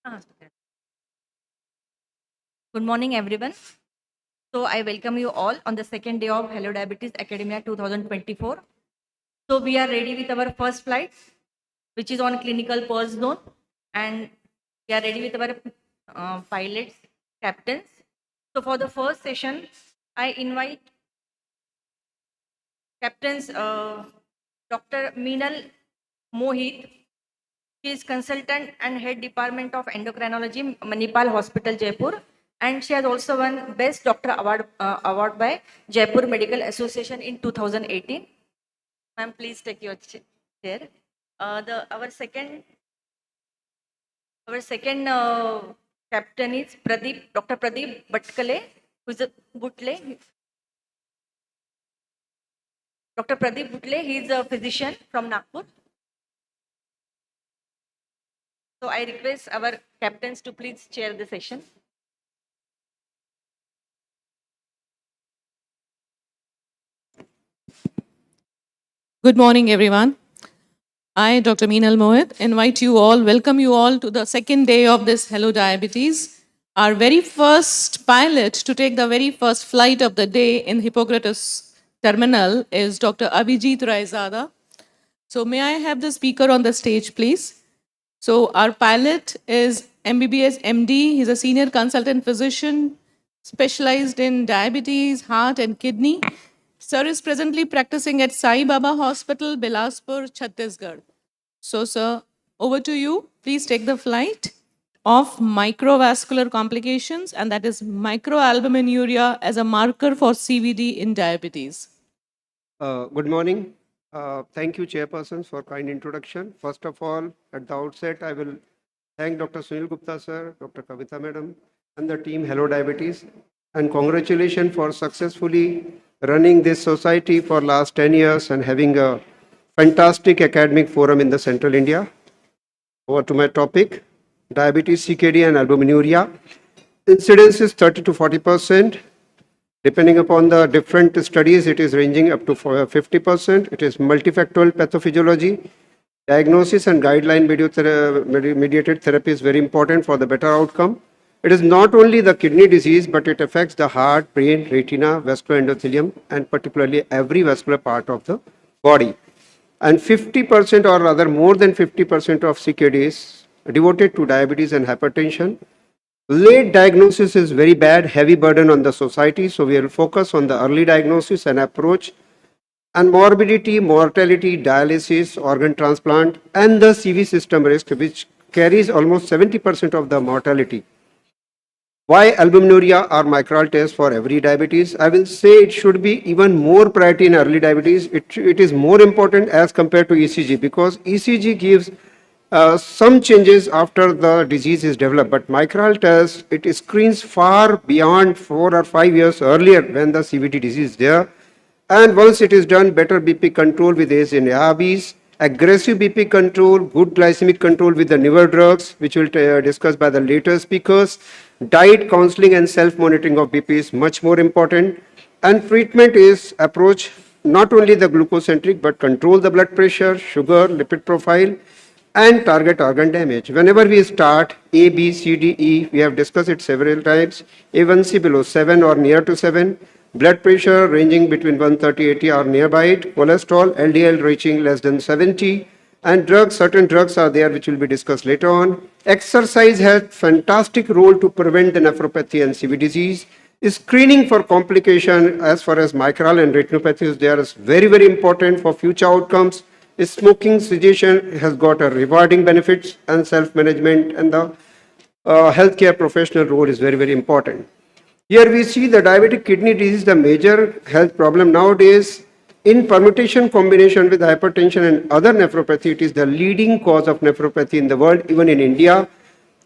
Okay. Good morning, everyone. So I welcome you all on the second day of Hello Diabetes Academia 2024. So we are ready with our first flight, which is on clinical pulse zone, and we are ready with our pilots, captains. So for the first session, I invite captains Dr. Meenal Mohit. She is consultant and head department of endocrinology, Manipal Hospital, Jaipur, and she has also won Best Doctor Award by Jaipur Medical Association in 2018. Ma'am, please take your chair. The our second captain is Dr. Pradeep Bhatkale, who is a Butle. Dr. Pradeep Butle, he is a physician from Nagpur. So I request our captains to please chair the session. Good morning, everyone. I, Dr. Meenal Mohit, welcome you all to the second day of this Hello Diabetes. Our very first pilot to take the very first flight of the day in Hippocrates Terminal is Dr. Abhijit Raizada. So may I have the speaker on the stage, please? So our pilot is MBBS MD. He's a senior consultant physician specialized in diabetes, heart and kidney. Sir is presently practicing at Sai Baba Hospital, Bilaspur, Chhattisgarh. So sir, over to you. Please take the flight of microvascular complications, and that is microalbuminuria as a marker for CVD in diabetes. Good morning. Thank you, Chairperson, for kind introduction. First of all, at the outset, I will thank Dr. Sunil Gupta, sir, Dr. Kavita, madam, and the team Hello Diabetes, and congratulations for successfully running this society for last 10 years and having a fantastic academic forum in the Central India. Over to my topic, diabetes, CKD, and albuminuria. Incidence is 30 to 40%. Depending upon the different studies, it is ranging up to 50%. It is multifactorial pathophysiology. Diagnosis and guideline mediated therapy is very important for the better outcome. It is not only the kidney disease, but it affects the heart, brain, retina, vascular endothelium, and particularly every vascular part of the body. And 50%, or rather more than 50% of CKD is devoted to diabetes and hypertension. Late diagnosis is very bad, heavy burden on the society. So we will focus on the early diagnosis and approach. And morbidity, mortality, dialysis, organ transplant, and the CV system risk, which carries almost 70% of the mortality. Why albuminuria or micral test for every diabetes? I will say it should be even more priority in early diabetes. It is more important as compared to ECG, because ECG gives some changes after the disease is developed, but micral test, it screens far beyond 4 or 5 years earlier when the CVD disease is there. And once it is done, better BP control with ACE and ARBs, aggressive BP control, good glycemic control with the newer drugs, which will discuss by the later speakers. Diet, counseling, and self-monitoring of BP is much more important. And treatment is approach not only the glucocentric, but control the blood pressure, sugar, lipid profile, and target organ damage. Whenever we start A, B, C, D, E, we have discussed it several times, A1C below 7 or near to 7, blood pressure ranging between 130-80 or nearby it, cholesterol, LDL reaching less than 70, and drugs, certain drugs are there which will be discussed later on. Exercise has fantastic role to prevent the nephropathy and CV disease. Screening for complication as far as mitral and retinopathy is there is very, very important for future outcomes. Smoking cessation has got a rewarding benefits, and self-management and the healthcare professional role is very, very important. Here we see the diabetic kidney disease, the major health problem nowadays. In permutation combination with hypertension and other nephropathy, it is the leading cause of nephropathy in the world, even in India.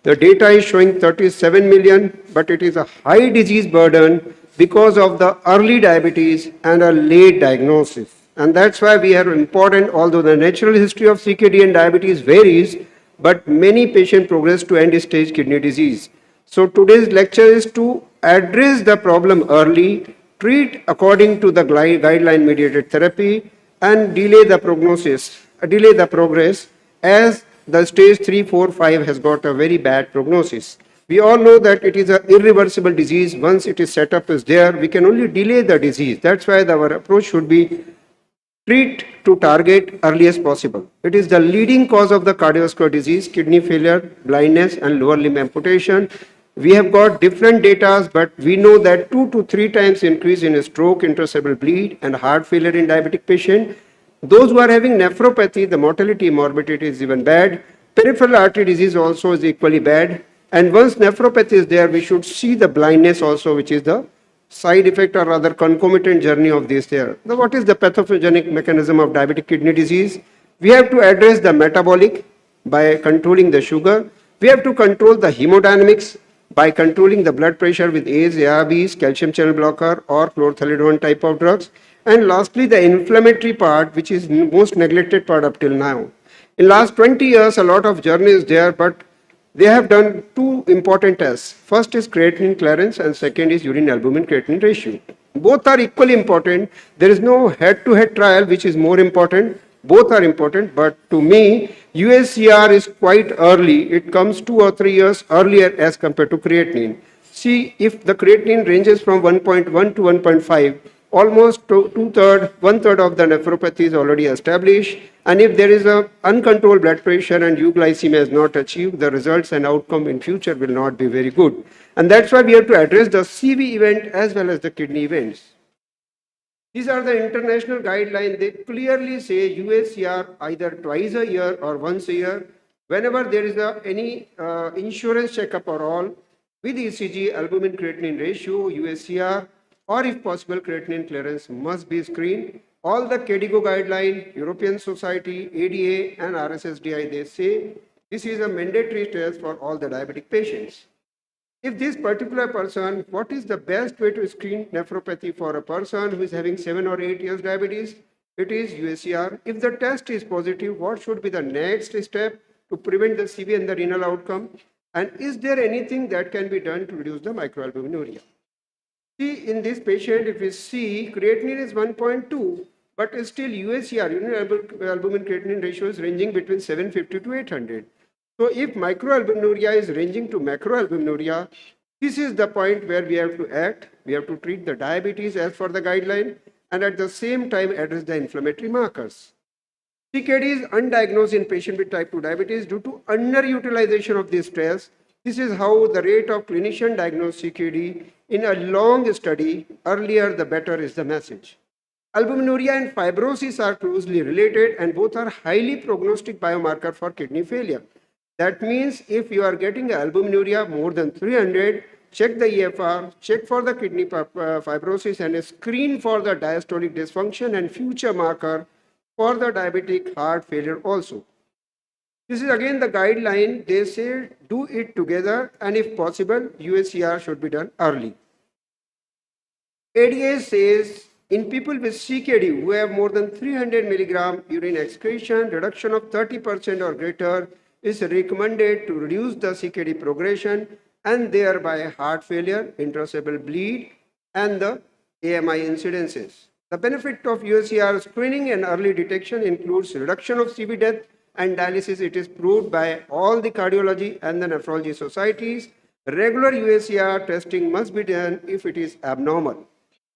The data is showing 37 million, but it is a high disease burden because of the early diabetes and a late diagnosis. And that's why we are important, although the natural history of CKD and diabetes varies, but many patients progress to end-stage kidney disease. So today's lecture is to address the problem early, treat according to the guideline-mediated therapy, and delay the progress as the stage 3, 4, 5 has got a very bad prognosis. We all know that it is an irreversible disease. Once it is set up is there, we can only delay the disease. That's why our approach should be treat to target early as possible. It is the leading cause of the cardiovascular disease, kidney failure, blindness, and lower limb amputation. We have got different data, but we know that 2 to 3 times increase in stroke, intracerebral bleed, and heart failure in diabetic patient. Those who are having nephropathy, the mortality morbidity is even bad. Peripheral artery disease also is equally bad. And once nephropathy is there, we should see the blindness also, which is the side effect or rather concomitant journey of this there. Now, what is the pathogenic mechanism of diabetic kidney disease? We have to address the metabolic by controlling the sugar. We have to control the hemodynamics by controlling the blood pressure with ACE, ARBs, calcium channel blocker or chlorthalidone type of drugs. And lastly, the inflammatory part, which is most neglected part up till now. In last 20 years, a lot of journey is there, but they have done two important tests. First is creatinine clearance and second is urine albumin creatinine ratio. Both are equally important. There is no head-to-head trial which is more important. Both are important, but to me, USCR is quite early. It comes 2 or 3 years earlier as compared to creatinine. See, if the creatinine ranges from 1.1 to 1.5, almost one-third of the nephropathy is already established. And if there is a uncontrolled blood pressure and euglycemia is not achieved, the results and outcome in future will not be very good. And that's why we have to address the CV event as well as the kidney events. These are the international guidelines. They clearly say USCR either twice a year or once a year. Whenever there is any insurance checkup or all, with ECG, albumin creatinine ratio, USCR, or if possible, creatinine clearance must be screened. All the KDIGO guideline, European Society, ADA, and RSSDI, they say this is a mandatory test for all the diabetic patients. If this particular person, what is the best way to screen nephropathy for a person who is having 7 or 8 years diabetes? It is USCR. If the test is positive, what should be the next step to prevent the CV and the renal outcome? And is there anything that can be done to reduce the microalbuminuria? See, in this patient, if we see creatinine is 1.2, but still USCR, urine albumin creatinine ratio is ranging between 750 to 800. So if microalbuminuria is ranging to macroalbuminuria, this is the point where we have to act. We have to treat the diabetes as per the guideline and at the same time address the inflammatory markers. CKD is undiagnosed in patient with type 2 diabetes due to underutilization of this test. This is how the rate of clinician diagnosed CKD in a long study, earlier the better is the message. Albuminuria and fibrosis are closely related and both are highly prognostic biomarker for kidney failure. That means if you are getting albuminuria more than 300, check the EFR, check for the kidney fibrosis and screen for the diastolic dysfunction and future marker for the diabetic heart failure also. This is again the guideline. They say do it together and if possible, USCR should be done early. ADA says in people with CKD who have more than 300 milligram urine excretion, reduction of 30% or greater is recommended to reduce the CKD progression and thereby heart failure, intracerebral bleed, and the AMI incidences. The benefit of USCR screening and early detection includes reduction of CV death and dialysis. It is proved by all the cardiology and the nephrology societies. Regular USCR testing must be done if it is abnormal.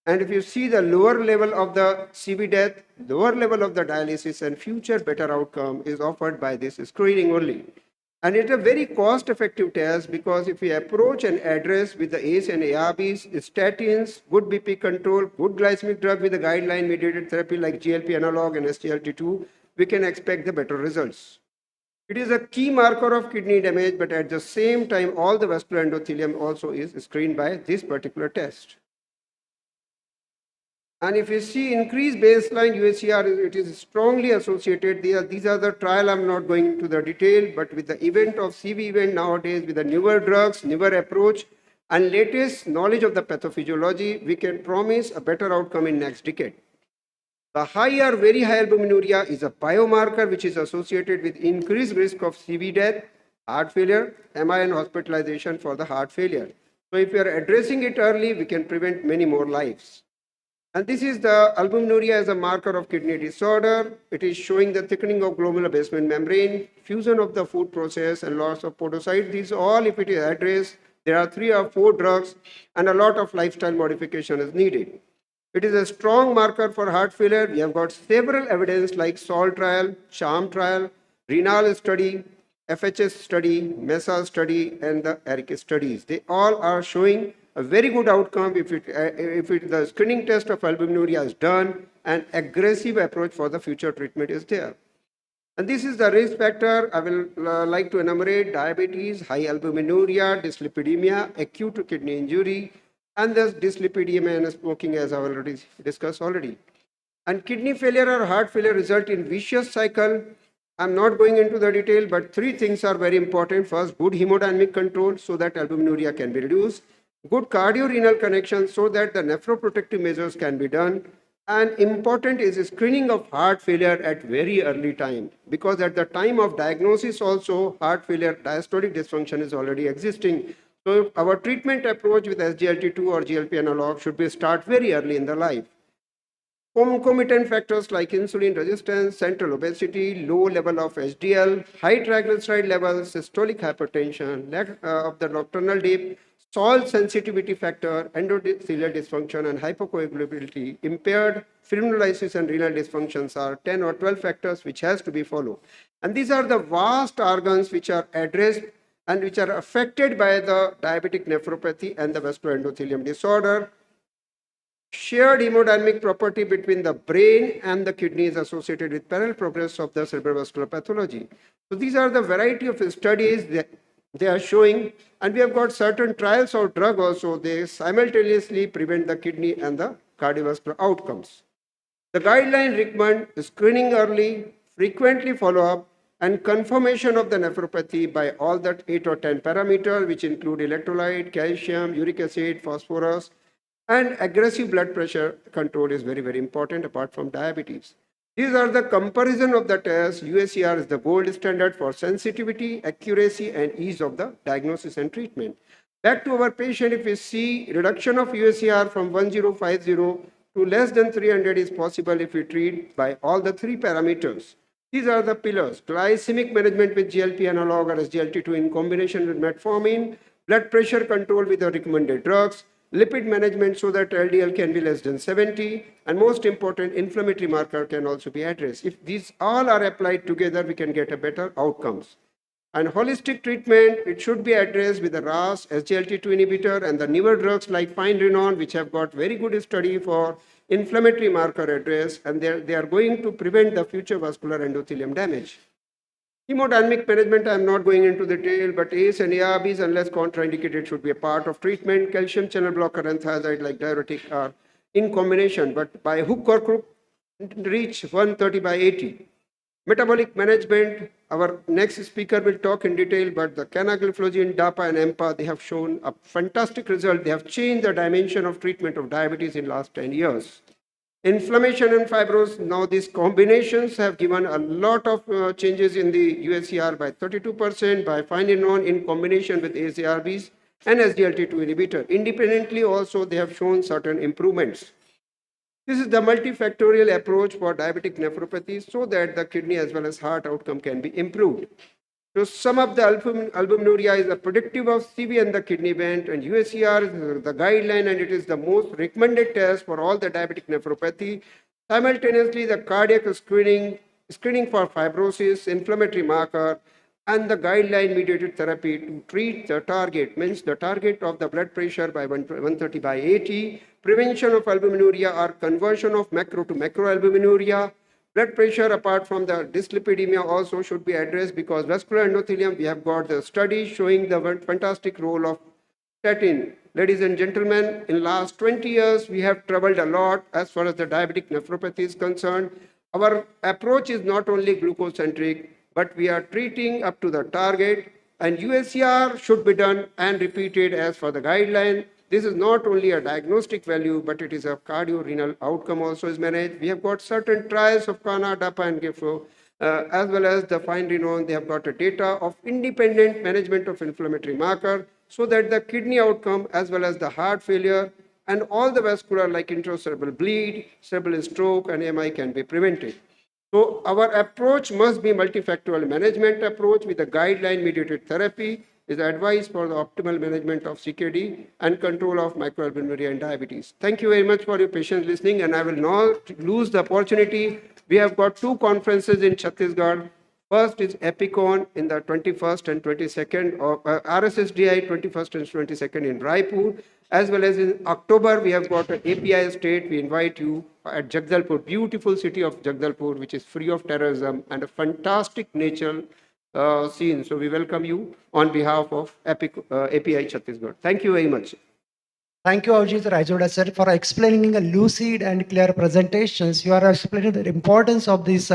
And if you see the lower level of the CV death, lower level of the dialysis and future better outcome is offered by this screening only. And it's a very cost-effective test because if we approach and address with the ACE and ARBs, statins, good BP control, good glycemic drug with the guideline-mediated therapy like GLP analog and SGLT2, we can expect the better results. It is a key marker of kidney damage, but at the same time, all the vascular endothelium also is screened by this particular test. And if you see increased baseline USCR, it is strongly associated. These are the trial, I'm not going into the detail, but with the event of CV event nowadays, with the newer drugs, newer approach, and latest knowledge of the pathophysiology, we can promise a better outcome in next decade. The high or very high albuminuria is a biomarker which is associated with increased risk of CV death, heart failure, MI and hospitalization for the heart failure. So if we are addressing it early, we can prevent many more lives. And this is the albuminuria as a marker of kidney disorder. It is showing the thickening of glomerular basement membrane, fusion of the food process, and loss of podocyte. These all, if it is addressed, there are 3 or 4 drugs, and a lot of lifestyle modification is needed. It is a strong marker for heart failure. We have got several evidence like SALT trial, CHARM trial, renal study, FHS study, MESA study, and the ERIC studies. They all are showing a very good outcome if the screening test of albuminuria is done and aggressive approach for the future treatment is there. And this is the risk factor. I will like to enumerate diabetes, high albuminuria, dyslipidemia, acute kidney injury, and thus dyslipidemia and smoking, as I already discussed already. And kidney failure or heart failure result in vicious cycle. I'm not going into the detail, but 3 things are very important. First, good hemodynamic control so that albuminuria can be reduced. Good cardio-renal connection so that the nephroprotective measures can be done. And important is screening of heart failure at very early time, because at the time of diagnosis also heart failure diastolic dysfunction is already existing. So our treatment approach with SGLT2 or GLP analog should be start very early in the life. Concomitant factors like insulin resistance, central obesity, low level of HDL, high triglyceride levels, systolic hypertension, lack of the nocturnal dip, salt sensitivity factor, endothelial dysfunction, and hypocoagulability, impaired fibrinolysis and renal dysfunctions are 10 or 12 factors which has to be followed. And these are the vast organs which are addressed and which are affected by the diabetic nephropathy and the vascular endothelium disorder. Shared hemodynamic property between the brain and the kidney is associated with parallel progress of the cerebrovascular pathology. So these are the variety of studies that they are showing, and we have got certain trials of drug also. They simultaneously prevent the kidney and the cardiovascular outcomes. The guideline recommend screening early, frequently follow up, and confirmation of the nephropathy by all that 8 or 10 parameters, which include electrolyte, calcium, uric acid, phosphorus, and aggressive blood pressure control is very, very important apart from diabetes. These are the comparison of the tests. USCR is the gold standard for sensitivity, accuracy, and ease of the diagnosis and treatment. Back to our patient, if we see reduction of USCR from 1050 to less than 300 is possible if we treat by all the 3 parameters. These are the pillars: glycemic management with GLP analog or SGLT2 in combination with metformin, blood pressure control with the recommended drugs, lipid management so that LDL can be less than 70, and most important, inflammatory marker can also be addressed. If these all are applied together, we can get a better outcomes. And holistic treatment, it should be addressed with the RAS, SGLT2 inhibitor, and the newer drugs like finerenone, which have got very good study for inflammatory marker address, and they are going to prevent the future vascular endothelium damage. Hemodynamic management, I am not going into detail, but ACE and ARBs, unless contraindicated, should be a part of treatment. Calcium channel blocker and thiazide like diuretic are in combination, but by hook or crook, reach 130/80. Metabolic management, our next speaker will talk in detail, but the canagliflozin, DAPA, and EMPA, they have shown a fantastic result. They have changed the dimension of treatment of diabetes in last 10 years. Inflammation and fibrosis, now these combinations have given a lot of changes in the USCR by 32%, by finerenone in combination with ACRBs and SGLT2 inhibitor. Independently also, they have shown certain improvements. This is the multifactorial approach for diabetic nephropathy so that the kidney as well as heart outcome can be improved. To sum up, the albuminuria is a predictive of CV and the kidney event, and USCR is the guideline, and it is the most recommended test for all the diabetic nephropathy. Simultaneously, the cardiac screening for fibrosis, inflammatory marker, and the guideline-mediated therapy to treat the target, means the target of the blood pressure by 130/80, prevention of albuminuria or conversion of macro to macroalbuminuria. Blood pressure apart from the dyslipidemia also should be addressed, because vascular endothelium, we have got the study showing the fantastic role of statin. Ladies and gentlemen, in last 20 years, we have traveled a lot as far as the diabetic nephropathy is concerned. Our approach is not only glucose-centric, but we are treating up to the target, and USCR should be done and repeated as for the guideline. This is not only a diagnostic value, but it is a cardio-renal outcome also is managed. We have got certain trials of CANA, DAPA, and GIFO, as well as the finerenone. They have got a data of independent management of inflammatory marker so that the kidney outcome as well as the heart failure and all the vascular like intracerebral bleed, cerebral stroke, and MI can be prevented. So our approach must be multifactorial management approach with a guideline-mediated therapy is advised for the optimal management of CKD and control of microalbuminuria and diabetes. Thank you very much for your patient listening, and I will not lose the opportunity. We have got two conferences in Chhattisgarh. First is EPICON in the 21st and 22nd of RSSDI 21st and 22nd in Raipur, as well as in October we have got an API state. We invite you at Jagdalpur, beautiful city of Jagdalpur, which is free of terrorism and a fantastic nature scene. So we welcome you on behalf of API Chhattisgarh. Thank you very much. Thank you, Avjit Raijoda sir, for explaining a lucid and clear presentations. You are explaining the importance of this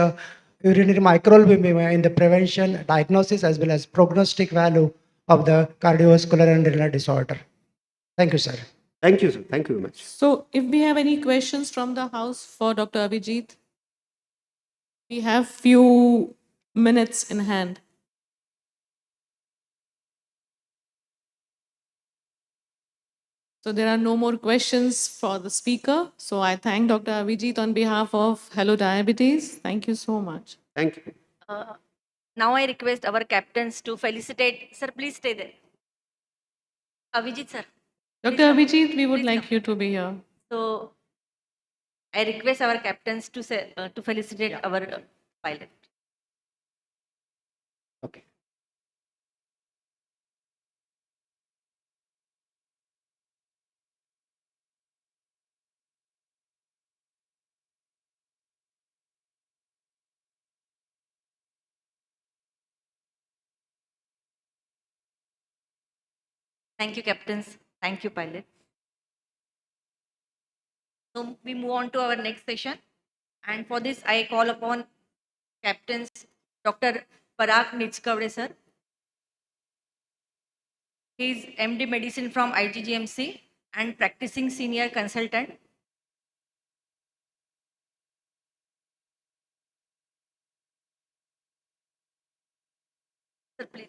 urinary microalbumin in the prevention, diagnosis, as well as prognostic value of the cardiovascular and renal disorder. Thank you, sir. Thank you, sir. Thank you very much. So, if we have any questions from the house for Dr. Abhijit, we have few minutes in hand. So there are no more questions for the speaker. So I thank Dr. Abhijit on behalf of Hello Diabetes. Thank you so much. Thank you. Now I request our captains to felicitate. Sir, please stay there. Avijit sir. Dr. Please come. Abhijit, we would Please like come. you to be here. So I request our captains to say, to felicitate our pilot. Okay. Thank you, captains. Thank you, pilot. So we move on to our next session. And for this, I call upon captains Dr. Parag Nitskavde, sir. He is MD Medicine from IGGMC and practicing senior consultant. Sir, please.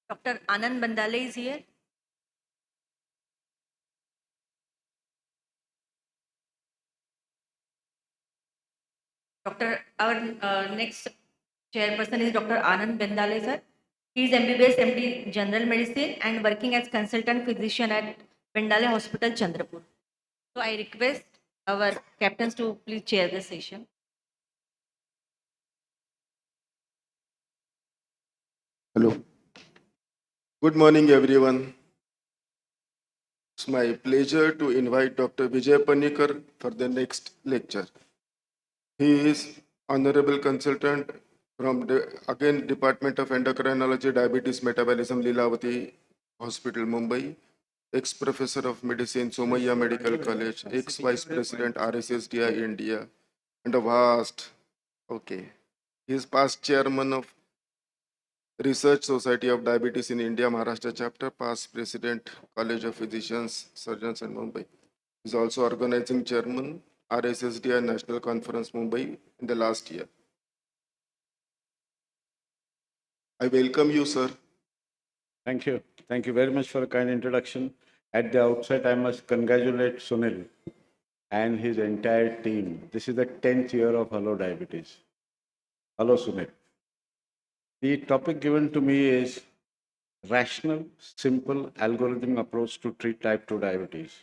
Dr. Anand Bandale is here. Our next chairperson is Dr. Anand Bandale, sir. He is MBBS MD General Medicine and working as consultant physician at Bandale Hospital, Chandrapur. So I request our captains to please chair the session. Hello. Good morning, everyone. It's my pleasure to invite Dr. Vijay Panikar for the next lecture. He is Honorable Consultant from Department of Endocrinology, Diabetes, Metabolism, Lilavati Hospital, Mumbai, ex-Professor of Medicine, Somaiya Medical College, ex-Vice President, RSSDI India, and a vast, he is past Chairman of Research Society of Diabetes in India, Maharashtra chapter, past President, College of Physicians, Surgeons in Mumbai. He is also organizing chairman, RSSDI National Conference, Mumbai in the last year. I welcome you, sir. Thank you. Thank you very much for a kind introduction. At the outset, I must congratulate Sunil and his entire team. This is the 10th year of Hello Diabetes. Hello, Sunil. The topic given to me is rational, simple, algorithmic approach to treat type 2 diabetes.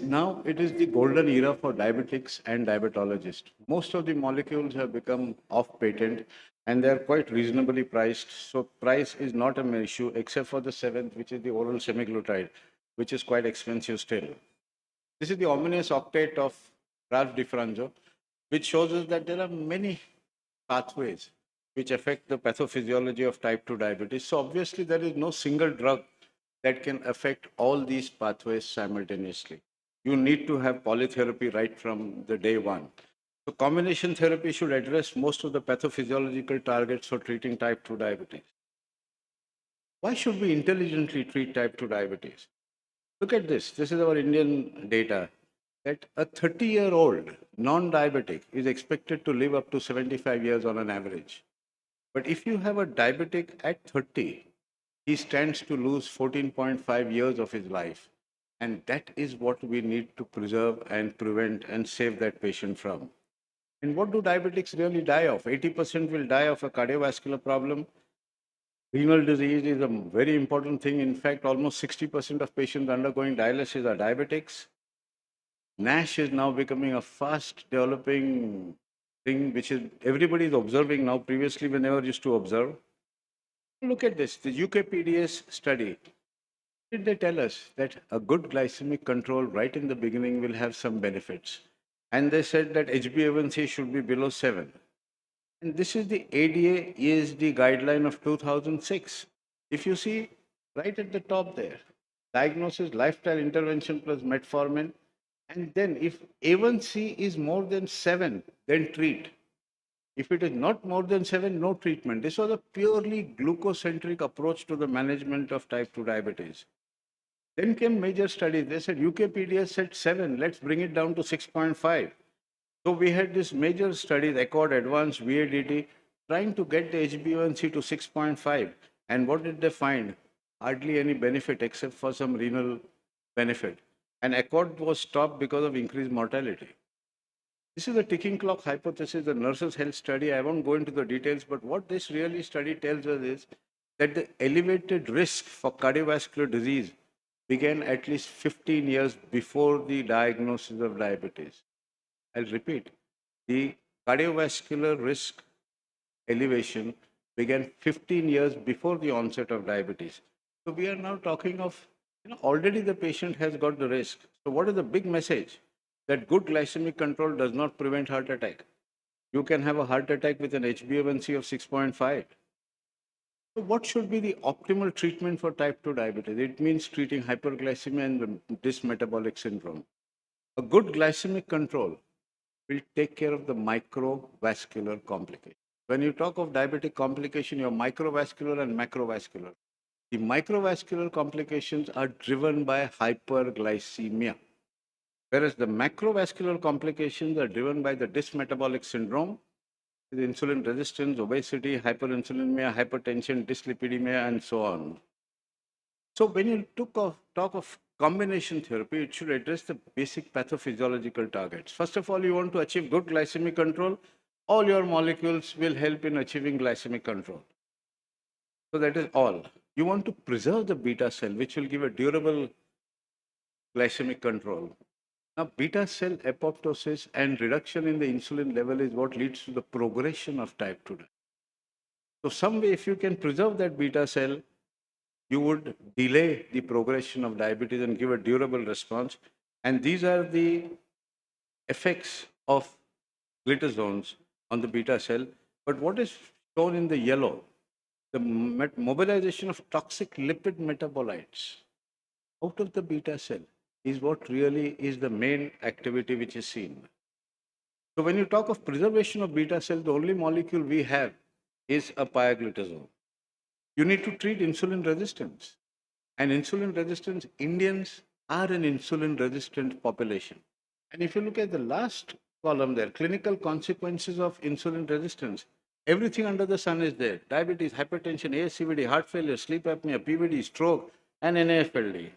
Now it is the golden era for diabetics and diabetologists. Most of the molecules have become off patent and they are quite reasonably priced. So price is not an issue except for the seventh, which is the oral semaglutide, which is quite expensive still. This is the ominous octet of Ralph DiFranco, which shows us that there are many pathways which affect the pathophysiology of type 2 diabetes. So obviously there is no single drug that can affect all these pathways simultaneously. You need to have polytherapy right from the day one. So combination therapy should address most of the pathophysiological targets for treating type 2 diabetes. Why should we intelligently treat type 2 diabetes? Look at this. This is our Indian data that a 30-year-old non-diabetic is expected to live up to 75 years on an average. But if you have a diabetic at 30, he stands to lose 14.5 years of his life. And that is what we need to preserve and prevent and save that patient from. And what do diabetics really die of? 80% will die of a cardiovascular problem. Renal disease is a very important thing. In fact, almost 60% of patients undergoing dialysis are diabetics. NASH is now becoming a fast developing thing, which is everybody is observing now. Previously, we never used to observe. Look at this, the UKPDS study. Did they tell us that a good glycemic control right in the beginning will have some benefits? And they said that HbA1c should be below 7. And this is the ADA ESD guideline of 2006. If you see right at the top there, diagnosis, lifestyle intervention plus metformin. And then if A1C is more than 7, then treat. If it is not more than 7, no treatment. This was a purely glucocentric approach to the management of type 2 diabetes. Then came major studies. They said UKPDS said 7, let's bring it down to 6.5. So we had this major study, Accord Advanced VADT, trying to get the HbA1c to 6.5. And what did they find? Hardly any benefit except for some renal benefit. And Accord was stopped because of increased mortality. This is the ticking clock hypothesis, the nurses' health study. I won't go into the details, but what this really study tells us is that the elevated risk for cardiovascular disease began at least 15 years before the diagnosis of diabetes. I'll repeat, the cardiovascular risk elevation began 15 years before the onset of diabetes. So we are now talking of, already the patient has got the risk. So what is the big message? That good glycemic control does not prevent heart attack. You can have a heart attack with an HbA1c of 6.5. So what should be the optimal treatment for type 2 diabetes? It means treating hyperglycemia and the dysmetabolic syndrome. A good glycemic control will take care of the microvascular complication. When you talk of diabetic complication, you have microvascular and macrovascular. The microvascular complications are driven by hyperglycemia, whereas the macrovascular complications are driven by the dysmetabolic syndrome, the insulin resistance, obesity, hyperinsulinemia, hypertension, dyslipidemia, and so on. So when you talk of combination therapy, it should address the basic pathophysiological targets. First of all, you want to achieve good glycemic control. All your molecules will help in achieving glycemic control. So that is all. You want to preserve the beta cell, which will give a durable glycemic control. Now, beta cell apoptosis and reduction in the insulin level is what leads to the progression of type 2 diabetes. So some way, if you can preserve that beta cell, you would delay the progression of diabetes and give a durable response. And these are the effects of glitazones on the beta cell. But what is shown in the yellow, the mobilization of toxic lipid metabolites out of the beta cell is what really is the main activity which is seen. So when you talk of preservation of beta cell, the only molecule we have is a pioglitazone. You need to treat insulin resistance. And insulin resistance, Indians are an insulin resistant population. And if you look at the last column there, clinical consequences of insulin resistance, everything under the sun is there. Diabetes, hypertension, ASCVD, heart failure, sleep apnea, PVD, stroke, and NAFLD.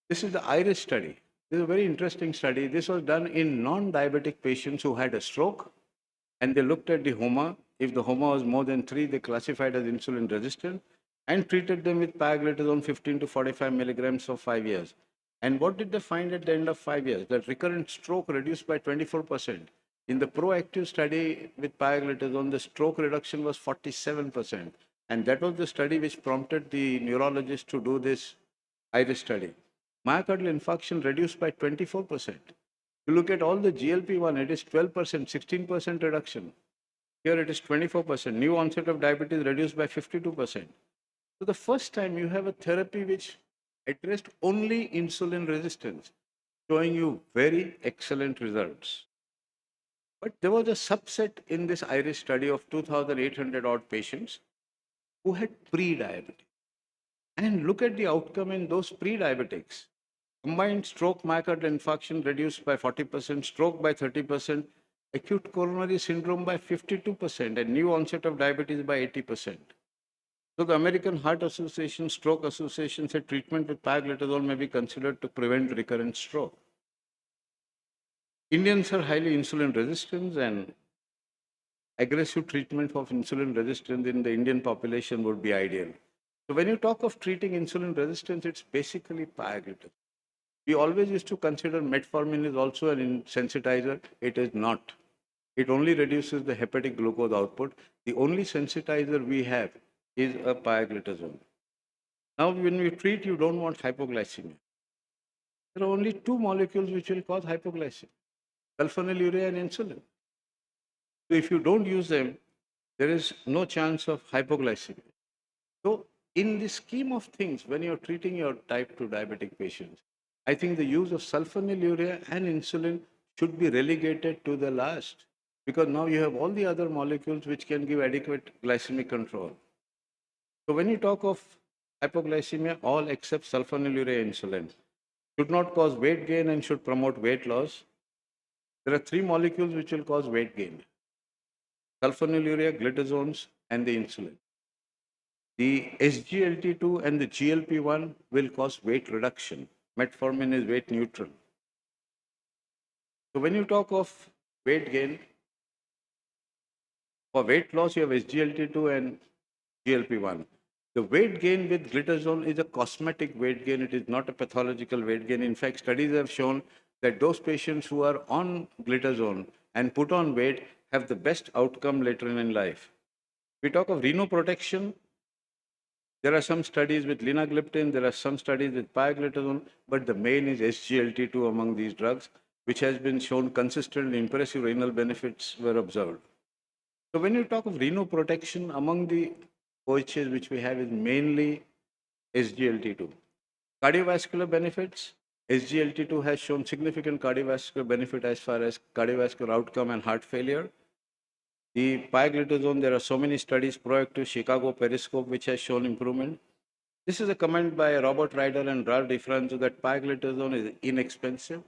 This is the IRIS study. This is a very interesting study. This was done in non-diabetic patients who had a stroke, and they looked at the HOMA. If the HOMA was more than 3, they classified as insulin resistant and treated them with pioglitazone 15 to 45 milligrams for 5 years. And what did they find at the end of 5 years? That recurrent stroke reduced by 24%. In the proactive study with pioglitazone, the stroke reduction was 47%. And that was the study which prompted the neurologist to do this IRIS study. Myocardial infarction reduced by 24%. You look at all the GLP-1, it is 12%, 16% reduction. Here it is 24%. New onset of diabetes reduced by 52%. So the first time you have a therapy which addressed only insulin resistance, showing you very excellent results. But there was a subset in this IRIS study of 2,800 odd patients who had pre-diabetes. And look at the outcome in those pre-diabetics. Combined stroke, myocardial infarction reduced by 40%, stroke by 30%, acute coronary syndrome by 52%, and new onset of diabetes by 80%. So the American Heart Association, Stroke Association said treatment with pioglitazone may be considered to prevent recurrent stroke. Indians are highly insulin resistant, and aggressive treatment of insulin resistance in the Indian population would be ideal. So when you talk of treating insulin resistance, it's basically pioglitazone. We always used to consider metformin is also an sensitizer. It is not. It only reduces the hepatic glucose output. The only sensitizer we have is a pioglitazone. Now, when you treat, you don't want hypoglycemia. There are only two molecules which will cause hypoglycemia: sulfonylurea and insulin. So if you don't use them, there is no chance of hypoglycemia. So, in the scheme of things, when you're treating your type 2 diabetic patients, I think the use of sulfonylurea and insulin should be relegated to the last, because now you have all the other molecules which can give adequate glycemic control. So, when you talk of hypoglycemia, all except sulfonylurea insulin should not cause weight gain and should promote weight loss. There are three molecules which will cause weight gain: sulfonylurea, glitazones, and the insulin. The SGLT2 and the GLP1 will cause weight reduction. Metformin is weight neutral. So when you talk of weight gain, for weight loss, you have SGLT2 and GLP1. The weight gain with glitazone is a cosmetic weight gain. It is not a pathological weight gain. In fact, studies have shown that those patients who are on glitazone and put on weight have the best outcome later in life. We talk of renoprotection. There are some studies with linagliptin, there are some studies with pioglitazone, but the main is SGLT2 among these drugs, which has been shown consistent impressive renal benefits were observed. So when you talk of renoprotection, among the OHs which we have is mainly SGLT2. Cardiovascular benefits, SGLT2 has shown significant cardiovascular benefit as far as cardiovascular outcome and heart failure. The pioglitazone, there are so many studies, proactive Chicago Periscope, which has shown improvement. This is a comment by Robert Ryder and Ralph DiFranco that pioglitazone is inexpensive,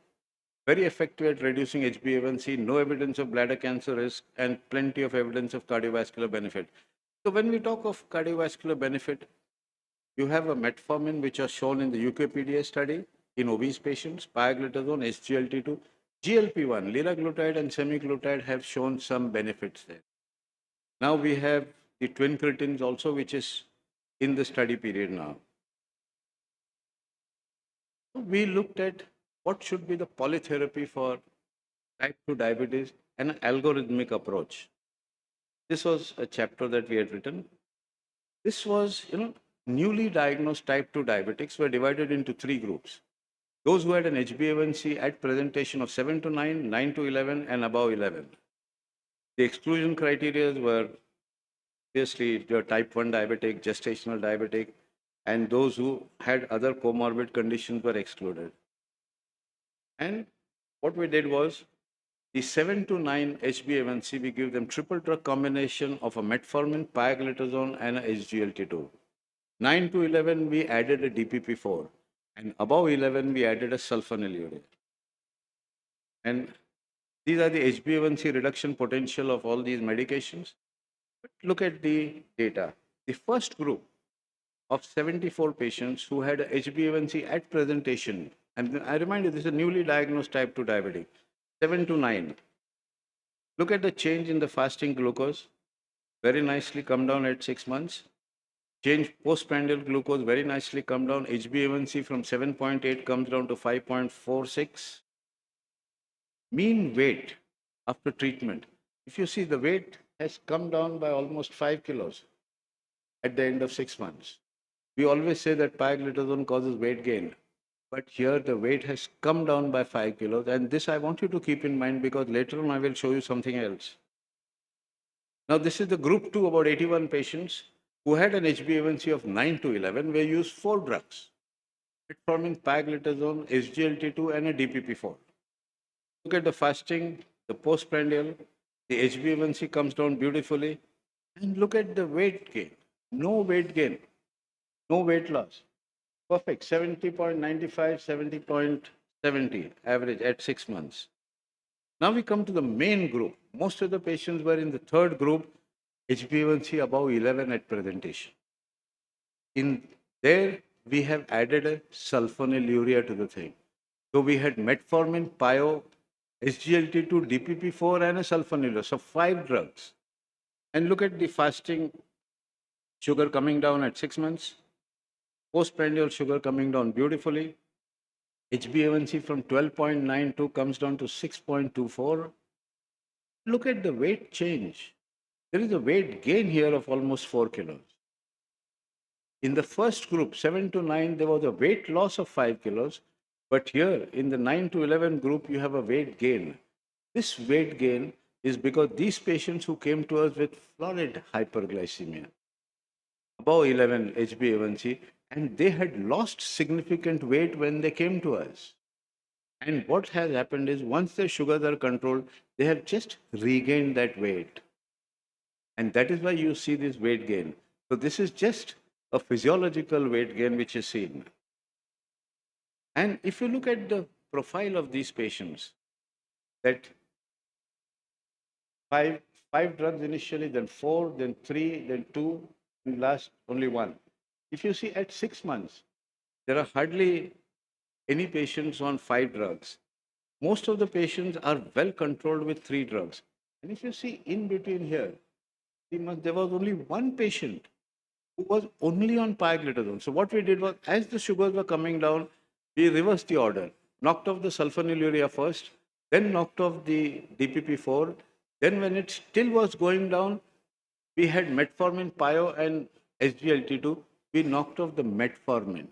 very effective at reducing HbA1c, no evidence of bladder cancer risk, and plenty of evidence of cardiovascular benefit. So when we talk of cardiovascular benefit, you have a metformin, which was shown in the UKPDA study in obese patients, pioglitazone, SGLT2, GLP1, liraglutide and semaglutide have shown some benefits there. Now we have the twin cretins also, which is in the study period now. We looked at what should be the polytherapy for type 2 diabetes and an algorithmic approach. This was a chapter that we had written. This was, newly diagnosed type 2 diabetics were divided into three groups. Those who had an HbA1c at presentation of 7 to 9, 9 to 11, and above 11. The exclusion criteria were obviously the type 1 diabetic, gestational diabetic, and those who had other comorbid conditions were excluded. And what we did was the 7 to 9 HbA1c, we give them triple drug combination of a metformin, pioglitazone, and a SGLT2. 9 to 11, we added a DPP4, and above 11, we added a sulfonylurea. And these are the HbA1c reduction potential of all these medications. But look at the data. The first group of 74 patients who had a HbA1c at presentation, and I remind you, this is a newly diagnosed type 2 diabetic, 7 to 9. Look at the change in the fasting glucose, very nicely come down at 6 months. Change postprandial glucose, very nicely come down. HbA1c from 7.8 comes down to 5.46. Mean weight after treatment, if you see, the weight has come down by almost 5 kilos at the end of 6 months. We always say that pioglitazone causes weight gain, but here the weight has come down by 5 kilos. And this I want you to keep in mind, because later on I will show you something else. Now this is the group 2, about 81 patients who had an HbA1c of 9 to 11. We used 4 drugs: metformin, pioglitazone, SGLT2, and a DPP4. Look at the fasting, the postprandial, the HbA1c comes down beautifully. And look at the weight gain. No weight gain, no weight loss. Perfect, 70.95, 70.70 average at 6 months. Now we come to the main group. Most of the patients were in the third group, HbA1c above 11 at presentation. In there, we have added a sulfonylurea to the thing. So we had metformin, pio, SGLT2, DPP4, and a sulfonylurea. So 5 drugs. And look at the fasting sugar coming down at 6 months, postprandial sugar coming down beautifully. HbA1c from 12.92 comes down to 6.24. Look at the weight change. There is a weight gain here of almost 4 kilos. In the first group, 7 to 9, there was a weight loss of 5 kilos. But here in the 9 to 11 group, you have a weight gain. This weight gain is because these patients who came to us with florid hyperglycemia, above 11 HbA1c, and they had lost significant weight when they came to us. And what has happened is once their sugars are controlled, they have just regained that weight. And that is why you see this weight gain. So this is just a physiological weight gain which is seen. And if you look at the profile of these patients, that five drugs initially, then 4, then 3, then 2, and last only 1. If you see at 6 months, there are hardly any patients on 5 drugs. Most of the patients are well controlled with 3 drugs. And if you see in between here, there was only one patient who was only on pioglitazone. So what we did was, as the sugars were coming down, we reversed the order, knocked off the sulfonylurea first, then knocked off the DPP4. Then when it still was going down, we had metformin, pio, and SGLT2. We knocked off the metformin,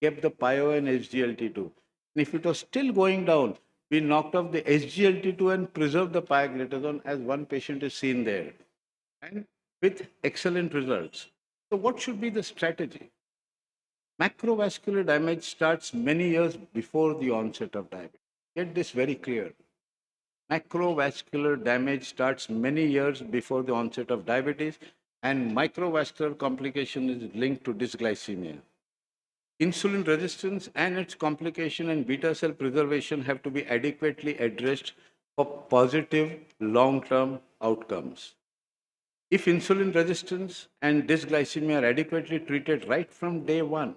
kept the pio and SGLT2. And if it was still going down, we knocked off the SGLT2 and preserved the pioglitazone, as one patient is seen there, and with excellent results. So what should be the strategy? Macrovascular damage starts many years before the onset of diabetes. Get this very clear. Macrovascular damage starts many years before the onset of diabetes, and microvascular complication is linked to dysglycemia. Insulin resistance and its complication and beta cell preservation have to be adequately addressed for positive long-term outcomes. If insulin resistance and dysglycemia are adequately treated right from day one,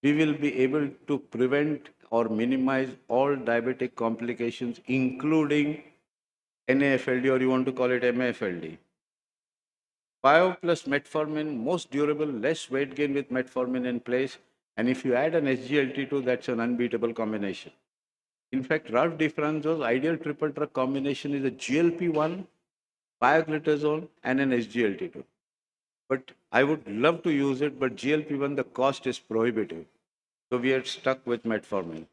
we will be able to prevent or minimize all diabetic complications, including NAFLD, or you want to call it MAFLD. Pio plus metformin, most durable, less weight gain with metformin in place. And if you add an SGLT2, that's an unbeatable combination. In fact, Ralph DeFranco's ideal triple drug combination is a GLP-1, pioglitazone, and an SGLT2. But I would love to use it, but GLP-1, the cost is prohibitive. So we are stuck with metformin.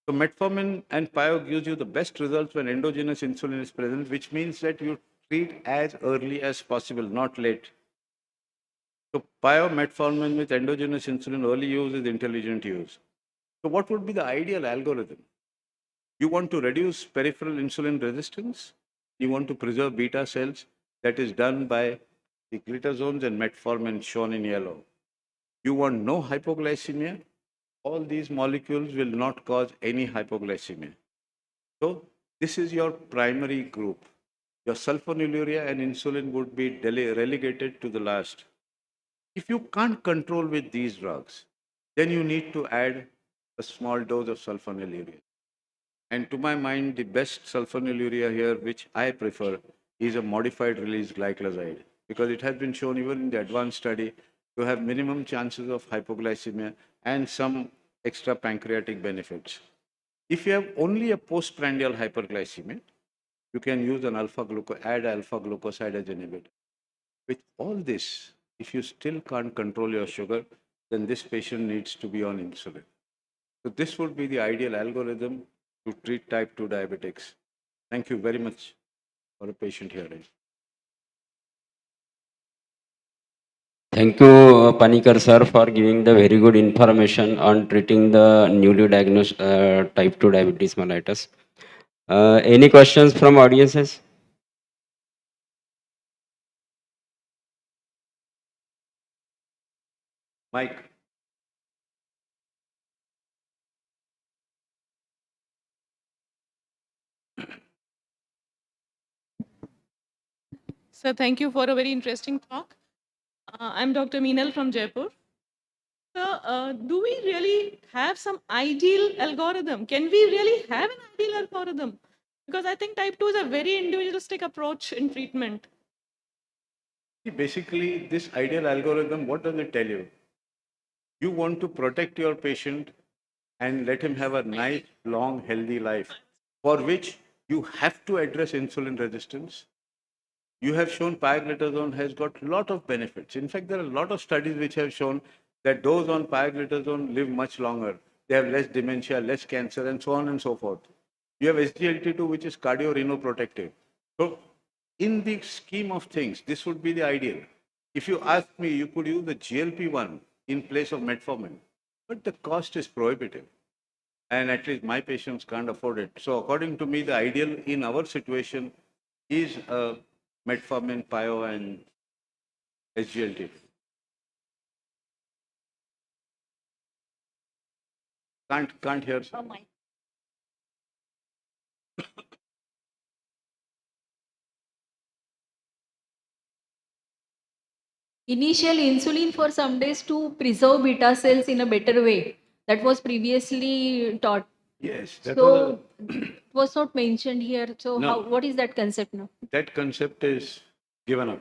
So metformin and pio gives you the best results when endogenous insulin is present, which means that you treat as early as possible, not late. So pio metformin with endogenous insulin early use is intelligent use. So what would be the ideal algorithm? You want to reduce peripheral insulin resistance. You want to preserve beta cells. That is done by the glitazones and metformin shown in yellow. You want no hypoglycemia. All these molecules will not cause any hypoglycemia. So this is your primary group. Your sulfonylurea and insulin would be relegated to the last. If you can't control with these drugs, then you need to add a small dose of sulfonylurea. And to my mind, the best sulfonylurea here, which I prefer, is a modified release glycoside, because it has been shown even in the advanced study to have minimum chances of hypoglycemia and some extra pancreatic benefits. If you have only a postprandial hyperglycemia, you can use an add alpha glucoside as inhibitor. With all this, if you still can't control your sugar, then this patient needs to be on insulin. So this would be the ideal algorithm to treat type 2 diabetics. Thank you very much for a patient hearing. Thank you, Panikar sir, for giving the very good information on treating the newly diagnosed type 2 diabetes mellitus. Any questions from audiences? Mike. So thank you for a very interesting talk. I'm Dr. Meenal from Jaipur. So, do we really have some ideal algorithm? Can we really have an ideal algorithm? Because I think type 2 is a very individualistic approach in treatment. Basically, this ideal algorithm, what does it tell you? You want to protect your patient and let him have a nice, long, healthy life, for which you have to address insulin resistance. You have shown pioglitazone has got a lot of benefits. In fact, there are a lot of studies which have shown that those on pioglitazone live much longer. They have less dementia, less cancer, and so on and so forth. You have SGLT2, which is cardio-renoprotective. So, in the scheme of things, this would be the ideal. If you ask me, you could use the GLP-1 in place of metformin, but the cost is prohibitive. And at least my patients can't afford it. So according to me, the ideal in our situation is metformin, pio, and SGLT. Can't hear. Sir. Initial insulin for some days to preserve beta cells in a better way. That was previously taught. Yes, that So it was not mentioned here. So No. how, what is that concept now? that concept is given up.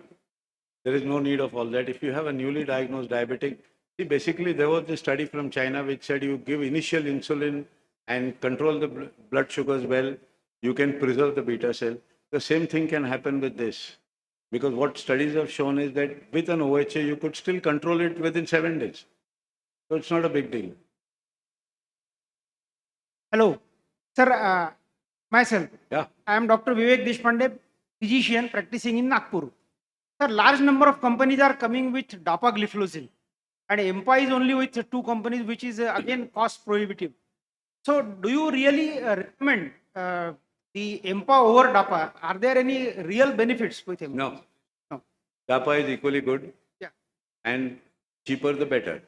There is no need of all that. If you have a newly diagnosed diabetic, see, basically there was this study from China which said you give initial insulin and control the blood sugars well, you can preserve the beta cell. The same thing can happen with this. Because what studies have shown is that with an OHA, you could still control it within 7 days. So it's not a big deal. Hello, sir. Myself, Yeah. I am Dr. Vivek Deshpande, physician practicing in Nagpur. Sir, large number of companies are coming with dapagliflozin, and EMPA is only with two companies, which is again cost prohibitive. So, do you really recommend the EMPA over DAPA? Are there any real benefits with EMPA? No. No. DAPA is equally good. Yeah. And cheaper the better.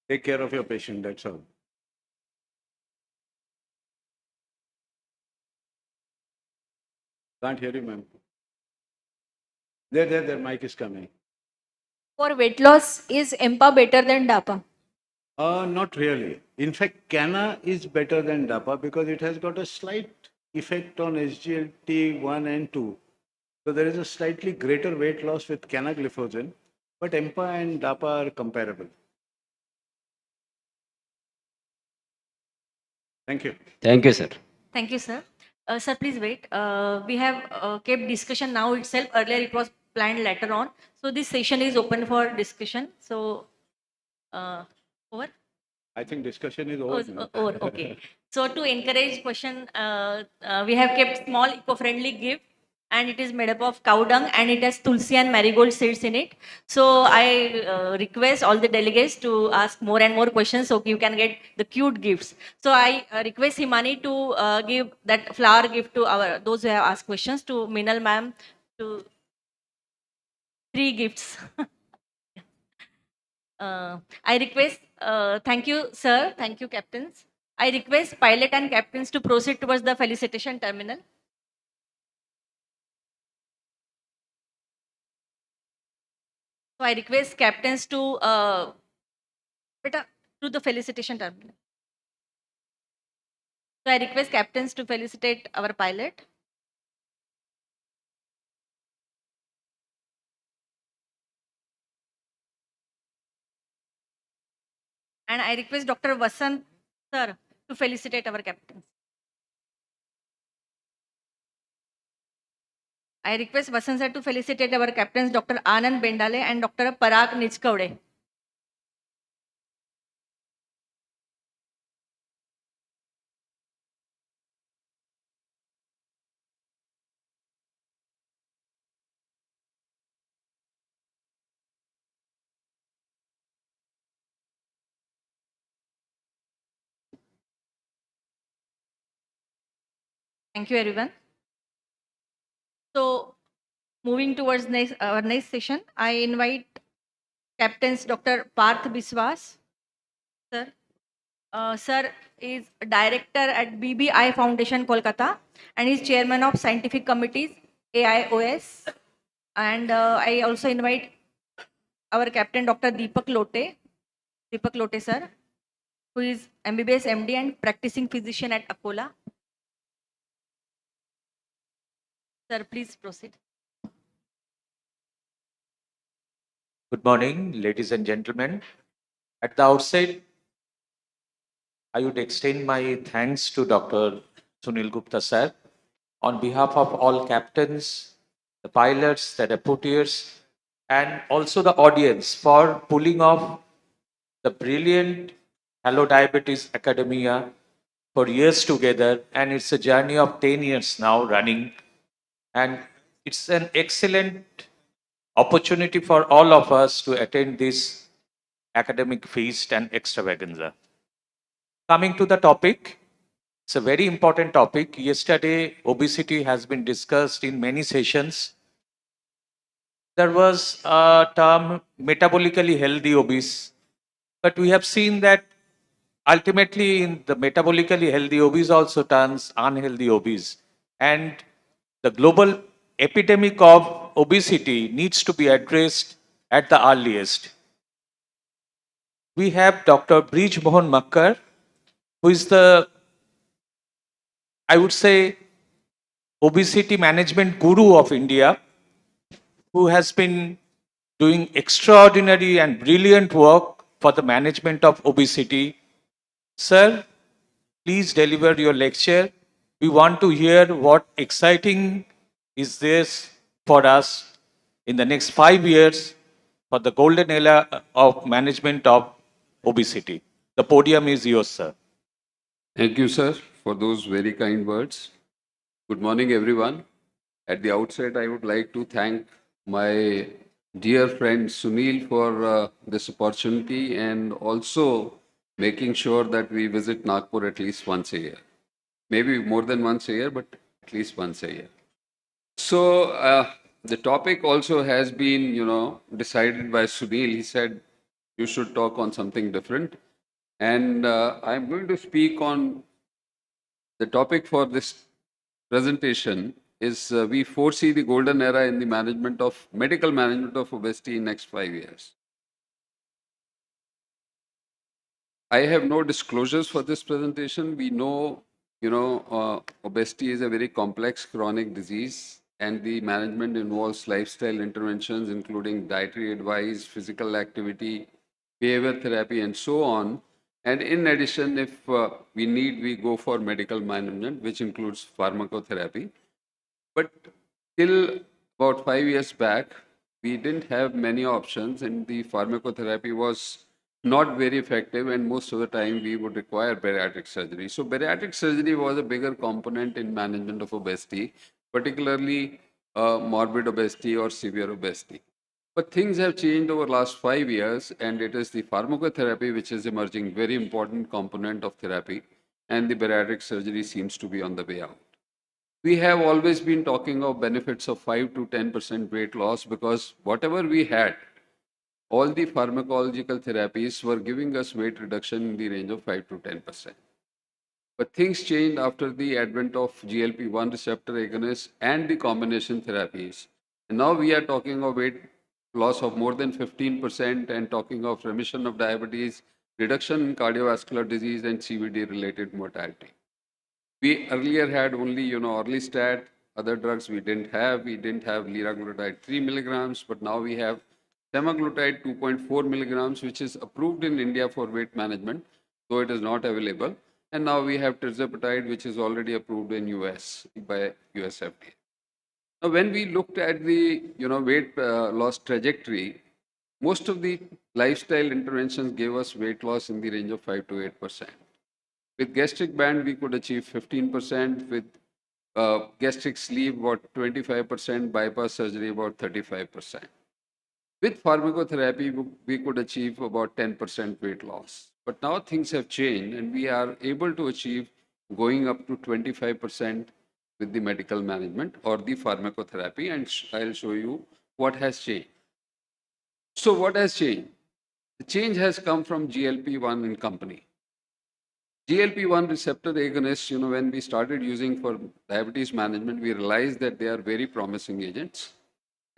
Take care of your patient, that's all. Can't hear you, ma'am. Their mic is coming. For weight loss, is EMPA better than DAPA? Not really. In fact, CANA is better than DAPA because it has got a slight effect on SGLT1 and 2. So there is a slightly greater weight loss with canagliflozin, but EMPA and DAPA are comparable. Thank you. Thank you, sir. Thank you, sir. Sir, please wait. We have kept discussion now itself. Earlier, it was planned later on. So this session is open for discussion. So, over. I think discussion is Oh, over. now. over. Okay. So to encourage question, we have kept small eco-friendly gift, and it is made up of cow dung, and it has tulsi and marigold seeds in it. So I request all the delegates to ask more and more questions so you can get the cute gifts. So I request Himani to give that flower gift to our those who have asked questions, to Minal ma'am, to 3 gifts. I request, thank you, sir. Thank you, captains. I request pilot and captains to proceed towards the felicitation terminal. So I request captains to beta, to the felicitation terminal. So I request captains to felicitate our pilot. And I request Dr. Vasant, sir, to felicitate our captains. I request Vasant sir to felicitate our captains, Dr. Anand Bendale and Dr. Parag Nijkaude. Thank you, everyone. So, moving towards our next session, I invite captains Dr. Parth Biswas, sir. Sir is director at BBI Foundation, Kolkata, and is chairman of scientific committees AIOS, And I also invite our captain, Dr. Deepak Lote, sir, who is MBBS MD and practicing physician at Akola. Sir, please proceed. Good morning, ladies and gentlemen. At the outset, I would extend my thanks to Dr. Sunil Gupta sir on behalf of all captains, the pilots, the reporters, and also the audience for pulling off the brilliant Hello Diabetes Academia for years together. And it's a journey of 10 years now running. And it's an excellent opportunity for all of us to attend this academic feast and extravaganza. Coming to the topic, it's a very important topic. Yesterday, obesity has been discussed in many sessions. There was a term metabolically healthy obese, but we have seen that ultimately in the metabolically healthy obese also turns unhealthy obese. And the global epidemic of obesity needs to be addressed at the earliest. We have Dr. Brij Mohan Makkar, who is the, I would say, obesity management guru of India, who has been doing extraordinary and brilliant work for the management of obesity. Sir, please deliver your lecture. We want to hear what exciting is this for us in the next 5 years for the golden era of management of obesity. The podium is yours, sir. Thank you, sir, for those very kind words. Good morning, everyone. At the outset, I would like to thank my dear friend Sunil for this opportunity and also making sure that we visit Nagpur at least once a year. Maybe more than once a year, but at least once a year. So the topic also has been, decided by Sunil. He said you should talk on something different. And I'm going to speak on the topic for this presentation is we foresee the golden era in the medical management of obesity in next 5 years. I have no disclosures for this presentation. We know, obesity is a very complex chronic disease and the management involves lifestyle interventions, including dietary advice, physical activity, behavior therapy, and so on. And in addition, if we need, we go for medical management, which includes pharmacotherapy. But till about 5 years back, we didn't have many options, and the pharmacotherapy was not very effective, and most of the time we would require bariatric surgery. So, bariatric surgery was a bigger component in management of obesity, particularly morbid obesity or severe obesity. But things have changed over the last 5 years, and it is the pharmacotherapy which is emerging very important component of therapy, and the bariatric surgery seems to be on the way out. We have always been talking of benefits of 5 to 10% weight loss because whatever we had, all the pharmacological therapies were giving us weight reduction in the range of 5 to 10%. But things changed after the advent of GLP-1 receptor agonists and the combination therapies. And now we are talking of weight loss of more than 15% and talking of remission of diabetes, reduction in cardiovascular disease and CVD-related mortality. We earlier had only, Orlistat, other drugs we didn't have. We didn't have liraglutide 3 milligrams, but now we have semaglutide 2.4 milligrams, which is approved in India for weight management, though it is not available. And now we have tirzepatide, which is already approved in US by US FDA. Now, when we looked at the, weight loss trajectory, most of the lifestyle interventions gave us weight loss in the range of 5 to 8%. With gastric band, we could achieve 15%. With gastric sleeve, about 25%. Bypass surgery, about 35%. With pharmacotherapy, we could achieve about 10% weight loss. But now things have changed, and we are able to achieve going up to 25% with the medical management or the pharmacotherapy, and I'll show you what has changed. So what has changed? The change has come from GLP-1 and company. GLP-1 receptor agonists, when we started using for diabetes management, we realized that they are very promising agents.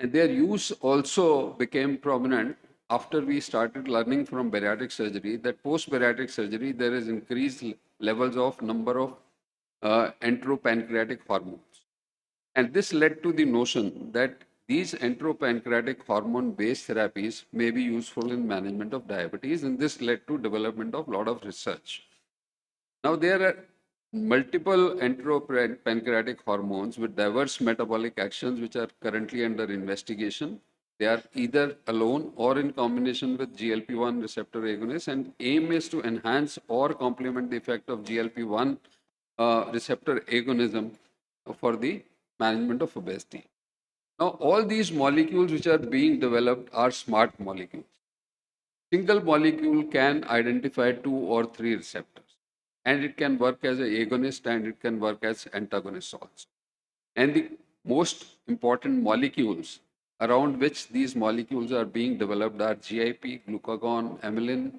And their use also became prominent after we started learning from bariatric surgery that post bariatric surgery there is increased levels of number of enteropancreatic hormones. And this led to the notion that these enteropancreatic hormone based therapies may be useful in management of diabetes, and this led to development of a lot of research. Now, there are multiple enteropancreatic hormones with diverse metabolic actions which are currently under investigation. They are either alone or in combination with GLP-1 receptor agonists, and aim is to enhance or complement the effect of GLP-1 receptor agonism for the management of obesity. Now, all these molecules which are being developed are smart molecules. Single molecule can identify 2 or 3 receptors, and it can work as an agonist and it can work as antagonist also. And the most important molecules around which these molecules are being developed are GIP, glucagon, amylin,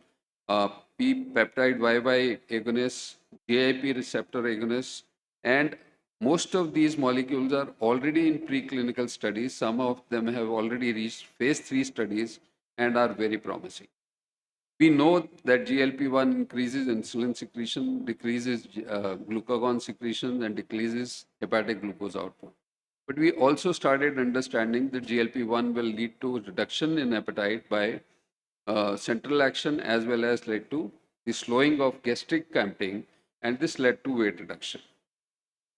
P-peptide YY agonists, GIP receptor agonists, and most of these molecules are already in preclinical studies. Some of them have already reached phase 3 studies and are very promising. We know that GLP-1 increases insulin secretion, decreases glucagon secretion, and decreases hepatic glucose output. But we also started understanding that GLP-1 will lead to reduction in appetite by central action as well as led to the slowing of gastric emptying, and this led to weight reduction.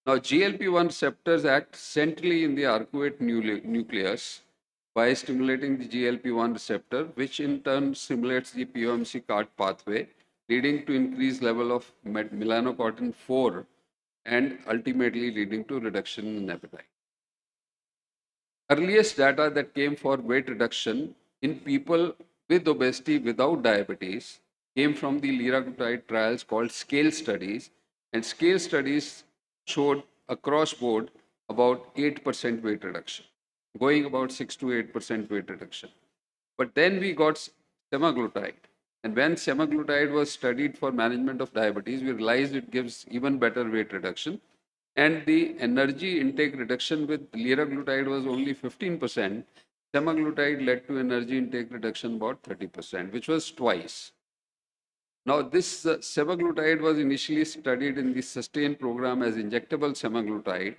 Now, GLP-1 receptors act centrally in the arcuate nucleus by stimulating the GLP-1 receptor, which in turn stimulates the POMC CART pathway, leading to increased level of melanocortin 4 and ultimately leading to reduction in appetite. Earliest data that came for weight reduction in people with obesity without diabetes came from the liraglutide trials called scale studies, and scale studies showed across board about 8% weight reduction, going about 6 to 8% weight reduction. But then we got semaglutide. And when semaglutide was studied for management of diabetes, we realized it gives even better weight reduction. And the energy intake reduction with liraglutide was only 15%. Semaglutide led to energy intake reduction about 30%, which was twice. Now, this semaglutide was initially studied in the SUSTAIN program as injectable semaglutide,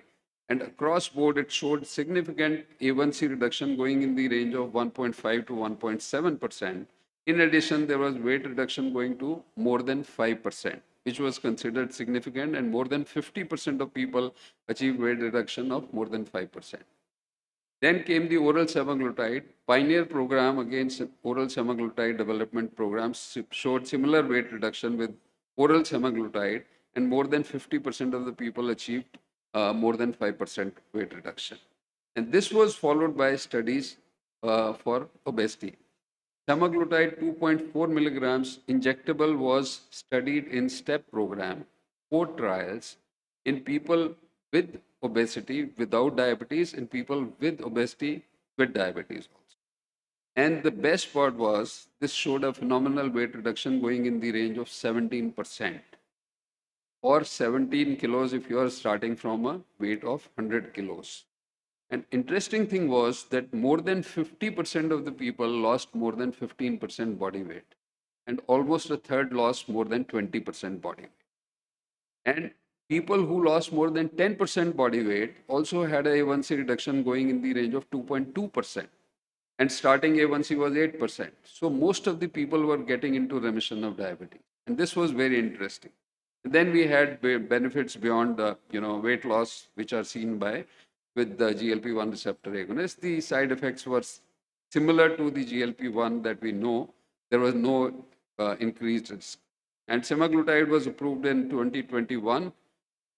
and across board it showed significant A1C reduction going in the range of 1.5 to 1.7%. In addition, there was weight reduction going to more than 5%, which was considered significant, and more than 50% of people achieved weight reduction of more than 5%. Then came the oral semaglutide. Pioneer program against oral semaglutide development programs showed similar weight reduction with oral semaglutide, and more than 50% of the people achieved more than 5% weight reduction. And this was followed by studies for obesity. Semaglutide 2.4 milligrams injectable was studied in STEP program, 4 trials in people with obesity without diabetes and people with obesity with diabetes also. And the best part was this showed a phenomenal weight reduction going in the range of 17% or 17 kilos if you are starting from a weight of 100 kilos. An interesting thing was that more than 50% of the people lost more than 15% body weight, and almost a third lost more than 20% body weight. And people who lost more than 10% body weight also had a A1C reduction going in the range of 2.2%, and starting A1C was 8%. So most of the people were getting into remission of diabetes, and this was very interesting. And then we had benefits beyond weight loss, which are seen by with the GLP-1 receptor agonist. The side effects were similar to the GLP-1 that we know. There was no increased risk. And semaglutide was approved in 2021.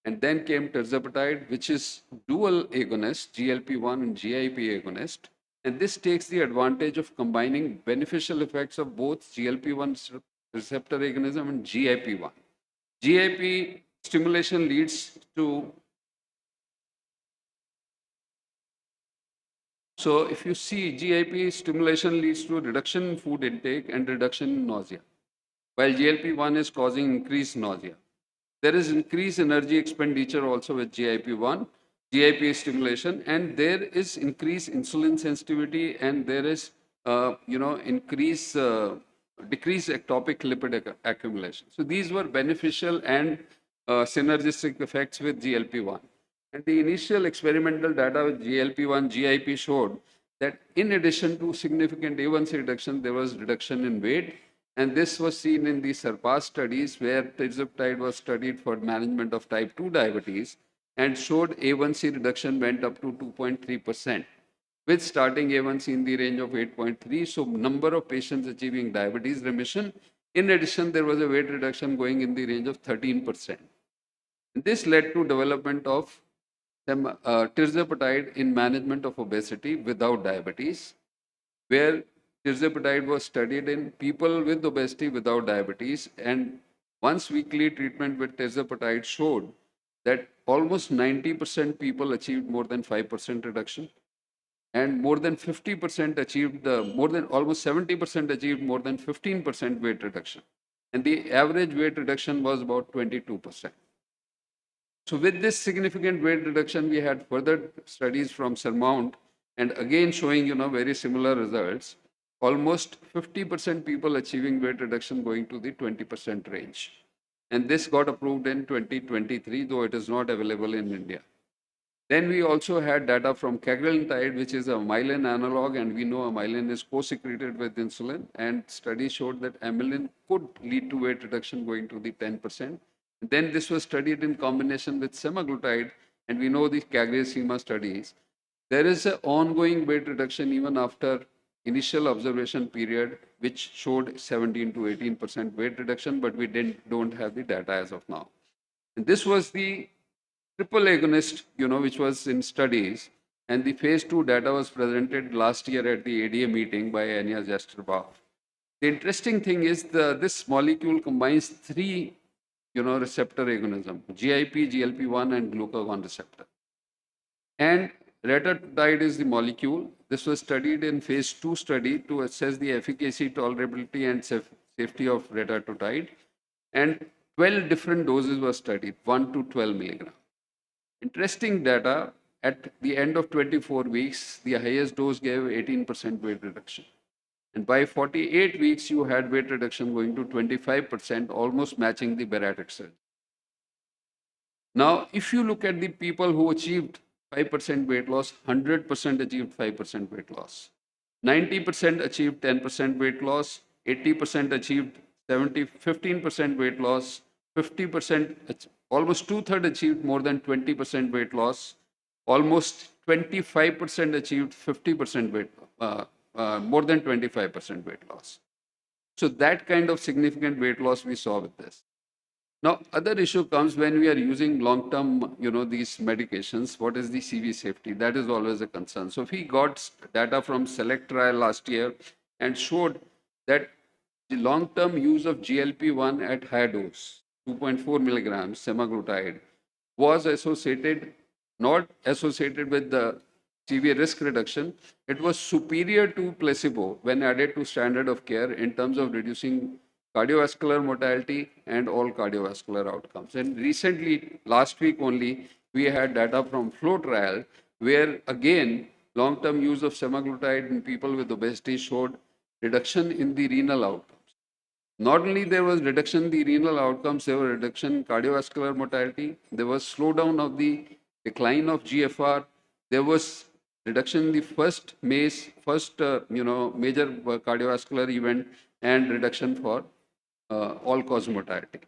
And then came tirzepatide, which is dual agonist, GLP-1 and GIP agonist. And this takes the advantage of combining beneficial effects of both GLP-1 receptor agonism and GIP-1. GIP stimulation leads to. So if you see, GIP stimulation leads to reduction in food intake and reduction in nausea, while GLP-1 is causing increased nausea. There is increased energy expenditure also with GIP-1, GIP stimulation, and there is increased insulin sensitivity, and there is, decreased ectopic lipid accumulation. So these were beneficial and synergistic effects with GLP-1. And the initial experimental data with GLP-1 GIP showed that in addition to significant A1C reduction, there was reduction in weight. And this was seen in the SURPASS studies, where tirzepatide was studied for management of type 2 diabetes and showed A1C reduction went up to 2.3%, with starting A1C in the range of 8.3. So number of patients achieving diabetes remission. In addition, there was a weight reduction going in the range of 13%. This led to development of tirzepatide in management of obesity without diabetes, where tirzepatide was studied in people with obesity without diabetes, and once weekly treatment with tirzepatide showed that almost 90% people achieved more than 5% reduction, and more than 50% achieved, more than almost 70% achieved more than 15% weight reduction. And the average weight reduction was about 22%. So with this significant weight reduction, we had further studies from Surmount, and again showing, very similar results. Almost 50% people achieving weight reduction going to the 20% range. And this got approved in 2023, though it is not available in India. Then we also had data from cagrilintide, which is a myelin analog, and we know a myelin is co-secreted with insulin, and studies showed that amylin could lead to weight reduction going to the 10%. Then this was studied in combination with semaglutide, and we know the CagriSema studies. There is an ongoing weight reduction even after initial observation period, which showed 17 to 18% weight reduction, but we don't have the data as of now. And this was the triple agonist, which was in studies, and the phase 2 data was presented last year at the ADA meeting by Anya Jastrabov. The interesting thing is this molecule combines three receptor agonism: GIP, GLP-1, and glucagon receptor. And retatrutide is the molecule. This was studied in phase 2 study to assess the efficacy, tolerability, and safety of retatrutide. And 12 different doses were studied, 1 to 12 milligram. Interesting data, at the end of 24 weeks, the highest dose gave 18% weight reduction. And by 48 weeks, you had weight reduction going to 25%, almost matching the bariatric surgery. Now, if you look at the people who achieved 5% weight loss, 100% achieved 5% weight loss. 90% achieved 10% weight loss, 80% achieved 15% weight loss, 50%, almost two-thirds achieved more than 20% weight loss, almost 25% achieved 50% weight more than 25% weight loss. So that kind of significant weight loss we saw with this. Now, other issue comes when we are using long-term, these medications. What is the CV safety? That is always a concern. So we got data from SELECT trial last year and showed that the long-term use of GLP-1 at high dose, 2.4 milligrams semaglutide, was not associated with the severe risk reduction. It was superior to placebo when added to standard of care in terms of reducing cardiovascular mortality and all cardiovascular outcomes. And recently, last week only, we had data from FLOW trial, where again, long-term use of semaglutide in people with obesity showed reduction in the renal outcomes. Not only there was reduction in the renal outcomes, there was reduction in cardiovascular mortality. There was slowdown of the decline of GFR. There was reduction in the first major cardiovascular event, and reduction for all-cause mortality.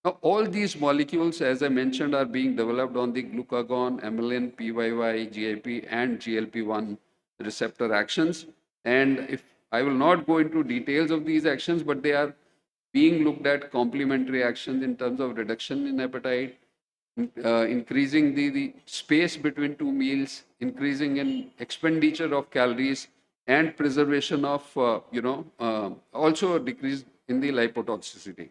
Now, all these molecules, as I mentioned, are being developed on the glucagon, amylin, PYY, GIP, and GLP-1 receptor actions. And if I will not go into details of these actions, but they are being looked at complementary actions in terms of reduction in appetite, increasing the space between two meals, increasing in expenditure of calories, and preservation of, also a decrease in the lipotoxicity.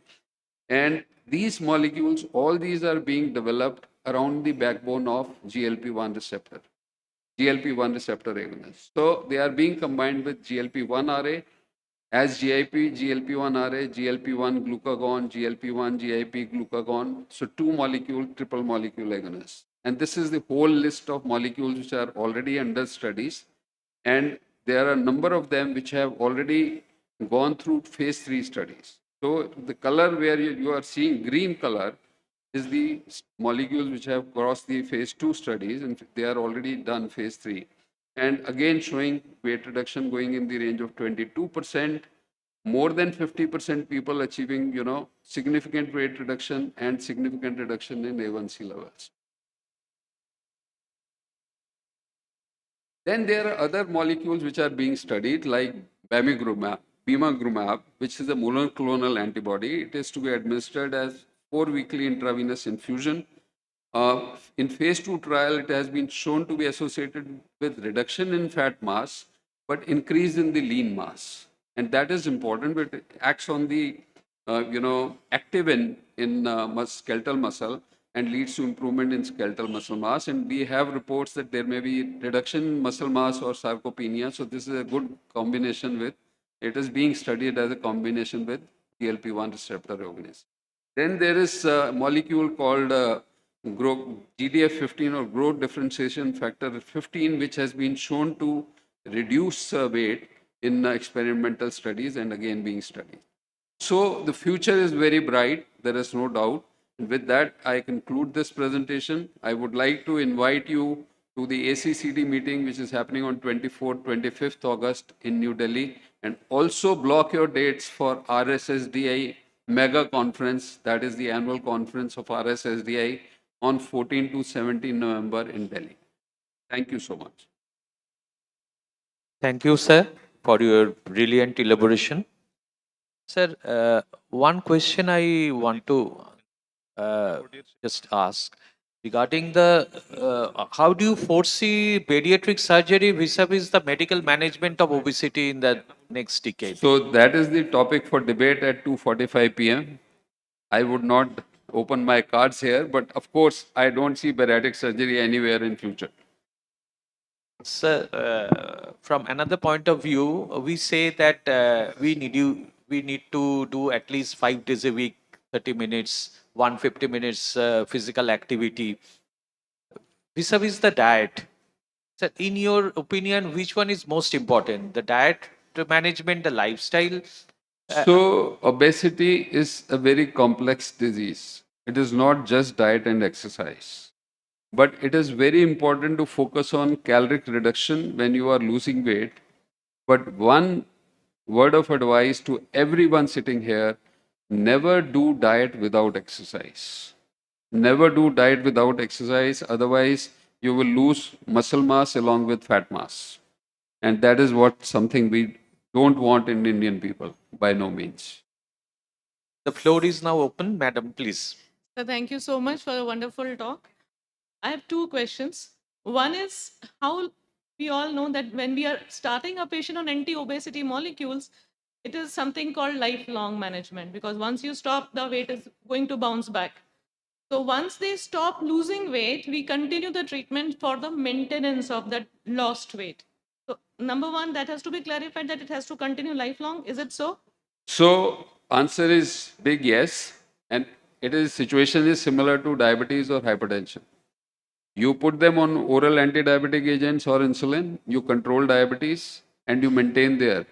And these molecules, all these are being developed around the backbone of GLP-1 receptor agonists. So they are being combined with GLP-1 RA as GIP, GLP-1 RA, GLP-1 glucagon, GLP-1 GIP glucagon. So two molecule, triple molecule agonists. And this is the whole list of molecules which are already under studies. And there are a number of them which have already gone through phase 3 studies. So the color where you are seeing green color is the molecules which have crossed the phase 2 studies, and they are already done phase 3. And again, showing weight reduction going in the range of 22%, more than 50% people achieving, significant weight reduction and significant reduction in A1C levels. Then there are other molecules which are being studied, like bimagrumab, which is a monoclonal antibody. It is to be administered as 4-weekly intravenous infusion. In phase 2 trial, it has been shown to be associated with reduction in fat mass, but increase in the lean mass. And that is important, but it acts on the, activin in skeletal muscle and leads to improvement in skeletal muscle mass. And we have reports that there may be reduction in muscle mass or sarcopenia. So this is a good combination with, it is being studied as a combination with GLP-1 receptor agonist. Then there is a molecule called GDF15 or growth differentiation factor 15, which has been shown to reduce weight in experimental studies and again being studied. So the future is very bright, there is no doubt. And with that, I conclude this presentation. I would like to invite you to the ACCD meeting, which is happening on 24th, 25th August in New Delhi. And also block your dates for RSSDI mega conference, that is the annual conference of RSSDI on 14 to 17 November in Delhi. Thank you so much. Thank you, sir, for your brilliant elaboration. Sir, one question I want to just ask regarding the how do you foresee pediatric surgery vis-a-vis the medical management of obesity in the next decade? So that is the topic for debate at 2:45 p.m. I would not open my cards here, but of course, I don't see bariatric surgery anywhere in future. Sir, from another point of view, we say that we need to do at least 5 days a week, 30 minutes, 150 minutes physical activity. Vis-a-vis the diet, sir, in your opinion, which one is most important? The diet management, the lifestyle? So obesity is a very complex disease. It is not just diet and exercise. But it is very important to focus on caloric reduction when you are losing weight. But one word of advice to everyone sitting here, never do diet without exercise. Never do diet without exercise, otherwise you will lose muscle mass along with fat mass. And that is what something we don't want in Indian people, by no means. The floor is now open. Madam, please. So thank you so much for a wonderful talk. I have two questions. One is how we all know that when we are starting a patient on anti-obesity molecules, it is something called lifelong management, because once you stop, the weight is going to bounce back. So once they stop losing weight, we continue the treatment for the maintenance of that lost weight. So number one, that has to be clarified that it has to continue lifelong. Is it so? So answer is big yes, and situation is similar to diabetes or hypertension. You put them on oral anti-diabetic agents or insulin, you control diabetes and you maintain there.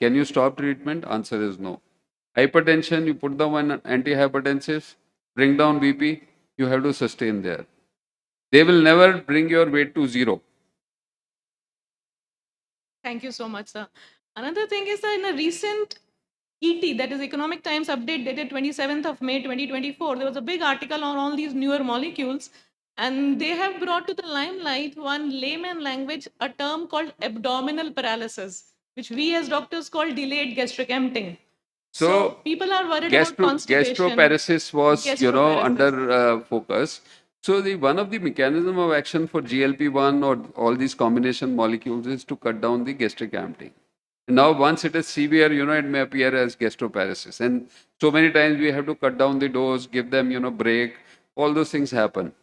Can you stop treatment? Answer is no. Hypertension, you put them on antihypertensives, bring down BP, you have to sustain there. They will never bring your weight to zero. Thank you so much, sir. Another thing is that in a recent ET, that is Economic Times update dated 27th of May 2024, there was a big article on all these newer molecules, and they have brought to the limelight one layman language, a term called abdominal paralysis, which we as doctors call delayed gastric emptying. So people are worried about constipation. Gastroparesis was, Gastroparesis. under focus. So one of the mechanism of action for GLP-1 or all these combination molecules is to cut down the gastric emptying. Now, once it is severe, it may appear as gastroparesis. And so many times we have to cut down the dose, give them, break. All those things happen.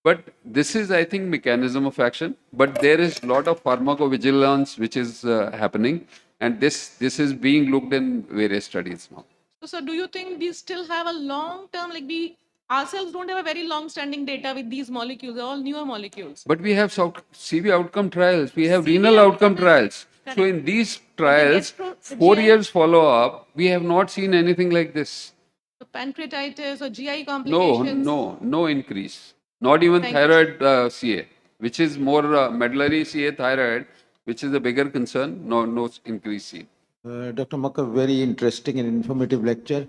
But this is, I think, mechanism of action. But there is a lot of pharmacovigilance which is happening. And this is being looked in various studies now. So do you think we still have a long term, like we Ourselves don't have a very long-standing data with these molecules. They're all newer molecules. But we have CV outcome trials, we have CV renal outcome outcome is trials. So correct. in these But the trials, the 4 years follow-up, we have not seen anything like this. So pancreatitis or GI No, complications. no increase. Not even Thank you. thyroid CA, which is more medullary CA thyroid, which is a bigger concern. No increase seen. Dr. Makar, very interesting and informative lecture.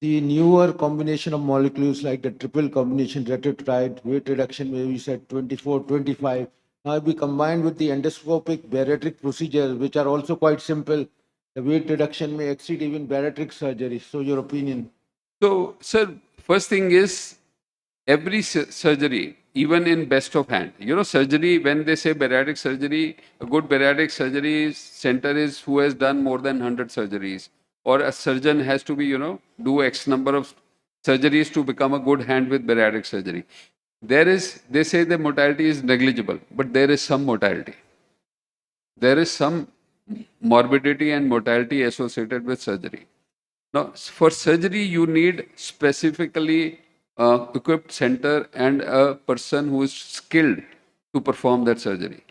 The newer combination of molecules like the triple combination retatrutide, weight reduction, where you said 24, 25, now be combined with the endoscopic bariatric procedures, which are also quite simple. The weight reduction may exceed even bariatric surgery. So your opinion? So, sir, first thing is every surgery, even in best of hand, surgery, when they say bariatric surgery, a good bariatric surgery center is who has done more than 100 surgeries, or a surgeon has to be, do X number of surgeries to become a good hand with bariatric surgery. They say the mortality is negligible, but there is some mortality. There is some morbidity and mortality associated with surgery. Now, for surgery, you need specifically equipped center and a person who is skilled to perform that surgery.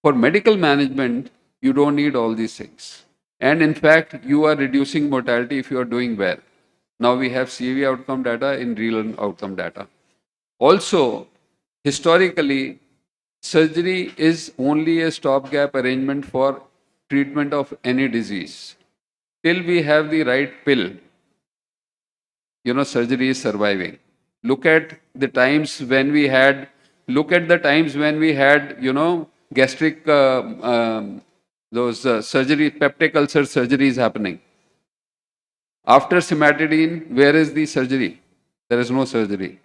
For medical management, you don't need all these things. And in fact, you are reducing mortality if you are doing well. Now we have CV outcome data in real outcome data. Also, historically, surgery is only a stopgap arrangement for treatment of any disease. Till we have the right pill, surgery is surviving. Look at the times when we had, gastric, surgery, peptic ulcer surgeries happening. After cimetidine, where is the surgery? There is no surgery.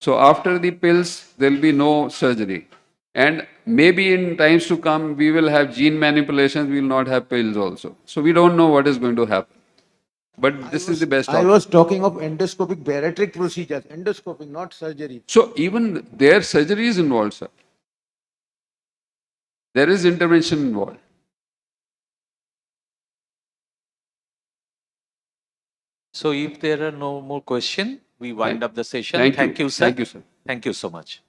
So after the pills, there will be no surgery. And maybe in times to come, we will have gene manipulations, we will not have pills also. So we don't know what is going to happen. But this is the best I option. was talking of endoscopic bariatric procedures, endoscopic, not surgery. So even their surgery is involved, sir. There is intervention involved. So if there are no more questions, we wind up the session. Thank you, sir. Thank you, sir. Thank you so much.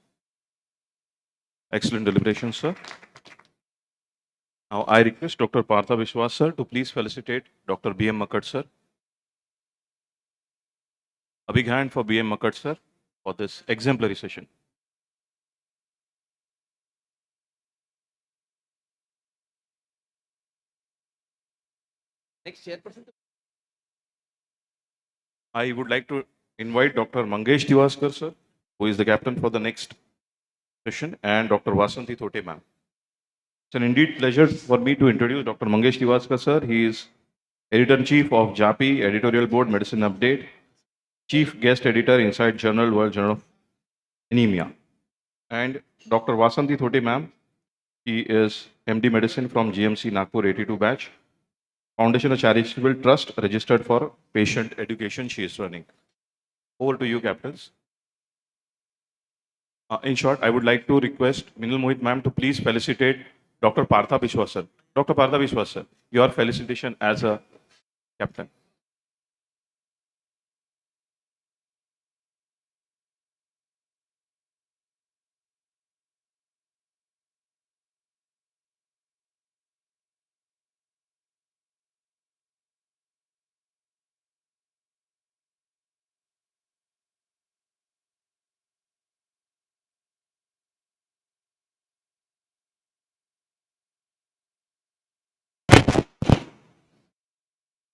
Excellent deliberation, sir. Now I request Dr. Partha Vishwas, sir, to please felicitate Dr. B.M. Makad, sir. A big hand for B.M. Makad, sir, for this exemplary session. Next chairperson. I would like to invite Dr. Mangesh Tiwaskar, sir, who is the captain for the next session, and Dr. Vasanti Thote, ma'am. It's an indeed pleasure for me to introduce Dr. Mangesh Tiwaskar, sir. He is Editor-in-Chief of JAPI, Editorial Board, Medicine Update, Chief Guest Editor inside Journal, World Journal of Anemia. And Dr. Vasanti Thote, ma'am, he is MD Medicine from GMC Nagpur 82 batch. Foundation of Charitable Trust, registered for patient education she is running. Over to you, captains. In short, I would like to request Minal Mohit ma'am to please felicitate Dr. Partha Vishwas, sir. Dr. Partha Vishwas, sir, your felicitation as a captain.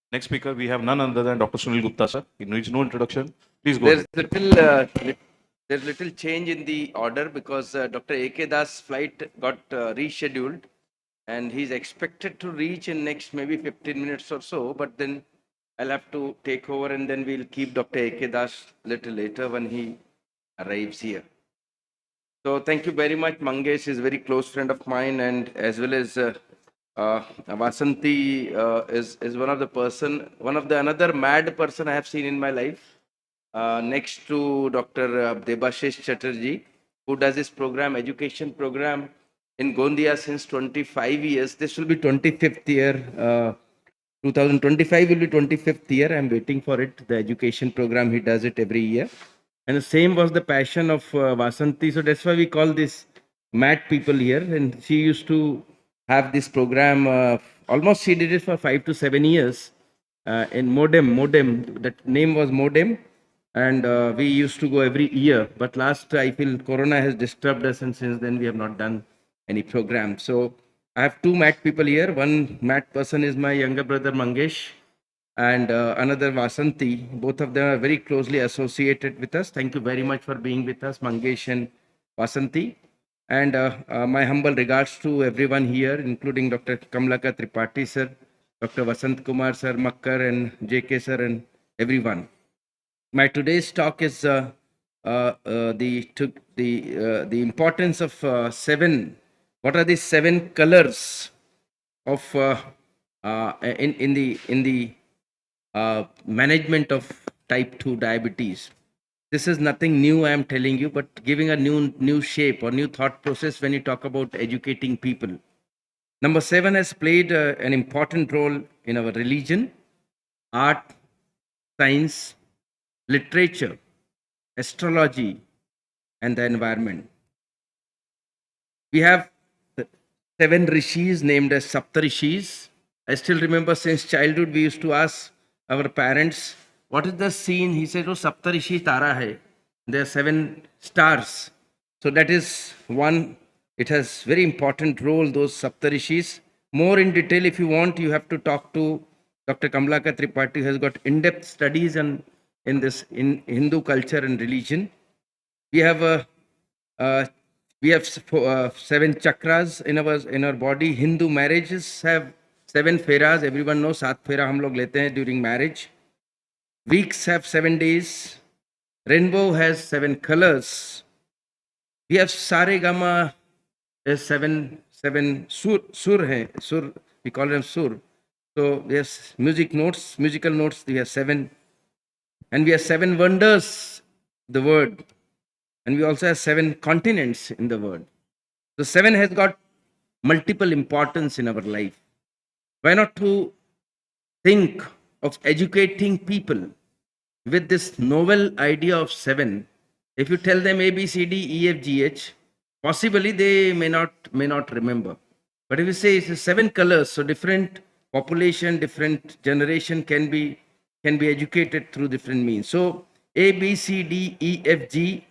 Next speaker, we have none other than Dr. Sunil Gupta, sir. He needs no introduction. Please go ahead. There's little change in the order because Dr. A.K. Das' flight got rescheduled and he's expected to reach in next maybe 15 minutes or so, but then I'll have to take over and then we'll keep Dr. A.K. Das little later when he arrives here. So thank you very much. Mangesh is a very close friend of mine, and as well as Vasanti is one of the another mad person I have seen in my life. Next to Dr. Debashish Chatterjee, who does this program, education program in Gondia since 25 years. This will be 25th year. 2025 will be 25th year. I'm waiting for it. The education program, he does it every year. And the same was the passion of Vasanti. So that's why we call this mad people here. And she used to have this program. Almost she did it for 5 to 7 years in Modem. That name was Modem. And we used to go every year. But last, I feel Corona has disturbed us. And since then, we have not done any program. So I have two mad people here. One mad person is my younger brother, Mangesh, and another Vasanti. Both of them are very closely associated with us. Thank you very much for being with us, Mangesh and Vasanti. And my humble regards to everyone here, including Dr. Kamlaka Tripathi sir, Dr. Vasant Kumar sir, Makkar and JK sir, and everyone. My today's talk is the importance of seven. What are the seven colors of in the management of type 2 diabetes? This is nothing new, I am telling you, but giving a new shape or new thought process when you talk about educating people. Number 7 has played an important role in our religion, art, science, literature, astrology, and the environment. We have 7 rishis named as Saptarishis. I still remember since childhood we used to ask our parents, what is the scene? He said, oh, Saptarishi Tara hai. There are 7 stars. So that is one. It has very important role, those Saptarishis. More in detail, if you want, you have to talk to Dr. Kamlaka Tripathi, who has got in-depth studies in Hindu culture and religion. We have 7 chakras in our body. Hindu marriages have 7 feras. Everyone knows 7 fera hum log lete hain during marriage. Weeks have 7 days. Rainbow has 7 colors. We have Saregama is 7 sur hai. Sur, we call them sur. So we have musical notes, we have 7. And we have 7 wonders, the word. And we also have 7 continents in the word. So 7 has got multiple importance in our life. Why not to think of educating people with this novel idea of 7? If you tell them A, B, C, D, E, F, G, H, possibly they may not remember. But if you say it's 7 colors, so different population, different generation can be educated through different means. So A, B, C, D, E, F, G,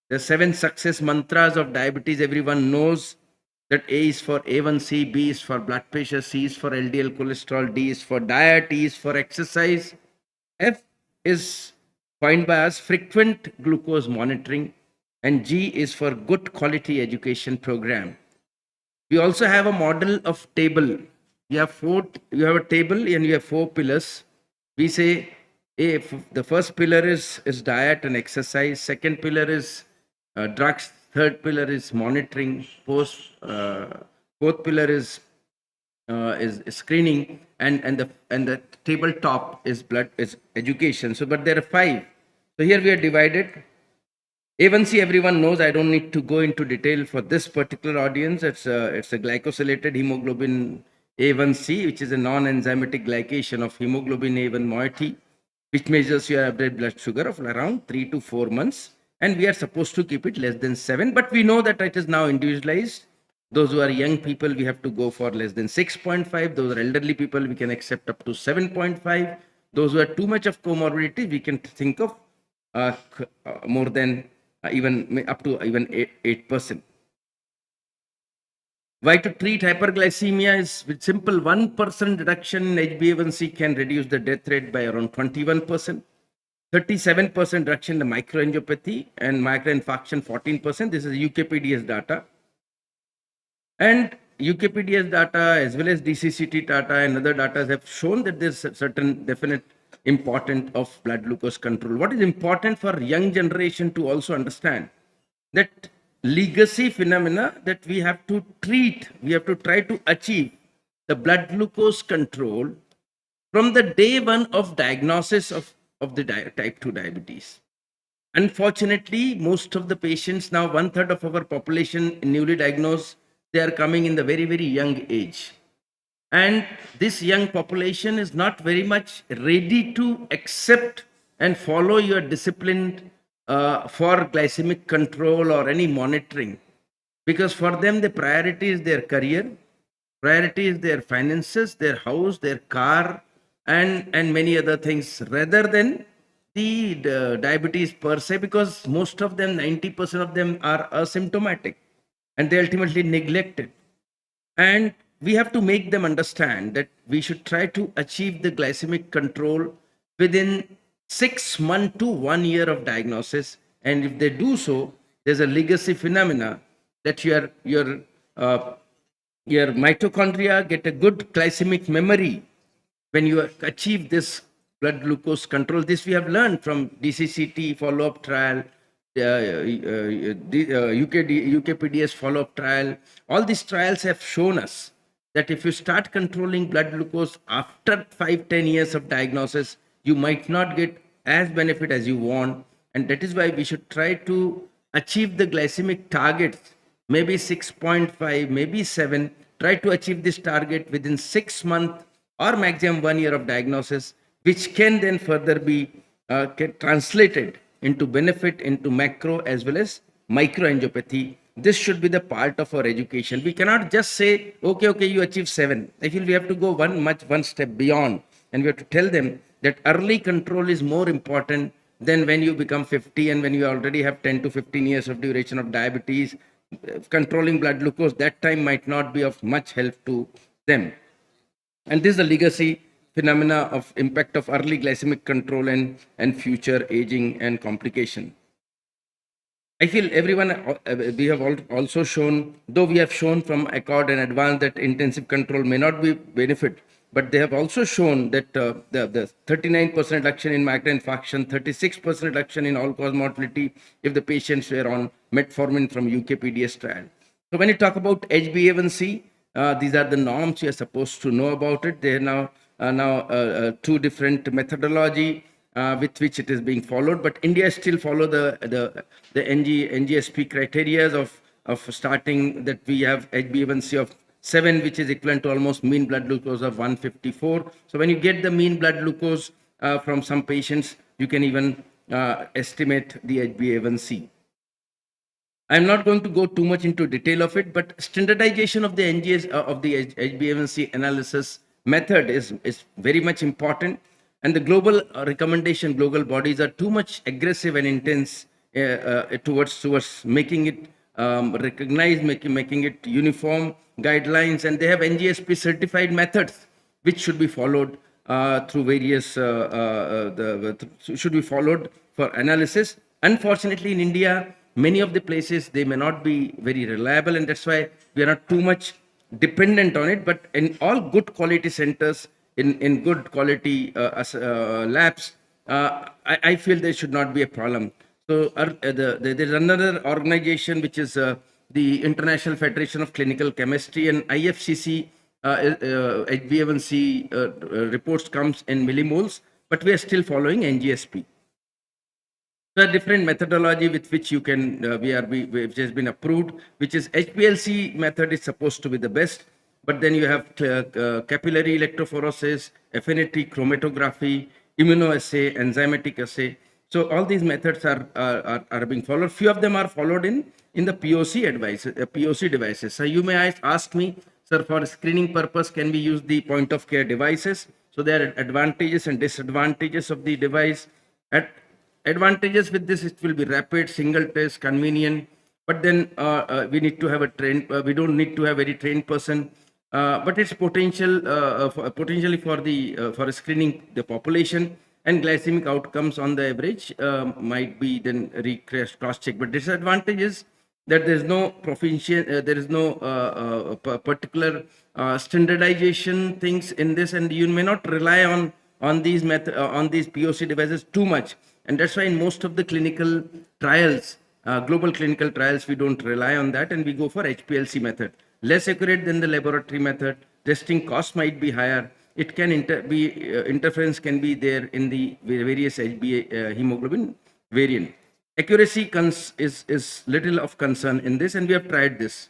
the 7 success mantras of diabetes, everyone knows that A is for A1C, B is for blood pressure, C is for LDL cholesterol, D is for diet, E is for exercise, F is coined by us frequent glucose monitoring, and G is for good quality education program. We also have a model of table. You have a table and you have 4 pillars. We say the first pillar is diet and exercise. Second pillar is drugs. Third pillar is monitoring. Fourth pillar is screening, and the tabletop is education. So, but there are 5. So here we are divided. A1C, everyone knows. I don't need to go into detail for this particular audience. It's a glycosylated hemoglobin A1C, which is a non-enzymatic glycation of hemoglobin A1 moiety, which measures your average blood sugar of around 3 to 4 months. And we are supposed to keep it less than 7, but we know that it is now individualized. Those who are young people, we have to go for less than 6.5. Those are elderly people, we can accept up to 7.5. Those who are too much of comorbidity, we can think of more than even up to even 8%. Why to treat hyperglycemia is with simple 1% reduction in HbA1c can reduce the death rate by around 21%. 37% reduction in the microangiopathy and microinfarction 14%. This is UKPDS data. And UKPDS data as well as DCCT data and other data have shown that there's a certain definite importance of blood glucose control. What is important for young generation to also understand that legacy phenomena that we have to treat, we have to try to achieve the blood glucose control from the day 1 of diagnosis of the type 2 diabetes. Unfortunately, most of the patients now, 1/3 of our population newly diagnosed, they are coming in the very, very young age. And this young population is not very much ready to accept and follow your disciplined for glycemic control or any monitoring, because for them the priority is their career, priority is their finances, their house, their car, and many other things, rather than the diabetes per se, because most of them, 90% of them, are asymptomatic and they ultimately neglect it. And we have to make them understand that we should try to achieve the glycemic control within 6 months to 1 year of diagnosis. And if they do so, there's a legacy phenomena that uh, your mitochondria get a good glycemic memory when you achieve this blood glucose control. This we have learned from DCCT follow-up trial, UKPDS follow-up trial. All these trials have shown us that if you start controlling blood glucose after 5-10 years of diagnosis, you might not get as benefit as you want. And that is why we should try to achieve the glycemic targets, maybe 6.5, maybe 7. Try to achieve this target within 6 months or maximum 1 year of diagnosis, which can then further be translated into benefit into macro as well as microangiopathy. This should be the part of our education. We cannot just say, okay, you achieve 7. I feel we have to go one step beyond, and we have to tell them that early control is more important than when you become 50 and when you already have 10 to 15 years of duration of diabetes. Controlling blood glucose that time might not be of much help to them. And this is the legacy phenomena of impact of early glycemic control and future aging and complication. I feel everyone, we have also shown, though we have shown from Accord and Advance that intensive control may not be benefit, but they have also shown that the 39% reduction in microinfarction, 36% reduction in all-cause mortality if the patients were on metformin from UKPDS trial. So when you talk about HbA1c, these are the norms you are supposed to know about it. They are now two different methodology with which it is being followed, but India still follow the NGSP criteria of starting that we have HbA1c of 7, which is equivalent to almost mean blood glucose of 154. So when you get the mean blood glucose from some patients, you can even estimate the HbA1c. I'm not going to go too much into detail of it, but standardization of the HbA1c analysis method is very much important. And the global recommendation, global bodies are too much aggressive and intense towards making it recognized, making it uniform guidelines, and they have NGSP certified methods which should be followed through various should be followed for analysis. Unfortunately, in India, many of the places they may not be very reliable, and that's why we are not too much dependent on it. But in all good quality centers, in good quality labs, I feel there should not be a problem. So there's another organization which is the International Federation of Clinical Chemistry, and IFCC HbA1c reports comes in millimoles, but we are still following NGSP. There are different methodology with which you can, which has been approved, which is HPLC method is supposed to be the best, but then you have capillary electrophoresis, affinity chromatography, immunoassay, enzymatic assay. So all these methods are being followed. Few of them are followed in the POC devices. So you may ask me, sir, for screening purpose, can we use the point of care devices? So there are advantages and disadvantages of the device. Advantages with this, it will be rapid, single test, convenient, but then we need to have a trained, we don't need to have very trained person, but it's potentially for screening the population, and glycemic outcomes on the average might be then cross-checked. But disadvantage is that there is no particular standardization things in this, and you may not rely on these POC devices too much. And that's why in most of the clinical trials, global clinical trials, we don't rely on that, and we go for HPLC method. Less accurate than the laboratory method. Testing cost might be higher. It can interference can be there in the various HbA hemoglobin variant. Accuracy is little of concern in this, and we have tried this.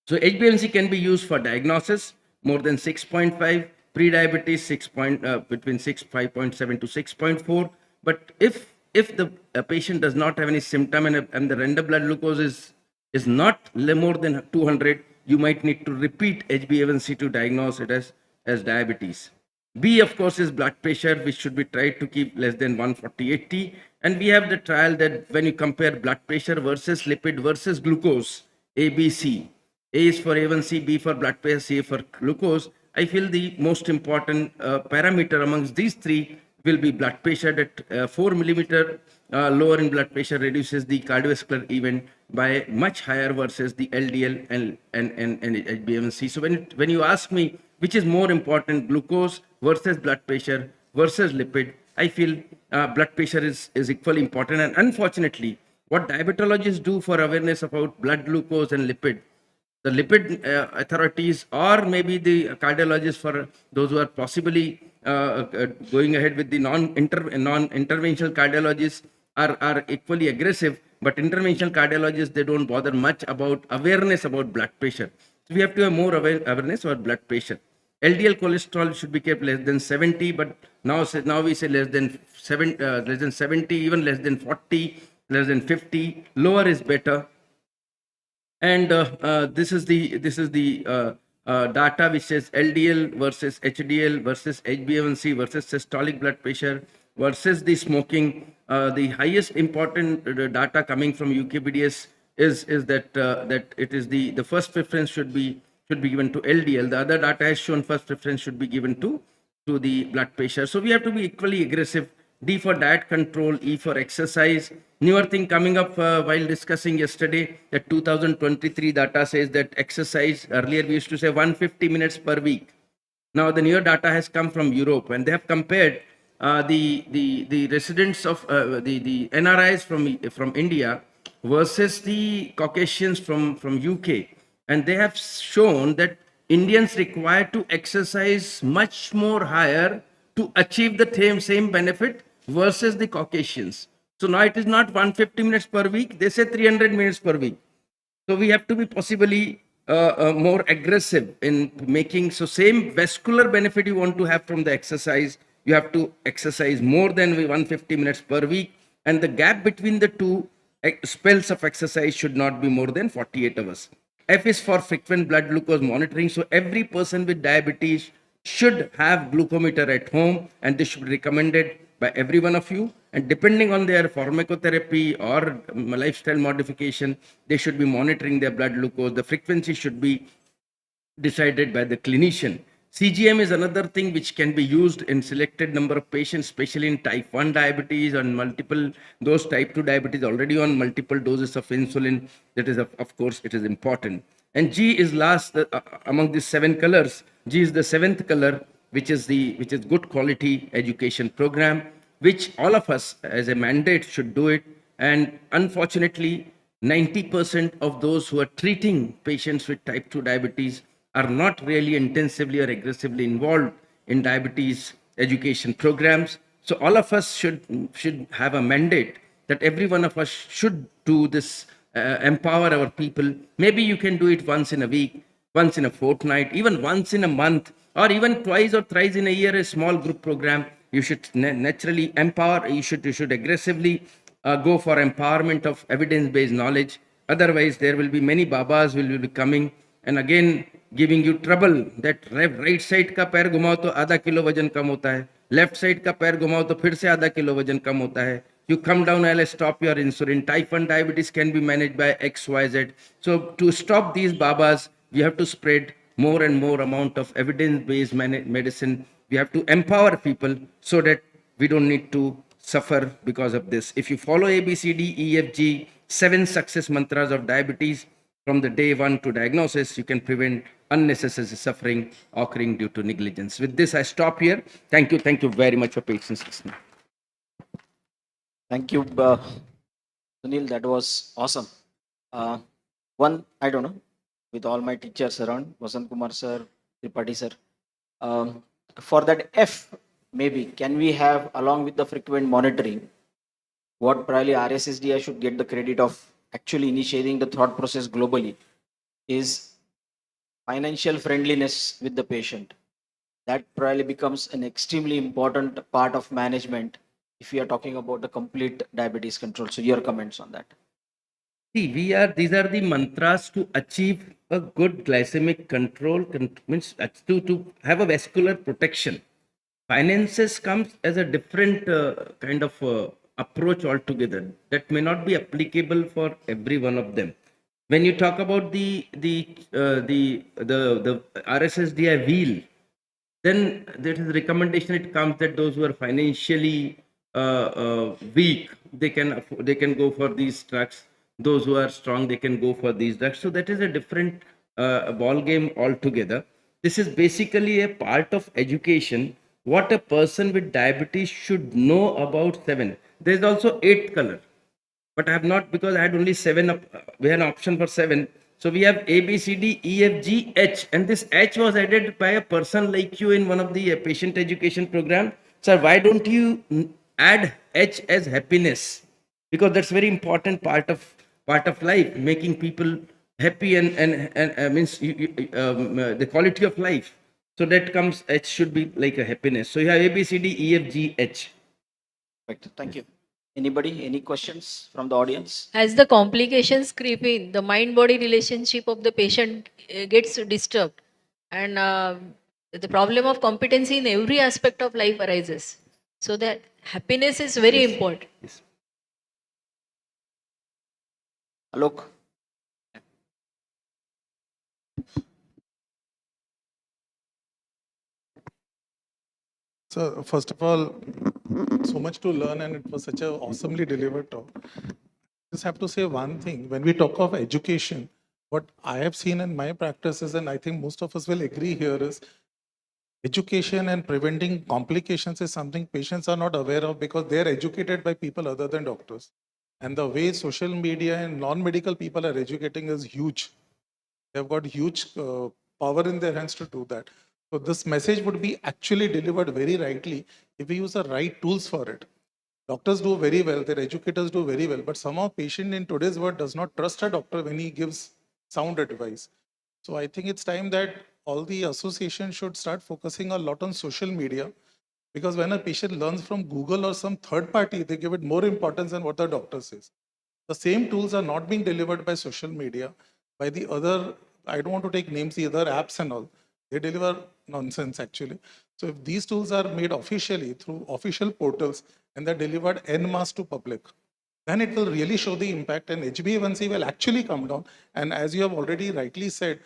So HbA1c can be used for diagnosis more than 6.5, pre-diabetes between 5.7 to 6.4. But if if the patient does not have any symptom and the random blood glucose is not more than 200, you might need to repeat HbA1c to diagnose it as diabetes. B, of course, is blood pressure, which should be tried to keep less than 140/80. And we have the trial that when you compare blood pressure versus lipid versus glucose, A, B, C. A is for A1C, B for blood pressure, C for glucose. I feel the most important parameter amongst these three will be blood pressure. That 4 millimeter lower in blood pressure reduces the cardiovascular event by much higher versus the LDL and HbA1c. So when you ask me which is more important, glucose versus blood pressure versus lipid, I feel blood pressure is equally important. And unfortunately, what diabetologists do for awareness about blood glucose and lipid, the lipid authorities or maybe the cardiologists, for those who are possibly going ahead with the non-interventional cardiologists, are equally aggressive, but interventional cardiologists, they don't bother much about awareness about blood pressure. So we have to have more awareness about blood pressure. LDL cholesterol should be kept less than 70, but now we say less than 70, even less than 40, less than 50. Lower is better. And this is the data which says LDL versus HDL versus HbA1c versus systolic blood pressure versus the smoking. The highest important data coming from UKBDS is that it is the first preference should be given to LDL. The other data has shown first preference should be given to the blood pressure. So we have to be equally aggressive. D for diet control, E for exercise. Newer thing coming up while discussing yesterday, that 2023 data says that exercise, earlier we used to say 150 minutes per week. Now the newer data has come from Europe, and they have compared the residents of the NRIs from India versus the Caucasians from UK, and they have shown that Indians require to exercise much more higher to achieve the same benefit versus the Caucasians. So now it is not 150 minutes per week, they say 300 minutes per week. So we have to be possibly more aggressive in making, so same vascular benefit you want to have from the exercise, you have to exercise more than 150 minutes per week, and the gap between the two spells of exercise should not be more than 48 hours. F is for frequent blood glucose monitoring. So every person with diabetes should have glucometer at home, and this should be recommended by every one of you. And depending on their pharmacotherapy or lifestyle modification, they should be monitoring their blood glucose. The frequency should be decided by the clinician. CGM is another thing which can be used in selected number of patients, especially in type 1 diabetes and multiple, those type 2 diabetes already on multiple doses of insulin. That is, of course, it is important. And G is last among these 7 colors. G is the 7th color, which is good quality education program, which all of us as a mandate should do it. And unfortunately, 90% of those who are treating patients with type 2 diabetes are not really intensively or aggressively involved in diabetes education programs. So all of us should have a mandate that every one of us should do this, empower our people. Maybe you can do it once in a week, once in a fortnight, even once in a month, or even twice or thrice in a year, a small group program. You should naturally empower, you should aggressively go for empowerment of evidence-based knowledge. Otherwise, there will be many babas will be coming and again giving you trouble that right side का पैर घुमाओ तो आधा kilo वजन कम होता है, left side का पैर घुमाओ तो फिर से आधा किलो वजन कम होता है. You come down, I'll stop your insulin. Type 1 diabetes can be managed by XYZ. So to stop these babas, we have to spread more and more amount of evidence-based medicine. We have to empower people so that we don't need to suffer because of this. If you follow ABCD, EFG, 7 success mantras of diabetes from the day 1 to diagnosis, you can prevent unnecessary suffering occurring due to negligence. With this, I stop here. Thank you very much for patience listening. Thank you, Sunil. That was awesome. I don't know, with all my teachers around, Vasant Kumar sir, Tripathi sir, for that F, maybe, can we have, along with the frequent monitoring, what probably RSSDI should get the credit of actually initiating the thought process globally is financial friendliness with the patient. That probably becomes an extremely important part of management if we are talking about the complete diabetes control. So your comments on that. See, these are the mantras to achieve a good glycemic control, means to have a vascular protection. Finances comes as a different kind of approach altogether that may not be applicable for every one of them. When you talk about the RSSDI wheel, then there is recommendation it comes that those who are financially weak, they can go for these drugs. Those who are strong, they can go for these drugs. So that is a different ball game altogether. This is basically a part of education what a person with diabetes should know about seven. There is also eighth color, but I have not, because I had only seven. We had an option for seven. So we have A, B, C, D, E, F, G, H, and this H was added by a person like you in one of the patient education program. Sir, why don't you add H as happiness? Because that's very important part of life, making people happy and means the quality of life. So that comes H should be like a happiness. So you have A, B, C, D, E, F, G, H. Perfect. Thank you. Anybody? Any questions from the audience? As the complications creep in, the mind-body relationship of the patient gets disturbed, and the problem of competency in every aspect of life arises. So that happiness is very important. Yes. Alok. So first of all, so much to learn, and it was such a awesomely delivered talk. Just have to say one thing. When we talk of education, what I have seen in my practices, and I think most of us will agree here, is education and preventing complications is something patients are not aware of because they are educated by people other than doctors. And the way social media and non-medical people are educating is huge. They've got huge power in their hands to do that. So this message would be actually delivered very rightly if we use the right tools for it. Doctors do very well, their educators do very well, but somehow patient in today's world does not trust a doctor when he gives sound advice. So I think it's time that all the associations should start focusing a lot on social media, because when a patient learns from Google or some third party, they give it more importance than what the doctor says. The same tools are not being delivered by social media, by the other, I don't want to take names, the other apps and all. They deliver nonsense actually. So if these tools are made officially through official portals and they're delivered en masse to public, then it will really show the impact and HbA1c will actually come down. And as you have already rightly said,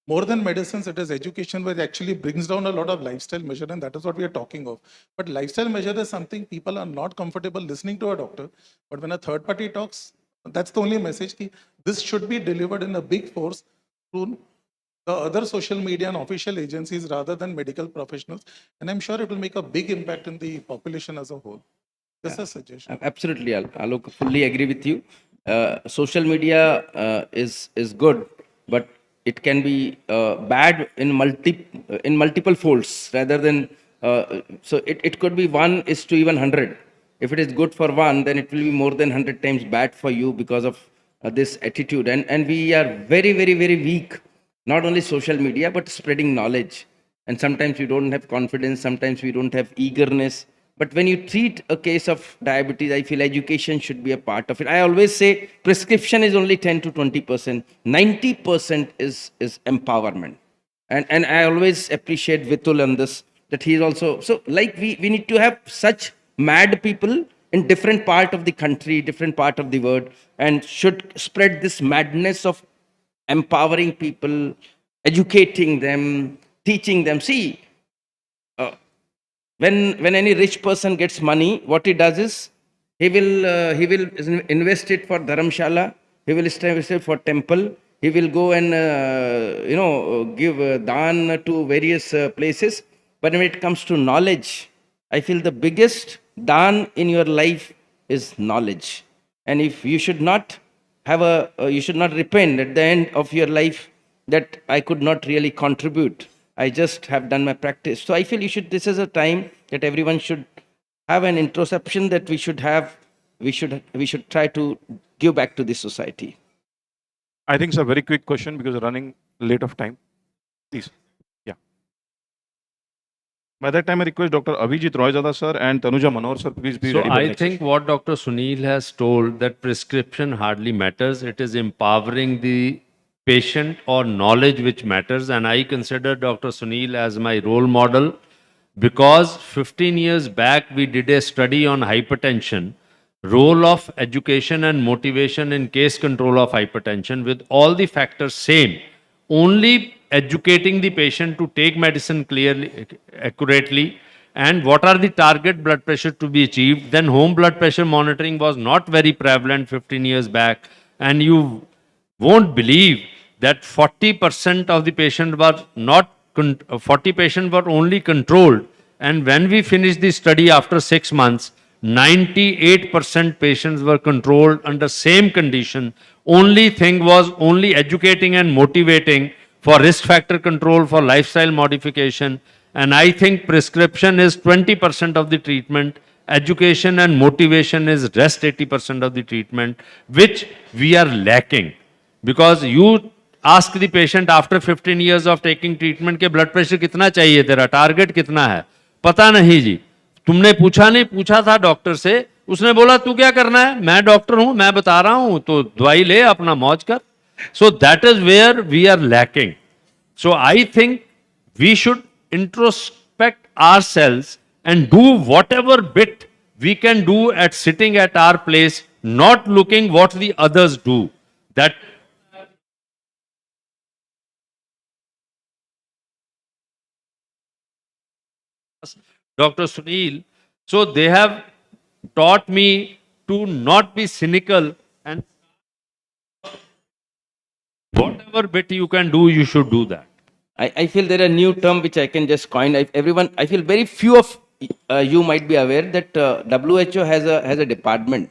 more than medicines, it is education which actually brings down a lot of lifestyle measure, and that is what we are talking of. But lifestyle measure is something people are not comfortable listening to a doctor. But when a third party talks, that's the only message. This should be delivered in a big force to the other social media and official agencies rather than medical professionals. And I'm sure it will make a big impact in the population as a whole. That's a suggestion. Absolutely, Alok, fully agree with you. Social media is good, but it can be bad in multiple folds rather than so it could be 1 is to even 100. If it is good for one, then it will be more than 100 times bad for you because of this attitude. And we are very weak, not only social media but spreading knowledge. And sometimes we don't have confidence, sometimes we don't have eagerness. But when you treat a case of diabetes, I feel education should be a part of it. I always say prescription is only 10 to 20%. 90% is empowerment. And I always appreciate Vitul on this, that he is also, so like we need to have such mad people in different part of the country, different part of the world, and should spread this madness of empowering people, educating them, teaching them. See, uh, when any rich person gets money, what he does is he will invest it for dharamshala, he will invest it for temple, he will go and give daan to various places. But when it comes to knowledge, I feel the biggest daan in your life is knowledge. And if you should not have you should not repent at the end of your life that I could not really contribute. I just have done my practice. So I feel this is a time that everyone should have an introspection that we should try to give back to this society. I think it's a very quick question because we're running late of time. Please. By that time, I request Dr. Abhijit Royzada sir and Tanuja Manohar sir, please be So ready for the I next think session. what Dr. Sunil has told, that prescription hardly matters. It is empowering the patient or knowledge which matters. And I consider Dr. Sunil as my role model because 15 years back we did a study on hypertension, role of education and motivation in case control of hypertension with all the factors same. Only educating the patient to take medicine clearly, accurately, and what are the target blood pressure to be achieved. Then home blood pressure monitoring was not very prevalent 15 years back. And you won't believe that 40% of the patient were not, 40 patients were only controlled. And when we finished the study after 6 months, 98% patients were controlled under same condition. Only thing was only educating and motivating for risk factor control, for lifestyle modification. And I think prescription is 20% of the treatment. Education and motivation is rest 80% of the treatment, which we are lacking. Because you ask the patient after 15 years of taking treatment के blood pressure कितना चाहिए तेरा, target कितना है, पता नहीं जी. तुमने पूछा नहीं, पूछा था डॉक्टर से, उसने बोला तू क्या करना है, मैं डॉक्टर हूं, मैं बता रहा हूं, तो दवाई ले, अपना मौज कर. So that is where we are lacking. So I think we should introspect ourselves and do whatever bit we can do at sitting at our place, not looking what the others do. That Dr. Sunil. So they have taught me to not be cynical and whatever bit you can do, you should do that. I feel there are new term which I can just coin. Everyone, I feel very few of you might be aware that WHO has a department,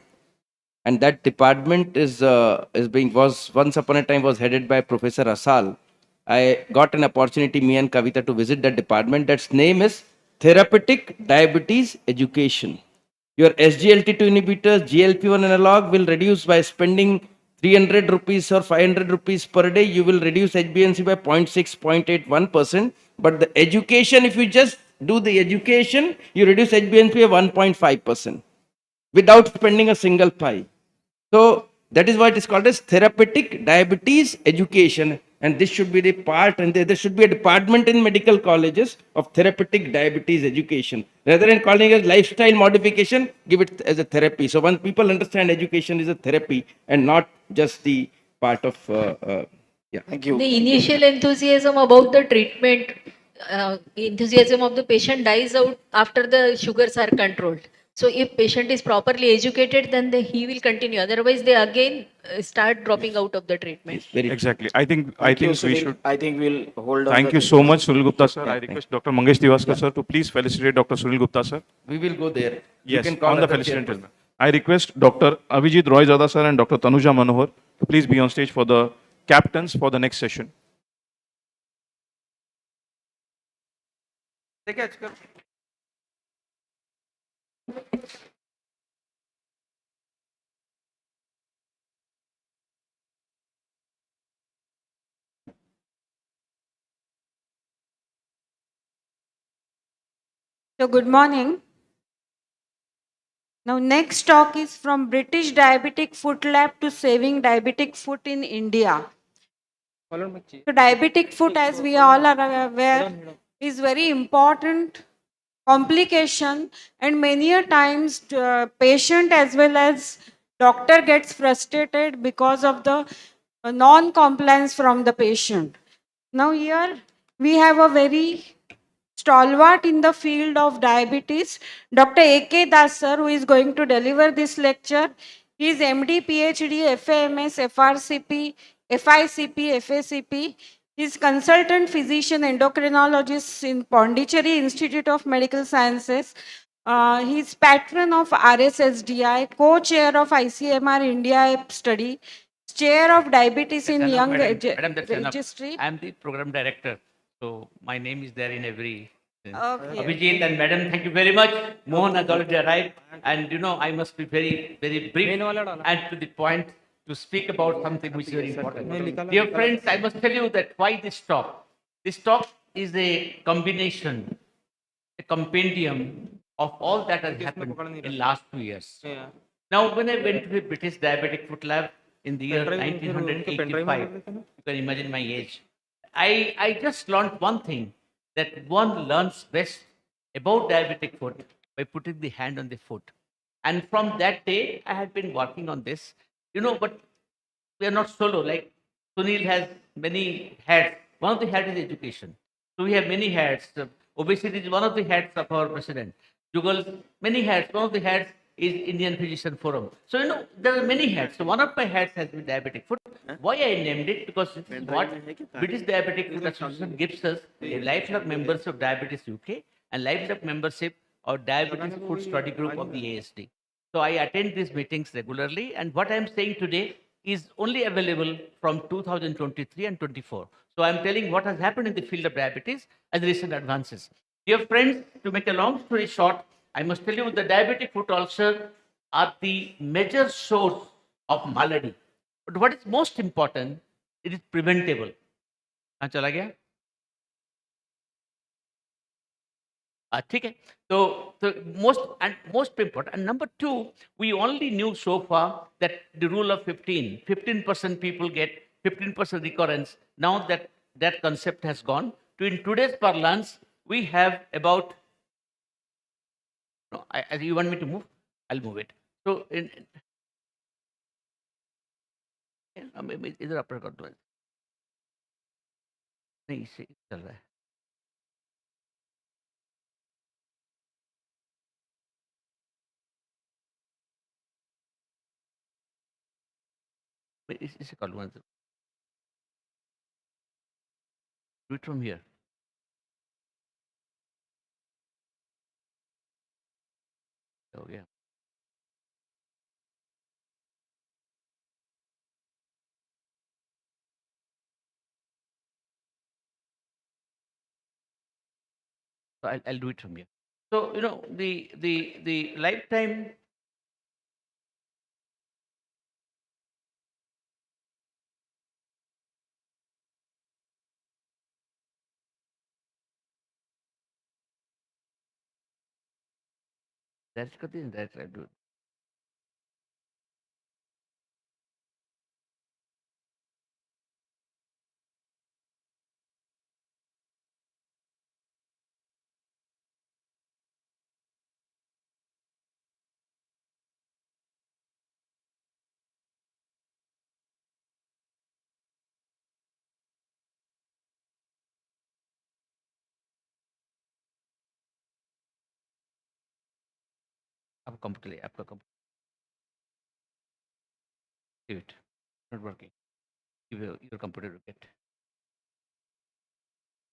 and that department was once upon a time was headed by Professor Asal. I got an opportunity, me and Kavita, to visit that department. That's name is Therapeutic Diabetes Education. Your SGLT2 inhibitors, GLP-1 analog will reduce by spending 300 rupees or 500 rupees per day. You will reduce HbA1c by 0.6, 0.81%. But the education, if you just do the education, you reduce HbA1c by 1.5% without spending a single pie. So that is why it is called as therapeutic diabetes education. And this should be the part, and there should be a department in medical colleges of therapeutic diabetes education. Rather than calling it lifestyle modification, give it as a therapy. So when people understand education is a therapy and not just the part of, yeah. Thank you. The initial enthusiasm about the treatment, enthusiasm of the patient dies out after the sugars are controlled. So if patient is properly educated, then he will continue. Otherwise, they again start dropping out of the treatment. Exactly. I think Thank you, we Sunil. should. I think we'll hold on. Thank you so much, Sunil Gupta sir. I request Dr. Mangesh Tiwaskar sir to please felicitate Dr. Sunil Gupta sir. We will go there. You Yes, can call on the other felicitation. chairperson. I request Dr. Abhijit Royzada sir and Dr. Tanuja Manohar to please be on stage for the captains for the next session. So good morning. Now next talk is from British Diabetic Foot Lab to saving diabetic foot in India. So diabetic foot, as we all are aware, is very important complication, and many a times patient as well as doctor gets frustrated because of the non-compliance from the patient. Now here we have a very stalwart in the field of diabetes, Dr. A.K. Das sir, who is going to deliver this lecture. He is MD, PhD, FAMS, FRCP, FICP, FACP. He is consultant physician endocrinologist in Pondicherry Institute of Medical Sciences. He is patron of RSSDI, co-chair of ICMR India study, chair of diabetes in young registry. I am the program director, so my name is there in every. Okay. Abhijit and madam, thank you very much. Mohan has already arrived, and I must be very, very brief and to the point to speak about something which is very important. Dear friends, I must tell you that why this talk. This talk is a combination compendium of all that has happened in last 2 years. Now, when I went to the British Diabetic Foot Lab in the year 1985, you can imagine my age, I just learned one thing, that one learns best about diabetic foot by putting the hand on the foot. And from that day, I had been working on this, but we are not solo. Like Sunil has many hats. One of the hats is education. So we have many hats. Obesity is one of the hats of our president. Jugal, many hats. One of the hats is Indian Physician Forum. So, there are many hats. So one of my hats has been diabetic foot. Why I named it? Because this is what British Diabetic Foot Association gives us a lifelong membership of Diabetes UK and lifelong membership of Diabetes Food Study Group of the ASD. So I attend these meetings regularly, and what I am saying today is only available from 2023 and 24. So I'm telling what has happened in the field of diabetes and recent advances. Dear friends, to make a long story short, I must tell you the diabetic foot ulcer are the major source of malady. But what is most important, it is preventable. कहाँ चला गया? ठीक है. So most important. And number two, we only knew so far that the rule of 15% people get 15% recurrence. Now that concept has gone. In today's parlance, we have about. No, you want me to move? I'll move it. So इधर अपर कर दो. नहीं इसे चल रहा है. इसे कर लूँगा. Do it from here. हो गया. So I'll do it from here. So the lifetime. That's good. That's I'll do it. अब कंप्यूटर ले आपका computer. Give it. Not working. Give your computer to get.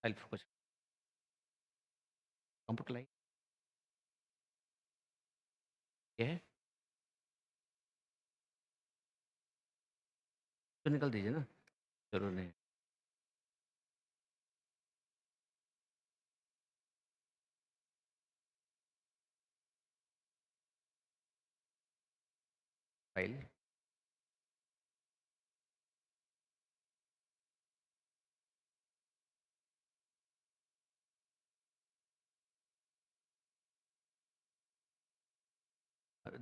I'll focus. Computer light. Yeah. तो निकल दीजिए ना. जरूर नहीं. File.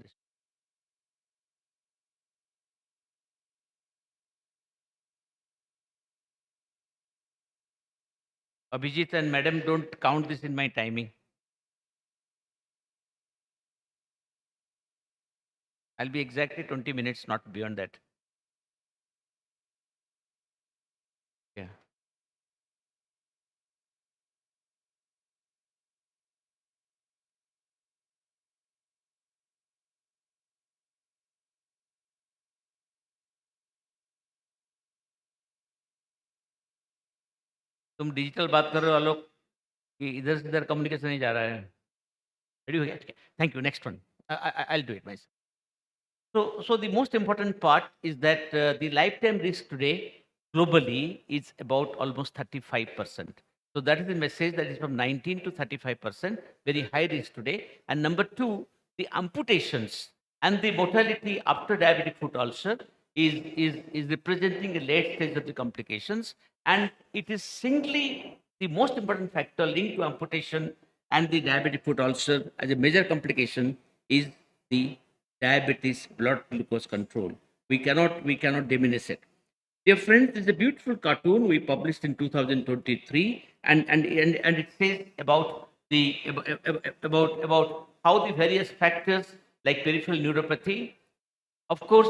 This. Abhijit and madam, don't count this in my timing. I'll be exactly 20 minutes, not beyond that. Yeah. तुम digital बात कर रहे हो आलोक कि इधर से इधर कम्युनिकेशन नहीं जा रहा है. रेडी हो गया? Thank you. Next one. I'll do it myself. So the most important part is that the lifetime risk today globally is about almost 35%. So that is the message, that is from 19 to 35%, very high risk today. And number two, the amputations and the mortality after diabetic foot ulcer is representing a late stage of the complications. And it is singly the most important factor linked to amputation and the diabetic foot ulcer as a major complication is the diabetes blood glucose control. We cannot diminish it. Dear friends, this is a beautiful cartoon we published in 2023, and it says about about how the various factors like peripheral neuropathy, of course,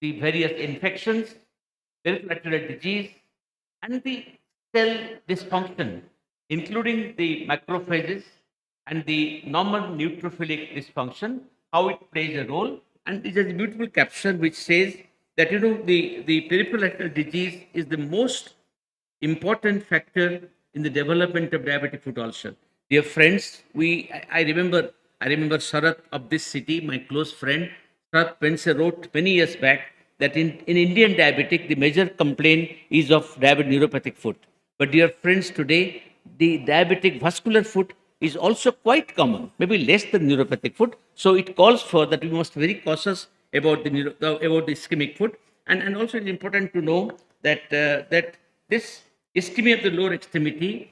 the various infections, peripheral arterial disease, and the cell dysfunction, including the macrophages and the normal neutrophilic dysfunction, how it plays a role. And it is a beautiful caption which says that the peripheral arterial disease is the most important factor in the development of diabetic foot ulcer. Dear friends, I remember Sarath of this city, my close friend. Sarath Pense wrote many years back that in Indian diabetic, the major complaint is of diabetic neuropathic foot. But dear friends, today, the diabetic vascular foot is also quite common, maybe less than neuropathic foot. So it calls for that we must be very cautious about about the ischemic foot. And also it's important to know that that this ischemia of the lower extremity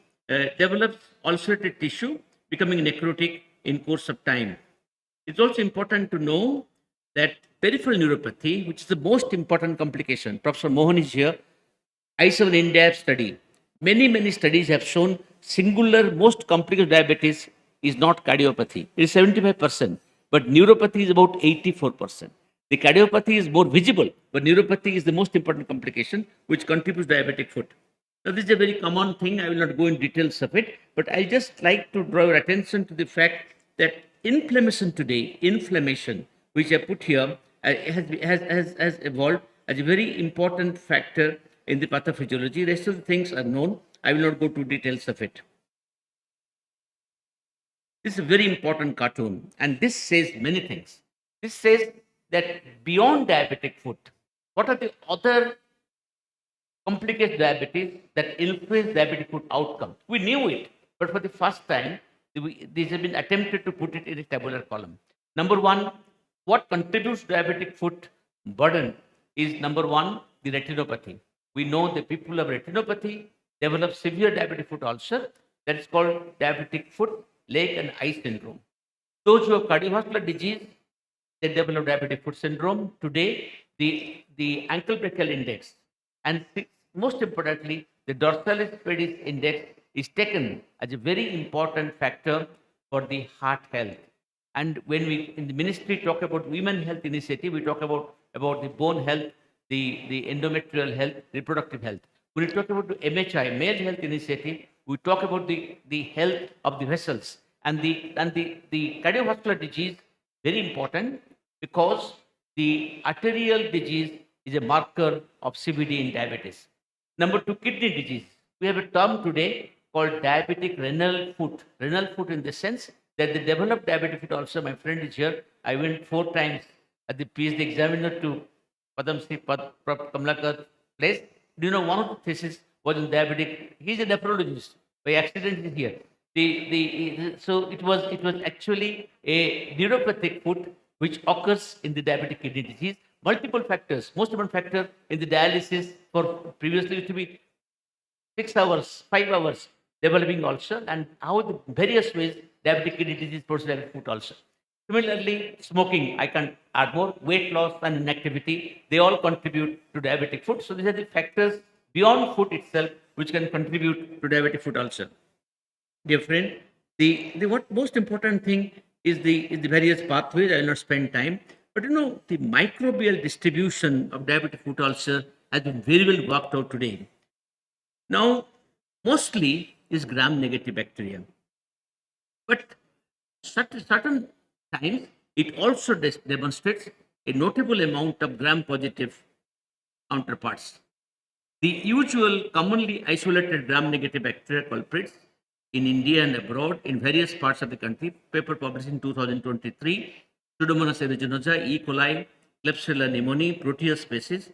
develops ulcerated tissue, becoming necrotic in course of time. It's also important to know that peripheral neuropathy, which is the most important complication, Professor Mohan is here, I7 in-depth study. Many studies have shown singular most complicated diabetes is not cardiopathy. It is 75%, but neuropathy is about 84%. The cardiopathy is more visible, but neuropathy is the most important complication which contributes to diabetic foot. Now, this is a very common thing. I will not go in details of it, but I just like to draw your attention to the fact that inflammation today, which I put here, has evolved as a very important factor in the pathophysiology. Rest of the things are known. I will not go to details of it. This is a very important cartoon, and this says many things. This says that beyond diabetic foot, what are the other complicated diabetes that influence diabetic foot outcome? We knew it, but for the first time, this has been attempted to put it in a tabular column. Number one, what contributes to diabetic foot burden is number one, the retinopathy. We know that people who have retinopathy develop severe diabetic foot ulcer. That is called diabetic foot, leg, and eye syndrome. Those who have cardiovascular disease, they develop diabetic foot syndrome. Today, the ankle brachial index and most importantly, the dorsalis pedis index is taken as a very important factor for the heart health. And when we in the ministry talk about women health initiative, we talk about the bone health, the endometrial health, reproductive health. When we talk about the MHI, male health initiative, we talk about the health of the vessels and the cardiovascular disease, very important because the arterial disease is a marker of CVD in diabetes. Number two, kidney disease. We have a term today called diabetic renal foot. Renal foot in the sense that the developed diabetic foot also, my friend is here. I went 4 times at the PhD examiner to Padam Sri Kamlakar place. Do you know one of the thesis was in diabetic? He's a nephrologist. By accident he's here. So it was actually a neuropathic foot which occurs in the diabetic kidney disease. Multiple factors. Most important factor in the dialysis for previously used to be 6 hours, 5 hours developing ulcer, and how the various ways diabetic kidney disease produces diabetic foot ulcer. Similarly, smoking, I can add more, weight loss and inactivity, they all contribute to diabetic foot. So these are the factors beyond foot itself which can contribute to diabetic foot ulcer. Dear friend, the what most important thing is the various pathways. I will not spend time, but the microbial distribution of diabetic foot ulcer has been very well worked out today. Now, mostly is gram-negative bacteria, but certain times it also demonstrates a notable amount of gram-positive counterparts. The usual commonly isolated gram-negative bacteria culprits in India and abroad in various parts of the country, paper published in 2023, Pseudomonas aeruginosa, E. coli, Klebsiella pneumoniae, Proteus species,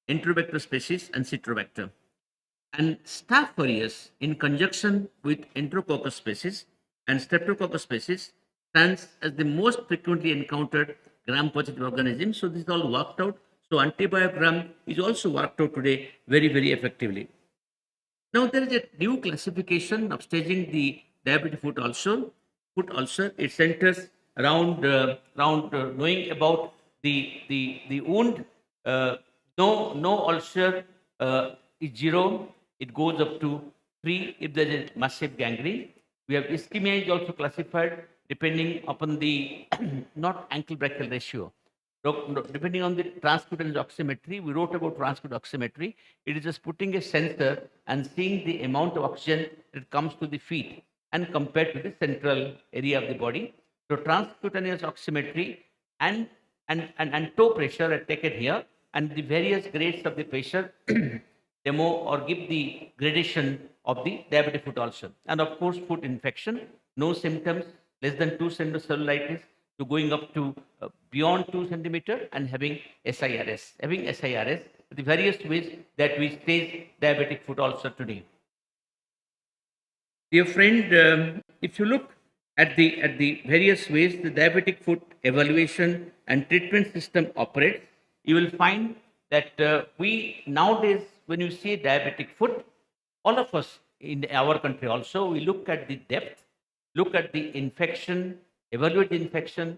Enterobacter species, and Citrobacter. And Staph aureus, in conjunction with Enterococcus species and Streptococcus species, stands as the most frequently encountered gram-positive organism. So this is all worked out. So antibiogram is also worked out today very, very effectively. Now there is a new classification of staging the diabetic foot ulcer. It centers around knowing about the wound. No ulcer is 0. It goes up to 3 if there is massive gangrene. We have ischemia is also classified depending upon the not ankle brachial ratio. Depending on the transcutaneous oximetry, we wrote about transcutaneous oximetry. It is just putting a sensor and seeing the amount of oxygen that comes to the feet and compared to the central area of the body. So transcutaneous oximetry and toe pressure are taken here, and the various grades of the pressure demo or give the gradation of the diabetic foot ulcer. And of course, foot infection, no symptoms, less than 2 centimeters cellulitis to going up to beyond 2 centimeter and having SIRS. Having SIRS, the various ways that we stage diabetic foot ulcer today. Dear friend, if you look at the various ways the diabetic foot evaluation and treatment system operates, you will find that we nowadays, when you see diabetic foot, all of us in our country also, we look at the depth, look at the infection, evaluate the infection.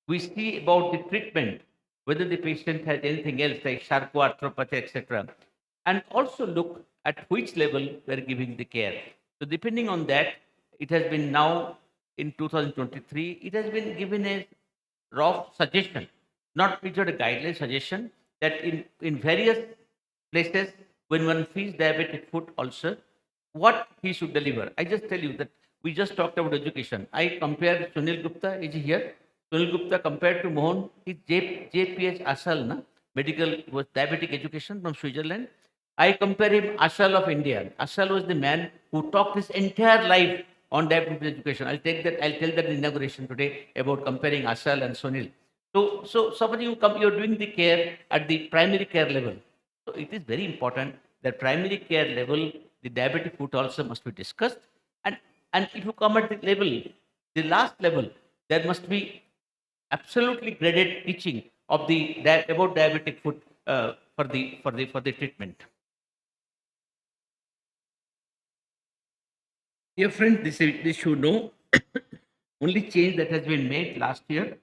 We see about the treatment, whether the patient has anything else like sarcoarthropathy, etc. And also look at which level we are giving the care. So depending on that, it has been now in 2023, it has been given a rough suggestion, not without a guideline suggestion, that in various places, when one feels diabetic foot ulcer, what he should deliver. I just tell you that we just talked about education. I compare Sunil Gupta, is he here? Sunil Gupta compared to Mohan, is JPH Asal, na? Medical was diabetic education from Switzerland. I compare him Asal of India. Asal was the man who talked his entire life on diabetic education. I'll tell that in inauguration today about comparing Asal and Sunil. So somebody you're doing the care at the primary care level. So it is very important that primary care level, the diabetic foot ulcer must be discussed. And if you come at the level, the last level, there must be absolutely graded teaching of about diabetic foot for the treatment. Dear friend, this you know, only change that has been made last year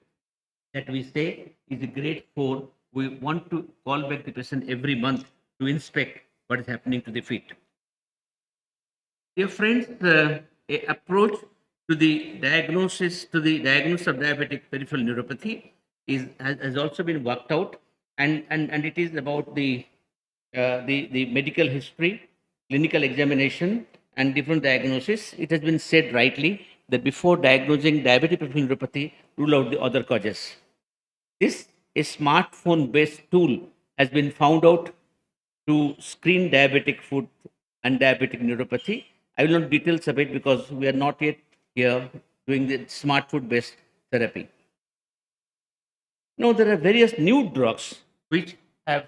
that we say is a grade 4. We want to call back the patient every month to inspect what is happening to the feet. Dear friends, a approach to the diagnosis of diabetic peripheral neuropathy has also been worked out, and it is about the medical history, clinical examination, and different diagnosis. It has been said rightly that before diagnosing diabetic peripheral neuropathy, rule out the other causes. This a smartphone-based tool has been found out to screen diabetic foot and diabetic neuropathy. I will not details of it because we are not yet here doing the smart foot-based therapy. Now, there are various new drugs which have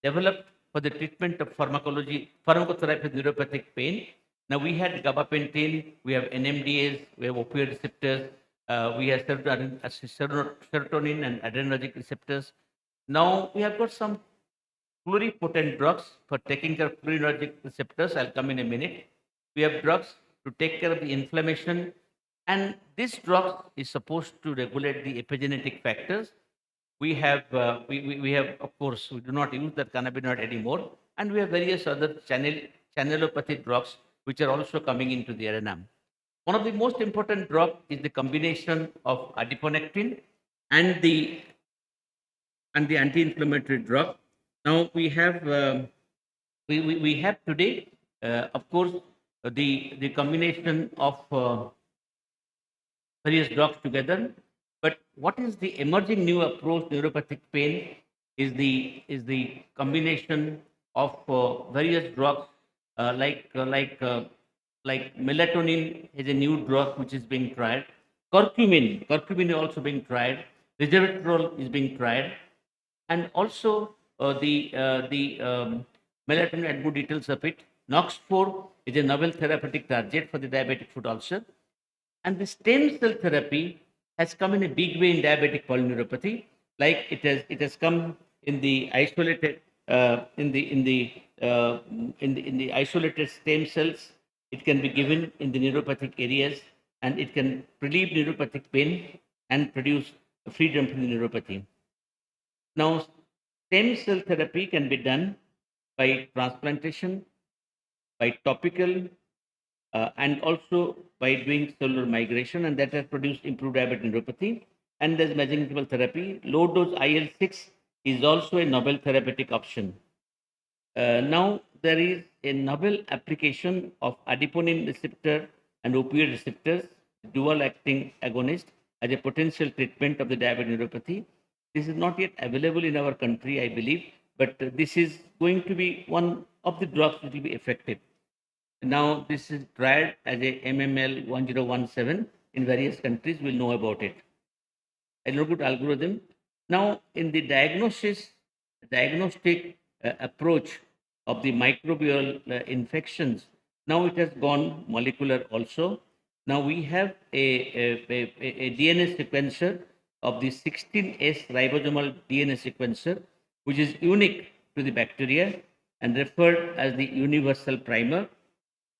developed for the treatment of pharmacotherapy of neuropathic pain. Now, we had gabapentin, we have NMDAs, we have opioid receptors, we have serotonin and adrenergic receptors. Now, we have got some pluripotent drugs for taking care of cholinergic receptors. I'll come in a minute. We have drugs to take care of the inflammation, and this drug is supposed to regulate the epigenetic factors. We have, of course, we do not use that cannabinoid anymore, and we have various other channelopathy drugs which are also coming into the arena. One of the most important drugs is the combination of adiponectin and the anti-inflammatory drug. Now we have we have today, of course, the combination of various drugs together. But what is the emerging new approach to neuropathic pain is the combination of various drugs like melatonin is a new drug which is being tried. Curcumin is also being tried. Resveratrol is being tried, and also the melatonin and good details of it. NOX4 is a novel therapeutic target for the diabetic foot ulcer, and the stem cell therapy has come in a big way in diabetic polyneuropathy. Like it has come in the isolated in the isolated stem cells It can be given in the neuropathic areas and it can relieve neuropathic pain and produce freedom from the neuropathy. Now, stem cell therapy can be done by transplantation, by topical, and also by doing cellular migration, and that has produced improved diabetic neuropathy. And there's mesenchymal therapy. Low dose IL-6 is also a novel therapeutic option. Now, there is a novel application of adiponine receptor and opioid receptors, dual acting agonist, as a potential treatment of the diabetic neuropathy. This is not yet available in our country, I believe, but this is going to be one of the drugs that will be effective. Now, this is tried as a MML 1017 in various countries. We'll know about it. A little good algorithm. Now, in the diagnostic approach of the microbial infections, now it has gone molecular also. Now we have a DNA sequencer of the 16S ribosomal DNA sequencer, which is unique to the bacteria and referred as the universal primer.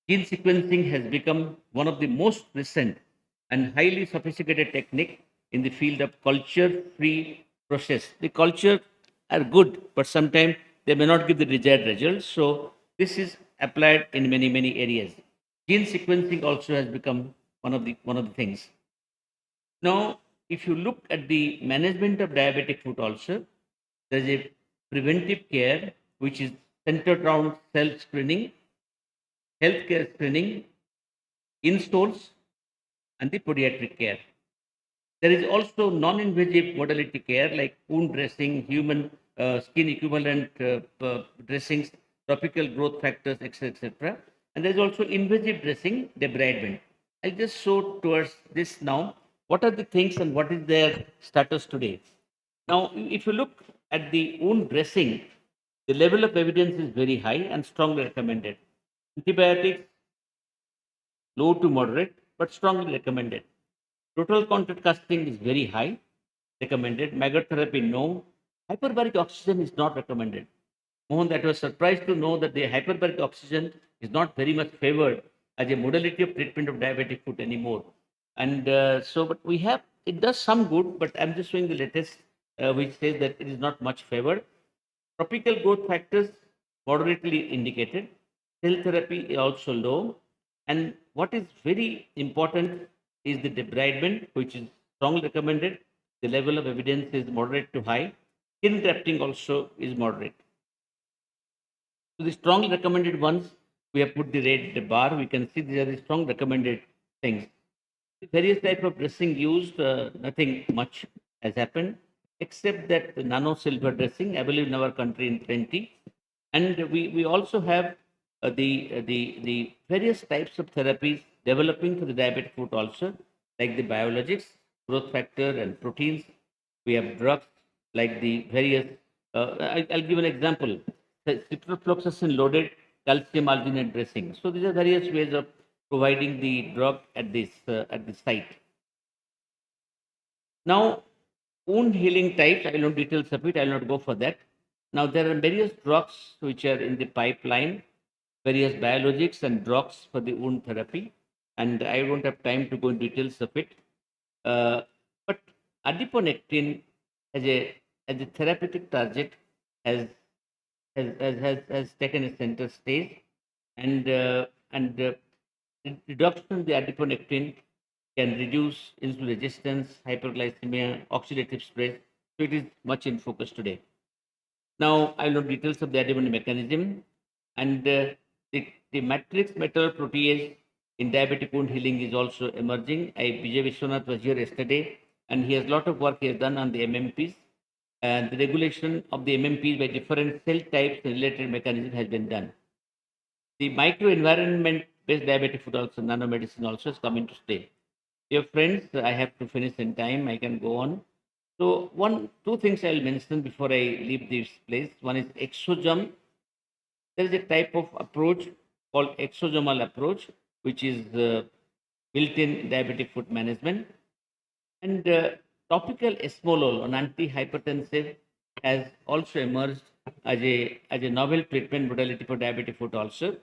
Gene sequencing has become one of the most recent and highly sophisticated technique in the field of culture-free process. The culture are good, but sometimes they may not give the desired results. So this is applied in many areas. Gene sequencing also has become one of the things. Now, if you look at the management of diabetic foot ulcer, there is a preventive care which is centered around self-screening, healthcare screening, insoles, and the pediatric care. There is also non-invasive modality care like wound dressing, human skin equivalent dressings, topical growth factors, etc., etc. And there is also invasive dressing, debridement. I'll just show towards this now. What are the things and what is their status today? Now, if you look at the wound dressing, the level of evidence is very high and strongly recommended. Antibiotics, low to moderate, but strongly recommended. Total contact casting is very high, recommended. Maggot therapy, no. Hyperbaric oxygen is not recommended. Mohan, that was surprised to know that the hyperbaric oxygen is not very much favored as a modality of treatment of diabetic foot anymore. And but we have, it does some good, but I'm just showing the latest, which says that it is not much favored. Tropical growth factors, moderately indicated. Cell therapy is also low. And what is very important is the debridement, which is strongly recommended. The level of evidence is moderate to high. Skin grafting also is moderate. So the strongly recommended ones, we have put the red bar. We can see these are the strong recommended things. The various type of dressing used, nothing much has happened, except that the nano silver dressing available in our country in 20. And we also have the various types of therapies developing for the diabetic foot ulcer, like the biologics, growth factor, and proteins. We have drugs like the various. I'll give an example: the ciprofloxacin loaded calcium alginate dressing. So these are various ways of providing the drug at this site. Now, wound healing types. I will not details of it. I will not go for that. Now there are various drugs which are in the pipeline, various biologics and drugs for the wound therapy, and I won't have time to go into details of it. But adiponectin as a therapeutic target has taken a center stage, and reduction of the adiponectin can reduce insulin resistance, hyperglycemia, oxidative stress. So it is much in focus today. Now I will know details of the adiponectin mechanism, and the matrix metalloprotease in diabetic wound healing is also emerging. Vijay Vishwanath was here yesterday, and he has a lot of work he has done on the MMPs, and the regulation of the MMPs by different cell types and related mechanism has been done. The microenvironment based diabetic foot also, nanomedicine also is coming to stay. Dear friends, I have to finish in time. I can go on. So two things I'll mention before I leave this place. One is exosome. There is a type of approach called exosomal approach, which is built in diabetic foot management. And topical esmolol, an antihypertensive, has also emerged as a novel treatment modality for diabetic foot ulcer.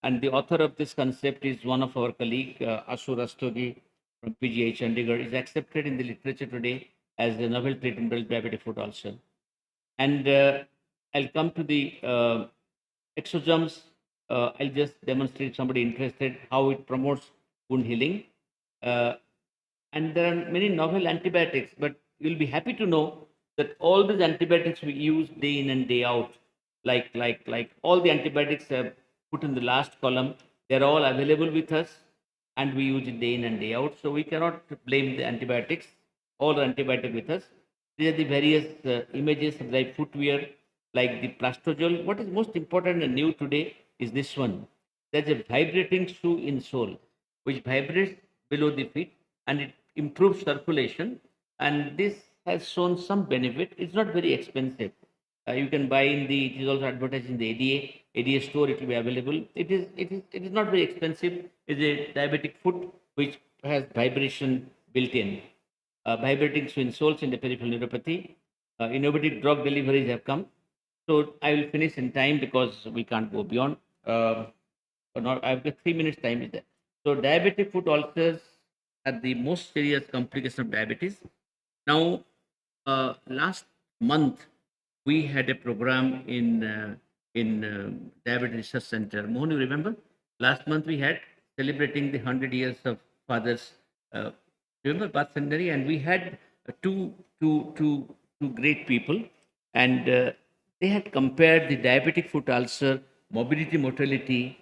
And the author of this concept is one of our colleague, Asu Rastogi from PGH Chandigarh, is accepted in the literature today as the novel treatment diabetic foot ulcer. And I'll come to the exosomes. I'll just demonstrate somebody interested how it promotes wound healing. And there are many novel antibiotics, but you'll be happy to know that all these antibiotics we use day in and day out, like all the antibiotics put in the last column, they're all available with us, and we use it day in and day out. So we cannot blame the antibiotics. All are antibiotic with us. These are the various images of the footwear, like the plastogel. What is most important and new today is this one. There's a vibrating shoe insole, which vibrates below the feet and it improves circulation. And this has shown some benefit. It's not very expensive. You can buy in the. It is also advertised in the ADA store. It will be available. It is not very expensive. It's a diabetic foot which has vibration built in. Vibrating swing soles in the peripheral neuropathy. Innovative drug deliveries have come. So I will finish in time because we can't go beyond. Or not, I've got 3 minutes time is there. So diabetic foot ulcers are the most serious complication of diabetes. Now, last month we had a program in Diabetes Research Center. Mohan, you remember? Last month we had celebrating the 100 years of father's. Remember birth centenary, and we had two great people, and they had compared the diabetic foot ulcer morbidity mortality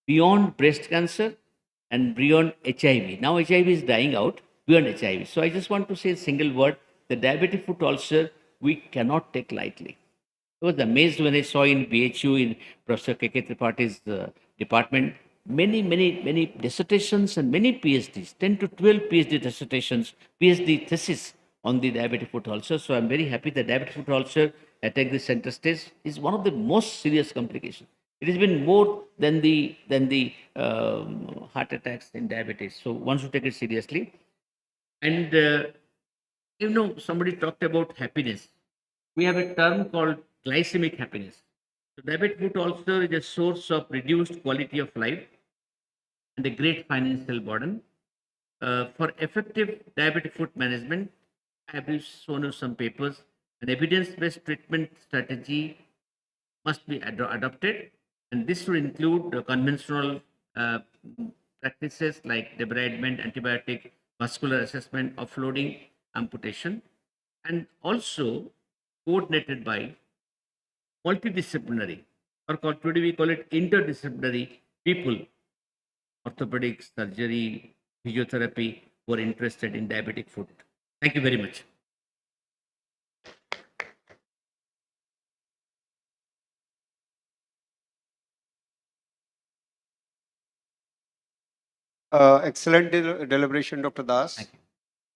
beyond breast cancer and beyond HIV. Now HIV is dying out, beyond HIV. So I just want to say a single word: the diabetic foot ulcer we cannot take lightly. I was amazed when I saw in BHU, in Professor K.K. Tripaঠি's department, many dissertations and many PhDs, 10 to 12 PhD dissertations, PhD thesis on the diabetic foot ulcer. So I'm very happy that diabetic foot ulcer attack the center stage is one of the most serious complications. It has been more than the heart attacks in diabetes. So one should take it seriously. And somebody talked about happiness. We have a term called glycemic happiness. So diabetic foot ulcer is a source of reduced quality of life and a great financial burden. For effective diabetic foot management, I have shown you some papers. An evidence-based treatment strategy must be adopted, and this should include conventional uh, practices like debridement, antibiotic, muscular assessment, offloading, amputation, and also coordinated by multidisciplinary, or today we call it interdisciplinary people, orthopedics, surgery, physiotherapy, who are interested in diabetic foot. Thank you very much. Excellent deliberation, Dr. Das.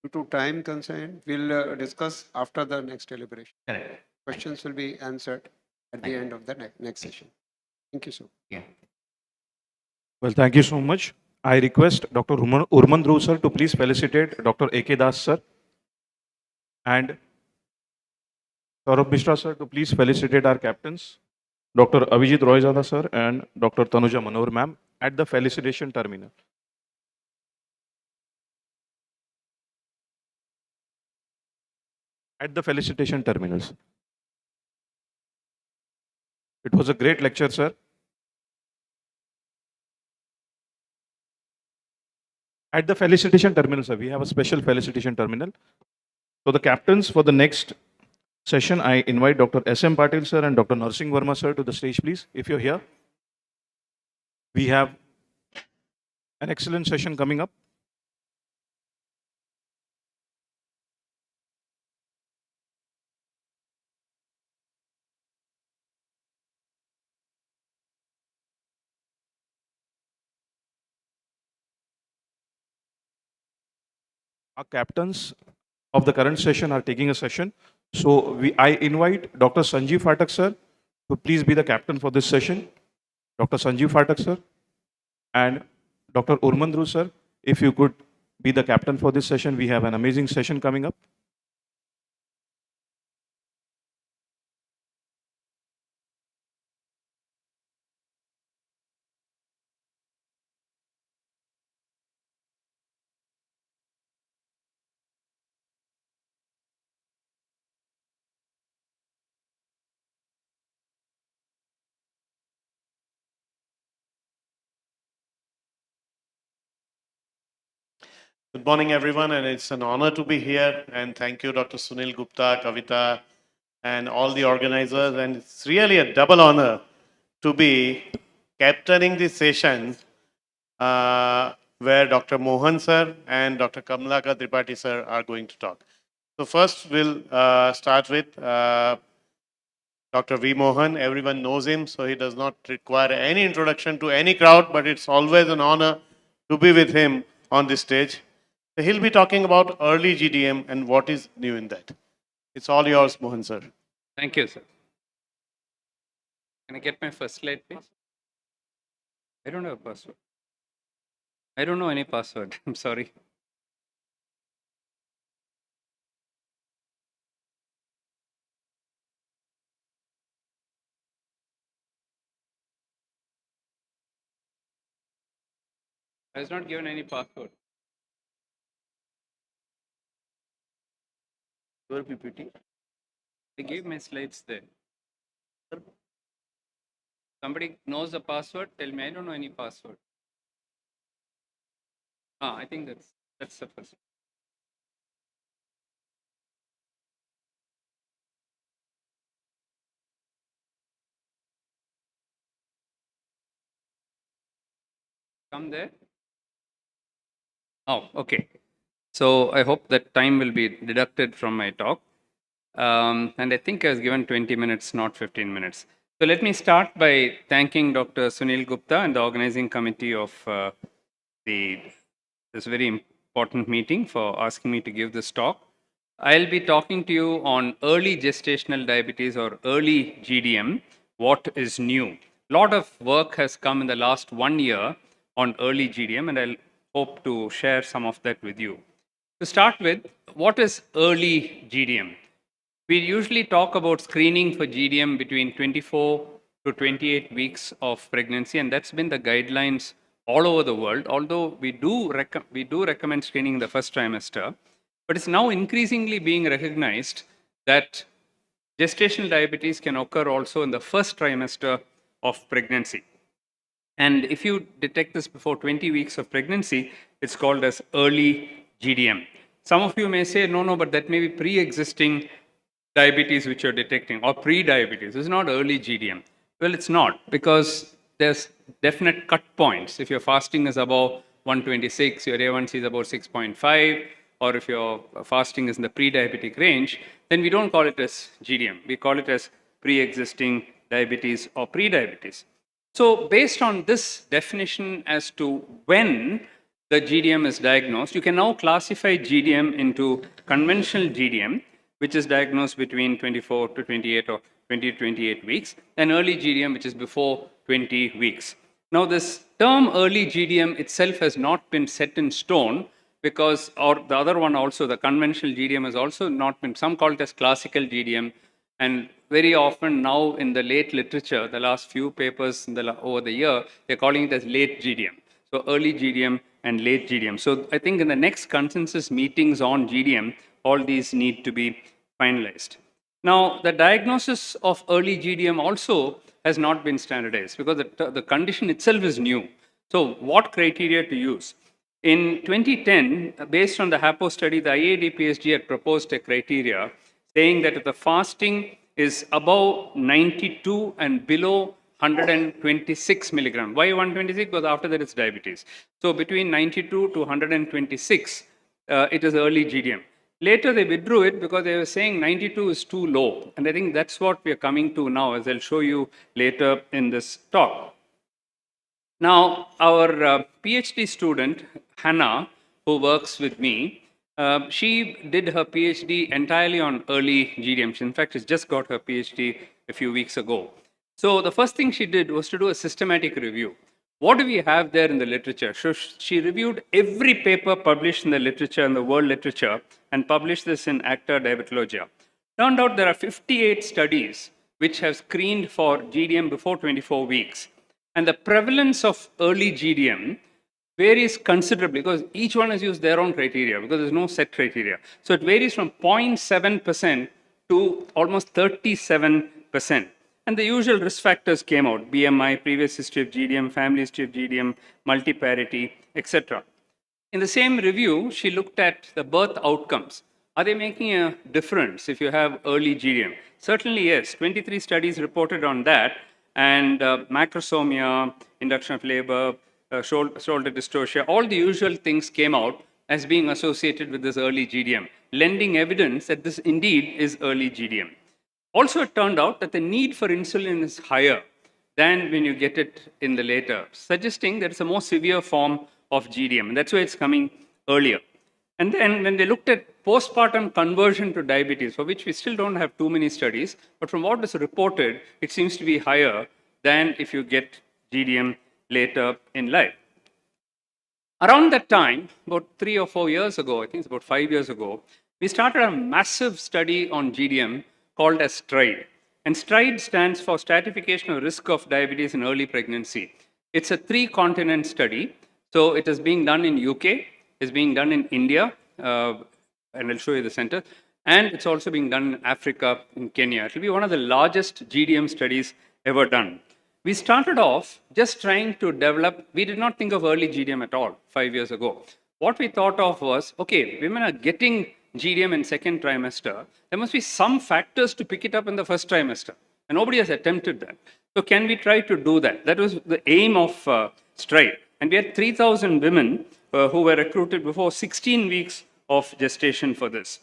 Due to time constraint, we'll discuss after the next deliberation. Correct. Questions will be answered at the end of the next session. Thank you, sir. Yeah. Well, thank you so much. I request Dr. Urmandru sir to please felicitate Dr. A.K. Das sir and Saurabh Mishra sir to please felicitate our captains, Dr. Avijit Royzada sir and Dr. Tanuja Manohar ma'am at the felicitation terminal. At the felicitation terminals. It was a great lecture, sir. At the felicitation terminal, sir, we have a special felicitation terminal. So the captains for the next session, I invite Dr. S.M. Patil, sir, and Dr. Narsingh Verma, sir, to the stage, please, if you're here. We have an excellent session coming up. Our captains of the current session are taking a session. So I invite Dr. Sanjeev Phatak, sir, to please be the captain for this session. Dr. Sanjeev Phatak, sir, and Dr. Urmandru, sir, if you could be the captain for this session. We have an amazing session coming up. Good morning, everyone, and it's an honor to be here. And thank you, Dr. Sunil Gupta, Kavita, and all the organizers. And it's really a double honor to be captaining this session where Dr. Mohan sir and Dr. Kamlaka Tripathi sir are going to talk. So first, we'll start with Dr. V. Mohan. Everyone knows him, so he does not require any introduction to any crowd, but it's always an honor to be with him on this stage. So he'll be talking about early GDM and what is new in that. It's all yours, Mohan sir. Thank you, sir. Can I get my first slide, please? I don't have a password. I don't know any password. I'm sorry. I was not given any password. Your PPT. I gave my slides there. Somebody knows the password? Tell me. I don't know any password. I think that's the first. Come there. Oh, okay. So I hope that time will be deducted from my talk. And I think I was given 20 minutes, not 15 minutes. So let me start by thanking Dr. Sunil Gupta and the organizing committee of this very important meeting for asking me to give this talk. I'll be talking to you on early gestational diabetes or early GDM, what is new. A lot of work has come in the last 1 year on early GDM, and I'll hope to share some of that with you. To start with, what is early GDM? We usually talk about screening for GDM between 24 to 28 weeks of pregnancy, and that's been the guidelines all over the world, although we do recommend screening in the first trimester. But it's now increasingly being recognized that gestational diabetes can occur also in the first trimester of pregnancy. And if you detect this before 20 weeks of pregnancy, it's called as early GDM. Some of you may say, no, but that may be pre-existing diabetes which you're detecting or pre-diabetes. It's not early GDM. Well, it's not, because there's definite cut points. If your fasting is above 126, your A1C is about 6.5, or if your fasting is in the pre-diabetic range, then we don't call it as GDM. We call it as pre-existing diabetes or pre-diabetes. So based on this definition as to when the GDM is diagnosed, you can now classify GDM into conventional GDM, which is diagnosed between 24 to 28 or 20 to 28 weeks, and early GDM, which is before 20 weeks. Now, this term early GDM itself has not been set in stone, because, or the other one also, the conventional GDM has also not been, some call it as classical GDM, and very often now in the late literature, the last few papers over the year, they're calling it as late GDM. So early GDM and late GDM. So I think in the next consensus meetings on GDM, all these need to be finalized. Now, the diagnosis of early GDM also has not been standardized, because the condition itself is new. So what criteria to use? In 2010, based on the HAPO study, the IAD-PSG had proposed a criteria saying that if the fasting is above 92 and below 126 milligram. Why 126? Because after that it's diabetes. So between 92 to 126, it is early GDM. Later they withdrew it because they were saying 92 is too low. And I think that's what we are coming to now, as I'll show you later in this talk. Now, our PhD student, Hannah, who works with me, she did her PhD entirely on early GDM. In fact, she's just got her PhD a few weeks ago. So the first thing she did was to do a systematic review. What do we have there in the literature? So she reviewed every paper published in the literature, in the world literature, and published this in Acta Diabetologia. Turned out there are 58 studies which have screened for GDM before 24 weeks. And the prevalence of early GDM varies considerably, because each one has used their own criteria, because there's no set criteria. So it varies from 0.7% to almost 37%. And the usual risk factors came out: BMI, previous history of GDM, family history of GDM, multiparity, etc. In the same review, she looked at the birth outcomes. Are they making a difference if you have early GDM? Certainly, yes. 23 studies reported on that, and macrosomia, induction of labor, shoulder dystocia, all the usual things came out as being associated with this early GDM, lending evidence that this indeed is early GDM. Also, it turned out that the need for insulin is higher than when you get it in the later, suggesting that it's a more severe form of GDM, and that's why it's coming earlier. And then when they looked at postpartum conversion to diabetes, for which we still don't have too many studies, but from what is reported, it seems to be higher than if you get GDM later in life. Around that time, about 3 or 4 years ago, I think it's about 5 years ago, we started a massive study on GDM called as STRIDE. And STRIDE stands for Stratification of Risk of Diabetes in Early Pregnancy. It's a 3-continent study. So it is being done in UK, it's being done in India, and I'll show you the center, and it's also being done in Africa, in Kenya. It will be one of the largest GDM studies ever done. We started off just trying to develop, we did not think of early GDM at all 5 years ago. What we thought of was, okay, women are getting GDM in second trimester, there must be some factors to pick it up in the first trimester. And nobody has attempted that. So can we try to do that? That was the aim of STRIDE. And we had 3,000 women who were recruited before 16 weeks of gestation for this.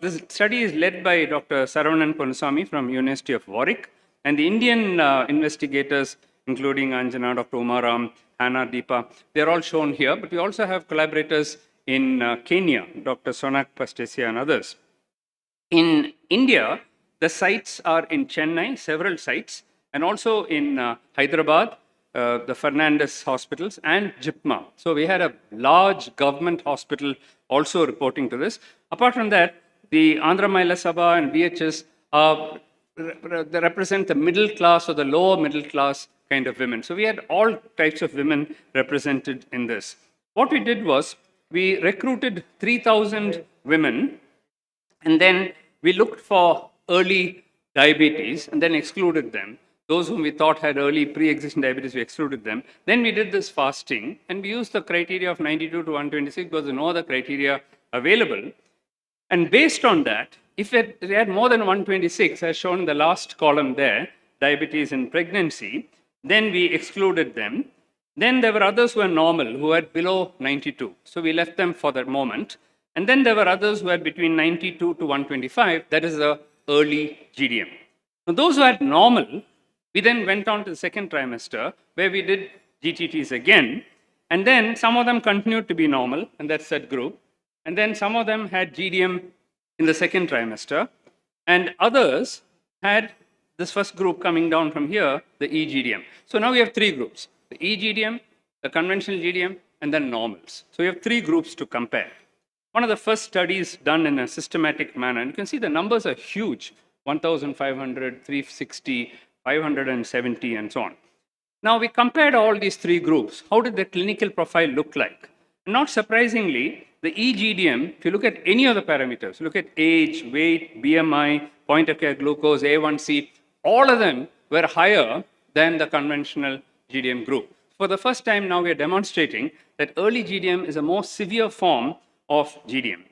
This study is led by Dr. Saravanan Ponusamy from University of Warwick, and the Indian investigators, including Anjana, Dr. Umaram, Hannah, Deepa, they're all shown here, but we also have collaborators in Kenya, Dr. Sonak Pastesia and others. In India, the sites are in Chennai, several sites, and also in Hyderabad, the Fernandez hospitals, and JIPMA. So we had a large government hospital also reporting to this. Apart from that, the Andhra Mahila Sabha and VHS they represent the middle class or the lower middle class kind of women. So we had all types of women represented in this. What we did was we recruited 3,000 women, and then we looked for early diabetes and then excluded them. Those whom we thought had early pre-existing diabetes, we excluded them. Then we did this fasting, and we used the criteria of 92 to 126 because there were no other criteria available. And based on that, if they had more than 126, as shown in the last column there, diabetes in pregnancy, then we excluded them. Then there were others who were normal, who had below 92. So we left them for that moment. And then there were others who had between 92 to 125. That is the early GDM. Now, those who had normal, we then went on to the second trimester, where we did GTTs again. And then some of them continued to be normal, and that's that group. And then some of them had GDM in the second trimester. And others had this first group coming down from here, the eGDM. So now we have 3 groups, the eGDM, the conventional GDM, and then normals. So we have 3 groups to compare. One of the first studies done in a systematic manner, and you can see the numbers are huge, 1,500, 360, 570, and so on. Now we compared all these 3 groups. How did the clinical profile look like? And not surprisingly, the eGDM, if you look at any of the parameters, look at age, weight, BMI, point of care glucose, A1C, all of them were higher than the conventional GDM group. For the first time now, we are demonstrating that early GDM is a more severe form of GDM.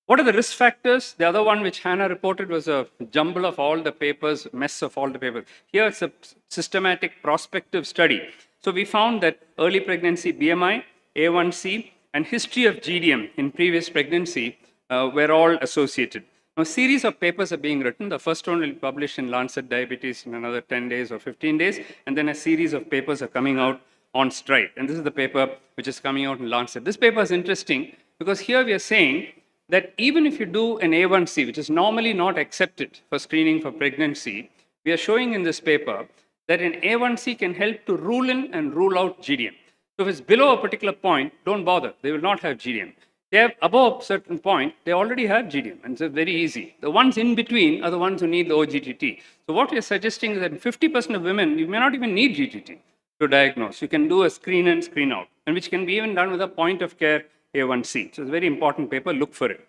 What are the risk factors? The other one which Hannah reported was a jumble of all the papers, mess of all the papers. Here it's a systematic prospective study. So we found that early pregnancy BMI, A1C, and history of GDM in previous pregnancy were all associated. Now, a series of papers are being written. The first one will be published in Lancet Diabetes in another 10 days or 15 days, and then a series of papers are coming out on STRIDE. And this is the paper which is coming out in Lancet. This paper is interesting because here we are saying that even if you do an A1C, which is normally not accepted for screening for pregnancy, we are showing in this paper that an A1C can help to rule in and rule out GDM. So if it's below a particular point, don't bother. They will not have GDM. They have above a certain point, they already have GDM, and it's very easy. The ones in between are the ones who need the OGTT. So what we are suggesting is that in 50% of women, you may not even need GTT to diagnose. You can do a screen in, screen out, and which can be even done with a point of care A1C. So it's a very important paper, look for it.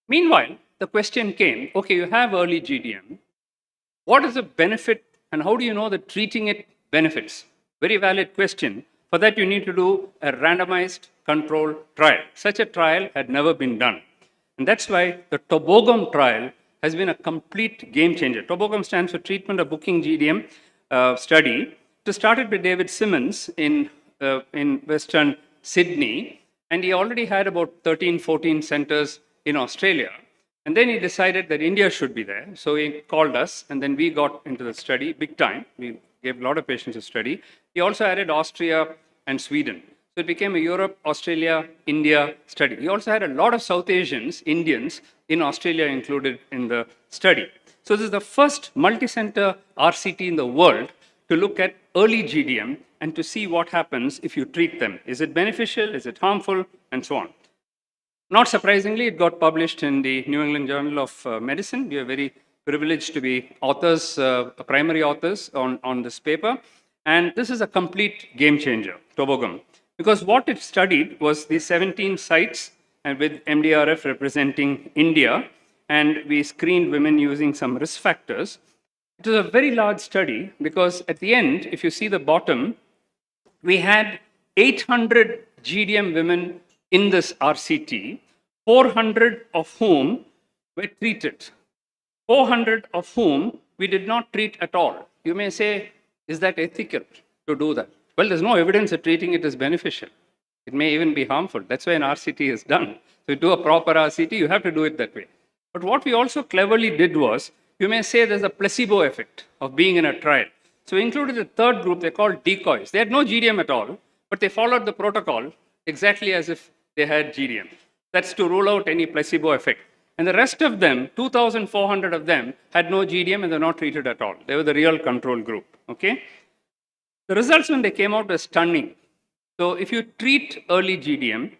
Meanwhile, the question came, okay, you have early GDM. What is the benefit and how do you know that treating it benefits? Very valid question. For that, you need to do a randomized control trial. Such a trial had never been done. And that's why the Tobogum trial has been a complete game changer. Tobogum stands for Treatment of Booking GDM study. It started by David Simmons in Western Sydney, and he already had about 13, 14 centers in Australia. And then he decided that India should be there. So he called us, and then we got into the study big time. We gave a lot of patients a study. He also added Austria and Sweden. So it became a Europe, Australia, India study. He also had a lot of South Asians, Indians in Australia included in the study. So this is the first multi-center RCT in the world to look at early GDM and to see what happens if you treat them. Is it beneficial? Is it harmful? And so on. Not surprisingly, it got published in the New England Journal of Medicine. We are very privileged to be authors, primary authors on this paper. And this is a complete game changer, Tobogum. Because what it studied was the 17 sites and with MDRF representing India. And we screened women using some risk factors. It was a very large study because at the end, if you see the bottom, we had 800 GDM women in this RCT, 400 of whom were treated, 400 of whom we did not treat at all. You may say, is that ethical to do that? Well, there's no evidence that treating it is beneficial. It may even be harmful. That's why an RCT is done. So to do a proper RCT, you have to do it that way. But what we also cleverly did was, you may say there's a placebo effect of being in a trial. So we included a third group, they're called decoys. They had no GDM at all, but they followed the protocol exactly as if they had GDM. That's to rule out any placebo effect. And the rest of them, 2,400 of them, had no GDM and they're not treated at all. They were the real control group, okay? The results when they came out were stunning. So if you treat early GDM,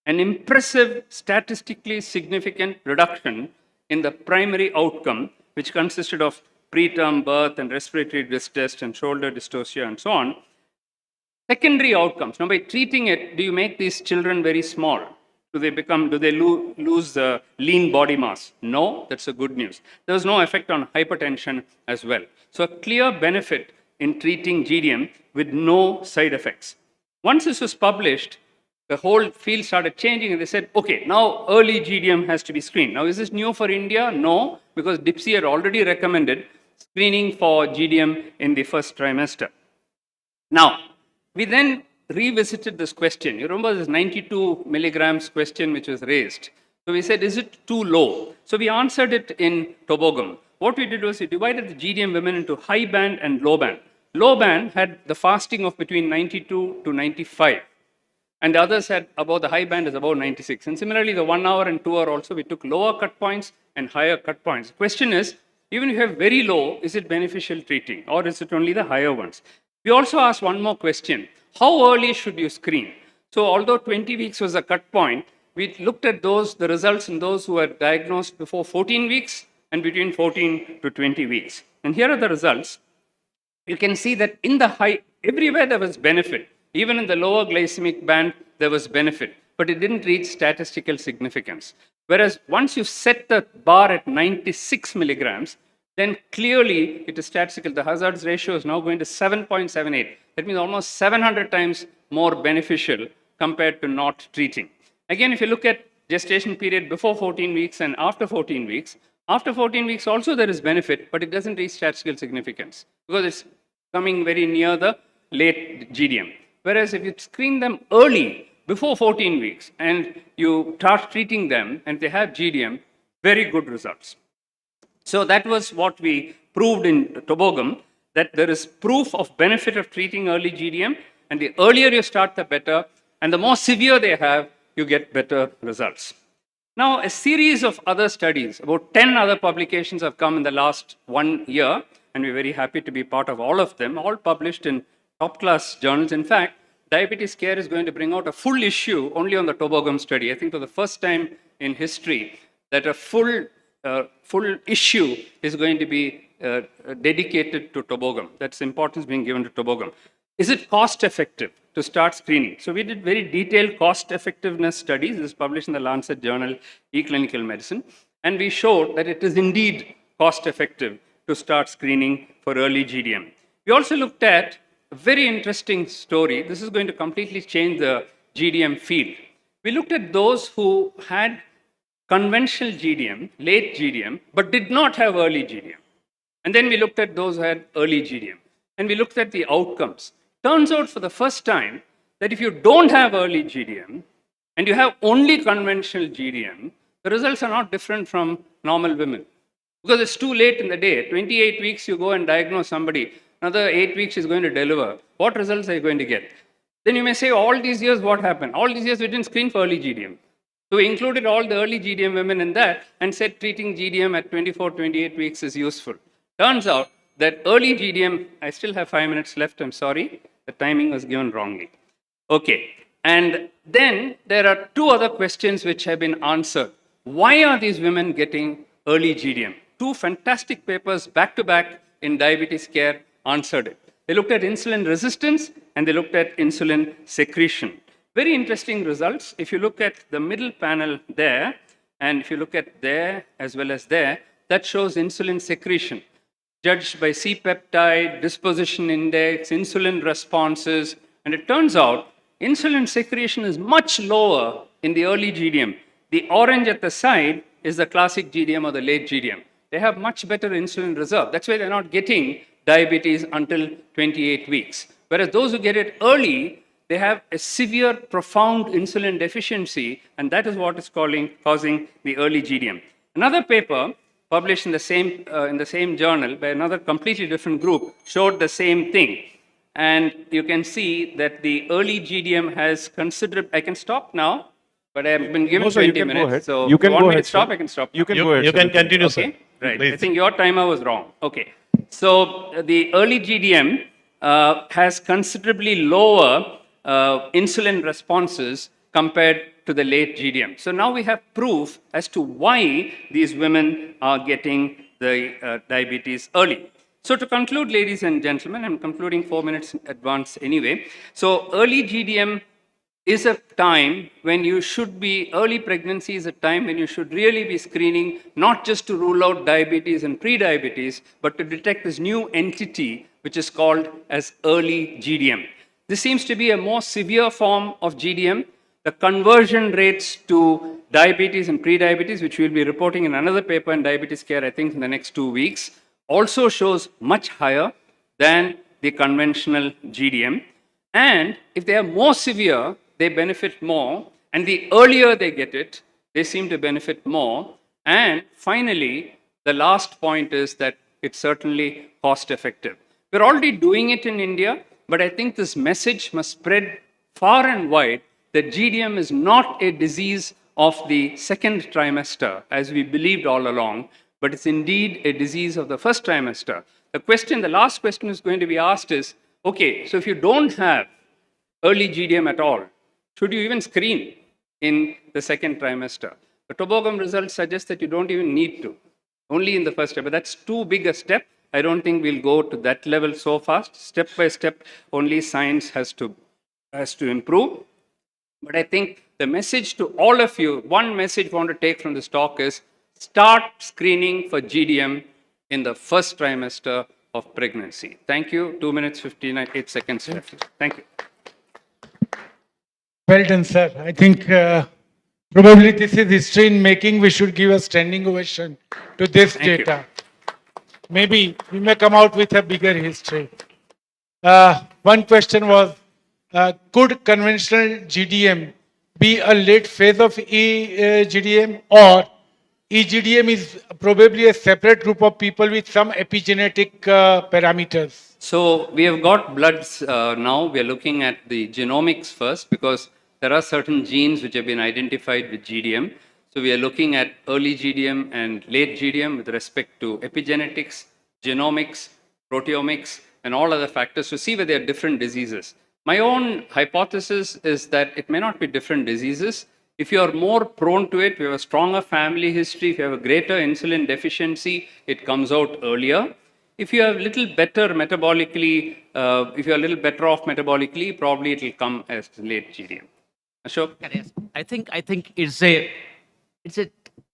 an impressive, statistically significant reduction in the primary outcome, which consisted of preterm birth and respiratory distress and shoulder dystocia and so on. Secondary outcomes. Now, by treating it, do you make these children very small? Do they lose the lean body mass? No, that's a good news. There was no effect on hypertension as well. So a clear benefit in treating GDM with no side effects. Once this was published, the whole field started changing and they said, okay, now early GDM has to be screened. Now, is this new for India? No, because DIPSI had already recommended screening for GDM in the first trimester. Now, we then revisited this question. You remember this 92 milligrams question which was raised. So we said, is it too low? So we answered it in Tobogum. What we did was we divided the GDM women into high band and low band. Low band had the fasting of between 92 to 95. And the others had above the high band is above 96. And similarly, the 1 hour and 2 hour also, we took lower cut points and higher cut points. The question is, even if you have very low, is it beneficial treating or is it only the higher ones? We also asked one more question. How early should you screen? So although 20 weeks was a cut point, we looked at the results in those who were diagnosed before 14 weeks and between 14 to 20 weeks. And here are the results. You can see that in the high, everywhere there was benefit. Even in the lower glycemic band, there was benefit, but it didn't reach statistical significance. Whereas once you set the bar at 96 milligrams, then clearly it is statistical. The hazards ratio is now going to 7.78. That means almost 700 times more beneficial compared to not treating. Again, if you look at gestation period before 14 weeks and after 14 weeks also there is benefit, but it doesn't reach statistical significance because it's coming very near the late GDM. Whereas if you screen them early, before 14 weeks, and you start treating them and they have GDM, very good results. So that was what we proved in Tobogum, that there is proof of benefit of treating early GDM, and the earlier you start, the better, and the more severe they have, you get better results. Now, a series of other studies, about 10 other publications have come in the last 1 year, and we're very happy to be part of all of them, all published in top-class journals. In fact, Diabetes Care is going to bring out a full issue only on the Tobogum study. I think for the first time in history that a full issue is going to be dedicated to Tobogum. That's importance being given to Tobogum. Is it cost effective to start screening? So we did very detailed cost effectiveness studies. This is published in the Lancet Journal, eClinical Medicine. And we showed that it is indeed cost effective to start screening for early GDM. We also looked at a very interesting story. This is going to completely change the GDM field. We looked at those who had conventional GDM, late GDM, but did not have early GDM. And then we looked at those who had early GDM. And we looked at the outcomes. Turns out for the first time that if you don't have early GDM and you have only conventional GDM, the results are not different from normal women. Because it's too late in the day. 28 weeks, you go and diagnose somebody. Another 8 weeks is going to deliver. What results are you going to get? Then you may say, all these years, what happened? All these years, we didn't screen for early GDM. So we included all the early GDM women in that and said treating GDM at 24, 28 weeks is useful. Turns out that early GDM, I still have 5 minutes left, I'm sorry. The timing was given wrongly. Okay. And then there are two other questions which have been answered. Why are these women getting early GDM? Two fantastic papers back to back in diabetes care answered it. They looked at insulin resistance and they looked at insulin secretion. Very interesting results. If you look at the middle panel there, and if you look at there as well as there, that shows insulin secretion, judged by C-peptide, disposition index, insulin responses, and it turns out insulin secretion is much lower in the early GDM. The orange at the side is the classic GDM or the late GDM. They have much better insulin reserve. That's why they're not getting diabetes until 28 weeks. Whereas those who get it early, they have a severe, profound insulin deficiency, and that is what is causing the early GDM. Another paper published in the same journal by another completely different group showed the same thing. And you can see that the early GDM has considerable. I can stop now, but I have been given No, sir, you 20 can go minutes. ahead. So You can want go me ahead, to stop? sir. I can stop. You can go ahead, You sir. can continue, Okay, sir. right. I Please. think your timer was wrong. Okay. So the early GDM has considerably lower insulin responses compared to the late GDM. So now we have proof as to why these women are getting the diabetes early. So to conclude, ladies and gentlemen, I'm concluding 4 minutes in advance anyway. So early GDM is a time when you should be, early pregnancy is a time when you should really be screening, not just to rule out diabetes and pre-diabetes, but to detect this new entity, which is called as early GDM. This seems to be a more severe form of GDM. The conversion rates to diabetes and pre-diabetes, which we'll be reporting in another paper in diabetes care, I think in the next 2 weeks, also shows much higher than the conventional GDM. And if they are more severe, they benefit more. And the earlier they get it, they seem to benefit more. And finally, the last point is that it's certainly cost effective. We're already doing it in India, but I think this message must spread far and wide that GDM is not a disease of the second trimester, as we believed all along, but it's indeed a disease of the first trimester. The last question is going to be asked is, okay, so if you don't have early GDM at all, should you even screen in the second trimester? The Toboggan results suggest that you don't even need to, only in the first step. But that's too big a step. I don't think we'll go to that level so fast. Step by step, only science has to improve. But I think the message to all of you, one message I want to take from this talk is start screening for GDM in the first trimester of pregnancy. Thank you. 2 minutes, 58 seconds left. Thank you. Well done, sir. I think probably this is history in making. We should give a standing ovation to this Thank you. data. Maybe we may come out with a bigger history. One question was, could conventional GDM be a late phase of EGDM, or EGDM is probably a separate group of people with some epigenetic parameters? So we have got bloods now. We are looking at the genomics first because there are certain genes which have been identified with GDM. So we are looking at early GDM and late GDM with respect to epigenetics, genomics, proteomics, and all other factors to see whether they are different diseases. My own hypothesis is that it may not be different diseases. If you are more prone to it, if you have a stronger family history, if you have a greater insulin deficiency, it comes out earlier. If you are a little better metabolically, if you are a little better off metabolically, probably it will come as late GDM. Ashok? Yes. I think it's a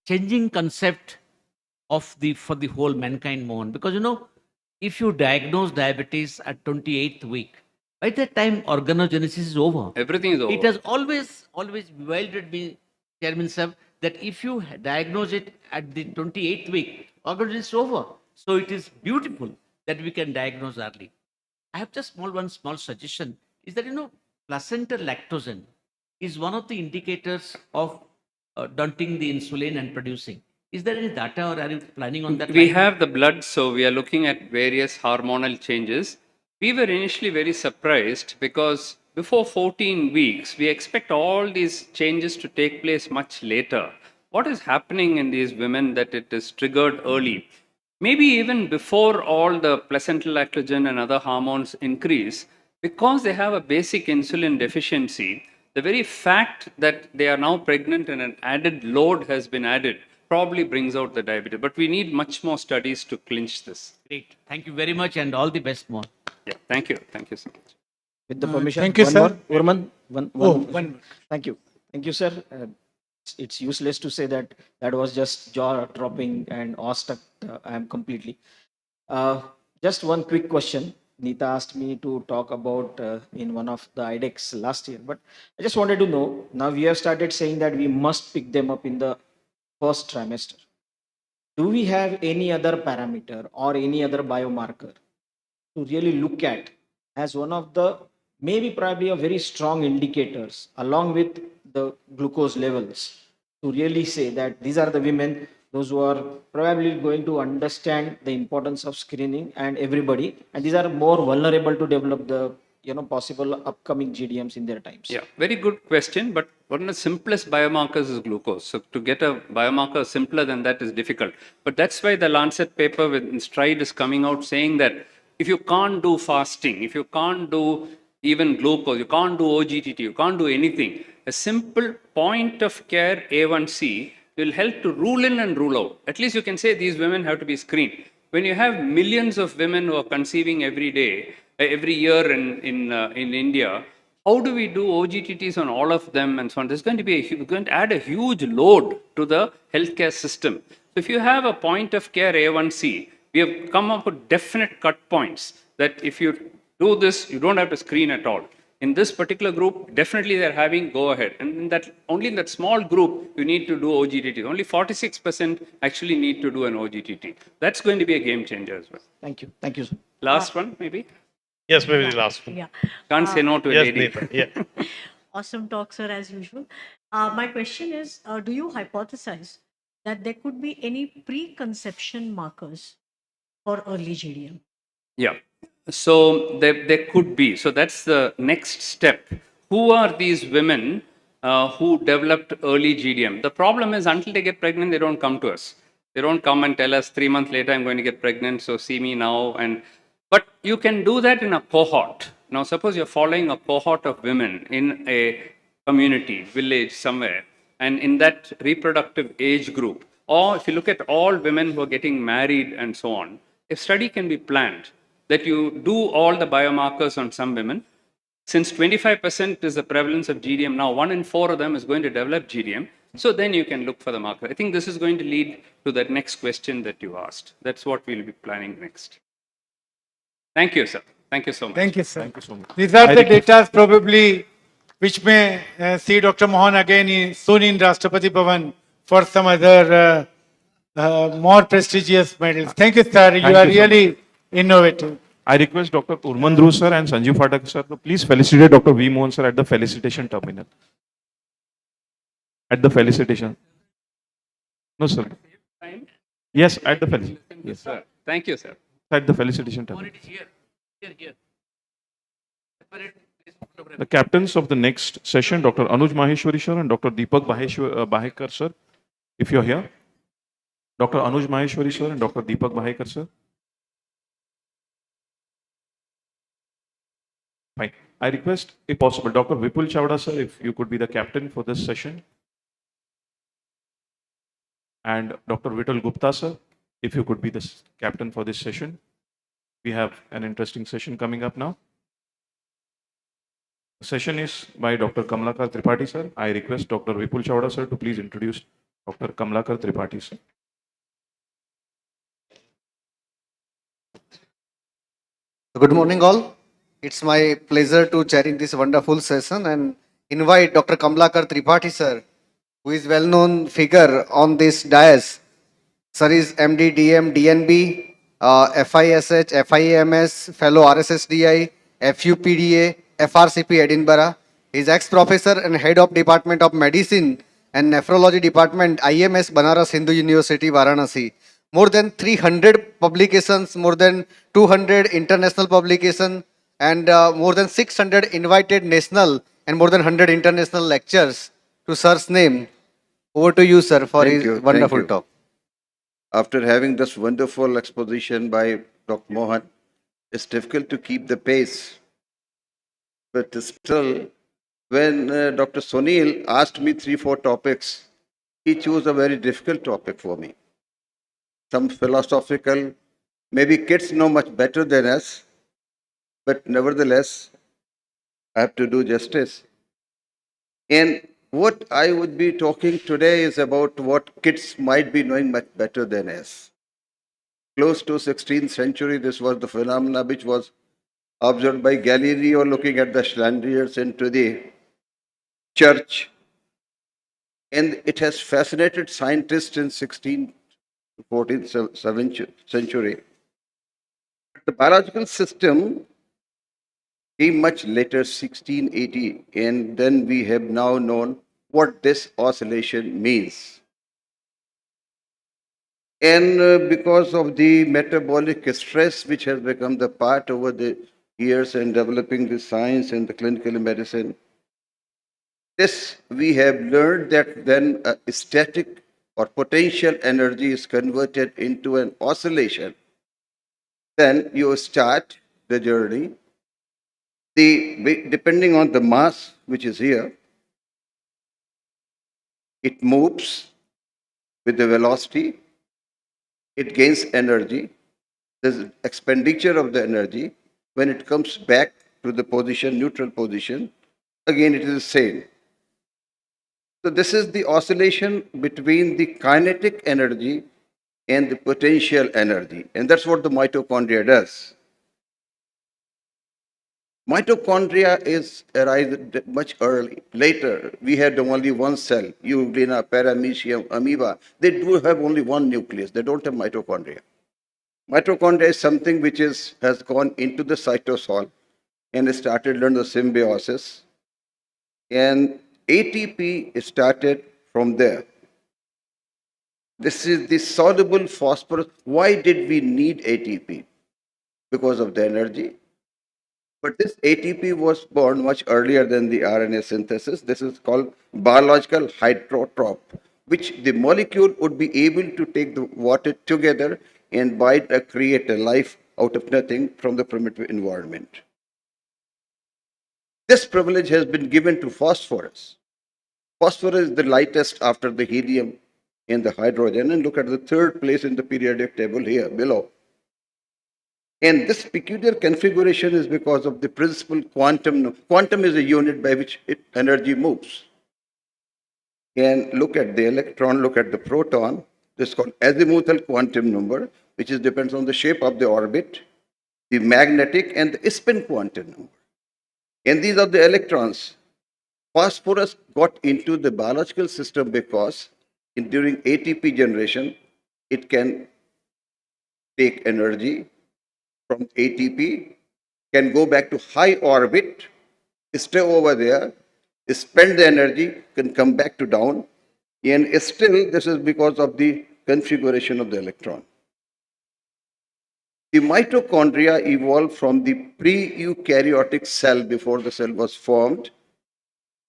changing concept for the whole mankind, Mohan, because if you diagnose diabetes at 28th week, By that time, organogenesis is over. Everything is over. It has always bewildered me, Chairman Sir, that if you diagnose it at the 28th week, organogenesis is over. So it is beautiful that we can diagnose early. I have just one small suggestion is that, placental lactogen is one of the indicators of dunting the insulin and producing. Is there any data or are you planning on that? We line? have the blood, so we are looking at various hormonal changes. We were initially very surprised because before 14 weeks, we expect all these changes to take place much later. What is happening in these women that it is triggered early? Maybe even before all the placental lactogen and other hormones increase, because they have a basic insulin deficiency, the very fact that they are now pregnant and an added load has been added probably brings out the diabetes. But we need much more studies to clinch this. Great. Thank you very much and all the best more. Yeah, thank you. Thank you so much. With the permission, thank you, one sir. more, Urman, one. Oh, one. Thank you. Thank you, sir. It's useless to say that that was just jaw dropping and awestruck. I am completely. Just one quick question. Neeta asked me to talk about in one of the IDEX last year, but I just wanted to know, now we have started saying that we must pick them up in the first trimester. Do we have any other parameter or any other biomarker to really look at as one of the maybe probably a very strong indicators along with the glucose levels to really say that these are the women, those who are probably going to understand the importance of screening and everybody, and these are more vulnerable to develop the possible upcoming GDMs in their times? Yeah, very good question. But one of the simplest biomarkers is glucose. So to get a biomarker simpler than that is difficult. But that's why the Lancet paper with Stride is coming out saying that if you can't do fasting, if you can't do even glucose, you can't do OGTT, you can't do anything, a simple point of care A1C will help to rule in and rule out. At least you can say these women have to be screened. When you have millions of women who are conceiving every day, every year in India, how do we do OGTTs on all of them and so on? There's going to be going to add a huge load to the healthcare system. So if you have a point of care A1C, we have come up with definite cut points that if you do this, you don't have to screen at all. In this particular group, definitely they're having go ahead. And in that, only in that small group, you need to do OGTT. Only 46% actually need to do an OGTT. That's going to be a game changer as well. Thank you. Thank you, sir. Last one, maybe? Yes, maybe the last one. Yeah. Can't say no to a Yes, lady. Neeta. Yeah. Awesome talk, sir, as usual. My question is, do you hypothesize that there could be any preconception markers for early GDM? Yeah. So there could be. So that's the next step. Who are these women who developed early GDM? The problem is until they get pregnant, they don't come to us. They don't come and tell us 3 months later, I'm going to get pregnant, so see me now. But you can do that in a cohort. Now, suppose you're following a cohort of women in a community, village, somewhere, and in that reproductive age group, or if you look at all women who are getting married and so on, a study can be planned that you do all the biomarkers on some women. Since 25% is the prevalence of GDM now, 1 in 4 of them is going to develop GDM. So then you can look for the marker. I think this is going to lead to that next question that you asked. That's what we'll be planning next. Thank you, sir. Thank you so much. Thank you, sir. Thank you so much. These are the data probably which may see Dr. Mohan again soon in Rashtrapati Bhavan for some other more prestigious medals. Thank you, sir. You are really innovative. I request Dr. Urmandru sir and Sanjeev Phatak sir to please felicitate Dr. V. Mohan sir at the felicitation terminal. At the felicitation. No, sir. Yes, at the felicitation. Yes, Sir. Thank you, sir. at the felicitation terminal. Here. The captains of the next session, Dr. Anuj Maheshwari sir and Dr. Deepak Bahekar sir, if you're here. Dr. Anuj Maheshwari sir and Dr. Deepak Bahekar sir. Fine. I request, if possible, Dr. Vipul Chavda sir, if you could be the captain for this session. And Dr. Vital Gupta sir, if you could be the captain for this session. We have an interesting session coming up now. The session is by Dr. Kamlakar Tripathi sir. I request Dr. Vipul Chavda sir to please introduce Dr. Kamlakar Tripathi sir. Good morning all. It's my pleasure to chairing this wonderful session and invite Dr. Kamlakar Tripathi sir, who is well-known figure on this dais. Sir is MD, DM, DNB, FISH, FIAMS, Fellow RSSDI, FUPDA, FRCP Edinburgh. He is ex-professor and head of Department of Medicine and Nephrology Department, IMS Banaras Hindu University, Varanasi. More than 300 publications, more than 200 international publications, and more than 600 invited national and more than 100 international lectures to sir's name. Over to you, sir, for Thank his you. Thank wonderful you. talk. After having this wonderful exposition by Dr. Mohan, it's difficult to keep the pace. But still, when Dr. Sunil asked me 3-4 topics, he chose a very difficult topic for me. Some philosophical, maybe kids know much better than us, but nevertheless, I have to do justice. And what I would be talking today is about what kids might be knowing much better than us. Close to 16th century, this was the phenomena which was observed by Galileo looking at the chandeliers into the church. And it has fascinated scientists in 16th, 14th, 7th century. The biological system came much later, 1680, and then we have now known what this oscillation means. And because of the metabolic stress which has become the part over the years and developing the science and the clinical medicine, this we have learned that when a static or potential energy is converted into an oscillation, then you start the journey. Depending on the mass which is here, it moves with the velocity, it gains energy, there's expenditure of the energy. When it comes back to the position, neutral position, again it is the same. So this is the oscillation between the kinetic energy and the potential energy. And that's what the mitochondria does. Mitochondria is arrived much early. Later, we had only one cell, euglena, paramecium, amoeba. They do have only one nucleus. They don't have mitochondria. Mitochondria is something which has gone into the cytosol and started learning the symbiosis. And ATP started from there. This is the soluble phosphorus. Why did we need ATP? Because of the energy. But this ATP was born much earlier than the RNA synthesis. This is called biological heterotrope, which the molecule would be able to take the water together and create a life out of nothing from the primitive environment. This privilege has been given to phosphorus. Phosphorus is the lightest after the helium and the hydrogen. And look at the third place in the periodic table here below. And this peculiar configuration is because of the principal quantum. Quantum is a unit by which energy moves. And look at the electron, look at the proton. This is called azimuthal quantum number, which depends on the shape of the orbit, the magnetic and the spin quantum number. And these are the electrons. Phosphorus got into the biological system because during ATP generation, it can take energy from ATP, can go back to high orbit, stay over there, spend the energy, can come back to down, and still this is because of the configuration of the electron. The mitochondria evolved from the pre-eukaryotic cell before the cell was formed,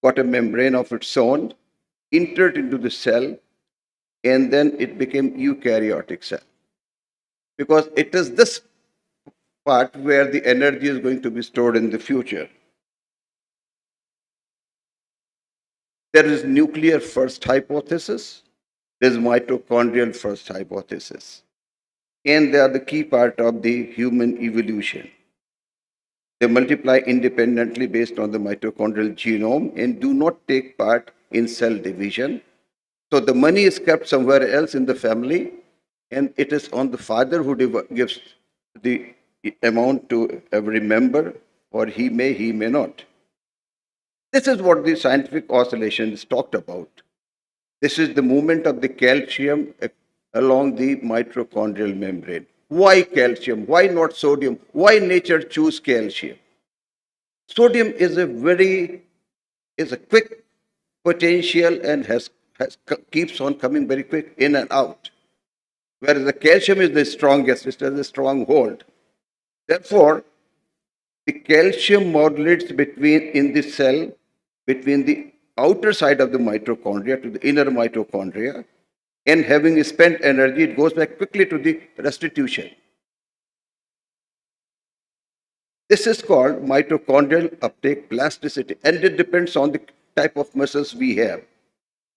got a membrane of its own, entered into the cell, and then it became eukaryotic cell. Because it is this part where the energy is going to be stored in the future. There is nuclear first hypothesis, there is mitochondrial first hypothesis, and they are the key part of the human evolution. They multiply independently based on the mitochondrial genome and do not take part in cell division. So the money is kept somewhere else in the family, and it is on the father who gives the amount to every member, or he may not. This is what the scientific oscillation is talked about. This is the movement of the calcium along the mitochondrial membrane. Why calcium? Why not sodium? Why nature choose calcium? Sodium is a quick potential and keeps on coming very quick in and out. Whereas the calcium is the strongest, it has a strong hold. Therefore, the calcium modulates in the cell between the outer side of the mitochondria to the inner mitochondria, and having spent energy, it goes back quickly to the restitution. This is called mitochondrial uptake plasticity, and it depends on the type of muscles we have.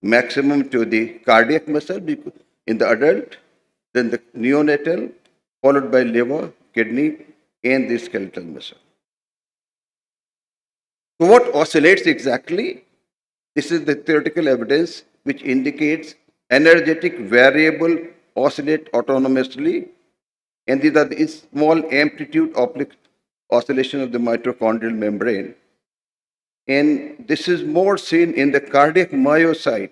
Maximum to the cardiac muscle in the adult, then the neonatal, followed by liver, kidney, and the skeletal muscle. So what oscillates exactly? This is the theoretical evidence which indicates energetic variable oscillate autonomously, and these are the small amplitude oscillation of the mitochondrial membrane. And this is more seen in the cardiac myocyte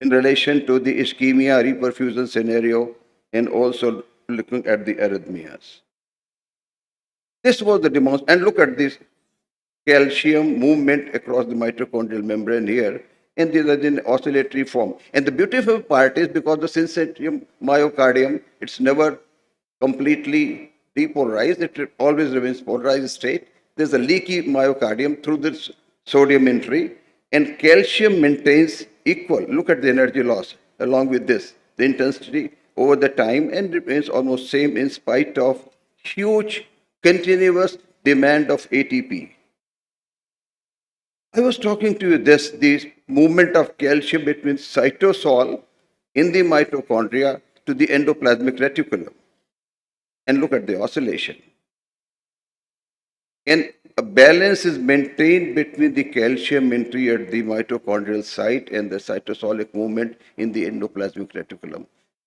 in relation to the ischemia reperfusion scenario, and also looking at the arrhythmias. This was the demonstration. And look at this calcium movement across the mitochondrial membrane here, and these are in oscillatory form. And the beautiful part is, because the syncytium myocardium, it's never completely depolarized, it always remains polarized state. There's a leaky myocardium through this sodium entry, and calcium maintains equal. Look at the energy loss along with this, the intensity over the time, and remains almost same in spite of huge continuous demand of ATP. I was talking to you the movement of calcium between cytosol in the mitochondria to the endoplasmic reticulum. And look at the oscillation. And a balance is maintained between the calcium entry at the mitochondrial site and the cytosolic movement in the endoplasmic reticulum.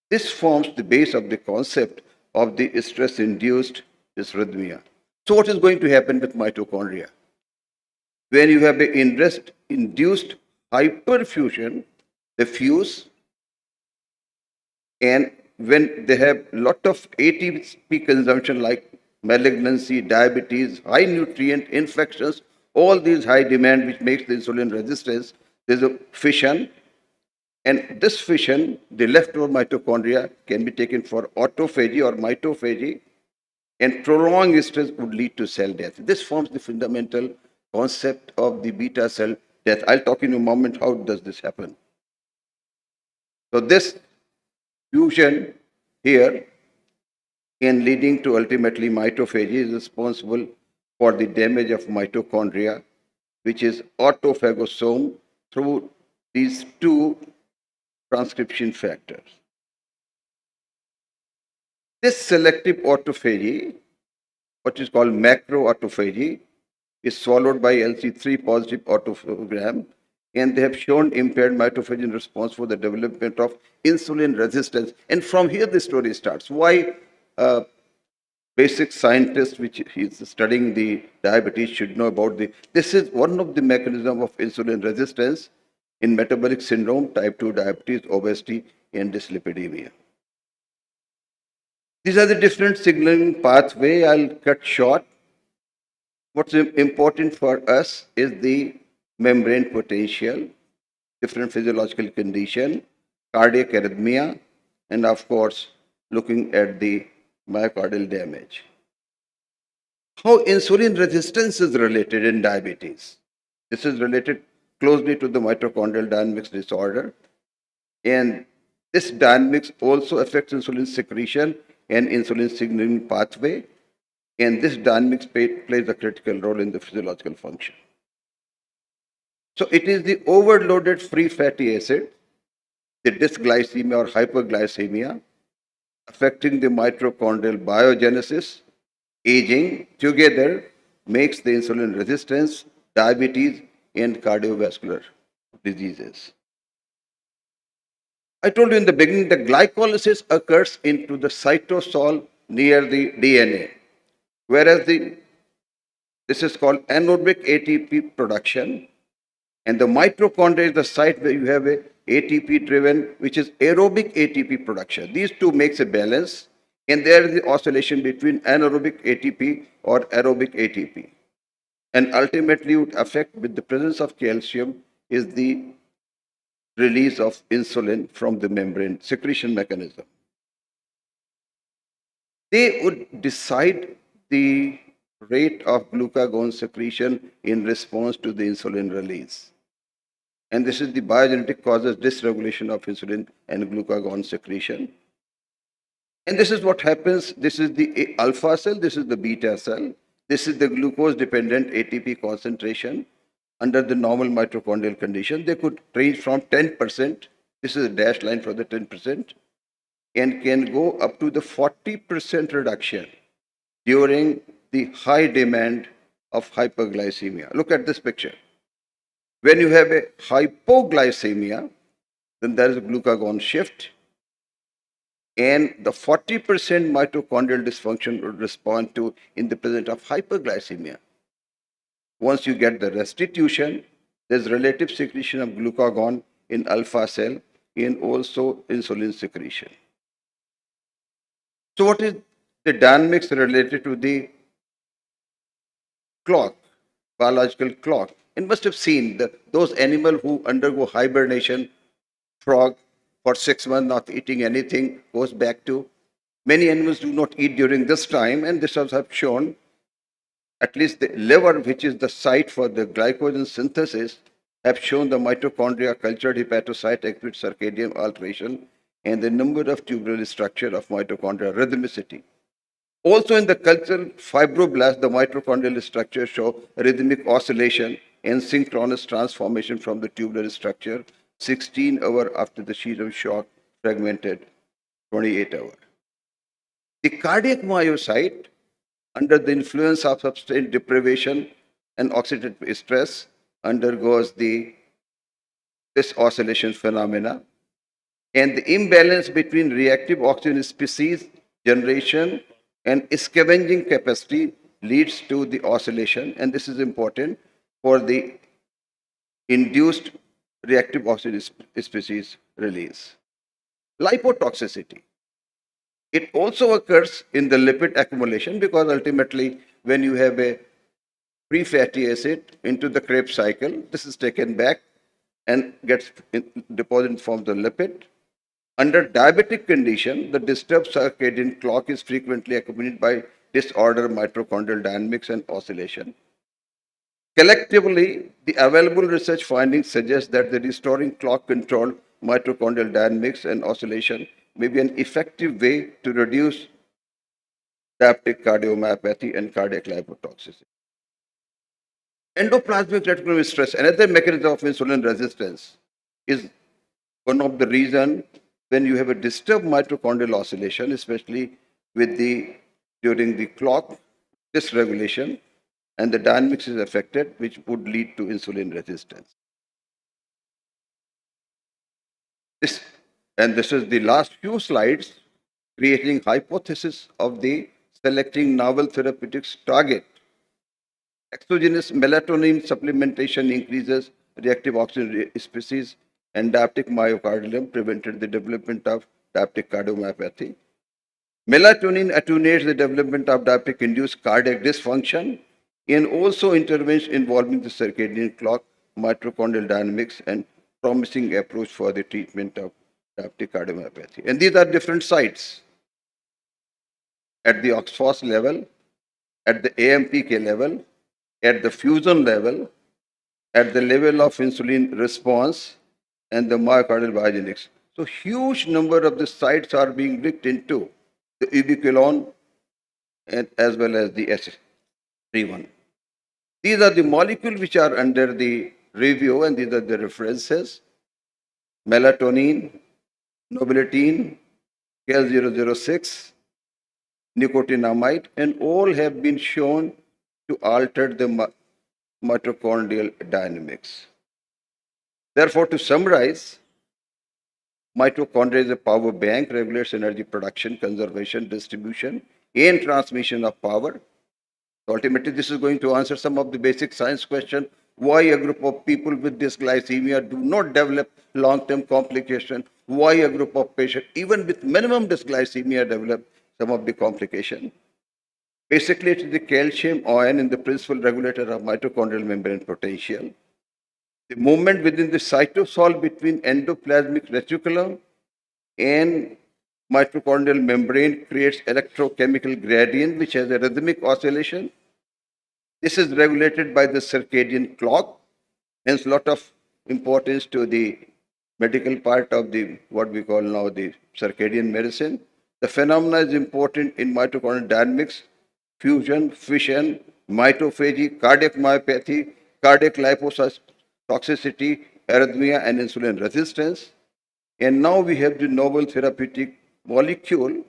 This forms the base of the concept of the stress-induced dysrhythmia. So what is going to happen with mitochondria? When you have an induced hyperfusion, they fuse, and when they have lot of ATP consumption like malignancy, diabetes, high nutrient infections, all these high demand which makes the insulin resistance, there's a fission, and this fission, the leftover mitochondria can be taken for autophagy or mitophagy, and prolonged stress would lead to cell death. This forms the fundamental concept of the beta cell death. I'll talk in a moment how does this happen. So this fusion here, in leading to ultimately mitophagy, is responsible for the damage of mitochondria, which is autophagosome through these two transcription factors. This selective autophagy, what is called macroautophagy, is swallowed by LC3 positive autophagogram, and they have shown impaired mitophagy in response for the development of insulin resistance. And from here the story starts. Why basic scientist which is studying the diabetes should know about this is one of the mechanisms of insulin resistance in metabolic syndrome, type 2 diabetes, obesity, and dyslipidemia. These are the different signaling pathway. I'll cut short. What's important for us is the membrane potential, different physiological condition, cardiac arrhythmia, and of course, looking at the myocardial damage. How insulin resistance is related in diabetes. This is related closely to the mitochondrial dynamics disorder. And this dynamics also affects insulin secretion and insulin signaling pathway. And this dynamics plays a critical role in the physiological function. So it is the overloaded free fatty acid, the dysglycemia or hyperglycemia, affecting the mitochondrial biogenesis, aging together makes the insulin resistance, diabetes, and cardiovascular diseases. I told you in the beginning that glycolysis occurs into the cytosol near the DNA, whereas the This is called anaerobic ATP production. And the mitochondria is the site where you have a ATP driven, which is aerobic ATP production. These two makes a balance, and there is the oscillation between anaerobic ATP or aerobic ATP. And ultimately would affect, with the presence of calcium, is the release of insulin from the membrane secretion mechanism. They would decide the rate of glucagon secretion in response to the insulin release. And this is the biogenetic causes dysregulation of insulin and glucagon secretion. And this is what happens. This is the alpha cell, this is the beta cell. This is the glucose dependent ATP concentration under the normal mitochondrial condition. They could range from 10%, this is a dashed line for the 10%, and can go up to the 40% reduction during the high demand of hyperglycemia. Look at this picture. When you have a hypoglycemia, then there is a glucagon shift, and the 40% mitochondrial dysfunction would respond to in the presence of hyperglycemia. Once you get the restitution, there's relative secretion of glucagon in alpha cell and also insulin secretion. So what is the dynamics related to the clock, biological clock? You must have seen those animals who undergo hibernation, frog, for 6 months not eating anything, goes back to. Many animals do not eat during this time, and this has have shown at least the liver, which is the site for the glycogen synthesis, have shown the mitochondria cultured hepatocyte exhibit circadian alteration and the number of tubular structure of mitochondria rhythmicity. Also in the cultural fibroblast, the mitochondrial structure show rhythmic oscillation and synchronous transformation from the tubular structure 16 hours after the sheet of shock fragmented 28 hours. The cardiac myocyte, under the influence of sustained deprivation and oxidative stress, undergoes this oscillation phenomena, and the imbalance between reactive oxygen species generation and scavenging capacity leads to the oscillation, and this is important for the induced reactive oxygen species release. Lipotoxicity. It also occurs in the lipid accumulation because ultimately when you have a free fatty acid into the Krebs cycle, this is taken back and gets deposited in form of the lipid. Under diabetic condition, the disturbed circadian clock is frequently accompanied by disordered mitochondrial dynamics and oscillation. Collectively, the available research findings suggest that the restoring clock-controlled mitochondrial dynamics and oscillation may be an effective way to reduce diabetic cardiomyopathy and cardiac lipotoxicity. Endoplasmic reticulum stress, another mechanism of insulin resistance, is one of the reasons when you have a disturbed mitochondrial oscillation, especially with during the clock dysregulation, and the dynamics is affected, which would lead to insulin resistance. This is the last few slides, creating hypothesis of the selecting novel therapeutics target. Exogenous melatonin supplementation increases reactive oxygen species, and diabetic myocardium prevented the development of diabetic cardiomyopathy. Melatonin attenuates the development of diabetic-induced cardiac dysfunction and also intervention involving the circadian clock, mitochondrial dynamics, and promising approach for the treatment of diabetic cardiomyopathy. And these are different sites at the OXPHOS level, at the AMPK level, at the fusion level, at the level of insulin response, and the myocardial biogenics. So huge number of the sites are being looked into, the ubiquinone and as well as the S31. These are the molecules which are under the review, and these are the references: melatonin, nobiletin, Cal006, nicotinamide, and all have been shown to alter the mitochondrial dynamics. Therefore, to summarize, mitochondria is a power bank, regulates energy production, conservation, distribution, and transmission of power. Ultimately, this is going to answer some of the basic science question. Why a group of people with this glycemia do not develop long-term complication? Why a group of patients, even with minimum dysglycemia, develop some of the complication? Basically, it is the calcium ion in the principal regulator of mitochondrial membrane potential. The movement within the cytosol between endoplasmic reticulum and mitochondrial membrane creates electrochemical gradient, which has a rhythmic oscillation. This is regulated by the circadian clock, hence lot of importance to the medical part of the what we call now the circadian medicine. The phenomena is important in mitochondrial dynamics, fusion, fission, mitophagy, cardiac myopathy, cardiac lipotoxicity, arrhythmia, and insulin resistance. And now we have the novel therapeutic molecule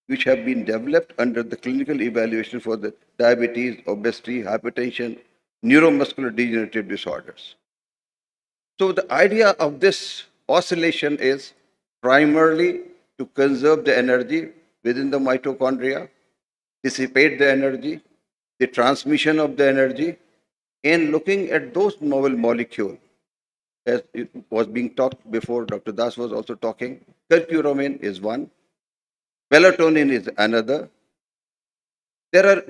which have been developed under the clinical evaluation for the diabetes, obesity, hypertension, neuromuscular degenerative disorders. So the idea of this oscillation is primarily to conserve the energy within the mitochondria, dissipate the energy, the transmission of the energy, and looking at those novel molecules, as it was being talked before, Dr. Das was also talking, curcumin is one, melatonin is another. There are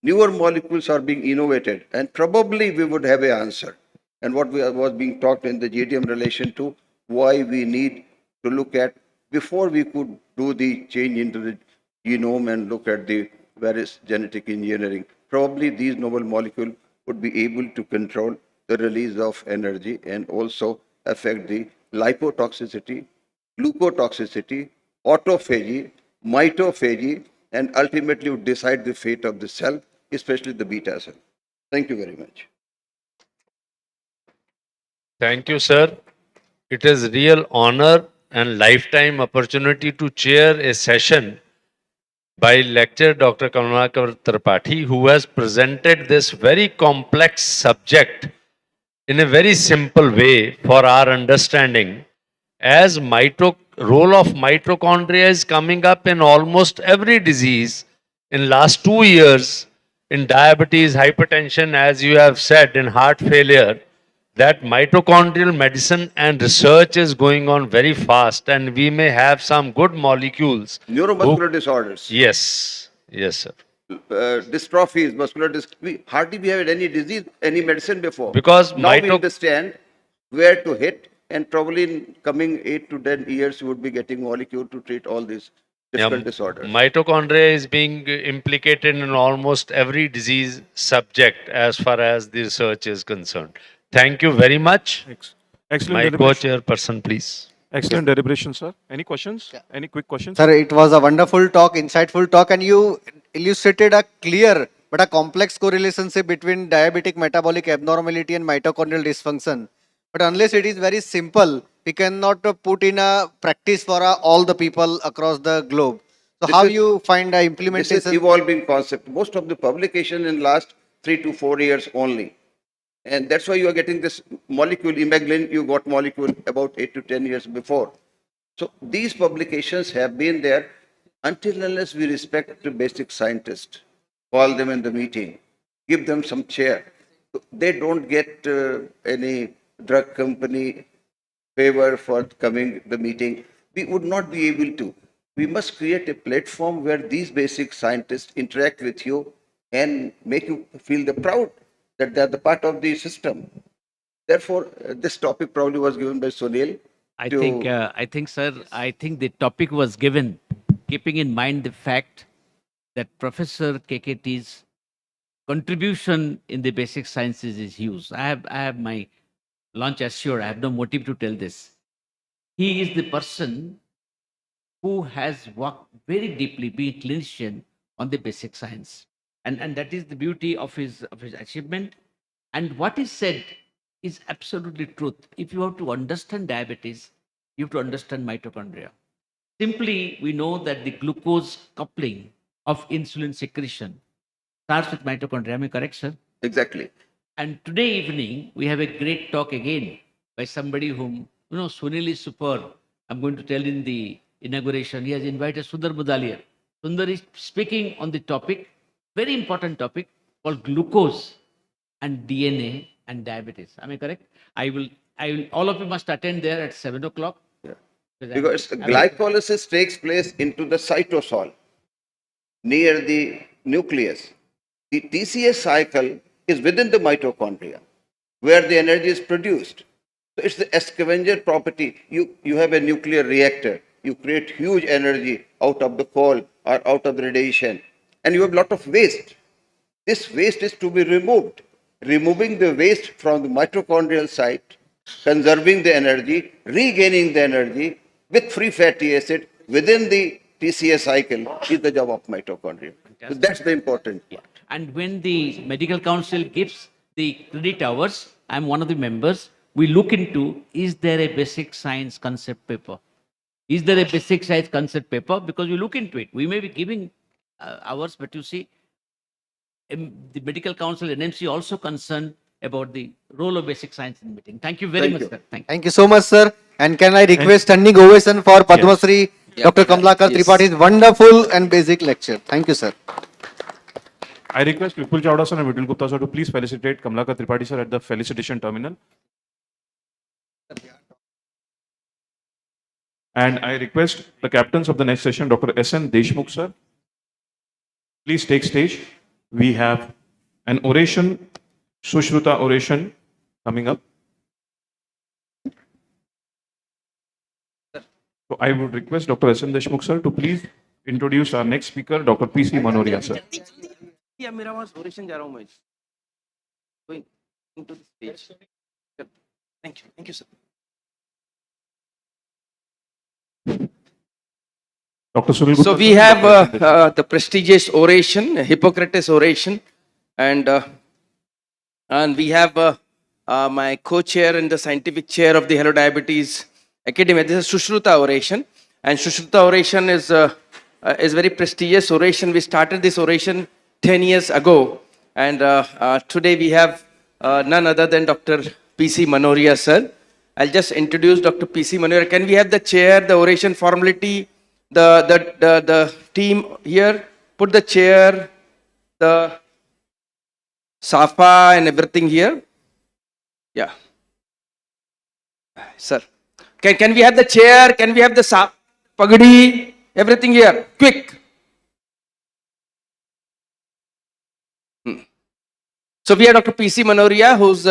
newer molecules are being innovated, and probably we would have an answer. And what was being talked in the GDM relation to why we need to look at before we could do the change into the genome and look at the various genetic engineering. Probably these novel molecules would be able to control the release of energy and also affect the lipotoxicity, glucotoxicity, autophagy, mitophagy, and ultimately would decide the fate of the cell, especially the beta cell. Thank you very much. Thank you, sir. It is real honor and lifetime opportunity to chair a session by lecturer Dr. Kamlakar Tripathi, who has presented this very complex subject in a very simple way for our understanding, as role of mitochondria is coming up in almost every disease in last 2 years, in diabetes, hypertension, as you have said, in heart failure, that mitochondrial medicine and research is going on very fast, and we may have some good molecules. Neuromuscular disorders. Yes, yes, sir. Dystrophies, muscular dystrophy. Hardly we have any disease, any medicine before. Because now we understand where to hit, and probably in coming 8 to 10 years, you would be getting molecule to treat all these difficult disorders. Mitochondria is being implicated in almost every disease subject as far as the research is concerned. Thank you very much. Excellent My deliberation. co-chairperson, please. Excellent deliberation, sir. Any questions? Any quick questions? Sir, it was a wonderful talk, insightful talk, and you illustrated a clear but a complex correlationship between diabetic metabolic abnormality and mitochondrial dysfunction. But unless it is very simple, we cannot put in a practice for all the people across the globe. So This how is- you find the This implementation? is evolving concept. Most of the publication in last 3 to 4 years only. And that's why you are getting this molecule, imaglin, you got molecule about 8 to 10 years before. So these publications have been there until unless we respect the basic scientists, call them in the meeting, give them some chair. They don't get any drug company favor for coming the meeting. We would not be able to. We must create a platform where these basic scientists interact with you and make you feel the proud that they are the part of the system. Therefore, this topic probably was given by Sunil. I think, sir, I think the topic was given keeping in mind the fact that Professor KKT's contribution in the basic sciences is huge. I have my launch assured. I have no motive to tell this. He is the person who has worked very deeply, being clinician, on the basic science, and that is the beauty of his achievement. And what is said is absolutely truth. If you have to understand diabetes, you have to understand mitochondria. Simply, we know that the glucose coupling of insulin secretion starts with mitochondria. Am I correct, sir? Exactly. And today evening, we have a great talk again by somebody whom, Sunil is superb. I'm going to tell in the inauguration, he has invited Sundar Mudalia. Sundar is speaking on the topic, very important topic, called glucose and DNA and diabetes. Am I correct? All of you must attend there at 7 o'clock. Because glycolysis takes place into the cytosol near the nucleus. The TCS cycle is within the mitochondria where the energy is produced. So it's the scavenger property. You have a nuclear reactor. You create huge energy out of the coal or out of the radiation, and you have a lot of waste. This waste is to be removed. Removing the waste from the mitochondrial site, conserving the energy, regaining the energy with free fatty acid within the TCA cycle is the job of mitochondria. So that's the important part. And when the medical council gives the credit hours, I'm one of the members, we look into, is there a basic science concept paper? Is there a basic science concept paper? Because we look into it. We may be giving hours, but you see, the medical council, NMC also concerned about the role of basic science in meeting. Thank you very much, sir. Thank you. Thank you so much, sir. And can I request standing ovation for Padma Shri Dr. Kamlakar Tripaঠি's wonderful and basic lecture. Thank you, sir. I request Vipul Chawda sir and Sunil Gupta sir to please felicitate Kamlakar Tripathi sir at the felicitation terminal. And I request the captains of the next session, Dr. S.N. Deshmukh sir, please take stage. We have an oration, Sushruta oration coming up. So I would request Dr. S.N. Deshmukh sir to please introduce our next speaker, Dr. P.C. Manoria sir. Yeah, मेरा वहाँ oration जा रहा हूँ मैं. Going into the stage. Thank you, sir. Dr. Sunil Gupta. So we have the prestigious oration, Hippocrates oration, and we have my co-chair and the scientific chair of the Hello Diabetes Academy. This is Sushruta oration, and Sushruta oration is very prestigious oration. We started this oration 10 years ago, and today we have none other than Dr. P.C. Manoria sir. I'll just introduce Dr. P.C. Manoria. Can we have the chair, the oration formality? The team here, put the chair, the safa and everything here. Yeah. Sir. Can we have the chair? Can we have the pagadi? Everything here. Quick. So we have Dr. P.C. Manoria, who's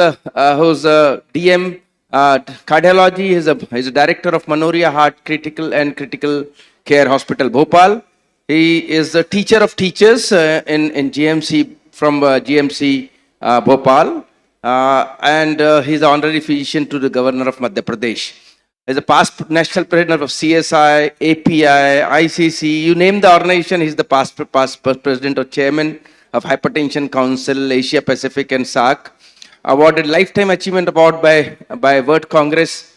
DM cardiology. He's a director of Manoria Heart Critical Care Hospital, Bhopal. He is a teacher of teachers in GMC from GMC Bhopal, and he's the honorary physician to the governor of Madhya Pradesh. He's a past national president of CSI, API, ICC. You name the organization, he's the past president or chairman of Hypertension Council, Asia Pacific and SAC. Awarded Lifetime Achievement Award by World Congress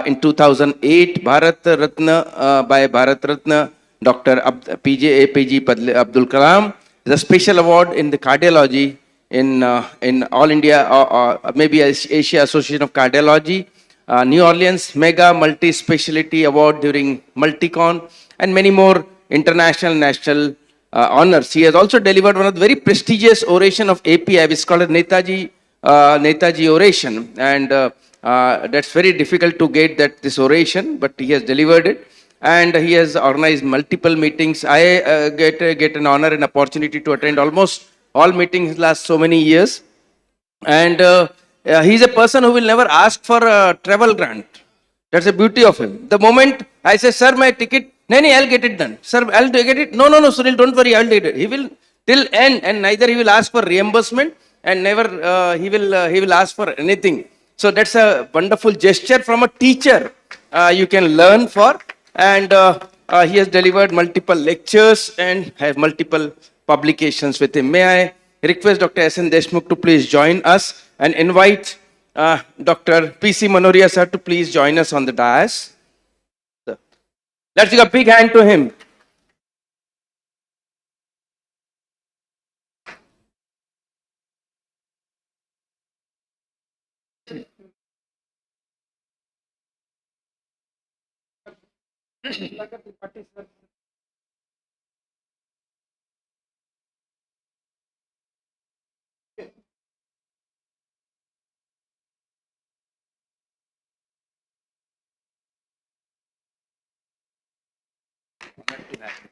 in 2008, Bharat Ratna by Bharat Ratna, Dr. APJ Abdul Kalam. The special award in the cardiology in All India, maybe Asia Association of Cardiology, New Orleans Mega Multi-Speciality Award during Multicon, and many more international national honors. He has also delivered one of the very prestigious oration of API, which is called a Netaji oration, and that's very difficult to get this oration, but he has delivered it, and he has organized multiple meetings. I get an honor and opportunity to attend almost all meetings last so many years, and he's a person who will never ask for a travel grant. That's the beauty of him. The moment I say, sir, my ticket, no, I'll get it done. Sir, I'll get it. No, Sunil, don't worry, I'll get it. He will till end, and neither he will ask for reimbursement, and never he will ask for anything. So that's a wonderful gesture from a teacher you can learn for, and he has delivered multiple lectures and have multiple publications with him. May I request Dr. S.N. Deshmukh to please join us and invite Dr. P.C. Manoria sir to please join us on the dais. Let's give a big hand to him. honored to have you.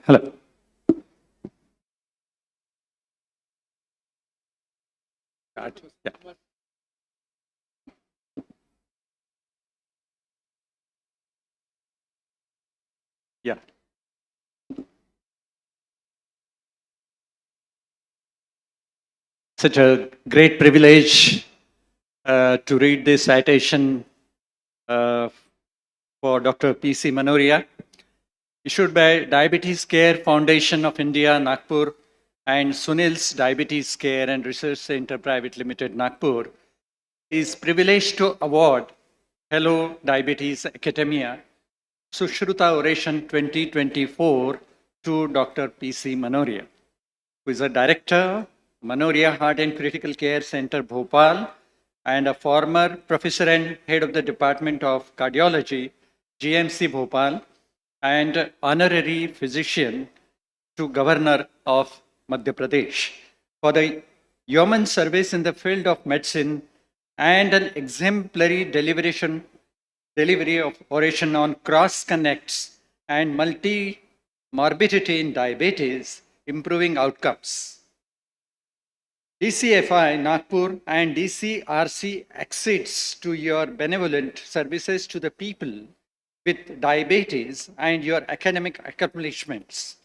Hello. Yeah. Yeah. Such a great privilege to read this citation uh, for Dr. P.C. Manoria, issued by Diabetes Care Foundation of India, Nagpur, and Sunil's Diabetes Care and Research Center Private Limited, Nagpur, is privileged to award Hello Diabetes Academia Sushruta Oration 2024 to Dr. P.C. Manoria, who is a director, Manoria Heart and Critical Care Center, Bhopal, and a former professor and head of the Department of Cardiology, GMC Bhopal, and honorary physician to Governor of Madhya Pradesh for the yeoman service in the field of medicine and an exemplary delivery of oration on cross connects and multi morbidity in diabetes, improving outcomes. DCFI Nagpur and DCRC accedes to your benevolent services to the people with diabetes and your academic accomplishments.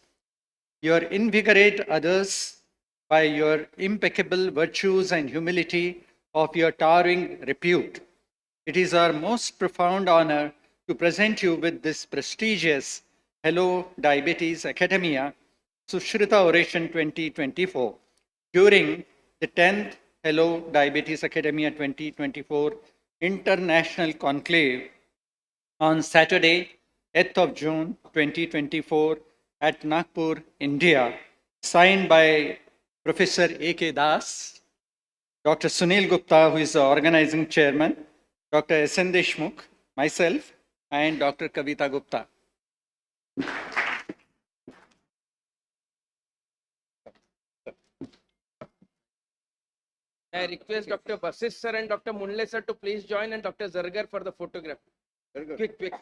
You invigorate others by your impeccable virtues and humility of your towering repute. It is our most profound honor to present you with this prestigious Hello Diabetes Academia Sushruta Oration 2024 during the 10th Hello Diabetes Academia 2024 International Conclave on Saturday, 8th of June 2024 at Nagpur, India, signed by Professor A.K. Das, Dr. Sunil Gupta, who is the organizing chairman, Dr. S.N. Deshmukh, myself, and Dr. Kavita Gupta. I request Dr. Basis sir and Dr. Munle sir to please join, and Dr. Zargar for the photograph. Quick, quick.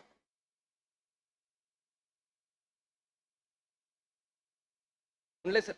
Munle sir.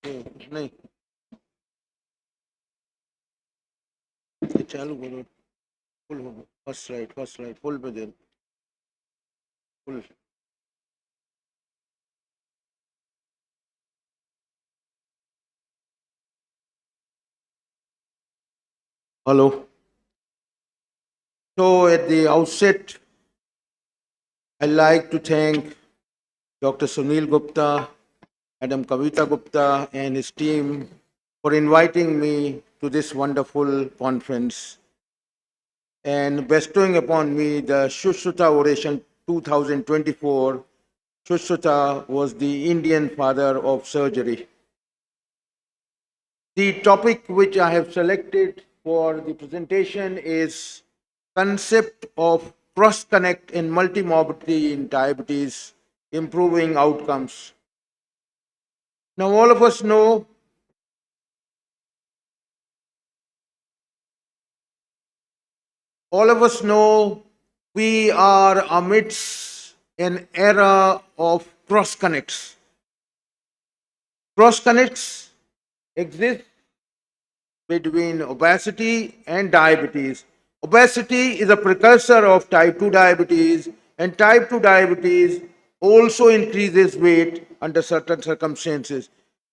नहीं ये चालू करो full हो first right full पे दे full hello So at the outset, I'd like to thank Dr. Sunil Gupta, Madam Kavita Gupta, and his team for inviting me to this wonderful conference and bestowing upon me the Sushruta Oration 2024. Sushruta was the Indian father of surgery. The topic which I have selected for the presentation is concept of cross connect in multimorbidity in diabetes, improving outcomes. Now all of us know we are amidst an era of cross connects. Cross connects exists between obesity and diabetes. Obesity is a precursor of type 2 diabetes, and type 2 diabetes also increases weight under certain circumstances.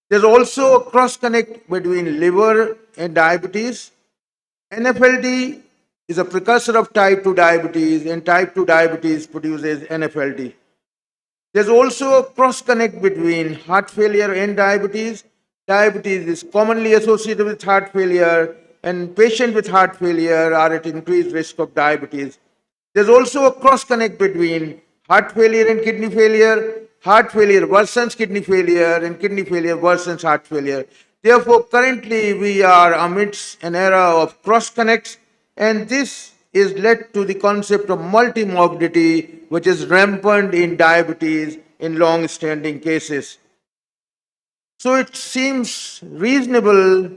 There's also a cross connect between liver and diabetes. NFLD is a precursor of type 2 diabetes, and type 2 diabetes produces NFLD. There's also a cross connect between heart failure and diabetes. Diabetes is commonly associated with heart failure, and patients with heart failure are at increased risk of diabetes. There's also a cross connect between heart failure and kidney failure. Heart failure worsens kidney failure, and kidney failure worsens heart failure. Therefore, currently we are amidst an era of cross connects, and this is led to the concept of multimorbidity, which is rampant in diabetes in long standing cases. So it seems reasonable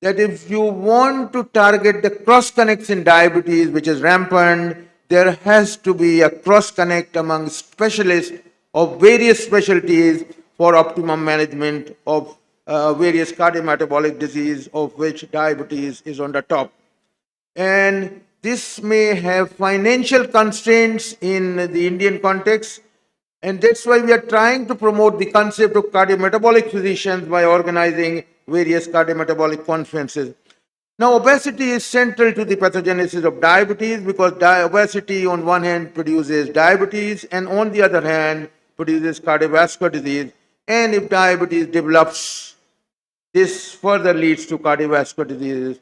that if you want to target the cross connects in diabetes, which is rampant, there has to be a cross connect among specialists of various specialties for optimum management of various cardiometabolic disease, of which diabetes is on the top. And this may have financial constraints in the Indian context, and that's why we are trying to promote the concept of cardiometabolic physicians by organizing various cardiometabolic conferences. Now, obesity is central to the pathogenesis of diabetes because obesity, on one hand, produces diabetes, and on the other hand, produces cardiovascular disease. And if diabetes develops, this further leads to cardiovascular diseases.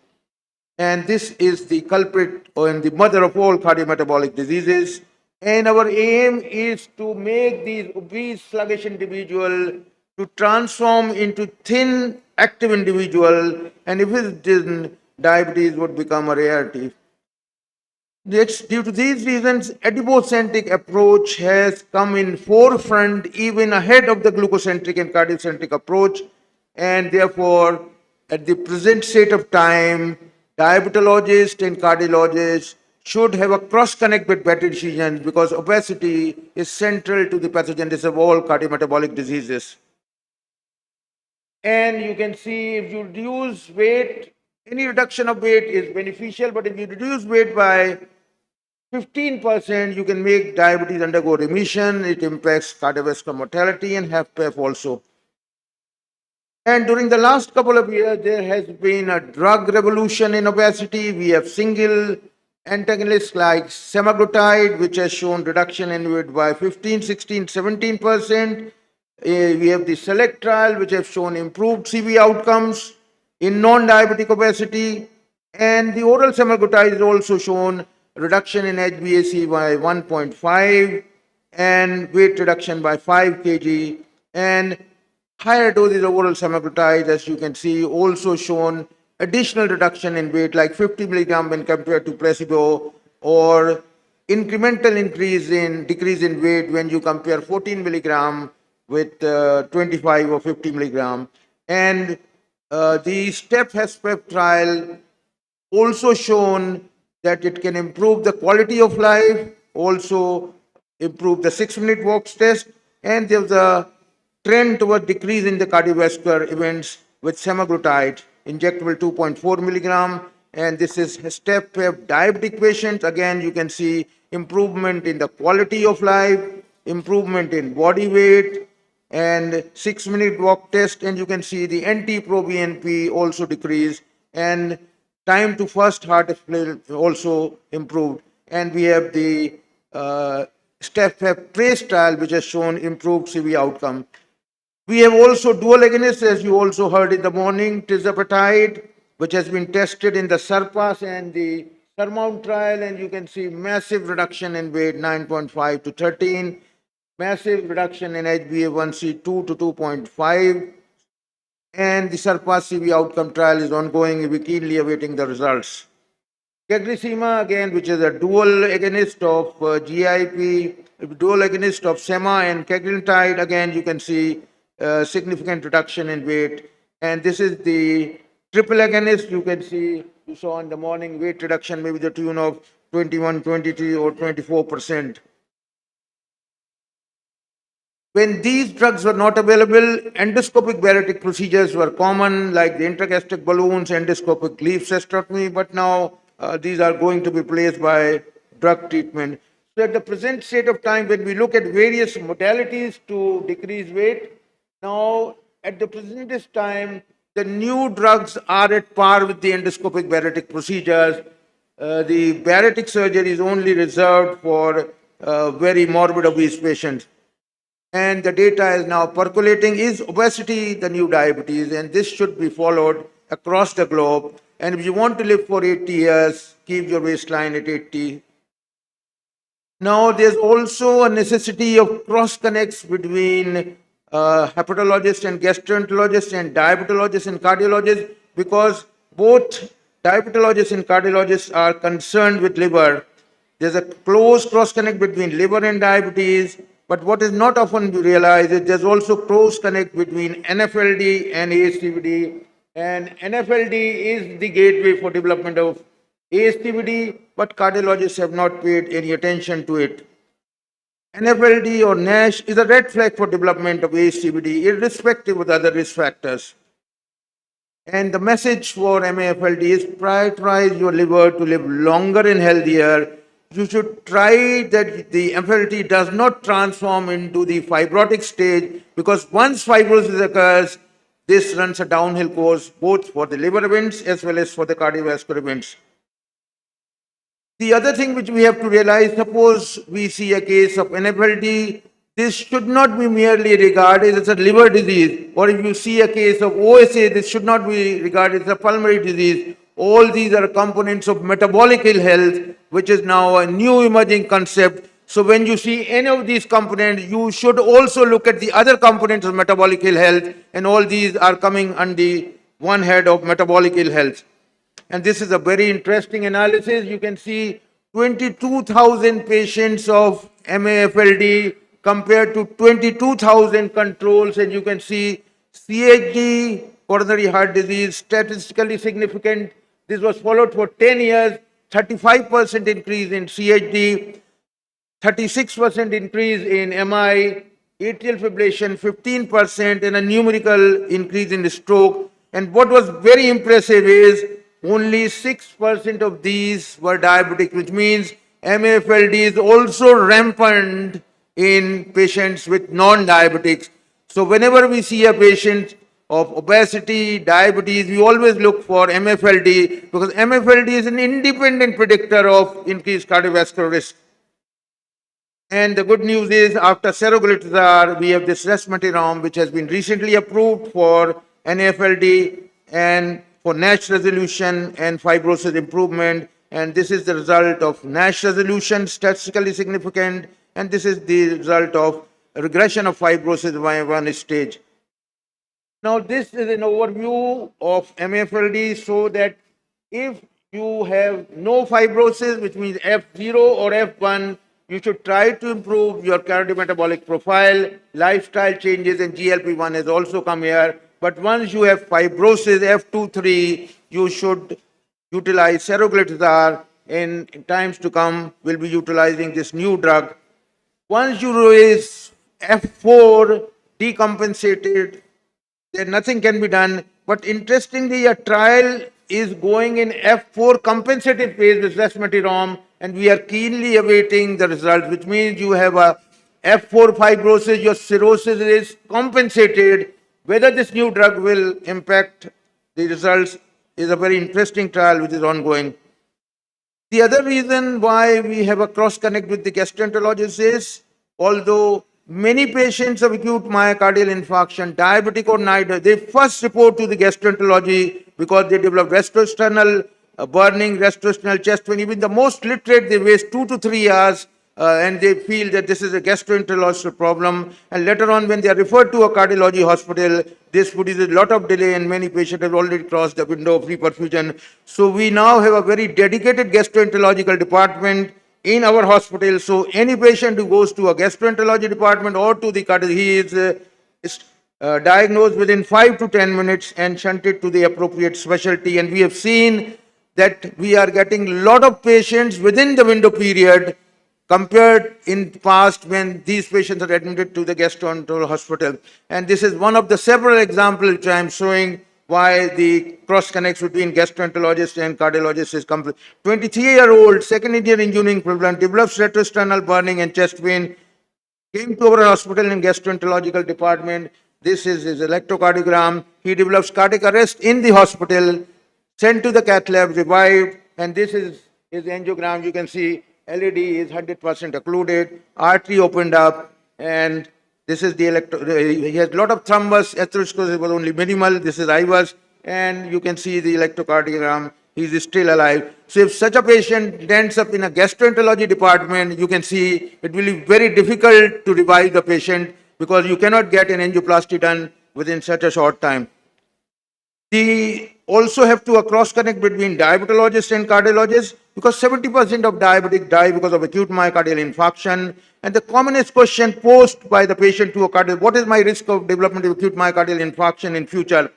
And this is the culprit and the mother of all cardiometabolic diseases. And our aim is to make these obese, sluggish individual to transform into thin, active individual. And if it didn't, diabetes would become a rarity. It's due to these reasons, adipocentric approach has come in forefront even ahead of the glucocentric and cardiocentric approach. And therefore, at the present state of time, diabetologists and cardiologists should have a cross connect with better decisions because obesity is central to the pathogenesis of all cardiometabolic diseases. And you can see if you reduce weight, any reduction of weight is beneficial, but if you reduce weight by 15%, you can make diabetes undergo remission. It impacts cardiovascular mortality and HFpEF also. And during the last couple of years, there has been a drug revolution in obesity. We have single antagonists like semaglutide, which has shown reduction in weight by 15, 16, 17%. We have the SELECT trial, which have shown improved CV outcomes in non-diabetic obesity. And the oral semaglutide has also shown reduction in HbA1c by 1.5 and weight reduction by 5 kg. And higher doses of oral semaglutide, as you can see, also shown additional reduction in weight, like 50 milligram when compared to placebo, or incremental decrease in weight when you compare 14 milligram with 25 or 50 milligram. And the STEP-HFpEF trial also shown that it can improve the quality of life, also improve the 6-minute walk test, and there's a trend toward decrease in the cardiovascular events with semaglutide, injectable 2.4 milligram, and this is STEP-HFpEF diabetic patients. Again, you can see improvement in the quality of life, improvement in body weight, and 6-minute walk test, and you can see the NT-proBNP also decreased, and time to first heart failure also improved. And we have the STEP-HFpEF trace trial, which has shown improved CV outcome. We have also dual agonists, as you also heard in the morning, tirzepatide, which has been tested in the SURPASS and the SURMOUNT trial, and you can see massive reduction in weight, 9.5 to 13, massive reduction in HbA1c 2 to 2.5, and the SURPASS CV outcome trial is ongoing. We're keenly awaiting the results. Cagrilintide, again, which is a dual agonist of GIP, dual agonist of SEMA and cagrilintide, again, you can see significant reduction in weight. And this is the triple agonist. You can see, you saw in the morning, weight reduction maybe the tune of 21, 23, or 24%. When these drugs were not available, endoscopic bariatric procedures were common, like the intragastric balloons, endoscopic leaf cystectomy, but now these are going to be replaced by drug treatment. So at the present state of time, when we look at various modalities to decrease weight, now at the present time, the new drugs are at par with the endoscopic bariatric procedures. The bariatric surgery is only reserved for very morbid obese patients. And the data is now percolating. Is obesity the new diabetes? And this should be followed across the globe. And if you want to live for 80 years, keep your waistline at 80. Now, there's also a necessity of cross connects between hepatologists and gastroenterologists and diabetologists and cardiologists, because both diabetologists and cardiologists are concerned with liver. There's a close cross connect between liver and diabetes, but what is not often realized is there's also close connect between NFLD and ASCVD, and NFLD is the gateway for development of ASCVD, but cardiologists have not paid any attention to it. NFLD or NASH is a red flag for development of ASCVD, irrespective of the other risk factors. And the message for MAFLD is prioritize your liver to live longer and healthier. You should try that the FLT does not transform into the fibrotic stage, because once fibrosis occurs, this runs a downhill course both for the liver events as well as for the cardiovascular events. The other thing which we have to realize, suppose we see a case of NFLD, this should not be merely regarded as a liver disease, or if you see a case of OSA, this should not be regarded as a pulmonary disease. All these are components of metabolic ill health, which is now a new emerging concept. So when you see any of these components, you should also look at the other components of metabolic ill health, and all these are coming under one head of metabolic ill health. And this is a very interesting analysis. You can see 22,000 patients of MAFLD compared to 22,000 controls, and you can see CHD, coronary heart disease, statistically significant. This was followed for 10 years, 35% increase in CHD, 36% increase in MI, atrial fibrillation 15%, and a numerical increase in the stroke. And what was very impressive is only 6% of these were diabetic, which means MAFLD is also rampant in patients with non-diabetics. So whenever we see a patient of obesity, diabetes, we always look for MFLD, because MFLD is an independent predictor of increased cardiovascular risk. And the good news is, after seroglitazar, we have this resmetirom, which has been recently approved for NAFLD and for NASH resolution and fibrosis improvement. And this is the result of NASH resolution, statistically significant, and this is the result of regression of fibrosis by one stage. Now, this is an overview of MFLD, so that if you have no fibrosis, which means F0 or F1, you should try to improve your cardiometabolic profile, lifestyle changes, and GLP-1 has also come here. But once you have fibrosis, F2, 3, you should utilize seroglitazar. In times to come, we'll be utilizing this new drug. Once you raise F4 decompensated, then nothing can be done. But interestingly, a trial is going in F4 compensated phase with resmetirom, and we are keenly awaiting the results, which means you have a F4 fibrosis, your cirrhosis is compensated. Whether this new drug will impact the results is a very interesting trial which is ongoing. The other reason why we have a cross connect with the gastroenterologist is, although many patients of acute myocardial infarction, diabetic or neither, they first report to the gastroenterology because they develop gastrointestinal burning, gastrointestinal chest pain. Even the most literate, they waste 2 to 3 hours and they feel that this is a gastroenterological problem. And later on, when they are referred to a cardiology hospital, this produces a lot of delay, and many patients have already crossed the window of reperfusion. So we now have a very dedicated gastroenterological department in our hospital. So any patient who goes to a gastroenterology department or to the cardiology, he is diagnosed within 5 to 10 minutes and shunted to the appropriate specialty. And we have seen that we are getting a lot of patients within the window period. compared in past when these patients are admitted to the gastroenterology hospital. And this is one of the several examples which I am showing why the cross connects between gastroenterologist and cardiologist is complete. 23-year-old second year engineering equivalent develops retrosternal burning and chest pain, came to our hospital in gastroenterological department. This is his electrocardiogram. He develops cardiac arrest in the hospital, sent to the cath lab, revived, and this is his angiogram. You can see LED is 100% occluded, artery opened up, and this is the he has a lot of thrombus, atherosclerosis was only minimal. This is IVUS, and you can see the electrocardiogram. He is still alive. So if such a patient ends up in a gastroenterology department, you can see it will be very difficult to revive the patient because you cannot get an angioplasty done within such a short time. We also have to cross connect between diabetologists and cardiologists because 70% of diabetics die because of acute myocardial infarction. And the commonest question posed by the patient to a cardiologist, what is my risk of development of acute myocardial infarction in future?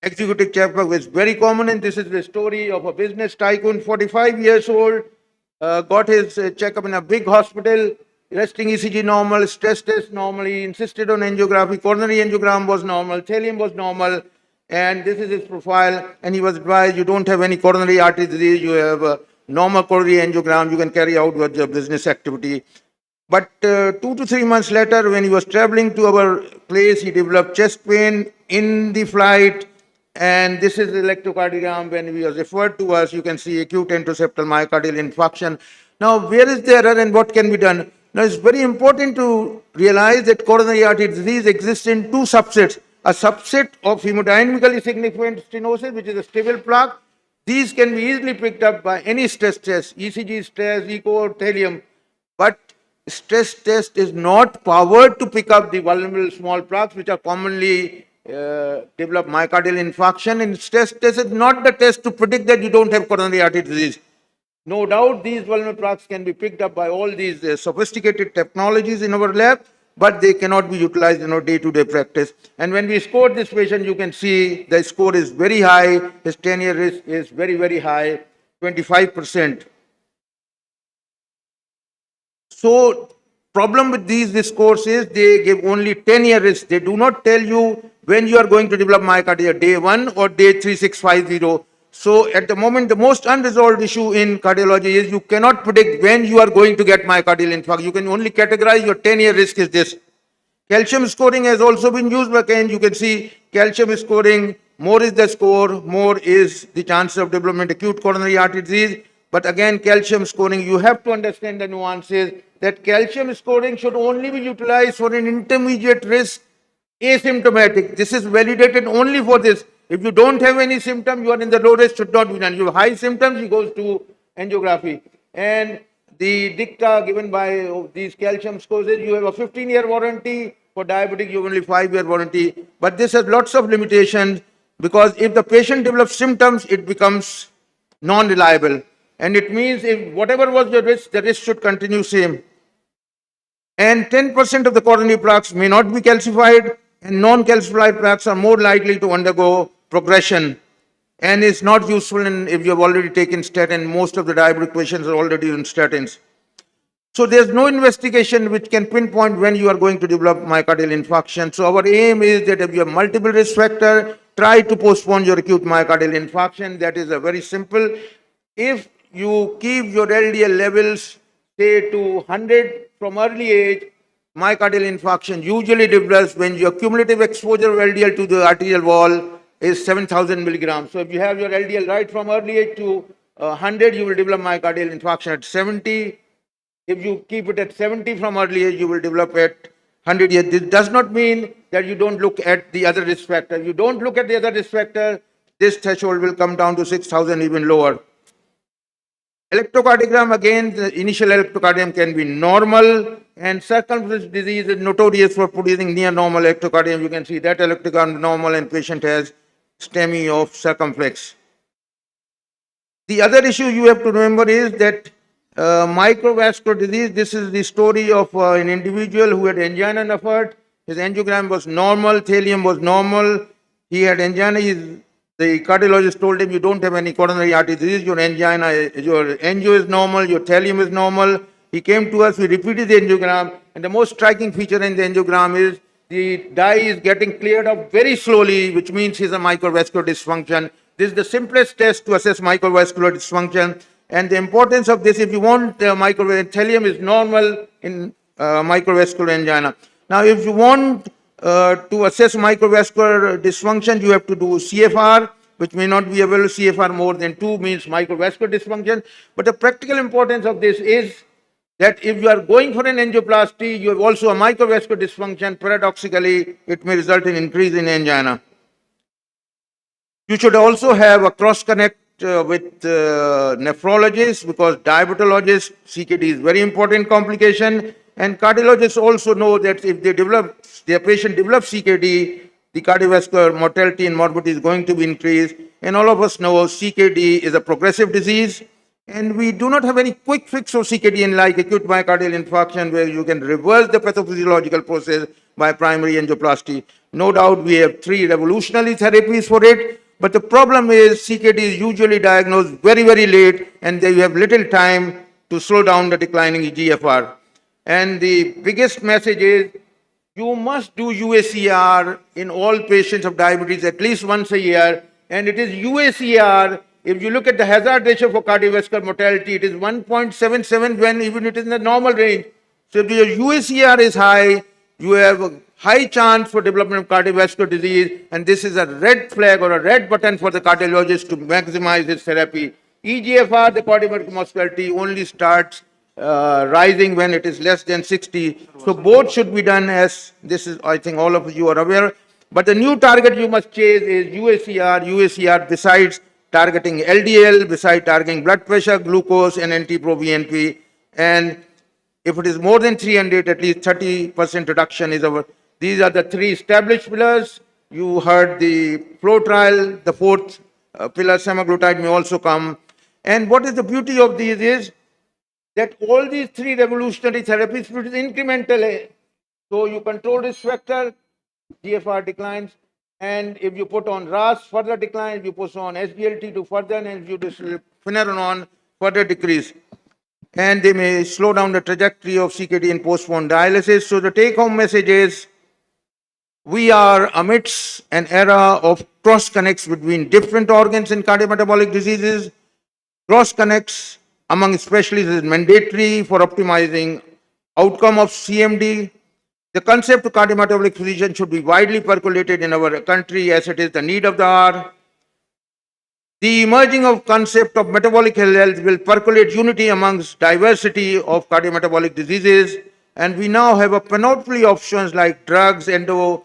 Executive checkup is very common, and this is the story of a business tycoon, 45 years old, got his checkup in a big hospital, resting ECG normal, stress test normal, he insisted on angiography, coronary angiogram was normal, thallium was normal, and this is his profile, and he was advised, you don't have any coronary artery disease, you have a normal coronary angiogram, you can carry out your business activity. But 2 to 3 months later, when he was traveling to our place, he developed chest pain in the flight. And this is the electrocardiogram. When he was referred to us, you can see acute enteroseptal myocardial infarction. Now, where is the error and what can be done? Now, it's very important to realize that coronary artery disease exists in two subsets. A subset of hemodynamically significant stenosis, which is a stable plaque. These can be easily picked up by any stress test, ECG stress, echo, or thallium. But stress test is not powered to pick up the vulnerable small plaques, which are commonly develop myocardial infarction. And stress test is not the test to predict that you don't have coronary artery disease. No doubt these vulnerable plaques can be picked up by all these sophisticated technologies in our lab, but they cannot be utilized in our day-to-day practice. And when we scored this patient, you can see the score is very high. His 10-year risk is very, very high, 25%. So problem with these scores is they give only 10-year risk. They do not tell you when you are going to develop myocardia, day 1 or day 3650. So at the moment, the most unresolved issue in cardiology is you cannot predict when you are going to get myocardial infarction. You can only categorize your 10-year risk is this. Calcium scoring has also been used by Kane. You can see calcium scoring, more is the score, more is the chance of development acute coronary artery disease. But again, calcium scoring, you have to understand the nuances that calcium scoring should only be utilized for an intermediate risk asymptomatic. This is validated only for this. If you don't have any symptom, you are in the low risk, should not be done. You have high symptoms, he goes to angiography. And the dicta given by these calcium scores is you have a 15-year warranty. For diabetic, you have only 5-year warranty. But this has lots of limitations because if the patient develops symptoms, it becomes non-reliable. And it means if whatever was the risk should continue same. And 10% of the coronary plaques may not be calcified, and non-calcified plaques are more likely to undergo progression. And it's not useful if you have already taken statin. Most of the diabetic patients are already on statins. So there's no investigation which can pinpoint when you are going to develop myocardial infarction. So our aim is that if you have multiple risk factor, try to postpone your acute myocardial infarction. That is a very simple. If you keep your LDL levels, say to 100 from early age, myocardial infarction usually develops when your cumulative exposure of LDL to the arterial wall is 7,000 milligrams. So if you have your LDL right from early age to 100, you will develop myocardial infarction at 70. If you keep it at 70 from early age, you will develop at 100 years. This does not mean that you don't look at the other risk factor. If you don't look at the other risk factor, this threshold will come down to 6,000, even lower. Electrocardiogram, again, the initial electrocardiogram can be normal, and circumflex disease is notorious for producing near normal electrocardiogram. You can see that electrocardiogram normal and patient has STEMI of circumflex. The other issue you have to remember is that microvascular disease, this is the story of an individual who had angina nephrt. His angiogram was normal, thallium was normal. He had angina. The cardiologist told him, you don't have any coronary artery disease, your angina, your angio is normal, your thallium is normal. He came to us, we repeated the angiogram, and the most striking feature in the angiogram is the dye is getting cleared up very slowly, which means he's a microvascular dysfunction. This is the simplest test to assess microvascular dysfunction. And the importance of this, if you want thallium is normal in microvascular angina. Now, if you want to assess microvascular dysfunction, you have to do CFR, which may not be available. CFR more than 2 means microvascular dysfunction. But the practical importance of this is that if you are going for an angioplasty, you have also a microvascular dysfunction. Paradoxically, it may result in increase in angina. You should also have a cross connect with nephrologists, because diabetologists, CKD is very important complication, and cardiologists also know that if their patient develops CKD, the cardiovascular mortality and morbidity is going to be increased. And all of us know CKD is a progressive disease, and we do not have any quick fix of CKD in like acute myocardial infarction where you can reverse the pathophysiological process by primary angioplasty. No doubt we have 3 revolutionary therapies for it, but the problem is CKD is usually diagnosed very, very late, and they have little time to slow down the declining GFR. And the biggest message is you must do UACR in all patients of diabetes at least once a year. And it is UACR, if you look at the hazard ratio for cardiovascular mortality, it is 1.77 when even it is in the normal range. So if your UACR is high, you have a high chance for development of cardiovascular disease, and this is a red flag or a red button for the cardiologist to maximize his therapy. EGFR, the cardiovascular mortality, only starts rising when it is less than 60. So both should be done, as this is, I think all of you are aware. But the new target you must chase is UACR. UACR, besides targeting LDL, besides targeting blood pressure, glucose, and NT-proBNP. And if it is more than 300, at least 30% reduction is our. These are the 3 established pillars. You heard the flow trial, the 4th pillar, semaglutide, may also come. And what is the beauty of these is that all these 3 revolutionary therapies produce incremental. So you control risk factor, GFR declines, and if you put on RAS, further decline. If you put on SGLT2 further, and if you do finerenone, further decrease. And they may slow down the trajectory of CKD and postpone dialysis. So the take-home message is, we are amidst an era of cross connects between different organs in cardiometabolic diseases. Cross connects among specialists is mandatory for optimizing outcome of CMD. The concept of cardiometabolic physician should be widely percolated in our country, as it is the need of the hour. The emerging of concept of metabolic health will percolate unity amongst diversity of cardiometabolic diseases, and we now have a panoply of options like drugs, endoscopic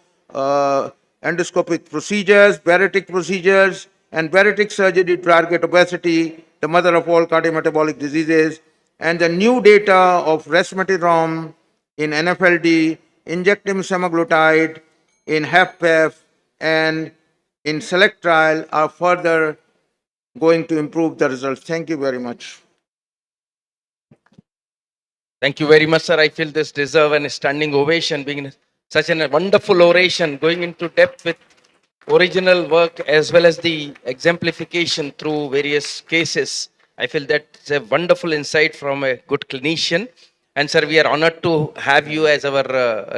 procedures, bariatric procedures, and bariatric surgery to target obesity, the mother of all cardiometabolic diseases, and the new data of resmetirom in NFLD, injectable semaglutide in HFpEF, and in select trial are further going to improve the results. Thank you very much. Thank you very much, sir. I feel this deserve a standing ovation, being such a wonderful oration, going into depth with original work as well as the exemplification through various cases. I feel that's a wonderful insight from a good clinician. And sir, we are honored to have you as our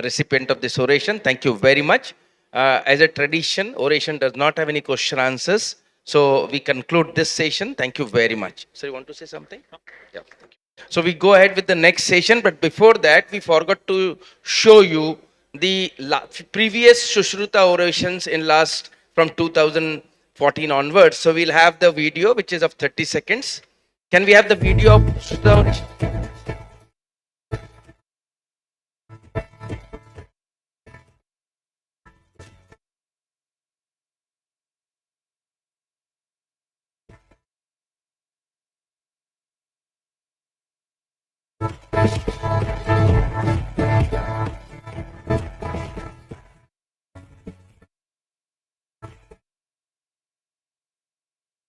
recipient of this oration. Thank you very much. As a tradition, oration does not have any question answers. So we conclude this session. Thank you very much. Sir, you want to say something? Yeah. Thank you. So we go ahead with the next session. But before that, we forgot to show you the previous Sushruta orations in last from 2014 onwards. So we'll have the video, which is of 30 seconds. Can we have the video of Sushruta oration?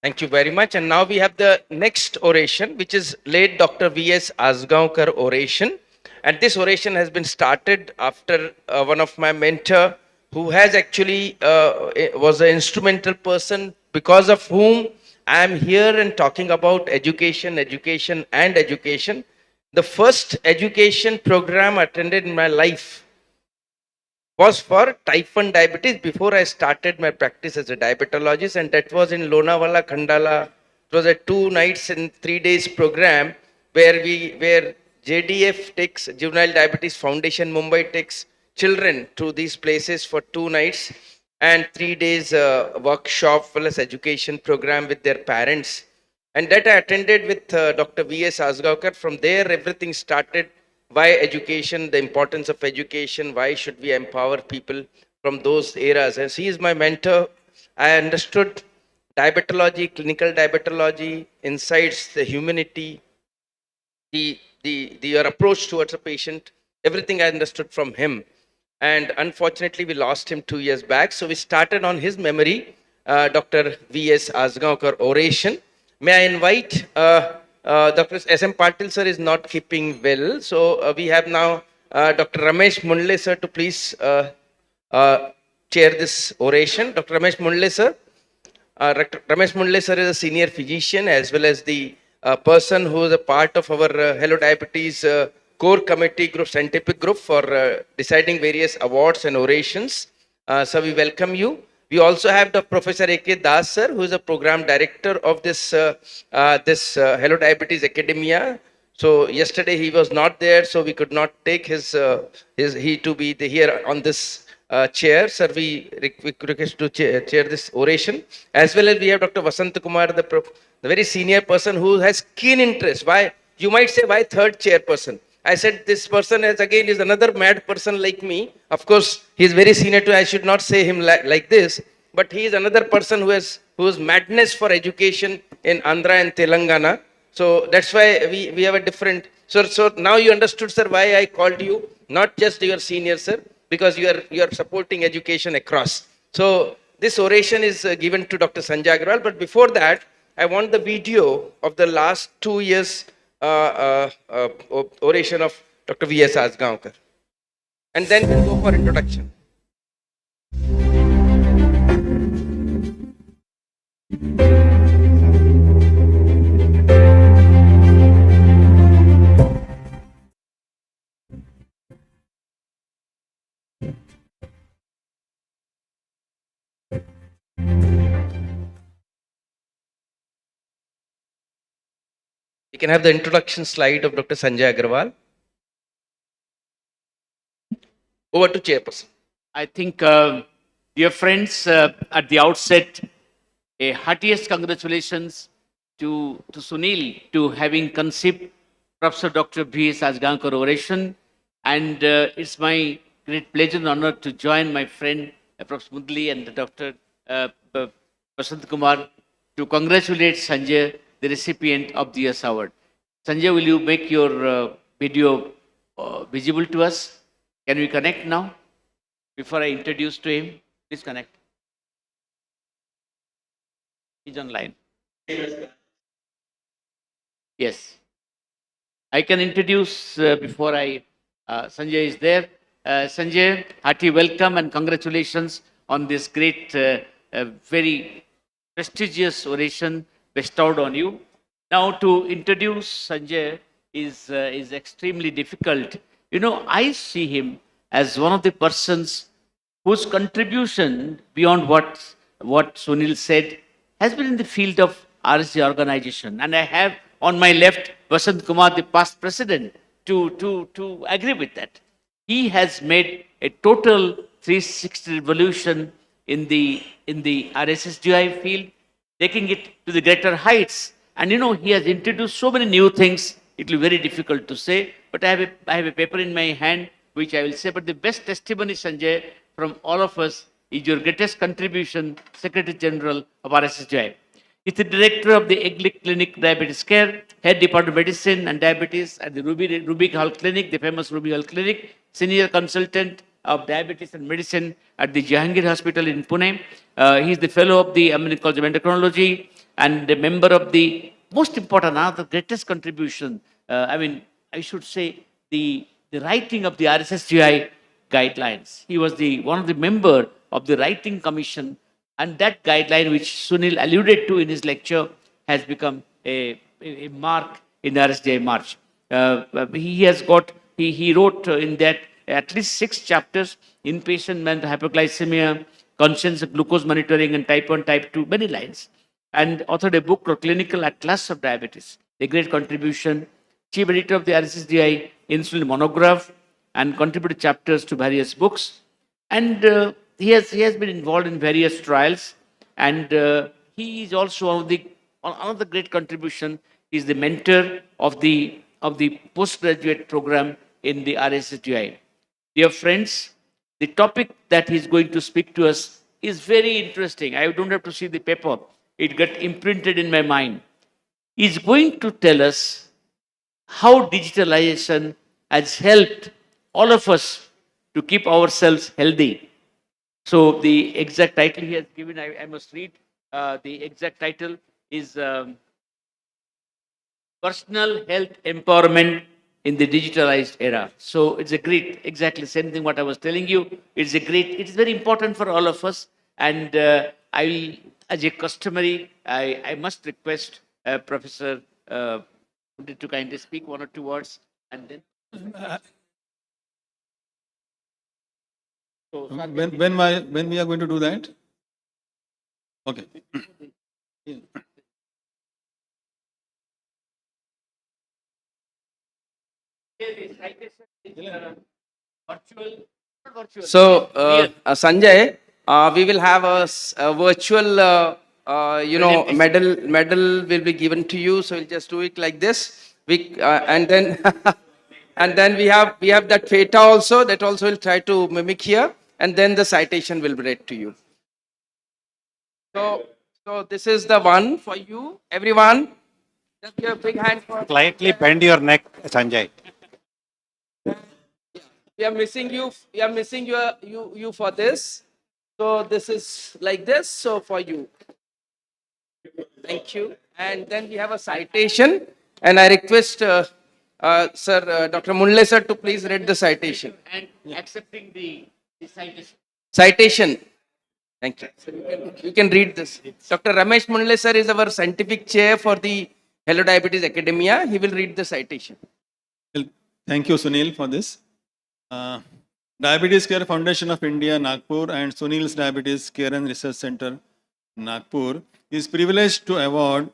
Thank you very much. And now we have the next oration, which is late Dr. V.S. Asgaonkar oration. And this oration has been started after one of my mentor, who has actually was an instrumental person because of whom I am here and talking about education, education, and education. The first education program attended in my life was for type 1 diabetes before I started my practice as a diabetologist, and that was in Lonavala, Khandala. It was a 2 nights and 3 days program where JDF takes Juvenile Diabetes Foundation Mumbai takes children to these places for 2 nights and 3 days workshop plus education program with their parents. And that I attended with Dr. V.S. Asgaonkar. From there, everything started. Why education, the importance of education, why should we empower people from those eras. As he is my mentor, I understood diabetology, clinical diabetology, insights, the humanity, your approach towards a patient, everything I understood from him. And unfortunately, we lost him 2 years back. So we started on his memory, Dr. V.S. Asgaonkar oration. May I invite Dr. S.M. Patil sir is not keeping well. So we have now Dr. Ramesh Mundle sir to please chair this oration. Dr. Ramesh Mundle sir. Dr. Ramesh Mundle sir is a senior physician as well as the person who is a part of our Hello Diabetes core committee group, scientific group for deciding various awards and orations. So we welcome you. We also have the Professor A.K. Das sir, who is a program director of this Hello Diabetes Academia. So yesterday he was not there, so we could not take he to be here on this chair. Sir, we request to chair this oration. As well as we have Dr. Vasant Kumar, the very senior person who has keen interest. Why? You might say, why third chairperson? I said, this person is another mad person like me. Of course, he is very senior to, I should not say him like this, but he is another person who has madness for education in Andhra and Telangana. So that's why we have a different, so now you understood, sir, why I called you, not just your senior, sir, because you are supporting education across. So this oration is given to Dr. Sanjay Agarwal, but before that, I want the video of the last 2 years oration of Dr. V.S. Asgaonkar. And then we'll go for introduction. You can have the introduction slide of Dr. Sanjay Agarwal. Over to chairperson. I think, dear friends, at the outset, a heartiest congratulations to Sunil to having conceived Professor Dr. V.S. Asgaonkar oration. And it's my great pleasure and honor to join my friend Professor Mudli and Dr. Vasant Kumar to congratulate Sanjay, the recipient of the year's award. Sanjay, will you make your video visible to us? Can we connect now? Before I introduce to him, please connect. He's online. Yes. I can introduce before Sanjay is there. Sanjay, hearty welcome and congratulations on this great, very prestigious oration bestowed on you. Now, to introduce Sanjay is extremely difficult. You know, I see him as one of the persons whose contribution beyond what Sunil said has been in the field of RSG organization. And I have on my left Vasant Kumar, the past president, to agree with that. He has made a total 360 revolution in the RSSGI field, taking it to the greater heights. And you know, he has introduced so many new things, it will be very difficult to say, but I have a paper in my hand which I will say, but the best testimony, Sanjay, from all of us is your greatest contribution, Secretary General of RSSGI. He's the director of the EGLIC Clinic Diabetes Care, head Department of Medicine and Diabetes at the Ruby Hall Clinic, the famous Ruby Hall Clinic, senior consultant of diabetes and medicine at the Jahangir Hospital in Pune. He is the fellow of the American College of Endocrinology and a member of the most important, the greatest contribution, I should say, the writing of the RSSGI guidelines. He was one of the member of the writing commission, and that guideline which Sunil alluded to in his lecture has become a mark in the RSSGI March. he wrote in that at least 6 chapters: inpatient hypoglycemia, conscious glucose monitoring, and type 1, type 2, many lines. And authored a book called Clinical Atlas of Diabetes, a great contribution. Chief editor of the RSSDI Insulin Monograph, and contributed chapters to various books. And he has been involved in various trials, and he is also one of the great contribution. He is the mentor of the postgraduate program in the RSSDI. Dear friends, the topic that he is going to speak to us is very interesting. I don't have to see the paper; it got imprinted in my mind. He is going to tell us how digitalization has helped all of us to keep ourselves healthy. So the exact title he has given, I must read. The exact title is Personal Health Empowerment in the Digitalized Era. So it's a great, exactly same thing what I was telling you. It is very important for all of us. And I will, as a customary, I must request Professor to kindly speak 1 or 2 words, and then. So, When we are going to do that? Okay. So, Sanjay, we will have a virtual, medal will be given to you. So we'll just do it like this. And then, and then we have that FETA also. That also will try to mimic here, and then the citation will be read to you. So this is the one for you, everyone. Just give a big hand for. Slightly bend your neck, Sanjay. We are missing you. We are missing you for this. So this is like this. So for you. Thank you. And then we have a citation. And I request Sir Dr. Munle sir to please read the citation. And accepting the citation. Citation. Thank you. So you can read this. Dr. Ramesh Munle sir is our scientific chair for the Hello Diabetes Academia. He will read the citation. Well, thank you, Sunil, for this. Diabetes Care Foundation of India, Nagpur, and Sunil's Diabetes Care and Research Center, Nagpur, is privileged to award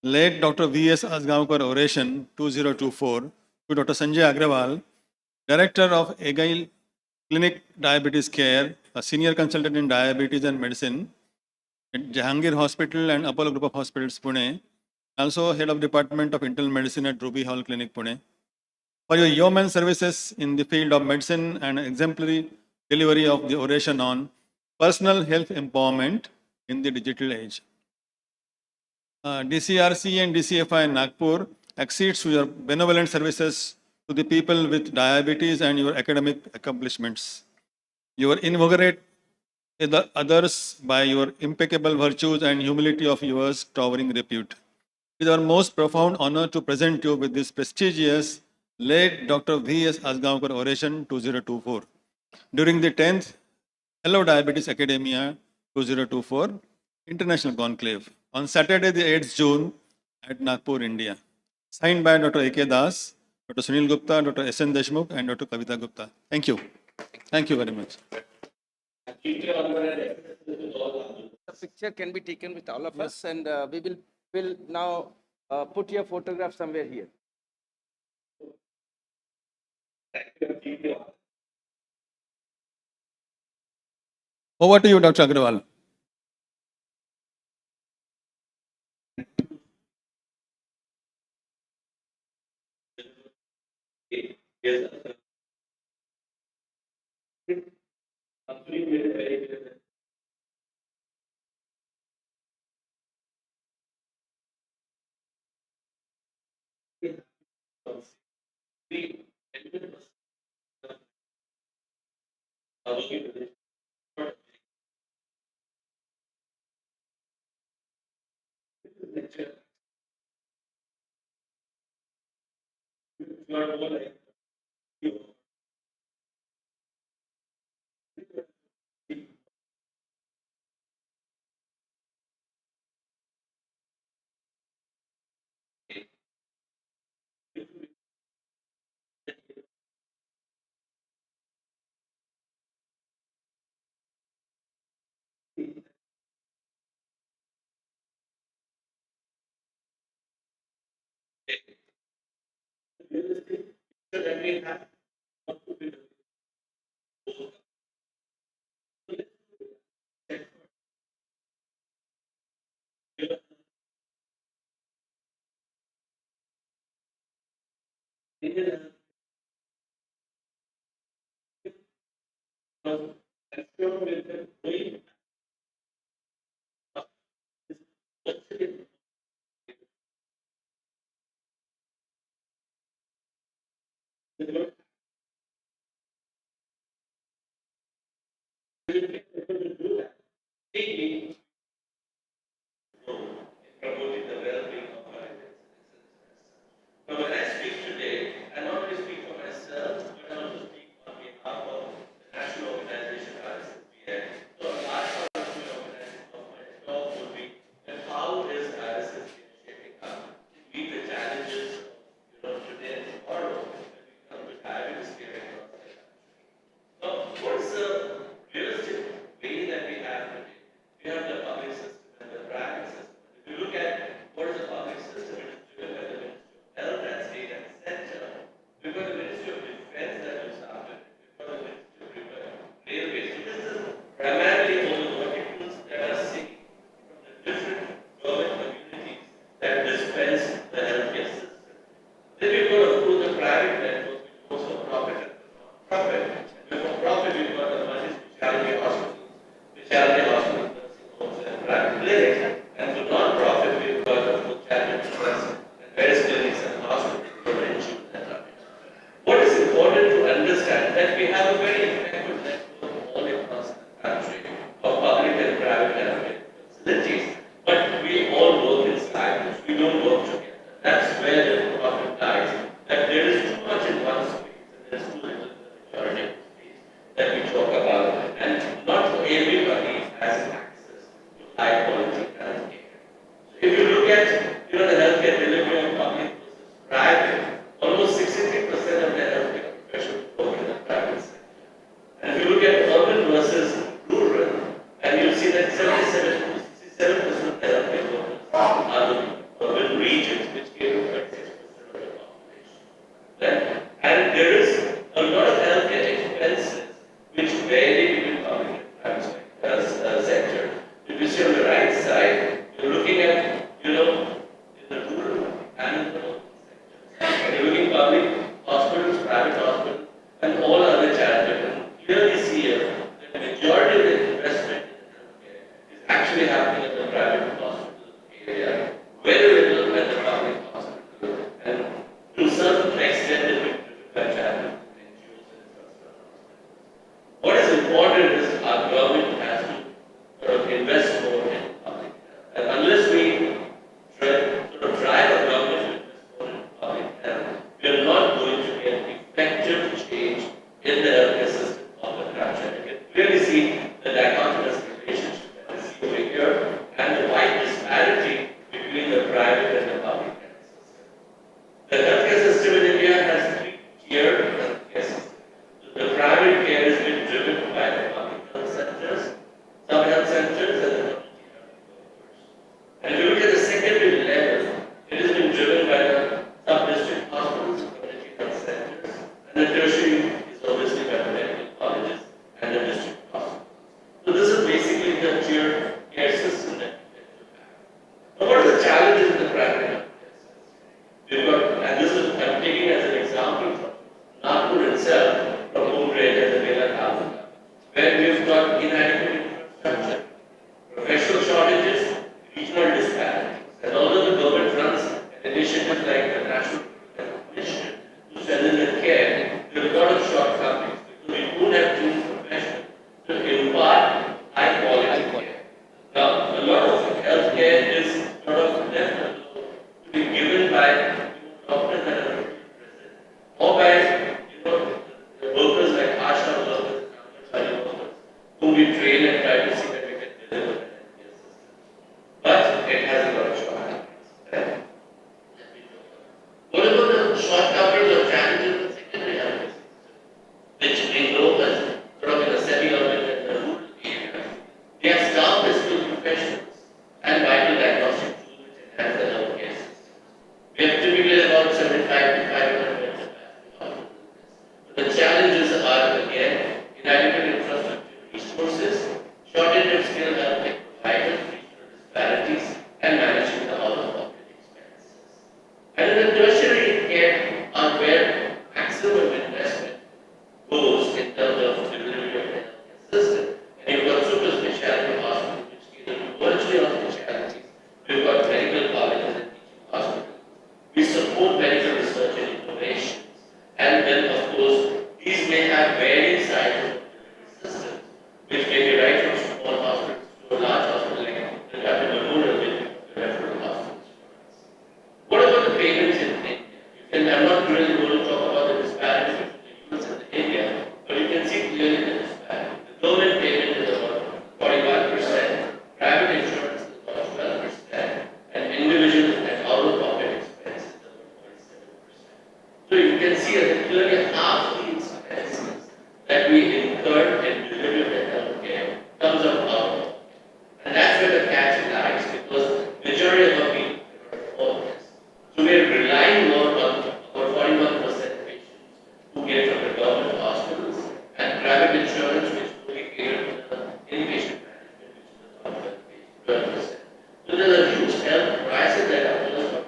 late Dr. V.S. Asgaonkar Oration 2024 to Dr. Sanjay Agrawal, Director of Agile Clinic Diabetes Care, a senior consultant in diabetes and medicine at Jahangir Hospital and Apollo Group of Hospitals, Pune, also head of Department of Internal Medicine at Ruby Hall Clinic, Pune, for your yeoman services in the field of medicine and exemplary delivery of the oration on personal health empowerment in the digital age. DCRC and DCFI in Nagpur accedes to your benevolent services to the people with diabetes and your academic accomplishments. You invigorate others by your impeccable virtues and humility of yours towering repute. It is our most profound honor to present you with this prestigious late Dr. V.S. Asgaonkar Oration 2024 during the 10th Hello Diabetes Academia 2024 International Conclave on Saturday, the 8th June at Nagpur, India. Signed by Dr. A.K. Das, Dr. Sunil Gupta, Dr. S.N. Deshmukh, and Dr. Kavita Gupta. Thank you. Thank you very much. The picture can be taken with all of us, and will now put your photograph somewhere here. Over to you, Dr. Agrawal. varying sizes of systems, which may be right from small hospitals to a large hospital like the Captain Memorial with the referral hospitals. What about the payments in India? And I'm not really going to talk about the disparity between the US and India, but you can see clearly the disparity. The government payment is about 41%, private insurance is about 12%, and individual and out-of-pocket expenses is about 47%. So you can see that clearly half the expenses that we incur in delivery of health care comes out of pocket. And that's where the catch lies, because majority of our people cannot afford this. So we are relying more on about 41% patients who get from the government hospitals and private insurance, which will be catered to the inpatient management, which is about 12%. So there's a huge health crisis that happens for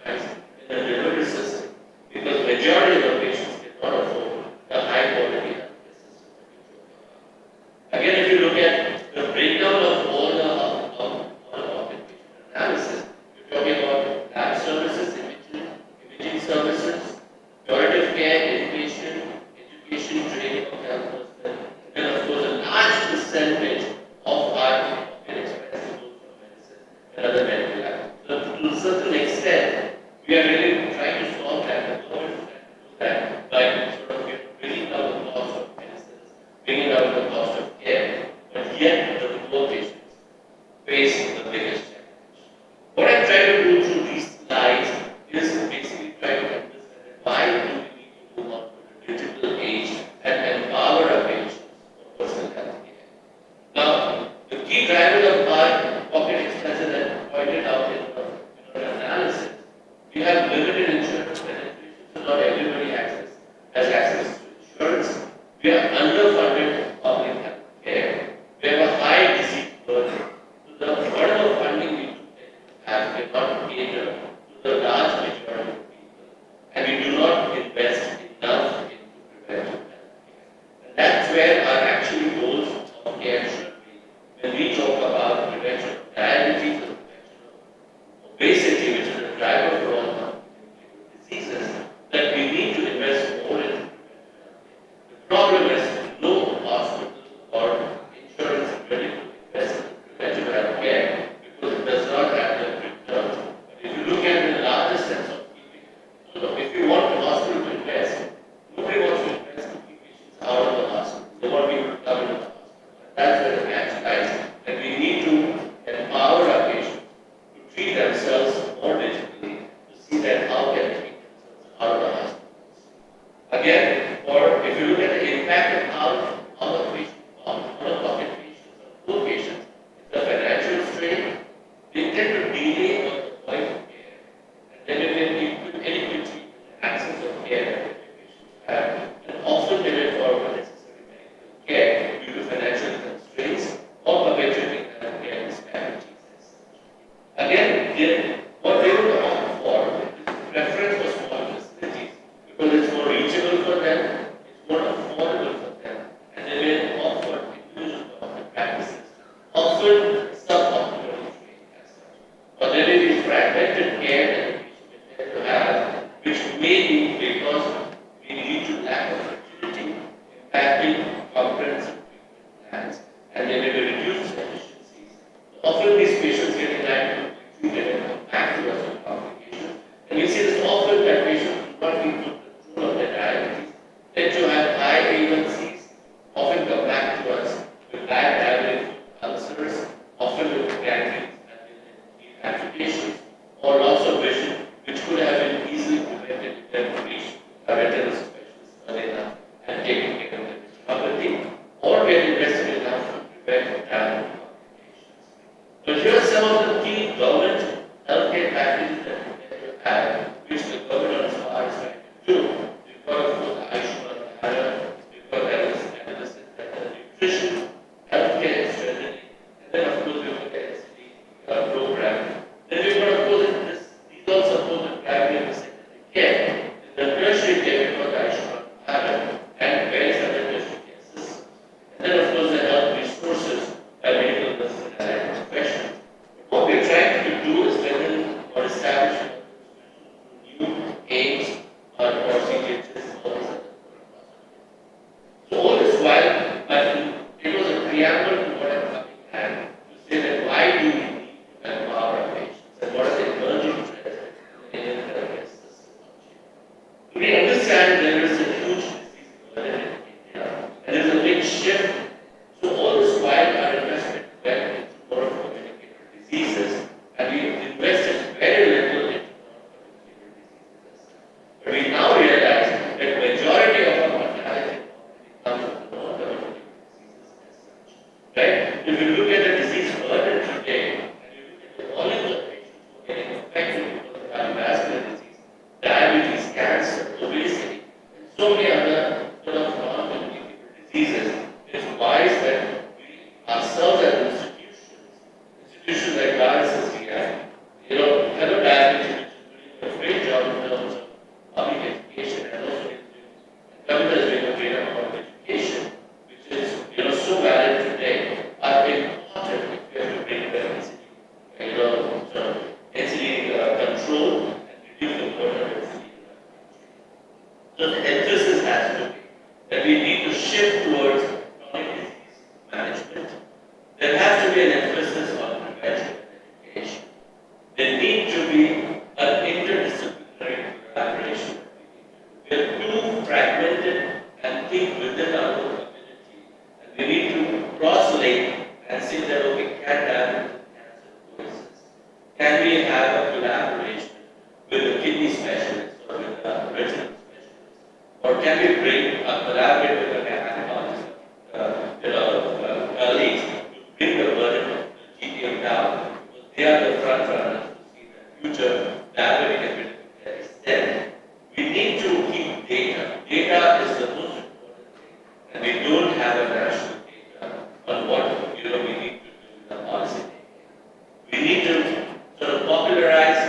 compromise in the delivery system, because majority of the patients cannot afford the high quality healthcare system. Again, if you look at the breakdown of all the out-of-pocket patient analysis, you're talking about lab services, imaging services, curative care, inpatient, education, training of health personnel, and of course a large percentage of our pocket expenses goes for medicine and other medical labs. So to a certain extent, we are really trying to solve that. The government is trying to do that by sort of bringing down the cost of medicines, bringing down the cost of care, but yet the poor patients face the biggest challenge. What I'm trying to do through these slides is basically try to understand why do we need to move on to the digital age and empower our patients for personal health care. Now, the key drivers of our pocket expenses that pointed out in our analysis, we have limited insurance penetration, so not everybody has access to insurance. We are underfunded public health care. We have a high disease burden. So the whatever funding we do have cannot cater to the large majority of people, and we do not invest enough into preventive health care. And that's where our actual goals of care should be. When we talk about prevention of diabetes or prevention of obesity, which is the driver for all diseases, that we need to invest more in preventive health care. The problem is no hospital or insurance is ready to invest in preventive health care because it does not have the returns. But if you look at the larger sense of keeping, so if you want the hospital to invest, nobody wants to invest to keep patients out of the hospital. They want people to come into the hospital. That's where the catch lies. And we need to empower our patients to treat themselves more digitally, to see that how can they treat themselves out of the hospital. Again, or if you look at the impact of how the patient, out-of-pocket patients or poor patients, the financial strain, they tend to delay or avoid care. And then if they inequity access of care that the patients have, and often they may for unnecessary medical care due to financial constraints or perpetuating healthcare disparities. Again, what they would opt for is preference for small facilities because it's more reachable for them, it's more affordable for them, so many other sort of non-communicable diseases, it's wise that we ourselves as institutions like RSSDI, Hello Diabetes, which is doing a great job in terms of public education, and also Kavita is doing a great amount of education, which is so valid today, are important if we have to bring the NCD control and reduce the burden of NCD. So the emphasis has to be that we need to shift towards chronic disease management. There has to be an emphasis on prevention and education. There need to be an interdisciplinary collaboration. We are too fragmented and think within our own community, and we need to cross-link and say that, okay, can diabetes and cancer coexist? Can we have a collaboration with a kidney specialist or with a retinal specialist? Or can we collaborate with a gynecologist, colleagues to bring the burden of the GTM down? Because they are the front runners to see the future diabetic epidemic that is there. We need to keep data. Data is the most important thing, and we don't have a national data on what we need to do in the policy making. We need to sort of popularize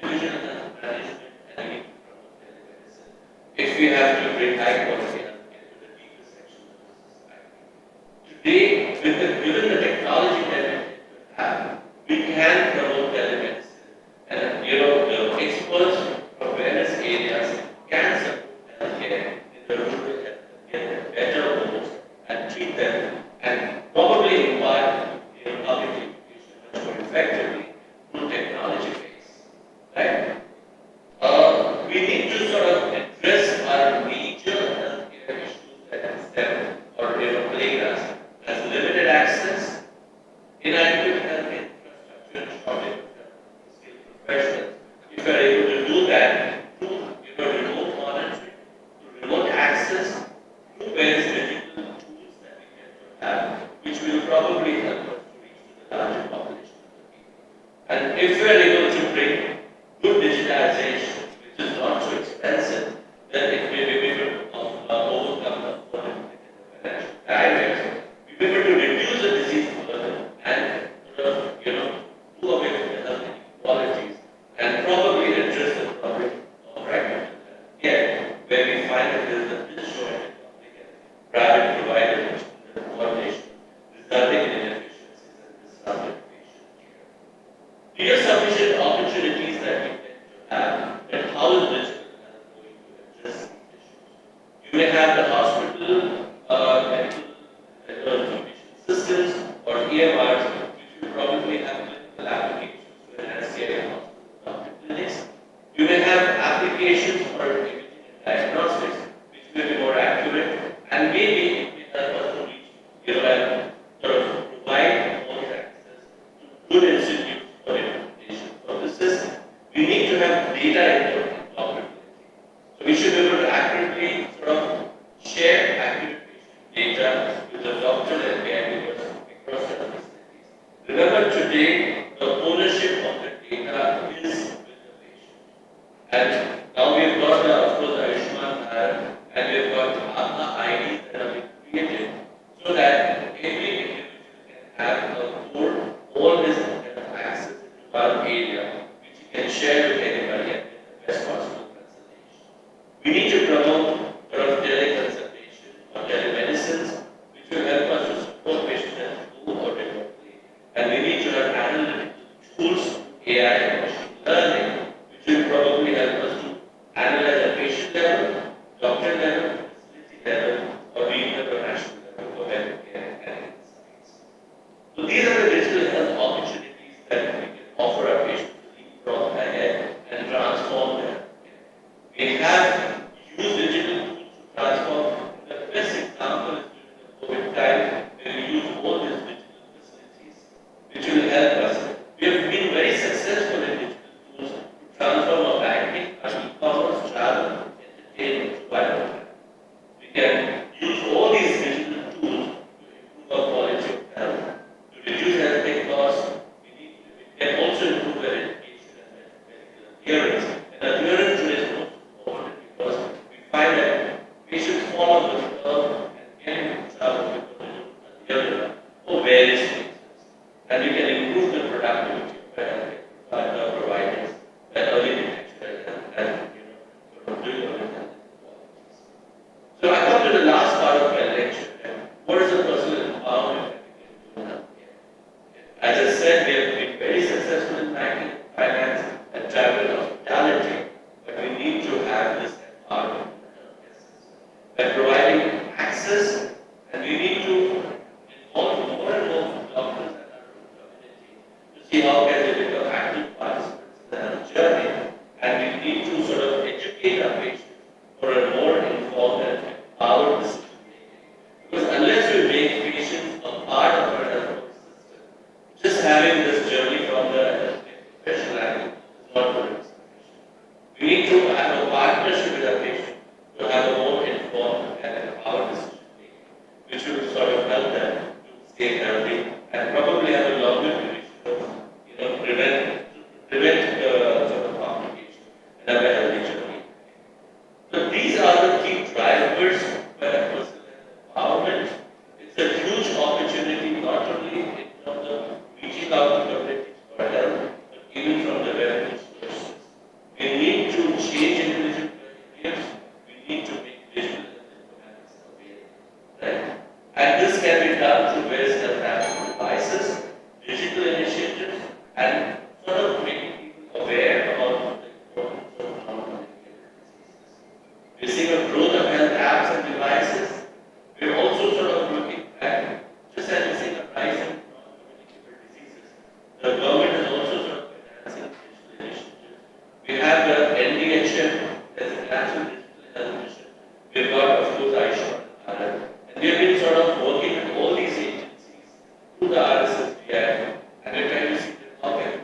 individual health management, and we need to promote telemedicine. If we have to bring high quality healthcare to the deepest sections of the society. Today, given the technology that we have, we can promote telemedicine, and the experts from various areas can support healthcare in the rural health, get them better homes and treat them, and probably impart public education much more effectively through technology base. Right? We need to sort of address our major healthcare issues that stem or plague us as limited access, inadequate health infrastructure, and shortage of skilled professionals. If we are able to do that through remote monitoring, through remote access, through various digital tools that we can have, which will probably help us to reach to the larger population of the people. And if we are able to bring good digitization, which is not so expensive, then it may be able to overcome the affordability and the financial barriers. We will be able to reduce the disease burden and do away with the health inequalities and probably address the problem of fragmented healthcare, where we find that there is a disjointed public and private providers in the coordination, resulting in inefficiencies and disrupted patient care. Clear sufficient opportunities that we tend to have, and how is digital health going to address these issues? You may have the hospital medical information systems or EMRs, which will probably have clinical applications to enhance care in hospital doctor clinics. You may have applications for imaging and diagnostics, which may be more accurate, and maybe it may help us to reach, and sort of provide more access to good institutes for implementation purposes. We need to have data input and interoperability. So we should be able to accurately sort of on the curve and can travel the other or various things. And we can improve the productivity by the providers, by early detection and doing early health. So I come to the last part of my lecture. What is the personal empowerment that we can do in healthcare? As I said, we have been very successful in banking, finance, and travel hospitality, but we need to have this empowerment by providing access, and we need to involve more and more doctors and our community to see how can they become active participants in the health journey, and we need to sort of educate our patients for a more informed and empowered decision making. Because unless we make patients a part of our health system, just having this journey from the professional angle is not going to be sufficient. We need to have a partnership with our patients to have a more informed and empowered decision making, which will sort of help them to stay healthy and probably have a longer duration of, prevent sort of complications and have a healthy journey. So these are the key drivers for personal empowerment. It's a huge opportunity, not only in terms of reaching out to communities for help, but even from the revenue sources. We need to change individual behaviors. We need to make digital health informatics available. Right? And this can be done through various health apps, devices, digital initiatives, and sort of making people aware about the importance of non-communicable diseases. We're seeing a growth of health apps and devices. We're also sort of looking at, just as we're seeing a rise in non-communicable diseases, the government is also sort of financing digital initiatives. We have the NDHM, as a national digital health mission. We've got, of course, Aishman and Bharat. And we have been sort of working with all these agencies through the RSSBI, and we're trying to see how can we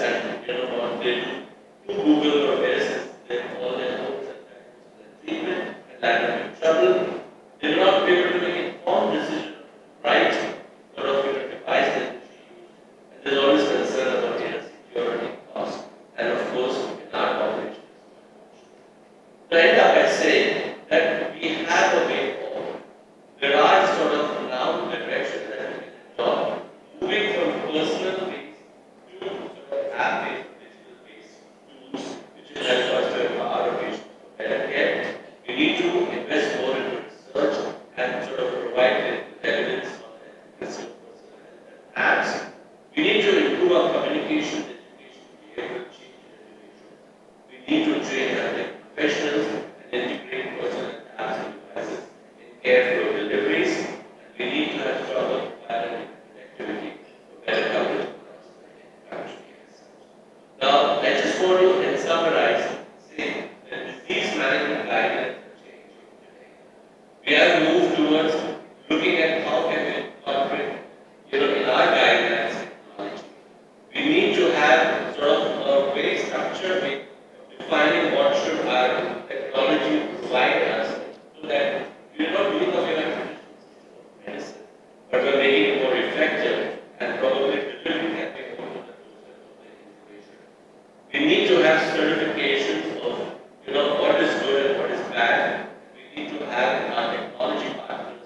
and what they do to Google or where they all their hopes and treatment and land of trouble. They will not be able to make informed decision, right? Sort of device that they should use. And there's always concern about data security, cost, and of course in our population. To end up by saying that we have a way forward. There are sort of now directions that we can adopt, moving from personal based to sort of app based, digital based tools, which will help us to empower our patients for better care. We need to invest more into research and sort of provide evidence on the efficacy of personal health apps. We need to improve our communication, education, behavioral change in individuals. We need to train health professionals and integrate personal apps and devices in care flow deliveries. And we need to have stronger provider connectivity for better coverage across the country. Now, I just want to then summarize, say that disease management guidelines are changing today. We have moved towards looking at how can we incorporate, in our guidelines technology. We need to have sort of a very structured way of defining what should our technology provide us so that we are not doing away with traditional system of medicine, but we're making it more effective and probably delivering that way more to the doorstep of the individual. We need to have certifications of what is good and what is bad. We need to have our technology partners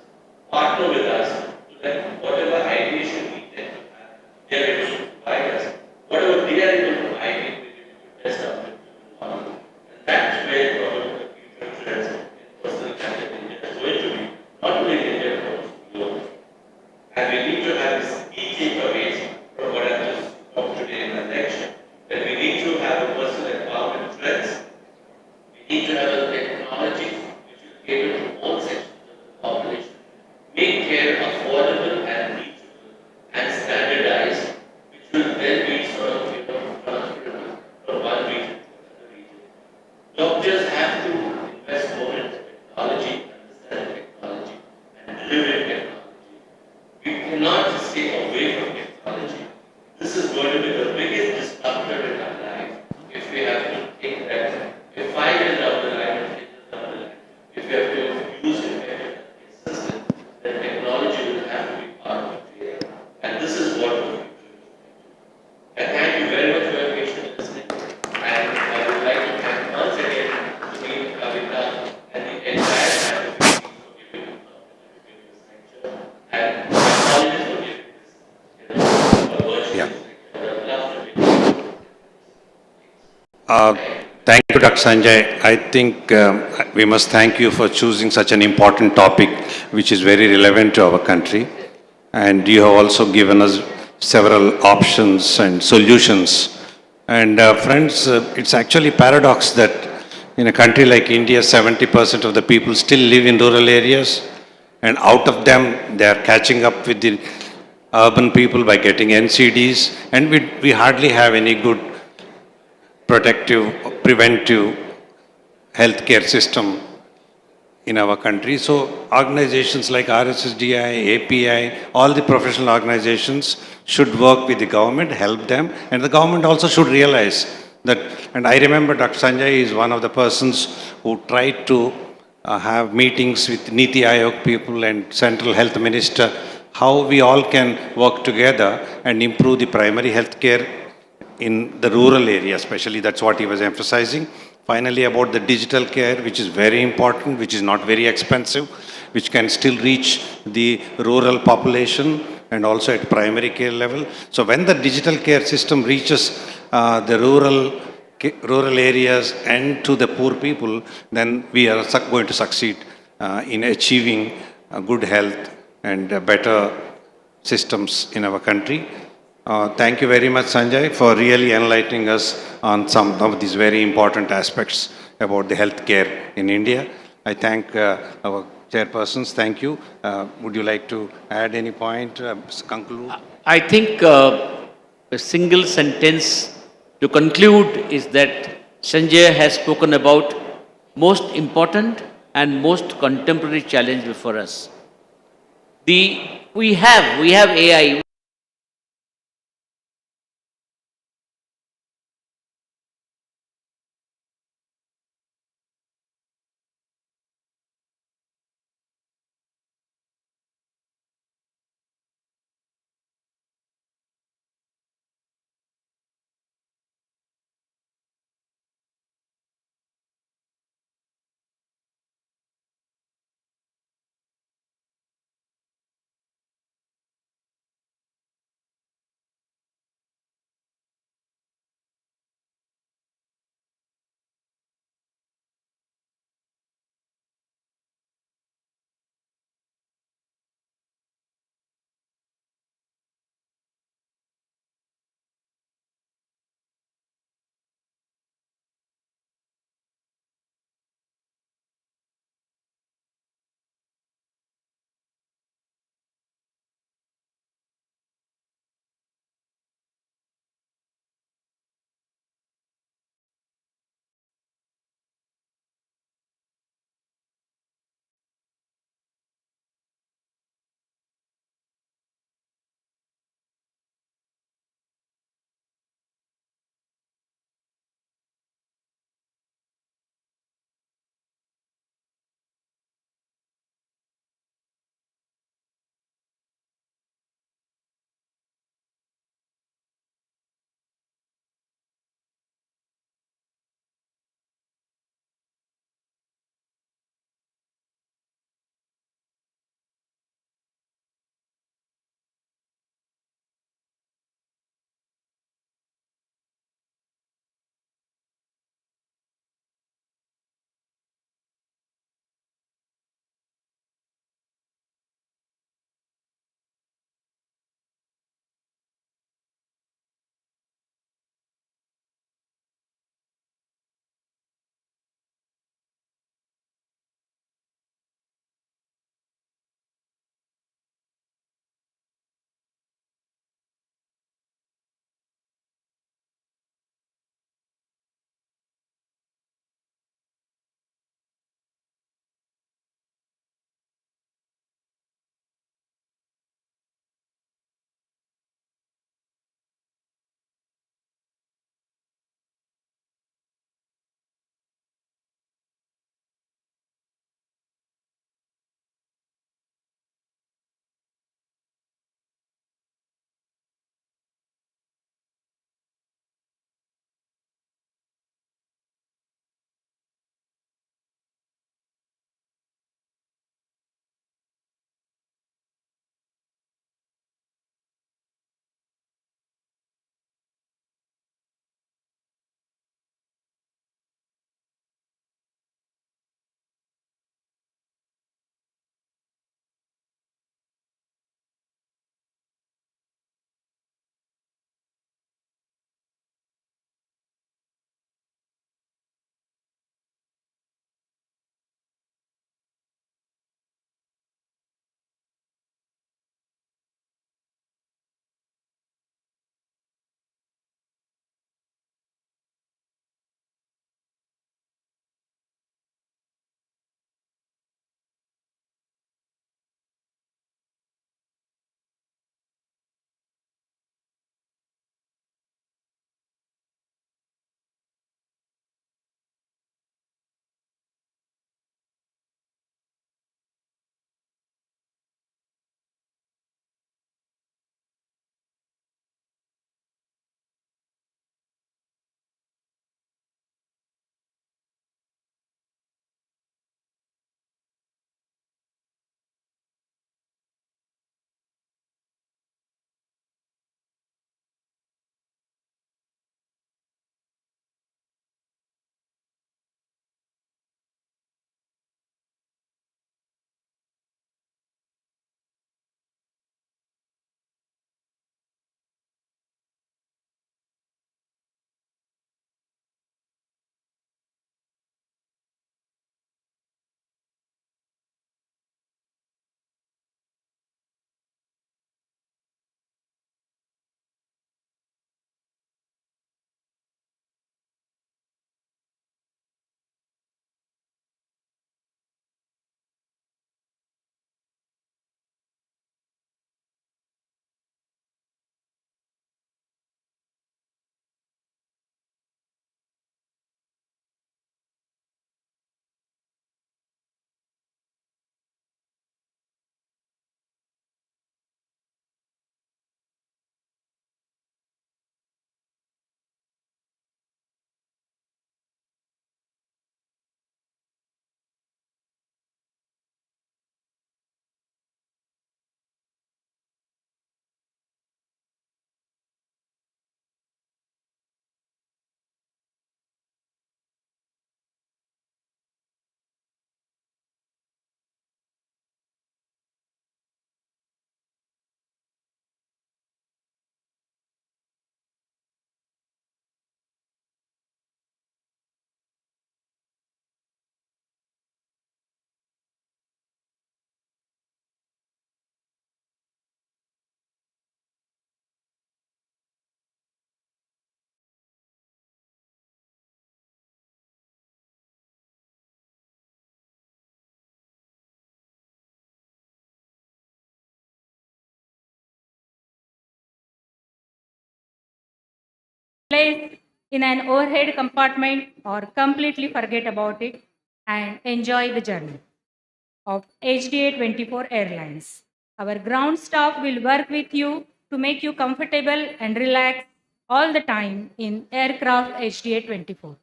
partner with us so that whatever ideation we tend to have, they are able to provide us. Whatever they are able to ideate, we are able to test out with the model. And that's where probably the future trends in personal health in India is going to be, not only in India but also globally. And we need to have these key takeaways from what I've just talked today in my lecture. That we need to have a personal empowerment trends. We need to have a technology which will cater to all sections of the population, make care affordable and reachable and standardized, which will then be sort of transferable from one region to another region. Doctors have to invest more in technology, understand technology, and deliver technology. We cannot just stay away from technology. This is going to be the biggest disruptor in our life if we have to take that. If 5 years down the line or 10 years down the line, if we have to use effective system, then technology will have to be part of it. And this is what the future is. And thank you very much for your patient listening. And I would like to thank once again Sunil, Kavita, and the entire scientific team for giving this lecture. And my apologies for giving this virtual lecture. I would love to be. Thank you, Dr. Sanjay. I think we must thank you for choosing such an important topic, which is very relevant to our country. And you have also given us several options and solutions. And friends, it's actually paradox that in a country like India, 70% of the people still live in rural areas. And out of them, they are catching up with the urban people by getting NCDs. And we hardly have any good protective, preventive healthcare system in our country. So organizations like RSSDI, API, all the professional organizations should work with the government, help them, and the government also should realize that, and I remember Dr. Sanjay is one of the persons who tried to have meetings with Niti Aayog people and Central Health Minister, how we all can work together and improve the primary health care in the rural area especially. That's what he was emphasizing. Finally, about the digital care, which is very important, which is not very expensive, which can still reach the rural population and also at primary care level. So when the digital care system reaches the rural areas and to the poor people, then we are going to succeed in achieving good health and better systems in our country. Thank you very much, Sanjay, for really enlightening us on some of these very important aspects about the healthcare in India. I thank our chairpersons. Thank you. Would you like to add any point, conclude? I think a single sentence to conclude is that Sanjay has spoken about most important and most contemporary challenge before us. We have AI. place in an overhead compartment or completely forget about it and enjoy the journey of HDA 24 Airlines. Our ground staff will work with you to make you comfortable and relax all the time in aircraft HDA 24.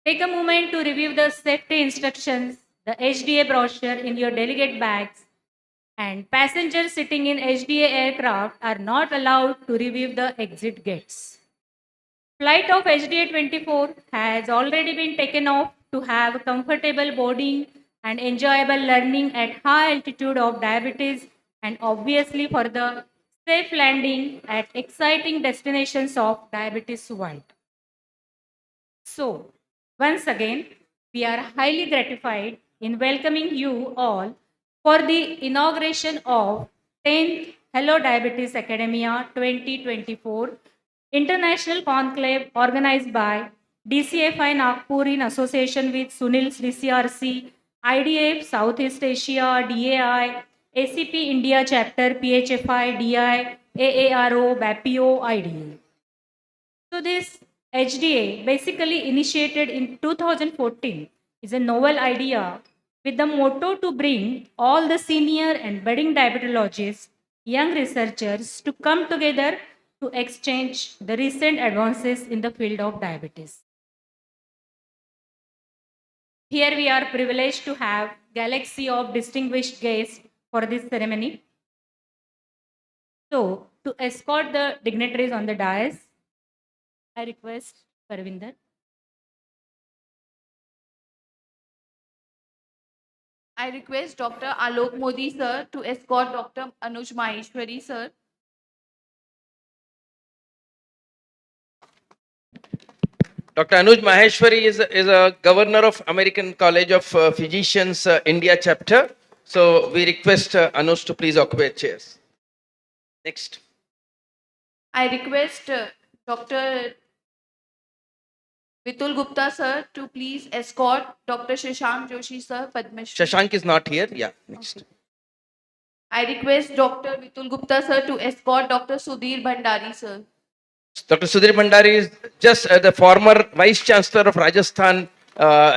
Take a moment to review the safety instructions, the HDA brochure in your delegate bags, and passengers sitting in HDA aircraft are not allowed to review the exit gates. Flight of HDA 24 has already been taken off to have comfortable boarding and enjoyable learning at high altitude of diabetes, and obviously for the safe landing at exciting destinations of diabetes world. So, once again, we are highly gratified in welcoming you all for the inauguration of 10th Hello Diabetes Academia 2024 International Conclave organized by DCFI Nagpur in association with Sunil's DCRC, IDF Southeast Asia, DAI, ACP India Chapter, PHFI, DI, AARO, BAPIO, IDA. So this HDA, basically initiated in 2014, is a novel idea with the motto to bring all the senior and budding diabetologists, young researchers to come together to exchange the recent advances in the field of diabetes. Here we are privileged to have galaxy of distinguished guests for this ceremony. So, to escort the dignitaries on the dais, I request Parvinder. I request Dr. Alok Modi sir to escort Dr. Anuj Maheshwari sir. Dr. Anuj Maheshwari is a governor of American College of Physicians India chapter. So we request Anuj to please occupy chairs. Next. I request Dr. Vitul Gupta sir to please escort Dr. Shashank Joshi sir, Padma Shri. Shashank is not here. Yeah, next. Okay. I request Dr. Vitul Gupta sir to escort Dr. Sudhir Bhandari sir. Dr. Sudhir Bhandari is just the former Vice Chancellor of Rajasthan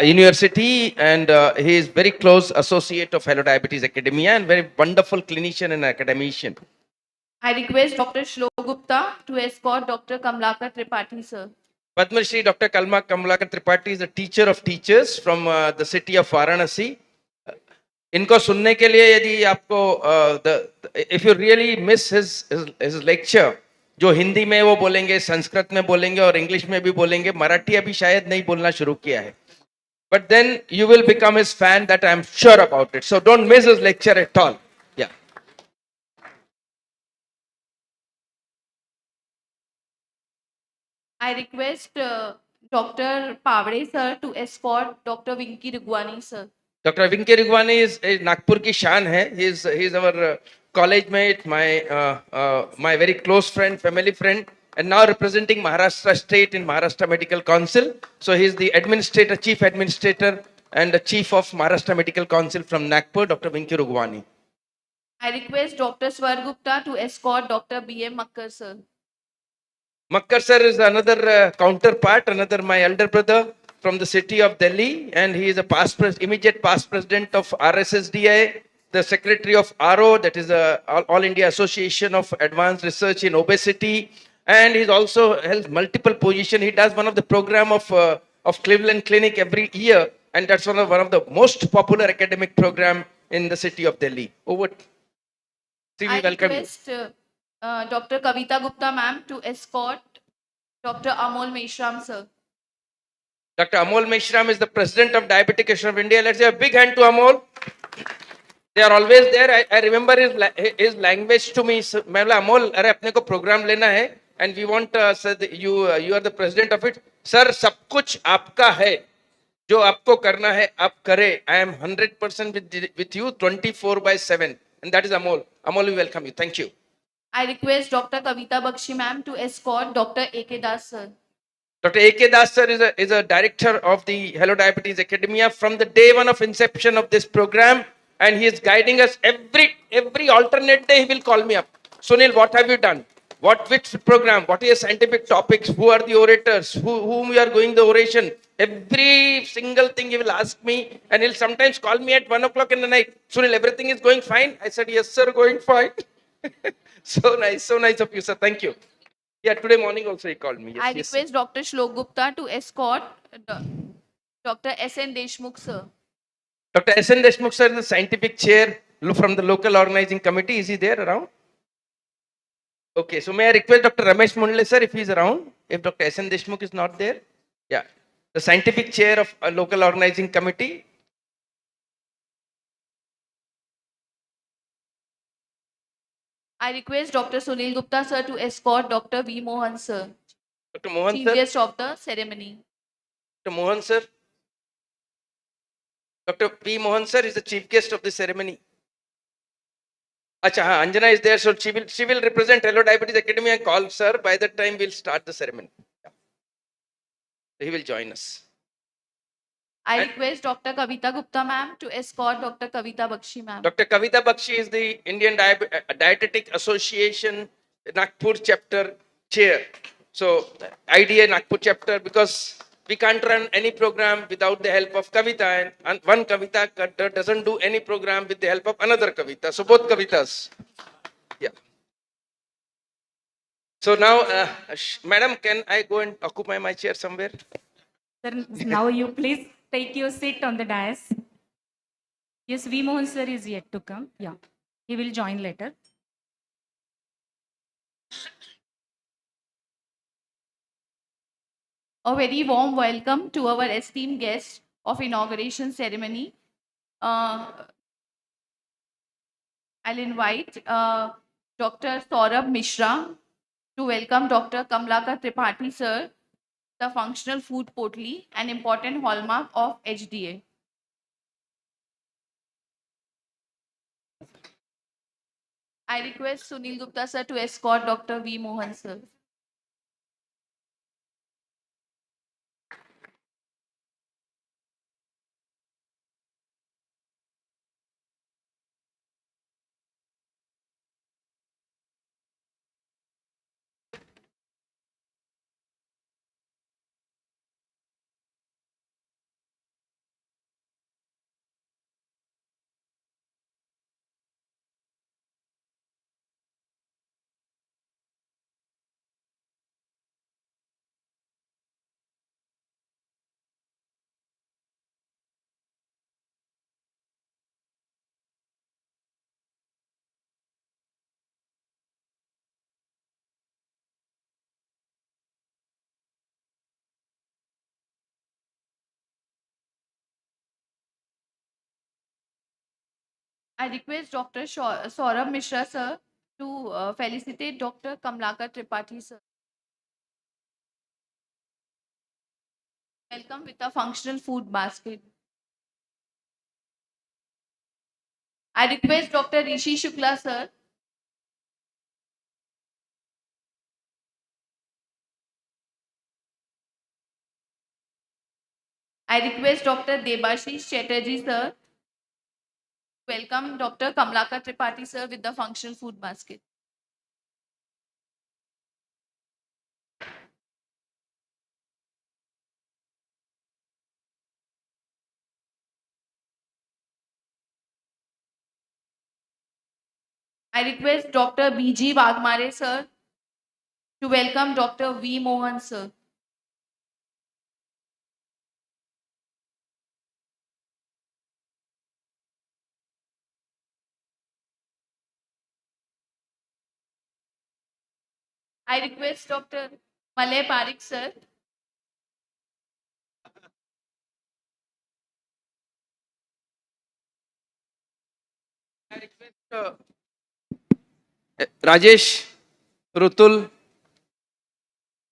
University, and he is very close associate of Hello Diabetes Academia and very wonderful clinician and academician. I request Dr. Shlo Gupta to escort Dr. Kamlakar Tripathi sir. Padma Shri Dr. Kamlakar Tripathi is a teacher of teachers from the city of Varanasi. इनको सुनने के लिए यदि आपको if you really miss his lecture, जो हिंदी में वो बोलेंगे, संस्कृत में बोलेंगे और इंग्लिश में भी बोलेंगे, मराठी अभी शायद नहीं बोलना शुरू किया है. But then you will become his fan, that I am sure about it. So don't miss his lecture at all. Yeah. I request Dr. Pavade sir to escort Dr. Vinky Rigwani sir. Dr. Vinky Rigwani is Nagpur ki shaan hai. He is our college mate, my very close friend, family friend, and now representing Maharashtra State in Maharashtra Medical Council. So he is the administrator, chief administrator, and the chief of Maharashtra Medical Council from Nagpur, Dr. Vinky Rigwani. I request Dr. Swar Gupta to escort Dr. B.M. Makkar sir. Makkar sir is another counterpart, another my elder brother from the city of Delhi, and he is a immediate past president of RSSDI, the secretary of RO, that is All India Association of Advanced Research in Obesity, and he's also held multiple positions. He does one of the program of Cleveland Clinic every year, and that's one of the most popular academic program in the city of Delhi. Over. I Welcome. request Dr. Kavita Gupta ma'am to escort Dr. Amol Meshram sir. Dr. Amol Meshram is the president of Diabetic Association of India. Let's give a big hand to Amol. They are always there. I remember his language to me. मैं बोला Amol, अरे अपने को program लेना है, and we want you are the president of it. Sir, सब कुछ आपका है. जो आपको करना है आप करें. I am 100% with you 24/7, and that is Amol. Amol, we welcome you. Thank you. I request Dr. Kavita Bakshi ma'am to escort Dr. A.K. Das sir. Dr. A.K. Das sir is a director of the Hello Diabetes Academia from the day one of inception of this program, and he is guiding us every alternate day. He will call me up. Sunil, what have you done? which program, what is scientific topics, who are the orators, whom we are going the oration. Every single thing he will ask me, and he'll sometimes call me at 1 o'clock in the night. Sunil, everything is going fine? I said, yes, sir, going fine. So nice of you, sir. Thank you. Yeah, today morning also he called me. Yes, I yes, sir. request Dr. Shlok Gupta to escort Dr. S.N. Deshmukh, sir. Dr. S.N. Deshmukh, sir, is the scientific chair from the local organizing committee. Is he there around? Okay, so may I request Dr. Ramesh Mundle, sir, if he's around, if Dr. S.N. Deshmukh is not there? Yeah, the scientific chair of a local organizing committee. I request Dr. Sunil Gupta, sir, to escort Dr. V. Mohan, sir, Dr. Mohan, chief sir. guest of the ceremony. Dr. Mohan, sir. Dr. P. Mohan, sir, is the chief guest of the ceremony. Acha, Anjana is there, so she will represent Hello Diabetes Academy and call sir. By that time, we'll start the ceremony. Yeah. He will join us. I request Dr. Kavita Gupta, ma'am, to escort Dr. Kavita Bakshi, ma'am. Dr. Kavita Bakshi is the Indian Dietetic Association Nagpur chapter chair. So, IDA Nagpur chapter, because we can't run any program without the help of Kavita, and one Kavita cutter doesn't do any program with the help of another Kavita. So, both Kavitas. Yeah. So now, madam, can I go and occupy my chair somewhere? Sir, now you please take your seat on the dais. Yes, V. Mohan sir is yet to come. Yeah, he will join later. A very warm welcome to our esteemed guest of inauguration ceremony. I'll invite Dr. Saurabh Mishra to welcome Dr. Kamlakar Tripathi, sir, the functional food portal, an important hallmark of HDA. I request Sunil Gupta, sir, to escort Dr. V. Mohan, sir. I request Dr. Saurabh Mishra, sir, to felicitate Dr. Kamlakar Tripathi, sir. Welcome with a functional food basket. I request Dr. Rishi Shukla, sir. I request Dr. Debashish Chatterjee, sir. Welcome Dr. Kamlakar Tripathi, sir, with the functional food basket. I request Dr. B.G. Wagmare, sir, to welcome Dr. V. Mohan, sir. I request Dr. Malay Parik, sir. Rajesh, Rutul,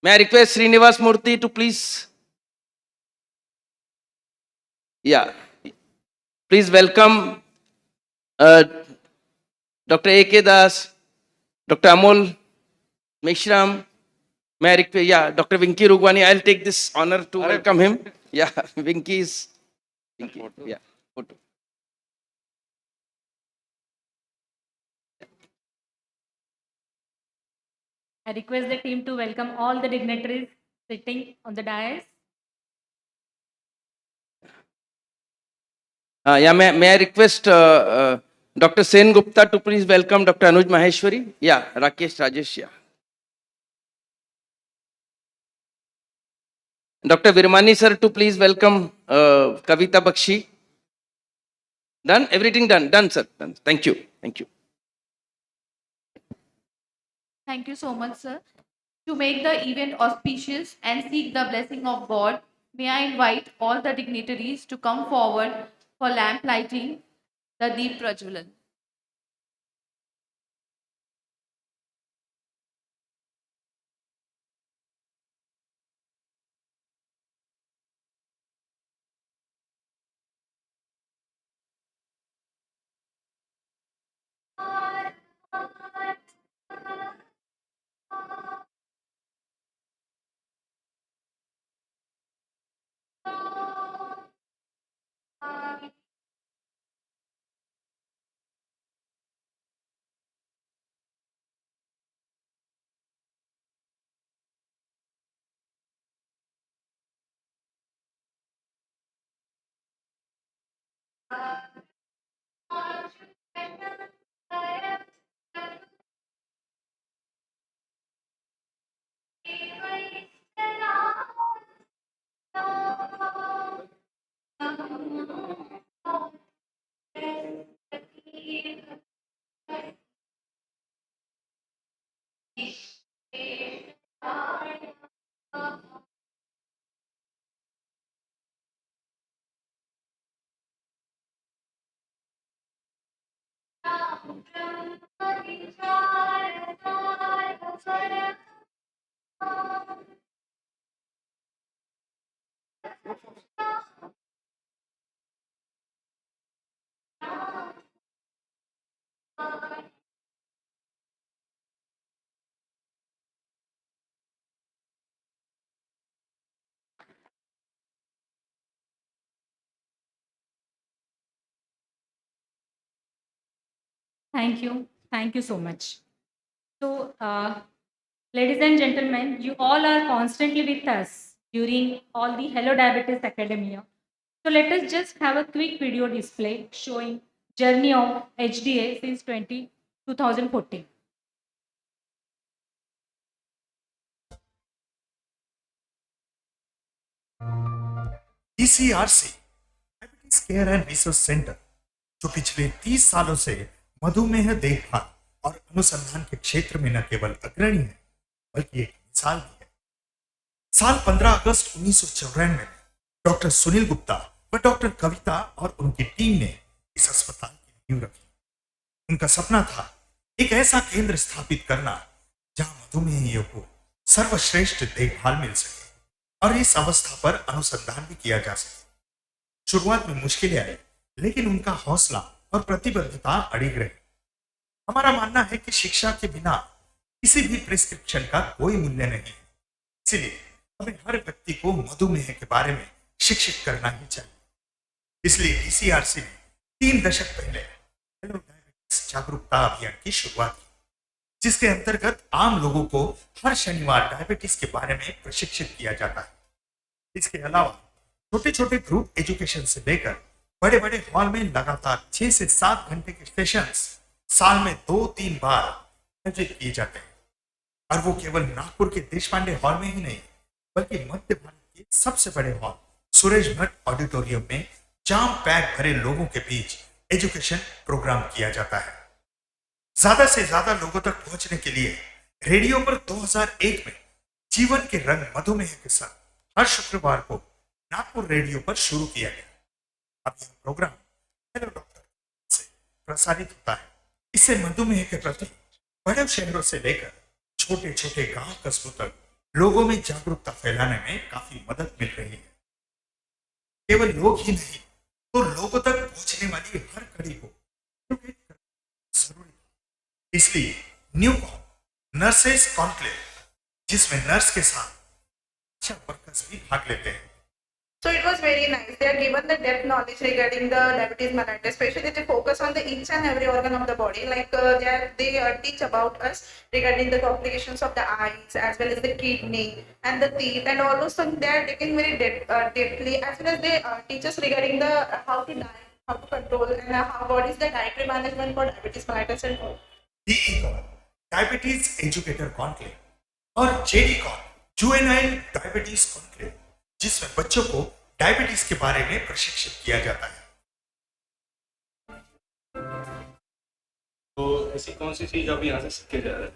may I request Srinivas Murthy to please? Yeah. Please welcome Dr. A.K. Das, Dr. Amol Meshram. May I request, yeah, Dr. Vinky Rugwani. I'll take this honor to welcome him. Yeah, Vinky is. Vinky, yeah. Photo. I request the team to welcome all the dignitaries sitting on the dais. Yeah, may I request Dr. Sunil Gupta to please welcome Dr. Anuj Maheshwari? Yeah, Rakesh Rajesh, yeah. Dr. Virmani sir to please welcome Kavita Bakshi. Done? Everything done? Done, sir. Done. Thank you. Thank you. Thank you so much, sir. To make the event auspicious and seek the blessing of God, may I invite all the dignitaries to come forward for lamp lighting, the Deep Prajwalan. Thank you. Thank you so much. So, ladies and gentlemen, you all are constantly with us during all the Hello Diabetes Academia. So let us just have a quick video display showing journey of HDA since 2014. DCRC diabetes care and research centre जो पिछले 30 सालों से मधुमेह देखभाल और अनुसंधान के क्षेत्र में न केवल अग्रणी है बल्कि एक मिसाल भी है। साल 15 अगस्त 1994 में डॉक्टर सुनील गुप्ता व डॉक्टर कविता और उनकी टीम ने इस अस्पताल की नींव रखी। उनका सपना था एक ऐसा केंद्र स्थापित करना जहां मधुमेहियों को सर्वश्रेष्ठ देखभाल मिल सके और इस अवस्था पर अनुसंधान भी किया जा सके। शुरुआत में मुश्किलें आई, लेकिन उनका हौसला और प्रतिबद्धता अड़िग रही। हमारा मानना है कि शिक्षा के बिना किसी भी प्रिस्क्रिप्शन का कोई मूल्य नहीं है, इसलिए हमें हर व्यक्ति को मधुमेह के बारे में शिक्षित करना ही चाहिए। इसलिए डीसीआरसी ने 3 दशक पहले हेलो डायबिटीज जागरूकता अभियान की शुरुआत की, जिसके अंतर्गत आम लोगों को हर शनिवार डायबिटीज के बारे में प्रशिक्षित किया जाता है। इसके अलावा छोटे छोटे ग्रुप एजुकेशन से लेकर बड़े बड़े हॉल में लगातार 6 से 7 घंटे के सेशंस साल में 2-3 बार आयोजित किए जाते हैं, और वो केवल नागपुर के देशपांडे हॉल में ही नहीं बल्कि मध्य भारत के सबसे बड़े हॉल सुरेश भट्ट ऑडिटोरियम में जाम पैक भरे लोगों के बीच एजुकेशन प्रोग्राम किया जाता है। ज्यादा से ज्यादा लोगों तक पहुंचने के लिए रेडियो पर 2001 में जीवन के रंग मधुमेह के साथ हर शुक्रवार को नागपुर रेडियो पर शुरू किया गया। अब यह प्रोग्राम हेलो डॉक्टर से प्रसारित होता है। इससे मधुमेह के प्रति बड़े शहरों से लेकर छोटे छोटे गांव कस्बों तक लोगों में जागरूकता फैलाने में काफी मदद मिल रही है। केवल लोग ही नहीं तो लोगों तक पहुंचने वाली हर कड़ी को जरूरी। इसलिए न्यू नर्सेस कॉन्क्लेव, जिसमें नर्स के साथ अच्छा वर्कर्स भी भाग लेते हैं, So it was very nice. They are given the depth knowledge regarding the diabetes mellitus, especially they focus on the each and every organ of the body. Like they teach about us regarding the complications of the eyes as well as the kidney and the teeth and all those things. They are taking very deeply, as well as they teach us regarding the how to diet, how to control, and what is the dietary management for diabetes mellitus and all. DECON, diabetes educator conclave, और JDCON, juvenile diabetes conclave, जिसमें बच्चों को diabetes के बारे में प्रशिक्षित किया जाता है। तो ऐसी कौन सी चीज आप यहाँ से सीख के जा रहे हैं?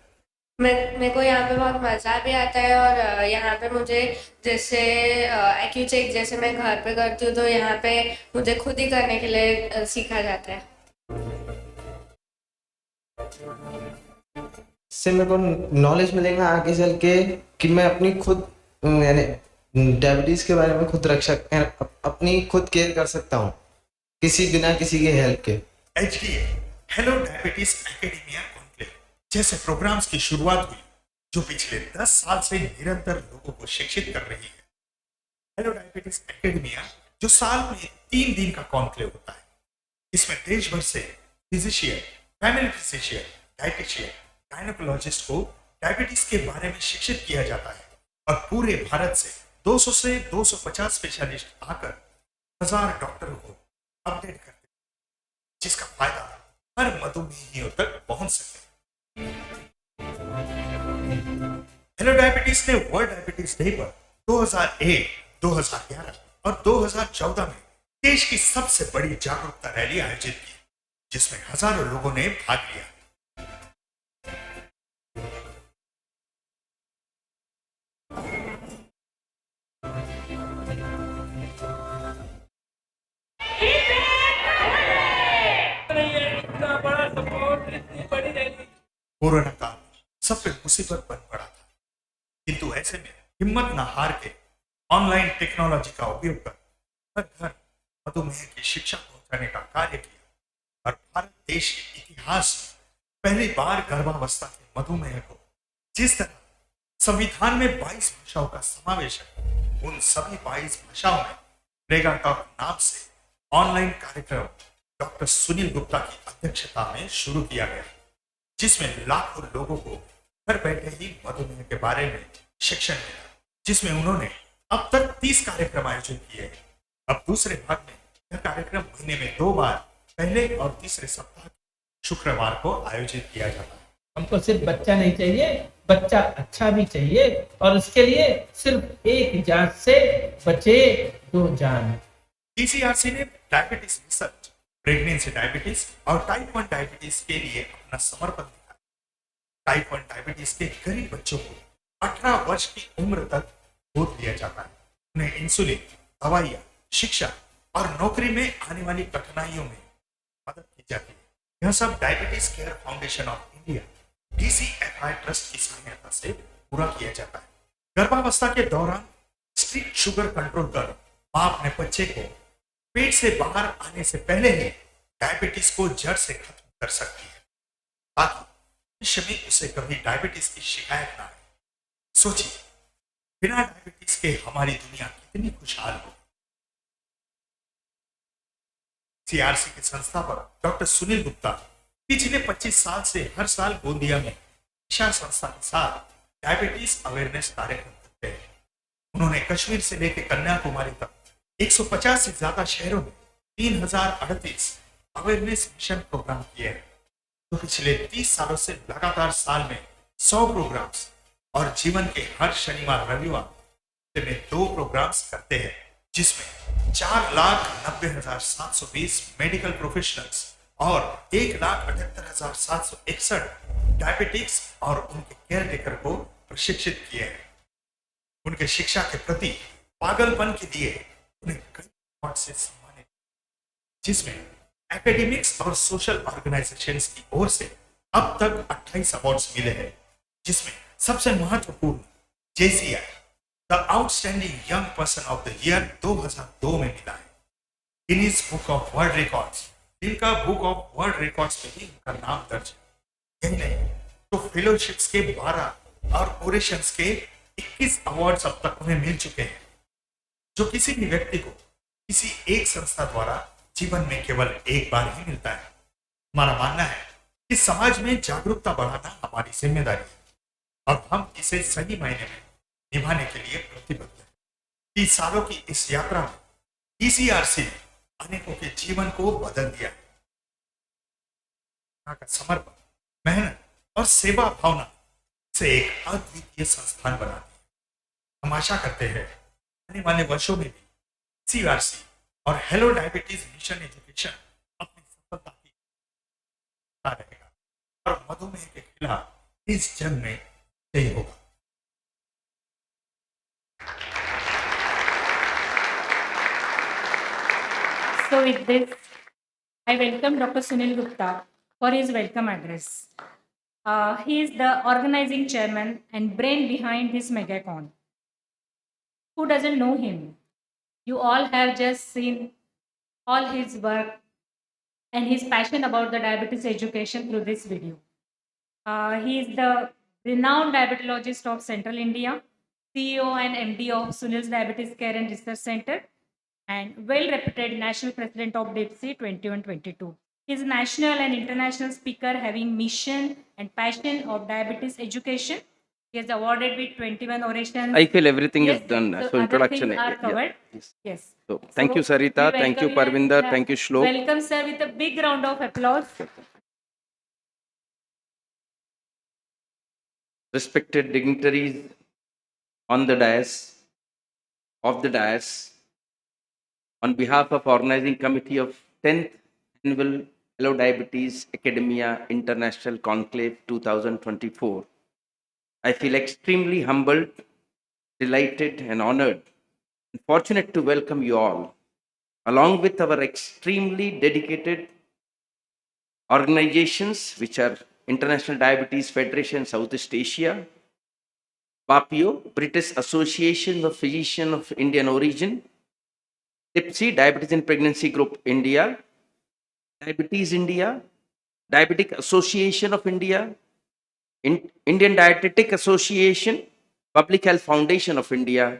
मेरे को यहाँ पे बहुत मज़ा भी आता है, और यहाँ पे मुझे जैसे एक्यूचेक जैसे मैं घर पे करती हूँ, तो यहाँ पे मुझे खुद ही करने के लिए सीखा जाता है। इससे मेरे को नॉलेज मिलेगा आगे चल के कि मैं अपनी खुद यानी डायबिटीज के बारे में खुद अपनी खुद केयर कर सकता हूँ बिना किसी के हेल्प के। HDA, hello diabetes academia conclave जैसे प्रोग्राम्स की शुरुआत हुई, जो पिछले 10 साल से निरंतर लोगों को शिक्षित कर रही है। हेलो डायबिटीज एकेडेमिया जो साल में 3 दिन का कॉन्क्लेव होता है, इसमें देश भर से physician, family physician, dietitian, gynaecologist को डायबिटीज के बारे में शिक्षित किया जाता है, और पूरे भारत से 200 से 250 स्पेशलिस्ट आकर 1000 डॉक्टरों को अपडेट करते हैं, जिसका फायदा हर मधुमेहियों तक पहुंच सके। हेलो डायबिटीज ने वर्ल्ड डायबिटीज डे पर 2001, 2011 और 2014 में देश की सबसे बड़ी जागरूकता रैली आयोजित की, जिसमें हजारों लोगों ने भाग लिया। कोरोना काल सब पे मुसीबत बन पड़ा था, किंतु ऐसे में हिम्मत न हार के ऑनलाइन टेक्नोलॉजी का उपयोग कर हर घर मधुमेह की शिक्षा पहुंचाने का कार्य किया, और भारत देश के इतिहास में पहली बार गर्भावस्था के मधुमेह को जिस तरह संविधान में 22 भाषाओं का समावेश है, उन सभी 22 भाषाओं में मेगा टॉक नाम से ऑनलाइन कार्यक्रम डॉक्टर सुनील गुप्ता की अध्यक्षता में शुरू किया गया, जिसमें लाखों लोगों को घर बैठे ही मधुमेह के बारे में शिक्षण मिला, जिसमें उन्होंने अब तक 30 कार्यक्रम आयोजित किए हैं। अब दूसरे भाग में यह कार्यक्रम महीने में 2 बार पहले और तीसरे सप्ताह शुक्रवार को आयोजित किया जाता है। हमको सिर्फ बच्चा नहीं चाहिए, बच्चा अच्छा भी चाहिए, और उसके लिए सिर्फ एक जान से बचे 2 जान। TCRC ने डायबिटीज रिसर्च, प्रेगनेंसी डायबिटीज और टाइप 1 डायबिटीज के लिए अपना समर्पण दिखाया। टाइप 1 डायबिटीज के गरीब बच्चों को 18 वर्ष की उम्र तक गोद लिया जाता है। उन्हें इंसुलिन, दवाइयाँ, शिक्षा और नौकरी में आने वाली कठिनाइयों में मदद की जाती है। यह सब diabetes care foundation of India DCFI trust की सहायता से पूरा किया जाता है। गर्भावस्था के दौरान स्ट्रिक्ट शुगर कंट्रोल कर मां अपने बच्चे को पेट से बाहर आने से पहले ही डायबिटीज को जड़ से खत्म कर सकती है, ताकि भविष्य में उसे कभी डायबिटीज की शिकायत ना आए। सोचिए, बिना डायबिटीज के हमारी दुनिया कितनी खुशहाल हो। CRC के संस्थापक डॉक्टर सुनील गुप्ता पिछले 25 साल से हर साल गोंदिया में शिक्षा संस्था के साथ डायबिटीज अवेयरनेस कार्यक्रम करते हैं। उन्होंने कश्मीर से लेकर कन्याकुमारी तक 150 से ज्यादा शहरों में 3038 अवेयरनेस मिशन प्रोग्राम किए हैं, जो पिछले 30 सालों से लगातार साल में 100 प्रोग्राम्स और जीवन के हर शनिवार रविवार में 2 प्रोग्राम्स करते हैं, जिसमें 4,90,720 मेडिकल प्रोफेशनल्स और 1,78,761 डायबिटिक्स और उनके केयर टेकर को प्रशिक्षित किए हैं। उनके शिक्षा के प्रति पागलपन के लिए उन्हें कई अवार्ड से सम्मानित, जिसमें एकेडमिक्स और सोशल ऑर्गेनाइजेशंस की ओर से अब तक 28 अवार्ड्स मिले हैं, जिसमें सबसे महत्वपूर्ण JCI the outstanding young person of the year 2002 में मिला है। Guinness book of world records, जिनका बुक ऑफ वर्ल्ड रिकॉर्ड्स में भी उनका नाम दर्ज है। यही नहीं तो फेलोशिप्स के 12 और ओरेशंस के 21 अवार्ड्स अब तक उन्हें मिल चुके हैं, जो किसी भी व्यक्ति को किसी एक संस्था द्वारा जीवन में केवल एक बार ही मिलता है। हमारा मानना है कि समाज में जागरूकता बढ़ाना हमारी जिम्मेदारी है और हम इसे सही मायने में निभाने के लिए प्रतिबद्ध हैं। 30 सालों की इस यात्रा में ईसीआरसी ने अनेकों के जीवन को बदल दिया है। का समर्पण, मेहनत और सेवा भावना से एक अद्वितीय संस्थान बनाती है। हम आशा करते हैं आने वाले वर्षों में भी सीआरसी और हेलो डायबिटीज मिशन एजुकेशन अपनी सफलता की रहेगा और मधुमेह के खिलाफ इस जंग में जय होगा। So with this, I welcome Dr. Sunil Gupta for his welcome address. He is the organizing chairman and brain behind this megacon. Who doesn't know him? You all have just seen all his work and his passion about the diabetes education through this video. He is the renowned diabetologist of Central India, CEO and MD of Sunil's Diabetes Care and Research Center, and well-reputed National President of DIPSI 21-22. He is a national and international speaker having mission and passion of diabetes education. He is awarded with 21 orations. I feel everything Yes, is done. so So other introduction. things are covered. Yes. Yes. So thank you, Sarita. we Thank you, welcome Parvinder. and, Thank you, Shlok. Welcome, sir, with a big round of applause. Respected dignitaries on the dais, on behalf of organizing committee of 10th annual Hello Diabetes Academia International Conclave 2024, I feel extremely humbled, delighted and honored and fortunate to welcome you all, along with our extremely dedicated organizations, which are International Diabetes Federation Southeast Asia, BAPIO, British Association of Physicians of Indian Origin, DIPSI, Diabetes in Pregnancy Group India, Diabetes India, Diabetic Association of India, Indian Dietetic Association, Public Health Foundation of India,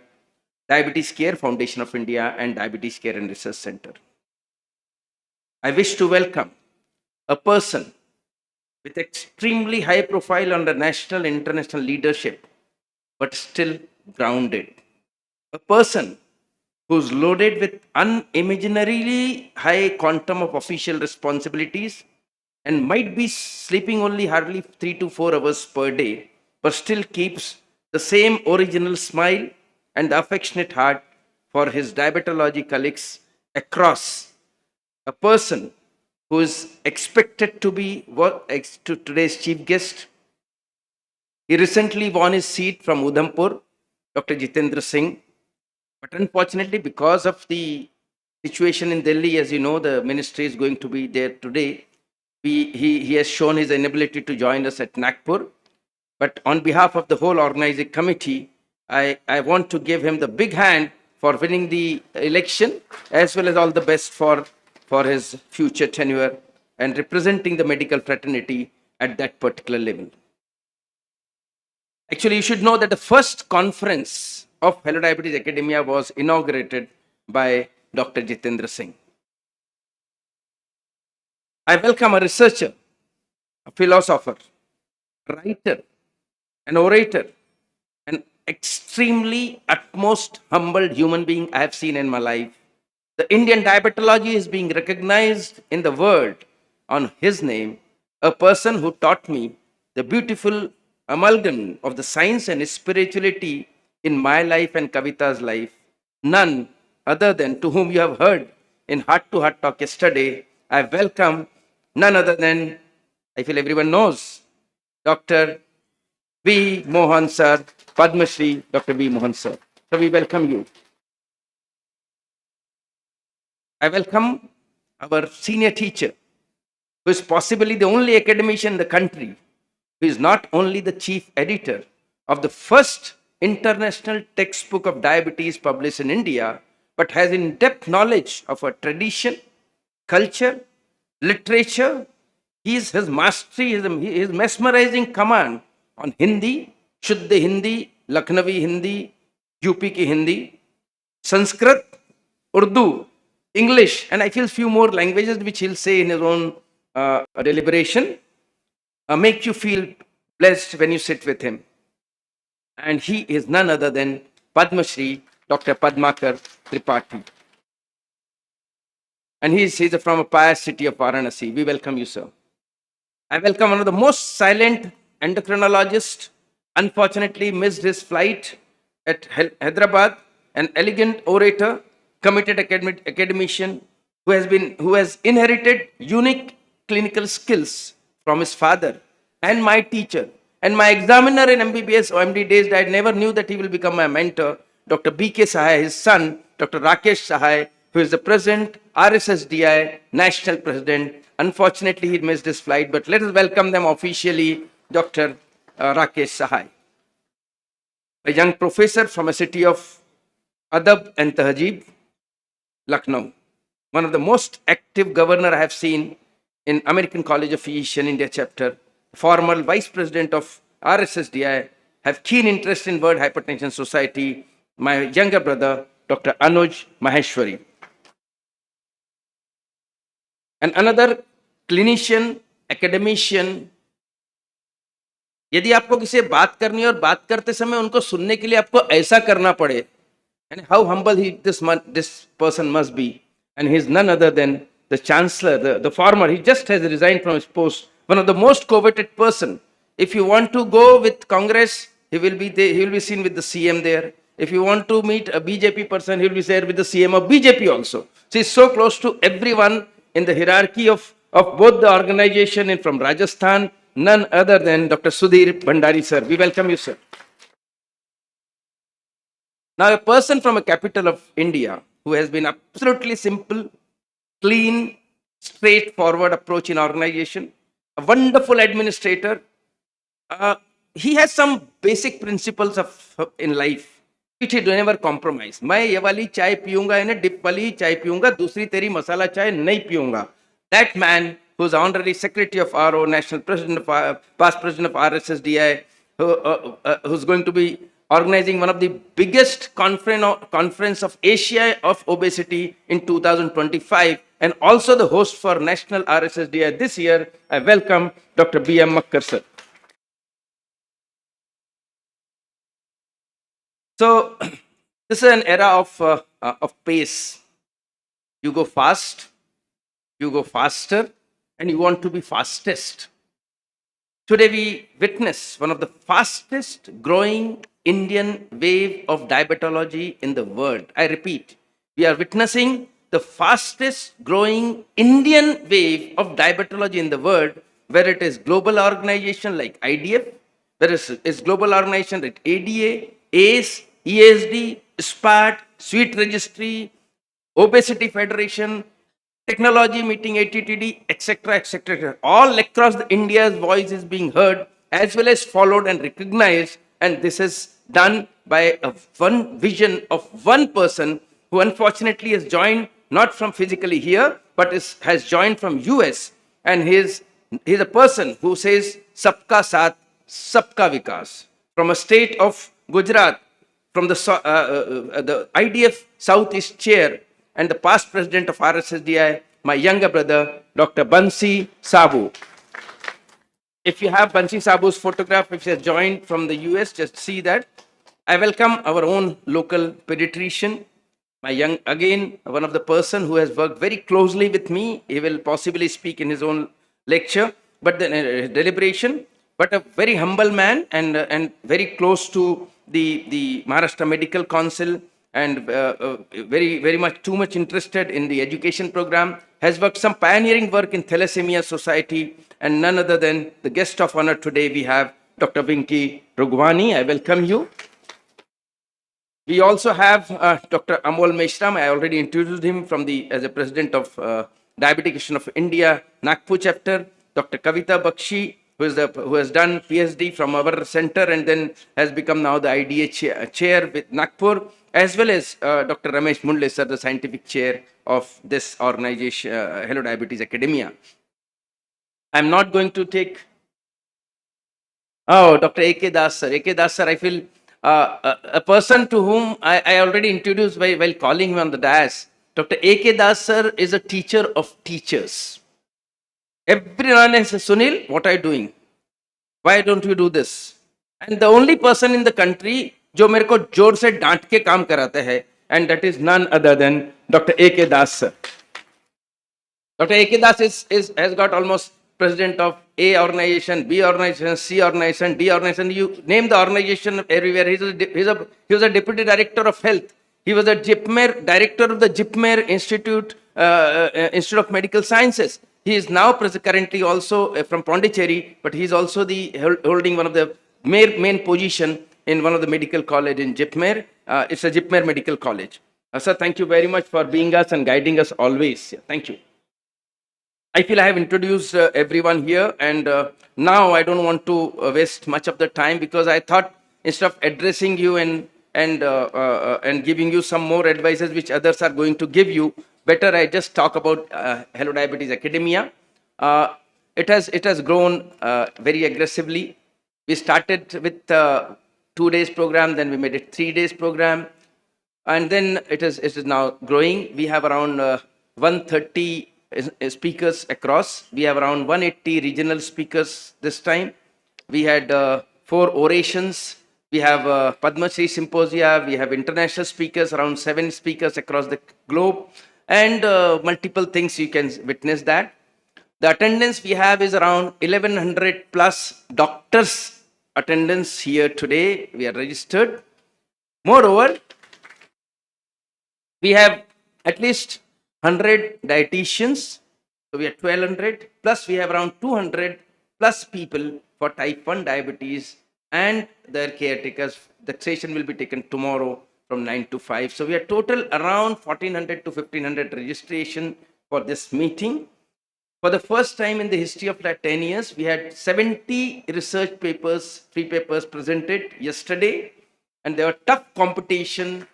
Diabetes Care Foundation of India, and Diabetes Care and Research Center. I wish to welcome a person with extremely high profile under national and international leadership, but still grounded. A person who's loaded with unimaginarily high quantum of official responsibilities and might be sleeping only hardly 3 to 4 hours per day, but still keeps the same original smile and the affectionate heart for his diabetology colleagues across. A person who is expected to be today's chief guest. He recently won his seat from Udhampur, Dr. Jitendra Singh. But unfortunately, because of the situation in Delhi, as you know, the ministry is going to be there today. He has shown his inability to join us at Nagpur. But on behalf of the whole organizing committee, I want to give him the big hand for winning the election, as well as all the best for his future tenure and representing the medical fraternity at that particular level. Actually, you should know that the first conference of Hello Diabetes Academia was inaugurated by Dr. Jitendra Singh. I welcome a researcher, a philosopher, a writer, an orator, an extremely utmost humbled human being I have seen in my life. The Indian diabetology is being recognized in the world on his name, a person who taught me the beautiful amalgam of the science and spirituality in my life and Kavita's life. None other than to whom you have heard in Heart to Heart Talk yesterday. I welcome none other than, I feel everyone knows, Dr. V. Mohan sir, Padma Shri, Dr. V. Mohan sir. So we welcome you. I welcome our senior teacher, who is possibly the only academician in the country who is not only the chief editor of the first international textbook of diabetes published in India, but has in-depth knowledge of our tradition, culture, literature. His mastery, his mesmerizing command on Hindi, Shuddha Hindi, Lucknowi Hindi, UP ki Hindi, Sanskrit, Urdu, English, and I feel few more languages which he'll say in his own deliberation, make you feel blessed when you sit with him. And he is none other than Padma Shri, Dr. Padmakar Tripathi. And he's from a pious city of Varanasi. We welcome you, sir. I welcome one of the most silent endocrinologists. Unfortunately, missed his flight at Hyderabad. An elegant orator, committed academician who has inherited unique clinical skills from his father and my teacher and my examiner in MBBS or MD days. I never knew that he will become my mentor. Dr. B.K. Sahai, his son, Dr. Rakesh Sahai, who is the present RSSDI national president. Unfortunately, he missed his flight, but let us welcome them officially, Dr. Rakesh Sahai, a young professor from a city of Adab and Tahajib, Lucknow. One of the most active governor I have seen in American College of Physicians India chapter, former vice president of RSSDI, have keen interest in World Hypertension Society, my younger brother, Dr. Anuj Maheshwari. And another clinician, academician. यदि आपको किसी से बात करनी है और बात करते समय उनको सुनने के लिए आपको ऐसा करना पड़े, and how humble this person must be, and he is none other than the chancellor, the former. He just has resigned from his post. One of the most coveted person. If you want to go with Congress, he will be there. He will be seen with the CM there. If you want to meet a BJP person, he will be there with the CM of BJP also. So he is so close to everyone in the hierarchy of both the organization and from Rajasthan. None other than Dr. Sudhir Bhandari, sir. We welcome you, sir. Now, a person from a capital of India who has been absolutely simple, clean, straightforward approach in organization, a wonderful administrator. He has some basic principles in life which he never compromise. मैं ये वाली चाय पीऊंगा, इन्हें dip वाली चाय पीऊंगा, दूसरी तेरी मसाला चाय नहीं पीऊंगा. That man, who is honorary secretary of RO, national president of past president of RSSDI, who's going to be organizing one of the biggest conference of Asia of obesity in 2025, and also the host for national RSSDI this year. I welcome Dr. B.M. Makkar, sir. So this is an era of pace. You go fast, you go faster, and you want to be fastest. Today we witness one of the fastest growing Indian wave of diabetology in the world. I repeat, we are witnessing the fastest growing Indian wave of diabetology in the world, where it is global organization like IDF, where it is global organization like ADA, ACE, ESD, SPAT, Sweet Registry, Obesity Federation, Technology Meeting, ATTD, etc., etc. All across India's voice is being heard, as well as followed and recognized. And this is done by one vision of one person who unfortunately has joined not from physically here, but has joined from US. And he's a person who says, Sabka Saath, Sabka Vikas. From a state of Gujarat, from the IDF Southeast Chair and the past president of RSSDI, my younger brother, Dr. Bansi Sabu. If you have Bansi Sabu's photograph, if he has joined from the US, just see that. I welcome our own local pediatrician, again, one of the person who has worked very closely with me. He will possibly speak in his own lecture, but the deliberation, but a very humble man and very close to the Maharashtra Medical Council, and very much too much interested in the education program, has worked some pioneering work in Thalassemia Society, and none other than the guest of honor today we have Dr. Vinky Rugwani. I welcome you. We also have Dr. Amol Meshram. I already introduced him as a president of Diabetic Association of India, Nagpur chapter. Dr. Kavita Bakshi, who has done PhD from our center and then has become now the IDA chair with Nagpur, as well as Dr. Ramesh Mundle, sir, the scientific chair of this organization, Hello Diabetes Academia. I'm not going to take... Oh, Dr. A.K. Das, sir. A.K. Das, sir, I feel a person to whom I already introduced while calling him on the dais. Dr. A.K. Das sir is a teacher of teachers. Everyone says, Sunil, what are you doing? Why don't you do this? And the only person in the country जो मेरे को जोर से डांट के काम कराते हैं, and that is none other than Dr. A.K. Das sir. Dr. A.K. Das has got almost president of A organization, B organization, C organization, D organization. You name the organization everywhere. He was a deputy director of health. He was a JIPMER, director of the JIPMER Institute, Institute of Medical Sciences. He is now currently also from Pondicherry, but he is also holding one of the main position in one of the medical college in JIPMER. It's a JIPMER Medical College. Sir, thank you very much for being us and guiding us always. Thank you. I feel I have introduced everyone here, and now I don't want to waste much of the time, because I thought instead of addressing you and giving you some more advices which others are going to give you, better I just talk about Hello Diabetes Academia. It has grown very aggressively. We started with 2 days program, then we made it 3 days program, and then it is now growing. We have around 130 speakers across. We have around 180 regional speakers this time. We had 4 orations. We have Padma Shri Symposia. We have international speakers, around 7 speakers across the globe, and multiple things you can witness that. The attendance we have is around 1100 plus doctors attendance here today. We are registered. Moreover, we have at least 100 dietitians, so we are 1200, plus we have around 200 plus people for type 1 diabetes and their caretakers. The session will be taken tomorrow from 9 to 5. So we are total around 1400 to 1500 registration for this meeting. For the first time in the history of like 10 years, we had 70 research papers, free papers presented yesterday, and there were tough competition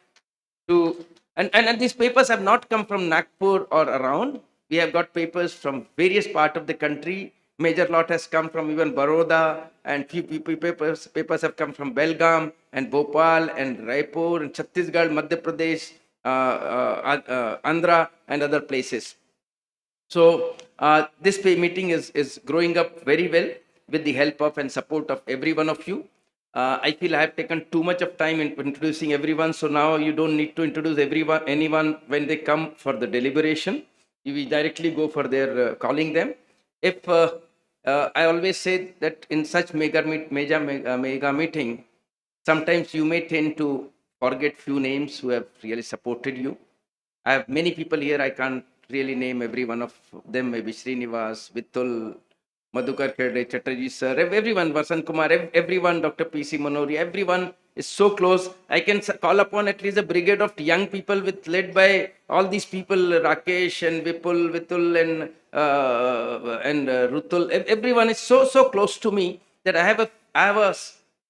to, and these papers have not come from Nagpur or around. We have got papers from various parts of the country. Major lot has come from even Baroda, and few papers have come from Belgaum and Bhopal and Raipur and Chhattisgarh, Madhya Pradesh, Andhra and other places. So this meeting is growing up very well with the help of and support of every one of you. I feel I have taken too much of time in introducing everyone, so now you don't need to introduce anyone when they come for the deliberation. You will directly go for their calling them. If I always say that in such mega meeting, sometimes you may tend to forget few names who have really supported you. I have many people here, I can't really name every one of them, maybe Srinivas, Vittul, Madhukar Kherde, Chatterjee sir, everyone, Vasant Kumar, everyone, Dr. P.C. Manori, everyone is so close. I can call upon at least a brigade of young people led by all these people, Rakesh and Vipul, Vitul and Rutul. Everyone is so close to me that I have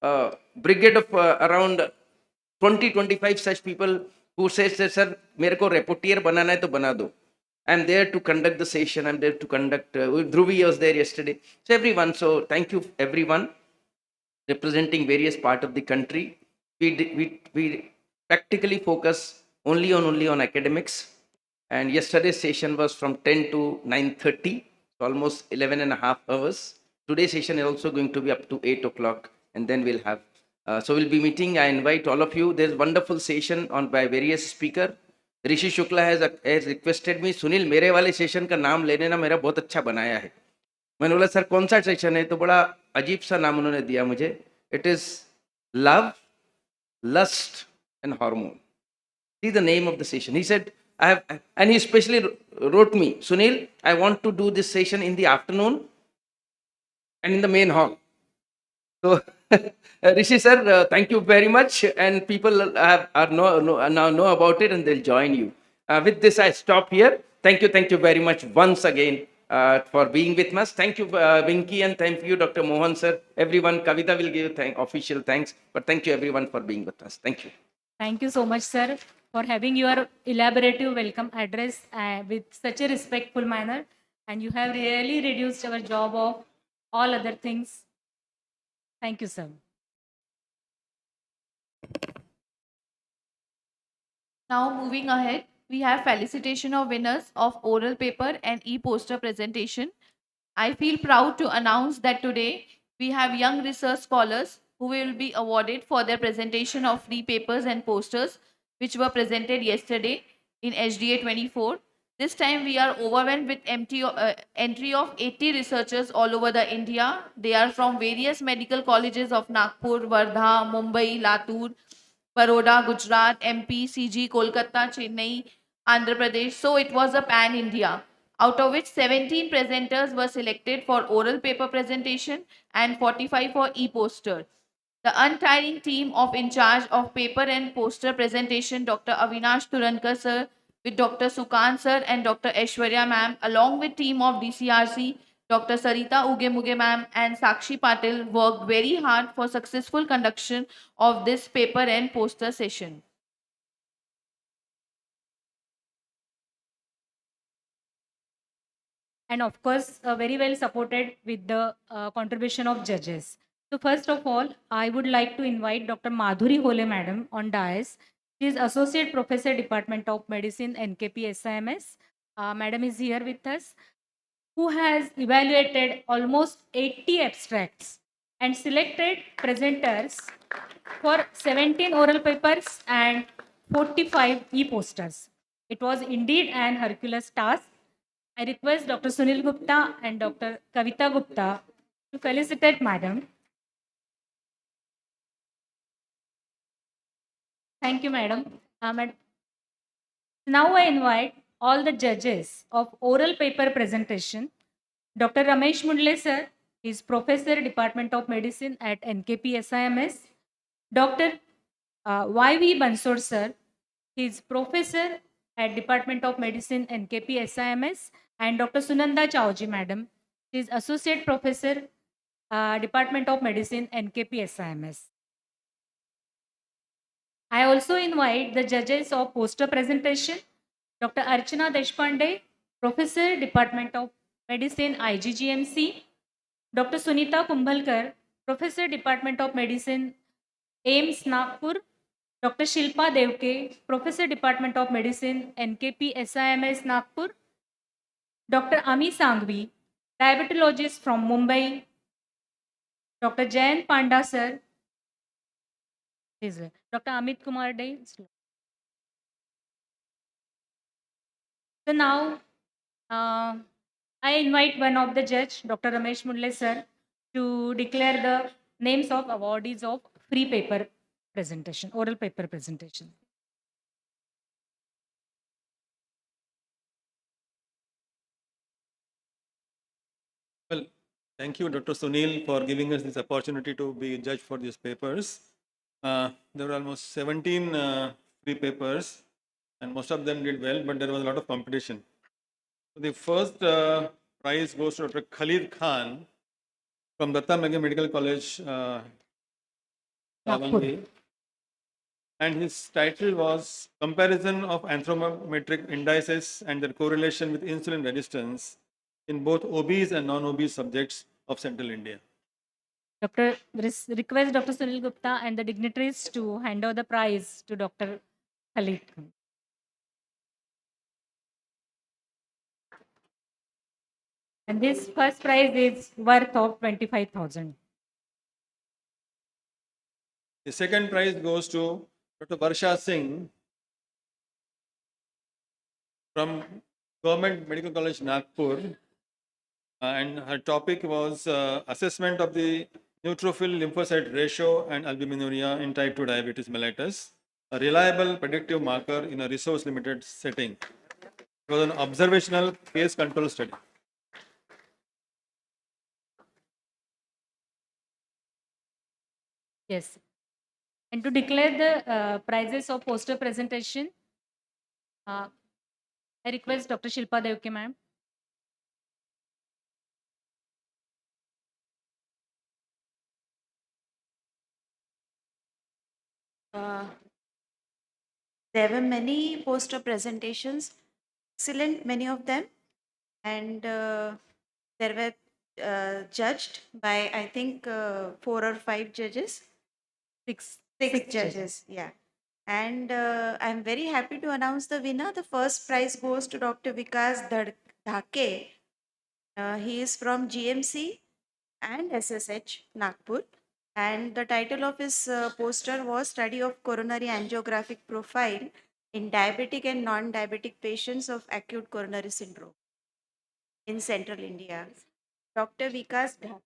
a brigade of around 20-25 such people who says that, sir, मेरे को reportier बनाना है तो बना दो. I'm there to conduct the session. I'm there to conduct. Dhruvi was there yesterday. So everyone. So thank you everyone representing various part of the country. We practically focus only on academics. And yesterday's session was from 10 to 9:30, so almost 11 and a half hours. Today's session is also going to be up to 8 o'clock, and then we'll have. So we'll be meeting. I invite all of you. There's wonderful session on by various speaker. Rishi Shukla has requested me, Sunil मेरे वाले session का नाम लेने ना मेरा बहुत अच्छा बनाया है. मैंने बोला सर कौन सा सेशन है, तो बड़ा अजीब सा नाम उन्होंने दिया मुझे. It is love, lust and hormone. See the name of the session. He said I have, and he especially wrote me, Sunil, I want to do this session in the afternoon and in the main hall. So Rishi sir, thank you very much, and people now know about it and they'll join you. With this, I stop here. Thank you very much once again for being with us. Thank you, Vinky, and thank you, Dr. Mohan sir. Everyone, Kavita will give official thanks, but thank you everyone for being with us. Thank you. Thank you so much, sir, for having your elaborative welcome address with such a respectful manner, and you have really reduced our job of all other things. Thank you, sir. Now moving ahead, we have felicitation of winners of oral paper and e-poster presentation. I feel proud to announce that today we have young research scholars who will be awarded for their presentation of free papers and posters which were presented yesterday in HDA 24. This time we are overwhelmed with entry of 80 researchers all over the India. They are from various medical colleges of Nagpur, Wardha, Mumbai, Latur, Baroda, Gujarat, MP, CG, Kolkata, Chennai, Andhra Pradesh. So it was a pan India, out of which 17 presenters were selected for oral paper presentation and 45 for e-poster. The untiring team of in charge of paper and poster presentation, Dr. Avinash Turankar sir, with Dr. Sukant sir and Dr. Aishwarya ma'am, along with team of DCRC, Dr. Sarita Ugemuge ma'am and Sakshi Patil worked very hard for successful conduction of this paper and poster session. And of course, very well supported with the contribution of judges. So first of all, I would like to invite Dr. Madhuri Hole Madam on dais. She is Associate Professor, Department of Medicine, NKP SIMS. Madam is here with us, who has evaluated almost 80 abstracts and selected presenters for 17 oral papers and 45 e-posters. It was indeed an Herculean task. I request Dr. Sunil Gupta and Dr. Kavita Gupta to felicitate Madam. Thank you, Madam. Now I invite all the judges of oral paper presentation. Dr. Ramesh Mundle sir is Professor, Department of Medicine at NKP SIMS. Dr. Y.V. Bansor sir, he is Professor at Department of Medicine, NKP SIMS. And Dr. Sunanda Chowji Madam, she is Associate Professor, Department of Medicine, NKP SIMS. I also invite the judges of poster presentation, Dr. Archana Deshpande, Professor, Department of Medicine, IGGMC, Dr. Sunita Kumbhalkar, Professor, Department of Medicine, AIMS Nagpur, Dr. Shilpa Devke, Professor, Department of Medicine, NKP SIMS Nagpur, Dr. Ami Sangvi, diabetologist from Mumbai, Dr. Jayan Panda sir, Dr. Amit Kumar Dey. So now I invite one of the judge, Dr. Ramesh Mundle sir, to declare the names of awardees of free paper presentation, oral paper presentation. Well, thank you, Dr. Sunil, for giving us this opportunity to be judged for these papers. There were almost 17 free papers, and most of them did well, but there was a lot of competition. So the first prize goes to Dr. Khalid Khan from Datta Medical College, Davangi. And his title was Comparison of Anthropometric Indices and their Correlation with Insulin Resistance in both obese and non-obese subjects of Central India. Request Dr. Sunil Gupta and the dignitaries to hand over the prize to Dr. Khalid. And this first prize is worth of 25,000. The second prize goes to Dr. Varsha Singh from Government Medical College, Nagpur. And her topic was assessment of the neutrophil lymphocyte ratio and albuminuria in type 2 diabetes mellitus, a reliable predictive marker in a resource limited setting. It was an observational case control study. Yes. And to declare the prizes of poster presentation, I request Dr. Shilpa Devke ma'am. There were many poster presentations, excellent, many of them, and there were judged by, I think, 4 or 5 judges. Six Six judges, yeah. And I'm very happy to announce the winner. The first prize goes to Dr. Vikas Dhake. He is from GMC and SSH, Nagpur. And the title of his poster was Study of Coronary Angiographic Profile in Diabetic and Non-Diabetic Patients of Acute Coronary Syndrome in Central India. Dr. Vikas Dhake.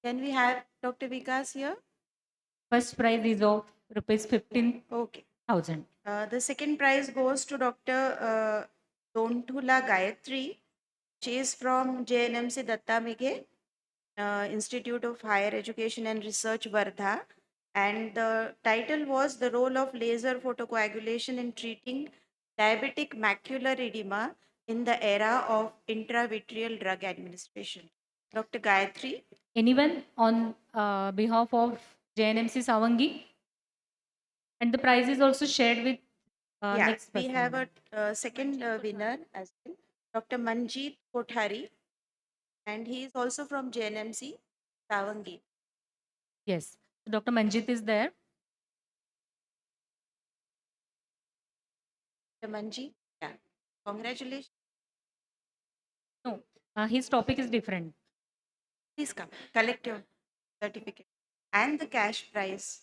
Can we have Dr. Vikas here? First prize is of rupees 15,000. Okay. The second prize goes to Dr. Dontula Gayatri. She is from JNMC Dattamige, Institute of Higher Education and Research, Wardha. And the title was The Role of Laser Photocoagulation in Treating Diabetic Macular Edema in the Era of Intravitreal Drug Administration. Dr. Gayatri. Anyone on behalf of JNMC Savangi? And the prize is also shared with next We person. have a second winner as well, Dr. Manjeet Kothari, and he is also from JNMC Savangi. Yes, Dr. Manjit is there. Dr. Manjeet, yeah, congratulations. No, his topic is different. Please come, collect your certificate and the cash prize.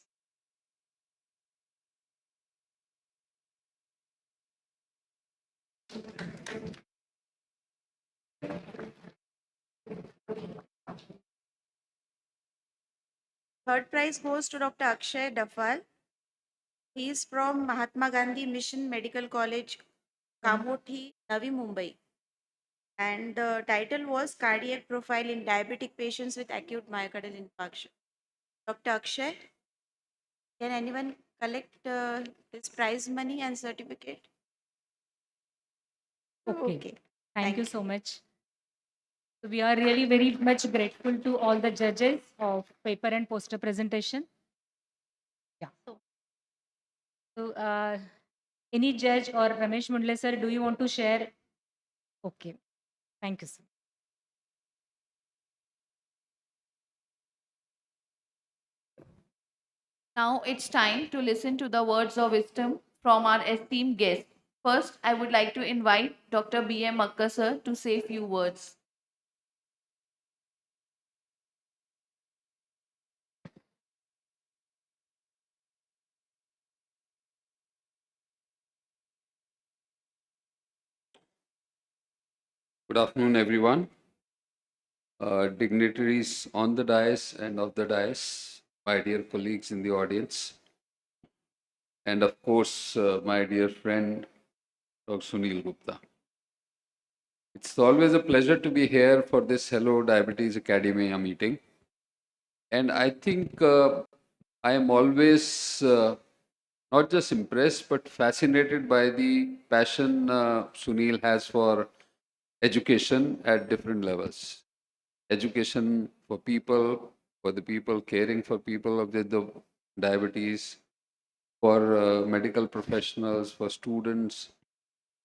Third prize goes to Dr. Akshay Dafal. He is from Mahatma Gandhi Mission Medical College, Kamothi, Navi Mumbai. And the title was Cardiac Profile in Diabetic Patients with Acute Myocardial Infarction. Dr. Akshay, can anyone collect this prize money and certificate? Okay. Thank you so much. So we are really very much grateful to all the judges of paper and poster presentation. Yeah. So any judge or Ramesh Mundle sir, do you want to share? Okay. Thank you, sir. Now it's time to listen to the words of wisdom from our esteemed guest. First, I would like to invite Dr. B.M. Makkar sir to say few words. Good afternoon, everyone. Dignitaries on the dais and off the dais, my dear colleagues in the audience, and of course, my dear friend, Dr. Sunil Gupta. It's always a pleasure to be here for this Hello Diabetes Academia meeting. And I think I am always not just impressed, but fascinated by the passion Sunil has for education at different levels. Education for the people caring for people with the diabetes, for medical professionals, for students.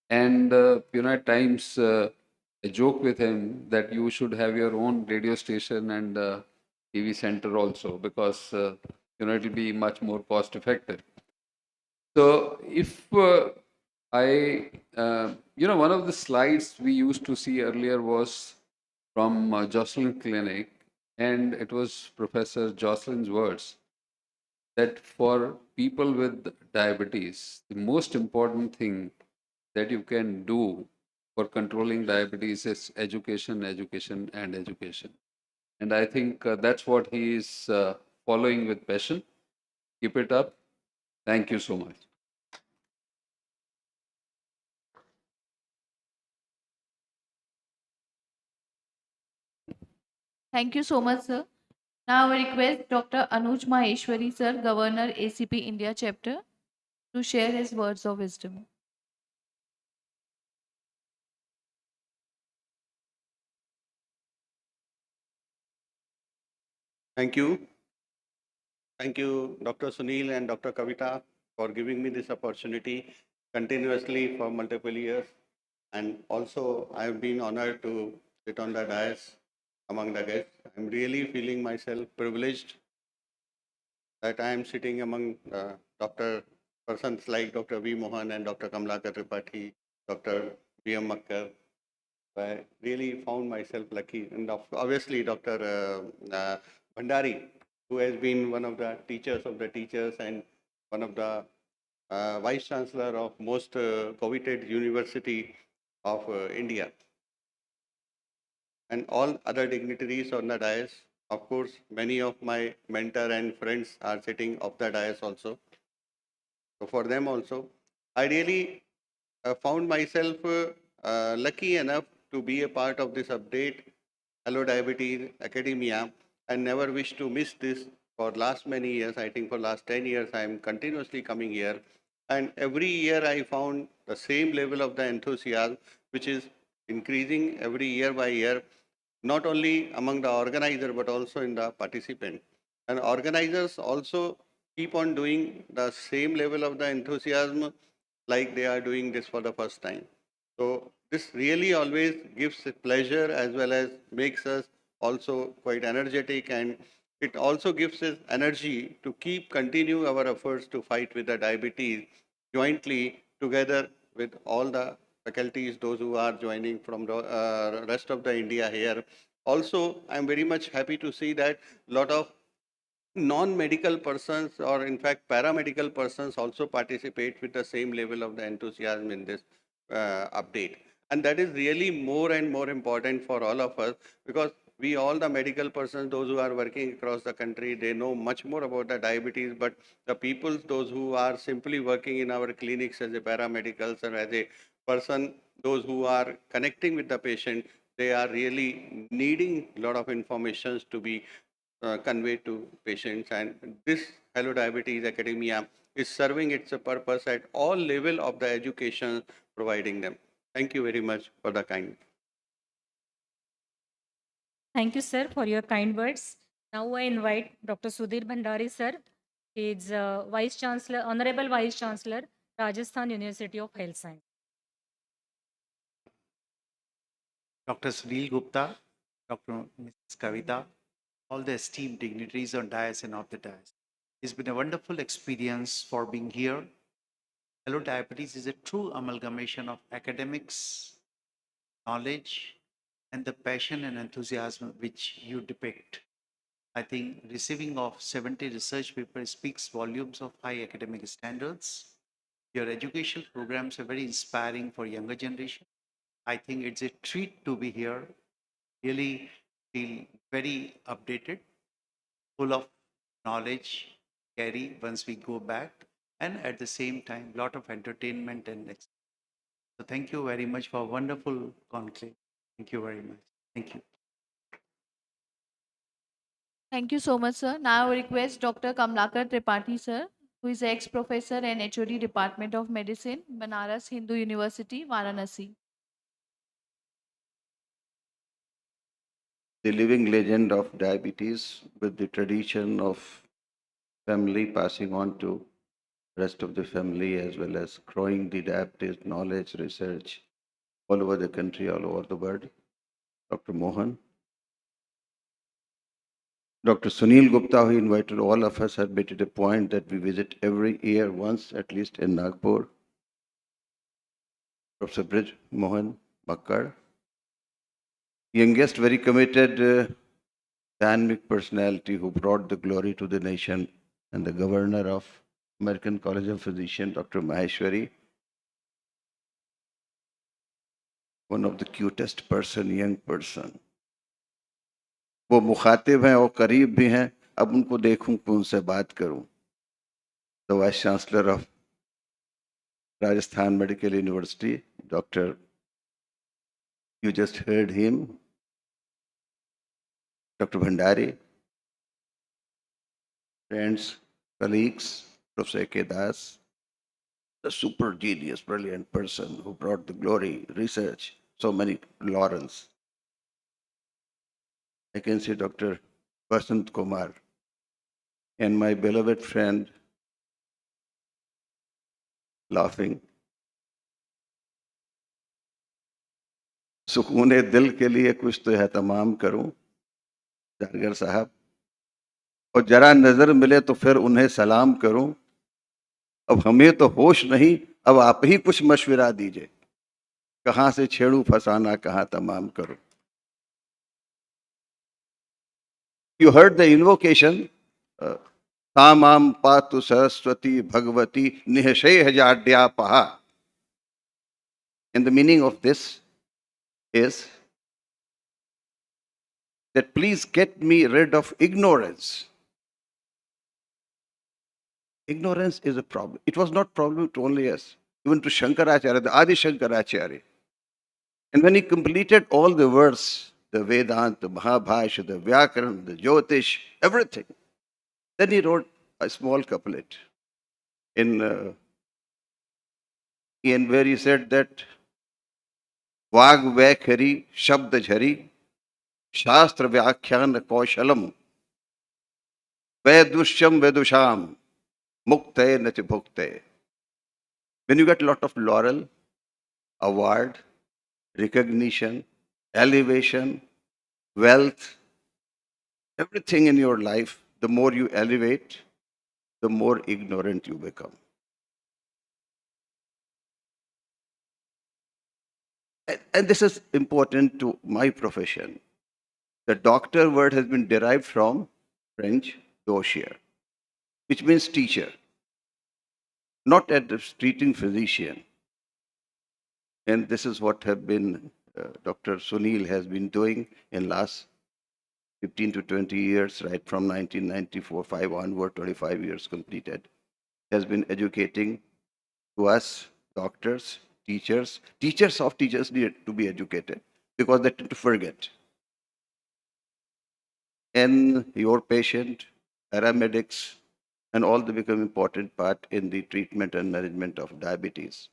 And, at times I joke with him that you should have your own radio station and TV center also because, it'll be much more cost effective. So if one of the slides we used to see earlier was from Jocelyn Clinic, and it was Professor Jocelyn's words that for people with diabetes, the most important thing that you can do for controlling diabetes is education, education, and education. And I think that's what he is following with passion. Keep it up. Thank you so much. Thank you so much, sir. Now I request Dr. Anuj Maheshwari, sir, Governor ACP India Chapter, to share his words of wisdom. Thank you. Thank you, Dr. Sunil and Dr. Kavita, for giving me this opportunity continuously for multiple years. And also, I've been honored to sit on the dais among the guests. I'm really feeling myself privileged that I am sitting among Dr. persons like Dr. V. Mohan and Dr. Kamlakar Tripathi, Dr. B. M. Makkar. I really found myself lucky. And obviously, Dr. Bhandari, who has been one of the teachers of the teachers and one of the Vice Chancellor of most coveted university of India, and all other dignitaries on the dais. Of course, many of my mentor and friends are sitting off the dais also. So for them also, I really found myself lucky enough to be a part of this update, Hello Diabetes Academia, and never wish to miss this for last many years. I think for last 10 years, I am continuously coming here. And every year I found the same level of the enthusiasm, which is increasing every year by year, not only among the organizer, but also in the participant. And organizers also keep on doing the same level of the enthusiasm like they are doing this for the first time. So this really always gives pleasure as well as makes us also quite energetic, and it also gives us energy to keep continue our efforts to fight with the diabetes jointly together with all the faculties, those who are joining from the rest of the India here. Also, I'm very much happy to see that a lot of non-medical persons or in fact paramedical persons also participate with the same level of the enthusiasm in this update. And that is really more and more important for all of us, because we all the medical persons, those who are working across the country, they know much more about the diabetes, but the people, those who are simply working in our clinics as a paramedicals or as a person, those who are connecting with the patient, they are really needing a lot of informations to be conveyed to patients. And this Hello Diabetes Academia is serving its purpose at all level of the education providing them. Thank you very much for the kind. Thank you, sir, for your kind words. Now I invite Dr. Sudhir Bhandari, sir. He is Vice Chancellor, Honorable Vice Chancellor, Rajasthan University of Health Science. Dr. Sunil Gupta, Dr. Mrs. Kavita, all the esteemed dignitaries on dais and off the dais. It's been a wonderful experience for being here. Hello Diabetes is a true amalgamation of academics, knowledge, and the passion and enthusiasm which you depict. I think receiving of 70 research papers speaks volumes of high academic standards. Your educational programs are very inspiring for younger generation. I think it's a treat to be here. Really feel very updated, full of knowledge, carry once we go back, and at the same time, lot of entertainment and so thank you very much for a wonderful conclave. Thank you very much. Thank you. Thank you so much, sir. Now I request Dr. Kamlakar Tripathi, sir, who is ex-professor and HOD Department of Medicine, Banaras Hindu University, Varanasi. The living legend of diabetes, with the tradition of family passing on to rest of the family, as well as growing the diabetes knowledge research all over the country, all over the world. Dr. Mohan. Dr. Sunil Gupta, who invited all of us, had made it a point that we visit every year once at least in Nagpur. Professor Brij Mohan Makkar, youngest, very committed, dynamic personality who brought the glory to the nation, and the governor of American College of Physicians, Dr. Maheshwari, one of the cutest person, young person. वो मुखातिब हैं और करीब भी हैं. अब उनको देखूं कि उनसे बात करूं. The Vice Chancellor of Rajasthan Medical University, Dr. You just heard him, Dr. Bhandari, friends, colleagues, Professor A.K. Das, the super genius, brilliant person who brought the glory, research, so many laurels. I can see Dr. Vasant Kumar and my beloved friend laughing. सुकून दिल के लिए कुछ तो एहतमाम करूं, जारगर साहब. और जरा नजर मिले तो फिर उन्हें सलाम करूं। अब हमें तो होश नहीं, अब आप ही कुछ मशविरा दीजिए, कहां से छेड़ू फसाना कहां तमाम करूं। You heard the invocation, Tamam Patu Saraswati Bhagavati Nihashayajadyapaha. And the meaning of this is that please get me rid of ignorance. Ignorance is a problem. It was not problem to only us, even to Shankaracharya, the Adi Shankaracharya. And when he completed all the verse, the Vedanta, the Mahabhashya, the Vyakaran, the Jyotish, everything, then he wrote a small couplet in where he said that Vag Vaikhari Shabd Jhari Shastra Vyakhyan Kaushalam Vedusham Vedusham Mukte Nati Bhukte. When you get a lot of laurel, award, recognition, elevation, wealth, everything in your life, the more you elevate, the more ignorant you become. And this is important to my profession. The doctor word has been derived from French dossier, which means teacher, not a treating physician. And this is what have been Dr. Sunil has been doing in last 15 to 20 years, right from 1994, 5 onward, 25 years completed, has been educating to us, doctors, teachers. Teachers of teachers need to be educated because they tend to forget. And your patient, paramedics, and all they become important part in the treatment and management of diabetes.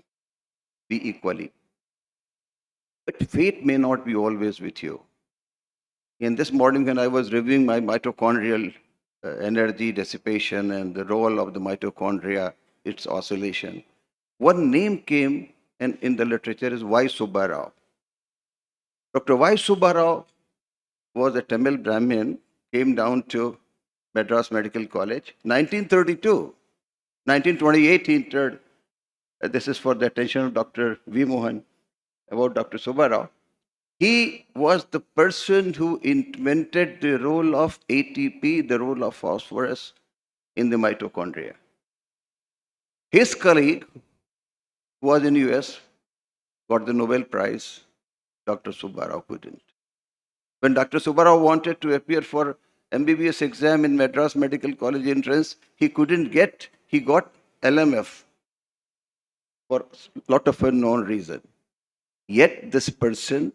Be equally. But fate may not be always with you. In this morning, when I was reviewing my mitochondrial energy dissipation and the role of the mitochondria, its oscillation, one name came and in the literature is Y. Subbarao. Dr. Y. Subbarao was a Tamil Brahmin, came down to Madras Medical College, 1932. 1928, he entered. This is for the attention of Dr. V. Mohan about Dr. Subbarao. He was the person who invented the role of ATP, the role of phosphorus in the mitochondria. His colleague, who was in US, got the Nobel Prize. Dr. Subbarao couldn't. When Dr. Subbarao wanted to appear for MBBS exam in Madras Medical College entrance, he couldn't get, he got LMF for a lot of unknown reason. Yet this person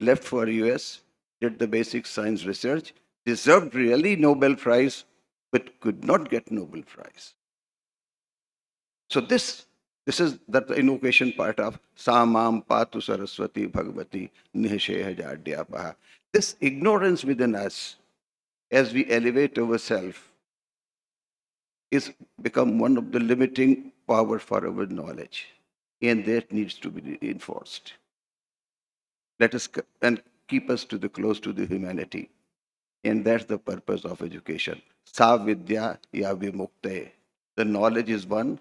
left for US, did the basic science research, deserved really Nobel Prize, but could not get Nobel Prize. So this is the invocation part of Samam Patu Saraswati Bhagavati Nihasheha Jadyapaha. This ignorance within us, as we elevate ourselves, is become one of the limiting power for our knowledge, and that needs to be reinforced. Let us and keep us to the close to the humanity, and that's the purpose of education. Sa vidya ya vimukte. The knowledge is one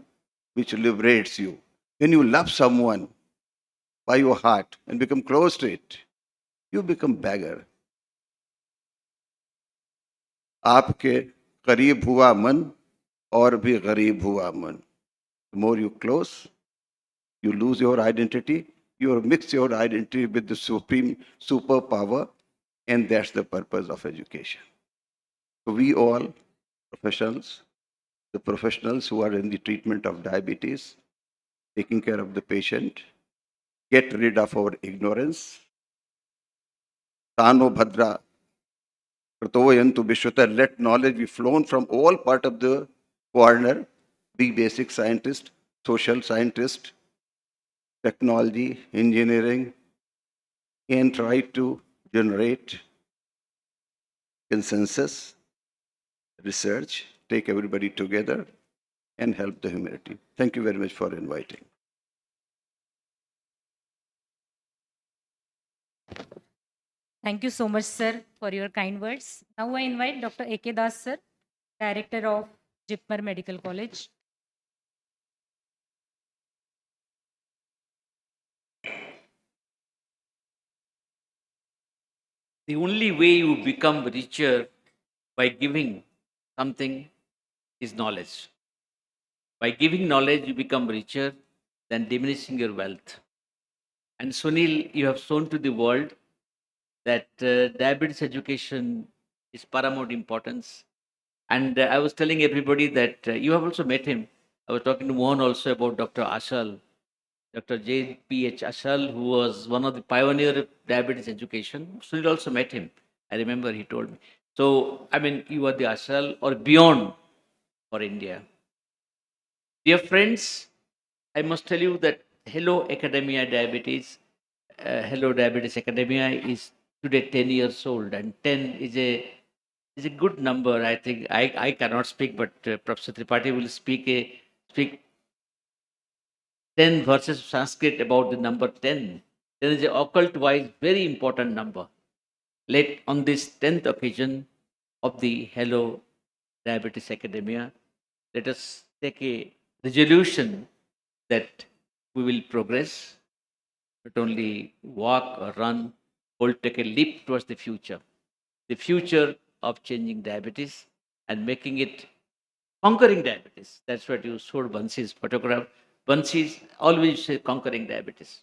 which liberates you. When you love someone by your heart and become close to it, you become beggar. आपके करीब हुआ मन और भी गरीब हुआ मन. The more you close, you lose your identity. You mix your identity with the supreme superpower, and that's the purpose of education. So we all, professionals, the professionals who are in the treatment of diabetes, taking care of the patient, get rid of our ignorance. Tano Bhadra, Kratoyantu Vishwata, let knowledge be flown from all part of the corner, be basic scientist, social scientist, technology, engineering, and try to generate consensus, research, take everybody together, and help the humanity. Thank you very much for inviting. Thank you so much, sir, for your kind words. Now I invite Dr. A.K. Das, sir, Director of Jipmer Medical College. The only way you become richer by giving something is knowledge. By giving knowledge, you become richer than diminishing your wealth. And Sunil, you have shown to the world that diabetes education is paramount importance. And I was telling everybody that you have also met him. I was talking to Mohan also about Dr. Ashal, Dr. J.P.H. Ashal, who was one of the pioneer of diabetes education. Sunil also met him. I remember he told me. So, I mean, you are the Ashal or beyond for India. Dear friends, I must tell you that Hello Academia Diabetes, Hello Diabetes Academia is today 10 years old, and 10 is a good number. I think I cannot speak, but Professor Tripathi will speak 10 verses of Sanskrit about the number 10. 10 is an occult wise very important number. Let on this 10th occasion of the Hello Diabetes Academia, let us take a resolution that we will progress, not only walk or run, or take a leap towards the future of changing diabetes and making it conquering diabetes. That's what you showed Bansi's photograph. Bansi's always say conquering diabetes.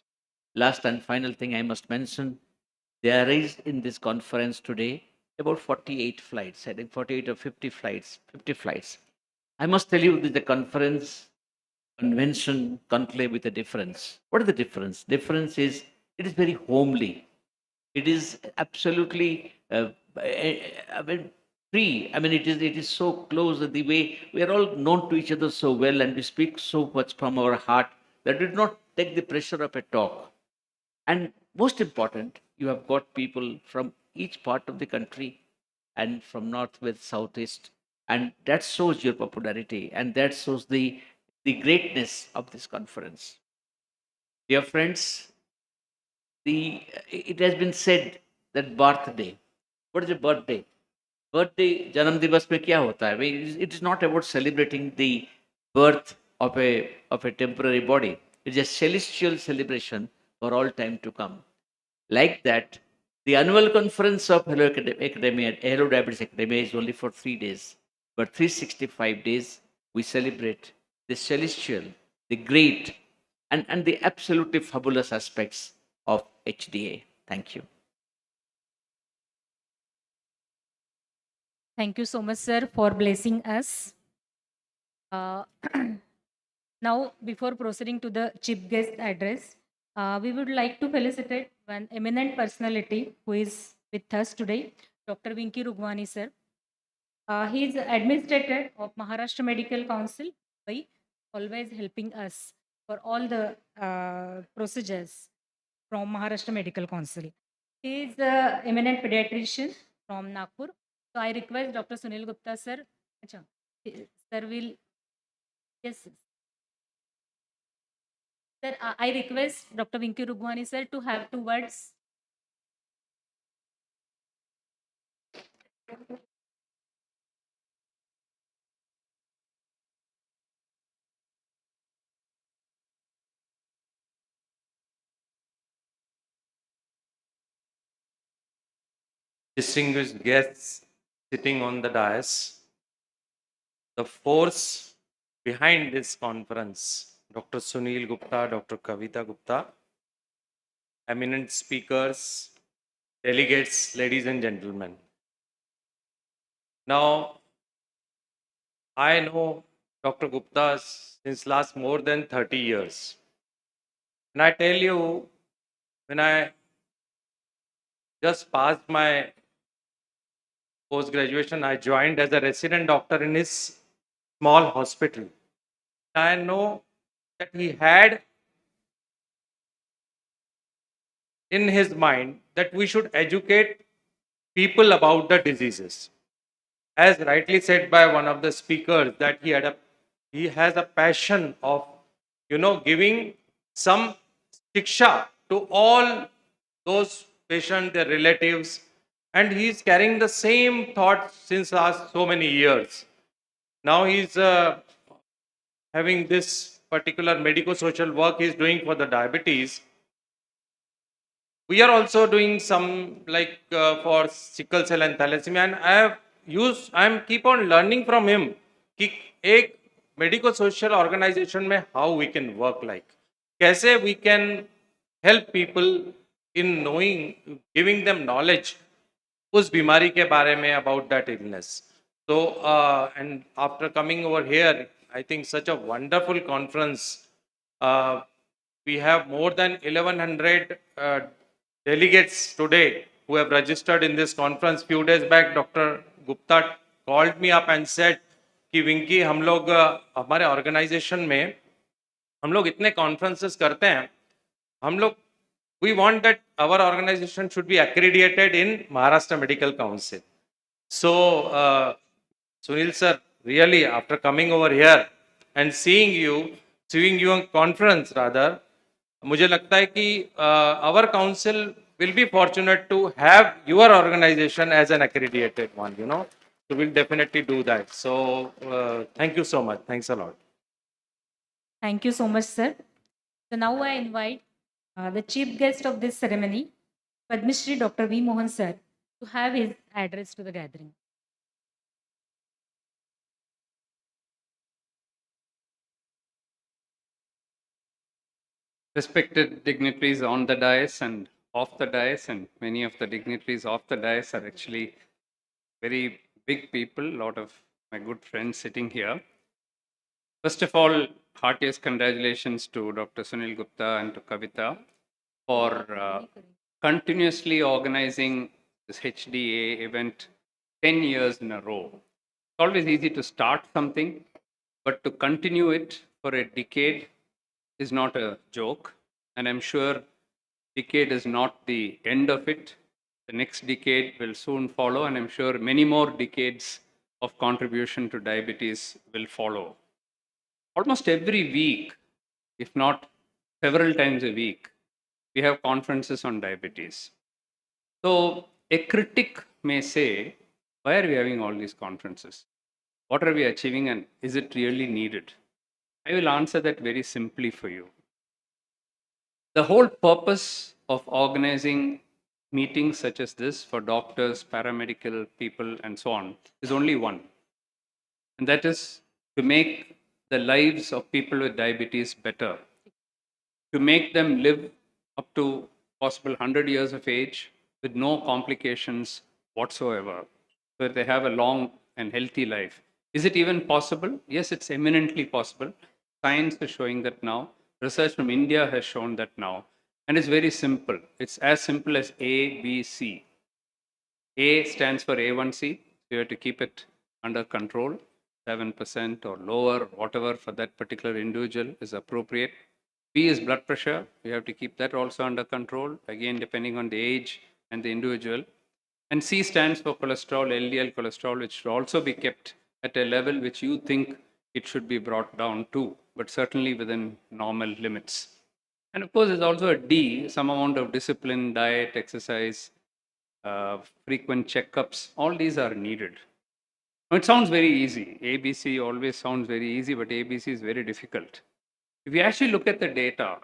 Last and final thing I must mention, there is in this conference today about 48 flights, I think 48 or 50 flights, 50 flights. I must tell you that the conference, convention, conclave with a difference. What is the difference? Difference is it is very homely. It is absolutely I mean, free. I mean, it is so close that the way we are all known to each other so well and we speak so much from our heart that we do not take the pressure of a talk. And most important, you have got people from each part of the country and from northwest, southeast, and that shows your popularity and that shows the greatness of this conference. Dear friends, it has been said that birthday. What is a birthday? Birthday, Janam Divas में क्या होता है? It is not about celebrating the birth of a temporary body. It is a celestial celebration for all time to come. Like that, the annual conference of Hello Academia, Hello Diabetes Academia is only for 3 days. But 365 days, we celebrate the celestial, the great, and the absolutely fabulous aspects of HDA. Thank you. Thank you so much, sir, for blessing us. Uh, now, before proceeding to the chief guest address, we would like to felicitate one eminent personality who is with us today, Dr. Vinky Rugwani, sir. He is administrator of Maharashtra Medical Council by always helping us for all the procedures from Maharashtra Medical Council. He is an eminent pediatrician from Nagpur. So I request Dr. Sunil Gupta, sir. Acha, sir will, yes. Sir, I request Dr. Vinky Rugwani, sir, to have 2 words. Distinguished guests sitting on the dais, the force behind this conference, Dr. Sunil Gupta, Dr. Kavita Gupta, eminent speakers, delegates, ladies and gentlemen. Now, I know Dr. Gupta since last more than 30 years. And I tell you, when I just passed my post-graduation, I joined as a resident doctor in his small hospital. I know that he had in his mind that we should educate people about the diseases. As rightly said by one of the speakers, that he has a passion of, giving some shiksha to all those patient, their relatives, and he's carrying the same thoughts since last so many years. Now he's having this particular medico-social work he's doing for the diabetes. We are also doing some like for sickle cell and thalassemia, and I'm keep on learning from him कि एक medico social organization में how we can work, like कैसे we can help people in knowing, giving them knowledge उस बीमारी के बारे में about that illness. So and after coming over here, I think such a wonderful conference. We have more than 1100 delegates today who have registered in this conference. Few days back, Dr. Gupta called me up and said कि विंकी हम लोग हमारे organisation में हम लोग इतने conferences करते हैं, हम लोग we want that our organization should be accredited in Maharashtra Medical Council. So Sunil sir, really after coming over here and seeing you on conference rather, मुझे लगता है कि our council will be fortunate to have your organization as an accredited one, you know. So we'll definitely do that. So thank you so much. Thanks a lot. Thank you so much, sir. So now I invite the chief guest of this ceremony, Padma Shri Dr. V. Mohan sir, to have his address to the gathering. Respected dignitaries on the dais and off the dais, and many of the dignitaries off the dais are actually very big people, a lot of my good friends sitting here. First of all, heartiest congratulations to Dr. Sunil Gupta and to Kavita for continuously organizing this HDA event 10 years in a row. It's always easy to start something, but to continue it for a decade is not a joke. And I'm sure decade is not the end of it. The next decade will soon follow, and I'm sure many more decades of contribution to diabetes will follow. Almost every week, if not several times a week, we have conferences on diabetes. So a critic may say, why are we having all these conferences? What are we achieving, and is it really needed? I will answer that very simply for you. The whole purpose of organizing meetings such as this for doctors, paramedical people, and so on is only one. And that is to make the lives of people with diabetes better, to make them live up to possible 100 years of age with no complications whatsoever, so that they have a long and healthy life. Is it even possible? Yes, it's eminently possible. Science is showing that now. Research from India has shown that now. And it's very simple. It's as simple as A, B, C. A stands for A1C. So you have to keep it under control, 7% or lower, whatever for that particular individual is appropriate. B is blood pressure. You have to keep that also under control, again, depending on the age and the individual. And C stands for cholesterol, LDL cholesterol, which should also be kept at a level which you think it should be brought down to, but certainly within normal limits. And of course, there's also a D, some amount of discipline, diet, exercise, frequent checkups. All these are needed. Now, it sounds very easy. ABC always sounds very easy, but ABC is very difficult. If you actually look at the data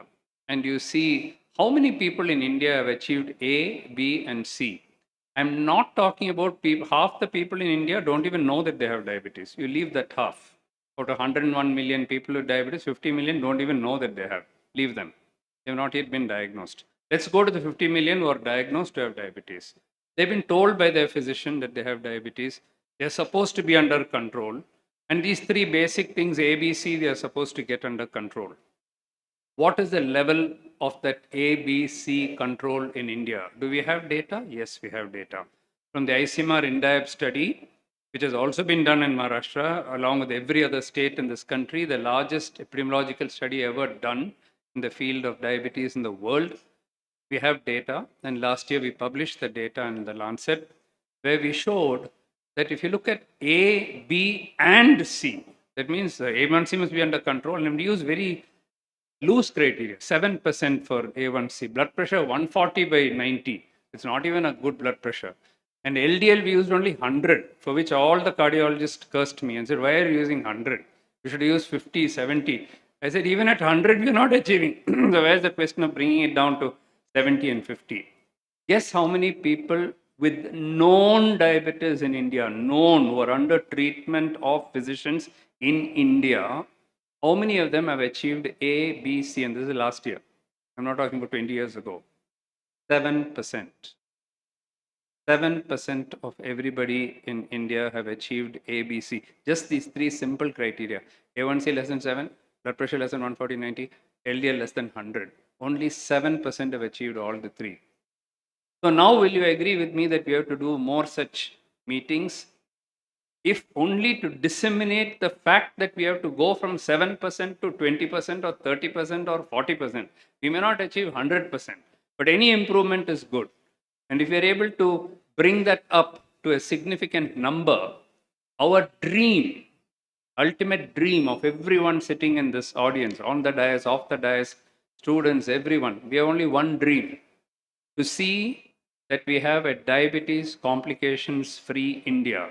and you see how many people in India have achieved A, B, and C, I'm not talking about people, half the people in India don't even know that they have diabetes. You leave that half. Out of 101 million people with diabetes, 50 million don't even know that they have. Leave them. They have not yet been diagnosed. Let's go to the 50 million who are diagnosed to have diabetes. They've been told by their physician that they have diabetes. They're supposed to be under control. And these three basic things, A, B, C, they are supposed to get under control. What is the level of that A, B, C control in India? Do we have data? Yes, we have data. From the ICMR INDIAB study, which has also been done in Maharashtra, along with every other state in this country, the largest epidemiological study ever done in the field of diabetes in the world. We have data, and last year we published the data in the Lancet, where we showed that if you look at A, B, and C, that means A1C must be under control, and we use very loose criteria, 7% for A1C. Blood pressure 140 by 90 It's not even a good blood pressure. And LDL, we used only 100, for which all the cardiologists cursed me and said, why are you using 100? You should use 50, 70. I said, even at 100, we're not achieving. So where's the question of bringing it down to 70 and 50? Guess how many people with known diabetes in India, known, who are under treatment of physicians in India, how many of them have achieved A, B, C? And this is last year. I'm not talking about 20 years ago. 7%. 7% of everybody in India have achieved ABC. Just these three simple criteria. A1C less than 7, blood pressure less than 140/90, LDL less than 100. Only 7% have achieved all the three. So now will you agree with me that we have to do more such meetings? If only to disseminate the fact that we have to go from 7% to 20% or 30% or 40%. We may not achieve 100%, but any improvement is good. And if we are able to bring that up to a significant number, our dream, ultimate dream of everyone sitting in this audience, on the dais, off the dais, students, everyone, we have only one dream, to see that we have a diabetes complications free India.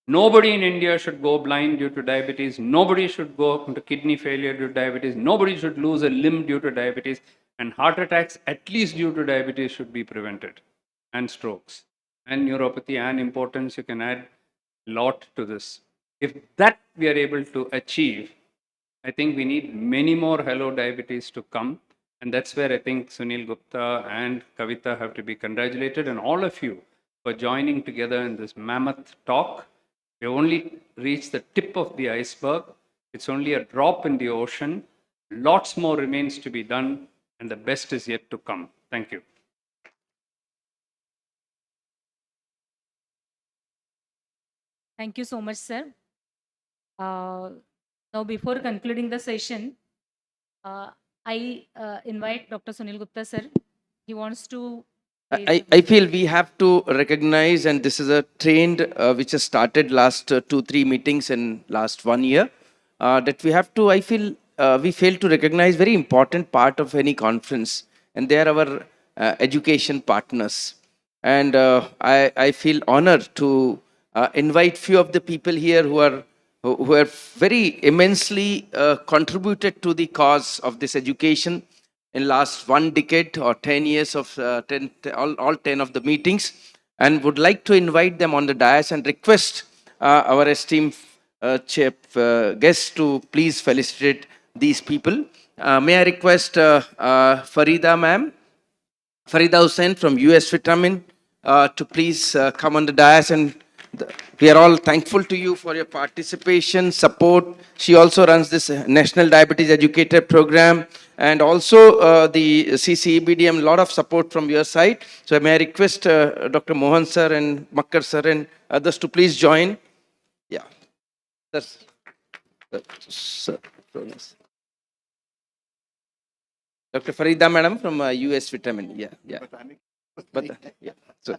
Nobody in India should go blind due to diabetes. Nobody should go into kidney failure due to diabetes. Nobody should lose a limb due to diabetes. And heart attacks, at least due to diabetes, should be prevented. And strokes and neuropathy and importance, you can add a lot to this. If that we are able to achieve, I think we need many more Hello Diabetes to come. And that's where I think Sunil Gupta and Kavita have to be congratulated, and all of you for joining together in this mammoth talk. We have only reached the tip of the iceberg. It's only a drop in the ocean. Lots more remains to be done, and the best is yet to come. Thank you. Thank you so much, sir. Now, before concluding the session, I invite Dr. Sunil Gupta, sir. He wants to. I feel we have to recognize, and this is a trend which has started last 2-3 meetings in last 1 year, that we have to, I feel, we fail to recognize very important part of any conference, and they are our education partners. And I feel honored to invite few of the people here who have very immensely contributed to the cause of this education in last 1 decade or 10 years of all 10 of the meetings, and would like to invite them on the dais and request our esteemed guests to please felicitate these people. May I request Farida ma'am, Farida Hussain from US Vitamin to please come on the dais, and we are all thankful to you for your participation, support. She also runs this National Diabetes Educator Program, and also the CCEBDM, lot of support from your side. So may I request Dr. Mohan sir and Makkar sir and others to please join. Yeah. That's, sir. Dr. Farida madam from US Vitamin. Yeah, yeah. But, yeah. So,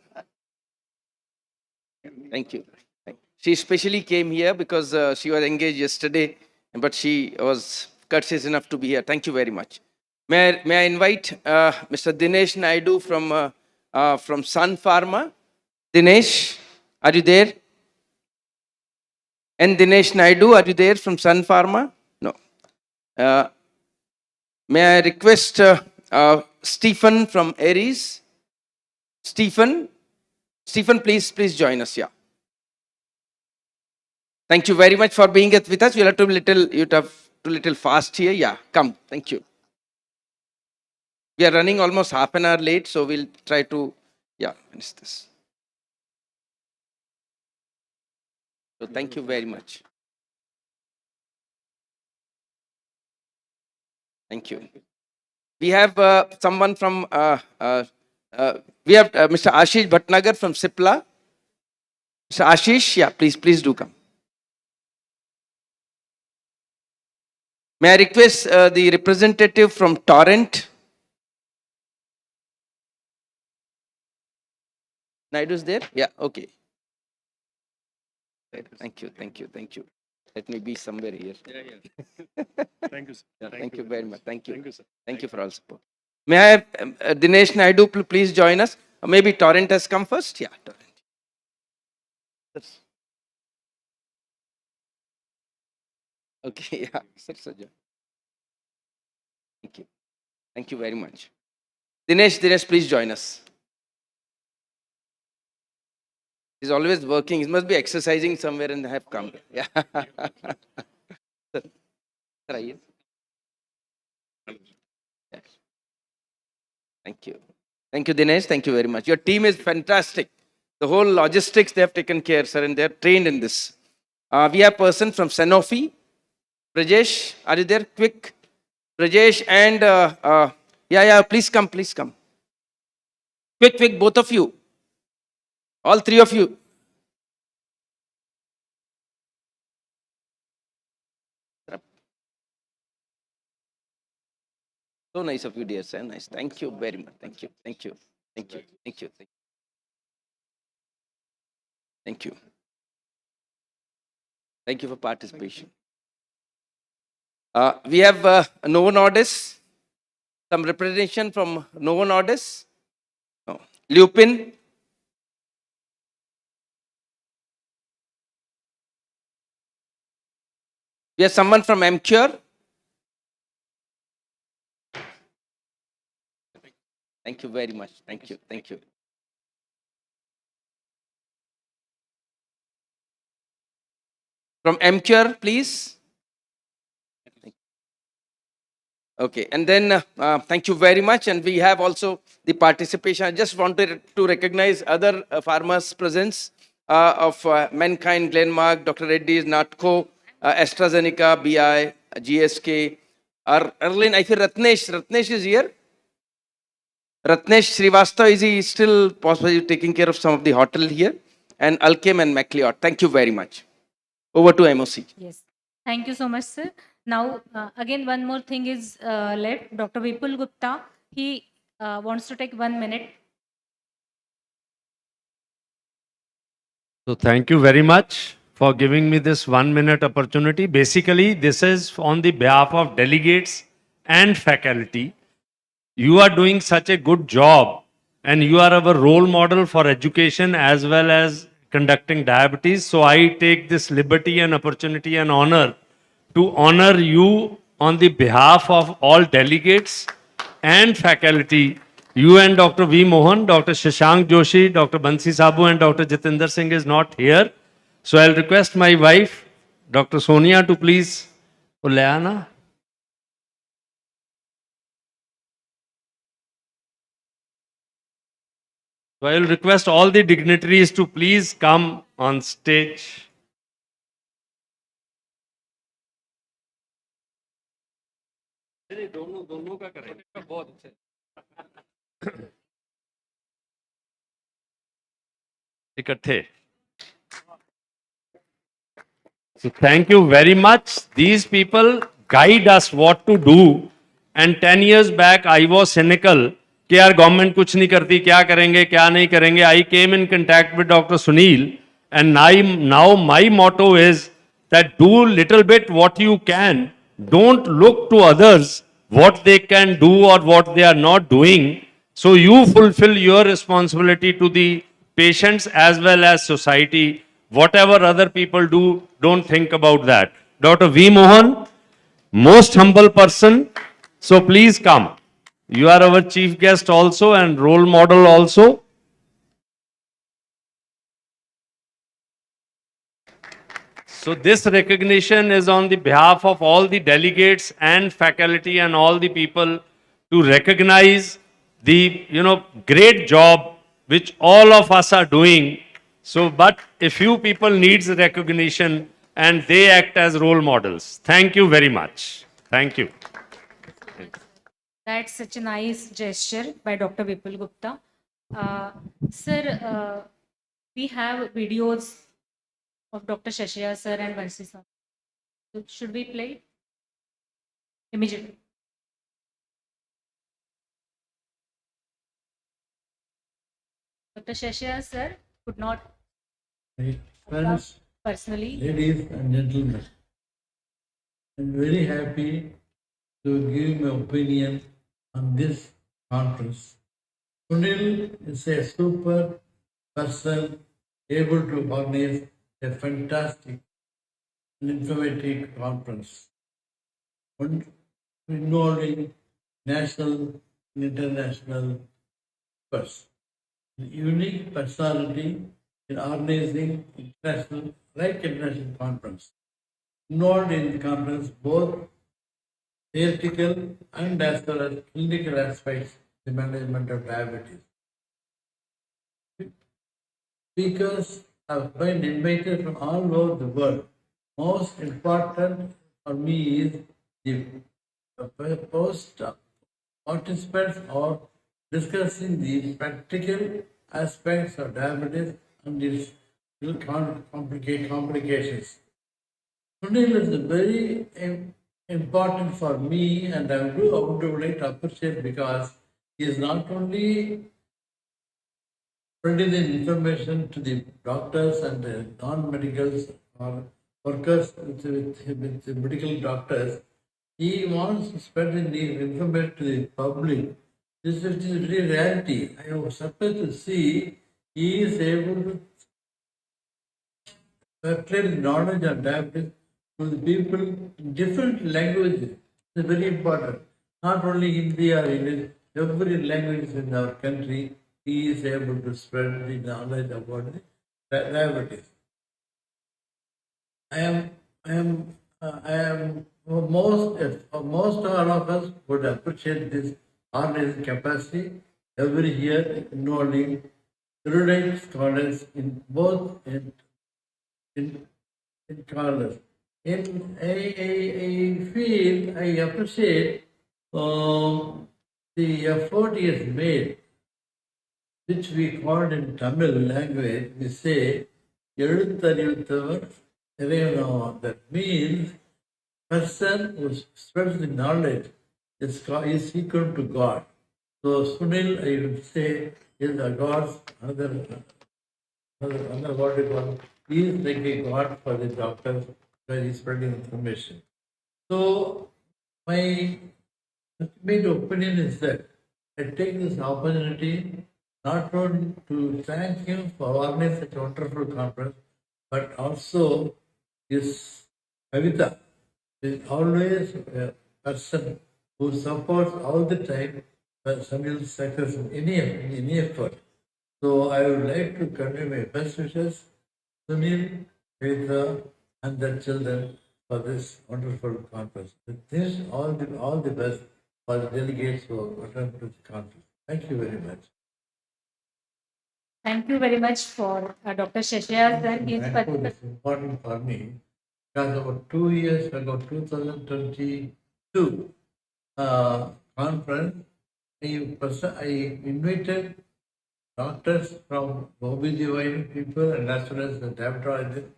thank you. She especially came here because she was engaged yesterday, but she was courteous enough to be here. Thank you very much. May I invite Mr. Dinesh Naidu from Sun Pharma? Dinesh, are you there? And Dinesh Naidu, are you there from Sun Pharma? No. May I request Stephen from Aries? Stephen, please join us. Yeah. Thank you very much for being with us. You'll have to little fast here. Yeah, come. Thank you. We are running almost half an hour late, so we'll try to, yeah, finish this. So thank you very much. Thank you. We have someone from, we have Mr. Ashish Bhatnagar from Cipla. Mr. Ashish, yeah, please do come. May I request the representative from Torrent? Naidu's there? Yeah, okay. Thank you. Let me be somewhere here. Yeah. Thank you, sir. Yeah, thank you very much. Thank you. Thank you, sir. Thank you for all support. May I have Dinesh Naidu please join us? Maybe Torrent has come first. Yeah, Torrent. Yes. Okay, yeah, sir, Sajja. Thank you. Thank you very much. Dinesh, please join us. He's always working. He must be exercising somewhere and have come. Yeah. Sir, आइए. Yes. Thank you. Thank you, Dinesh. Thank you very much. Your team is fantastic. The whole logistics they have taken care, sir, and they're trained in this. We have a person from Sanofi. Brajesh, are you there? Quick. Brajesh and yeah, please come, please come. Quick, both of you. All three of you. So nice of you, dear sir. Nice. Thank you very much. Thank you. Thank you. Thank you. Thank you. Thank you. Thank you for participation. We have Novo Nordisk. Some representation from Novo Nordisk. No. Lupin. We have someone from MCure. Thank you very much. Thank you. Thank you. From MCure, please. Okay, and then thank you very much. And we have also the participation. I just wanted to recognize other farmers' presence of Mankind, Glenmark, Dr. Reddy's, Natco, AstraZeneca, BI, GSK. Erlin, I feel Ratnesh is here. Ratnesh Srivastava, is he still possibly taking care of some of the hotel here? And Alkem and MacLeod. Thank you very much. Over to MOC. Yes. Thank you so much, sir. Now, again, one more thing is left. Dr. Vipul Gupta, he wants to take 1 minute. So thank you very much for giving me this 1 minute opportunity. Basically, this is on the behalf of delegates and faculty. You are doing such a good job and you are our role model for education as well as conducting diabetes. So I take this liberty and opportunity and honor to honor you on the behalf of all delegates and faculty. You and Dr. V. Mohan, Dr. Shashank Joshi, Dr. Bansi Sabu and Dr. Jitinder Singh is not here. So I'll request my wife, Dr. Sonia, to please Ulayana. So I will request all the dignitaries to please come on stage. So thank you very much. These people guide us what to do. And 10 years back, I was cynical. कि यार government कुछ नहीं करती, क्या करेंगे क्या नहीं करेंगे. I came in contact with Dr. Sunil, and now my motto is that do little bit what you can. Don't look to others what they can do or what they are not doing. So you fulfill your responsibility to the patients as well as society. Whatever other people do, don't think about that. Dr. V. Mohan, most humble person. So please come. You are our chief guest also and role model also. So this recognition is on the behalf of all the delegates and faculty and all the people to recognize the great job which all of us are doing. So, but a few people needs recognition and they act as role models. Thank you very much. Thank you. That's such a nice gesture by Dr. Vipul Gupta. Sir, we have videos of Dr. Shashya sir and Vansi sir. So should we play it? Immediately? Dr. Shashya sir could not Friends, personally. ladies and gentlemen, I'm very happy to give my opinion on this conference. Sunil is a super person able to organize a fantastic and informative conference involving national and international experts. Unique personality in organizing international conference. Involved in the conference both theoretical and as well as clinical aspects of the management of diabetes. Speakers have been invited from all over the world. Most important for me is the post participants are discussing the practical aspects of diabetes and its complications. Sunil is very important for me, and I would like to appreciate because he is not only spreading the information to the doctors and the non-medicals or workers with the medical doctors. He wants to spread the information to the public. This is really reality. I was surprised to see he is able to spread knowledge of diabetes to the people in different languages. It's very important. Not only Hindi or English, every language in our country, he is able to spread the knowledge about the diabetes. I am most all of us would appreciate this organizing capacity every year involving erudite scholars in both in scholars. I feel I appreciate the effort he has made, which we called in Tamil language, we say, எழுத்தறிவித்தவர் இறைவனாவார். That means person who spreads the knowledge is equal to God. So Sunil, I would say, is a God's another what you call. He is like a God for the doctors where he is spreading information. So my ultimate opinion is that I take this opportunity not only to thank him for organizing such a wonderful conference, but also his Kavita is always a person who supports all the time Sunil's success in any effort. So I would like to convey my best wishes, Sunil, Kavita, and their children for this wonderful conference. With this, all the best for the delegates who attend to the conference. Thank you very much. Thank you very much for Dr. Sheshayas and his Nagpur is important for me because about 2 years ago, 2022 conference, I invited doctors from OBGYN people and as well as the dermatologists.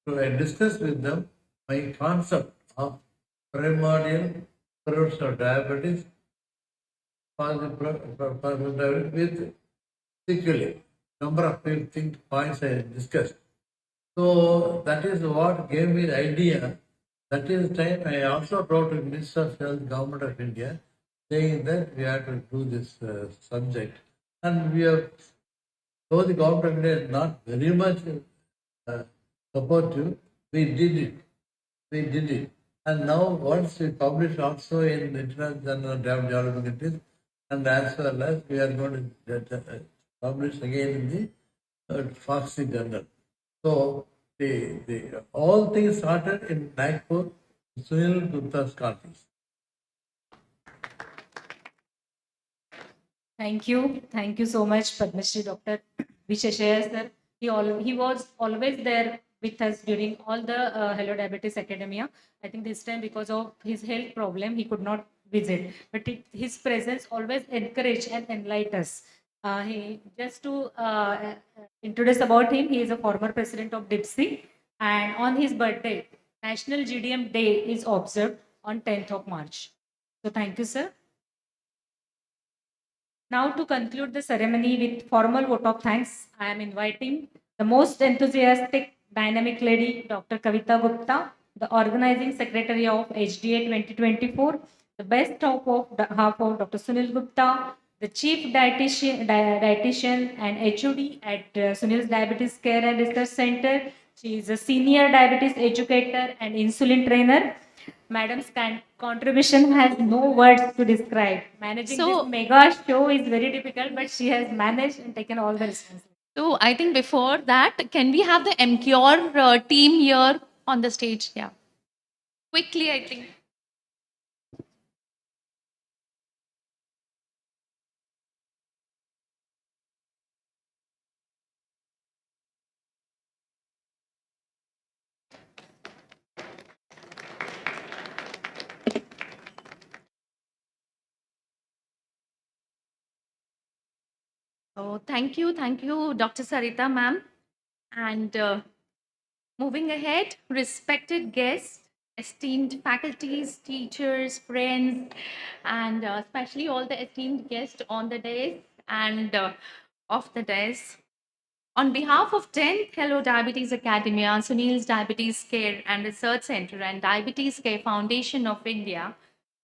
So I discussed with them my concept of primordial prevention of diabetes with sequelae. Number of points I discussed. So that is what gave me the idea. That is the time I also wrote to Minister of Health, Government of India, saying that we have to do this subject. And we have, though the Government of India is not very much supportive, we did it. We did it. And now once we publish also in the International Journal of Diabetes, and as well as we are going to publish again in the Foxy Journal. So all things started in Nagpur, Sunil Gupta's conference. Thank you so much, Padma Shri Dr. Visheshaya sir. He was always there with us during all the Hello Diabetes Academia. I think this time because of his health problem, he could not visit, but his presence always encouraged and enlightened us. Just to introduce about him, he is a former president of DIPSI, and on his birthday, National GDM Day is observed on 10th of March. So thank you, sir. Now, to conclude the ceremony with formal vote of thanks, I am inviting the most enthusiastic, dynamic lady, Dr. Kavita Gupta, the organizing secretary of HDA 2024, the best half of Dr. Sunil Gupta, the Chief Dietitian and HOD at Sunil's Diabetes Care and Research Center. She is a senior diabetes educator and insulin trainer. Madam's contribution has no words to describe. Managing So- this mega show is very difficult, but she has managed and taken all the responsibility. So I think before that, can we have the MCure team here on the stage? Yeah. Quickly, I think. Oh, thank you, Dr. Sarita, ma'am. And moving ahead, respected guests, esteemed faculties, teachers, friends, and especially all the esteemed guests on the dais and off the dais. On behalf of 10th Hello Diabetes Academia, Sunil's Diabetes Care and Research Center, and Diabetes Care Foundation of India,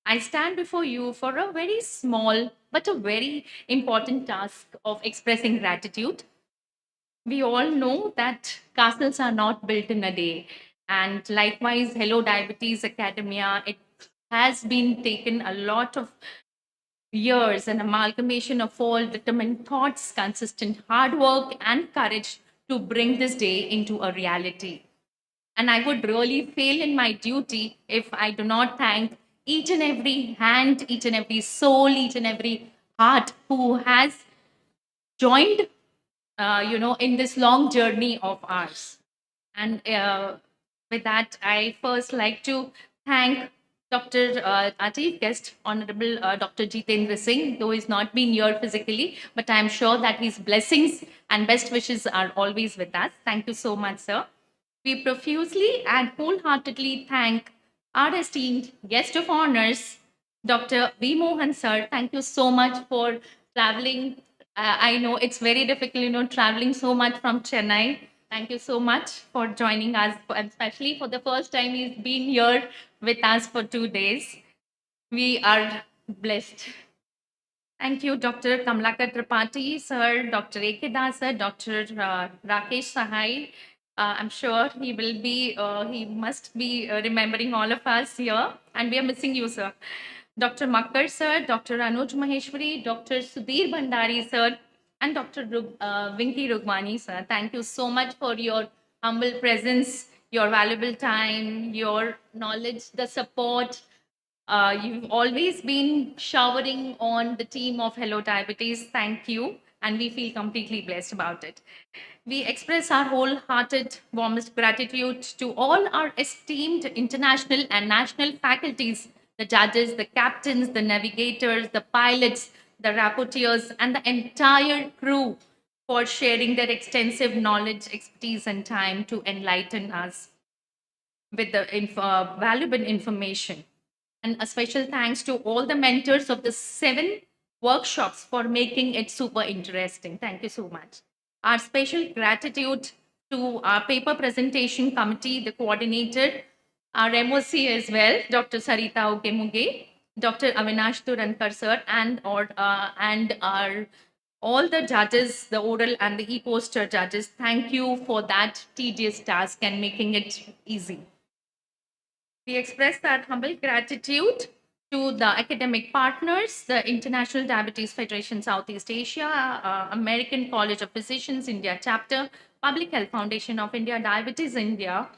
I stand before you for a very small but a very important task of expressing gratitude. We all know that castles are not built in a day. And likewise, Hello Diabetes Academia, it has been taken a lot of years, an amalgamation of all determined thoughts, consistent hard work, and courage to bring this day into a reality. And I would really fail in my duty if I do not thank each and every hand, each and every soul, each and every heart who has joined, in this long journey of ours. And with that, I first like to thank Dr. Our chief guest, Honorable Dr. Jitendra Singh, though he's not been here physically, but I'm sure that his blessings and best wishes are always with us. Thank you so much, sir. We profusely and wholeheartedly thank our esteemed guest of honors, Dr. V. Mohan, sir. Thank you so much for traveling. I know it's very difficult, traveling so much from Chennai. Thank you so much for joining us, and especially for the first time he's been here with us for 2 days. We are blessed. Thank you, Dr. Kamlakar Tripathi, sir, Dr. A.K. Das, sir, Dr. Rakesh Sahai. I'm sure he must be remembering all of us here, and we are missing you, sir. Dr. Makkar, sir, Dr. Anuj Maheshwari, Dr. Sudhir Bhandari, sir, and Dr. Vinki Rugwani, sir. Thank you so much for your humble presence, your valuable time, your knowledge, the support. You've always been showering on the team of Hello Diabetes. Thank you. And we feel completely blessed about it. We express our wholehearted, warmest gratitude to all our esteemed international and national faculties, the judges, the captains, the navigators, the pilots, the rapporteurs, and the entire crew for sharing their extensive knowledge, expertise, and time to enlighten us with the valuable information. And a special thanks to all the mentors of the 7 workshops for making it super interesting. Thank you so much. Our special gratitude to our paper presentation committee, the coordinator, our MOC as well, Dr. Sarita Okemuge, Dr. Avinash Turankar sir, and our all the judges, the oral and the e-poster judges. Thank you for that tedious task and making it easy. We express our humble gratitude to the academic partners, the International Diabetes Federation Southeast Asia, American College of Physicians India Chapter, Public Health Foundation of India, Diabetes India,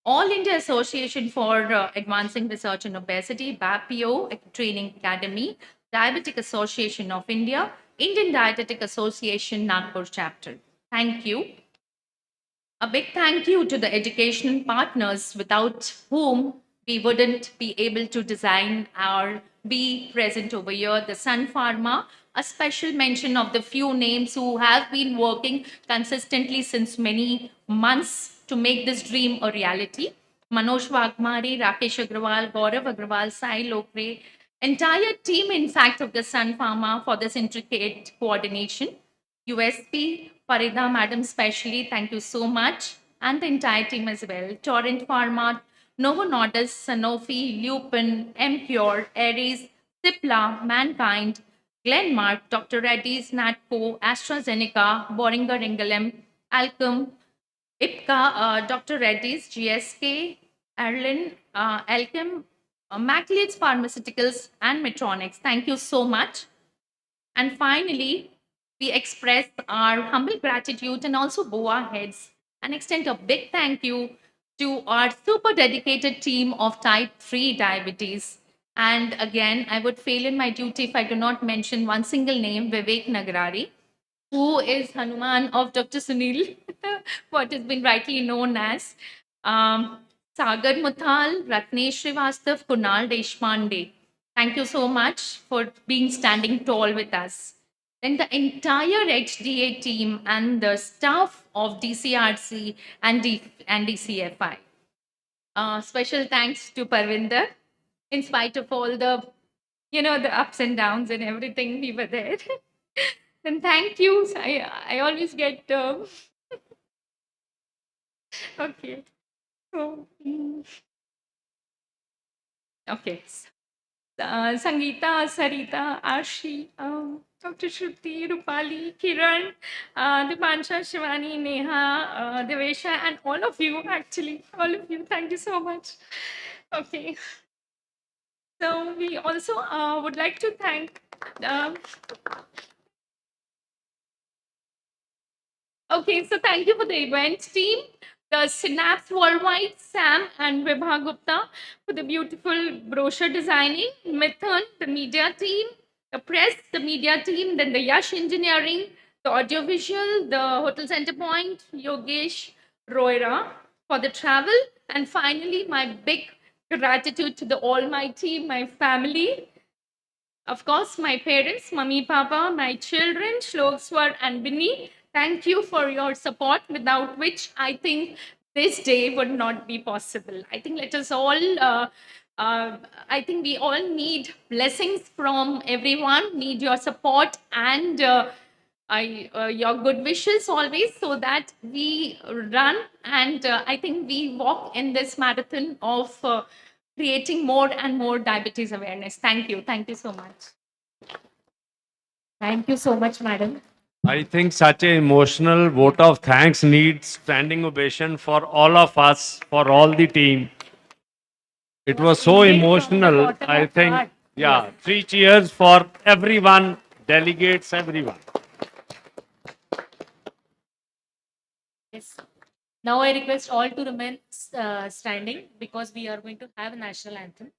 All India Association for Advancing Research in Obesity, BAPIO Training Academy, Diabetic Association of India, Indian Dietetic Association Nagpur Chapter. Thank you. A big thank you to the educational partners without whom we wouldn't be able to design or be present over here. The Sun Pharma, a special mention of the few names who have been working consistently since many months to make this dream a reality. Manoj Wagmare, Rakesh Agrawal, Gaurav Agrawal, Sai Lokre, entire team, in fact, of the Sun Pharma for this intricate coordination. USP, Farida Madam, specially, thank you so much, and the entire team as well. Torrent Pharma, Novo Nordisk, Sanofi, Lupin, MCure, Ares, Cipla, Mankind, Glenmark, Dr. Reddy's, Natco, AstraZeneca, Boehringer Ingelheim, Alchem, IPCA, Dr. Reddy's, GSK, Erlin, Alchem, Macleod's Pharmaceuticals, and Medtronics. Thank you so much. And finally, we express our humble gratitude and also bow our heads and extend a big thank you to our super dedicated team of type 3 diabetes. And again, I would fail in my duty if I do not mention one single name, Vivek Nagarari, who is Hanuman of Dr. Sunil, what has been rightly known as. Sagar Muthal, Ratnesh Srivastav, Kunal Deshpande. Thank you so much for being standing tall with us. Then the entire HDA team and the staff of DCRC and DCFI. Special thanks to Parvinder. In spite of all the, the ups and downs and everything, we were there. And thank you. I always get okay. So, okay. Sangeeta, Sarita, Ashi, Dr. Shruti, Rupali, Kiran, Dipansha, Shivani, Neha, Devesha, and all of you, actually, all of you. Thank you so much. Okay. So we also would like to thank okay, so thank you for the event team, the Synapse Worldwide, Sam and Vibha Gupta for the beautiful brochure designing, Mithun, the media team, the press, the media team, then the Yash Engineering, the audiovisual, the Hotel Center Point, Yogesh Roira for the travel, and finally my big gratitude to the all my team, my family, of course, my parents, Mummy, Papa, my children, Shlok, Swar, and Binny. Thank you for your support, without which I think this day would not be possible. I think let us all, I think we all need blessings from everyone, need your support and your good wishes always, so that we run and I think we walk in this marathon of creating more and more diabetes awareness. Thank you. Thank you so much. Thank you so much, madam. I think such an emotional vote of thanks needs standing ovation for all of us, for all the team. It was so Indeed, from the emotional. bottom I of think, heart. yeah, Yes. 3 cheers for everyone, delegates, everyone. Yes. Now I request all to remain standing because we are going to have a national anthem.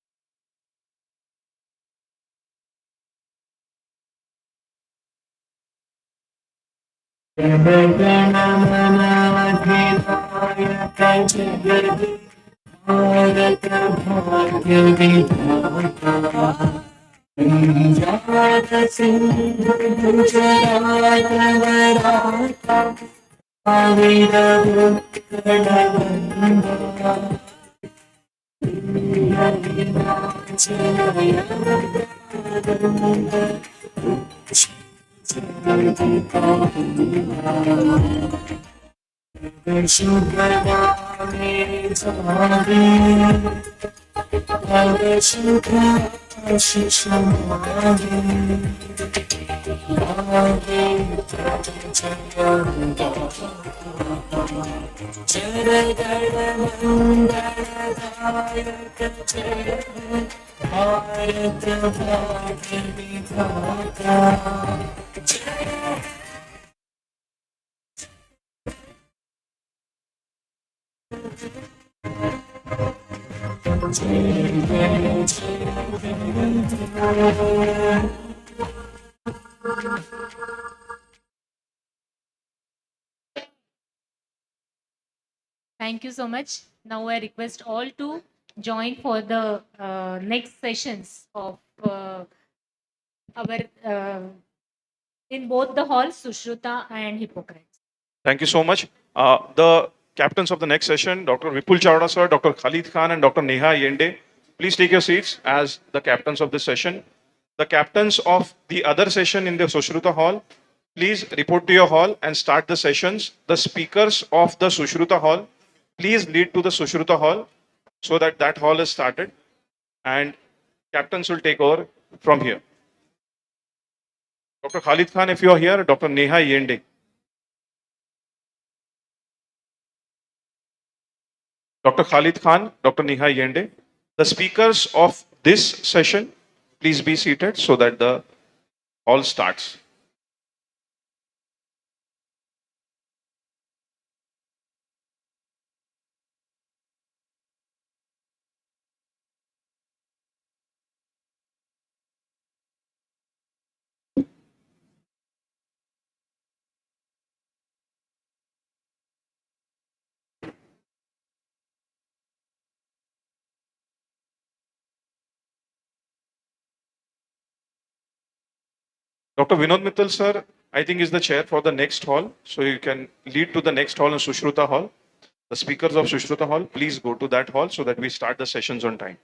Thank you so much. Now I request all to join for the next sessions of our in both the halls, Sushruta and Hippocrates. Thank you so much. The captains of the next session, Dr. Vipul Chawda sir, Dr. Khalid Khan, and Dr. Neha Yende, please take your seats as the captains of this session. The captains of the other session in the Sushruta hall, please report to your hall and start the sessions. The speakers of the Sushruta hall, please lead to the Sushruta hall so that that hall is started, and captains will take over from here. Dr. Khalid Khan, if you are here, Dr. Neha Yende. Dr. Khalid Khan, Dr. Neha Yende. The speakers of this session, please be seated so that the hall starts. Dr. Vinod Mittal, sir, I think is the chair for the next hall. So you can lead to the next hall in Sushruta Hall. The speakers of Sushruta Hall, please go to that hall so that we start the sessions on time.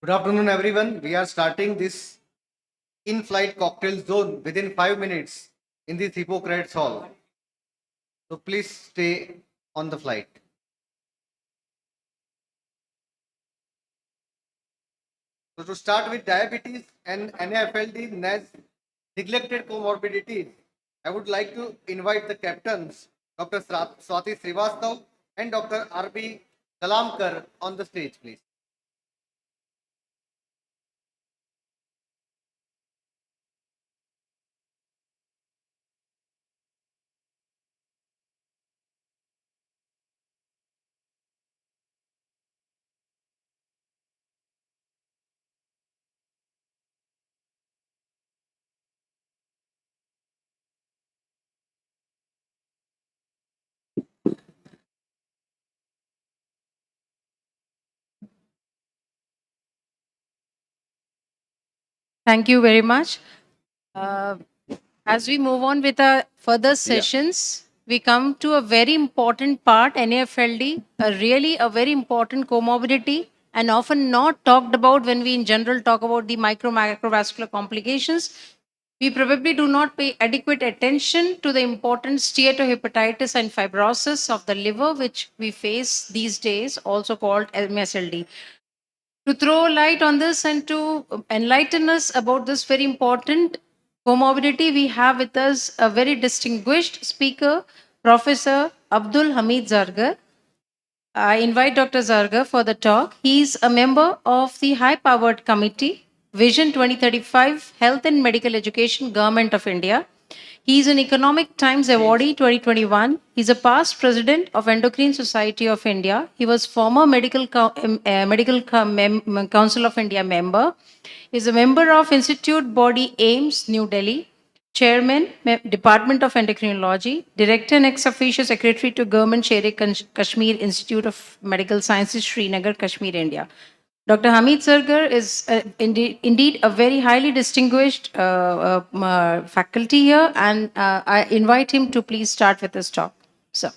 Good afternoon, everyone. We are starting this in-flight cocktail zone within 5 minutes in this Hippocrates Hall. So please stay on the flight. So to start with diabetes and NAFLD, NAS, neglected comorbidities, I would like to invite the captains, Dr. Swati Srivastav and Dr. R.B. Kalamkar on the stage, please. Thank you very much. Uh, as we move on with our further sessions, we come to a very important part, NAFLD, a very important comorbidity and often not talked about when we in general talk about the macrovascular complications. We probably do not pay adequate attention to the important steatohepatitis and fibrosis of the liver, which we face these days, also called MSLD. To throw light on this and to enlighten us about this very important comorbidity, we have with us a very distinguished speaker, Professor Abdul Hamid Zargar. I invite Dr. Zargar for the talk. He's a member of the High Powered Committee, Vision 2035, Health and Medical Education, Government of India. He's an Economic Times Awardee 2021. He's a past president of Endocrine Society of India. He was former Council of India member. He's a member of Institute Body AIMS, New Delhi. Chairman, Department of Endocrinology, Director and ex officio Secretary to Government Kashmir Institute of Medical Sciences, Srinagar, Kashmir, India. Dr. Hamid Zargar is indeed a very highly distinguished faculty here, and I invite him to please start with his talk. So,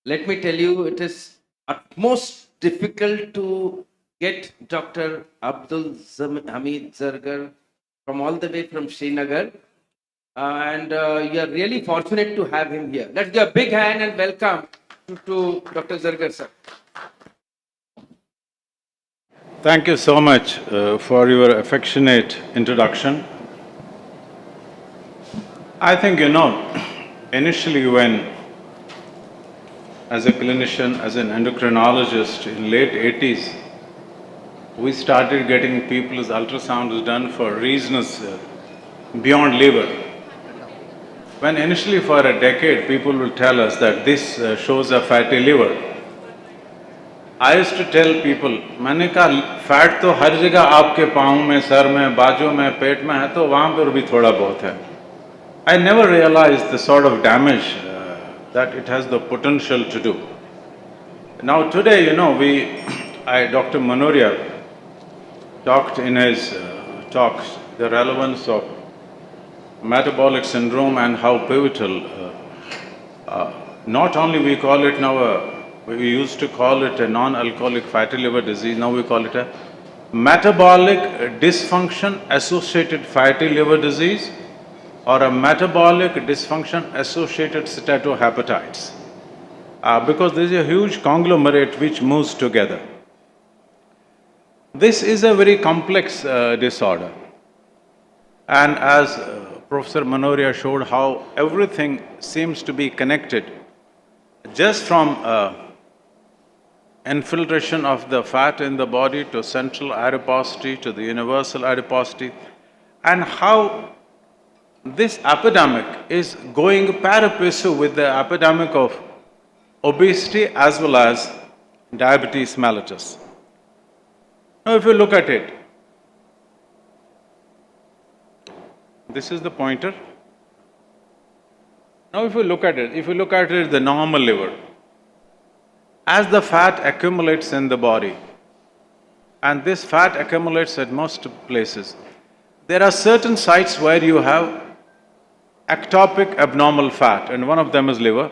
Let me tell you, it is utmost difficult to get Dr. Abdul Hamid Zargar from all the way from Srinagar. And you are really fortunate to have him here. Let's give a big hand and welcome to Dr. Zargar, sir. Thank you so much for your affectionate introduction. I think, initially when, as a clinician, as an endocrinologist in late 80s, we started getting people's ultrasounds done for reasons beyond liver. When initially for a decade people will tell us that this shows a fatty liver, I used to tell people, मैंने कहा fat तो हर जगह आपके पाँव में, sir में, बाजू में, पेट में है, तो वहाँ पर भी थोड़ा बहुत है. I never realized the sort of damage that it has the potential to do. Now today, Dr. Manoria talked in his talks the relevance of metabolic syndrome and how pivotal, not only we call it now we used to call it a non-alcoholic fatty liver disease, now we call it a metabolic dysfunction associated fatty liver disease or a metabolic dysfunction associated steatohepatitis. Because there is a huge conglomerate which moves together. This is a very complex disorder. And as Professor Manoria showed how everything seems to be connected just from infiltration of the fat in the body to central adiposity to the universal adiposity, and how this epidemic is going pari passu with the epidemic of obesity as well as diabetes mellitus. Now, if you look at it, this is the pointer. Now, if you look at it, the normal liver, as the fat accumulates in the body, and this fat accumulates at most places, there are certain sites where you have ectopic abnormal fat, and one of them is liver.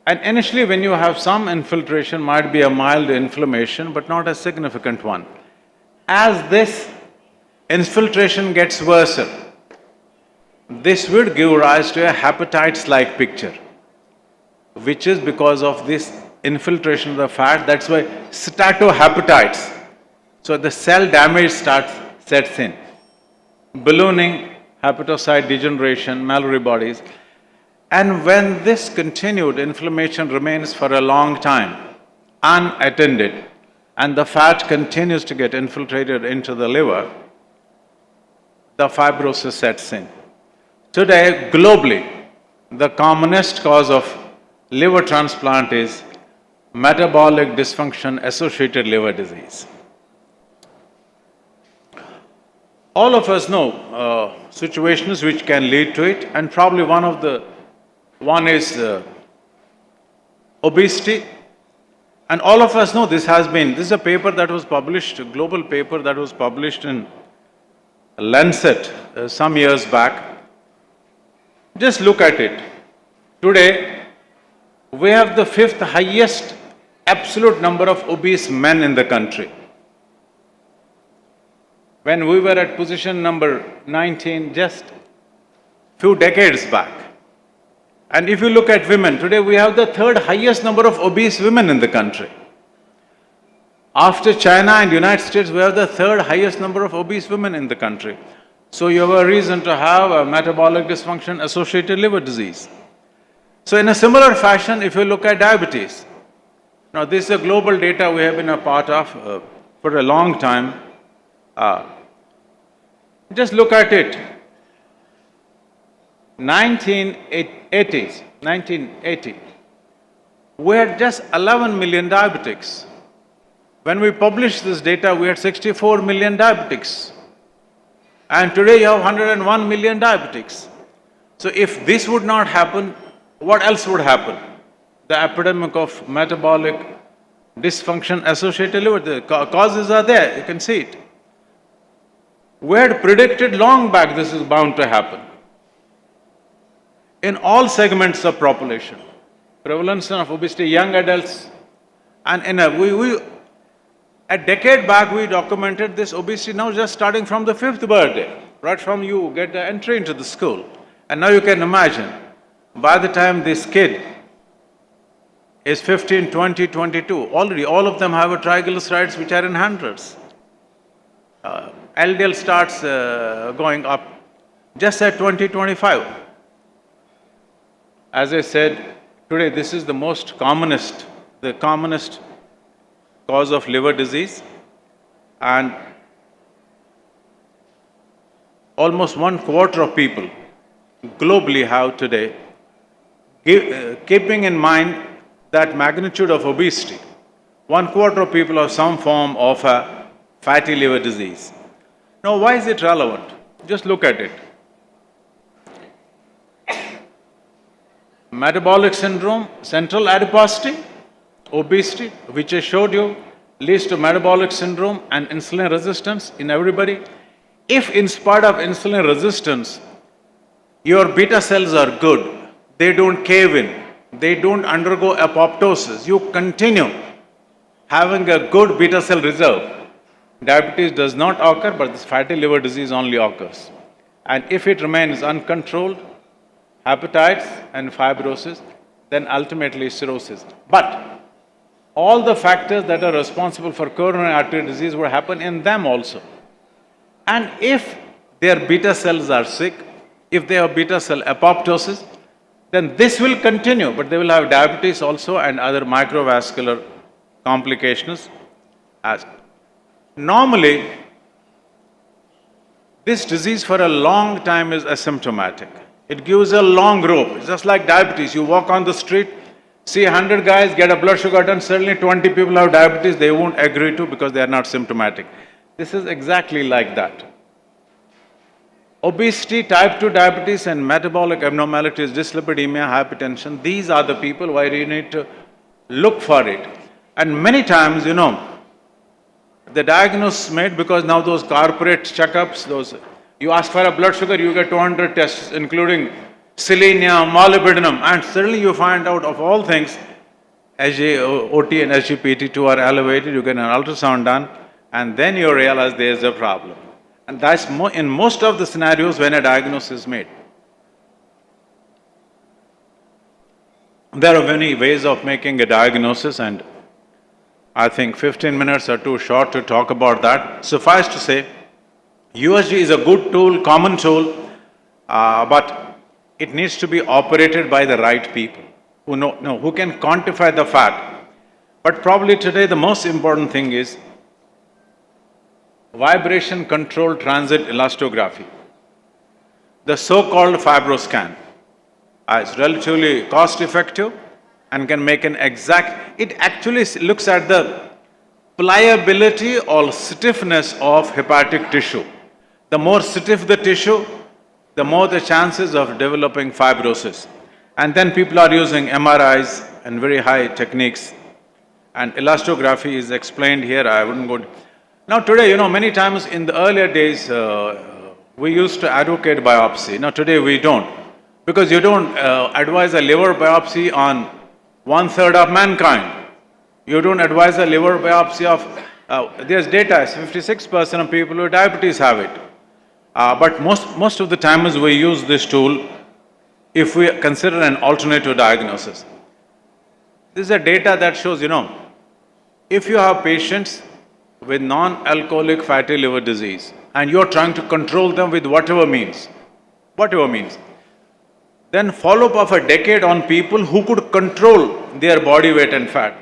And initially, when you have some infiltration, might be a mild inflammation, but not a significant one. As this infiltration gets worse, this would give rise to a hepatitis-like picture, which is because of this infiltration of the fat. That's why steatohepatitis. So the cell damage sets in. Ballooning, hepatocyte degeneration, Mallory bodies. And when this continued inflammation remains for a long time, unattended, and the fat continues to get infiltrated into the liver, the fibrosis sets in. Today, globally, the commonest cause of liver transplant is metabolic dysfunction associated liver disease. All of us know situations which can lead to it, and probably one is obesity, And all of us know this is a paper that was published, a global paper that was published in Lancet some years back. Just look at it. Today, we have the 5th highest absolute number of obese men in the country. When we were at position number 19 just few decades back. And if you look at women, today we have the 3rd highest number of obese women in the country. After China and United States, we have the 3rd highest number of obese women in the country. So you have a reason to have a metabolic dysfunction associated liver disease. So in a similar fashion, if you look at diabetes, now this is a global data we have been a part of for a long time. Just look at it. 1980, we had just 11 million diabetics. When we published this data, we had 64 million diabetics. And today you have 101 million diabetics. So if this would not happen, what else would happen? The epidemic of metabolic dysfunction associated liver, the causes are there, you can see it. We had predicted long back this is bound to happen. In all segments of population, prevalence of obesity, young adults, and a decade back we documented this obesity now just starting from the 5th birthday, right from you get the entry into the school. And now you can imagine, by the time this kid is 15, 20, 22, already all of them have a triglycerides which are in hundreds. LDL starts going up just at 20, 25. As I said, today this is the commonest cause of liver disease, and almost 1/4 of people globally have today, keeping in mind that magnitude of obesity, 1/4 of people have some form of a fatty liver disease. Now, why is it relevant? Just look at it. Metabolic syndrome, central adiposity, obesity, which I showed you, leads to metabolic syndrome and insulin resistance in everybody. If in spite of insulin resistance, your beta cells are good, they don't cave in, they don't undergo apoptosis, you continue having a good beta cell reserve, diabetes does not occur, but this fatty liver disease only occurs. And if it remains uncontrolled, hepatitis and fibrosis, then ultimately cirrhosis. But all the factors that are responsible for coronary artery disease will happen in them also. And if their beta cells are sick, if they have beta cell apoptosis, then this will continue, but they will have diabetes also and other microvascular complications. Normally, this disease for a long time is asymptomatic. It gives a long rope. It's just like diabetes. You walk on the street, see 100 guys get a blood sugar done, suddenly 20 people have diabetes, they won't agree to because they are not symptomatic. This is exactly like that. Obesity, type 2 diabetes, and metabolic abnormalities, dyslipidemia, hypertension, these are the people where you need to look for it. And many times, the diagnosis is made because now those corporate checkups, you ask for a blood sugar, you get 200 tests, including selenium, molybdenum, and suddenly you find out of all things, SGOT and SGPT2 are elevated, you get an ultrasound done, and then you realize there is a problem. And that's in most of the scenarios when a diagnosis is made. There are many ways of making a diagnosis, and I think 15 minutes are too short to talk about that. Suffice to say, USG is a good tool, common tool, but it needs to be operated by the right people who can quantify the fat. But probably today the most important thing is vibration controlled transit elastography, the so-called FibroScan. It's relatively cost effective and can make an exact, it actually looks at the pliability or stiffness of hepatic tissue. The more stiff the tissue, the more the chances of developing fibrosis. And then people are using MRIs and very high techniques. and elastography is explained here. I wouldn't go. Now today, many times in the earlier days, we used to advocate biopsy. Now today we don't, because you don't advise a liver biopsy on 1/3 of mankind. You don't advise a liver biopsy of, there's data, 56% of people with diabetes have it. But most of the times we use this tool if we consider an alternative diagnosis. This is a data that shows, if you have patients with non-alcoholic fatty liver disease and you're trying to control them with whatever means, then follow-up of a decade on people who could control their body weight and fat.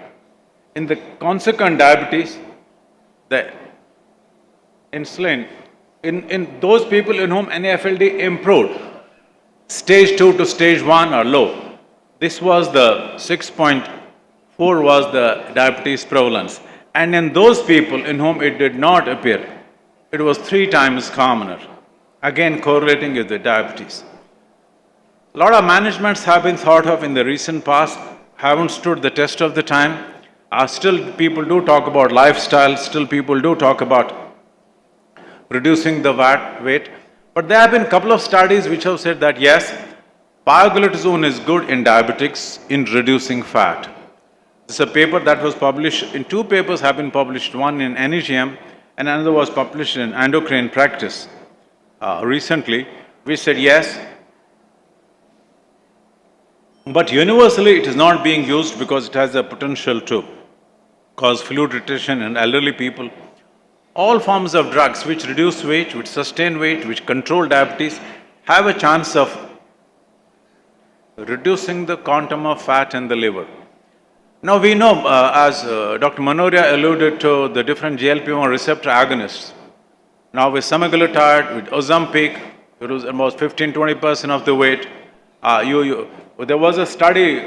In the consequent diabetes, the insulin, in those people in whom NAFLD improved, stage 2 to stage 1 are low. This was the 6.4 was the diabetes prevalence. And in those people in whom it did not appear, it was 3 times commoner. Again, correlating with the diabetes. A lot of managements have been thought of in the recent past, haven't stood the test of the time. Still people do talk about lifestyle, still people do talk about reducing the weight. But there have been a couple of studies which have said that yes, pioglitazone is good in diabetics in reducing fat. This is a paper that was published, in 2 papers have been published, one in NEGM and another was published in Endocrine Practice recently. We said yes, but universally it is not being used because it has the potential to cause fluid retention in elderly people. All forms of drugs which reduce weight, which sustain weight, which control diabetes, have a chance of reducing the quantum of fat in the liver. Now we know, as Dr. Manoria alluded to, the different GLP-1 receptor agonists. Now with semaglutide, with Ozempic, it was almost 15–20% of the weight. There was a study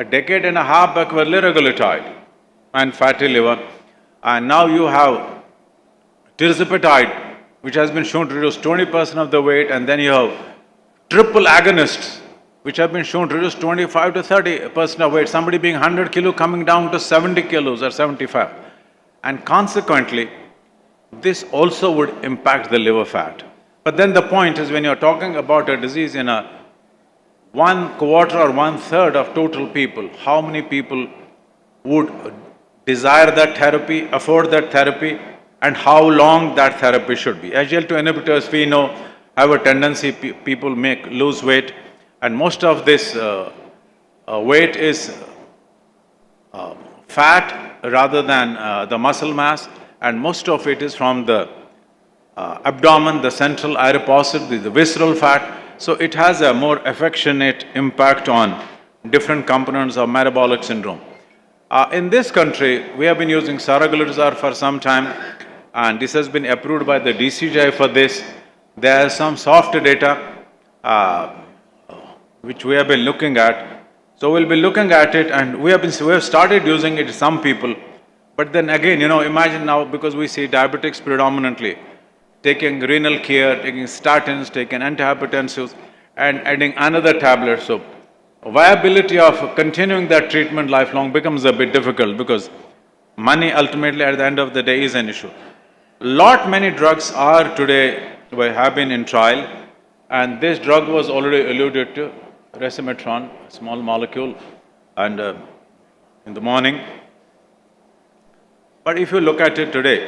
a decade and a half back with liraglutide and fatty liver, and now you have tirzepatide, which has been shown to reduce 20% of the weight, and then you have triple agonists, which have been shown to reduce 25 to 30% of weight, somebody being 100 kilo coming down to 70 kilos or 75. And consequently, this also would impact the liver fat. But then the point is, when you're talking about a disease in a 1/4 or 1/3 of total people, how many people would desire that therapy, afford that therapy, and how long that therapy should be? SGLT2 inhibitors, we know, have a tendency people lose weight, and most of this weight is fat rather than the muscle mass, and most of it is from the abdomen, the central adiposit, the visceral fat. So it has a more affectionate impact on different components of metabolic syndrome. In this country, we have been using saraglitazar for some time, and this has been approved by the DCGI for this. There is some soft data which we have been looking at. So we'll be looking at it, and we have started using it in some people. But then again, imagine now, because we see diabetics predominantly taking renal care, taking statins, taking antihypertensives, and adding another tablet. So viability of continuing that treatment lifelong becomes a bit difficult, because money ultimately at the end of the day is an issue. Many drugs are today, have been in trial, and this drug was already alluded to, resmetirom, small molecule, and in the morning. But if you look at it today,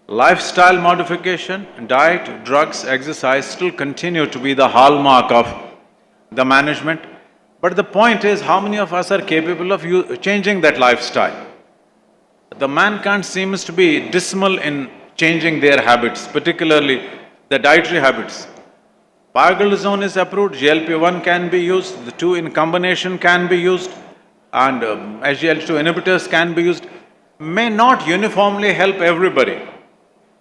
lifestyle modification, diet, drugs, exercise still continue to be the hallmark of the management. But the point is, how many of us are capable of changing that lifestyle? The mankind seems to be dismal in changing their habits, particularly the dietary habits. Pioglitazone is approved, GLP-1 can be used, the 2 in combination can be used, and SGLT2 inhibitors can be used. May not uniformly help everybody,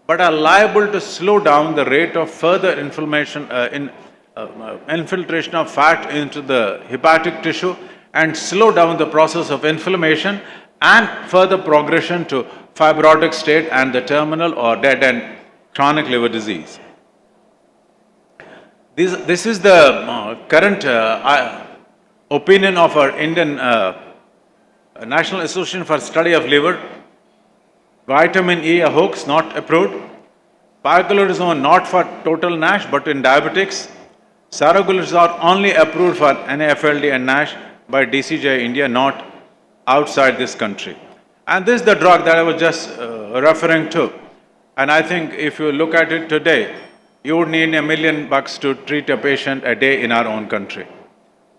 but are liable to slow down the rate of further inflammation, infiltration of fat into the hepatic tissue, and slow down the process of inflammation and further progression to fibrotic state and the terminal or dead end chronic liver disease. This is the current opinion of our Indian National Association for Study of Liver. Vitamin E, a hoax, not approved. Pioglitazone not for total NASH, but in diabetics. Saroglitazone only approved for NAFLD and NASH by DCGI India, not outside this country. And this is the drug that I was just referring to. And I think if you look at it today, you would need $1 million to treat a patient a day in our own country.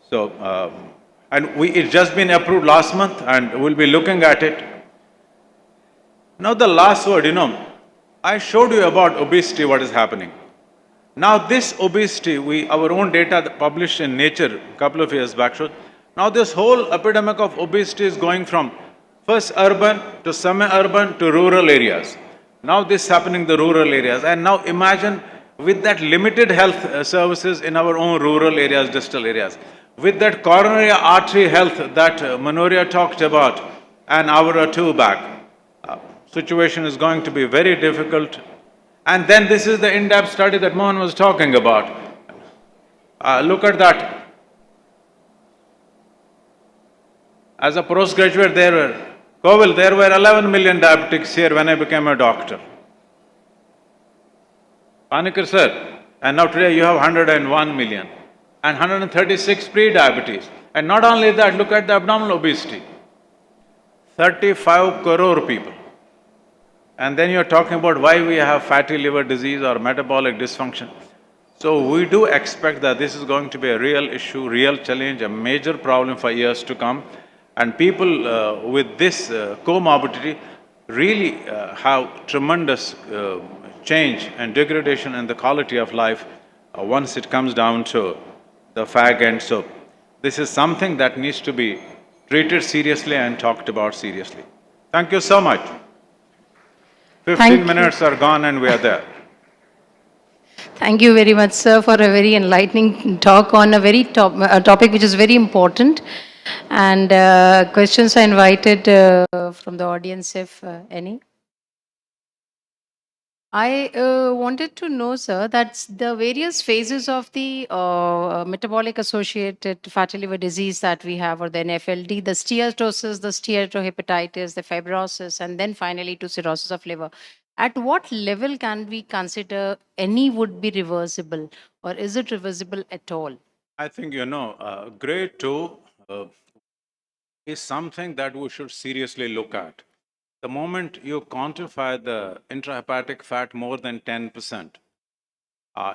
So, it's just been approved last month, and we'll be looking at it. Now, the last word, I showed you about obesity, what is happening. Now, this obesity, our own data published in Nature a couple of years back showed, now this whole epidemic of obesity is going from first urban to semi-urban to rural areas. Now this is happening in the rural areas. And now imagine with that limited health services in our own rural areas, distal areas, with that coronary artery health that Manoria talked about an hour or two back, situation is going to be very difficult. And then this is the in-depth study that Mohan was talking about. Look at that. As a postgraduate, there were 11 million diabetics here when I became a doctor. Panikar sir, and now today you have 101 million and 136 pre-diabetes. And not only that, look at the abdominal obesity. 35 crore people. And then you're talking about why we have fatty liver disease or metabolic dysfunction. So we do expect that this is going to be a real issue, real challenge, a major problem for years to come. And people with this comorbidity really have tremendous change and degradation in the quality of life once it comes down to the fag end. So this is something that needs to be treated seriously and talked about seriously. Thank you so much. 15 minutes are gone and we are there. Thank you very much, sir, for a very enlightening talk on a very topic which is very important. And questions are invited from the audience, if any. I wanted to know, sir, that the various phases of the metabolic associated fatty liver disease that we have, or the NFLD, the steatosis, the steatohepatitis, the fibrosis, and then finally to cirrhosis of liver. At what level can we consider any would be reversible, or is it reversible at all? I think, grade 2 is something that we should seriously look at. The moment you quantify the intrahepatic fat more than 10%,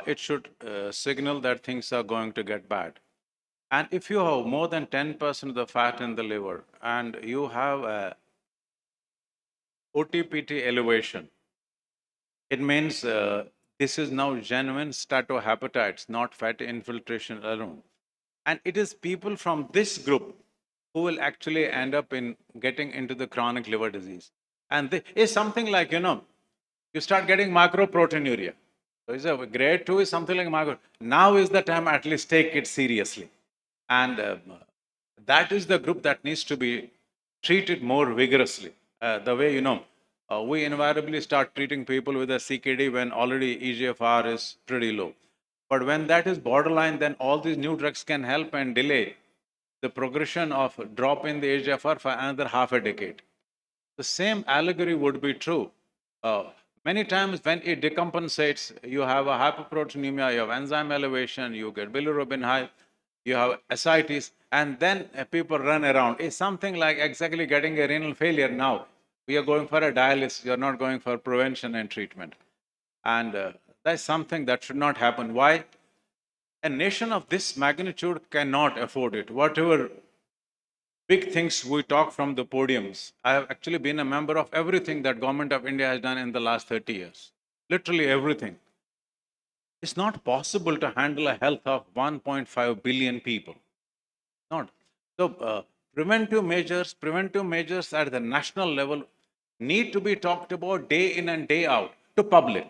it should signal that things are going to get bad. And if you have more than 10% of the fat in the liver and you have a OTPT elevation, it means this is now genuine steatohepatitis, not fatty infiltration alone. And it is people from this group who will actually end up in getting into the chronic liver disease. And it's something like, you start getting macroproteinuria. So grade 2 is something like macro. Now is the time at least take it seriously. And that is the group that needs to be treated more vigorously. The way, we invariably start treating people with a CKD when already EGFR is pretty low. But when that is borderline, then all these new drugs can help and delay the progression of drop in the EGFR for another half a decade. The same allegory would be true. Many times when it decompensates, you have a hyperproteinemia, you have enzyme elevation, you get bilirubin high, you have ascites, and then people run around. It's something like exactly getting a renal failure now. We are going for a dialysis, you're not going for prevention and treatment. And that's something that should not happen. Why? A nation of this magnitude cannot afford it. Whatever big things we talk from the podiums, I have actually been a member of everything that Government of India has done in the last 30 years. Literally everything. It's not possible to handle a health of 1.5 billion people. Not. So preventive measures at the national level need to be talked about day in and day out to public.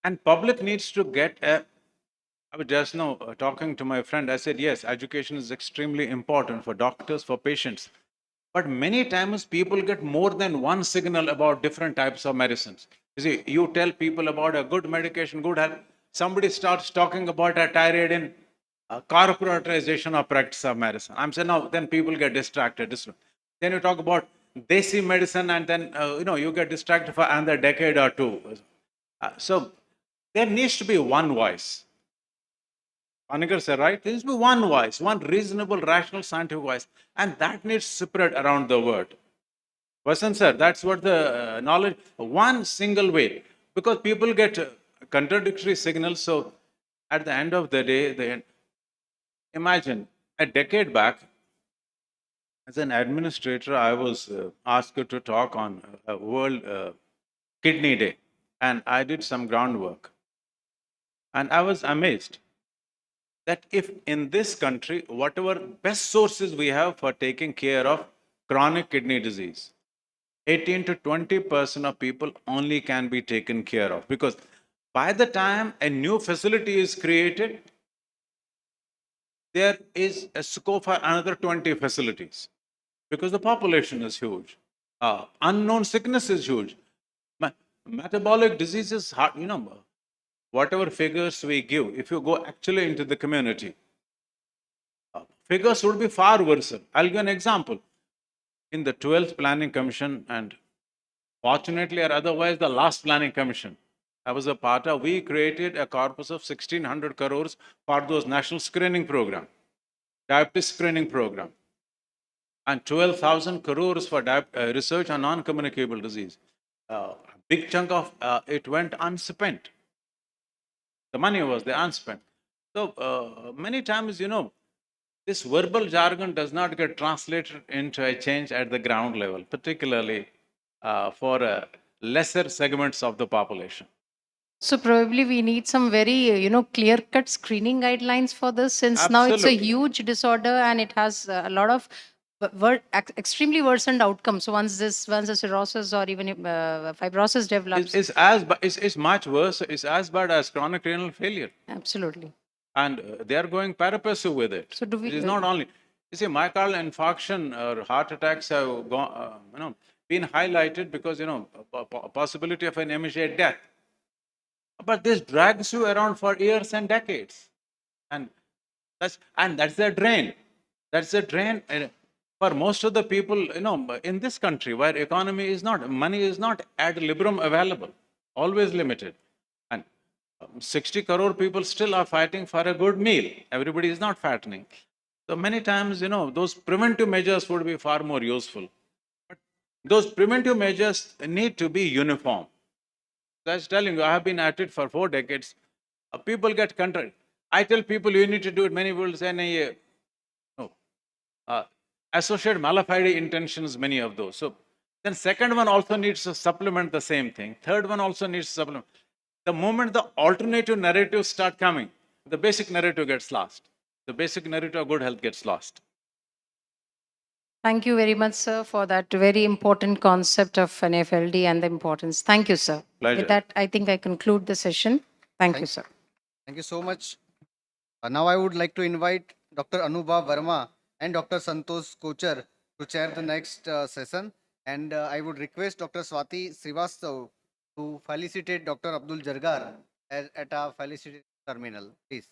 And public needs to get I was just now talking to my friend, I said, yes, education is extremely important for doctors, for patients. But many times people get more than one signal about different types of medicines. You see, you tell people about a good medication, good health. Somebody starts talking about a tirade in corporatization of practice of medicine. I'm saying, no, then people get distracted. Then you talk about desi medicine, and then you get distracted for another decade or two. So there needs to be one voice. Panikkar said, right? There needs to be one voice, one reasonable, rational, scientific voice, and that needs to spread around the world. Vasan sir, that's what the knowledge, one single way, because people get contradictory signals. So at the end of the day, imagine a decade back, as an administrator, I was asked to talk on World Kidney Day, and I did some groundwork. And I was amazed that if in this country, whatever best sources we have for taking care of chronic kidney disease, 18 to 20% of people only can be taken care of, because by the time a new facility is created, there is a scope for another 20 facilities, because the population is huge. Unknown sickness is huge. Metabolic diseases, whatever figures we give, if you go actually into the community, figures would be far worse. I'll give an example. In the 12th Planning Commission, and fortunately or otherwise the last Planning Commission I was a part of, we created a corpus of 1,600 crores for those national screening program, diabetes screening program, and 12,000 crores for research on non-communicable disease. A big chunk of it went unspent. The money was there unspent. So many times, this verbal jargon does not get translated into a change at the ground level, particularly for lesser segments of the population. So probably we need some very, clear-cut screening guidelines for this, since now it's a Absolutely. huge disorder and it has a lot of extremely worsened outcomes. So once the cirrhosis or even fibrosis develops. It's much worse. It's as bad as chronic renal failure. Absolutely. And they are going parapassive with it. So do we? It is not only, you see, myocardial infarction or heart attacks have gone, been highlighted because possibility of an immediate death. But this drags you around for years and decades, and that's the drain. That's the drain for most of the people, in this country where economy is not, money is not ad libitum available, always limited. And 60 crore people still are fighting for a good meal. Everybody is not fattening. So many times, those preventive measures would be far more useful. But those preventive measures need to be uniform. I was telling you, I have been at it for 4 decades. People get control. I tell people you need to do it. Many people say, no. Associate malafide intentions, many of those. So then second one also needs to supplement the same thing. Third one also needs to supplement. The moment the alternative narratives start coming, the basic narrative gets lost. The basic narrative of good health gets lost. Thank you very much, sir, for that very important concept of NFLD and the importance. Thank you, sir. Pleasure. With that, I think I conclude the session. Thank you, sir. Thank you so much. Now I would like to invite Dr. Anubha Verma and Dr. Santosh Kochar to chair the next session. And I would request Dr. Swati Srivastav to felicitate Dr. Abdul Jargar at our felicitation terminal. Please.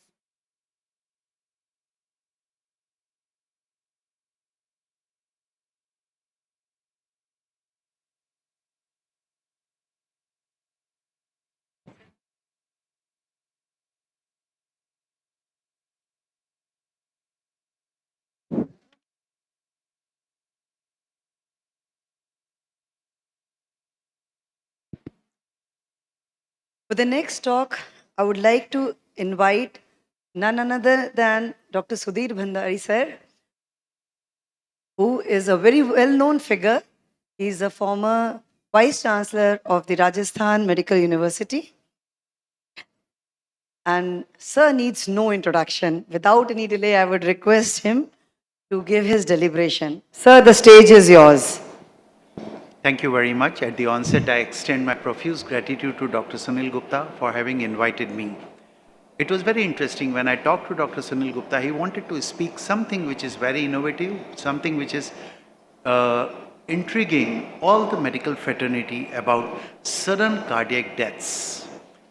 For the next talk, I would like to invite none other than Dr. Sudhir Bhandari sir, who is a very well-known figure. He is a former Vice Chancellor of the Rajasthan Medical University. And sir needs no introduction. Without any delay, I would request him to give his deliberation. Sir, the stage is yours. Thank you very much. At the onset, I extend my profuse gratitude to Dr. Sunil Gupta for having invited me. It was very interesting when I talked to Dr. Sunil Gupta. He wanted to speak something which is very innovative, something which is intriguing all the medical fraternity about sudden cardiac deaths.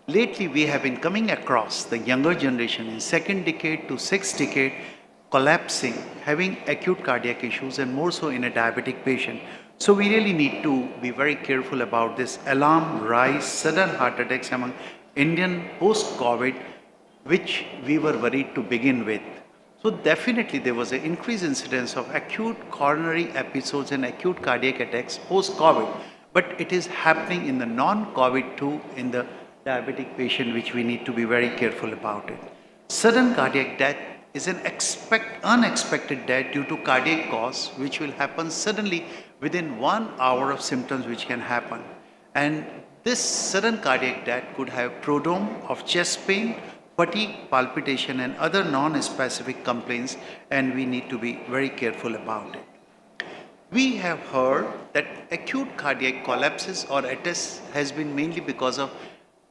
Lately, we have been coming across the younger generation in second decade to sixth decade collapsing, having acute cardiac issues, and more so in a diabetic patient. So we really need to be very careful about this alarm rise, sudden heart attacks among Indian post-COVID, which we were worried to begin with. So definitely there was an increased incidence of acute coronary episodes and acute cardiac attacks post-COVID, but it is happening in the non-COVID too in the diabetic patient, which we need to be very careful about it. Sudden cardiac death is an unexpected death due to cardiac cause, which will happen suddenly within 1 hour of symptoms which can happen. And this sudden cardiac death could have prodrome of chest pain, fatigue, palpitation, and other non-specific complaints, and we need to be very careful about it. We have heard that acute cardiac collapses or ATES has been mainly because of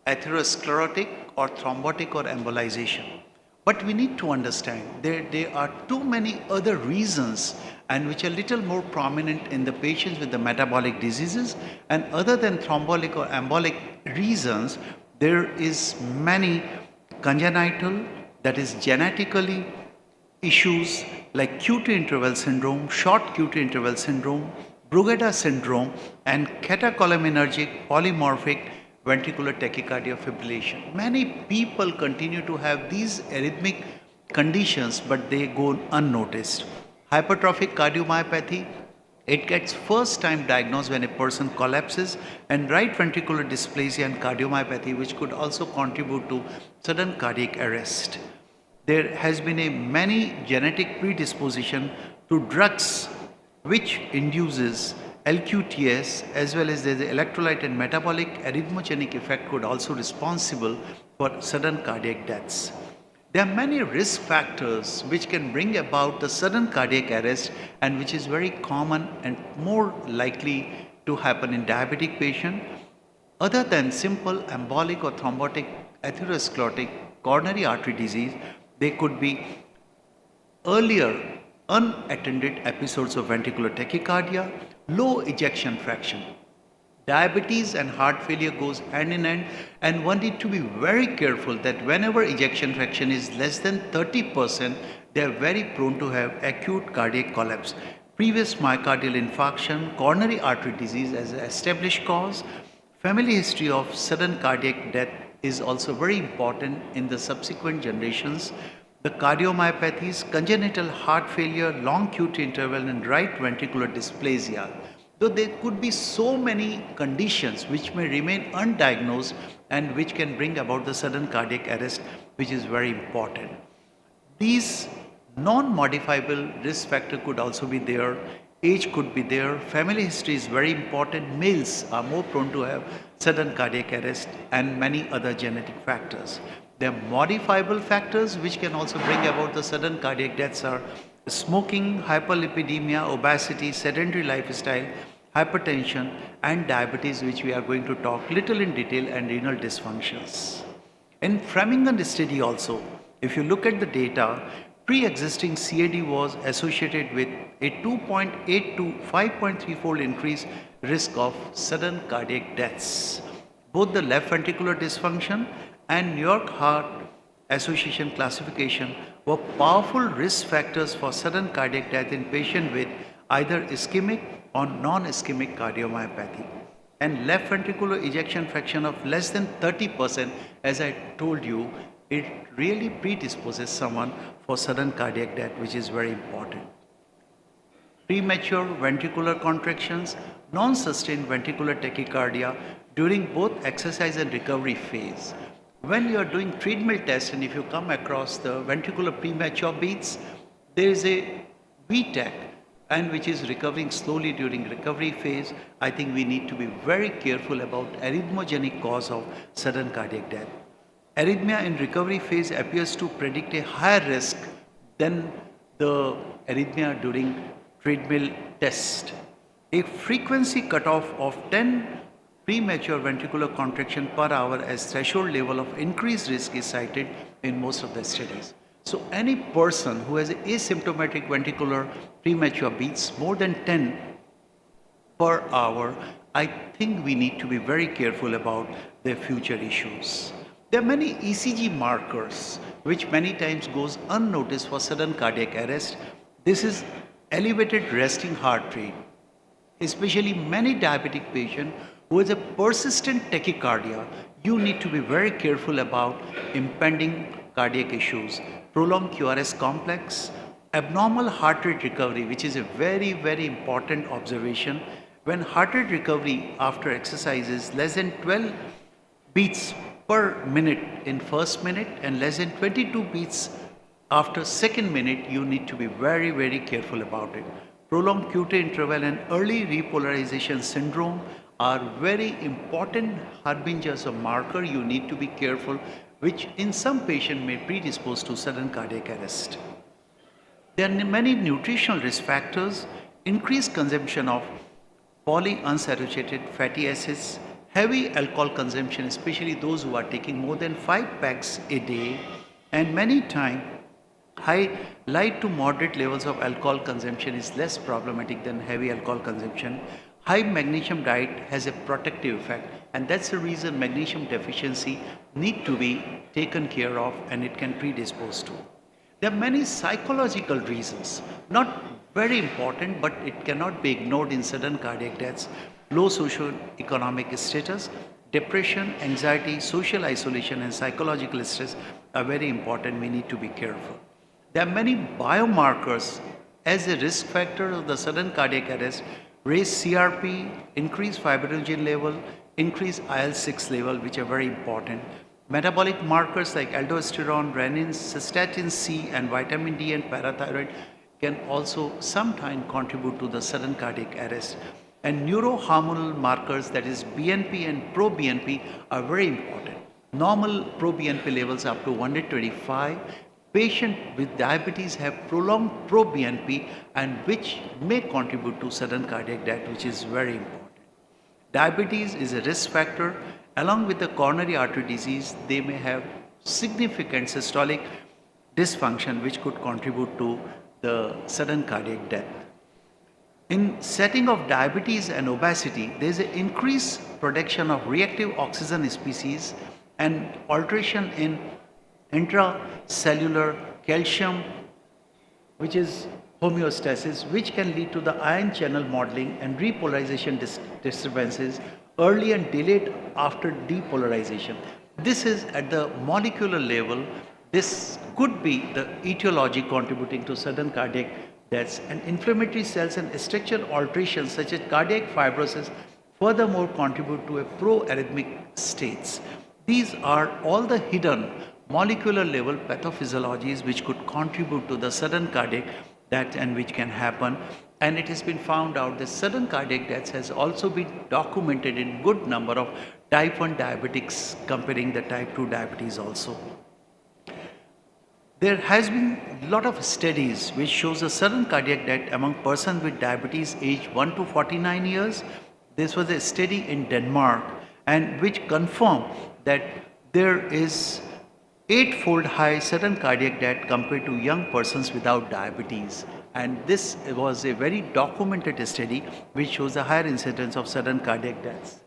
atherosclerotic or thrombotic or embolization. But we need to understand there are too many other reasons and which are little more prominent in the patients with the metabolic diseases, and other than thrombotic or embolic reasons, there is many congenital, that is genetically issues like QT interval syndrome, short QT interval syndrome, Brugada syndrome, and catecholaminergic polymorphic ventricular tachycardia fibrillation. Many people continue to have these arrhythmic conditions, but they go unnoticed. Hypertrophic cardiomyopathy, it gets first time diagnosed when a person collapses, and right ventricular dysplasia and cardiomyopathy, which could also contribute to sudden cardiac arrest. There has been a many genetic predisposition to drugs which induces LQTS, as well as the electrolyte and metabolic arrhythmogenic effect could also responsible for sudden cardiac deaths. There are many risk factors which can bring about the sudden cardiac arrest, and which is very common and more likely to happen in diabetic patient. Other than simple embolic or thrombotic atherosclerotic coronary artery disease, they could be earlier unattended episodes of ventricular tachycardia, low ejection fraction. Diabetes and heart failure goes hand in hand, and one need to be very careful that whenever ejection fraction is less than 30%, they are very prone to have acute cardiac collapse. Previous myocardial infarction, coronary artery disease as an established cause, family history of sudden cardiac death is also very important in the subsequent generations. The cardiomyopathies, congenital heart failure, long QT interval, and right ventricular dysplasia. Though there could be so many conditions which may remain undiagnosed and which can bring about the sudden cardiac arrest, which is very important. These non-modifiable risk factor could also be there. Age could be there. Family history is very important. Males are more prone to have sudden cardiac arrest, and many other genetic factors. There are modifiable factors which can also bring about the sudden cardiac deaths are smoking, hyperlipidemia, obesity, sedentary lifestyle, hypertension, and diabetes, which we are going to talk little in detail, and renal dysfunctions. In Framingham study also, if you look at the data, pre-existing CAD was associated with a 2.8 to 5.3 fold increase risk of sudden cardiac deaths. Both the left ventricular dysfunction and New York Heart Association classification were powerful risk factors for sudden cardiac death in patients with either ischemic or non-ischemic cardiomyopathy. And left ventricular ejection fraction of less than 30%, as I told you, it really predisposes someone for sudden cardiac death, which is very important. Premature ventricular contractions, non-sustained ventricular tachycardia during both exercise and recovery phase. When you are doing treadmill tests and if you come across the ventricular premature beats, there is a VTAC, and which is recovering slowly during recovery phase. I think we need to be very careful about arrhythmogenic cause of sudden cardiac death. Arrhythmia in recovery phase appears to predict a higher risk than the arrhythmia during treadmill test. A frequency cutoff of 10 premature ventricular contraction per hour as threshold level of increased risk is cited in most of the studies. So any person who has asymptomatic ventricular premature beats more than 10 per hour, I think we need to be very careful about their future issues. There are many ECG markers which many times goes unnoticed for sudden cardiac arrest. This is elevated resting heart rate, especially many diabetic patient who has a persistent tachycardia. You need to be very careful about impending cardiac issues. Prolonged QRS complex, abnormal heart rate recovery, which is a very, very important observation. When heart rate recovery after exercise is less than 12 beats per minute in first minute and less than 22 beats after second minute, you need to be very, very careful about it. Prolonged QT interval and early repolarization syndrome are very important harbingers or marker you need to be careful, which in some patient may predispose to sudden cardiac arrest. There are many nutritional risk factors, increased consumption of polyunsaturated fatty acids, heavy alcohol consumption, especially those who are taking more than 5 packs a day, and many times high light to moderate levels of alcohol consumption is less problematic than heavy alcohol consumption. High magnesium diet has a protective effect, and that's the reason magnesium deficiency need to be taken care of and it can predispose to. There are many psychological reasons, not very important, but it cannot be ignored in sudden cardiac deaths. Low socio-economic status, depression, anxiety, social isolation, and psychological stress are very important. We need to be careful. There are many biomarkers as a risk factor of the sudden cardiac arrest. Raise CRP, increase fibrinogen level, increase IL-6 level, which are very important. Metabolic markers like aldosterone, renin, cystatin C, and vitamin D and parathyroid can also sometimes contribute to the sudden cardiac arrest. And neurohormonal markers, that is BNP and pro-BNP, are very important. Normal pro-BNP levels up to 125. Patients with diabetes have prolonged pro-BNP and which may contribute to sudden cardiac death, which is very important. Diabetes is a risk factor. Along with the coronary artery disease, they may have significant systolic dysfunction which could contribute to the sudden cardiac death. In setting of diabetes and obesity, there is an increased production of reactive oxygen species and alteration in intracellular calcium, which is homeostasis, which can lead to the ion channel modeling and repolarization disturbances early and delayed after depolarization. This is at the molecular level. This could be the etiology contributing to sudden cardiac deaths, and inflammatory cells and structural alterations such as cardiac fibrosis furthermore contribute to a pro-arrhythmic states. These are all the hidden molecular level pathophysiologies which could contribute to the sudden cardiac death and which can happen. And it has been found out that sudden cardiac deaths has also been documented in good number of type 1 diabetics comparing the type 2 diabetes also. There has been a lot of studies which shows a sudden cardiac death among persons with diabetes age 1 to 49 years. This was a study in Denmark and which confirmed that there is 8-fold high sudden cardiac death compared to young persons without diabetes. And this was a very documented study which shows a higher incidence of sudden cardiac deaths.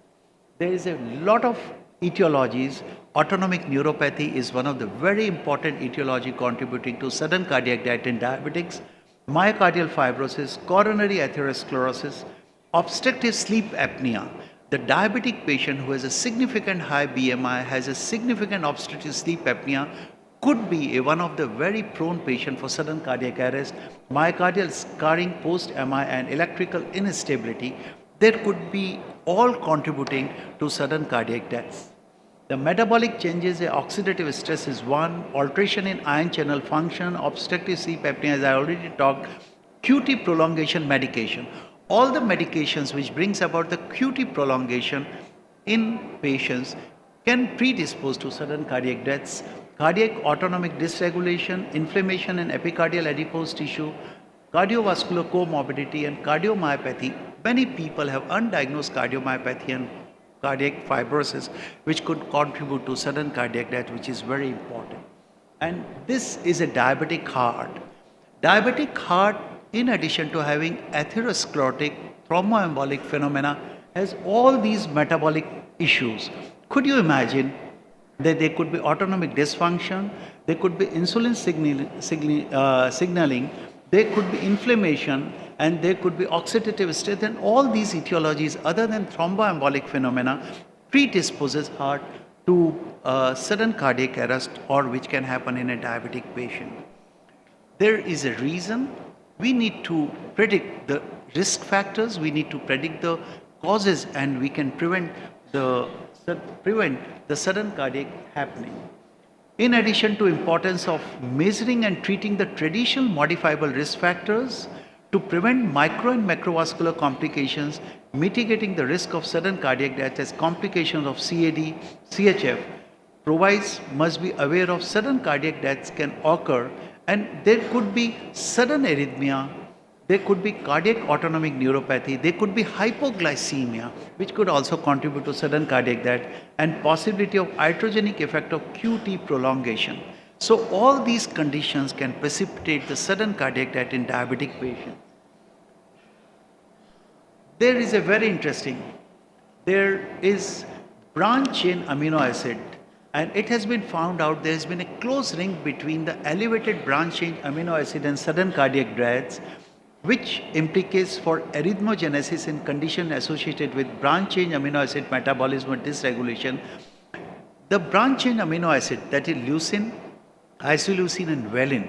There is a lot of etiologies. Autonomic neuropathy is one of the very important etiology contributing to sudden cardiac death in diabetics. Myocardial fibrosis, coronary atherosclerosis, obstructive sleep apnea. The diabetic patient who has a significant high BMI, has a significant obstructive sleep apnea, could be one of the very prone patient for sudden cardiac arrest. Myocardial scarring post-MI and electrical instability, there could be all contributing to sudden cardiac deaths. The metabolic changes, oxidative stress is one, alteration in ion channel function, obstructive sleep apnea, as I already talked, QT prolongation medication. All the medications which brings about the QT prolongation in patients can predispose to sudden cardiac deaths. Cardiac autonomic dysregulation, inflammation and epicardial adipose tissue, cardiovascular comorbidity and cardiomyopathy. Many people have undiagnosed cardiomyopathy and cardiac fibrosis, which could contribute to sudden cardiac death, which is very important. And this is a diabetic heart. Diabetic heart, in addition to having atherosclerotic thromboembolic phenomena, has all these metabolic issues. Could you imagine There could be autonomic dysfunction, there could be insulin signaling, there could be inflammation, and there could be oxidative stress, and all these etiologies, other than thromboembolic phenomena, predisposes heart to sudden cardiac arrest, or which can happen in a diabetic patient. There is a reason. We need to predict the risk factors, we need to predict the causes, and we can prevent the sudden cardiac happening. In addition to importance of measuring and treating the traditional modifiable risk factors to prevent micro and macrovascular complications, mitigating the risk of sudden cardiac death as complications of CAD, CHF, provides must be aware of sudden cardiac deaths can occur, and there could be sudden arrhythmia, there could be cardiac autonomic neuropathy, there could be hypoglycemia, which could also contribute to sudden cardiac death, and possibility of iatrogenic effect of QT prolongation. So all these conditions can precipitate the sudden cardiac death in diabetic patients. There is a very interesting, there is branch chain amino acid, and it has been found out there has been a close link between the elevated branch chain amino acid and sudden cardiac deaths, which implicates for arrhythmogenesis in condition associated with branch chain amino acid metabolism dysregulation. The branch chain amino acid, that is leucine, isoleucine and valine,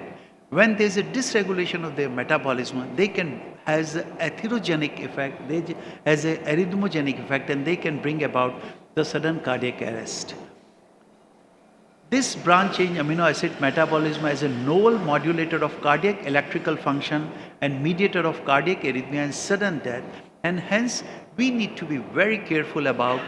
when there is a dysregulation of their metabolism, they can has an atherogenic effect, they has a arrhythmogenic effect, and they can bring about the sudden cardiac arrest. This branch chain amino acid metabolism is a novel modulator of cardiac electrical function and mediator of cardiac arrhythmia and sudden death, and hence we need to be very careful about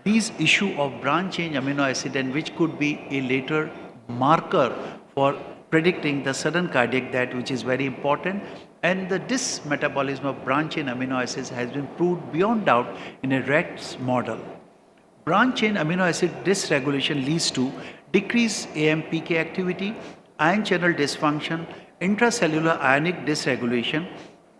these issue of branch chain amino acid, and which could be a later marker for predicting the sudden cardiac death, which is very important. And the dysmetabolism of branch chain amino acids has been proved beyond doubt in a rat model. Branch chain amino acid dysregulation leads to decreased AMPK activity, ion channel dysfunction, intracellular ionic dysregulation.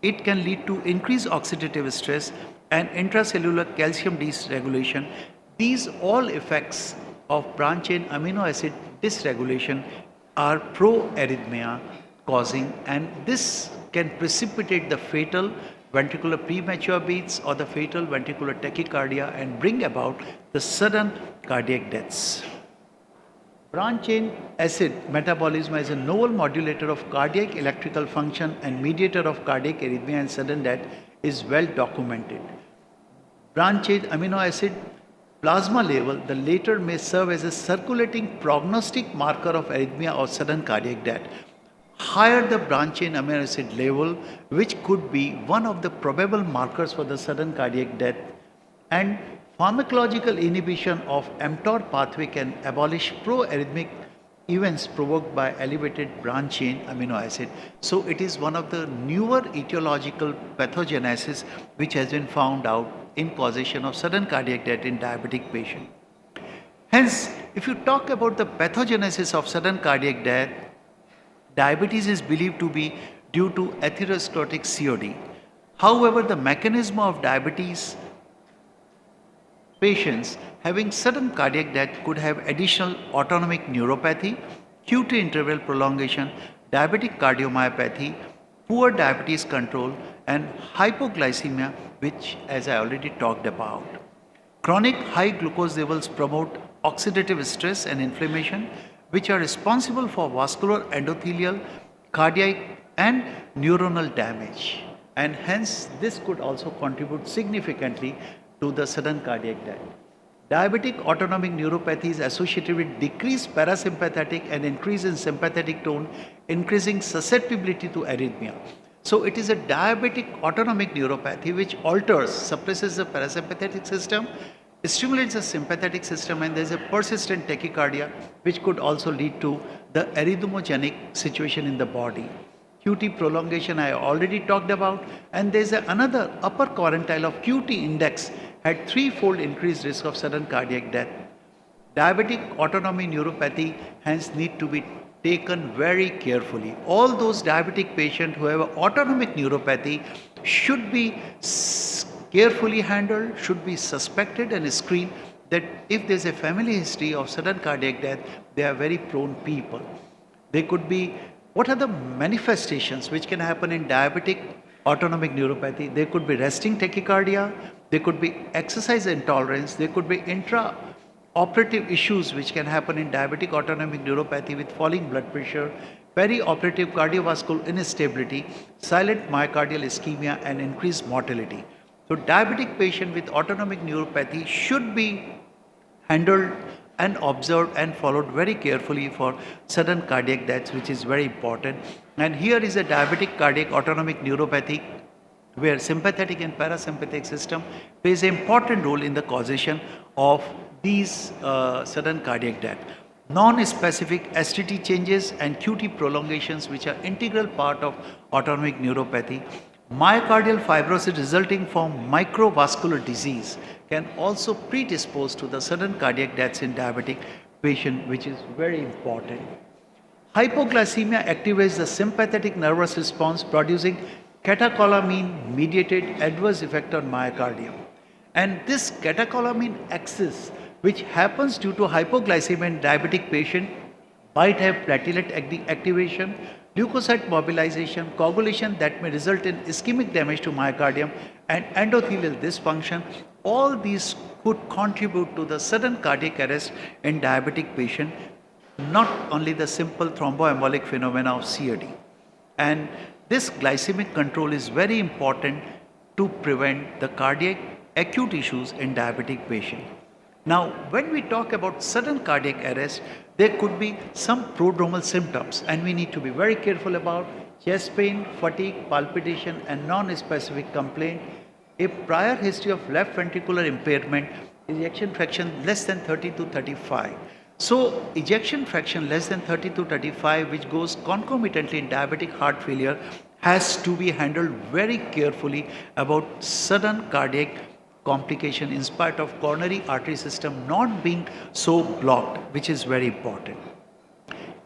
It can lead to increased oxidative stress and intracellular calcium dysregulation. These all effects of branch chain amino acid dysregulation are pro-arrhythmia causing, and this can precipitate the fatal ventricular premature beats or the fatal ventricular tachycardia and bring about the sudden cardiac deaths. Branch chain acid metabolism is a novel modulator of cardiac electrical function and mediator of cardiac arrhythmia and sudden death is well documented. Branch chain amino acid plasma level, the later may serve as a circulating prognostic marker of arrhythmia or sudden cardiac death. Higher the branch chain amino acid level, which could be one of the probable markers for the sudden cardiac death, and pharmacological inhibition of mTOR pathway can abolish pro-arrhythmic events provoked by elevated branch chain amino acid. So it is one of the newer etiological pathogenesis which has been found out in causation of sudden cardiac death in diabetic patient. Hence, if you talk about the pathogenesis of sudden cardiac death, diabetes is believed to be due to atherosclerotic COD. However, the mechanism of diabetes patients having sudden cardiac death could have additional autonomic neuropathy, QT interval prolongation, diabetic cardiomyopathy, poor diabetes control, and hypoglycemia, which as I already talked about. Chronic high glucose levels promote oxidative stress and inflammation, which are responsible for vascular, endothelial, cardiac, and neuronal damage. And hence, this could also contribute significantly to the sudden cardiac death. Diabetic autonomic neuropathy is associated with decreased parasympathetic and increase in sympathetic tone, increasing susceptibility to arrhythmia. So it is a diabetic autonomic neuropathy which alters, suppresses the parasympathetic system, stimulates the sympathetic system, and there is a persistent tachycardia which could also lead to the arrhythmogenic situation in the body. QT prolongation I already talked about, and there is another upper quartile of QT index had threefold increased risk of sudden cardiac death. Diabetic autonomic neuropathy hence need to be taken very carefully. All those diabetic patients who have autonomic neuropathy should be carefully handled, should be suspected and screened that if there's a family history of sudden cardiac death, they are very prone people. They could be, what are the manifestations which can happen in diabetic autonomic neuropathy? There could be resting tachycardia, there could be exercise intolerance, there could be intra-operative issues which can happen in diabetic autonomic neuropathy with falling blood pressure, perioperative cardiovascular instability, silent myocardial ischemia, and increased mortality. So diabetic patient with autonomic neuropathy should be handled and observed and followed very carefully for sudden cardiac deaths, which is very important. And here is a diabetic cardiac autonomic neuropathy where sympathetic and parasympathetic system plays an important role in the causation of these sudden cardiac death. Non-specific STT changes and QT prolongations, which are integral part of autonomic neuropathy. Myocardial fibrosis resulting from microvascular disease can also predispose to the sudden cardiac deaths in diabetic patient, which is very important. Hypoglycemia activates the sympathetic nervous response, producing catecholamine mediated adverse effect on myocardium. And this catecholamine axis, which happens due to hypoglycemia in diabetic patient, might have platelet activation, leukocyte mobilization, coagulation that may result in ischemic damage to myocardium, and endothelial dysfunction. All these could contribute to the sudden cardiac arrest in diabetic patient, not only the simple thromboembolic phenomena of CAD. And this glycemic control is very important to prevent the cardiac acute issues in diabetic patient. Now, when we talk about sudden cardiac arrest, there could be some prodromal symptoms, and we need to be very careful about chest pain, fatigue, palpitation, and non-specific complaint. A prior history of left ventricular impairment, ejection fraction less than 30 to 35. So, ejection fraction less than 30 to 35, which goes concomitantly in diabetic heart failure, has to be handled very carefully about sudden cardiac complication in spite of coronary artery system not being so blocked, which is very important.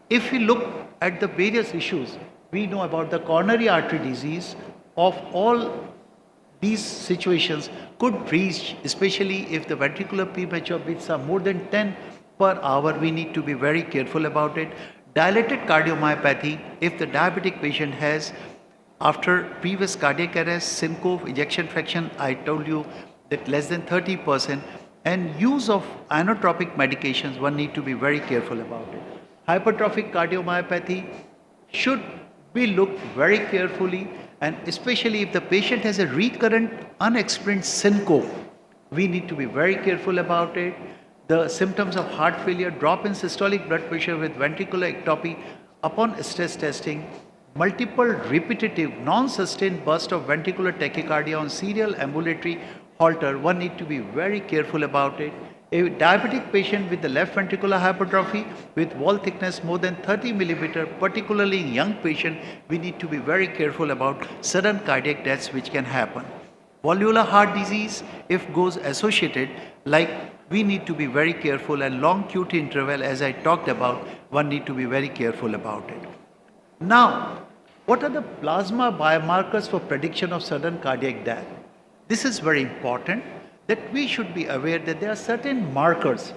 If we look at the various issues, we know about the coronary artery disease of all these situations could reach, especially if the ventricular premature beats are more than 10 per hour, we need to be very careful about it. Dilated cardiomyopathy, if the diabetic patient has, after previous cardiac arrest, syncope, ejection fraction, I told you that less than 30%, and use of inotropic medications, one need to be very careful about it. Hypertrophic cardiomyopathy should be looked very carefully, and especially if the patient has a recurrent unexplained syncope, we need to be very careful about it. The symptoms of heart failure, drop in systolic blood pressure with ventricular ectopy upon stress testing, multiple repetitive non-sustained burst of ventricular tachycardia on serial ambulatory halter, one need to be very careful about it. A diabetic patient with the left ventricular hypertrophy with wall thickness more than 30 millimeter, particularly in young patient, we need to be very careful about sudden cardiac deaths which can happen. Valvular heart disease, if goes associated, like we need to be very careful, and long QT interval, as I talked about, one need to be very careful about it. Now, what are the plasma biomarkers for prediction of sudden cardiac death? This is very important, that we should be aware that there are certain markers.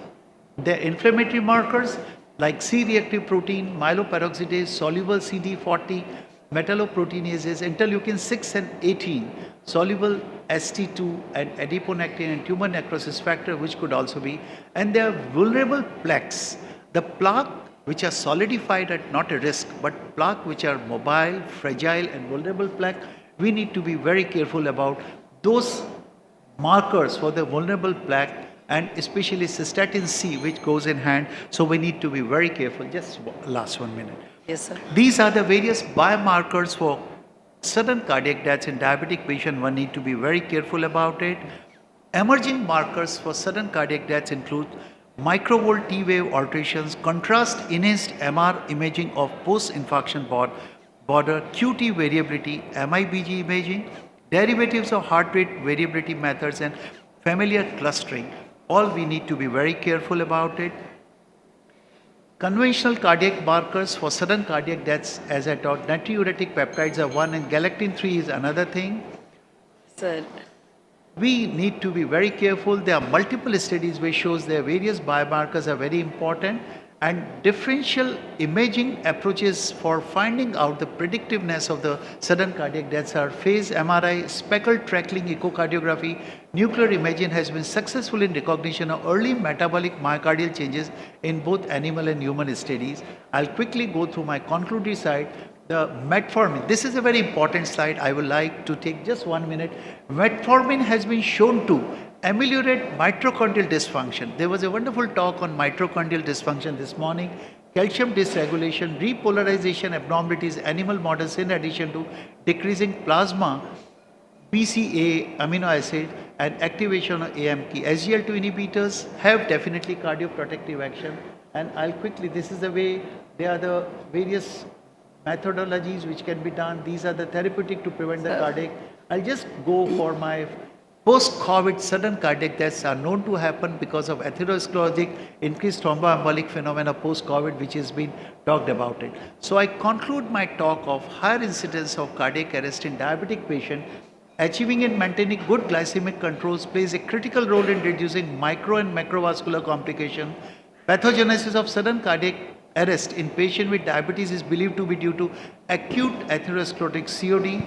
There are inflammatory markers like C-reactive protein, myeloperoxidase, soluble CD40, metalloproteinases, interleukin 6 and 18, soluble ST2 and adiponectin and tumor necrosis factor, which could also be. And there are vulnerable plaques. The plaque which are solidified at not a risk, but plaque which are mobile, fragile and vulnerable plaque, we need to be very careful about those markers for the vulnerable plaque, and especially cystatin C, which goes in hand. So we need to be very careful. Just last 1 minute. Yes, sir. These are the various biomarkers for sudden cardiac deaths in diabetic patient. One need to be very careful about it. Emerging markers for sudden cardiac deaths include microvolt T wave alterations, contrast enhanced MR imaging of post-infarction border, QT variability, MIBG imaging, derivatives of heart rate variability methods, and familiar clustering. All we need to be very careful about it. Conventional cardiac markers for sudden cardiac deaths, as I taught, natriuretic peptides are one and galectin 3 is another thing. Sir. we need to be very careful. There are multiple studies which shows their various biomarkers are very important, and differential imaging approaches for finding out the predictiveness of the sudden cardiac deaths are phase MRI, speckled tracking echocardiography, nuclear imaging has been successful in recognition of early metabolic myocardial changes in both animal and human studies. I'll quickly go through my concludatory slide. The metformin, this is a very important slide. I would like to take just 1 minute. Metformin has been shown to ameliorate mitochondrial dysfunction. There was a wonderful talk on mitochondrial dysfunction this morning. Calcium dysregulation, repolarization abnormalities, animal models, in addition to decreasing plasma, BCA amino acid, and activation of AMP. SGL2 inhibitors have definitely cardioprotective action. And I'll quickly, this is the way, there are the various methodologies which can be done. These are the therapeutic to prevent the cardiac. I'll just go for my post-COVID sudden cardiac deaths are known to happen because of atherosclerotic increased thromboembolic phenomena post-COVID, which has been talked about it. So I conclude my talk of higher incidence of cardiac arrest in diabetic patient. Achieving and maintaining good glycemic controls plays a critical role in reducing micro and macrovascular complication. Pathogenesis of sudden cardiac arrest in patient with diabetes is believed to be due to acute atherosclerotic COD.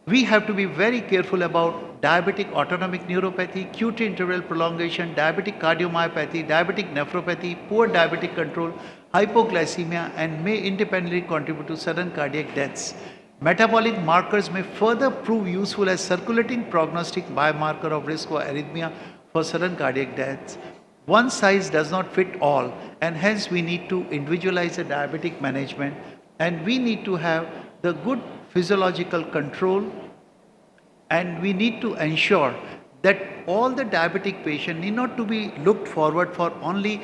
We have to be very careful about diabetic autonomic neuropathy, QT interval prolongation, diabetic cardiomyopathy, diabetic nephropathy, poor diabetic control, hypoglycemia, and may independently contribute to sudden cardiac deaths. Metabolic markers may further prove useful as circulating prognostic biomarker of risk for arrhythmia for sudden cardiac deaths. One size does not fit all, and hence we need to individualize the diabetic management, and we need to have the good physiological control, and we need to ensure that all the diabetic patient need not to be looked forward for only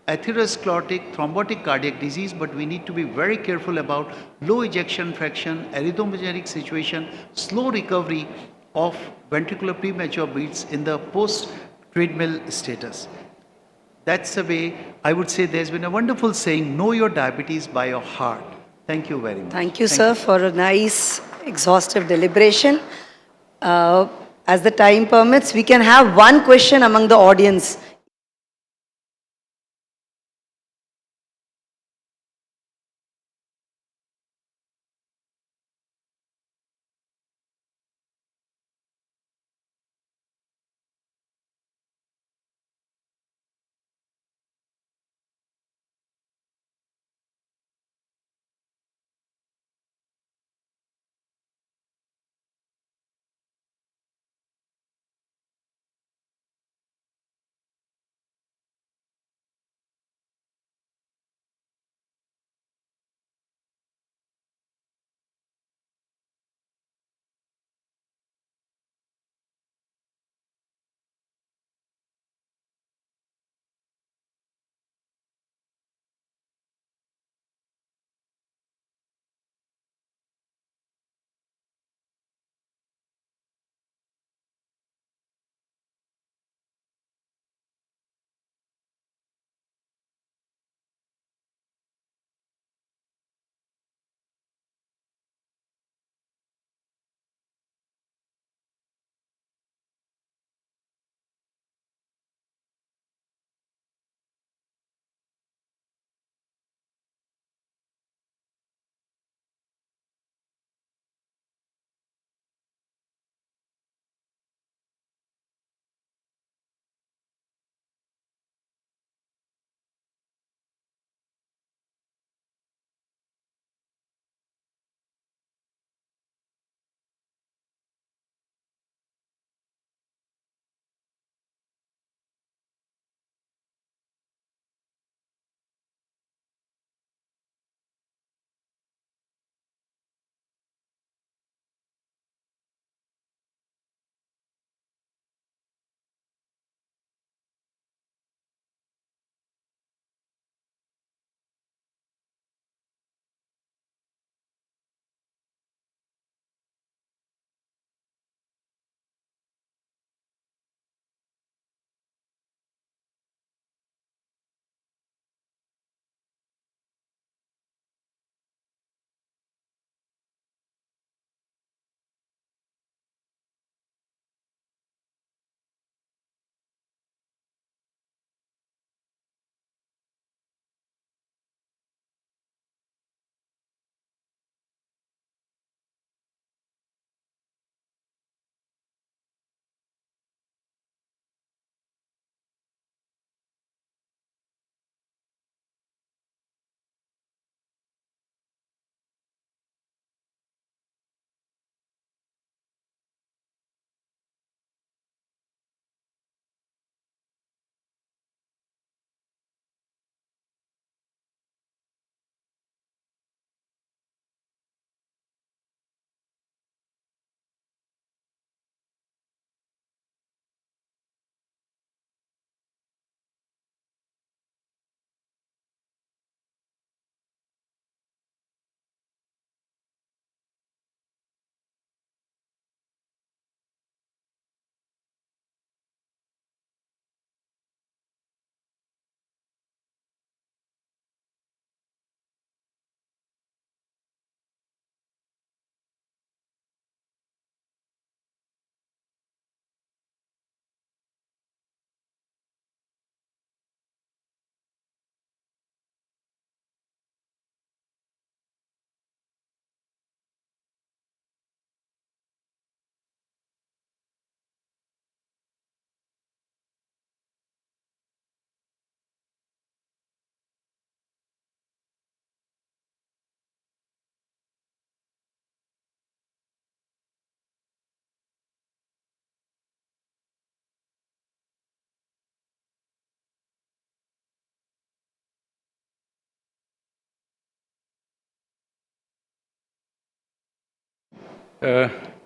atherosclerotic thrombotic cardiac disease, but we need to be very careful about low ejection fraction, arrhythmogenic situation, slow recovery of ventricular premature beats in the post-treadmill status. That's the way I would say there's been a wonderful saying, know your diabetes by your heart. Thank you very much. Thank you, sir, for a nice, exhaustive deliberation. As the time permits, we can have one question among the audience.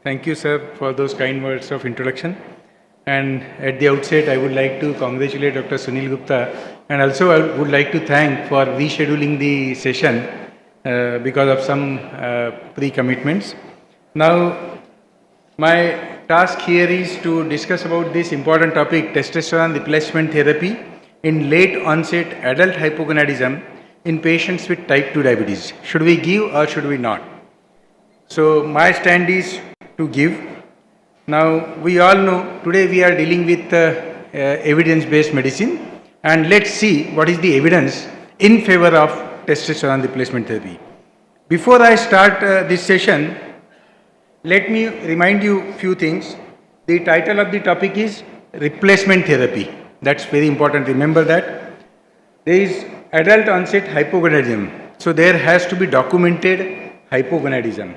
Thank you, sir, for those kind words of introduction. And at the outset, I would like to congratulate Dr. Sunil Gupta, and also I would like to thank for rescheduling the session because of some pre-commitments. Now, my task here is to discuss about this important topic, testosterone replacement therapy in late onset adult hypogonadism in patients with type 2 diabetes. Should we give or should we not? So my stand is to give. Now we all know today we are dealing with evidence-based medicine, and let's see what is the evidence in favor of testosterone replacement therapy. Before I start this session, let me remind you few things. The title of the topic is replacement therapy. That's very important. Remember that. There is adult onset hypogonadism. So there has to be documented hypogonadism.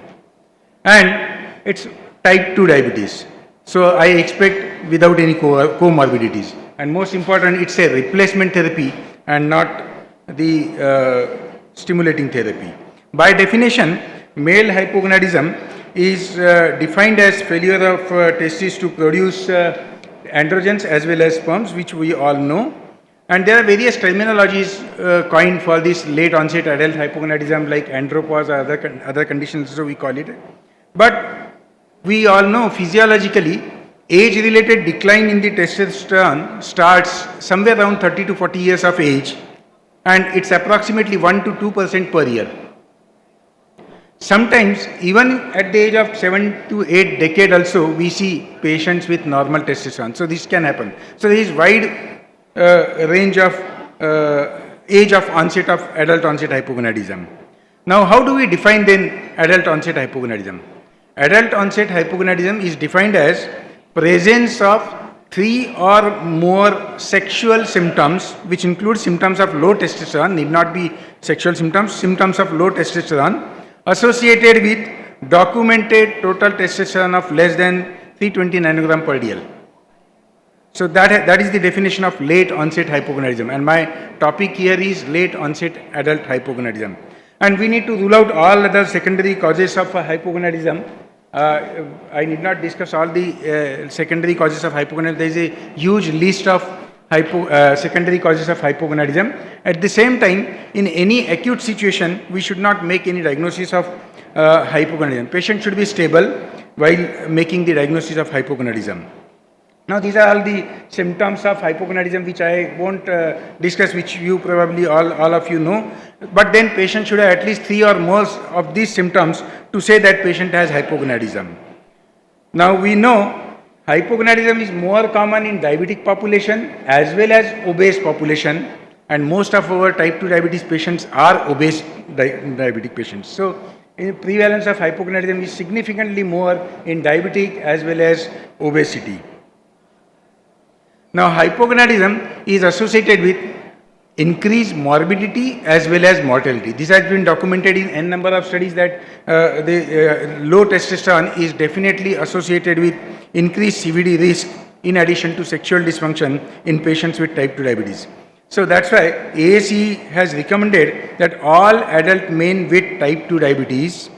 And it's type 2 diabetes. So I expect without any comorbidities. And most important, it's a replacement therapy and not the stimulating therapy. By definition, male hypogonadism is defined as failure of testes to produce androgens as well as sperms, which we all know. And there are various terminologies coined for this late onset adult hypogonadism, like andropause or other conditions, so we call it. But we all know physiologically, age-related decline in the testosterone starts somewhere around 30 to 40 years of age, and it's approximately 1 to 2% per year. Sometimes, even at the age of 7 to 8 decade also, we see patients with normal testosterone. So this can happen. So there is wide range of age of onset of adult onset hypogonadism. Now, how do we define then adult onset hypogonadism? Adult onset hypogonadism is defined as presence of 3 or more sexual symptoms, which include symptoms of low testosterone, need not be sexual symptoms, symptoms of low testosterone, associated with documented total testosterone of less than 320 nanogram per dl. So that is the definition of late onset hypogonadism, and my topic here is late onset adult hypogonadism. And we need to rule out all other secondary causes of hypogonadism. I need not discuss all the secondary causes of hypogonadism. There is a huge list of secondary causes of hypogonadism. At the same time, in any acute situation, we should not make any diagnosis of hypogonadism. Patient should be stable while making the diagnosis of hypogonadism. Now, these are all the symptoms of hypogonadism, which I won't discuss, which you probably all of you know. But then patient should have at least 3 or more of these symptoms to say that patient has hypogonadism. Now, we know hypogonadism is more common in diabetic population as well as obese population, and most of our type 2 diabetes patients are obese diabetic patients. So, prevalence of hypogonadism is significantly more in diabetic as well as obesity. Now, hypogonadism is associated with increased morbidity as well as mortality. This has been documented in n number of studies that the low testosterone is definitely associated with increased CVD risk in addition to sexual dysfunction in patients with type 2 diabetes. So that's why AACE has recommended that all adult men with type 2 diabetes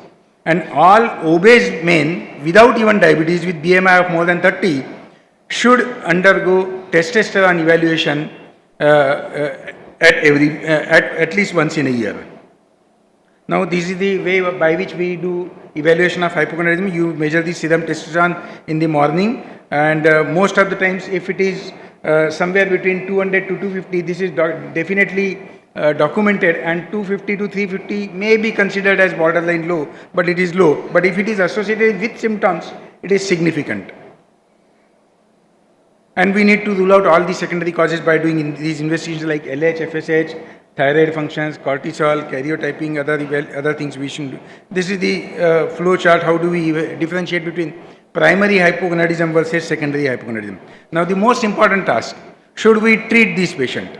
and all obese men without even diabetes with BMI of more than 30 should undergo testosterone evaluation at least once in a year. Now, this is the way by which we do evaluation of hypogonadism. You measure the serum testosterone in the morning, and most of the times, if it is somewhere between 200 to 250, this is definitely documented, and 250 to 350 may be considered as borderline low, but it is low. But if it is associated with symptoms, it is significant. And we need to rule out all the secondary causes by doing these investigations like LH, FSH, thyroid functions, cortisol, karyotyping, other things we should do. This is the flow chart. How do we differentiate between primary hypogonadism versus secondary hypogonadism? Now, the most important task, should we treat this patient?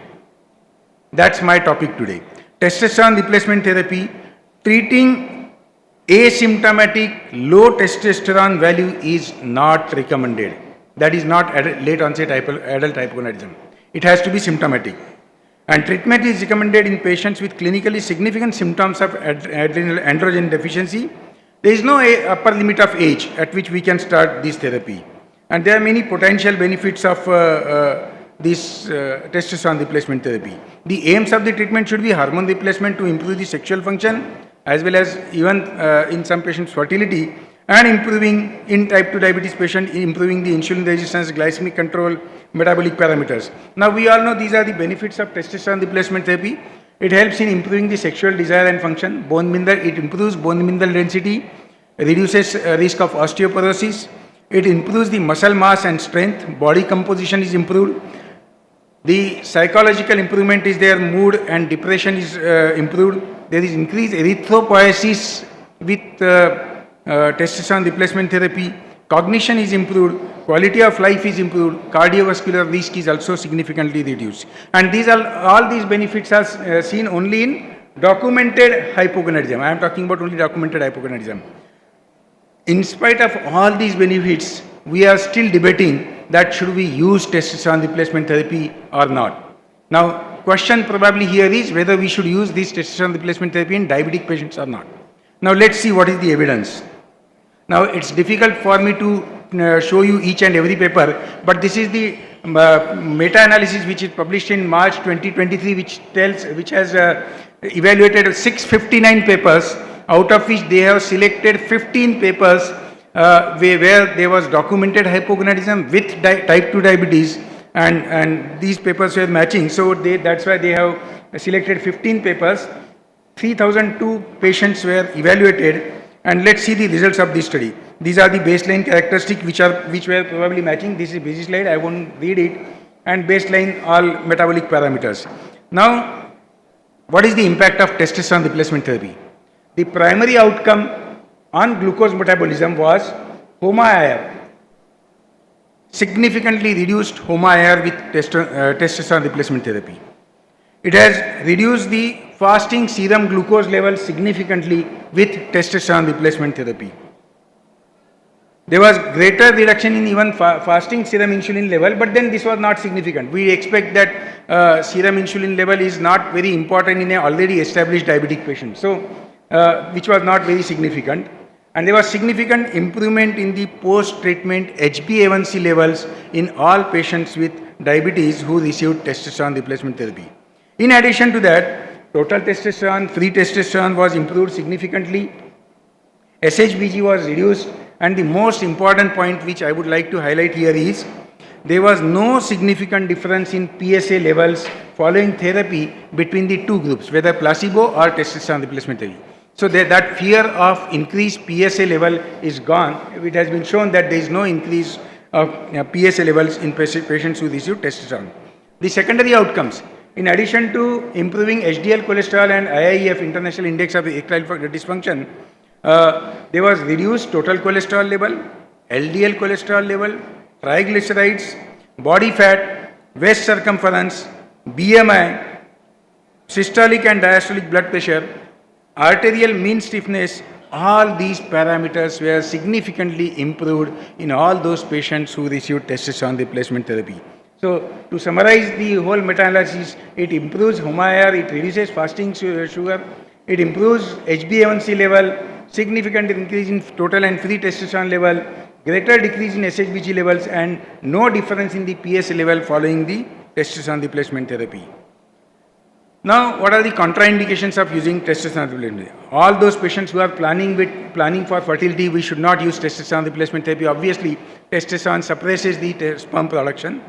That's my topic today. Testosterone replacement therapy, treating asymptomatic low testosterone value is not recommended. That is not late onset adult hypogonadism. It has to be symptomatic. And treatment is recommended in patients with clinically significant symptoms of adrenal androgen deficiency, There is no upper limit of age at which we can start this therapy. And there are many potential benefits of this testosterone replacement therapy. The aims of the treatment should be hormone replacement to improve the sexual function, as well as even in some patients fertility, and improving in type 2 diabetes patient, improving the insulin resistance, glycemic control, metabolic parameters. Now we all know these are the benefits of testosterone replacement therapy. It helps in improving the sexual desire and function, bone mineral, it improves bone mineral density, reduces risk of osteoporosis, it improves the muscle mass and strength, body composition is improved, the psychological improvement is there, mood and depression is improved, there is increased erythropoiesis with testosterone replacement therapy, cognition is improved, quality of life is improved, cardiovascular risk is also significantly reduced. And these are all these benefits are seen only in documented hypogonadism. I am talking about only documented hypogonadism. In spite of all these benefits, we are still debating that should we use testosterone replacement therapy or not. Now, question probably here is whether we should use this testosterone replacement therapy in diabetic patients or not. Now, let's see what is the evidence. Now, it's difficult for me to show you each and every paper, but this is the meta-analysis which is published in March 2023, which has evaluated 659 papers, out of which they have selected 15 papers where there was documented hypogonadism with type 2 diabetes, and these papers were matching. So that's why they have selected 15 papers. 3002 patients were evaluated, and let's see the results of this study. These are the baseline characteristics which were probably matching. This is busy slide, I won't read it, and baseline all metabolic parameters. Now, what is the impact of testosterone replacement therapy? The primary outcome on glucose metabolism was HOMA-IR. Significantly reduced HOMA-IR with testosterone replacement therapy. It has reduced the fasting serum glucose level significantly with testosterone replacement therapy. There was greater reduction in even fasting serum insulin level, but then this was not significant. We expect that serum insulin level is not very important in an already established diabetic patient, so which was not very significant. And there was significant improvement in the post-treatment HbA1c levels in all patients with diabetes who received testosterone replacement therapy. In addition to that, total testosterone, free testosterone was improved significantly, SHBG was reduced, and the most important point which I would like to highlight here is there was no significant difference in PSA levels following therapy between the two groups, whether placebo or testosterone replacement therapy. So that fear of increased PSA level is gone. It has been shown that there is no increase of PSA levels in patients who receive testosterone. The secondary outcomes, in addition to improving HDL cholesterol and IIF, International Index of Erectile Dysfunction, there was reduced total cholesterol level, LDL cholesterol level, triglycerides, body fat, waist circumference, BMI, systolic and diastolic blood pressure, arterial mean stiffness. All these parameters were significantly improved in all those patients who received testosterone replacement therapy. So, to summarize the whole meta-analysis, it improves HOMA-IR, it reduces fasting sugar, it improves HbA1c level, significant increase in total and free testosterone level, greater decrease in SHBG levels, and no difference in the PSA level following the testosterone replacement therapy. Now, what are the contraindications of using testosterone replacement therapy? All those patients who are planning for fertility, we should not use testosterone replacement therapy. Obviously, testosterone suppresses the sperm production.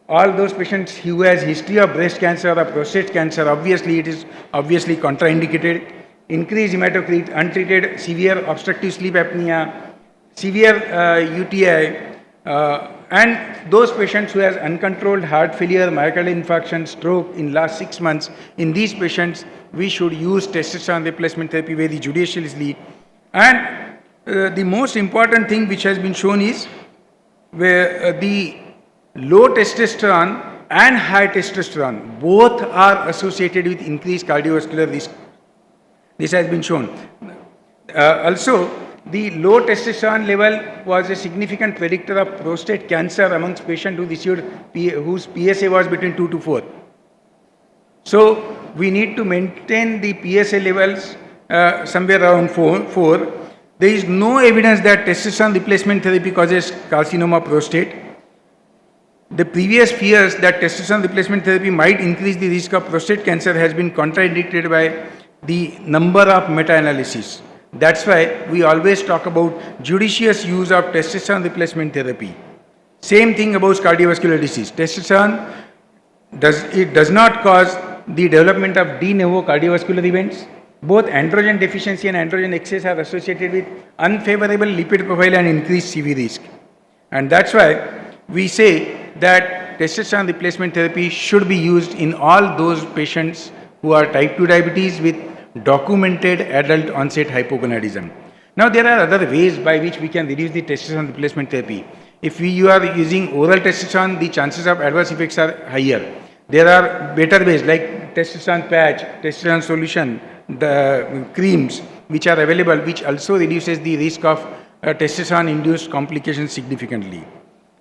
All those patients who has history of breast cancer or prostate cancer, obviously it is obviously contraindicated. Increased hematocrit, untreated severe obstructive sleep apnea, severe UTI, and those patients who has uncontrolled heart failure, myocardial infarction, stroke in last 6 months, in these patients, we should use testosterone replacement therapy very judiciously. And the most important thing which has been shown is where the low testosterone and high testosterone both are associated with increased cardiovascular risk. This has been shown. Also, the low testosterone level was a significant predictor of prostate cancer amongst patients who received whose PSA was between 2 to 4. So, we need to maintain the PSA levels somewhere around 4. There is no evidence that testosterone replacement therapy causes carcinoma prostate. The previous fears that testosterone replacement therapy might increase the risk of prostate cancer has been contradicted by the number of meta-analyses. That's why we always talk about judicious use of testosterone replacement therapy. Same thing about cardiovascular disease. Testosterone does not cause the development of de novo cardiovascular events. Both androgen deficiency and androgen excess are associated with unfavorable lipid profile and increased CV risk. And that's why we say that testosterone replacement therapy should be used in all those patients who are type 2 diabetes with documented adult onset hypogonadism. Now there are other ways by which we can reduce the testosterone replacement therapy. If you are using oral testosterone, the chances of adverse effects are higher. There are better ways like testosterone patch, testosterone solution, the creams which are available, which also reduces the risk of testosterone induced complications significantly.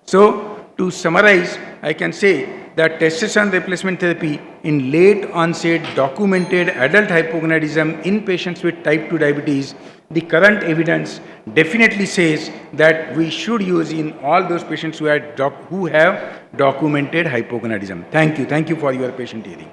So to summarize, I can say that testosterone replacement therapy in late onset documented adult hypogonadism in patients with type 2 diabetes, the current evidence definitely says that we should use in all those patients who have documented hypogonadism. Thank you. Thank you for your patient hearing.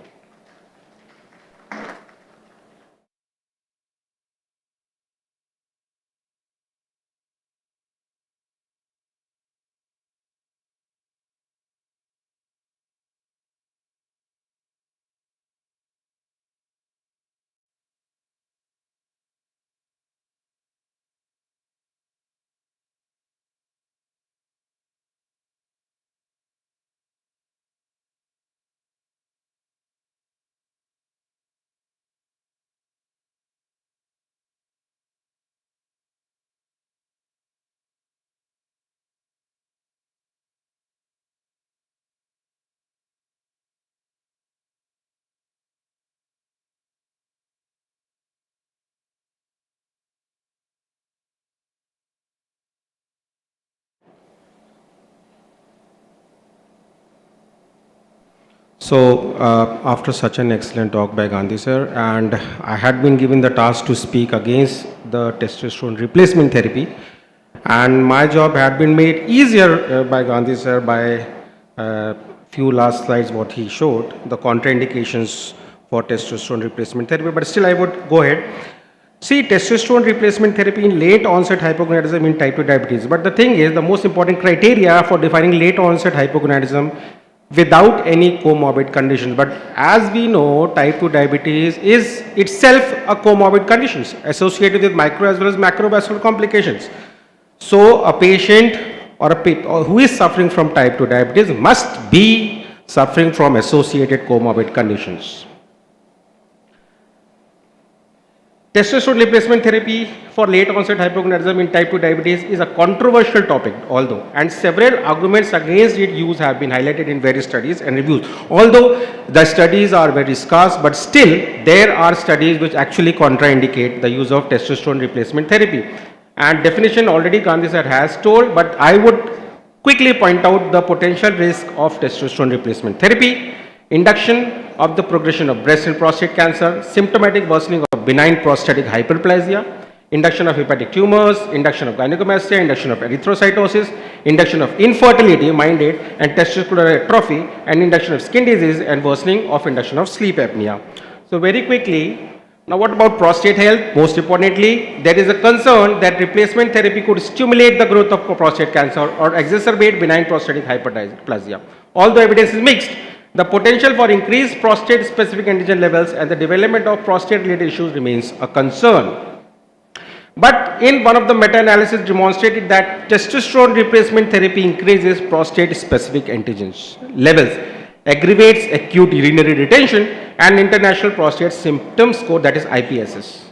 So, after such an excellent talk by Gandhi sir, and I had been given the task to speak against the testosterone replacement therapy, and my job had been made easier by Gandhi sir by few last slides what he showed, the contraindications for testosterone replacement therapy, but still I would go ahead. See, testosterone replacement therapy in late onset hypogonadism in type 2 diabetes. But the thing is, the most important criteria for defining late onset hypogonadism without any comorbid conditions. But as we know, type 2 diabetes is itself a comorbid condition associated with micro as well as macrovascular complications. So, a patient or who is suffering from type 2 diabetes must be suffering from associated comorbid conditions. Testosterone replacement therapy for late onset hypogonadism in type 2 diabetes is a controversial topic, although, and several arguments against its use have been highlighted in various studies and reviews. Although the studies are very scarce, but still there are studies which actually contraindicate the use of testosterone replacement therapy. And definition already Gandhi sir has told, but I would quickly point out the potential risk of testosterone replacement therapy: induction of the progression of breast and prostate cancer, symptomatic worsening of benign prostatic hyperplasia, induction of hepatic tumors, induction of gynecomastia, induction of erythrocytosis, induction of infertility, mind it, and testicular atrophy, and induction of skin disease and worsening of induction of sleep apnea. So very quickly, now what about prostate health? Most importantly, there is a concern that replacement therapy could stimulate the growth of prostate cancer or exacerbate benign prostatic hyperplasia. Although evidence is mixed, the potential for increased prostate specific antigen levels and the development of prostate related issues remains a concern. But in one of the meta-analysis demonstrated that testosterone replacement therapy increases prostate specific antigens levels, aggravates acute urinary retention and international prostate symptom score, that is IPSS.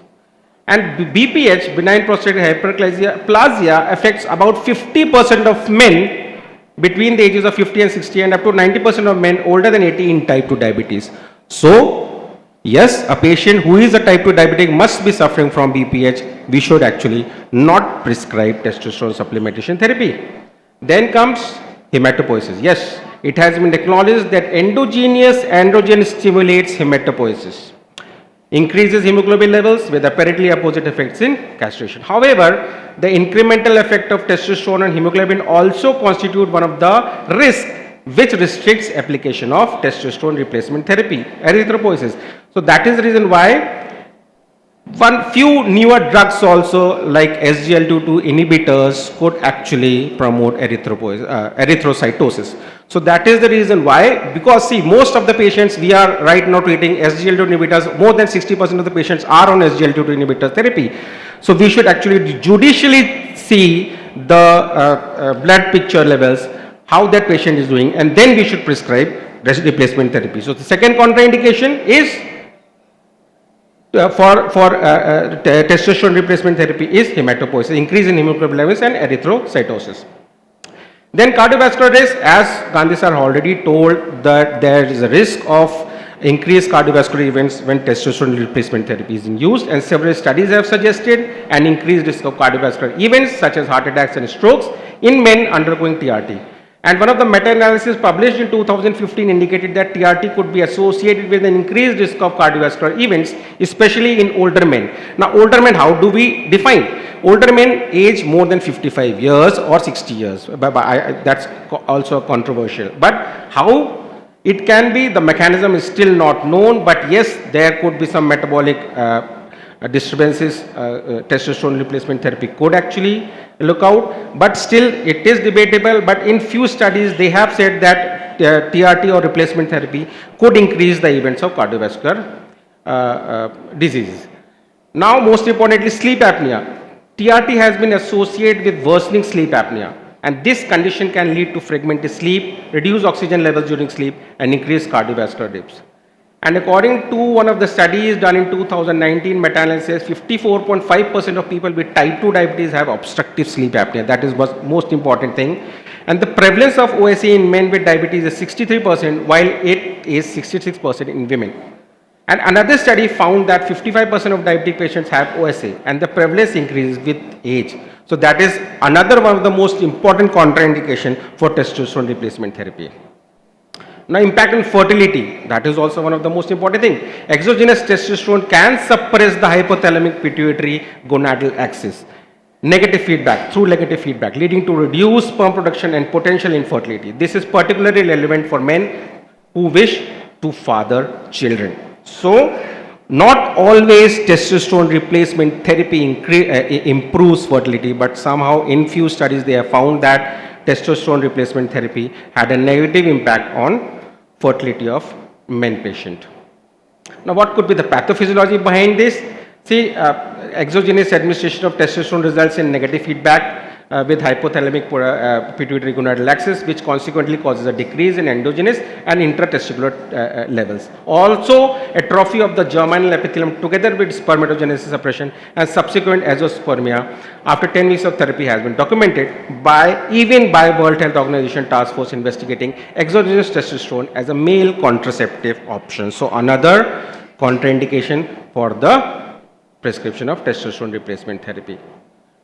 And BPH, benign prostatic hyperplasia, affects about 50% of men between the ages of 50 and 60 and up to 90% of men older than 80 in type 2 diabetes. So, yes, a patient who is a type 2 diabetic must be suffering from BPH. We should actually not prescribe testosterone supplementation therapy. Then comes hematopoiesis. Yes, it has been acknowledged that endogenous androgen stimulates hematopoiesis. increases hemoglobin levels with apparently opposite effects in castration. However, the incremental effect of testosterone and hemoglobin also constitute one of the risks which restricts application of testosterone replacement therapy, erythropoiesis. So that is the reason why one few newer drugs also like SGLT2 inhibitors could actually promote erythrocytosis. So that is the reason why, because see, most of the patients we are right now treating SGLT2 inhibitors, more than 60% of the patients are on SGLT2 inhibitor therapy. So we should actually judicially see the blood picture levels, how that patient is doing, and then we should prescribe replacement therapy. So the second contraindication is for testosterone replacement therapy is hematopoiesis, increase in hemoglobin levels and erythrocytosis. Then cardiovascular risk, as Gandhi sir already told that there is a risk of increased cardiovascular events when testosterone replacement therapy is used, and several studies have suggested an increased risk of cardiovascular events such as heart attacks and strokes in men undergoing TRT. And one of the meta-analysis published in 2015 indicated that TRT could be associated with an increased risk of cardiovascular events, especially in older men. Now, older men, how do we define? Older men age more than 55 years or 60 years. That's also controversial. But how it can be, the mechanism is still not known, but yes, there could be some metabolic disturbances. Testosterone replacement therapy could actually look out, but still it is debatable. But in few studies they have said that TRT or replacement therapy could increase the events of cardiovascular diseases. Now, most importantly, sleep apnea. TRT has been associated with worsening sleep apnea, and this condition can lead to fragmented sleep, reduced oxygen levels during sleep, and increased cardiovascular dips. And according to one of the studies done in 2019 meta-analysis, 54.5% of people with type 2 diabetes have obstructive sleep apnea. That is the most important thing. And the prevalence of OSA in men with diabetes is 63%, while it is 66% in women. And another study found that 55% of diabetic patients have OSA, and the prevalence increases with age. So that is another one of the most important contraindication for testosterone replacement therapy. Now, impact on fertility, that is also one of the most important thing. Exogenous testosterone can suppress the hypothalamic pituitary gonadal axis. Negative feedback, leading to reduced sperm production and potential infertility. This is particularly relevant for men who wish to father children. So, not always testosterone replacement therapy improves fertility, but somehow in few studies they have found that testosterone replacement therapy had a negative impact on fertility of men patient. Now, what could be the pathophysiology behind this? See, exogenous administration of testosterone results in negative feedback with hypothalamic pituitary gonadal axis, which consequently causes a decrease in endogenous and intratesticular levels. Also, atrophy of the germinal epithelium together with spermatogenesis suppression and subsequent azoospermia after 10 weeks of therapy has been documented by World Health Organization task force investigating exogenous testosterone as a male contraceptive option. So another contraindication for the prescription of testosterone replacement therapy.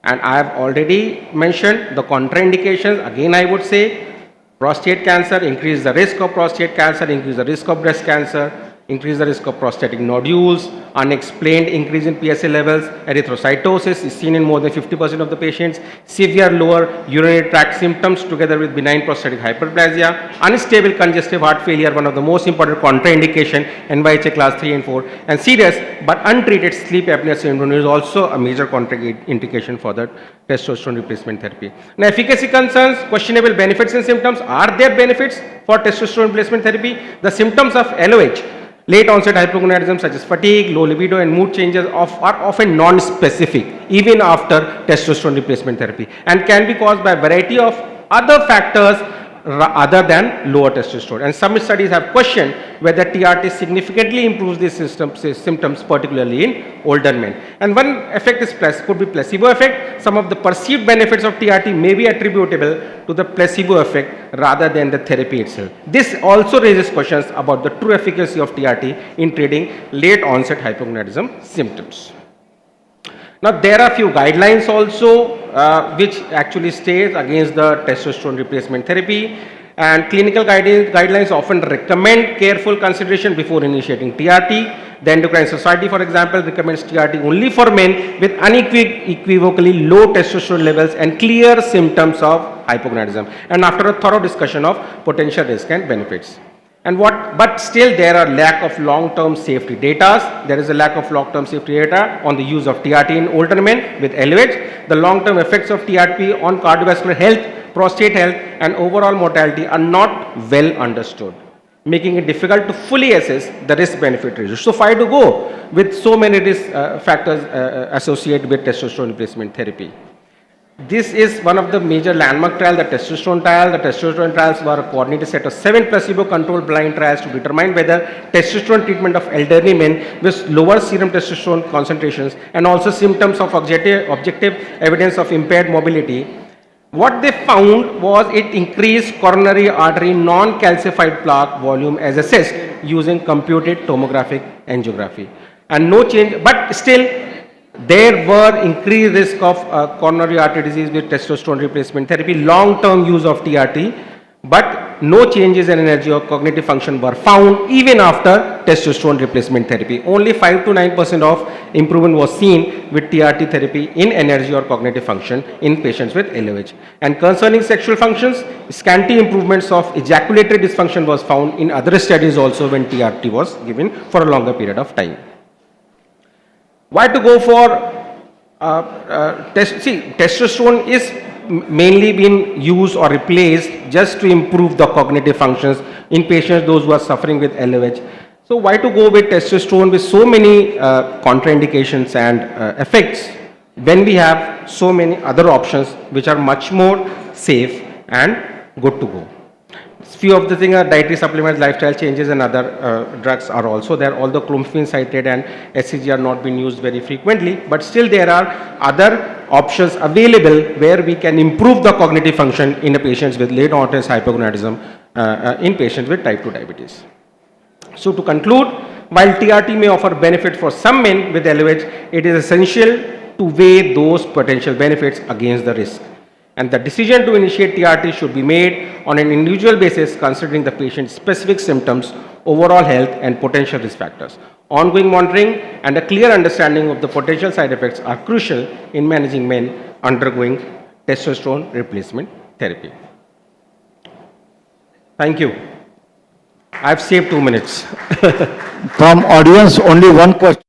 And I have already mentioned the contraindications. Again, I would say prostate cancer, increase the risk of prostate cancer, increase the risk of breast cancer, increase the risk of prostatic nodules, unexplained increase in PSA levels, erythrocytosis is seen in more than 50% of the patients, severe lower urinary tract symptoms together with benign prostatic hyperplasia, unstable congestive heart failure, one of the most important contraindication, NYHA class 3 and 4, and serious but untreated sleep apnea syndrome is also a major contraindication for the testosterone replacement therapy. Now, efficacy concerns, questionable benefits and symptoms. Are there benefits for testosterone replacement therapy? The symptoms of LOH, late onset hypogonadism such as fatigue, low libido and mood changes are often non-specific even after testosterone replacement therapy and can be caused by a variety of other factors other than lower testosterone. And some studies have questioned whether TRT significantly improves these symptoms, particularly in older men. And one effect could be placebo effect. Some of the perceived benefits of TRT may be attributable to the placebo effect rather than the therapy itself. This also raises questions about the true efficacy of TRT in treating late onset hypogonadism symptoms. Now, there are few guidelines also which actually states against the testosterone replacement therapy, and clinical guidelines often recommend careful consideration before initiating TRT. The Endocrine Society, for example, recommends TRT only for men with unequivocally low testosterone levels and clear symptoms of hypogonadism, and after a thorough discussion of potential risk and benefits. But still there are lack of long-term safety data. There is a lack of long-term safety data on the use of TRT in older men with LVH. The long-term effects of TRT on cardiovascular health, prostate health, and overall mortality are not well understood, making it difficult to fully assess the risk-benefit ratio. So far to go with so many risk factors associated with testosterone replacement therapy. This is one of the major landmark trials, the testosterone trial. The testosterone trials were a coordinated set of 7 placebo-controlled blind trials to determine whether testosterone treatment of elderly men with lower serum testosterone concentrations and also symptoms of objective evidence of impaired mobility. What they found was it increased coronary artery non-calcified plaque volume as assessed using computed tomographic angiography. And no change, but still there were increased risk of coronary artery disease with testosterone replacement therapy, long-term use of TRT, but no changes in energy or cognitive function were found even after testosterone replacement therapy. Only 5 to 9% of improvement was seen with TRT therapy in energy or cognitive function in patients with LOH. And concerning sexual functions, scanty improvements of ejaculatory dysfunction was found in other studies also when TRT was given for a longer period of time. Why to go for testosterone is mainly being used or replaced just to improve the cognitive functions in patients those who are suffering with LOH. So why to go with testosterone with so many contraindications and effects when we have so many other options which are much more safe and good to go. Few of the things are dietary supplements, lifestyle changes, and other drugs are also there. Although clomiphene citrate and SCG are not being used very frequently, but still there are other options available where we can improve the cognitive function in the patients with late onset hypogonadism in patients with type 2 diabetes. So to conclude, while TRT may offer benefit for some men with LOH, it is essential to weigh those potential benefits against the risk. And the decision to initiate TRT should be made on an individual basis considering the patient's specific symptoms, overall health and potential risk factors. Ongoing monitoring and a clear understanding of the potential side effects are crucial in managing men undergoing testosterone replacement therapy. Thank you. I've saved 2 minutes. From audience, only one question.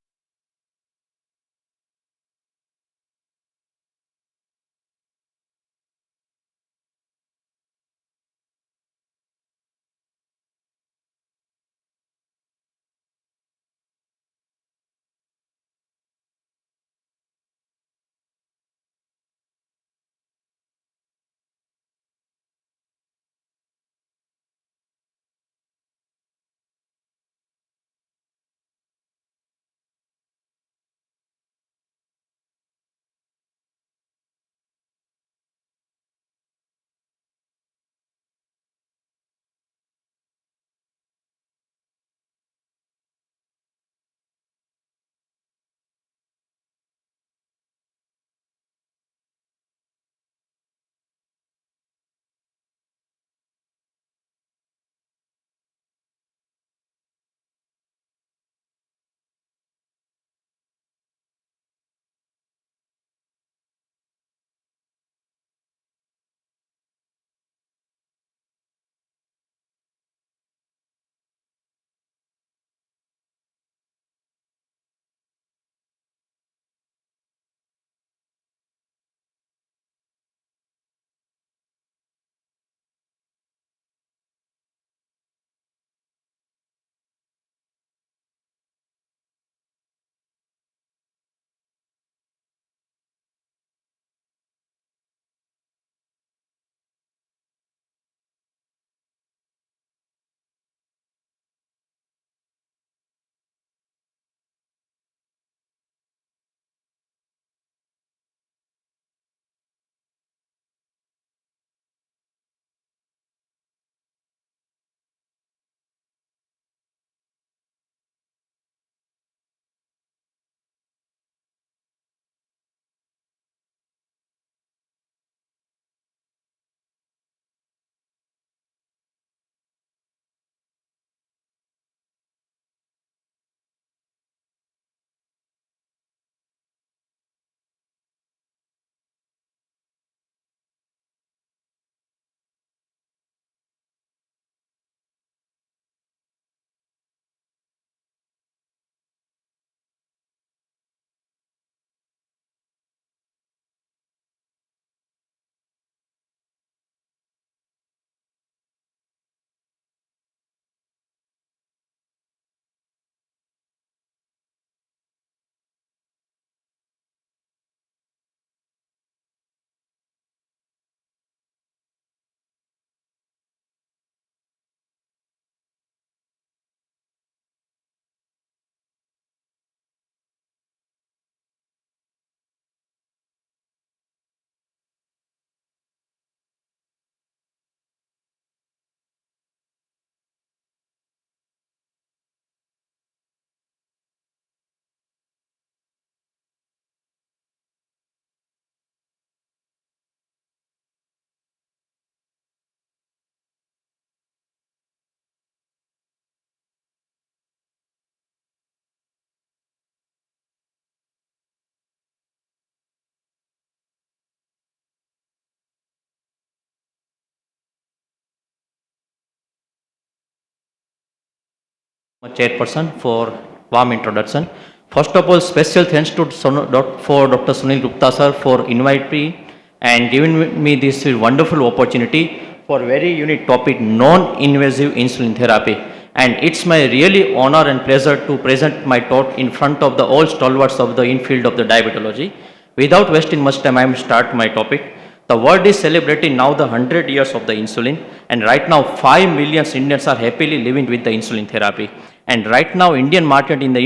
Chairperson for warm introduction. First of all, special thanks to for Dr. Sunil Gupta sir for inviting me and giving me this wonderful opportunity for very unique topic, non-invasive insulin therapy. And it's my really honor and pleasure to present my talk in front of the all stalwarts of the infield of the diabetology. Without wasting much time, I will start my topic. The world is celebrating now the 100 years of the insulin, and right now 5 million Indians are happily living with the insulin therapy. And right now Indian market in the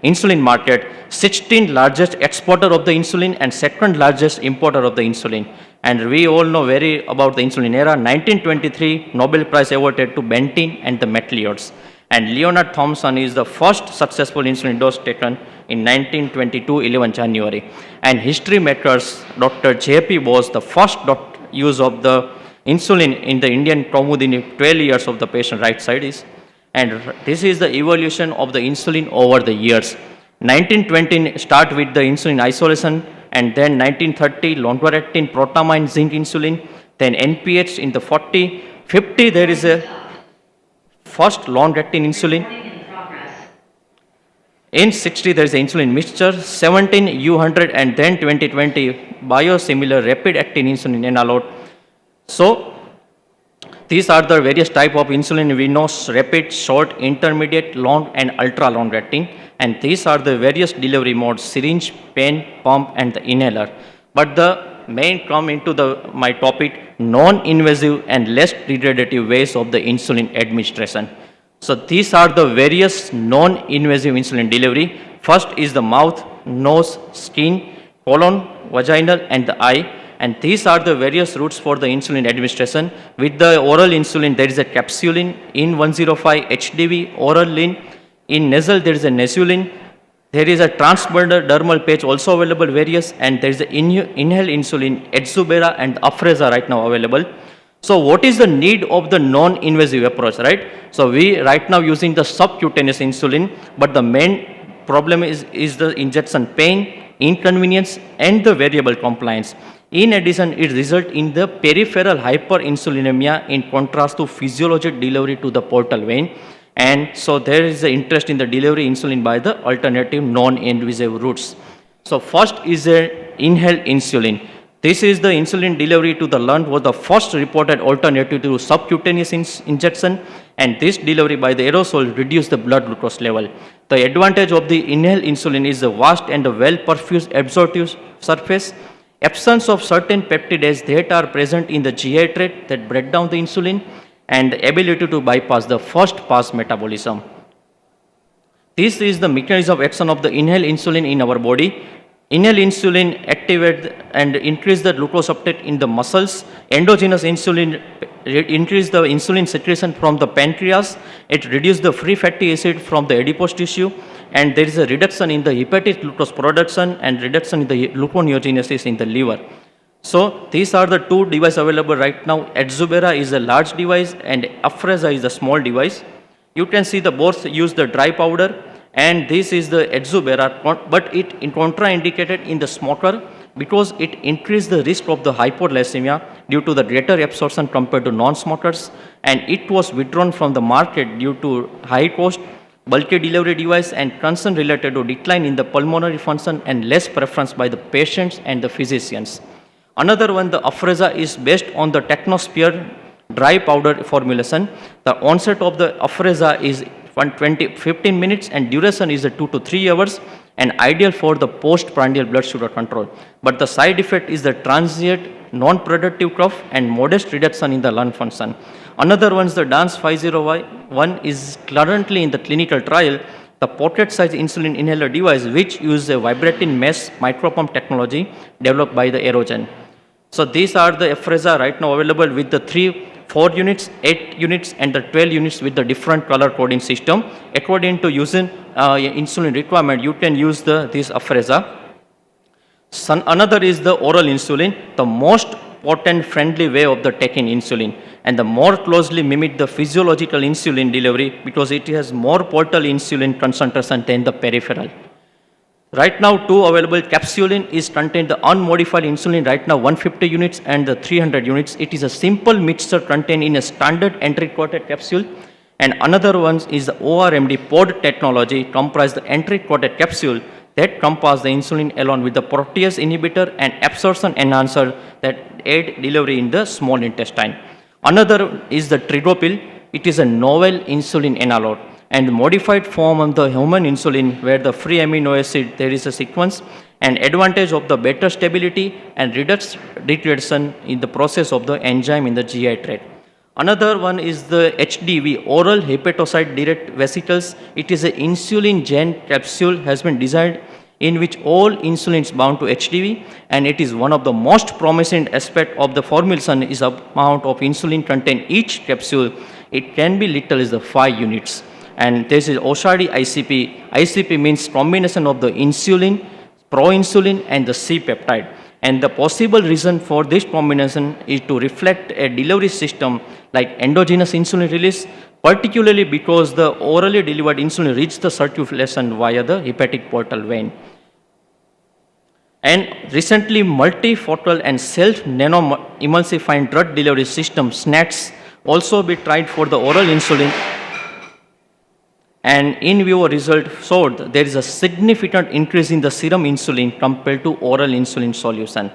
insulin market, 16th largest exporter of the insulin and second largest importer of the insulin. And we all know very about the insulin era. 1923 Nobel Prize awarded to Bentin and the Metliers. And Leonard Thompson is the first successful insulin dose taken in 1922, 11 January. And history makers, Dr. J.P. was the first use of the insulin in the Indian within 12 years of the patient right side is. And this is the evolution of the insulin over the years. 1920 start with the insulin isolation, and then 1930 long-acting protamine zinc insulin, then NPH in the 50 there is a first long-acting insulin. In 60 there is a insulin mixture, 17 U100, and then 2020 biosimilar rapid-acting insulin Enalot. So these are the various type of insulin we know: rapid, short, intermediate, long, and ultra long acting. And these are the various delivery modes: syringe, pen, pump, and the inhaler. But the main come into my topic, non-invasive and less degradative ways of the insulin administration. So these are the various non-invasive insulin delivery. First is the mouth, nose, skin, colon, vaginal, and the eye. And these are the various routes for the insulin administration. With the oral insulin, there is a capsulin, in 105 HDV, oral lin. In nasal, there is a nasulin. There is a transdermal patch also available, various, and there is a inhaled insulin, Edzubera and Afrezza right now available. So what is the need of the non-invasive approach, right? So we right now using the subcutaneous insulin, but the main problem is the injection pain, inconvenience, and the variable compliance. In addition, it results in the peripheral hyperinsulinemia in contrast to physiologic delivery to the portal vein. And so there is an interest in the delivery insulin by the alternative non-invasive routes. So first is a inhaled insulin. This is the insulin delivery to the lung was the first reported alternative to subcutaneous injection, and this delivery by the aerosol reduced the blood glucose level. The advantage of the inhaled insulin is the vast and the well-perfused absorptive surface, absence of certain peptides that are present in the GI tract that break down the insulin, and the ability to bypass the first pass metabolism. This is the mechanism of action of the inhaled insulin in our body. Inhaled insulin activate and increase the glucose uptake in the muscles. Endogenous insulin increase the insulin secretion from the pancreas. It reduces the free fatty acid from the adipose tissue, and there is a reduction in the hepatic glucose production and reduction in the gluconeogenesis in the liver. So these are the two devices available right now. Edzubera is a large device and Afrezza is a small device. You can see the both use the dry powder, and this is the Edzubera, but it is contraindicated in the smoker because it increases the risk of the hypoglycemia due to the greater absorption compared to non-smokers, and it was withdrawn from the market due to high cost, bulky delivery device, and concern related to decline in the pulmonary function and less preference by the patients and the physicians. Another one, the Afrezza, is based on the Technosphere dry powder formulation. The onset of the Afrezza is 15 minutes and duration is 2 to 3 hours, and ideal for the postprandial blood sugar control. But the side effect is the transient non-productive cough and modest reduction in the lung function. Another one is the DANCE 501 is currently in the clinical trial, the pocket-sized insulin inhaler device which uses a vibrating mesh micropump technology developed by the Aerogen. So these are the Afrezza right now available with the 4 units, 8 units, and the 12 units with the different color coding system. According to using insulin requirement, you can use this Afrezza. Another is the oral insulin, the most potent friendly way of the taking insulin, and the more closely mimic the physiological insulin delivery because it has more portal insulin concentration than the peripheral. Right now, 2 available capsulin is contained the unmodified insulin right now 150 units and the 300 units. It is a simple mixture contained in a standard entry coated capsule, And another one is the ORMD pod technology, comprise the entry-coated capsule that compass the insulin along with the protease inhibitor and absorption enhancer that aid delivery in the small intestine. Another is the tridopil. It is a novel insulin analog and modified form of the human insulin where the free amino acid there is a sequence and advantage of the better stability and reduction in the process of the enzyme in the GI tract. Another one is the HDV, oral hepatocyte direct vesicles. It is an insulin gene capsule has been designed in which all insulin is bound to HDV, and it is one of the most promising aspect of the formulation is the amount of insulin contained each capsule. It can be little as the 5 units. And this is OSHADI ICP. ICP means combination of the insulin, proinsulin and the C-peptide. And the possible reason for this combination is to reflect a delivery system like endogenous insulin release, particularly because the orally delivered insulin reaches the circulation via the hepatic portal vein. And recently, multifocal and self-nano-emulsifying drug delivery system, SNADs, also be tried for the oral insulin. And in vivo result showed there is a significant increase in the serum insulin compared to oral insulin solution.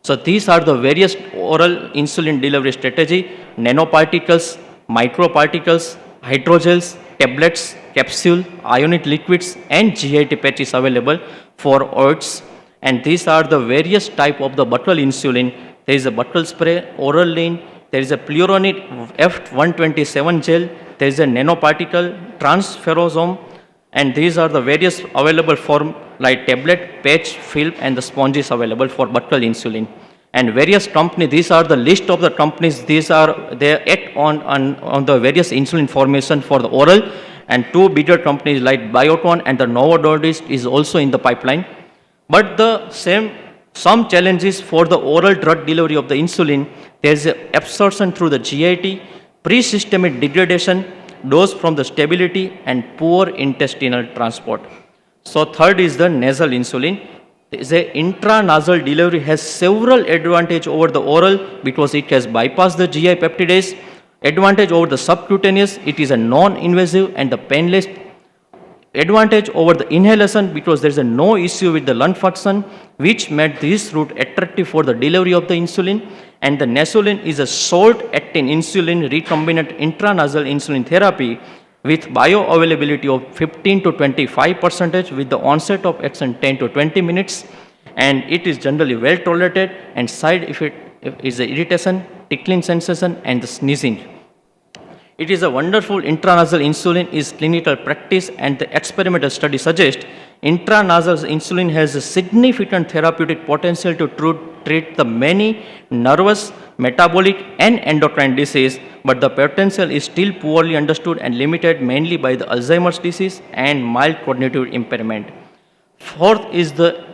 So these are the various oral insulin delivery strategy: nanoparticles, microparticles, hydrogels, tablets, capsule, ionic liquids, and GIT patches available for OIDs. And these are the various type of the buccal insulin. There is a buccal spray, oral lean, there is a pleuronate F127 gel, there is a nanoparticle, transferrosome, and these are the various available form like tablet, patch, film, and the sponges available for buccal insulin. And various companies, these are the list of the companies, these are, they act on the various insulin formulation for the oral, and 2 bigger companies like Biocon and the Novo Nordisk is also in the pipeline. But some challenges for the oral drug delivery of the insulin, there is absorption through the GIT, pre-systemic degradation, dose from the stability, and poor intestinal transport. So third is the nasal insulin. The intranasal delivery has several advantages over the oral because it has bypassed the GI peptidase. Advantage over the subcutaneous, it is a non-invasive and the painless. Advantage over the inhalation because there is no issue with the lung function, which made this route attractive for the delivery of the insulin. And the nasolin is a short-acting insulin recombinant intranasal insulin therapy with bioavailability of 15 to 25% with the onset of action 10 to 20 minutes. And it is generally well tolerated, and side effect is the irritation, tickling sensation, and the sneezing. It is a wonderful intranasal insulin is clinical practice, and the experimental study suggests intranasal insulin has a significant therapeutic potential to treat the many nervous, metabolic, and endocrine disease, but the potential is still poorly understood and limited mainly by the Alzheimer's disease and mild cognitive impairment. Fourth is the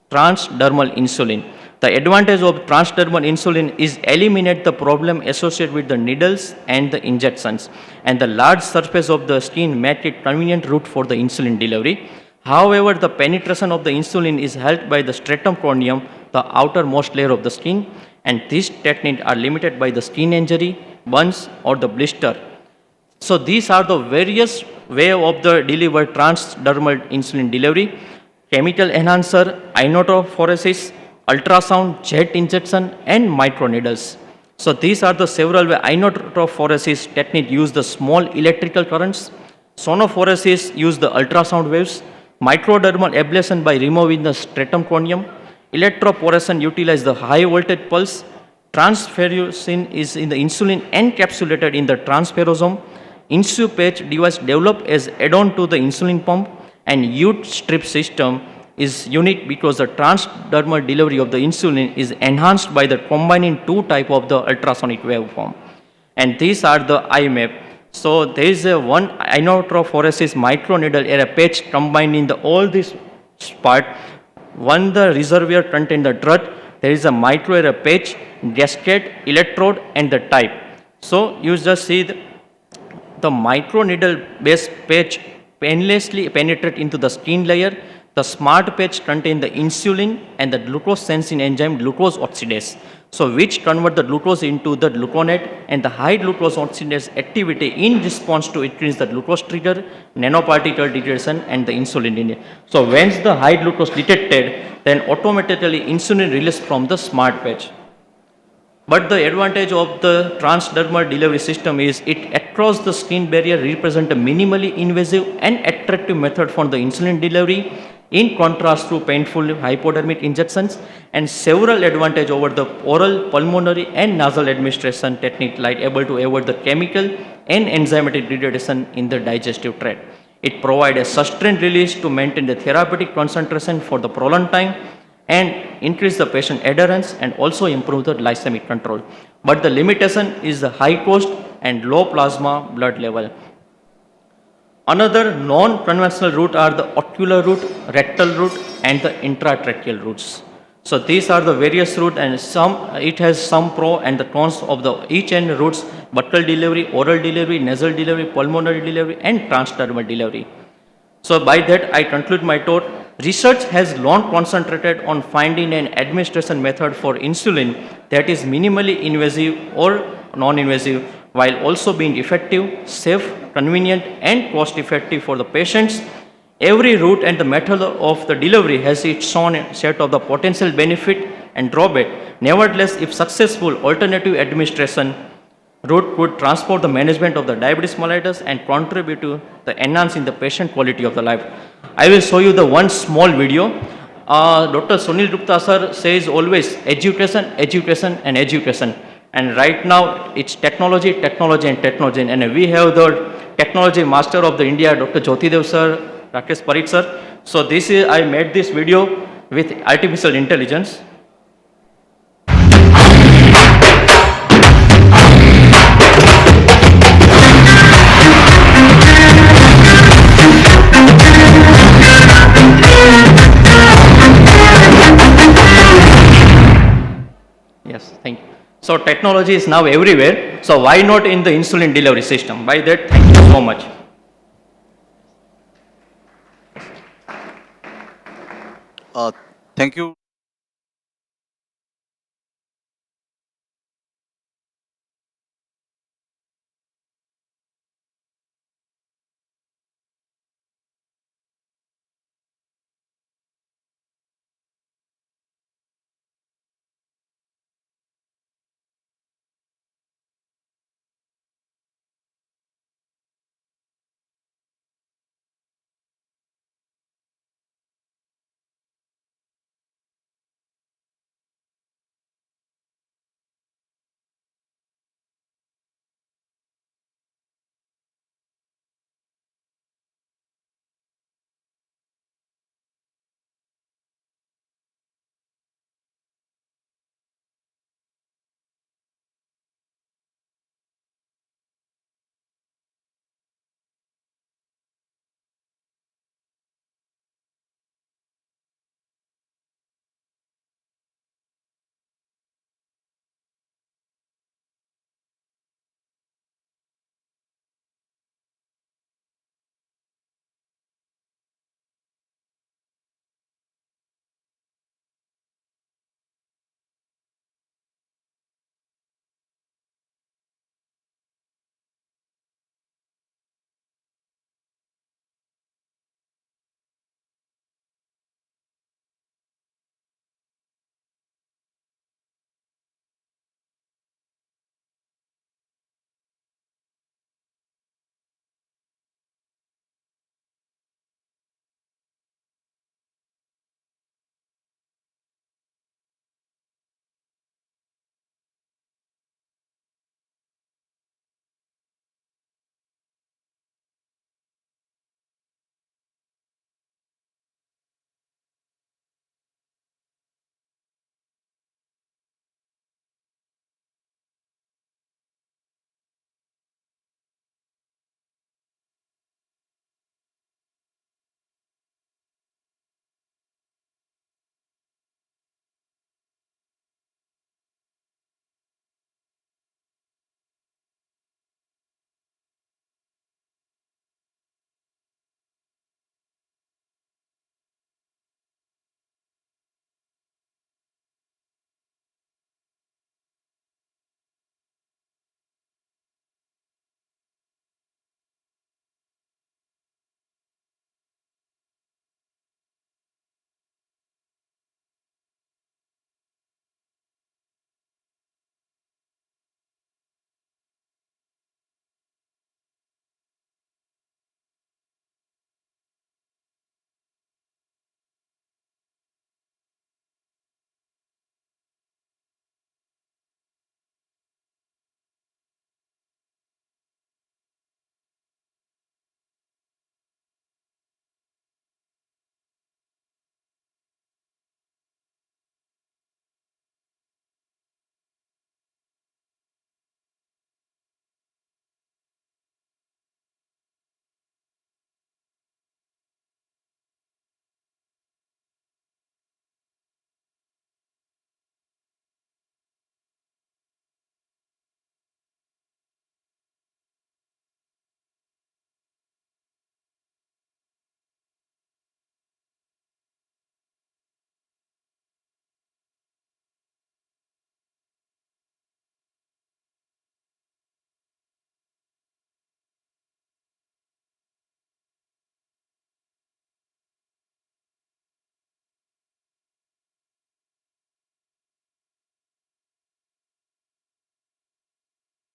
transdermal insulin. The advantage of transdermal insulin is eliminate the problem associated with the needles and the injections, and the large surface of the skin make it convenient route for the insulin delivery. However, the penetration of the insulin is helped by the stratum corneum, the outermost layer of the skin, and these techniques are limited by the skin injury, burns, or the blister. So these are the various way of the delivered transdermal insulin delivery: chemical enhancer, ionotrophoresis, ultrasound, jet injection, and microneedles. So these are the several way. Ionotrophoresis technique use the small electrical currents. Sonophoresis use the ultrasound waves. Microdermal ablation by removing the stratum corneum. Electroporation utilize the high voltage pulse. Transferrin is in the insulin encapsulated in the transferrosome. Insupatch device developed as add-on to the insulin pump, and U strip system is unique because the transdermal delivery of the insulin is enhanced by the combining 2 type of the ultrasonic waveform. And these are the IMAP. So there is a one ionotrophoresis microneedle or a patch combining the all this part. One the reservoir contain the drug. There is a micro or a patch, gasket, electrode, and the type. So you just see the microneedle based patch painlessly penetrate into the skin layer. The smart patch contains the insulin and the glucose sensing enzyme glucose oxidase, so which convert the glucose into the gluconate, and the high glucose oxidase activity in response to increase the glucose trigger, nanoparticle degradation and the insulin. So once the high glucose detected, then automatically insulin released from the smart patch. But the advantage of the transdermal delivery system is it across the skin barrier represent a minimally invasive and attractive method for the insulin delivery in contrast to painful hypodermic injections, and several advantage over the oral, pulmonary and nasal administration technique like able to avoid the chemical and enzymatic degradation in the digestive tract. It provides a sustained release to maintain the therapeutic concentration for the prolonged time and increase the patient adherence and also improve the glycemic control. But the limitation is the high cost and low plasma blood level. Another non-conventional route are the ocular route, rectal route and the intratracheal routes. So these are the various routes, and it has some pro and the cons of the each end routes: buccal delivery, oral delivery, nasal delivery, pulmonary delivery and transdermal delivery. So by that I conclude my talk. Research has long concentrated on finding an administration method for insulin that is minimally invasive or non-invasive while also being effective, safe, convenient and cost effective for the patients. Every route and the method of the delivery has its own set of the potential benefit and drawback. Nevertheless, if successful, alternative administration route could transport the management of the diabetes mellitus and contribute to the enhancing the patient quality of the life. I will show you the one small video. Dr. Sunil Gupta sir says always education, education and education. And right now it's technology, technology and technology. And we have the technology master of the India, Dr. Jyotidev sir, Rakesh Parikh sir. So this is, I made this video with artificial intelligence. Yes, thank you. So technology is now everywhere. So why not in the insulin delivery system? By that, thank you so much. Thank you.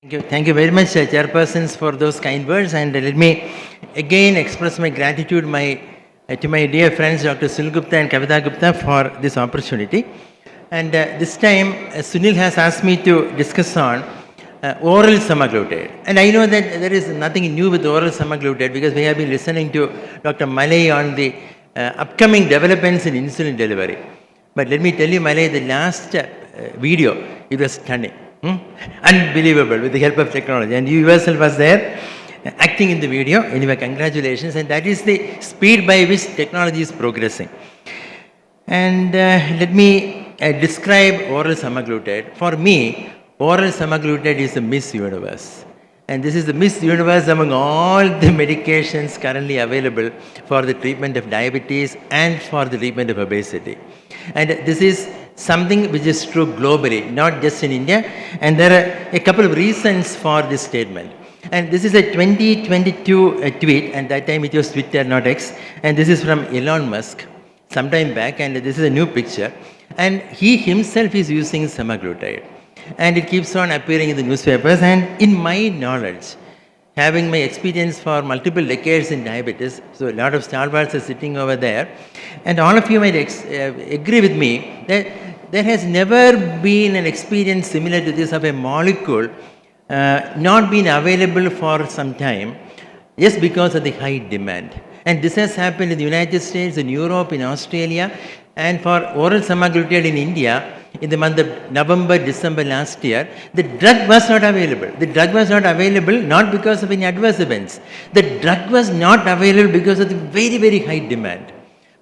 Thank you very much, chairpersons, for those kind words. And let me again express my gratitude to my dear friends, Dr. Sunil Gupta and Kavita Gupta, for this opportunity. And this time, Sunil has asked me to discuss on oral semaglutide. And I know that there is nothing new with oral semaglutide because we have been listening to Dr. Malay on the upcoming developments in insulin delivery. But let me tell you, Malay, the last video, it was stunning. Unbelievable with the help of technology. And you yourself was there acting in the video. Anyway, congratulations. And that is the speed by which technology is progressing. And let me describe oral semaglutide. For me, oral semaglutide is a Miss Universe. And this is the Miss Universe among all the medications currently available for the treatment of diabetes and for the treatment of obesity. And this is something which is true globally, not just in India. And there are a couple of reasons for this statement. And this is a 2022 tweet, and that time it was Twitter, not X. And this is from Elon Musk, sometime back, and this is a new picture. And he himself is using semaglutide. And it keeps on appearing in the newspapers. And in my knowledge, having my experience for multiple decades in diabetes, so a lot of stalwarts are sitting over there, and all of you might agree with me that there has never been an experience similar to this of a molecule not being available for some time just because of the high demand. And this has happened in the United States, in Europe, in Australia, and for oral semaglutide in India, in the month of November, December last year, the drug was not available. The drug was not available not because of any adverse events. The drug was not available because of the very, very high demand.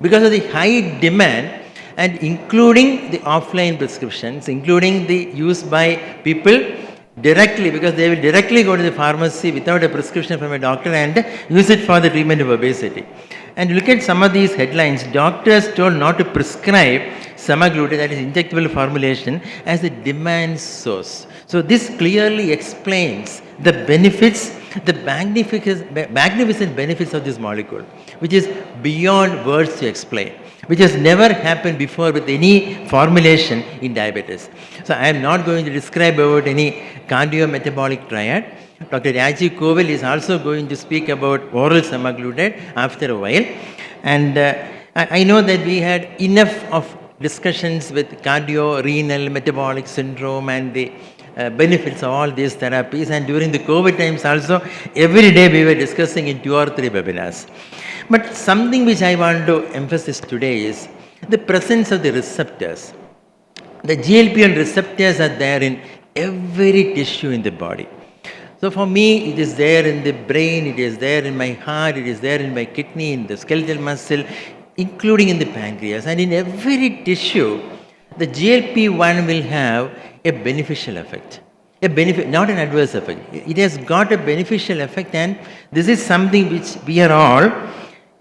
Because of the high demand, and including the offline prescriptions, including the use by people directly, because they will directly go to the pharmacy without a prescription from a doctor and use it for the treatment of obesity. And look at some of these headlines. Doctors told not to prescribe semaglutide, that is injectable formulation, as a demand source. So this clearly explains the benefits, the magnificent benefits of this molecule, which is beyond words to explain, which has never happened before with any formulation in diabetes. So I am not going to describe about any cardiometabolic triad. Dr. Rajiv Koval is also going to speak about oral semaglutide after a while. And I know that we had enough of discussions with cardio-renal metabolic syndrome and the benefits of all these therapies. And during the COVID times also, every day we were discussing in 2 or 3 webinars. But something which I want to emphasize today is the presence of the receptors. The GLP-1 receptors are there in every tissue in the body. So for me, it is there in the brain, it is there in my heart, it is there in my kidney, in the skeletal muscle, including in the pancreas. And in every tissue, the GLP-1 will have a beneficial effect. A benefit, not an adverse effect. It has got a beneficial effect, and this is something which we are all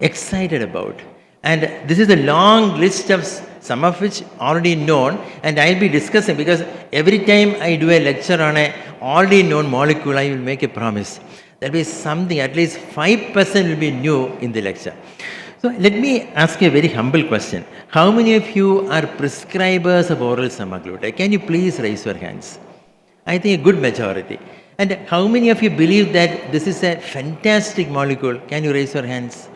excited about. And this is a long list of some of which already known, and I'll be discussing, because every time I do a lecture on a already known molecule, I will make a promise. There will be something, at least 5% will be new in the lecture. So let me ask you a very humble question. How many of you are prescribers of oral semaglutide? Can you please raise your hands? I think a good majority. And how many of you believe that this is a fantastic molecule? Can you raise your hands?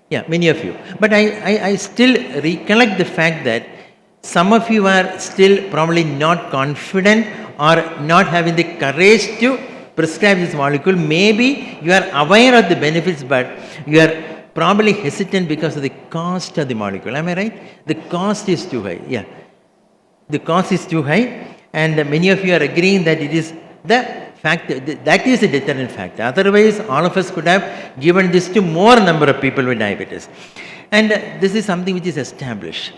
Yeah, many of you. But I still recollect the fact that some of you are still probably not confident or not having the courage to prescribe this molecule. Maybe you are aware of the benefits, but you are probably hesitant because of the cost of the molecule. Am I right? The cost is too high. Yeah. The cost is too high, and many of you are agreeing that it is the fact that is a deterrent factor. Otherwise, all of us could have given this to more number of people with diabetes. And this is something which is established.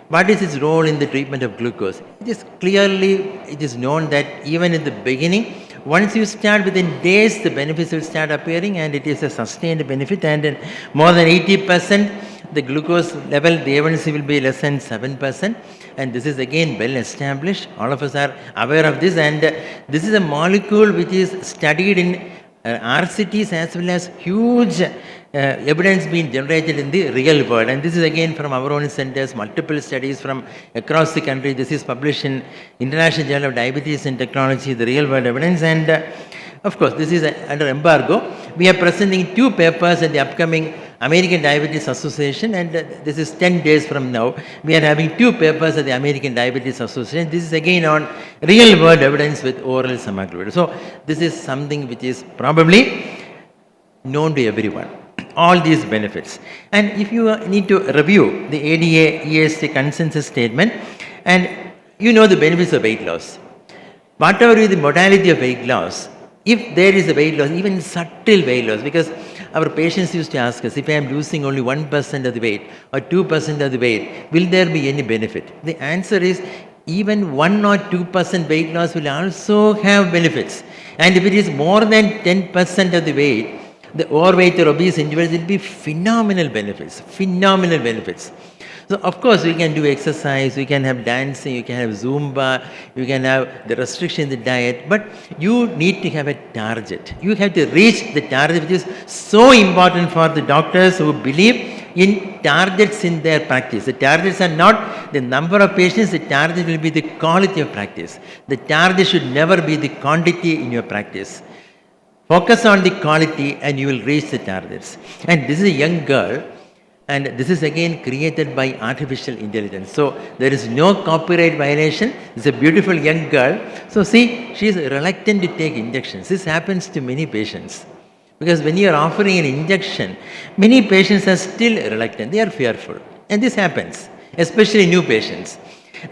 What is its role in the treatment of glucose? It is known that even in the beginning, once you start, within days, the benefits will start appearing, and it is a sustained benefit. And in more than 80%, the glucose level, the A1C will be less than 7%. And this is again well established. All of us are aware of this. And this is a molecule which is studied in RCTs as well as huge evidence being generated in the real world. And this is again from our own centers, multiple studies from across the country. This is published in International Journal of Diabetes and Technology, the real world evidence. And of course, this is under embargo. We are presenting 2 papers at the upcoming American Diabetes Association, and this is 10 days from now. We are having 2 papers at the American Diabetes Association. This is again on real world evidence with oral semaglutide. So this is something which is probably known to everyone, all these benefits. And if you need to review the ADA EST consensus statement, and you know the benefits of weight loss. Whatever is the modality of weight loss, if there is a weight loss, even subtle weight loss, because our patients used to ask us, if I am losing only 1% of the weight or 2% of the weight, will there be any benefit? The answer is, even 1 or 2% weight loss will also have benefits. And if it is more than 10% of the weight, the overweight or obese individuals will be phenomenal benefits, phenomenal benefits. So of course we can do exercise, we can have dancing, you can have Zumba, you can have the restriction in the diet, but you need to have a target. You have to reach the target, which is so important for the doctors who believe in targets in their practice. The targets are not the number of patients, the target will be the quality of practice. The target should never be the quantity in your practice. Focus on the quality and you will reach the targets. And this is a young girl, and this is again created by artificial intelligence. So there is no copyright violation. It's a beautiful young girl. So see, she is reluctant to take injections. This happens to many patients. Because when you are offering an injection, many patients are still reluctant. They are fearful. And this happens, especially new patients.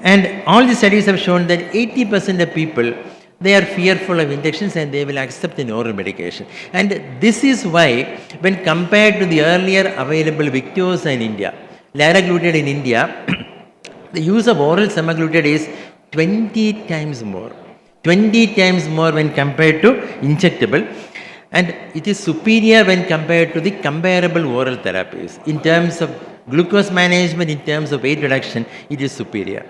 And all the studies have shown that 80% of people, they are fearful of injections and they will accept an oral medication. And this is why, when compared to the earlier available Victoza in India, liraglutide in India, the use of oral semaglutide is 20 times more. 20 times more when compared to injectable. And it is superior when compared to the comparable oral therapies. In terms of glucose management, in terms of weight reduction, it is superior.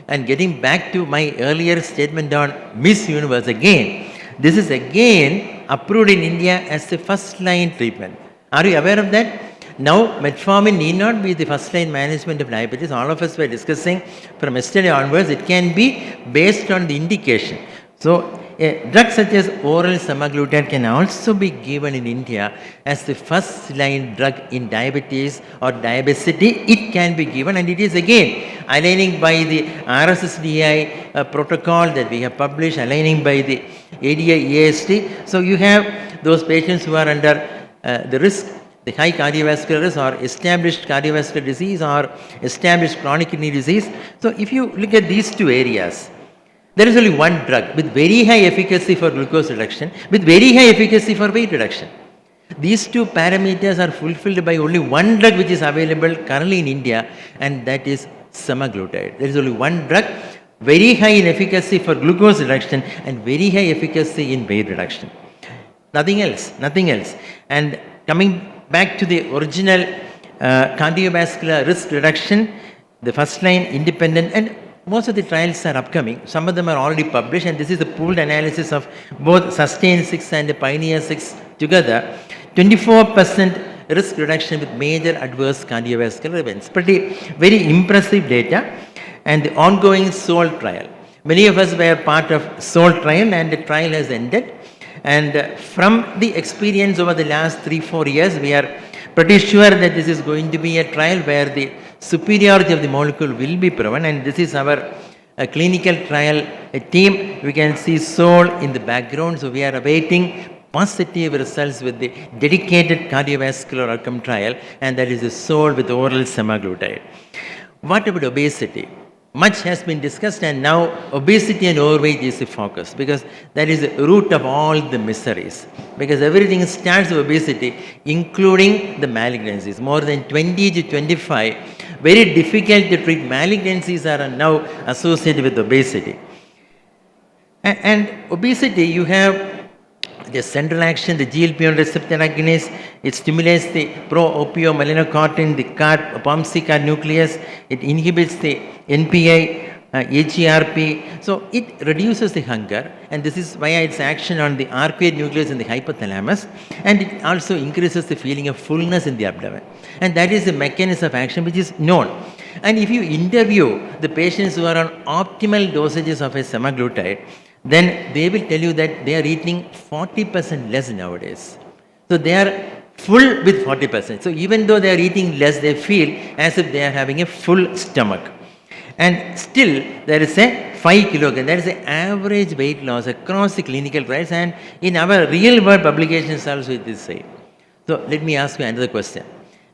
And getting back to my earlier statement on Miss Universe again, this is again approved in India as the first line treatment. Are you aware of that? Now, metformin need not be the first line management of diabetes. All of us were discussing from yesterday onwards, it can be based on the indication. So, a drug such as oral semaglutide can also be given in India as the first line drug in diabetes or diabesity. It can be given, and it is again aligning by the RSSDI protocol that we have published, aligning by the ADA EST. So you have those patients who are under the risk, the high cardiovascular risk, or established cardiovascular disease or established chronic kidney disease. So if you look at these 2 areas, there is only one drug with very high efficacy for glucose reduction, with very high efficacy for weight reduction. These 2 parameters are fulfilled by only one drug which is available currently in India, and that is semaglutide. There is only one drug, very high in efficacy for glucose reduction and very high efficacy in weight reduction. Nothing else, nothing else. And coming back to the original cardiovascular risk reduction, the first line independent, and most of the trials are upcoming. Some of them are already published, and this is a pooled analysis of both Sustain 6 and Pioneer 6 together. 24% risk reduction with major adverse cardiovascular events. Very impressive data. And the ongoing SOUL trial. Many of us were part of SOUL trial, and the trial has ended. And from the experience over the last 3-4 years, we are pretty sure that this is going to be a trial where the superiority of the molecule will be proven, and this is our clinical trial team. We can see SOUL in the background, so we are awaiting positive results with the dedicated cardiovascular outcome trial, and that is the SOUL with oral semaglutide. What about obesity? Much has been discussed, and now obesity and overweight is the focus, because that is the root of all the miseries. Because everything starts with obesity, including the malignancies. More than 20 to 25 very difficult to treat malignancies are now associated with obesity. And obesity, you have the central action, the GLP-1 receptor agonist. It stimulates the pro-opiomelanocortin, the POMC nucleus. It inhibits the NPI HERP. So it reduces the hunger, and this is via its action on the arcuate nucleus in the hypothalamus, and it also increases the feeling of fullness in the abdomen. And that is the mechanism of action which is known. And if you interview the patients who are on optimal dosages of a semaglutide, then they will tell you that they are eating 40% less nowadays. So they are full with 40%. So even though they are eating less, they feel as if they are having a full stomach. And still there is a 5 kilogram, that is the average weight loss across the clinical trials, and in our real world publications also it is same. So let me ask you another question,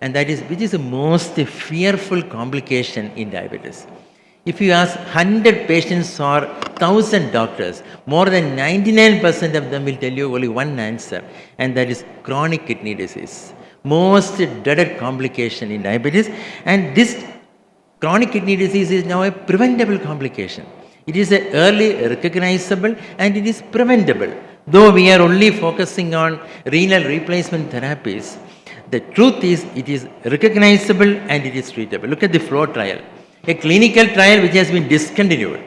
and that is, which is the most fearful complication in diabetes? If you ask 100 patients or 1,000 doctors, more than 99% of them will tell you only one answer, and that is chronic kidney disease. Most dreaded complication in diabetes, and this chronic kidney disease is now a preventable complication. It is a early recognizable and it is preventable. Though we are only focusing on renal replacement therapies, the truth is it is recognizable and it is treatable. Look at the FLOW trial, a clinical trial which has been discontinued.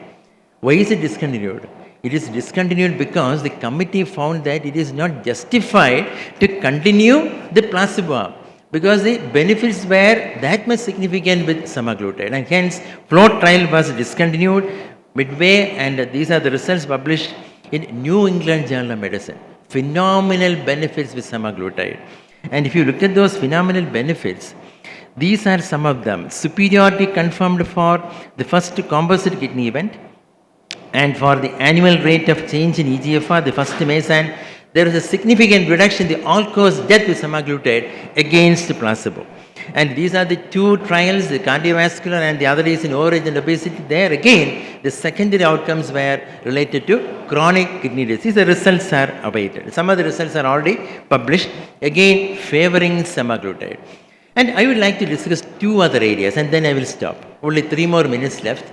Why is it discontinued? It is discontinued because the committee found that it is not justified to continue the placebo arm, because the benefits were that much significant with semaglutide, and hence FLOW trial was discontinued midway, and these are the results published in New England Journal of Medicine. Phenomenal benefits with semaglutide. And if you look at those phenomenal benefits, these are some of them. Superiority confirmed for the first composite kidney event, and for the annual rate of change in EGFR, the first MACE, and there is a significant reduction in the all-cause death with semaglutide against placebo. And these are the two trials, the cardiovascular and the other is in overage and obesity. There again, the secondary outcomes were related to chronic kidney disease. The results are awaited. Some of the results are already published, again favoring semaglutide. And I would like to discuss two other areas and then I will stop. Only 3 more minutes left.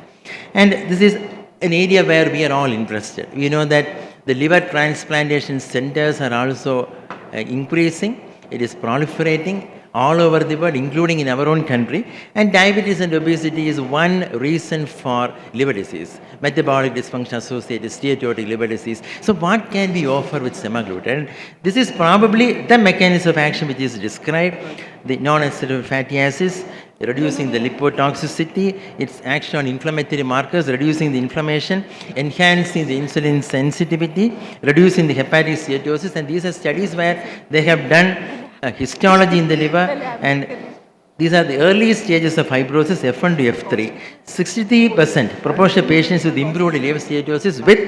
And this is an area where we are all interested. We know that the liver transplantation centers are also increasing. It is proliferating all over the world, including in our own country. And diabetes and obesity is one reason for liver disease, metabolic dysfunction associated steatotic liver disease. So what can we offer with semaglutide? This is probably the mechanism of action which is described, the non-essential fatty acids, reducing the lipotoxicity, its action on inflammatory markers, reducing the inflammation, enhancing the insulin sensitivity, reducing the hepatic steatosis. And these are studies where they have done histology in the liver, and these are the early stages of fibrosis, F1 to F3. 63% proportion of patients with improved liver steatosis with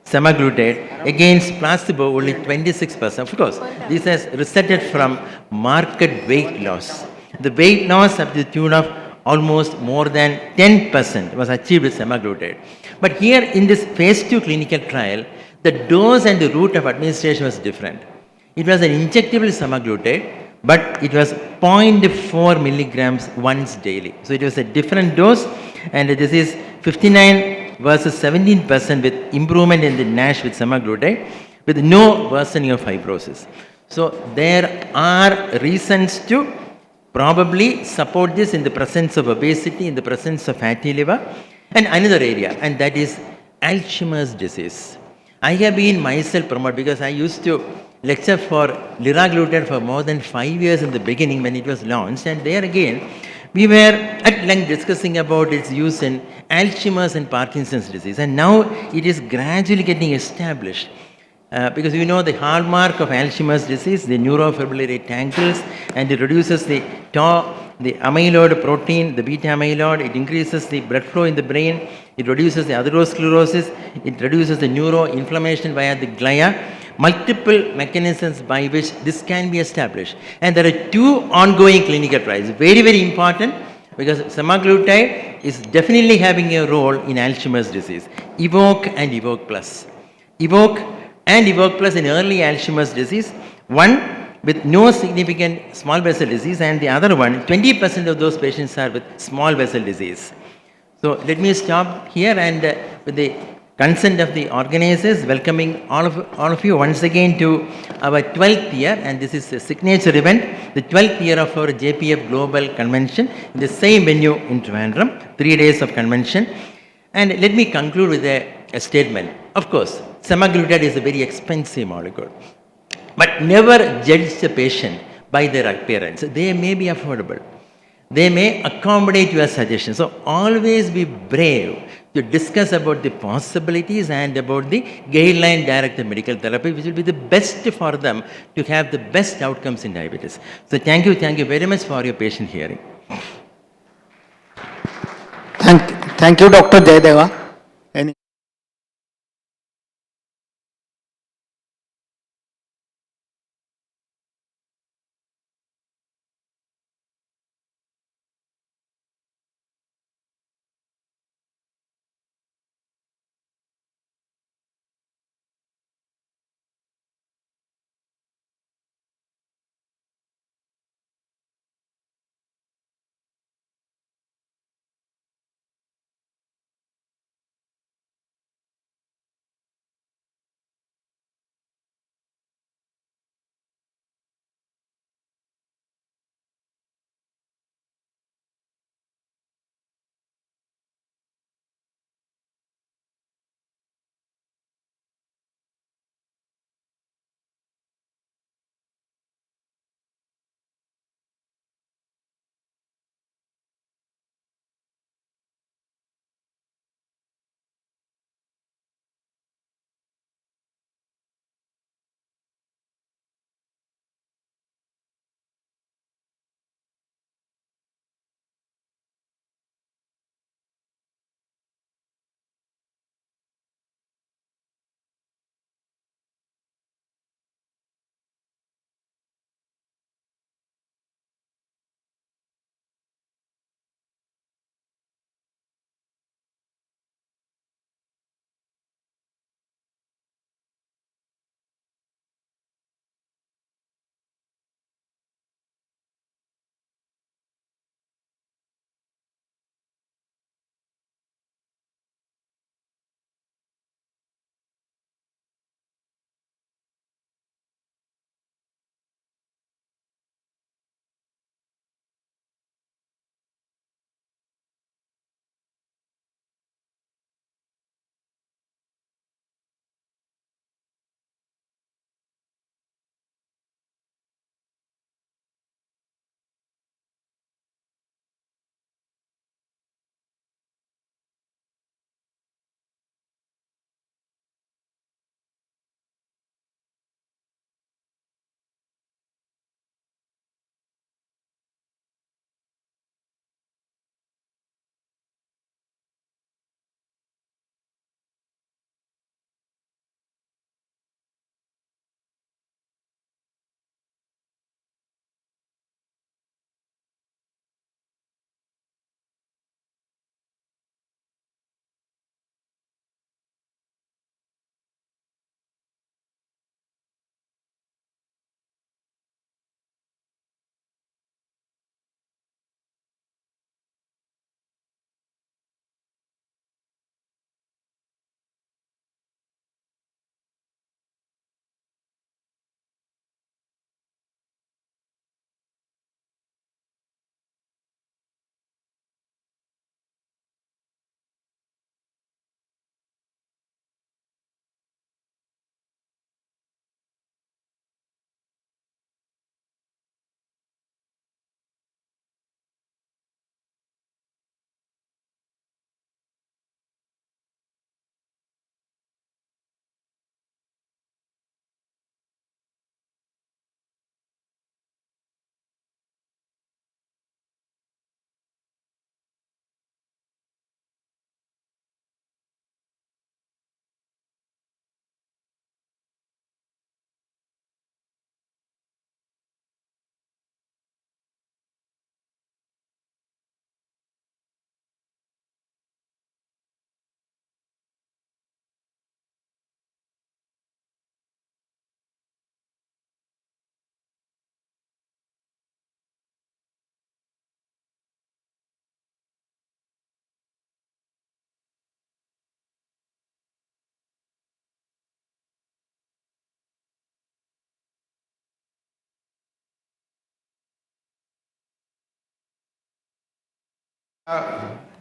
semaglutide against placebo only 26%. Of course, this has resulted from marked weight loss. The weight loss up to the tune of almost more than 10% was achieved with semaglutide. But here in this phase 2 clinical trial, the dose and the route of administration was different. It was an injectable semaglutide, but it was 0.4 milligrams once daily. So it was a different dose, and this is 59 versus 17% with improvement in the NASH with semaglutide, with no worsening of fibrosis. So there are reasons to probably support this in the presence of obesity, in the presence of fatty liver. And another area, and that is Alzheimer's disease. I have been myself promoted because I used to lecture for liraglutide for more than 5 years in the beginning when it was launched, and there again we were at length discussing about its use in Alzheimer's and Parkinson's disease, and now it is gradually getting established. Because you know the hallmark of Alzheimer's disease, the neurofibrillary tangles, and it reduces the tau, the amyloid protein, the beta amyloid, it increases the blood flow in the brain, it reduces the atherosclerosis, it reduces the neuroinflammation via the glia. Multiple mechanisms by which this can be established. And there are 2 ongoing clinical trials, very, very important, because semaglutide is definitely having a role in Alzheimer's disease. EVOKE and EVOKE Plus. EVOKE and EVOKE Plus in early Alzheimer's disease, one with no significant small vessel disease, and the other one, 20% of those patients are with small vessel disease. So let me stop here, and with the consent of the organizers, welcoming all of you once again to our 12th year, and this is a signature event, the 12th year of our JPF Global Convention in the same venue in Trivandrum, 3 days of convention. And let me conclude with a statement. Of course, semaglutide is a very expensive molecule. But never judge the patient by their appearance. They may be affordable. They may accommodate your suggestions. So always be brave to discuss about the possibilities and about the guideline directed medical therapy, which will be the best for them to have the best outcomes in diabetes. So thank you very much for your patient hearing. Thank you, Dr. Jayadeva. Any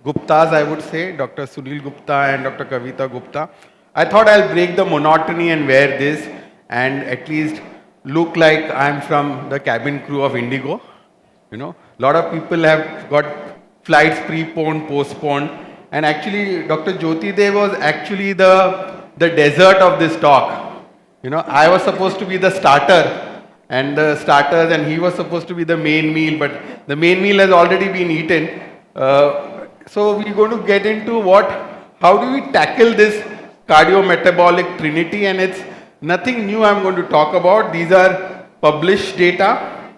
Guptas, I would say, Dr. Sunil Gupta and Dr. Kavita Gupta. I thought I'll break the monotony and wear this and at least look like I'm from the cabin crew of Indigo. You know, a lot of people have got flights preponed, postponed, and actually Dr. Jyoti Dev was actually the dessert of this talk. You know, I was supposed to be the starter and the starters, and he was supposed to be the main meal, but the main meal has already been eaten. So we're going to get into how do we tackle this cardiometabolic trinity, and it's nothing new I'm going to talk about. These are published data,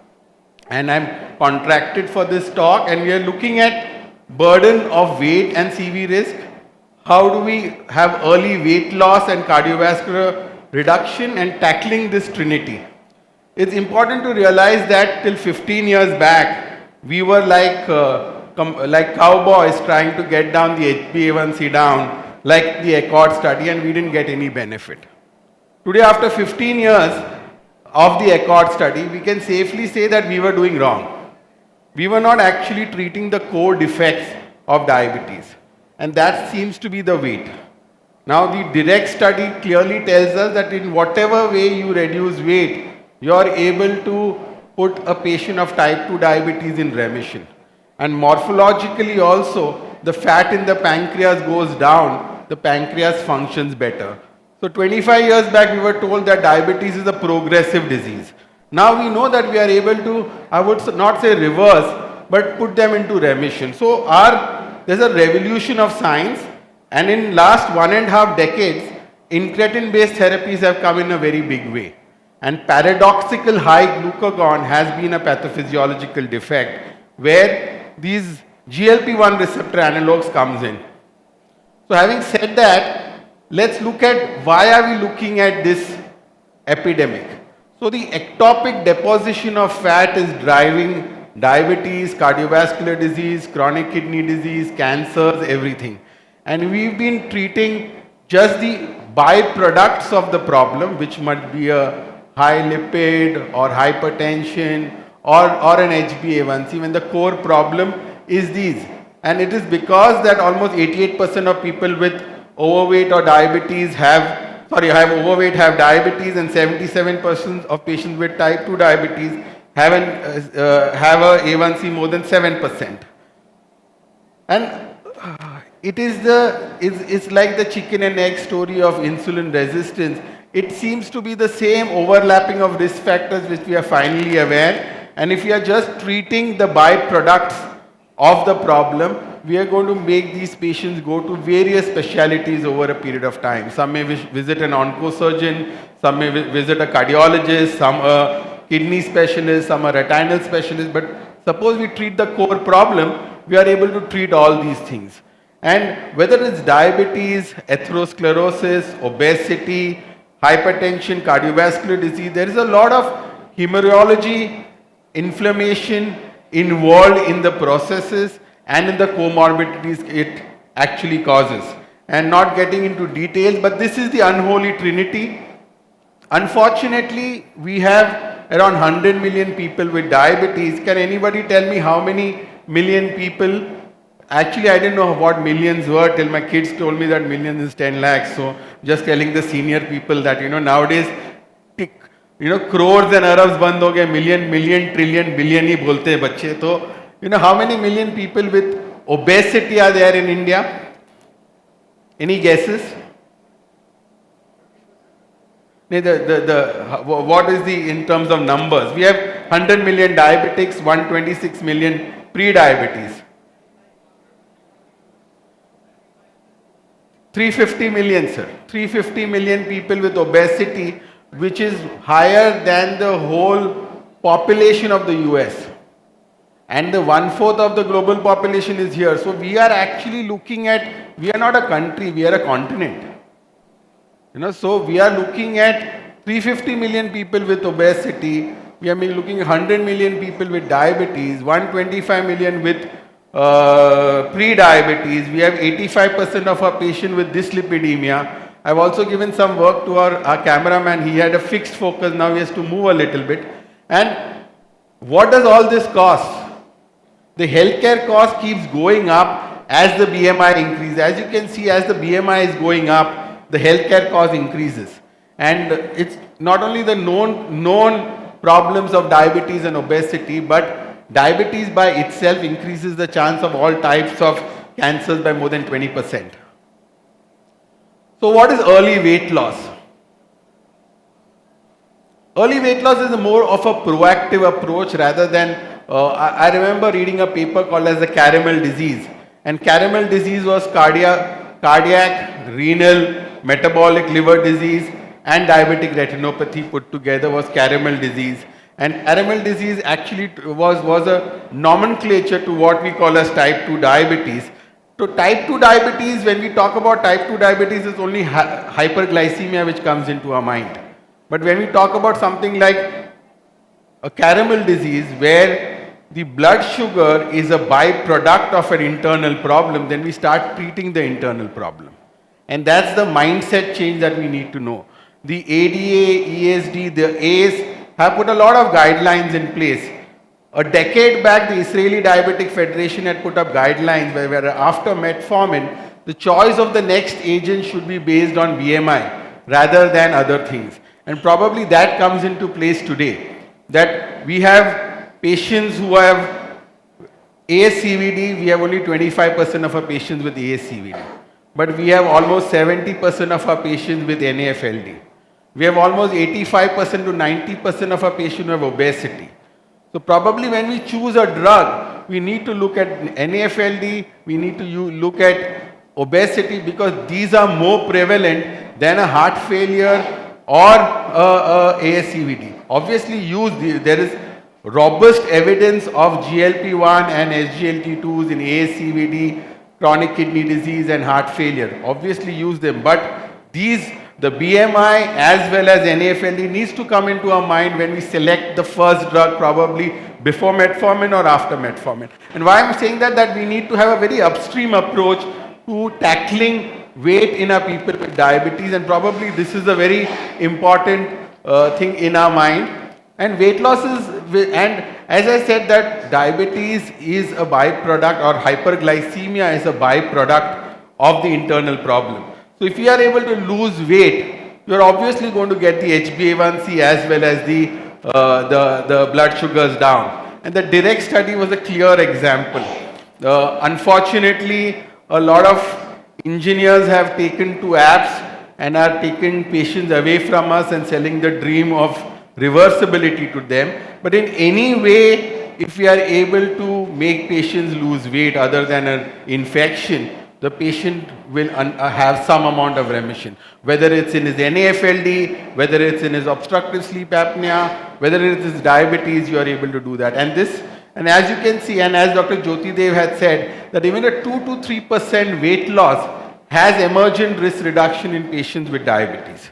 and I'm contracted for this talk, and we are looking at burden of weight and CV risk. How do we have early weight loss and cardiovascular reduction and tackling this trinity? It's important to realize that till 15 years back, we were like cowboys trying to get down the HbA1c down, like the Accord study, and we didn't get any benefit. Today, after 15 years of the Accord study, we can safely say that we were doing wrong. We were not actually treating the core defects of diabetes, and that seems to be the weight. Now, the direct study clearly tells us that in whatever way you reduce weight, you are able to put a patient of type 2 diabetes in remission. And morphologically also, the fat in the pancreas goes down, the pancreas functions better. So 25 years back, we were told that diabetes is a progressive disease. Now we know that we are able to, I would not say reverse, but put them into remission. So there's a revolution of science, and in last 1.5 decades, incretin-based therapies have come in a very big way. And paradoxical high glucagon has been a pathophysiological defect where these GLP-1 receptor analogs comes in. So having said that, let's look at why are we looking at this epidemic. So the ectopic deposition of fat is driving diabetes, cardiovascular disease, chronic kidney disease, cancers, everything. And we've been treating just the byproducts of the problem, which might be a high lipid or hypertension or an HbA1c, when the core problem is these. And it is because that almost 88% of people with overweight or diabetes have diabetes, and 77% of patients with type 2 diabetes have a A1c more than 7%. And it's like the chicken and egg story of insulin resistance. It seems to be the same overlapping of risk factors which we are finally aware. And if we are just treating the byproducts of the problem, we are going to make these patients go to various specialties over a period of time. Some may visit an oncosurgeon, some may visit a cardiologist, some a kidney specialist, some a retinal specialist. But suppose we treat the core problem, we are able to treat all these things. And whether it's diabetes, atherosclerosis, obesity, hypertension, cardiovascular disease, there is a lot of hematology, inflammation involved in the processes and in the comorbidities it actually causes. And not getting into details, but this is the unholy trinity. Unfortunately, we have around 100 million people with diabetes. Can anybody tell me how many million people? Actually, I didn't know what millions were till my kids told me that millions is 10 lakhs. So just telling the senior people that, nowadays, crores and arabs band ho gaye, million, trillion, billion hi bolte hai bacche. So, how many million people with obesity are there in India? Any guesses? What is in terms of numbers? We have 100 million diabetics, 126 million pre-diabetes. 350 million, sir. 350 million people with obesity, which is higher than the whole population of the US. And the 1/4 of the global population is here. So we are actually looking at, we are not a country, we are a continent. So we are looking at 350 million people with obesity. We are looking at 100 million people with diabetes, 125 million with pre-diabetes. We have 85% of our patients with dyslipidemia. I've also given some work to our cameraman. He had a fixed focus. Now he has to move a little bit. And what does all this cost? The healthcare cost keeps going up, as the BMI increases. As you can see, as the BMI is going up, the healthcare cost increases. And it's not only the known problems of diabetes and obesity, but diabetes by itself increases the chance of all types of cancers by more than 20%. So what is early weight loss? Early weight loss is more of a proactive approach rather than, I remember reading a paper called as the caramel disease. And caramel disease was cardiac, renal, metabolic liver disease and diabetic retinopathy put together was caramel disease. And caramel disease actually was a nomenclature to what we call as type 2 diabetes. So type 2 diabetes, when we talk about type 2 diabetes, it's only hyperglycemia which comes into our mind. But when we talk about something like a caramel disease where the blood sugar is a byproduct of an internal problem, then we start treating the internal problem. And that's the mindset change that we need to know. The ADA, ESD, the ACE have put a lot of guidelines in place. A decade back, the Israeli Diabetic Federation had put up guidelines where after metformin, the choice of the next agent should be based on BMI rather than other things. And probably that comes into place today. That we have patients who have ASCVD, we have only 25% of our patients with ASCVD. But we have almost 70% of our patients with NAFLD. We have almost 85% to 90% of our patients who have obesity. So probably when we choose a drug, we need to look at NAFLD, we need to look at obesity because these are more prevalent than a heart failure or ASCVD. Obviously there is robust evidence of GLP-1 and SGLT2s in ASCVD, chronic kidney disease and heart failure. Obviously use them, but the BMI as well as NAFLD needs to come into our mind when we select the first drug, probably before metformin or after metformin. And why I'm saying that we need to have a very upstream approach to tackling weight in our people with diabetes, and probably this is a very important thing in our mind. And weight loss is, and as I said that diabetes is a byproduct or hyperglycemia is a byproduct of the internal problem. So if you are able to lose weight, you are obviously going to get the HbA1c as well as the blood sugars down. And the direct study was a clear example. Unfortunately, a lot of engineers have taken to apps and are taking patients away from us and selling the dream of reversibility to them. But in any way, if we are able to make patients lose weight other than an infection, the patient will have some amount of remission. Whether it's in his NAFLD, whether it's in his obstructive sleep apnea, whether it's his diabetes, you are able to do that. And as you can see, and as Dr. Jyoti Dev had said, that even a 2 to 3% weight loss has emergent risk reduction in patients with diabetes.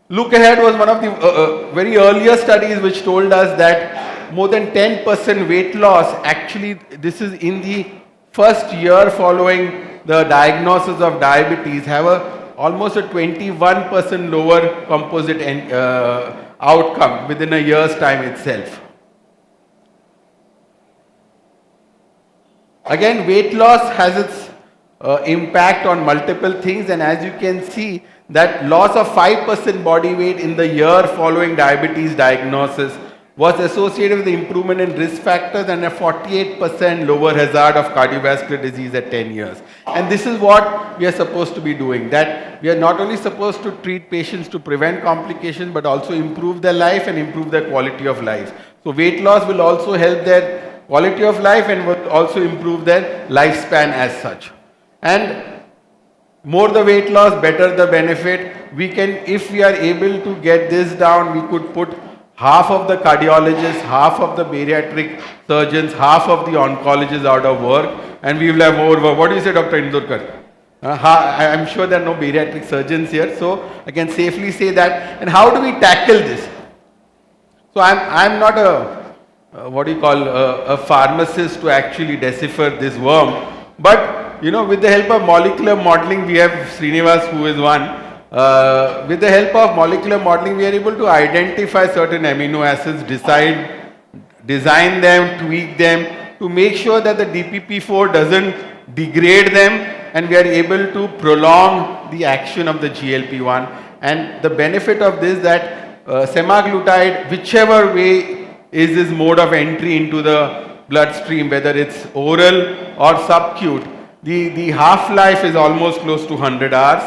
Look Ahead was one of the very earlier studies which told us that more than 10% weight loss, actually this is in the first year following the diagnosis of diabetes, have almost a 21% lower composite outcome within a year's time itself. Again, weight loss has its impact on multiple things, and as you can see that loss of 5% body weight in the year following diabetes diagnosis was associated with the improvement in risk factors and a 48% lower hazard of cardiovascular disease at 10 years. And this is what we are supposed to be doing, that we are not only supposed to treat patients to prevent complications but also improve their life and improve their quality of life. So weight loss will also help their quality of life and will also improve their lifespan as such. And more the weight loss, better the benefit. We can, if we are able to get this down, we could put half of the cardiologists, half of the bariatric surgeons, half of the oncologists out of work, and we will have more work. What do you say, Dr. Indurkar? I'm sure there are no bariatric surgeons here, so I can safely say that. And how do we tackle this? So I'm not a pharmacist to actually decipher this worm, but with the help of molecular modeling, we have Srinivas who is one. With the help of molecular modeling, we are able to identify certain amino acids, design them, tweak them, to make sure that the DPP-4 doesn't degrade them and we are able to prolong the action of the GLP-1. And the benefit of this that semaglutide, whichever way is this mode of entry into the bloodstream, whether it's oral or subcute, the half-life is almost close to 100 hours.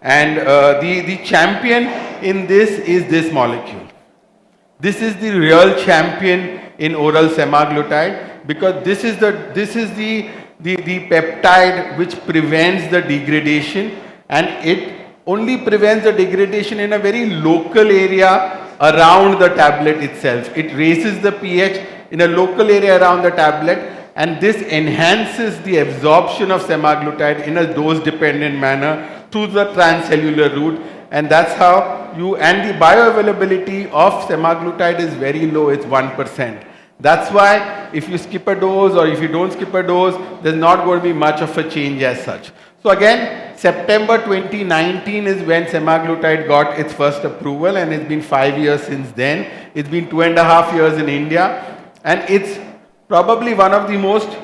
And the champion in this is this molecule. This is the real champion in oral semaglutide because this is the peptide which prevents the degradation, and it only prevents the degradation in a very local area around the tablet itself. It raises the pH in a local area around the tablet, and this enhances the absorption of semaglutide in a dose dependent manner through the transcellular route, and that's how and the bioavailability of semaglutide is very low, it's 1%. That's why if you skip a dose or if you don't skip a dose, there's not going to be much of a change as such. So again, September 2019 is when semaglutide got its first approval, and it's been 5 years since then. It's been 2.5 years in India, and it's probably one of the most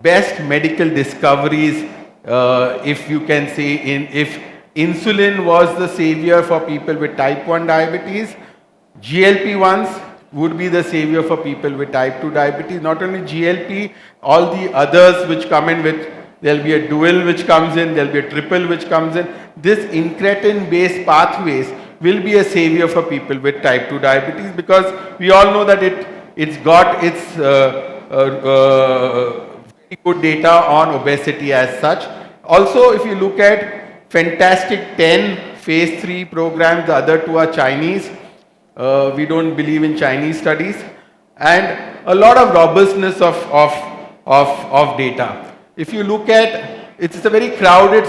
best medical discoveries, if you can say, if insulin was the savior for people with type 1 diabetes, GLP-1s would be the savior for people with type 2 diabetes. Not only GLP, all the others which come in with, there'll be a dual which comes in, there'll be a triple which comes in. This incretin-based pathways will be a savior for people with type 2 diabetes because we all know that it's got its very good data on obesity as such. Also, if you look at fantastic 10 phase 3 programs, the other 2 are Chinese. We don't believe in Chinese studies, and a lot of robustness of data. If you look at, it's a very crowded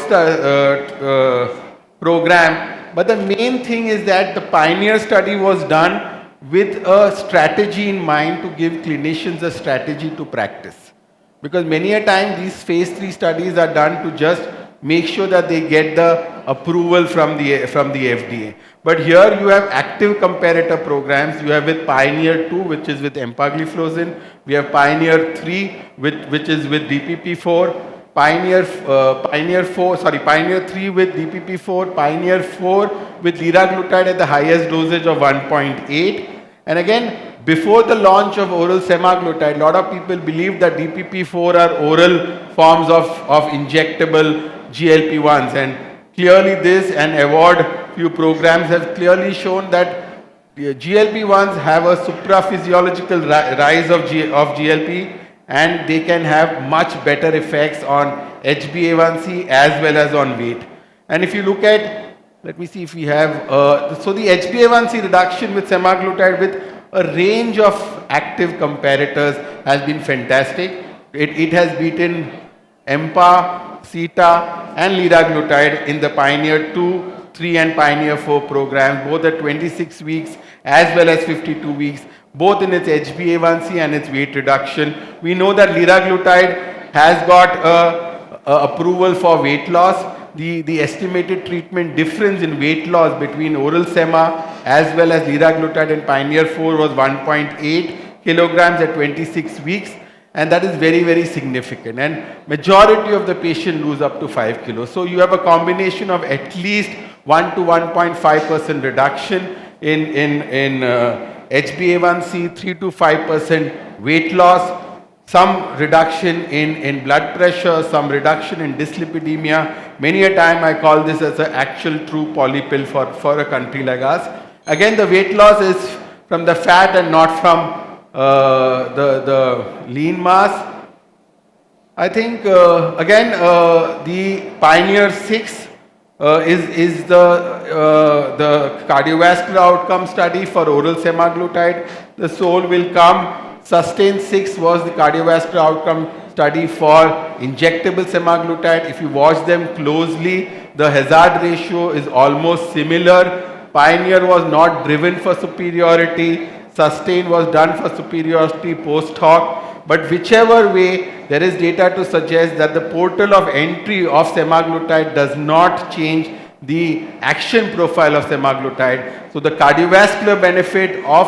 program, but the main thing is that the Pioneer study was done with a strategy in mind to give clinicians a strategy to practice. Because many a time these phase 3 studies are done to just make sure that they get the approval from the FDA. But here you have active comparator programs. You have with Pioneer 2, which is with empagliflozin. We have Pioneer 3, which is with DPP-4. Pioneer 3 with DPP-4. Pioneer 4 with liraglutide at the highest dosage of 1.8. And again, before the launch of oral semaglutide, a lot of people believe that DPP-4 are oral forms of injectable GLP-1s, and clearly this and award few programs have clearly shown that GLP-1s have a supraphysiological rise of GLP, and they can have much better effects on HbA1c as well as on weight. And if you look at, let me see if we have, so the HbA1c reduction with semaglutide with a range of active comparators has been fantastic. It has beaten EMPA, CETA and liraglutide in the Pioneer 2, 3 and Pioneer 4 programs, both at 26 weeks as well as 52 weeks, both in its HbA1c and its weight reduction. We know that liraglutide has got approval for weight loss. The estimated treatment difference in weight loss between oral sema as well as liraglutide and Pioneer 4 was 1.8 kilograms at 26 weeks. And that is very, very significant. And majority of the patient lose up to 5 kilos. So you have a combination of at least 1 to 1.5% reduction in HbA1c, 3 to 5% weight loss, some reduction in blood pressure, some reduction in dyslipidemia. Many a time I call this as an actual true polypill for a country like us. Again, the weight loss is from the fat and not from the lean mass. I think again the Pioneer 6 is the cardiovascular outcome study for oral semaglutide. The SOUL will come. Sustain 6 was the cardiovascular outcome study for injectable semaglutide. If you watch them closely, the hazard ratio is almost similar. Pioneer was not driven for superiority. Sustain was done for superiority post hoc, but whichever way, there is data to suggest that the portal of entry of semaglutide does not change the action profile of semaglutide. So the cardiovascular benefit of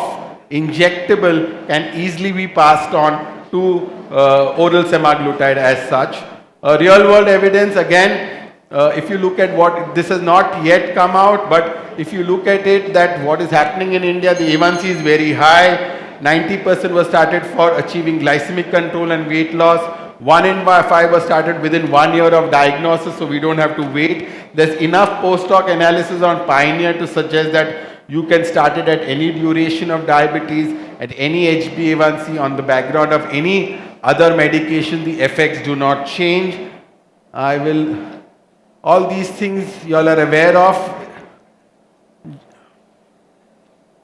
injectable can easily be passed on to oral semaglutide as such. Real world evidence, again, if you look at what, this has not yet come out, but if you look at it, that what is happening in India, the A1C is very high. 90% was started for achieving glycemic control and weight loss. 1 in 5 was started within 1 year of diagnosis, so we don't have to wait. There's enough post-hoc analysis on Pioneer to suggest that you can start it at any duration of diabetes, at any HbA1c on the background of any other medication. The effects do not change. All these things you all are aware of.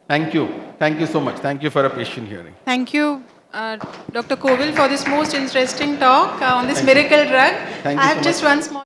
Thank you. Thank you so much. Thank you for a patient hearing. Thank you, Dr. Kovil, for this most interesting talk on this miracle drug. Thank I you have so just much. one small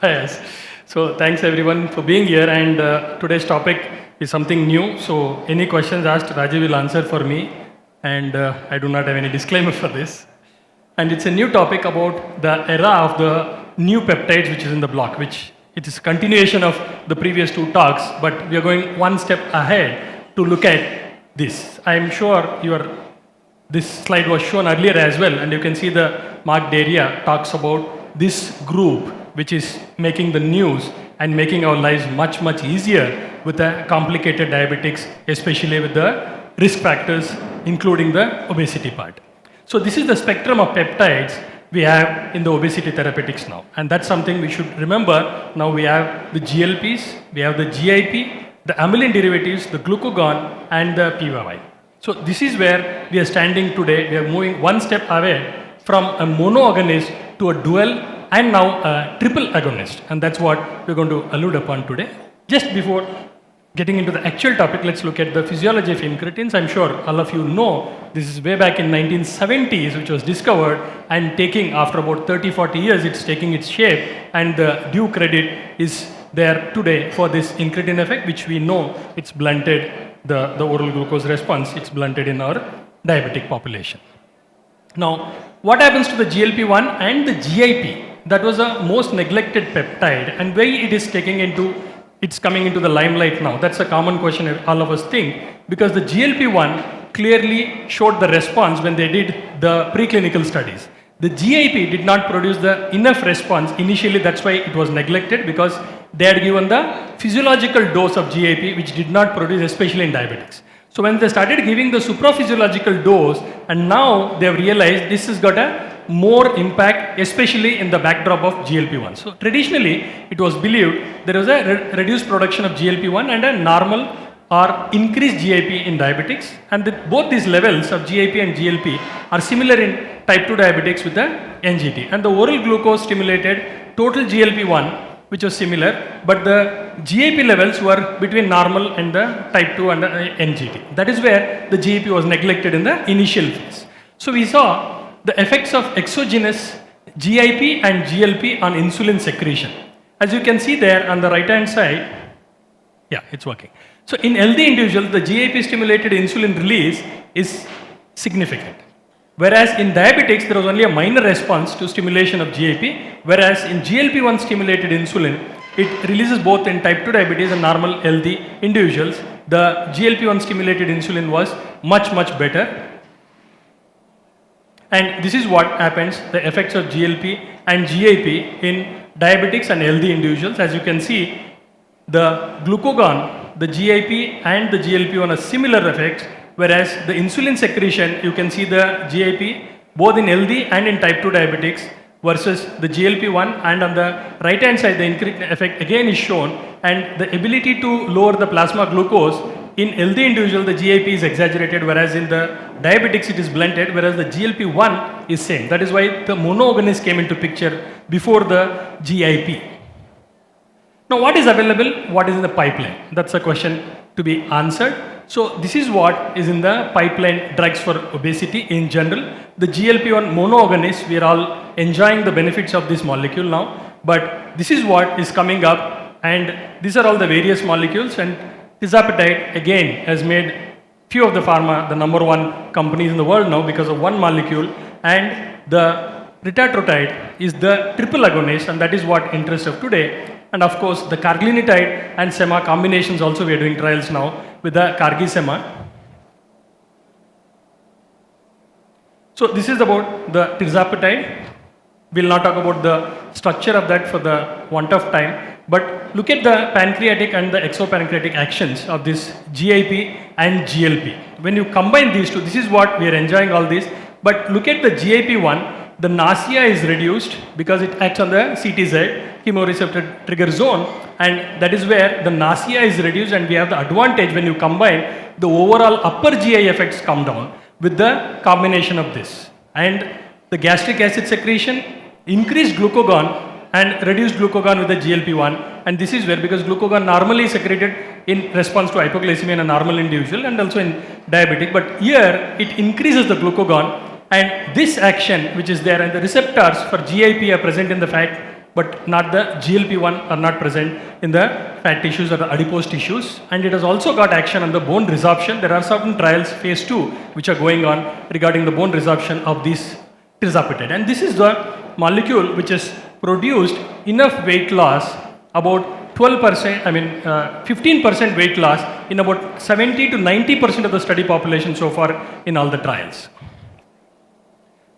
Yes. So thanks everyone for being here, and today's topic is something new. So any questions asked, Rajiv will answer for me, and I do not have any disclaimer for this. And it's a new topic about the era of the new peptides which is in the block, which it is continuation of the previous two talks, but we are going one step ahead to look at this. I am sure this slide was shown earlier as well, and you can see the marked area talks about this group which is making the news and making our lives much, much easier with the complicated diabetics, especially with the risk factors, including the obesity part. So this is the spectrum of peptides we have in the obesity therapeutics now. And that's something we should remember. Now we have the GLPs, we have the GIP, the amylin derivatives, the glucagon, and the PYY. So this is where we are standing today. We are moving one step away from a monoagonist to a dual and now a triple agonist. And that's what we're going to allude upon today. Just before getting into the actual topic, let's look at the physiology of incretins. I'm sure all of you know this is way back in 1970s, which was discovered, and taking after about 30-40 years, it's taking its shape, and the due credit is there today for this incretin effect, which we know it's blunted the oral glucose response, it's blunted in our diabetic population. Now, what happens to the GLP-1 and the GIP? That was a most neglected peptide, and why it's coming into the limelight now. That's a common question all of us think, because the GLP-1 clearly showed the response when they did the preclinical studies. The GIP did not produce the enough response initially. That's why it was neglected, because they had given the physiological dose of GIP, which did not produce, especially in diabetics. So when they started giving the supraphysiological dose, and now they have realized this has got a more impact, especially in the backdrop of GLP-1. So traditionally, it was believed there was a reduced production of GLP-1 and a normal or increased GIP in diabetics, and both these levels of GIP and GLP are similar in type 2 diabetics with the NGT. And the oral glucose stimulated total GLP-1, which was similar, but the GIP levels were between normal and the type 2 and the NGT. That is where the GIP was neglected in the initial phase. So we saw the effects of exogenous GIP and GLP on insulin secretion. As you can see there on the right hand side, yeah, it's working. So in healthy individuals, the GIP stimulated insulin release is significant. Whereas in diabetics, there was only a minor response to stimulation of GIP, whereas in GLP-1 stimulated insulin, it releases both in type 2 diabetes and normal healthy individuals. The GLP-1 stimulated insulin was much, much better. And this is what happens, the effects of GLP and GIP in diabetics and healthy individuals. As you can see, the glucagon, the GIP and the GLP-1 are similar effects, whereas the insulin secretion, you can see the GIP both in healthy and in type 2 diabetics versus the GLP-1, and on the right hand side, the incretin effect again is shown, and the ability to lower the plasma glucose in healthy individual, the GIP is exaggerated, whereas in the diabetics it is blunted, whereas the GLP-1 is same. That is why the monoagonist came into picture before the GIP. Now, what is available? What is in the pipeline? That's a question to be answered. So this is what is in the pipeline drugs for obesity in general. The GLP-1 monoagonist, we are all enjoying the benefits of this molecule now, but this is what is coming up, and these are all the various molecules, and tirzepatide again has made few of the pharma the number one companies in the world now because of one molecule, and the retatrutide is the triple agonist, and that is what interests of today. And of course, the carglinitide and sema combinations also we are doing trials now with the cargi-sema. So this is about the tirzepatide. We'll not talk about the structure of that for the want of time, but look at the pancreatic and the exopancreatic actions of this GIP and GLP. When you combine these two, this is what we are enjoying all this, but look at the GIP-1. The nausea is reduced because it acts on the CTZ, chemoreceptor trigger zone, and that is where the nausea is reduced, and we have the advantage when you combine, the overall upper GI effects come down with the combination of this. And the gastric acid secretion, increased glucagon and reduced glucagon with the GLP-1, and this is where, because glucagon normally is secreted in response to hypoglycemia in a normal individual and also in diabetic, but here it increases the glucagon. And this action which is there, and the receptors for GIP are present in the fat but not the GLP-1 are not present in the fat tissues or the adipose tissues. And it has also got action on the bone resorption. There are certain trials, phase 2, which are going on regarding the bone resorption of these tirzepatide. And this is the molecule which has produced enough weight loss, about 12%, 15% weight loss in about 70 to 90% of the study population so far in all the trials.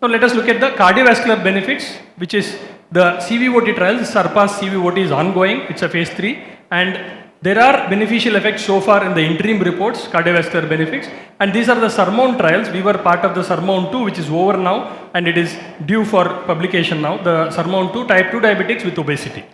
Now let us look at the cardiovascular benefits, which is the CVOT trials. Surpass CVOT is ongoing. It's a phase 3, and there are beneficial effects so far in the interim reports, cardiovascular benefits, and these are the SURMOUNT trials. We were part of the SURMOUNT 2, which is over now, and it is due for publication now. The SURMOUNT 2, type 2 diabetics with obesity.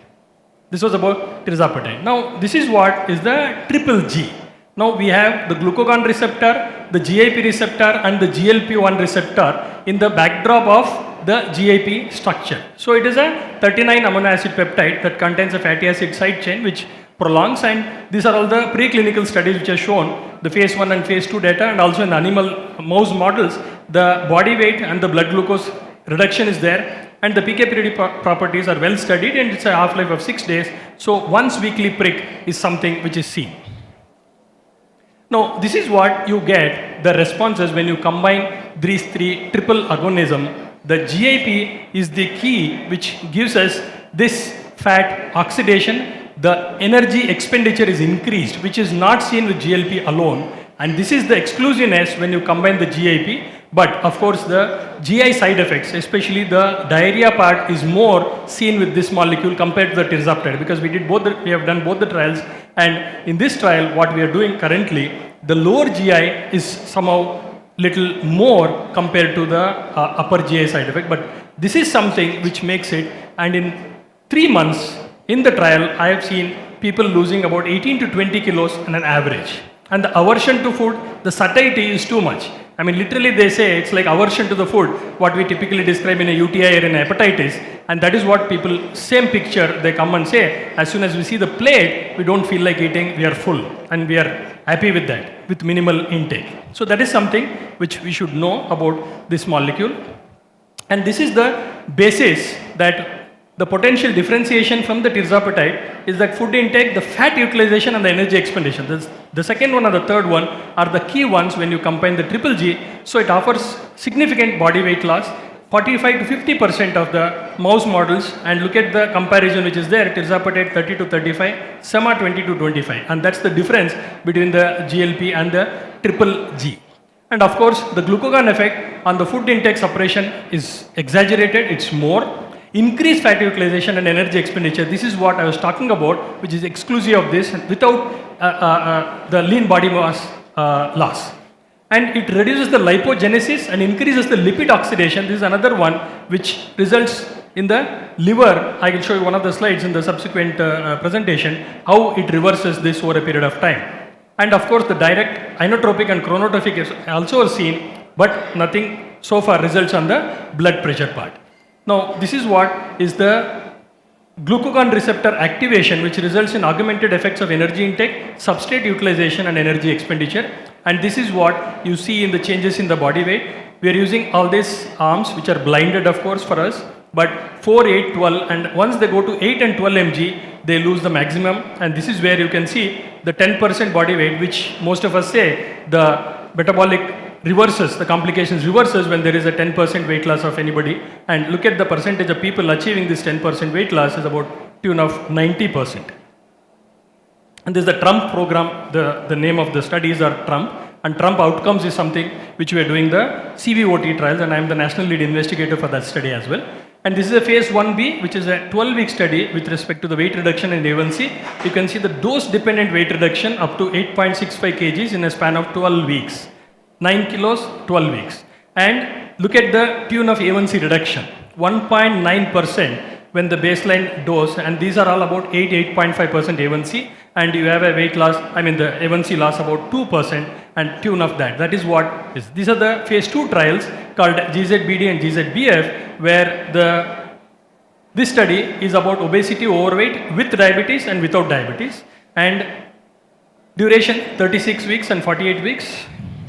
This was about tirzepatide. Now this is what is the triple G. Now we have the glucagon receptor, the GIP receptor, and the GLP-1 receptor in the backdrop of the GIP structure. So it is a 39 amino acid peptide that contains a fatty acid side chain which prolongs, and these are all the preclinical studies which have shown the phase 1 and phase 2 data, and also in animal mouse models the body weight and the blood glucose reduction is there, and the PK/PD properties are well studied, and it's a half-life of 6 days. So once weekly prick is something which is seen. Now, this is what you get the responses when you combine these three triple agonism. The GIP is the key which gives us this fat oxidation. The energy expenditure is increased, which is not seen with GLP alone. And this is the exclusiveness when you combine the GIP. But of course, the GI side effects, especially the diarrhea part, is more seen with this molecule compared to the tirzepatide, because we have done both the trials, and in this trial, what we are doing currently, the lower GI is somehow little more compared to the upper GI side effect. But this is something which makes it, and in 3 months in the trial, I have seen people losing about 18 to 20 kilos on an average. And the aversion to food, the satiety is too much. I mean, literally they say it's like aversion to the food, what we typically describe in a UTI or in a hepatitis. And that is what people, same picture, they come and say, as soon as we see the plate, we don't feel like eating, we are full. And we are happy with that, with minimal intake. So that is something which we should know about this molecule. And this is the basis that the potential differentiation from the tirzepatide is that food intake, the fat utilization, and the energy expenditure. The second one and the third one are the key ones when you combine the triple G. So it offers significant body weight loss, 45 to 50% of the mouse models, and look at the comparison which is there, tirzepatide 30 to 35, sema 20 to 25, and that's the difference between the GLP and the triple G. And of course, the glucagon effect on the food intake suppression is exaggerated, it's more. Increased fat utilization and energy expenditure, this is what I was talking about, which is exclusive of this, without the lean body mass loss. And it reduces the lipogenesis and increases the lipid oxidation. This is another one which results in the liver. I will show you one of the slides in the subsequent presentation, how it reverses this over a period of time. And of course, the direct inotropic and chronotropic is also seen, but nothing so far results on the blood pressure part. Now, this is what is the glucagon receptor activation, which results in augmented effects of energy intake, substrate utilization, and energy expenditure. And this is what you see in the changes in the body weight. We are using all these arms, which are blinded, of course, for us, but 4, 8, 12, and once they go to 8 and 12 mg, they lose the maximum. And this is where you can see the 10% body weight, which most of us say the metabolic reverses, the complications reverses when there is a 10% weight loss of anybody. And look at the percentage of people achieving this 10% weight loss is about tune of 90%. And this is the Trump program, the name of the studies are Trump. And Trump outcomes is something which we are doing the CVOT trials, and I am the national lead investigator for that study as well. And this is a phase 1B, which is a 12-week study with respect to the weight reduction in A1C. You can see the dose-dependent weight reduction up to 8.65 kgs in a span of 12 weeks. 9 kilos, 12 weeks. And look at the tune of A1C reduction, 1.9% when the baseline dose, and these are all about 8.5% A1C, and you have a weight loss, the A1C loss about 2% and tune of that. That is what is. These are the phase 2 trials called GZBD and GZBF, where this study is about obesity, overweight with diabetes and without diabetes, and duration 36 weeks and 48 weeks.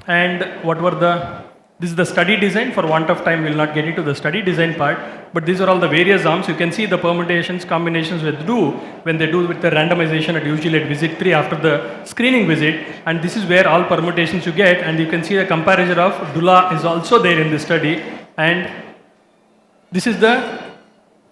And what were the This is the study design. For want of time, we will not get into the study design part, but these are all the various arms. You can see the permutations, combinations with do when they do with the randomization at usually at visit 3 after the screening visit, and this is where all permutations you get, and you can see the comparison of Dula is also there in the study, and this is the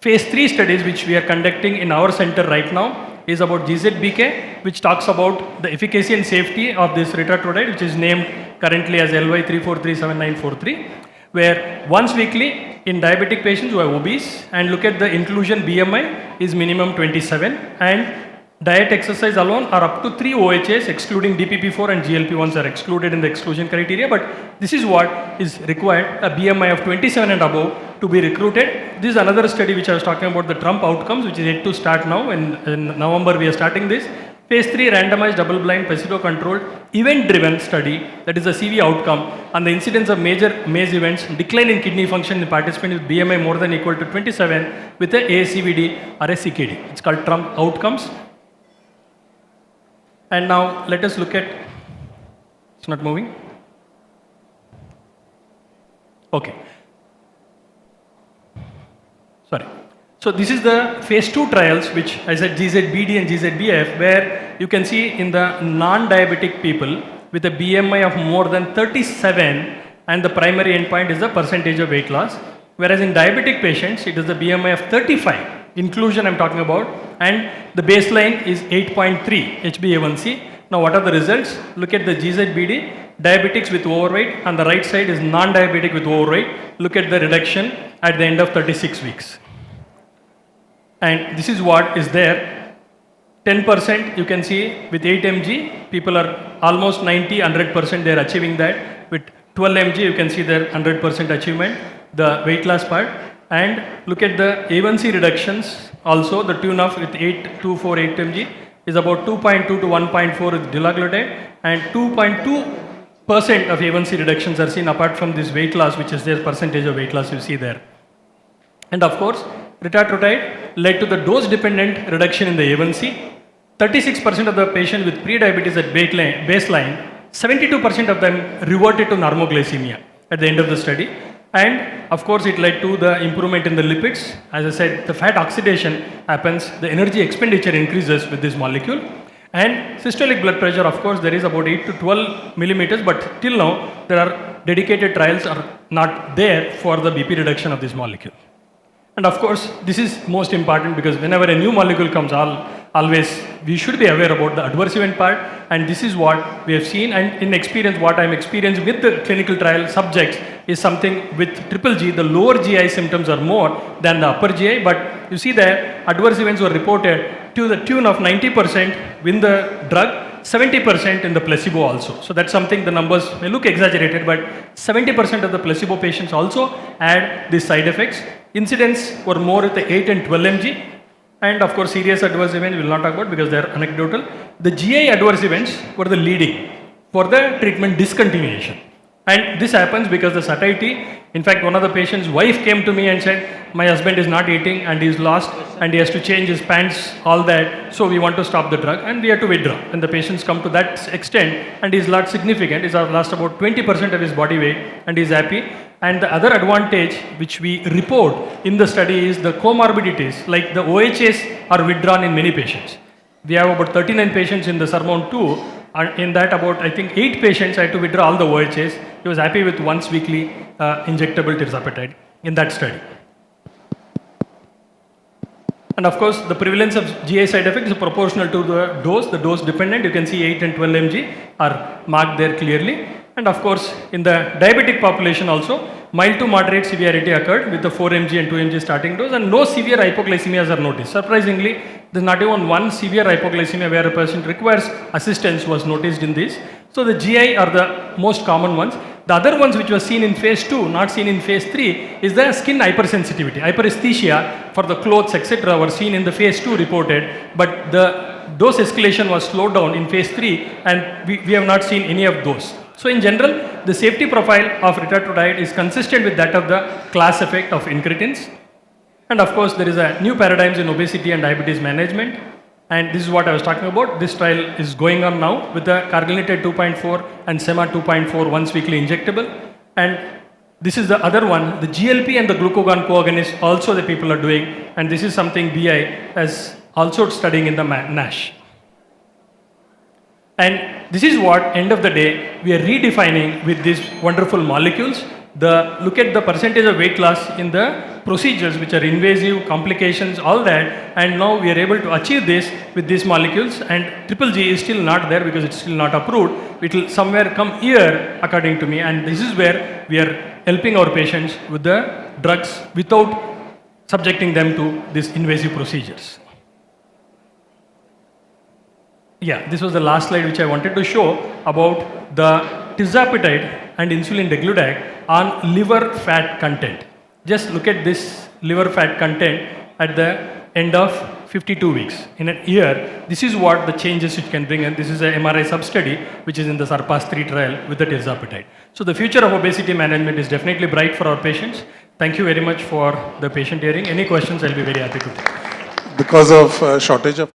phase 3 studies which we are conducting in our center right now is about GZBK, which talks about the efficacy and safety of this retatrutide, which is named currently as LY3437943, where once weekly in diabetic patients who are obese, and look at the inclusion BMI is minimum 27, and diet exercise alone are up to 3 OHAs excluding DPP4 and GLP-1s are excluded in the exclusion criteria, but this is what is required, a BMI of 27 and above to be recruited. This is another study which I was talking about, the Trump outcomes, which is yet to start now. In November we are starting this. Phase 3 randomized double-blind placebo-controlled event-driven study, that is a CV outcome on the incidence of major MACE events, decline in kidney function in participants with BMI more than equal to 27 with a ASCVD or a CKD. It's called Trump outcomes. And now let us look at, it's not moving. Okay. Sorry. So this is the phase 2 trials, which I said GZBD and GZBF, where you can see in the non-diabetic people with a BMI of more than 37, and the primary endpoint is the percentage of weight loss. Whereas in diabetic patients, it is the BMI of 35. Inclusion I'm talking about, and the baseline is 8.3 HbA1c. Now what are the results? Look at the GZBD, diabetics with overweight, on the right side is non-diabetic with overweight. Look at the reduction at the end of 36 weeks. And this is what is there. 10% you can see with 8 mg, people are almost 90, 100% they are achieving that. With 12 mg, you can see their 100% achievement, the weight loss part. And look at the A1C reductions also, the tune of with 8 mg is about 2.2 to 1.4 with dulaglutide, and 2.2% of A1C reductions are seen apart from this weight loss, which is their percentage of weight loss you see there. And of course, retatrutide led to the dose-dependent reduction in the A1C. 36% of the patients with pre-diabetes at baseline, 72% of them reverted to normoglycemia at the end of the study. And of course, it led to the improvement in the lipids. As I said, the fat oxidation happens, the energy expenditure increases with this molecule. And systolic blood pressure, of course, there is about 8 to 12 millimeters, but till now, there are dedicated trials are not there for the BP reduction of this molecule. And of course, this is most important because whenever a new molecule comes, always we should be aware about the adverse event part, and this is what we have seen, and in experience, what I'm experiencing with the clinical trial subjects is something with triple G, the lower GI symptoms are more than the upper GI, but you see that adverse events were reported to the tune of 90% with the drug, 70% in the placebo also. So that's something, the numbers may look exaggerated, but 70% of the placebo patients also had these side effects. Incidents were more at the 8 and 12 mg. And of course, serious adverse events we will not talk about because they are anecdotal. The GI adverse events were the leading for the treatment discontinuation. And this happens because the satiety, in fact, one of the patient's wife came to me and said, my husband is not eating and he is lost and he has to change his pants, all that. So we want to stop the drug and we have to withdraw. And the patients come to that extent and he is lost significant. He has lost about 20% of his body weight and he is happy. And the other advantage which we report in the study is the comorbidities, like the OHAs are withdrawn in many patients. We have about 39 patients in the SURMOUNT 2. And in that, about I think 8 patients had to withdraw all the OHAs. He was happy with once weekly injectable tirzepatide in that study. And of course, the prevalence of GI side effects is proportional to the dose dependent. You can see 8 and 12 mg are marked there clearly. And of course, in the diabetic population also, mild to moderate severity occurred with the 4 mg and 2 mg starting dose, and no severe hypoglycemias are noticed. Surprisingly, there's not even one severe hypoglycemia where a patient requires assistance was noticed in this. So the GI are the most common ones. The other ones which were seen in phase 2, not seen in phase 3, is the skin hypersensitivity. Hyperesthesia for the clothes, etc. were seen in the phase 2 reported, but the dose escalation was slowed down in phase 3 and we have not seen any of those. So in general, the safety profile of retatrutide is consistent with that of the class effect of incretins. And of course, there is a new paradigms in obesity and diabetes management. And this is what I was talking about. This trial is going on now with the carglutinate 2.4 and sema 2.4 once weekly injectable. And this is the other one, the GLP and the glucagon co-agonist also the people are doing, and this is something BI is also studying in the NASH. And this is what, end of the day, we are redefining with these wonderful molecules. Look at the percentage of weight loss in the procedures which are invasive, complications, all that, and now we are able to achieve this with these molecules, and triple G is still not there because it's still not approved. It will somewhere come here, according to me, and this is where we are helping our patients with the drugs without subjecting them to these invasive procedures. Yeah, this was the last slide which I wanted to show about the tirzepatide and insulin degludec on liver fat content. Just look at this liver fat content at the end of 52 weeks. In a year, this is what the changes it can bring, and this is a MRI sub-study which is in the SURPASS 3 trial with the tirzepatide. So the future of obesity management is definitely bright for our patients. Thank you very much for the patient hearing. Any questions, I'll be very happy to take. Because of shortage of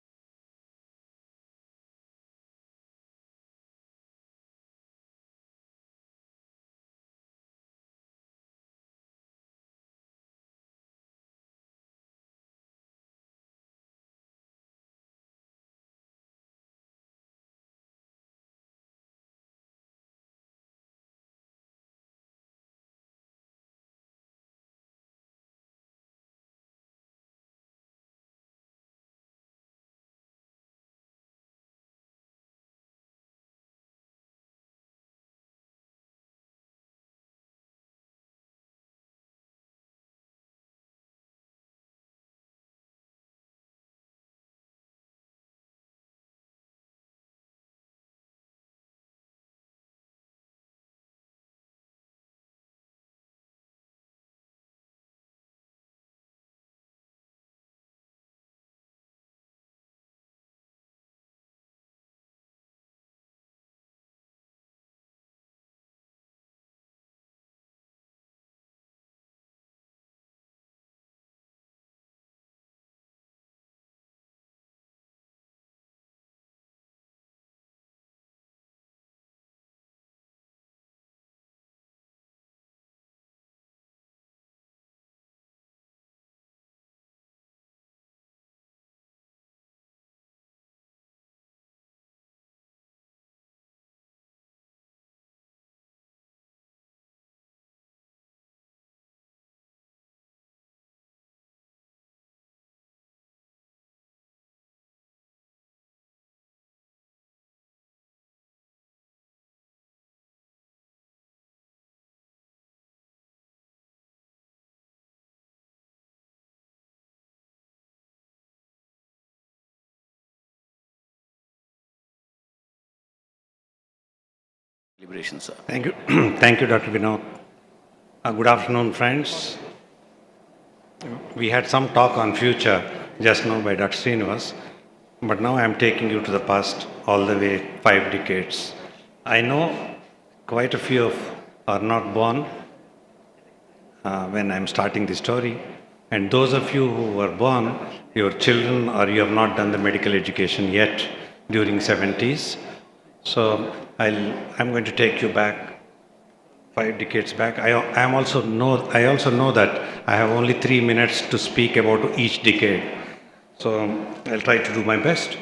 Deliberations, sir. Thank you. Thank you, Dr. Vinod. Good afternoon, friends. We had some talk on future just now by Dr. Srinivas, but now I am taking you to the past all the way 5 decades. I know quite a few are not born when I'm starting the story, and those of you who were born, your children or you have not done the medical education yet during 70s. So I'm going to take you back 5 decades back. I also know that I have only 3 minutes to speak about each decade. So I'll try to do my best.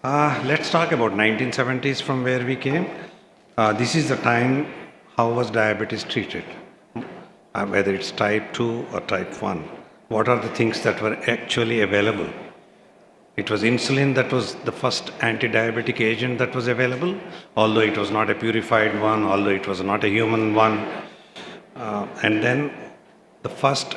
Let's talk about 1970s from where we came. This is the time how was diabetes treated, whether it's type 2 or type 1. What are the things that were actually available? It was insulin that was the first anti-diabetic agent that was available, although it was not a purified one, although it was not a human one. And then the first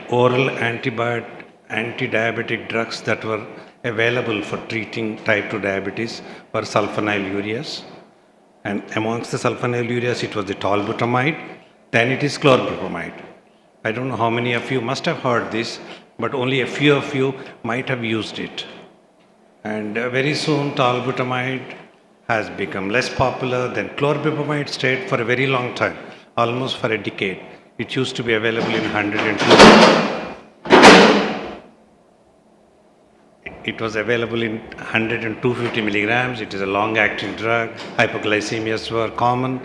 oral anti-diabetic drugs that were available for treating type 2 diabetes were sulfonylureas. And amongst the sulfonylureas, it was the tolbutamide, then it is chlorpromide. I don't know how many of you must have heard this, but only a few of you might have used it. And very soon, tolbutamide has become less popular. Then chlorpromide stayed for a very long time, almost for a decade. It used to be available in 102. It was available in 100 and 250 milligrams. It is a long-acting drug. Hypoglycemias were common.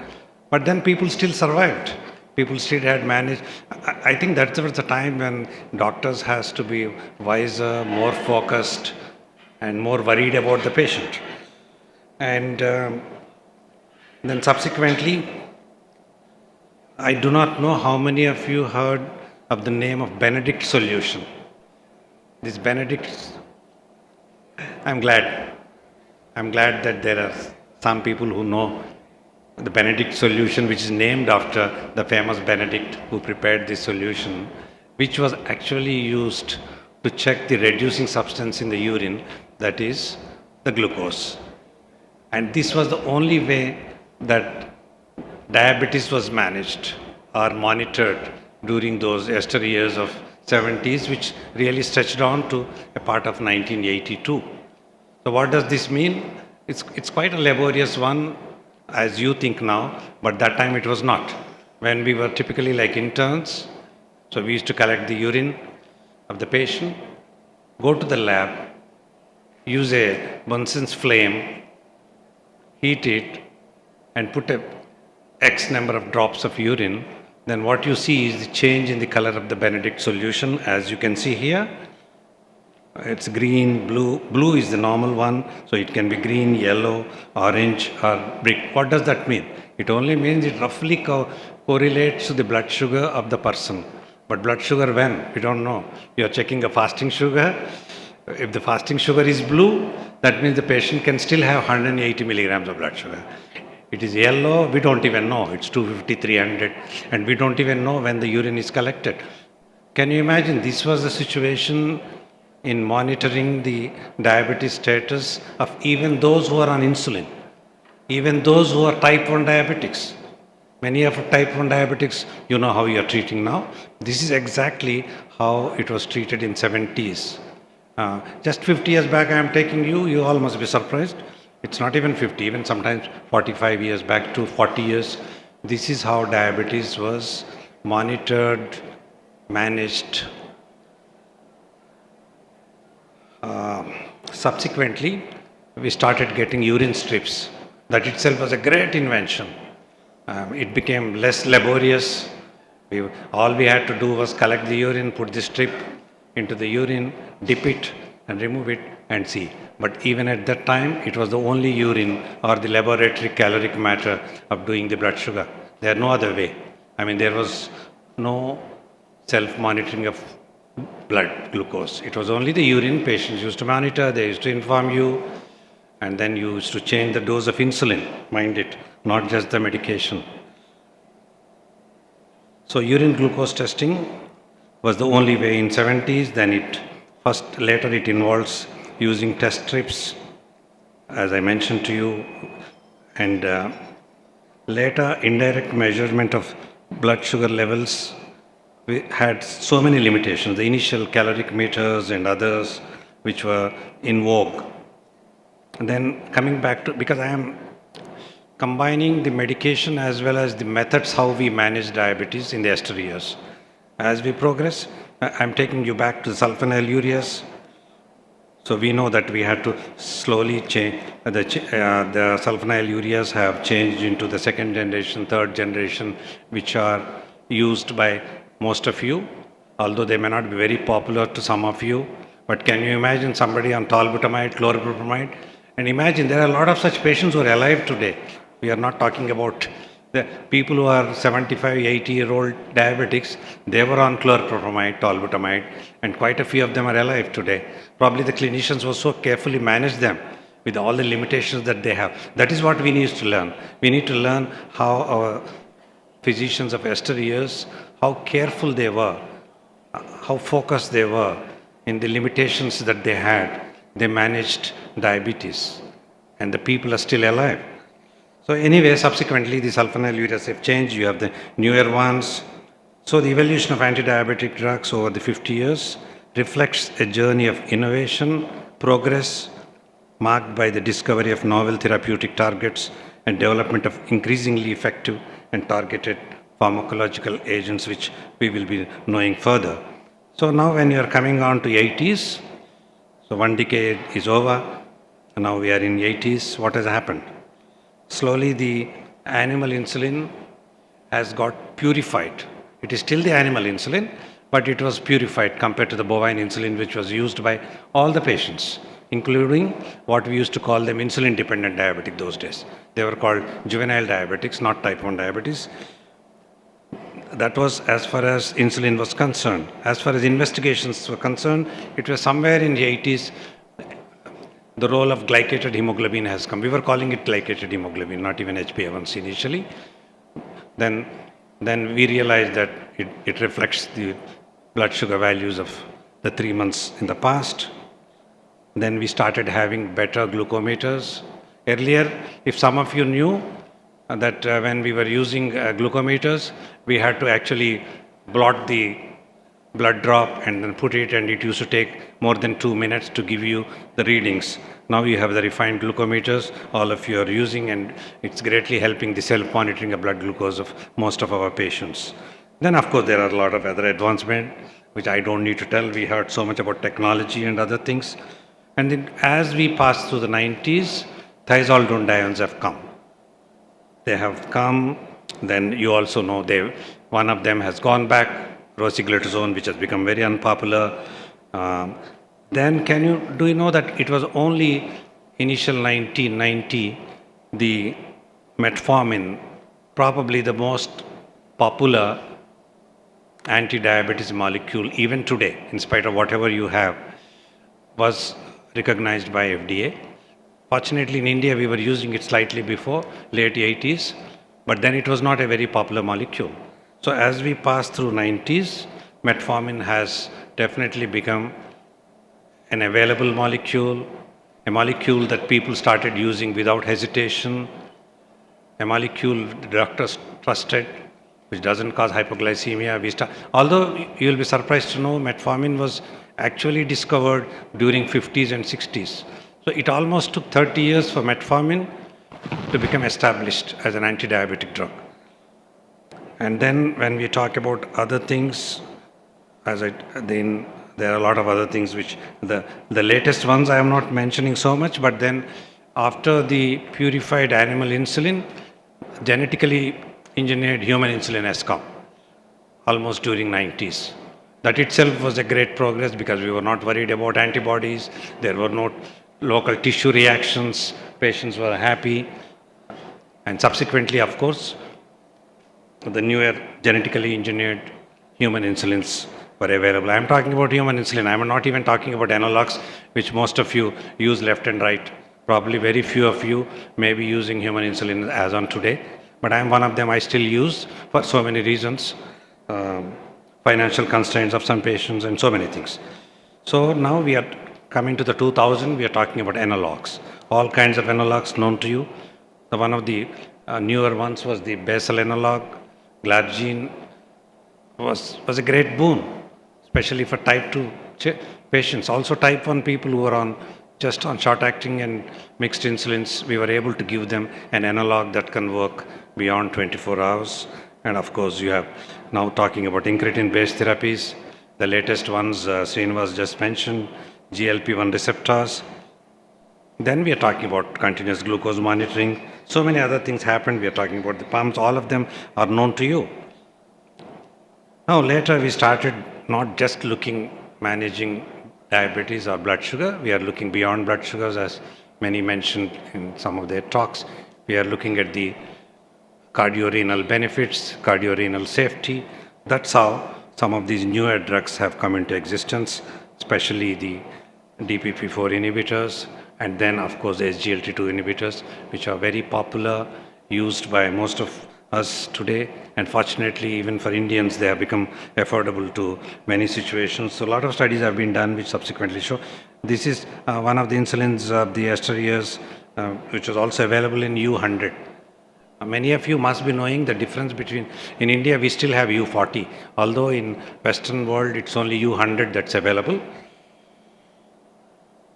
But then people still survived. People still had managed. I think that was the time when doctors has to be wiser, more focused, and more worried about the patient. And then subsequently, I do not know how many of you heard of the name of Benedict solution. This Benedict, I'm glad. I'm glad that there are some people who know the Benedict solution, which is named after the famous Benedict who prepared this solution, which was actually used to check the reducing substance in the urine, that is the glucose. And this was the only way that diabetes was managed or monitored during those ester years of 70s, which really stretched on to a part of 1982. So what does this mean? It's quite a laborious one, as you think now, but that time it was not. When we were typically like interns, so we used to collect the urine of the patient, go to the lab, use a Bunsen's flame, heat it, and put a X number of drops of urine, then what you see is the change in the color of the Benedict solution, as you can see here. It's green, blue. Blue is the normal one, so it can be green, yellow, orange, or brick. What does that mean? It only means it roughly correlates to the blood sugar of the person. But blood sugar when? We don't know. You are checking a fasting sugar. If the fasting sugar is blue, that means the patient can still have 180 milligrams of blood sugar. It is yellow, we don't even know. It's 250, 300, and we don't even know when the urine is collected. Can you imagine? This was the situation in monitoring the diabetes status of even those who are on insulin, even those who are type 1 diabetics. Many of type 1 diabetics, you know how you are treating now. This is exactly how it was treated in 70s. Just 50 years back I am taking you, you all must be surprised. It's not even 50, even sometimes 45 years back to 40 years. This is how diabetes was monitored, managed. Subsequently, we started getting urine strips. That itself was a great invention. It became less laborious. All we had to do was collect the urine, put the strip into the urine, dip it and remove it and see. But even at that time, it was the only urine or the laboratory caloric matter of doing the blood sugar. There no other way. I mean, there was no self-monitoring of blood glucose. It was only the urine. Patients used to monitor, they used to inform you, and then you used to change the dose of insulin, mind it, not just the medication. So urine glucose testing was the only way in 70s. Then later it involves using test strips, as I mentioned to you, and later indirect measurement of blood sugar levels. We had so many limitations, the initial caloric meters and others which were in vogue. And then coming back to, because I am combining the medication as well as the methods how we manage diabetes in the ester years. As we progress, I'm taking you back to the sulfonylureas. So we know that we had to slowly change, the sulfonylureas have changed into the second generation, third generation, which are used by most of you, although they may not be very popular to some of you. But can you imagine somebody on tolbutamide, chloropropamide? And imagine there are a lot of such patients who are alive today. We are not talking about the people who are 75, 80-year-old diabetics. They were on chloropropamide, tolbutamide, and quite a few of them are alive today. Probably the clinicians were so carefully managed them with all the limitations that they have. That is what we need to learn. We need to learn how our physicians of ester years, how careful they were, how focused they were in the limitations that they had. They managed diabetes, and the people are still alive. So anyway, subsequently, the sulfonylureas have changed. You have the newer ones. So the evolution of anti-diabetic drugs over the 50 years reflects a journey of innovation, progress, marked by the discovery of novel therapeutic targets and development of increasingly effective and targeted pharmacological agents, which we will be knowing further. So now when you are coming on to 80s, so one decade is over, and now we are in 80s, what has happened? Slowly the animal insulin has got purified. It is still the animal insulin, but it was purified compared to the bovine insulin, which was used by all the patients, including what we used to call them insulin dependent diabetic those days. They were called juvenile diabetics, not type 1 diabetes. That was as far as insulin was concerned. As far as investigations were concerned, it was somewhere in the 80s, the role of glycated hemoglobin has come. We were calling it glycated hemoglobin, not even HbA1c initially. Then we realized that it reflects the blood sugar values of the 3 months in the past. Then we started having better glucometers. Earlier, if some of you knew that when we were using glucometers, we had to actually blot the blood drop and then put it, and it used to take more than 2 minutes to give you the readings. Now you have the refined glucometers, all of you are using, and it's greatly helping the self-monitoring of blood glucose of most of our patients. Then of course there are a lot of other advancements, which I don't need to tell. We heard so much about technology and other things. And then as we pass through the 90s, thiazolidinediones have come. They have come, then you also know one of them has gone back, rosiglitazone, which has become very unpopular. Then do you know that it was only initial 1990, the metformin, probably the most popular anti-diabetes molecule even today, in spite of whatever you have, was recognized by FDA. Fortunately, in India, we were using it slightly before, late 80s, but then it was not a very popular molecule. So as we pass through 90s, metformin has definitely become an available molecule, a molecule that people started using without hesitation, a molecule the doctors trusted, which doesn't cause hypoglycemia. Although you'll be surprised to know, metformin was actually discovered during 50s and 60s. So it almost took 30 years for metformin to become established as an anti-diabetic drug. And then when we talk about other things, then there are a lot of other things which the latest ones I am not mentioning so much, but then after the purified animal insulin, genetically engineered human insulin has come, almost during 90s. That itself was a great progress because we were not worried about antibodies, there were no local tissue reactions, patients were happy. And subsequently, of course, the newer genetically engineered human insulins were available. I am talking about human insulin. I am not even talking about analogs, which most of you use left and right. Probably very few of you may be using human insulin as on today, but I am one of them. I still use for so many reasons, financial constraints of some patients and so many things. So now we are coming to the 2000, we are talking about analogs. All kinds of analogs known to you. One of the newer ones was the basal analog. Glargine was a great boon, especially for type 2 patients. Also type 1 people who were just on short-acting and mixed insulins, we were able to give them an analog that can work beyond 24 hours. And of course, you have now talking about incretin-based therapies. The latest ones, Srinivas just mentioned, GLP-1 receptors. Then we are talking about continuous glucose monitoring. So many other things happened. We are talking about the pumps. All of them are known to you. Now later we started not just managing diabetes or blood sugar. We are looking beyond blood sugars, as many mentioned in some of their talks. We are looking at the cardiorenal benefits, cardiorenal safety. That's how some of these newer drugs have come into existence, especially the DPP-4 inhibitors, and then of course the SGLT2 inhibitors, which are very popular, used by most of us today. And fortunately, even for Indians, they have become affordable to many situations. So a lot of studies have been done which subsequently show. This is one of the insulins of the yesteryears, which was also available in U100. Many of you must be knowing the difference between, in India we still have U40, although in Western world it's only U100 that's available.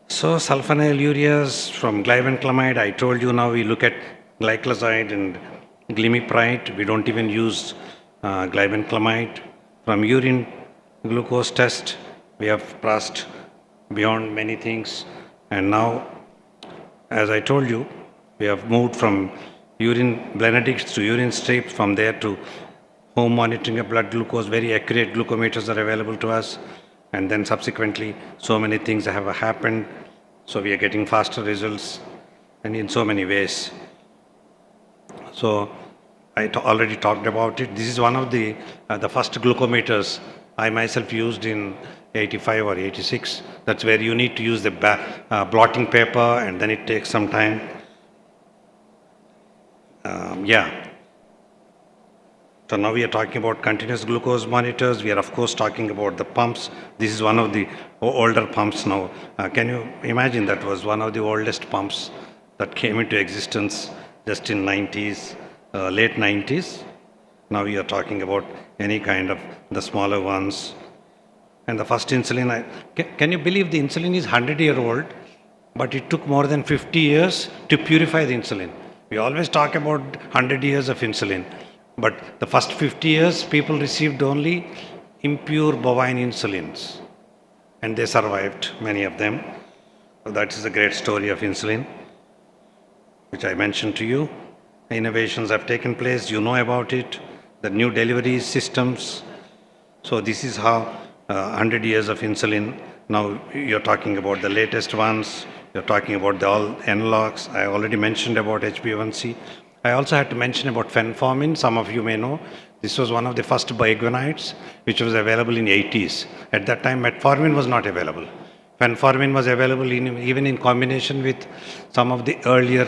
So sulfonylureas from glibenclamide, I told you now we look at glycoside and glimepiride. We don't even use glibenclamide. From urine glucose test, we have passed beyond many things. And now, as I told you, we have moved from urine Benedicts to urine strips, from there to home monitoring of blood glucose, very accurate glucometers are available to us. And then subsequently, so many things have happened. So we are getting faster results and in so many ways. So already talked about it. This is one of the first glucometers I myself used in 85 or 86. That's where you need to use the blotting paper and then it takes some time. Yeah. So now we are talking about continuous glucose monitors. We are of course talking about the pumps. This is one of the older pumps now. Can you imagine that was one of the oldest pumps that came into existence just in 90s, late 90s. Now we are talking about any kind of the smaller ones. And the first insulin, can you believe the insulin is 100-year-old, but it took more than 50 years to purify the insulin. We always talk about 100 years of insulin, but the first 50 years people received only impure bovine insulins, and they survived, many of them. So that is a great story of insulin, which I mentioned to you. Innovations have taken place, you know about it, the new delivery systems. So this is how 100 years of insulin. Now you're talking about the latest ones. You're talking about the all analogs. I already mentioned about HbA1c. I also had to mention about fenformin. Some of you may know this was one of the first biguanides which was available in 80s. At that time, metformin was not available. Fenformin was available even in combination with some of the earlier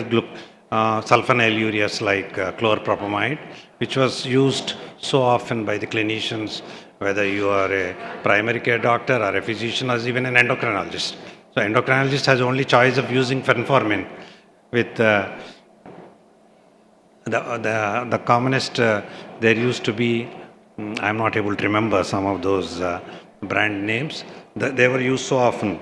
sulfonylureas like chlorpropamide, which was used so often by the clinicians, whether you are a primary care doctor or a physician or even an endocrinologist. So endocrinologist has only choice of using fenformin with the commonest, there used to be, I'm not able to remember some of those brand names. They were used so often.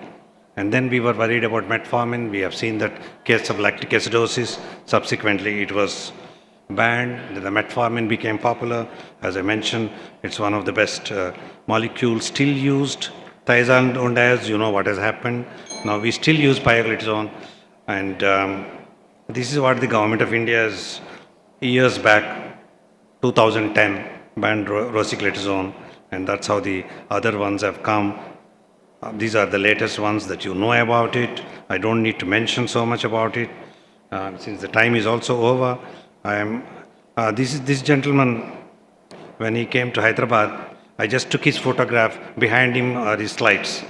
And then we were worried about metformin. We have seen that case of lactic acidosis. Subsequently, it was banned. The metformin became popular. As I mentioned, it's one of the best molecules still used. Thiazolone, you know what has happened. Now we still use pioglitazone. And this is what the government of India has, years back, 2010, banned rosiglitazone. And that's how the other ones have come. These are the latest ones that you know about it. I don't need to mention so much about it since the time is also over. This gentleman, when he came to Hyderabad, I just took his photograph. Behind him are his slides.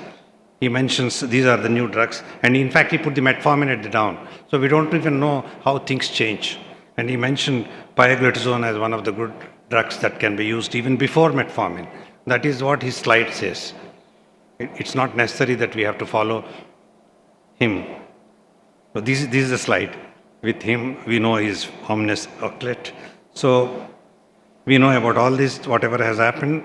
He mentions these are the new drugs, and in fact he put the metformin at the down. So we don't even know how things change. And he mentioned pioglitazone as one of the good drugs that can be used even before metformin. That is what his slide says. It's not necessary that we have to follow him. So this is a slide. With him, we know his omnis occult. So we know about all this, whatever has happened.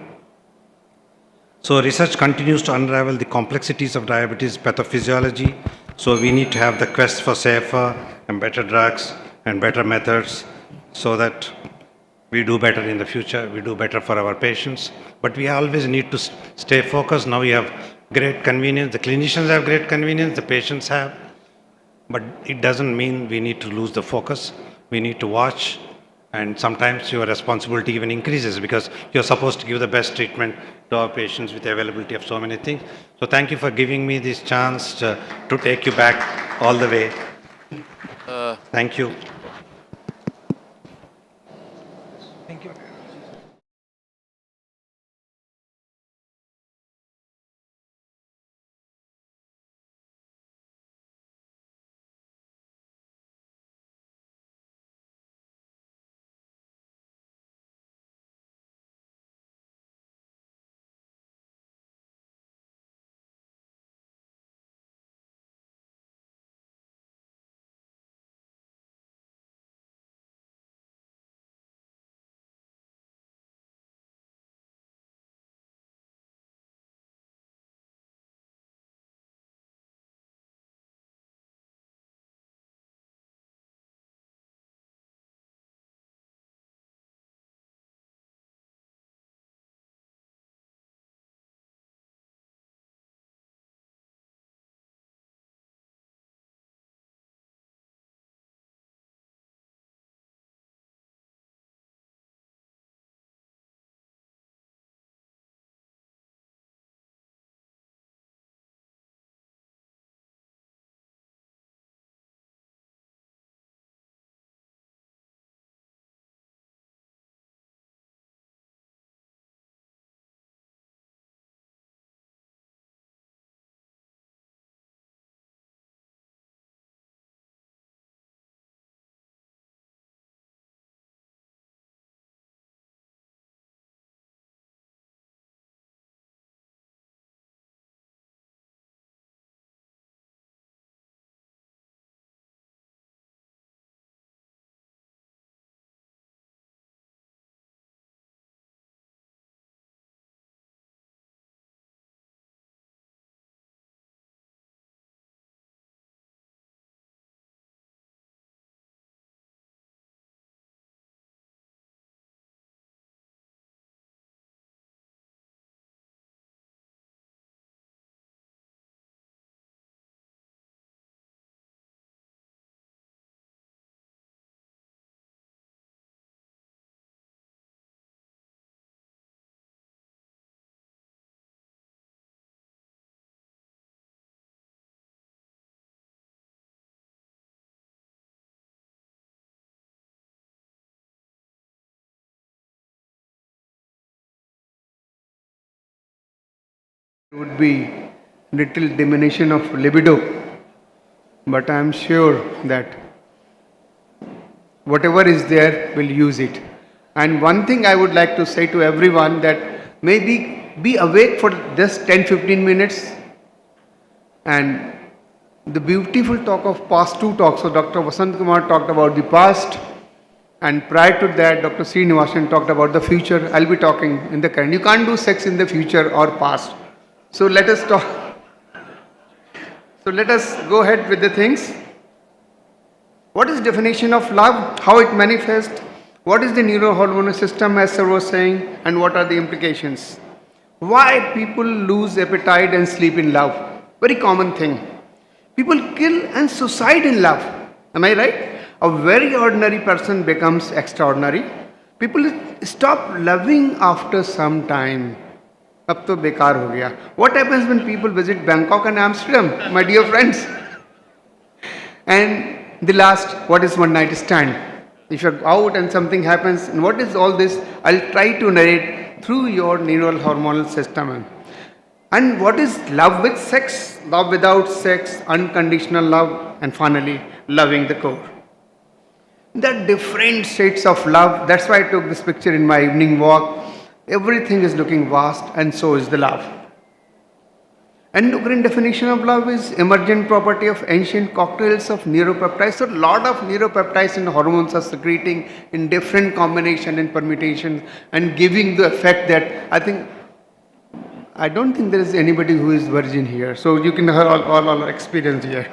So research continues to unravel the complexities of diabetes pathophysiology. So we need to have the quest for safer and better drugs and better methods so that we do better in the future, we do better for our patients. But we always need to stay focused. Now we have great convenience, the clinicians have great convenience, the patients have. But it doesn't mean we need to lose the focus. We need to watch, and sometimes your responsibility even increases because you're supposed to give the best treatment to our patients with availability of so many things. So thank you for giving me this chance to take you back all the way. Thank you. Thank you. would be little diminution of libido, but I am sure that whatever is there, we'll use it. And one thing I would like to say to everyone that maybe be awake for just 10-15 minutes, and the beautiful talk of past two talks. So Dr. Vasant Kumar talked about the past, and prior to that, Dr. Srinivasan talked about the future. I'll be talking in the current. You can't do sex in the future or past. So let us talk. So let us go ahead with the things. What is definition of love? How it manifests? What is the neurohormonal system, as sir was saying, and what are the implications? Why people lose appetite and sleep in love? Very common thing. People kill and suicide in love. Am I right? A very ordinary person becomes extraordinary. People stop loving after some time. अब तो बेकार हो गया. What happens when people visit Bangkok and Amsterdam, my dear friends? And the last, what is one night stand? If you're out and something happens, and what is all this? I'll try to narrate through your neural hormonal system. And what is love with sex, love without sex, unconditional love, and finally, loving the core. There are different shades of love. That's why I took this picture in my evening walk. Everything is looking vast, and so is the love. Endocrine definition of love is emergent property of ancient cocktails of neuropeptides. So a lot of neuropeptides and hormones are secreting in different combination and permutations and giving the effect that I don't think there is anybody who is virgin here. So you can have all experience here.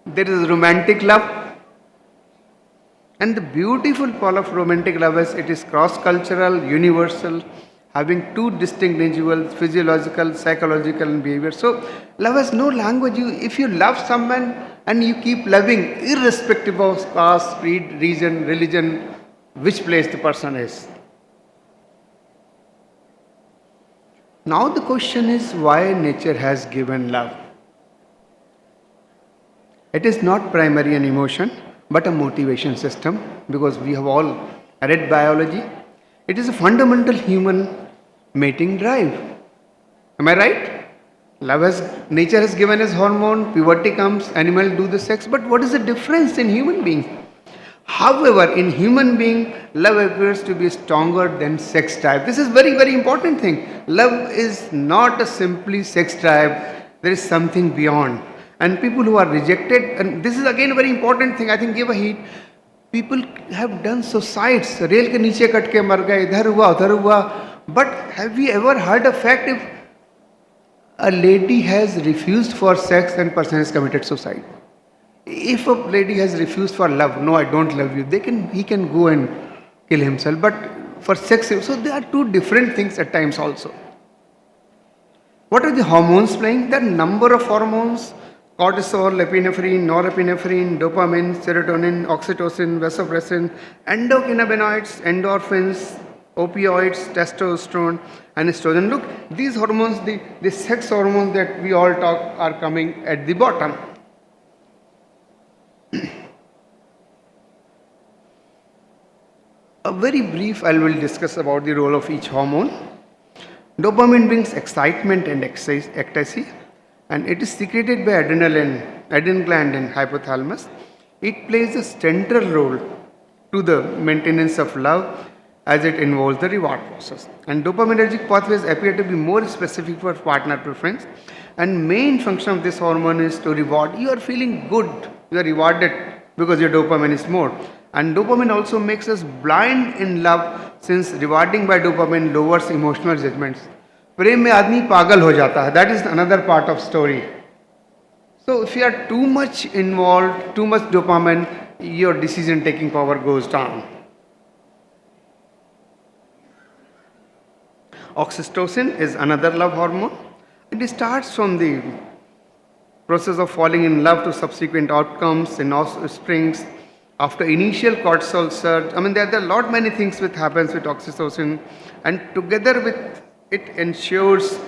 There is romantic love. And the beautiful part of romantic love is it is cross-cultural, universal, having two distinct individuals, physiological, psychological, and behavior. So love has no language. If you love someone and you keep loving, irrespective of caste, creed, region, religion, which place the person is. Now the question is why nature has given love. It is not primary an emotion, but a motivation system, because we have all read biology. It is a fundamental human mating drive. Am I right? Nature has given us hormone, puberty comes, animal do the sex, but what is the difference in human being? However, in human being, love appears to be stronger than sex drive. This is very, very important thing. Love is not a simply sex drive. There is something beyond. And people who are rejected, and this is again a very important thing, I think give a heat. People have done suicides. Rail ke niche kat ke mar gaye, idhar hua, udhar hua. But have we ever heard a fact if a lady has refused for sex and person has committed suicide? If a lady has refused for love, no, I don't love you, he can go and kill himself. But for sex, so there are two different things at times also. What are the hormones playing? There are number of hormones. Cortisol, epinephrine, norepinephrine, dopamine, serotonin, oxytocin, vasopressin, endocannabinoids, endorphins, opioids, testosterone, and estrogen. Look, these hormones, the sex hormones that we all talk are coming at the bottom. A very brief, I will discuss about the role of each hormone. Dopamine brings excitement and ecstasy, and it is secreted by adrenal gland and hypothalamus. It plays a central role to the maintenance of love as it involves the reward process. And dopaminergic pathways appear to be more specific for partner preference. And main function of this hormone is to reward. You are feeling good, you are rewarded because your dopamine is more. And dopamine also makes us blind in love, since rewarding by dopamine lowers emotional judgments. प्रेम में आदमी पागल हो जाता है. That is another part of story. So if you are too much involved, too much dopamine, your decision taking power goes down. Oxytocin is another love hormone. It starts from the process of falling in love to subsequent outcomes and springs after initial cortisol surge. I mean, there are a lot many things which happens with oxytocin, and together with it ensures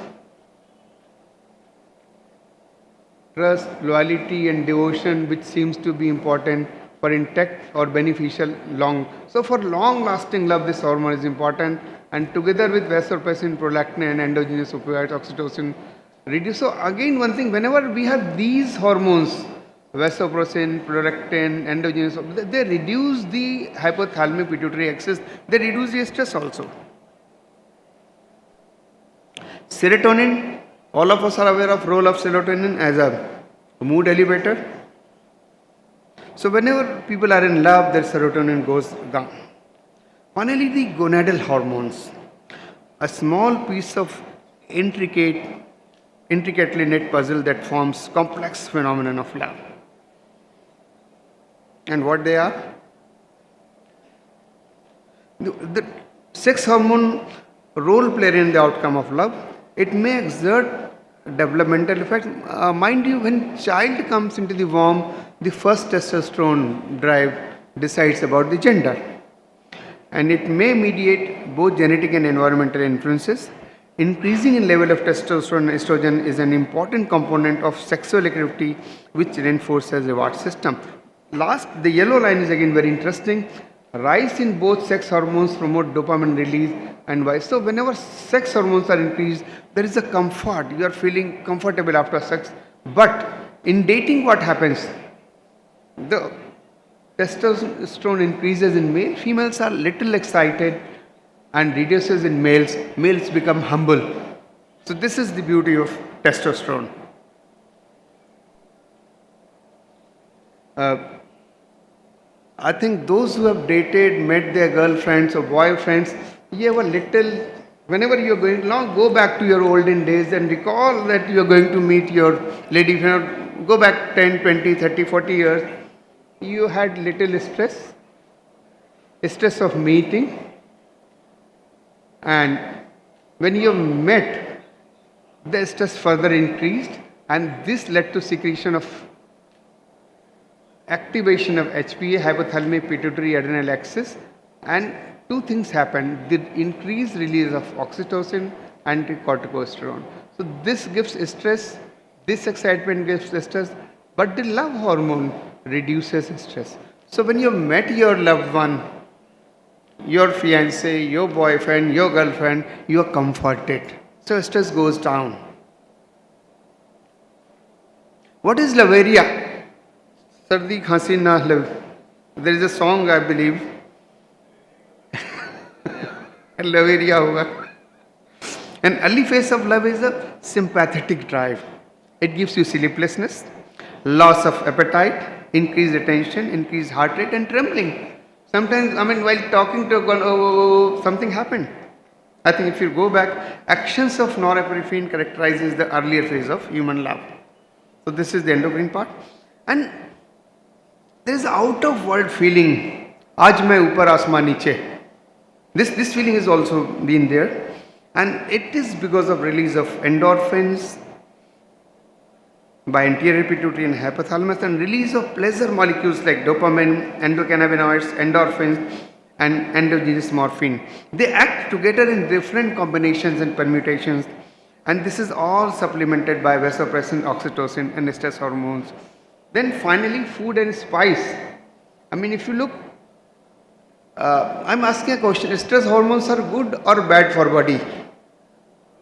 trust, loyalty, and devotion, which seems to be important for intact or beneficial long. So for long lasting love, this hormone is important, and together with vasopressin, prolactin and endogenous opioids, oxytocin reduce. So again one thing, whenever we have these hormones, vasopressin, prolactin, endogenous, they reduce the hypothalamic pituitary axis, they reduce the stress also. Serotonin, all of us are aware of role of serotonin as a mood elevator. So whenever people are in love, their serotonin goes down. Finally, the gonadal hormones, a small piece of intricately knit puzzle that forms complex phenomenon of love. And what they are? The sex hormone role player in the outcome of love. It may exert developmental effect. Mind you, when child comes into the womb, the first testosterone drive decides about the gender. And it may mediate both genetic and environmental influences. Increasing in level of testosterone and estrogen is an important component of sexual activity which reinforces reward system. Last, the yellow line is again very interesting. Rise in both sex hormones promote dopamine release and vice. So whenever sex hormones are increased, there is a comfort. You are feeling comfortable after sex. But in dating, what happens? The testosterone increases in male. Females are little excited and reduces in males. Males become humble. So this is the beauty of testosterone. I think those who have dated, met their girlfriends or boyfriends, you have a little, whenever you are going along, go back to your olden days and recall that you are going to meet your lady friend. Go back 10, 20, 30, 40 years. You had little stress of meeting, and when you met, the stress further increased, and this led to secretion of activation of HPA, hypothalamic pituitary adrenal axis, and two things happen: the increased release of oxytocin and corticosterone. So this gives stress, this excitement gives stress, but the love hormone reduces stress. So when you met your loved one, your fiance, your boyfriend, your girlfriend, you are comforted. So stress goes down. What is love area? Sardi Khansi na love. There is a song, I believe. Love area hoga. An early phase of love is a sympathetic drive. It gives you sleeplessness, loss of appetite, increased attention, increased heart rate and trembling. Sometimes, while talking to a girl, something happened. I think if you go back, actions of norepinephrine characterizes the earlier phase of human love. So this is the endocrine part. And there is out of world feeling. Aaj main upar asman niche. This feeling has also been there. And it is because of release of endorphins by anterior pituitary and hypothalamus, and release of pleasure molecules like dopamine, endocannabinoids, endorphins, and endogenous morphine. They act together in different combinations and permutations, and this is all supplemented by vasopressin, oxytocin, and stress hormones. Then finally, food and spice. If you look, I'm asking a question: stress hormones are good or bad for body?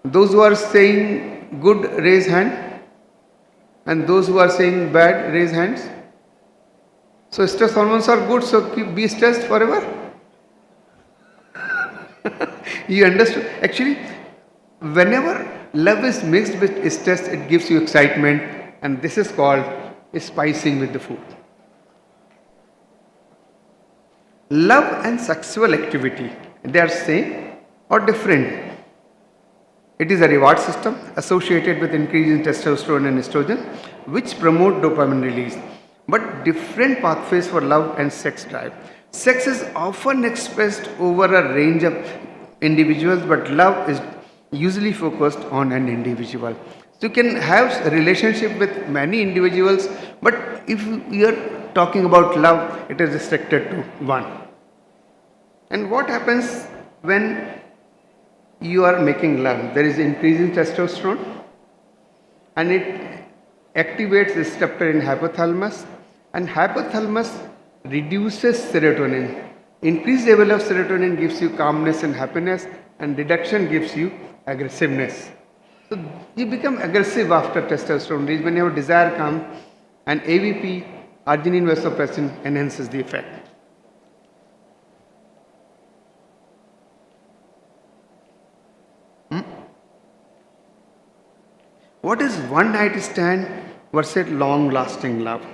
Those who are saying good, raise hand. And those who are saying bad, raise hands. So stress hormones are good, so be stressed forever. You understood? Actually, whenever love is mixed with stress, it gives you excitement, and this is called spicing with the food. Love and sexual activity, they are same or different? It is a reward system associated with increase in testosterone and estrogen, which promote dopamine release, but different pathways for love and sex drive. Sex is often expressed over a range of individuals, but love is usually focused on an individual. So you can have a relationship with many individuals, but if we are talking about love, it is restricted to one. And what happens when you are making love? There is increase in testosterone, and it activates receptor in hypothalamus, and hypothalamus reduces serotonin. Increased level of serotonin gives you calmness and happiness, and reduction gives you aggressiveness. So you become aggressive after testosterone release. When your desire comes, and AVP, arginine vasopressin, enhances the effect. What is one night stand versus long lasting love?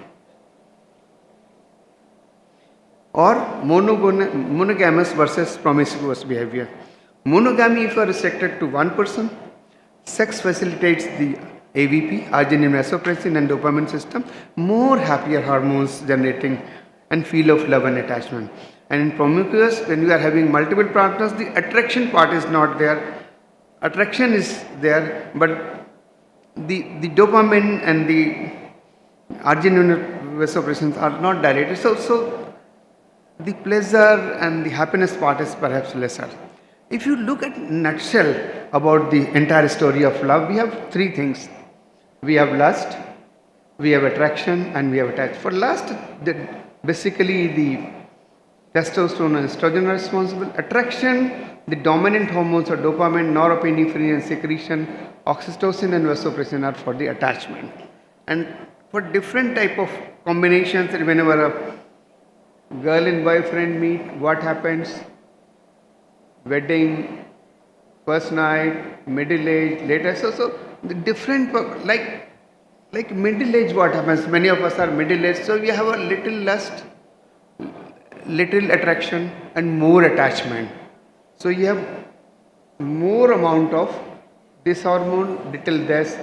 Or monogamous versus promiscuous behavior. Monogamy, if you are restricted to one person, sex facilitates the AVP, arginine vasopressin, and dopamine system, more happier hormones generating and feel of love and attachment. And in promiscuous, when you are having multiple partners, the attraction part is not there. Attraction is there, but the dopamine and the arginine vasopressins are not dilated. So the pleasure and the happiness part is perhaps lesser. If you look at nutshell about the entire story of love, we have three things. We have lust, we have attraction, and we have attachment. For lust, basically the testosterone and estrogen are responsible. Attraction, the dominant hormones are dopamine, norepinephrine and secretion, oxytocin and vasopressin are for the attachment. And for different type of combinations, whenever a girl and boyfriend meet, what happens? Wedding, first night, middle age, later. So the different, like middle age, what happens? Many of us are middle age, so we have a little lust, little attraction, and more attachment. So you have more amount of this hormone, little this,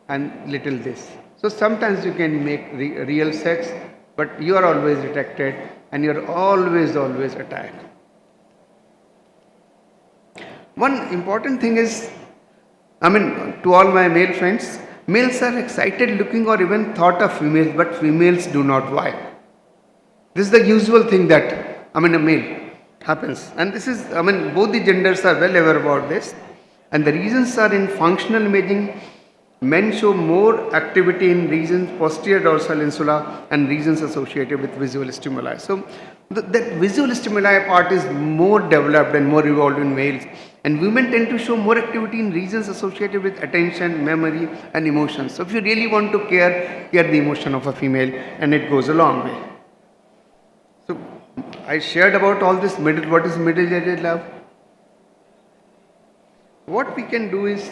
and little this. So sometimes you can make real sex, but you are always attracted and you are always attacked. One important thing is, to all my male friends, males are excited looking or even thought of females, but females do not. Why? This is the usual thing that, a male happens. And this is, both the genders are well aware about this. And the reasons are in functional imaging. Men show more activity in regions posterior dorsal insula and regions associated with visual stimuli. So that visual stimuli part is more developed and more evolved in males. And women tend to show more activity in regions associated with attention, memory, and emotions. So if you really want to care the emotion of a female, and it goes a long way. So I shared about all this what is middle-aged love. What we can do is,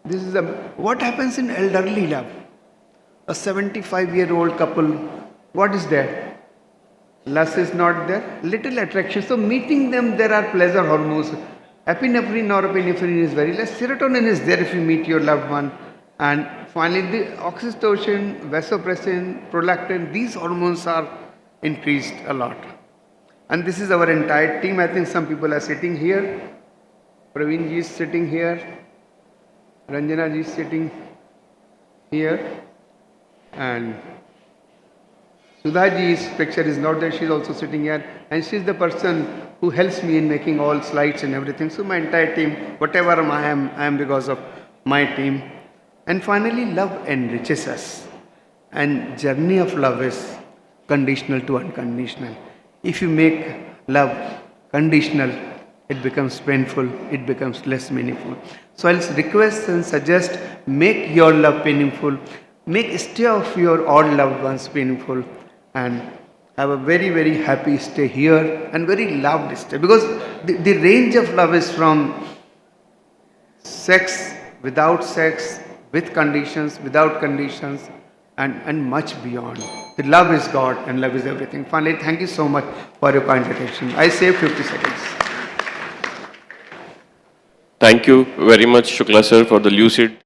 this is what happens in elderly love. A 75-year-old couple, what is there? Lust is not there, little attraction. So meeting them, there are pleasure hormones. Epinephrine, norepinephrine is very less. Serotonin is there if you meet your loved one. And finally, the oxytocin, vasopressin, prolactin, these hormones are increased a lot. And this is our entire team. I think some people are sitting here. Praveen ji is sitting here. Ranjana ji is sitting here. And Sudha ji's picture is not there. She is also sitting here. And she is the person who helps me in making all slides and everything. So my entire team, whatever I am because of my team. And finally, love enriches us. And journey of love is conditional to unconditional. If you make love conditional, it becomes painful, it becomes less meaningful. So I'll request and suggest, make your love meaningful, make stay of your all loved ones meaningful, and have a very, very happy stay here and very loved stay. Because the range of love is from sex, without sex, with conditions, without conditions, and much beyond. The love is God and love is everything. Finally, thank you so much for your kind attention. I save 50 seconds. Thank you very much, Shukla sir, for the lucid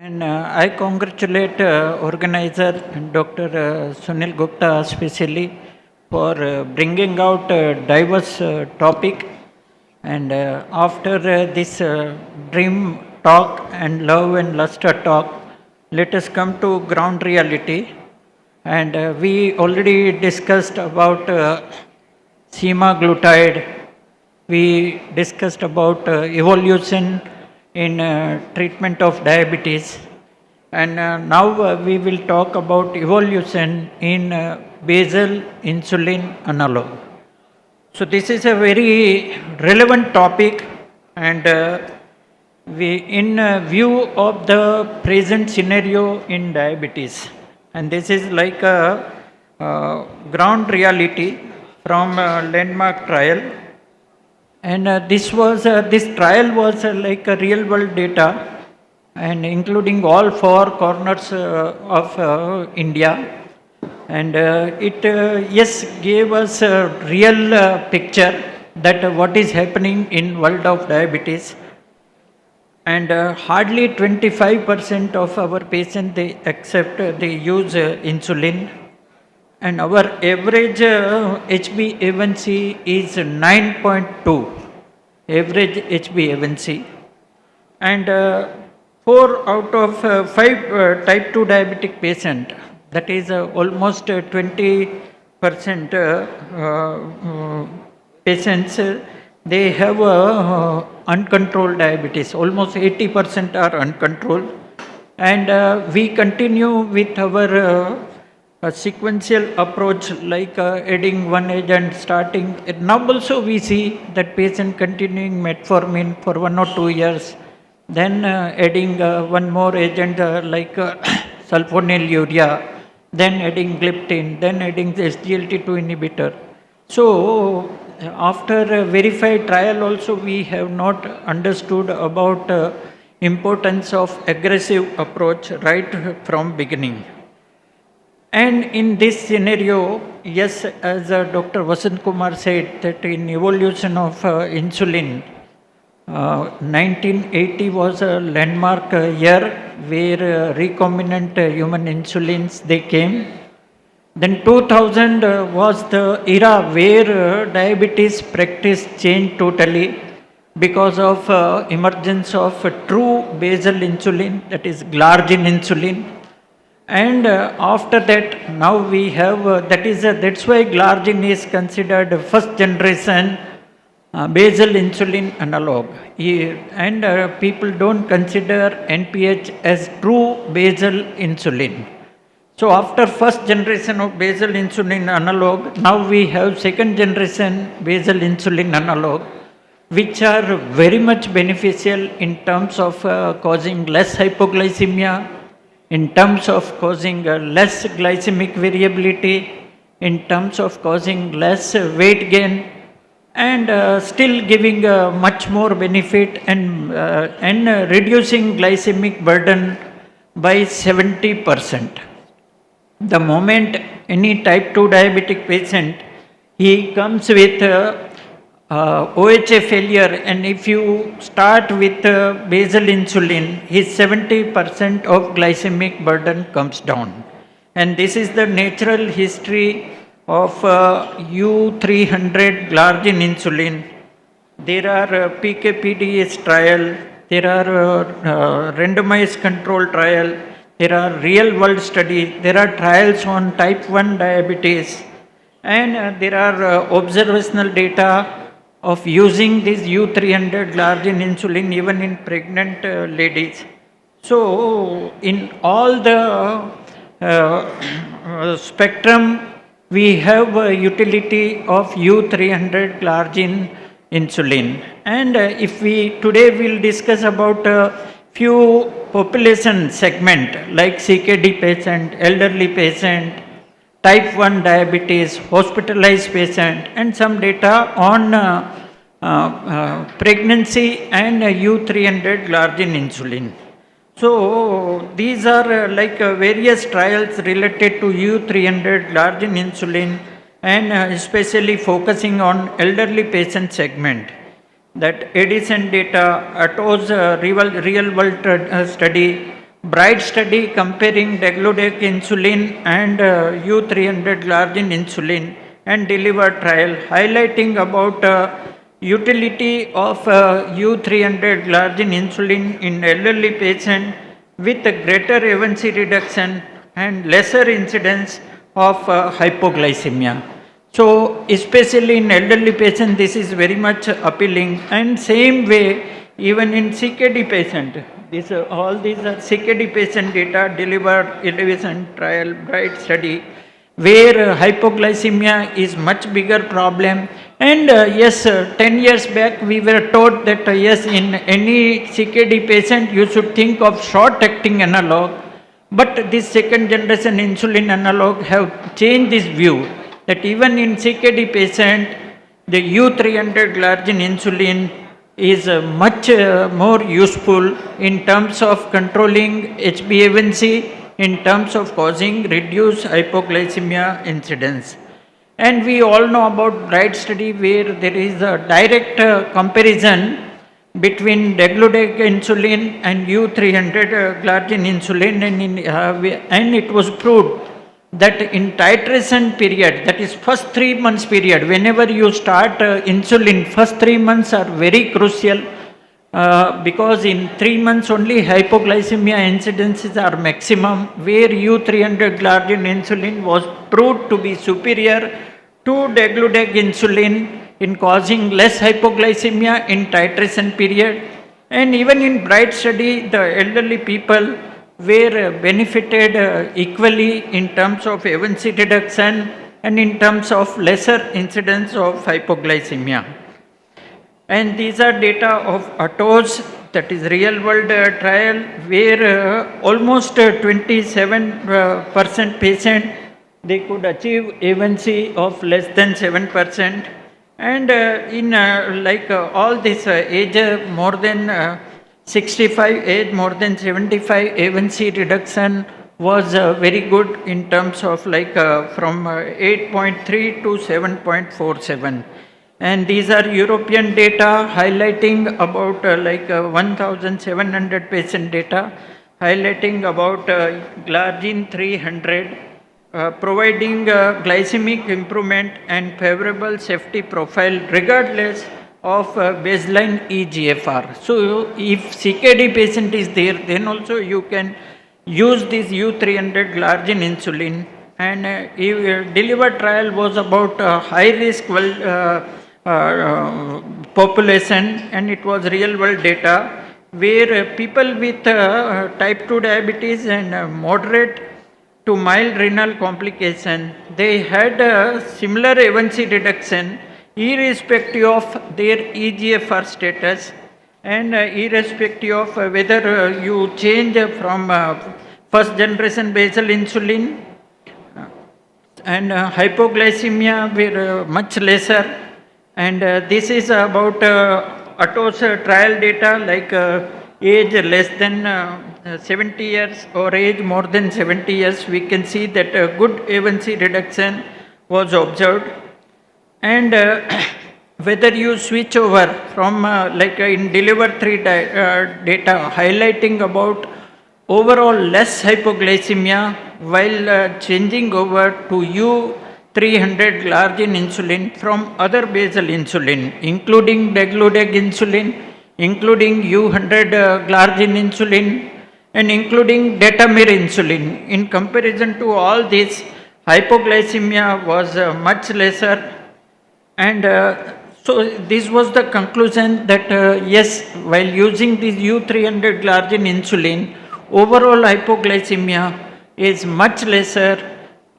And I congratulate organizer Dr. Sunil Gupta especially for bringing out a diverse topic. And after this dream talk and love and luster talk, let us come to ground reality. And we already discussed about semaglutide. We discussed about evolution in treatment of diabetes. And now we will talk about evolution in basal insulin analog. So this is a very relevant topic, and in view of the present scenario in diabetes, and this is like a ground reality from a landmark trial. And this trial was like a real world data, and including all four corners of India. And it yes gave us a real picture that what is happening in world of diabetes. And hardly 25% of our patients they accept they use insulin, and our average HbA1c is 9.2, average HbA1c. And 4 out of 5 type 2 diabetic patient, that is almost 20% patients, they have uncontrolled diabetes. Almost 80% are uncontrolled. And we continue with our a sequential approach, like adding one agent starting. Now also we see that patient continuing metformin for 1 or 2 years, then adding one more agent like sulfonylurea, then adding gliptin, then adding the SGLT2 inhibitor. So after a verified trial also we have not understood about importance of aggressive approach right from beginning. And in this scenario, yes, as Dr. Vasant Kumar said, that in evolution of insulin, 1980 was a landmark year where recombinant human insulins they came. Then 2000 was the era where diabetes practice changed totally because of emergence of true basal insulin, that is glargine insulin. And after that, now we have that's why glargine is considered first generation basal insulin analog. And people don't consider NPH as true basal insulin. So after first generation of basal insulin analog, now we have second generation basal insulin analog, which are very much beneficial in terms of causing less hypoglycemia, in terms of causing less glycemic variability, in terms of causing less weight gain, and still giving much more benefit and reducing glycemic burden by 70%. The moment any type 2 diabetic patient, he comes with OHA failure, and if you start with basal insulin, his 70% of glycemic burden comes down. And this is the natural history of U300 glargine insulin. There are PKPDS trial, there are randomized control trial, there are real world studies, there are trials on type 1 diabetes, and there are observational data of using this U300 glargine insulin even in pregnant ladies. So in all the spectrum, we have utility of U300 glargine insulin. And if we today will discuss about few population segment like CKD patient, elderly patient, type 1 diabetes, hospitalized patient, and some data on pregnancy and U300 glargine insulin. So these are like various trials related to U300 glargine insulin, and especially focusing on elderly patient segment. That Edison data, Atto's real world study bright study comparing degludec insulin and U300 glargine insulin and deliver trial highlighting about utility of U300 glargine insulin in elderly patient with a greater A1C reduction and lesser incidence of hypoglycemia. So, especially in elderly patients, this is very much appealing. And same way, even in CKD patient, all these are CKD patient data delivered elevation trial bright study, where hypoglycemia is much bigger problem. And yes, 10 years back we were taught that yes, in any CKD patient you should think of short-acting analog. But this second generation insulin analog have changed this view that even in CKD patient, the U300 glargine insulin is much more useful in terms of controlling HbA1c, in terms of causing reduced hypoglycemia incidence. And we all know about bright study where there is a direct comparison between degludec insulin and U300 glargine insulin, and it was proved that in titration period, that is first 3 months period, whenever you start insulin, first 3 months are very crucial because in 3 months only hypoglycemia incidences are maximum, where U300 glargine insulin was proved to be superior to degludec insulin in causing less hypoglycemia in titration period. And even in bright study, the elderly people were benefited equally in terms of A1C reduction and in terms of lesser incidence of hypoglycemia. And these are data of ATOS, that is real world trial, where almost 27% patient they could achieve A1C of less than 7%. And in all this age more than 65, age more than 75, A1C reduction was very good in terms of from 8.3 to 7.47. And these are European data highlighting about 1,700 patient data, highlighting about glargine 300, providing glycemic improvement and favorable safety profile regardless of baseline EGFR. So if CKD patient is there, then also you can use this U300 glargine insulin. And delivered trial was about high risk population, and it was real world data where people with type 2 diabetes and moderate to mild renal complication, they had a similar A1C reduction irrespective of their EGFR status and irrespective of whether you change from first generation basal insulin, and hypoglycemia were much lesser. And this is about ATOS trial data, age less than 70 years or age more than 70 years, we can see that a good A1C reduction was observed. And whether you switch over from in deliver 3 data highlighting about overall less hypoglycemia while changing over to U300 glargine insulin from other basal insulin, including degludec insulin, including U100 glargine insulin, and including detamir insulin. In comparison to all this, hypoglycemia was much lesser. And so this was the conclusion that yes, while using this U300 glargine insulin, overall hypoglycemia is much lesser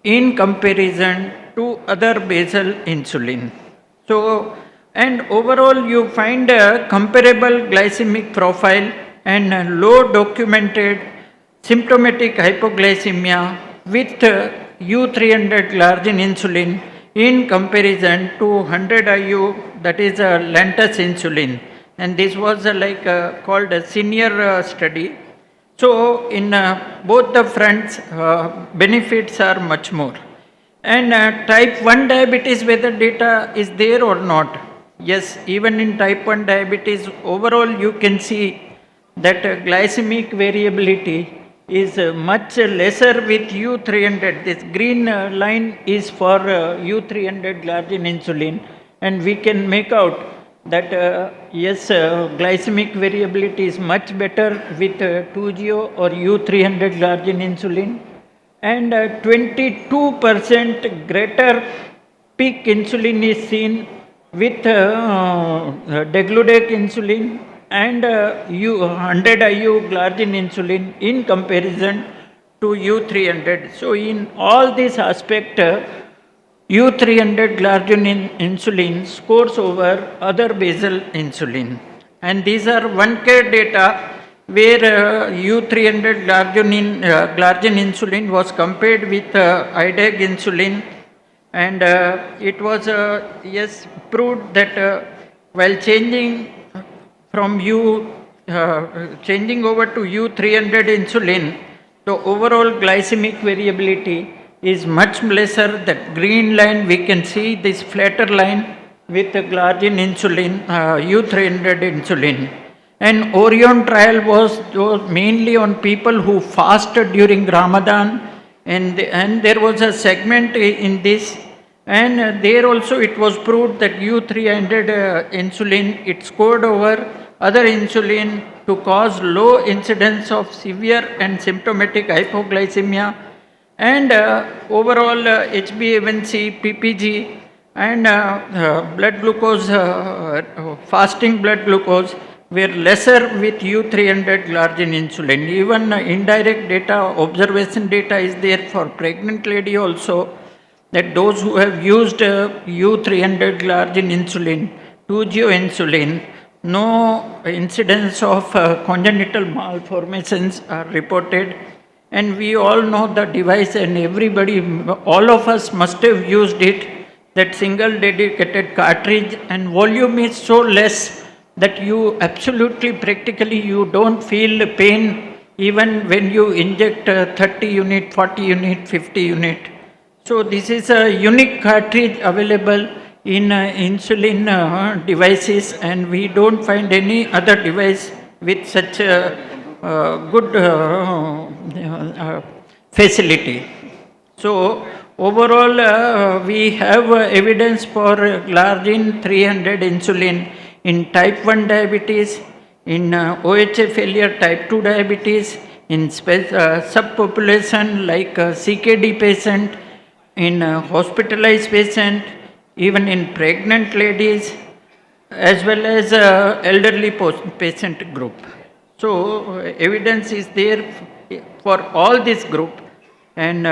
in comparison to other basal insulin. So, and overall you find a comparable glycemic profile and low documented symptomatic hypoglycemia with U300 glargine insulin in comparison to 100 IU, that is Lantus insulin. And this was called a senior study. So in both the fronts, benefits are much more. And type 1 diabetes, whether data is there or not. Yes, even in type 1 diabetes, overall you can see that glycemic variability is much lesser with U300. This green line is for U300 glargine insulin, and we can make out that yes, glycemic variability is much better with 2GO or U300 glargine insulin, and 22% greater peak insulin is seen with degludec insulin and 100 IU glargine insulin in comparison to U300. So in all these aspects, U300 glargine insulin scores over other basal insulin. And these are 1K data where U300 glargine insulin was compared with IDEG insulin, and it was yes proved that while changing over to U300 insulin, the overall glycemic variability is much lesser. That green line, we can see this flatter line with the glargine insulin, U300 insulin. And Orion trial was mainly on people who fasted during Ramadan, and there was a segment in this, and there also it was proved that U300 insulin, it scored over other insulin to cause low incidence of severe and symptomatic hypoglycemia, and overall HbA1c, PPG, and blood glucose, fasting blood glucose were lesser with U300 glargine insulin. Even indirect data, observation data is there for pregnant lady also, that those who have used U300 glargine insulin, 2GO insulin, no incidence of congenital malformations are reported. And we all know the device, and everybody, all of us must have used it, that single dedicated cartridge, and volume is so less that you absolutely practically you don't feel pain even when you inject 30 unit, 40 unit, 50 unit. So this is a unique cartridge available in insulin devices, and we don't find any other device with such a good facility. So overall, we have evidence for glargine 300 insulin in type 1 diabetes, in OHA failure type 2 diabetes, in subpopulation like CKD patient, in hospitalized patient, even in pregnant ladies, as well as elderly patient group. So evidence is there for all this group, and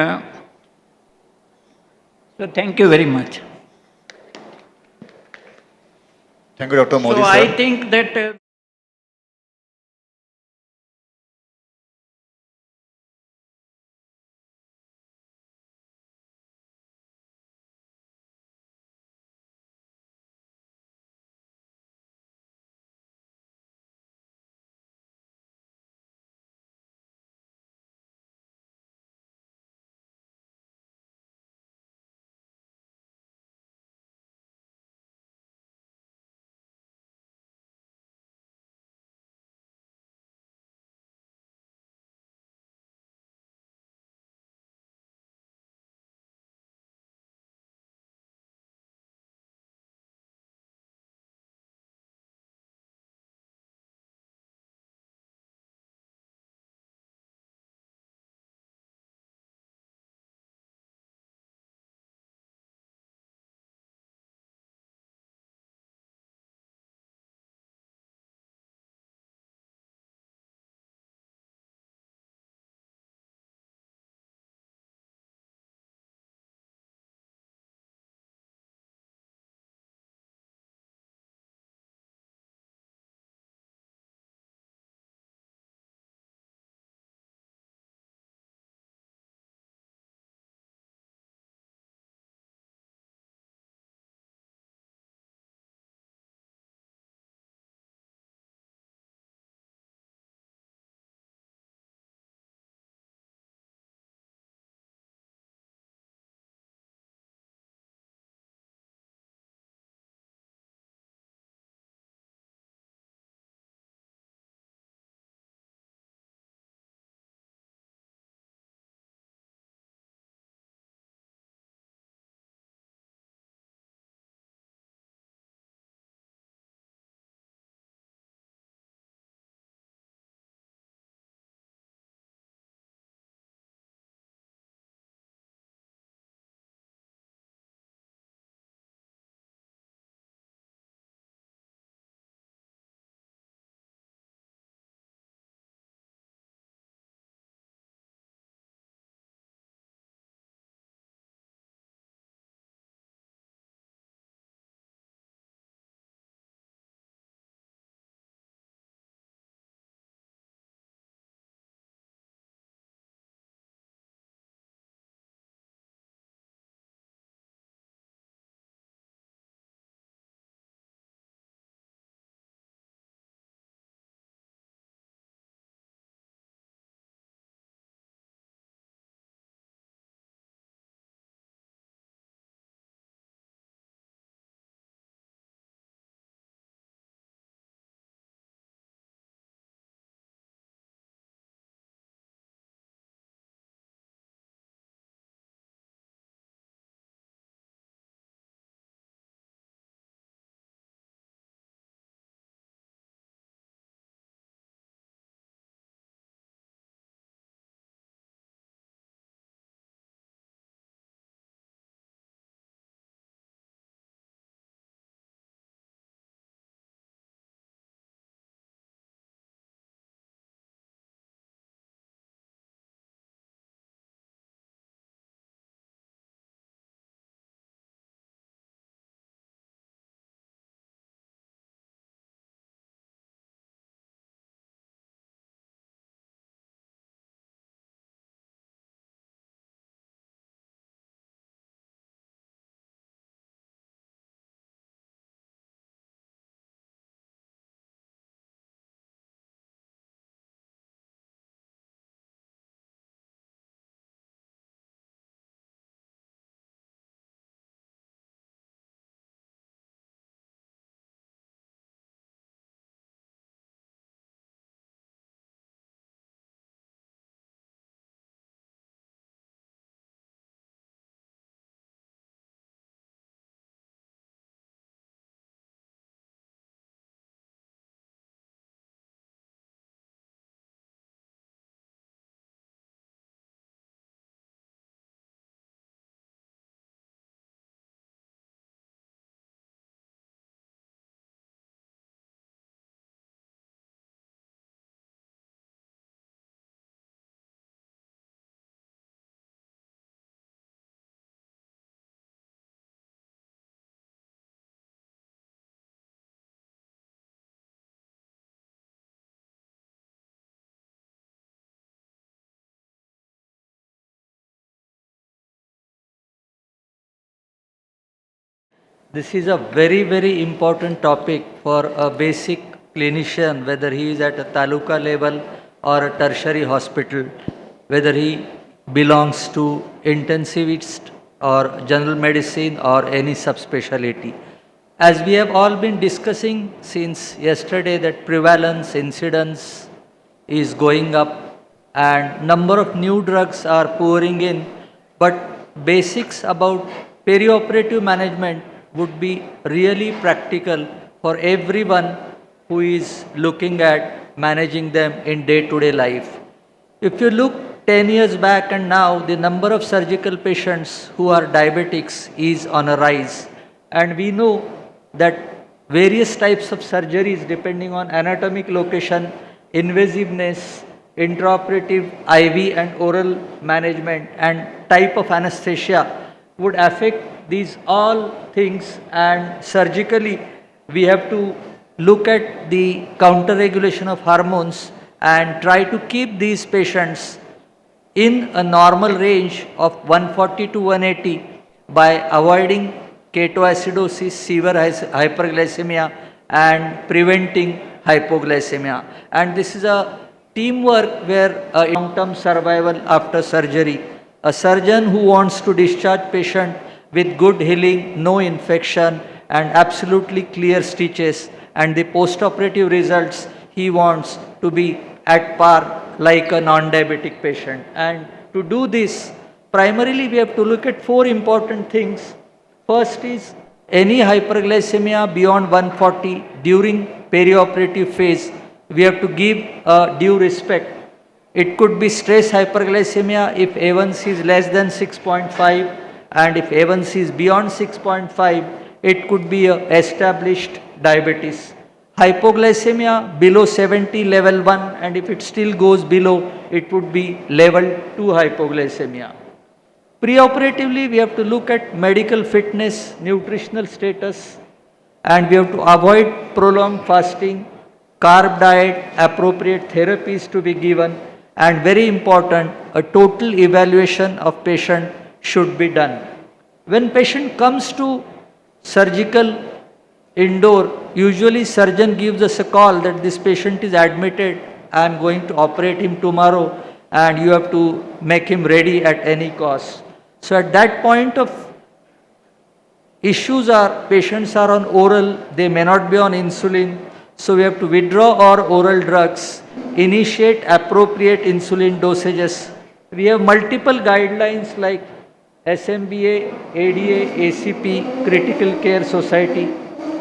so thank you very much. Thank you, Dr. Modi, So sir. I think that This is a very, very important topic for a basic clinician, whether he is at a taluka level or a tertiary hospital, whether he belongs to intensivist or general medicine or any subspecialty. As we have all been discussing since yesterday that prevalence, incidence is going up and number of new drugs are pouring in, but basics about perioperative management would be really practical for everyone who is looking at managing them in day-to-day life. If you look 10 years back and now, the number of surgical patients who are diabetics is on a rise. And we know that various types of surgeries depending on anatomic location, invasiveness, intraoperative IV and oral management and type of anesthesia would affect these all things, and surgically we have to look at the counter regulation of hormones and try to keep these patients in a normal range of 140 to 180 by avoiding ketoacidosis, severe hyperglycemia and preventing hypoglycemia. And this is a teamwork where long-term survival after surgery. A surgeon who wants to discharge patient with good healing, no infection and absolutely clear stitches, and the post-operative results he wants to be at par like a non-diabetic patient. And to do this, primarily we have to look at four important things. First is any hyperglycemia beyond 140 during perioperative phase, we have to give due respect. It could be stress hyperglycemia if A1C is less than 6.5, and if A1C is beyond 6.5, it could be a established diabetes. Hypoglycemia below 70 level 1, and if it still goes below, it would be level 2 hypoglycemia. Preoperatively, we have to look at medical fitness, nutritional status, and we have to avoid prolonged fasting, carb diet, appropriate therapies to be given, and very important, a total evaluation of patient should be done. When patient comes to surgical indoor, usually surgeon gives us a call that this patient is admitted, I am going to operate him tomorrow and you have to make him ready at any cost. So at that point of issues are, patients are on oral, they may not be on insulin, so we have to withdraw our oral drugs, initiate appropriate insulin dosages. We have multiple guidelines like SMBA, ADA, ACP, Critical Care Society,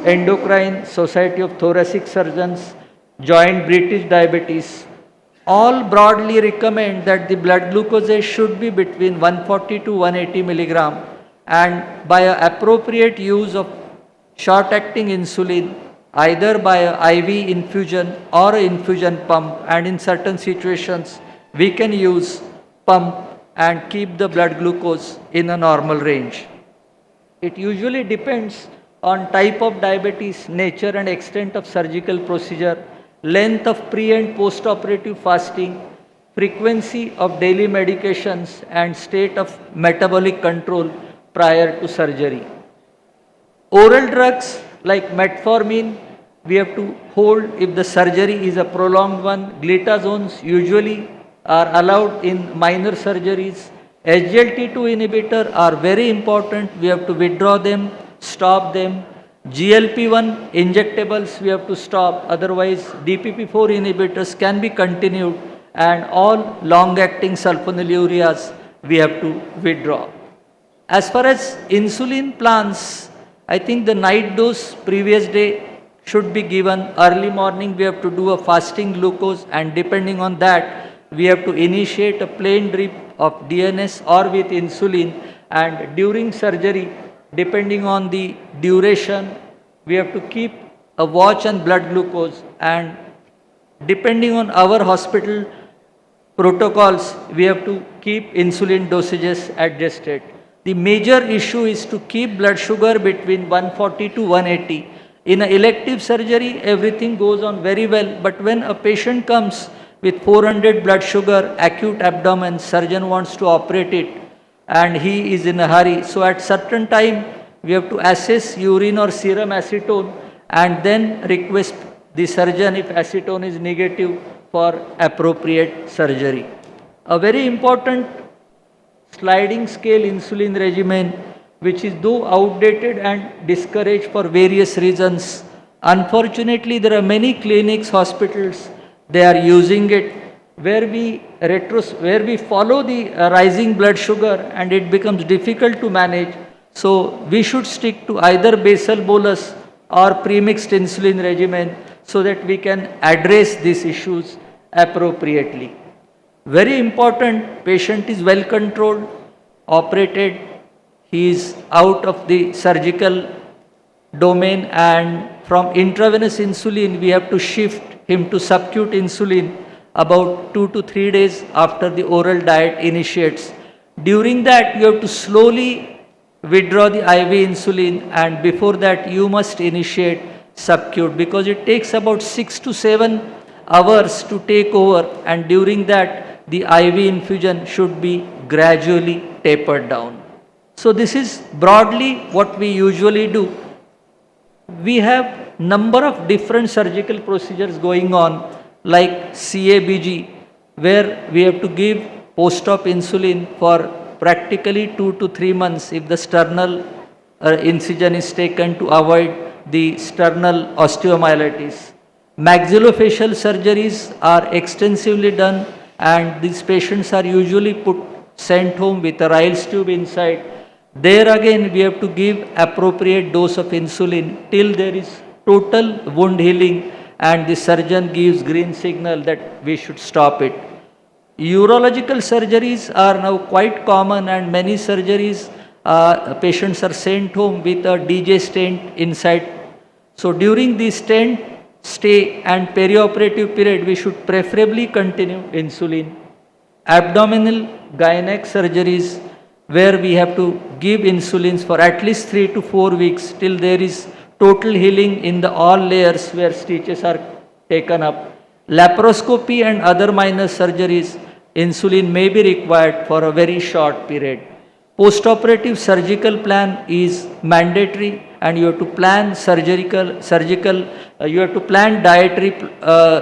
Endocrine Society of Thoracic Surgeons, Joint British Diabetes. All broadly recommend that the blood glucose should be between 140 to 180 milligram, and by appropriate use of short-acting insulin, either by a IV infusion or an infusion pump, and in certain situations we can use pump and keep the blood glucose in a normal range. It usually depends on type of diabetes, nature and extent of surgical procedure, length of pre and post-operative fasting, frequency of daily medications and state of metabolic control prior to surgery. Oral drugs like metformin, we have to hold if the surgery is a prolonged one. Glitazones usually are allowed in minor surgeries. SGLT2 inhibitor are very important. We have to withdraw them, stop them. GLP-1 injectables we have to stop. Otherwise, DPP-4 inhibitors can be continued, and all long-acting sulfonylureas we have to withdraw. As far as insulin plans, I think the night dose previous day should be given. Early morning we have to do a fasting glucose, and depending on that we have to initiate a plain drip of DNS or with insulin, and during surgery, depending on the duration, we have to keep a watch on blood glucose, and depending on our hospital protocols, we have to keep insulin dosages adjusted. The major issue is to keep blood sugar between 140 to 180. In an elective surgery, everything goes on very well, but when a patient comes with 400 blood sugar, acute abdomen, surgeon wants to operate it and he is in a hurry. So at certain time, we have to assess urine or serum acetone and then request the surgeon if acetone is negative for appropriate surgery. A very important sliding scale insulin regimen, which is though outdated and discouraged for various reasons. Unfortunately, there are many clinics, hospitals, they are using it where we follow the rising blood sugar and it becomes difficult to manage. So we should stick to either basal bolus or premixed insulin regimen so that we can address these issues appropriately. Very important, patient is well controlled, operated, he is out of the surgical domain, and from intravenous insulin we have to shift him to subcute insulin about 2 to 3 days after the oral diet initiates. During that you have to slowly withdraw the IV insulin, and before that you must initiate subcute because it takes about 6 to 7 hours to take over, and during that the IV infusion should be gradually tapered down. So this is broadly what we usually do. We have number of different surgical procedures going on like CABG, where we have to give post-op insulin for practically 2 to 3 months if the sternal incision is taken to avoid the sternal osteomyelitis. Maxillofacial surgeries are extensively done, and these patients are usually sent home with a Ryle's tube inside. There again we have to give appropriate dose of insulin till there is total wound healing and the surgeon gives green signal that we should stop it. Urological surgeries are now quite common, and many surgeries patients are sent home with a DJ stent inside. So during the stent stay and perioperative period, we should preferably continue insulin. Abdominal gynec surgeries, where we have to give insulins for at least 3 to 4 weeks till there is total healing in the all layers where stitches are taken up. Laparoscopy and other minor surgeries, insulin may be required for a very short period. Postoperative surgical plan is mandatory, and you have to plan you have to plan dietary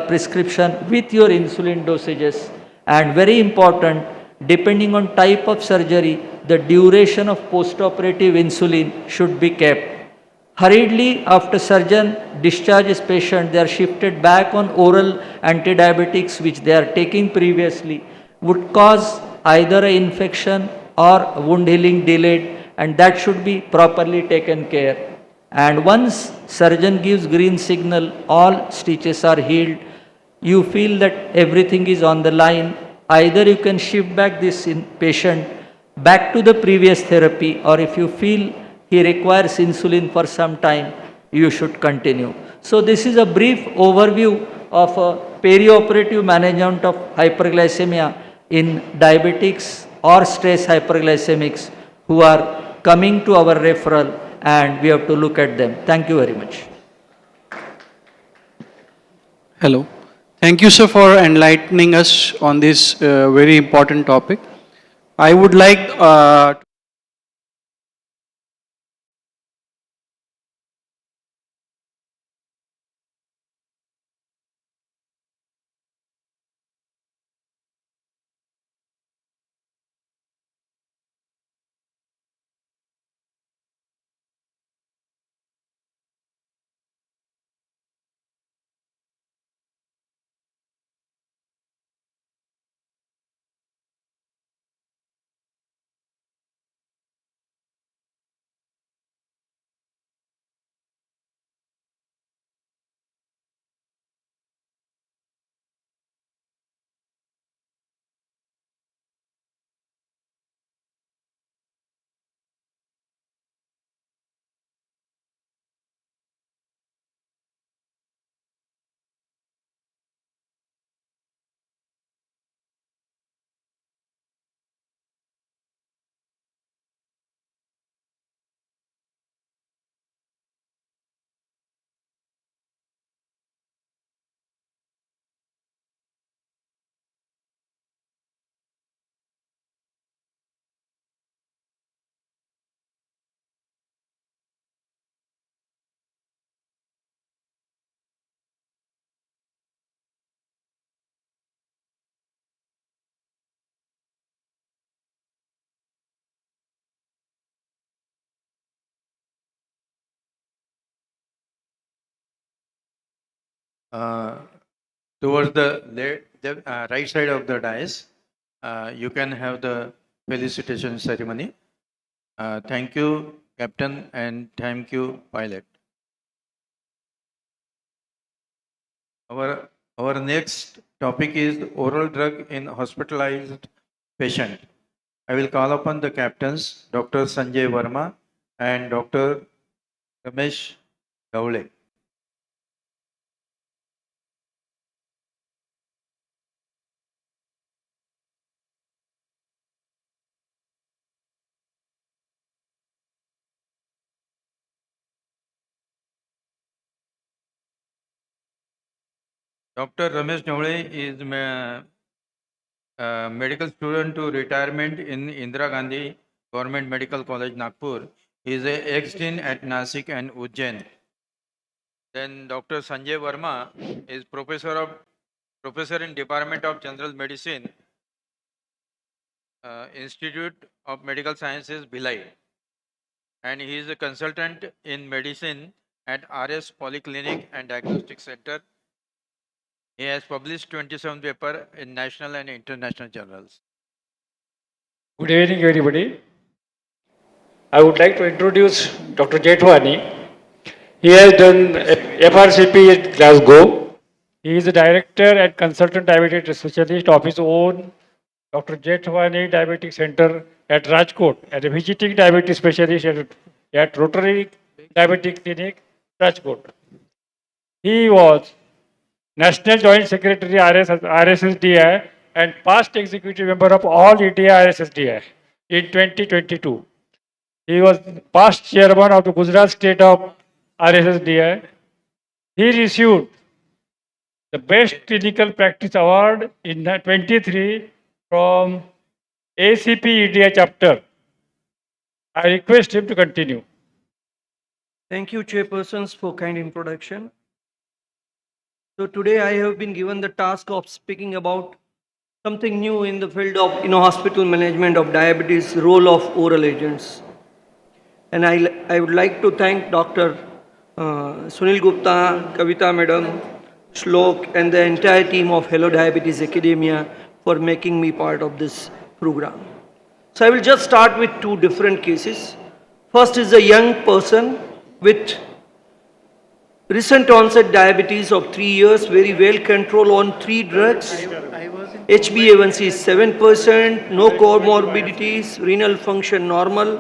prescription with your insulin dosages. And very important, depending on type of surgery, the duration of postoperative insulin should be kept. Hurriedly, after surgeon discharges patient, they are shifted back on oral antidiabetics which they are taking previously, would cause either an infection or wound healing delayed, and that should be properly taken care. And once surgeon gives green signal, all stitches are healed, you feel that everything is on the line, either you can shift back this patient back to the previous therapy, or if you feel he requires insulin for some time, you should continue. So this is a brief overview of a perioperative management of hyperglycemia in diabetics or stress hyperglycemics who are coming to our referral, and we have to look at them. Thank you very much. Hello. Thank you, sir, for enlightening us on this very important topic. I would like towards the right side of the dais. You can have the felicitation ceremony. Thank you, Captain, and thank you, pilot. Our next topic is oral drug in hospitalized patient. I will call upon the captains, Dr. Sanjay Verma and Dr. Ramesh Gaule. Dr. Ramesh Gaule is medical student to retirement in Indira Gandhi Government Medical College, Nagpur. He is a ex-dean at Nasik and Ujjain. Then Dr. Sanjay Verma is professor in Department of General Medicine, Institute of Medical Sciences, Bhilai, and he is a consultant in medicine at RS Polyclinic and Diagnostic Center. He has published 27 papers in national and international journals. Good evening, everybody. I would like to introduce Dr. Jethwani. He has done FRCP at Glasgow. He is a director and consultant diabetes specialist of his own Dr. Jethwani Diabetic Center at Rajkot, and a visiting diabetes specialist at Rotary Diabetic Clinic, Rajkot. He was National Joint Secretary RSSDI and past executive member of All India RSSDI in 2022. He was past chairman of the Gujarat State of RSSDI. He received the Best Clinical Practice Award in 23 from ACP India chapter. I request him to continue. Thank you, chairpersons, for kind introduction. So today I have been given the task of speaking about something new in the field of hospital management of diabetes, role of oral agents. And I would like to thank Dr. Sunil Gupta, Kavita Madam, Shlok, and the entire team of Hello Diabetes Academia for making me part of this program. So I will just start with two different cases. First is a young person with recent onset diabetes of 3 years, very well controlled on 3 drugs. HbA1c is 7%, no comorbidities, renal function normal,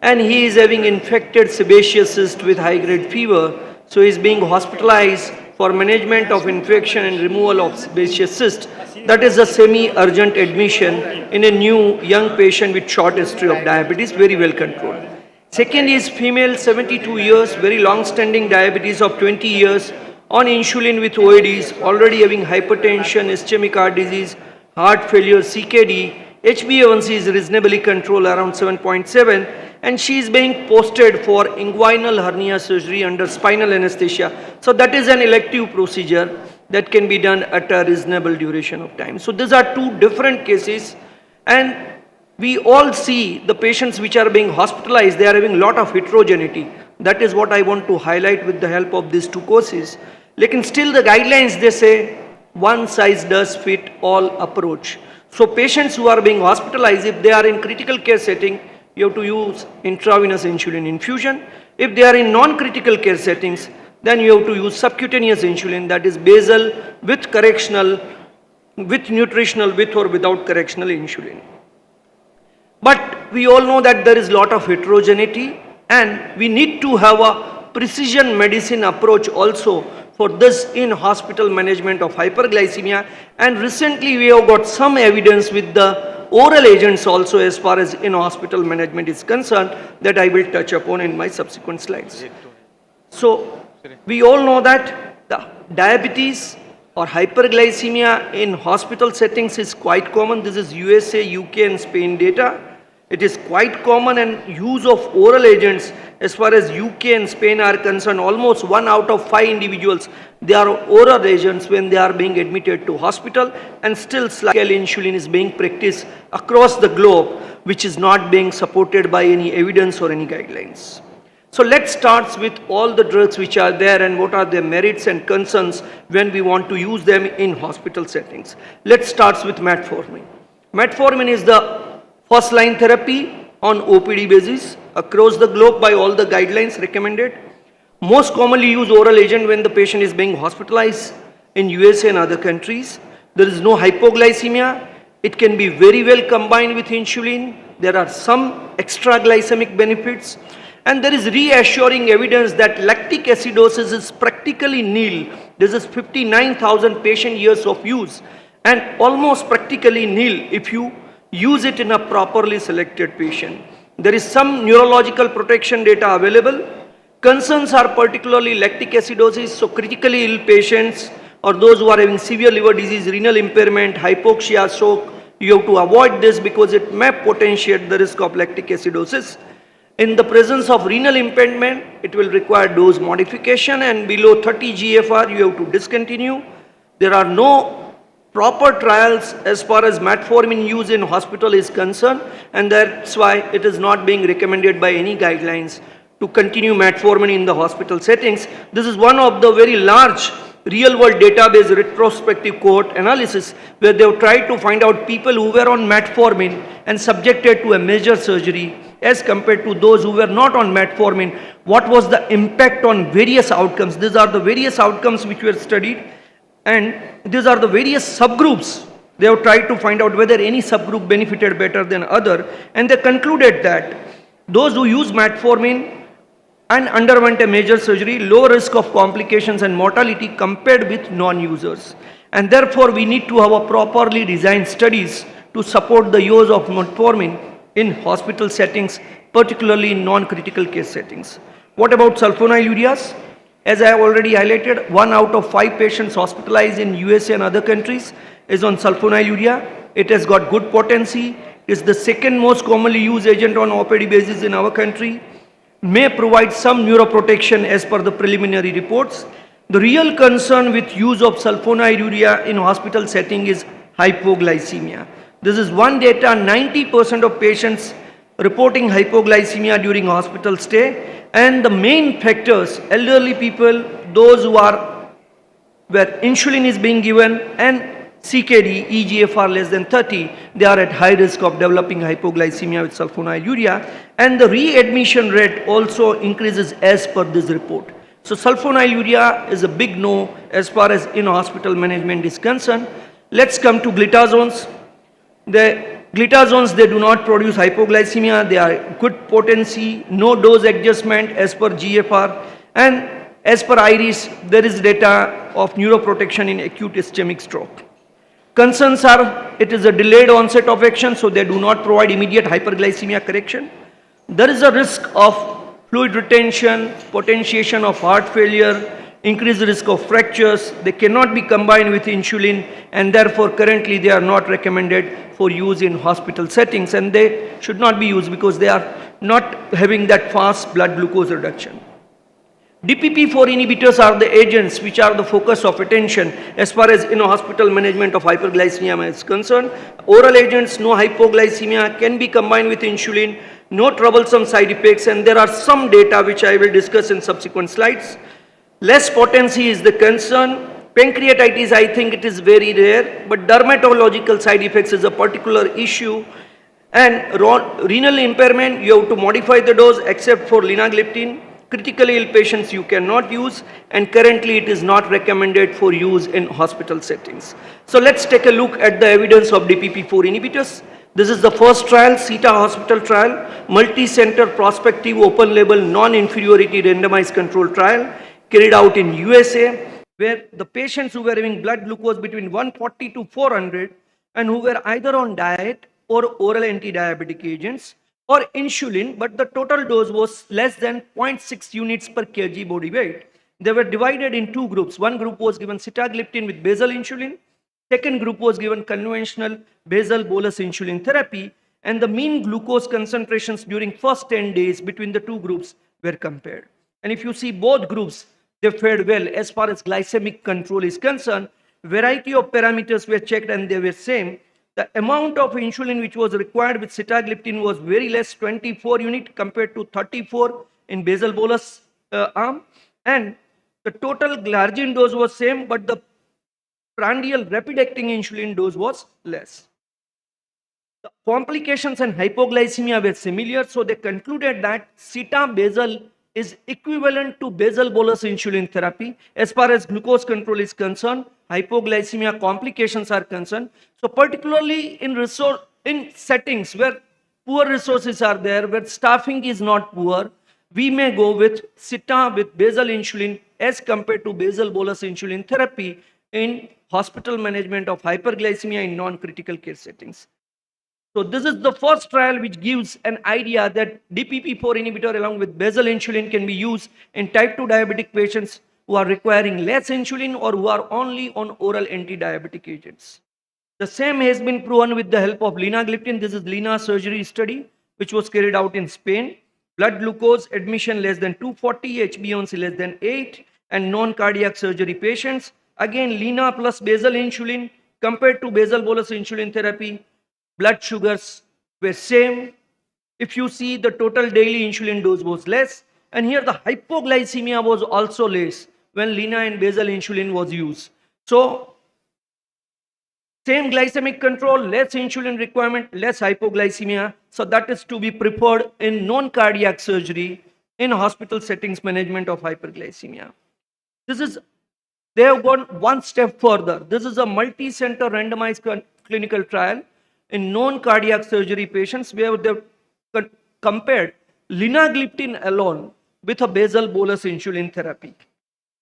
and he is having infected sebaceous cyst with high-grade fever. So he is being hospitalized for management of infection and removal of sebaceous cyst. That is a semi-urgent admission in a new young patient with short history of diabetes, very well controlled. Second is female, 72 years, very long-standing diabetes of 20 years, on insulin with OADs, already having hypertension, ischemic heart disease, heart failure, CKD. HbA1c is reasonably controlled around 7.7, and she is being posted for inguinal hernia surgery under spinal anesthesia. So that is an elective procedure that can be done at a reasonable duration of time. So these are two different cases, and we all see the patients which are being hospitalized, they are having a lot of heterogeneity. That is what I want to highlight with the help of these two courses. Lekin still the guidelines, they say one size does fit all approach. So patients who are being hospitalized, if they are in critical care setting, you have to use intravenous insulin infusion. If they are in non-critical care settings, then you have to use subcutaneous insulin, that is basal with correctional, with nutritional, with or without correctional insulin. But we all know that there is a lot of heterogeneity, and we need to have a precision medicine approach also for this in-hospital management of hyperglycemia. And recently we have got some evidence with the oral agents also as far as in-hospital management is concerned that I will touch upon in my subsequent slides. So we all know that the diabetes or hyperglycemia in hospital settings is quite common. This is USA, UK and Spain data. It is quite common, and use of oral agents as far as UK and Spain are concerned, almost 1 out of 5 individuals, they are oral agents when they are being admitted to hospital, and still scale insulin is being practiced across the globe, which is not being supported by any evidence or any guidelines. So let's start with all the drugs which are there and what are their merits and concerns when we want to use them in hospital settings. Let's start with metformin. Metformin is the first line therapy on OPD basis across the globe by all the guidelines recommended. Most commonly used oral agent when the patient is being hospitalized in USA and other countries. There is no hypoglycemia. It can be very well combined with insulin. There are some extra glycemic benefits. And there is reassuring evidence that lactic acidosis is practically nil. This is 59,000 patient years of use and almost practically nil if you use it in a properly selected patient. There is some neurological protection data available. Concerns are particularly lactic acidosis, so critically ill patients or those who are having severe liver disease, renal impairment, hypoxia, stroke, you have to avoid this because it may potentiate the risk of lactic acidosis. In the presence of renal impairment, it will require dose modification and below 30 GFR, you have to discontinue. There are no proper trials as far as metformin use in hospital is concerned, and that's why it is not being recommended by any guidelines to continue metformin in the hospital settings. This is one of the very large real-world database retrospective cohort analysis where they have tried to find out people who were on metformin and subjected to a major surgery as compared to those who were not on metformin, what was the impact on various outcomes. These are the various outcomes which were studied, and these are the various subgroups. They have tried to find out whether any subgroup benefited better than other, and they concluded that those who use metformin and underwent a major surgery, low risk of complications and mortality compared with non-users. And therefore, we need to have a properly designed studies to support the use of metformin in hospital settings, particularly in non-critical case settings. What about sulfonylureas? As I have already highlighted, 1 out of 5 patients hospitalized in USA and other countries is on sulfonylurea. It has got good potency. It is the second most commonly used agent on OPD basis in our country. May provide some neuroprotection as per the preliminary reports. The real concern with use of sulfonylurea in hospital setting is hypoglycemia. This is one data, 90% of patients reporting hypoglycemia during hospital stay, and the main factors, elderly people, those who are where insulin is being given, and CKD, EGFR less than 30, they are at high risk of developing hypoglycemia with sulfonylurea, and the readmission rate also increases as per this report. So sulfonylurea is a big no as far as in-hospital management is concerned. Let's come to glitazones. The glitazones, they do not produce hypoglycemia, they are good potency, no dose adjustment as per GFR, and as per IRIS, there is data of neuroprotection in acute ischemic stroke. Concerns are, it is a delayed onset of action, so they do not provide immediate hyperglycemia correction. There is a risk of fluid retention, potentiation of heart failure, increased risk of fractures. They cannot be combined with insulin, and therefore currently they are not recommended for use in hospital settings, and they should not be used because they are not having that fast blood glucose reduction. DPP-4 inhibitors are the agents which are the focus of attention as far as in-hospital management of hyperglycemia is concerned. Oral agents, no hypoglycemia, can be combined with insulin, no troublesome side effects, and there are some data which I will discuss in subsequent slides. Less potency is the concern. Pancreatitis, I think it is very rare, but dermatological side effects is a particular issue. And renal impairment, you have to modify the dose except for linagliptin. Critically ill patients you cannot use, and currently it is not recommended for use in hospital settings. So let's take a look at the evidence of DPP-4 inhibitors. This is the first trial, CETA hospital trial, multi-center prospective open-label non-inferiority randomized control trial carried out in USA, where the patients who were having blood glucose between 140 to 400 and who were either on diet or oral anti-diabetic agents or insulin, but the total dose was less than 0.6 units per kg body weight. They were divided in two groups. One group was given sitagliptin with basal insulin. Second group was given conventional basal bolus insulin therapy, and the mean glucose concentrations during first 10 days between the two groups were compared. And if you see both groups, they fared well as far as glycemic control is concerned. Variety of parameters were checked and they were same. The amount of insulin which was required with sitagliptin was very less, 24 unit compared to 34 in basal bolus arm, and the total glargine dose was same, but the prandial rapid acting insulin dose was less. The complications and hypoglycemia were similar, so they concluded that sita basal is equivalent to basal bolus insulin therapy as far as glucose control is concerned, hypoglycemia complications are concerned. So particularly in settings where poor resources are there, where staffing is not poor, we may go with sita with basal insulin as compared to basal bolus insulin therapy in hospital management of hyperglycemia in non-critical care settings. So this is the first trial which gives an idea that DPP-4 inhibitor along with basal insulin can be used in type 2 diabetic patients who are requiring less insulin or who are only on oral anti-diabetic agents. The same has been proven with the help of linagliptin. This is Lina surgery study which was carried out in Spain. Blood glucose admission less than 240, HbA1c less than 8, and non-cardiac surgery patients. Again, Lina plus basal insulin compared to basal bolus insulin therapy. Blood sugars were same. If you see, the total daily insulin dose was less, and here the hypoglycemia was also less when Lina and basal insulin was used. So same glycemic control, less insulin requirement, less hypoglycemia. So that is to be preferred in non-cardiac surgery in hospital settings management of hyperglycemia. They have gone one step further. This is a multi-center randomized clinical trial in non-cardiac surgery patients where they compared linagliptin alone with a basal bolus insulin therapy.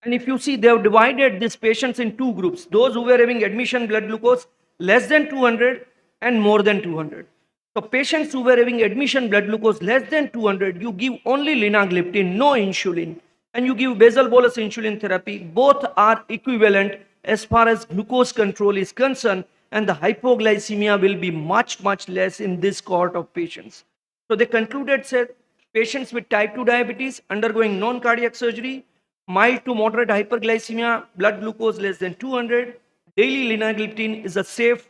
And if you see, they have divided these patients in two groups, those who were having admission blood glucose less than 200 and more than 200. So patients who were having admission blood glucose less than 200, you give only linagliptin, no insulin, and you give basal bolus insulin therapy. Both are equivalent as far as glucose control is concerned, and the hypoglycemia will be much, much less in this cohort of patients. So they concluded, said, patients with type 2 diabetes undergoing non-cardiac surgery, mild to moderate hyperglycemia, blood glucose less than 200, daily linagliptin is a safe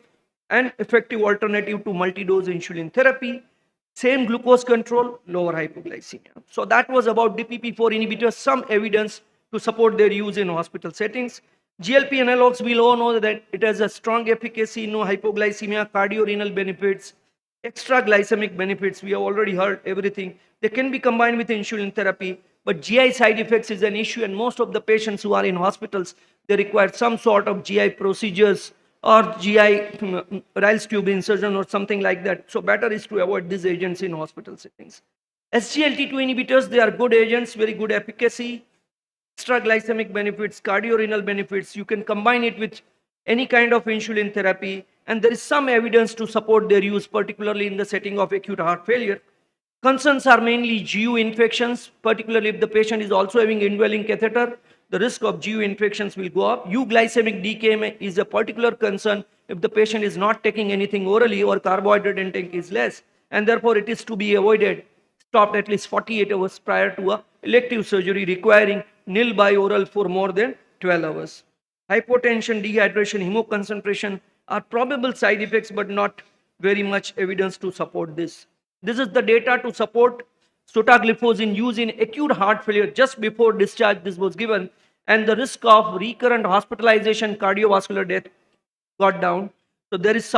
and effective alternative to multi-dose insulin therapy. Same glucose control, lower hypoglycemia. So that was about DPP-4 inhibitors, some evidence to support their use in hospital settings. GLP analogs, we all know that it has a strong efficacy, no hypoglycemia, cardiorenal benefits, extra glycemic benefits. We have already heard everything. They can be combined with insulin therapy, but GI side effects is an issue, and most of the patients who are in hospitals, they require some sort of GI procedures or GI Ryle's tube insertion or something like that. So better is to avoid these agents in hospital settings. SGLT2 inhibitors, they are good agents, very good efficacy, extra glycemic benefits, cardiorenal benefits. You can combine it with any kind of insulin therapy, and there is some evidence to support their use, particularly in the setting of acute heart failure. Concerns are mainly GU infections, particularly if the patient is also having indwelling catheter, the risk of GU infections will go up. Euglycemic decay is a particular concern if the patient is not taking anything orally or carbohydrate intake is less, and therefore it is to be avoided, stopped at least 48 hours prior to a elective surgery requiring nil by oral for more than 12 hours. Hypotension, dehydration, hemoconcentration are probable side effects, but not very much evidence to support this. This is the data to support sotagliflozin use in acute heart failure just before discharge. This was given, and the risk of recurrent hospitalization, cardiovascular death got down. So there is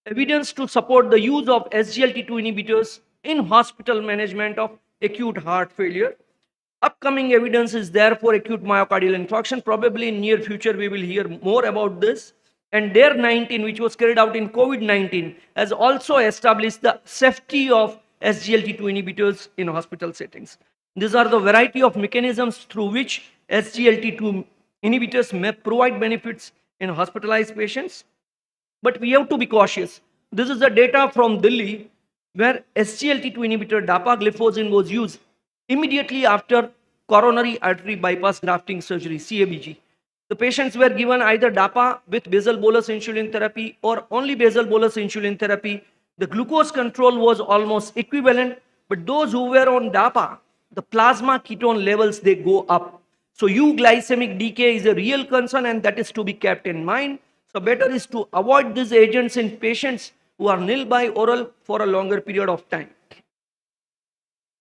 evidence to support the use of SGLT2 inhibitors in hospital management of acute heart failure. Upcoming evidence is there for acute myocardial infarction. Probably in near future we will hear more about this. And DARE 19, which was carried out in COVID-19, has also established the safety of SGLT2 inhibitors in hospital settings. These are the variety of mechanisms through which SGLT2 inhibitors may provide benefits in hospitalized patients. But we have to be cautious. This is the data from Delhi where SGLT2 inhibitor dapagliflozin was used immediately after coronary artery bypass grafting surgery, CABG. The patients were given either DAPA with basal bolus insulin therapy or only basal bolus insulin therapy. The glucose control was almost equivalent, but those who were on DAPA, the plasma ketone levels, they go up. So euglycemic decay is a real concern, and that is to be kept in mind. So better is to avoid these agents in patients who are nil by oral for a longer period of time.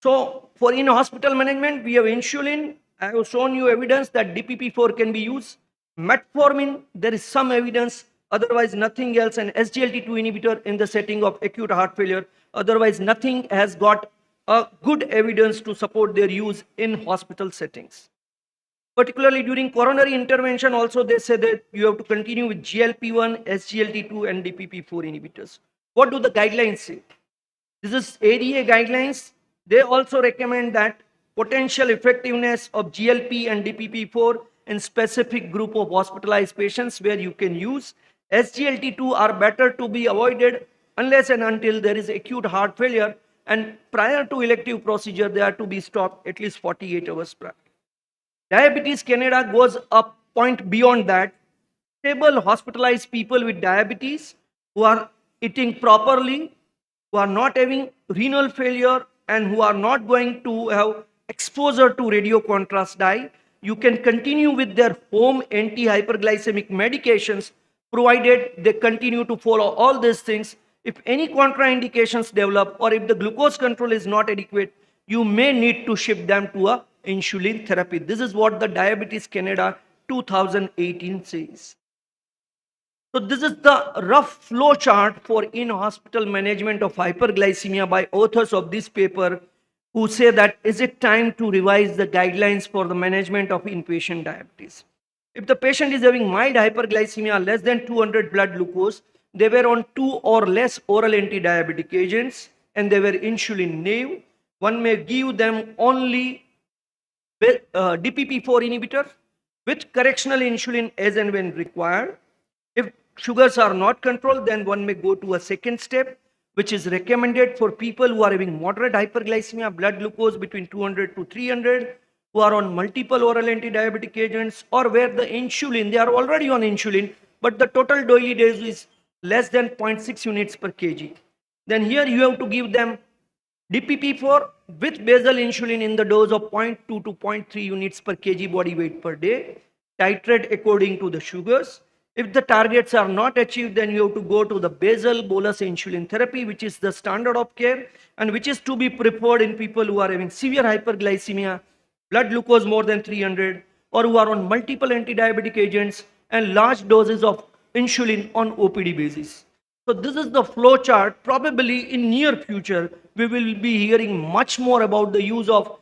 So for in-hospital management, we have insulin. I have shown you evidence that DPP-4 can be used. Metformin, there is some evidence, otherwise nothing else. And SGLT2 inhibitor in the setting of acute heart failure, otherwise nothing has got a good evidence to support their use in hospital settings. Particularly during coronary intervention, also they say that you have to continue with GLP-1, SGLT2, and DPP-4 inhibitors. What do the guidelines say? This is ADA guidelines. They also recommend that potential effectiveness of GLP and DPP-4 in specific group of hospitalized patients where you can use. SGLT2 are better to be avoided unless and until there is acute heart failure, and prior to elective procedure they are to be stopped at least 48 hours prior. Diabetes Canada goes a point beyond that. Stable hospitalized people with diabetes who are eating properly, who are not having renal failure, and who are not going to have exposure to radio contrast dye, you can continue with their home anti-hyperglycemic medications provided they continue to follow all these things. If any contraindications develop or if the glucose control is not adequate, you may need to shift them to a insulin therapy. This is what the Diabetes Canada 2018 says. So this is the rough flow chart for in-hospital management of hyperglycemia by authors of this paper, who say that is it time to revise the guidelines for the management of inpatient diabetes. If the patient is having mild hyperglycemia less than 200 blood glucose, they were on 2 or less oral anti-diabetic agents and they were insulin naive. One may give them only DPP-4 inhibitor with correctional insulin as and when required. If sugars are not controlled, then one may go to a second step, which is recommended for people who are having moderate hyperglycemia, blood glucose between 200 to 300, who are on multiple oral anti-diabetic agents, or where the insulin, they are already on insulin, but the total daily dose is less than 0.6 units per kg. Then here you have to give them DPP-4 with basal insulin in the dose of 0.2 to 0.3 units per kg body weight per day, titrate according to the sugars. If the targets are not achieved, then you have to go to the basal bolus insulin therapy, which is the standard of care and which is to be preferred in people who are having severe hyperglycemia, blood glucose more than 300, or who are on multiple anti-diabetic agents and large doses of insulin on OPD basis. So this is the flow chart. Probably in near future, we will be hearing much more about the use of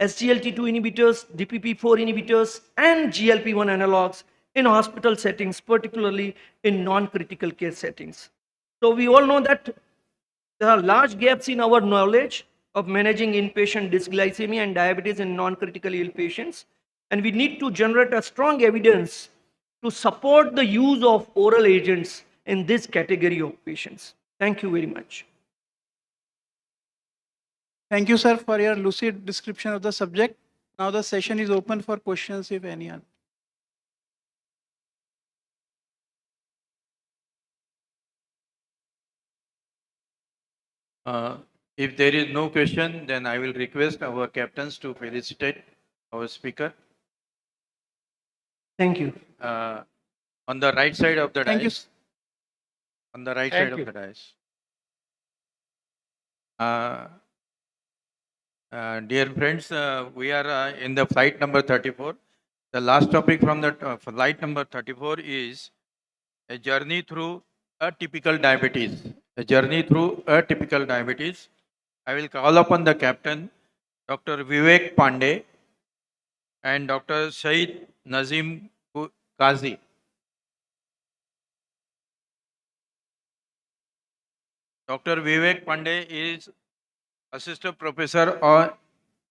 SGLT2 inhibitors, DPP-4 inhibitors, and GLP-1 analogs in hospital settings, particularly in non-critical care settings. So we all know that there are large gaps in our knowledge of managing inpatient dysglycemia and diabetes in non-critically ill patients, and we need to generate a strong evidence to support the use of oral agents in this category of patients. Thank you very much. Thank you, sir, for your lucid description of the subject. Now the session is open for questions, if any are. If there is no question, then I will request our captains to felicitate our speaker. Thank you. On the right side of the Thank you. dais. On the right Thank side you. of the dais. Dear friends, we are in the flight number 34. The last topic from the flight number 34 is a journey through atypical diabetes. A journey through atypical diabetes. I will call upon the captain, Dr. Vivek Pandey and Dr. Saeed Nazim Qazi. Dr. Vivek Pandey is assistant professor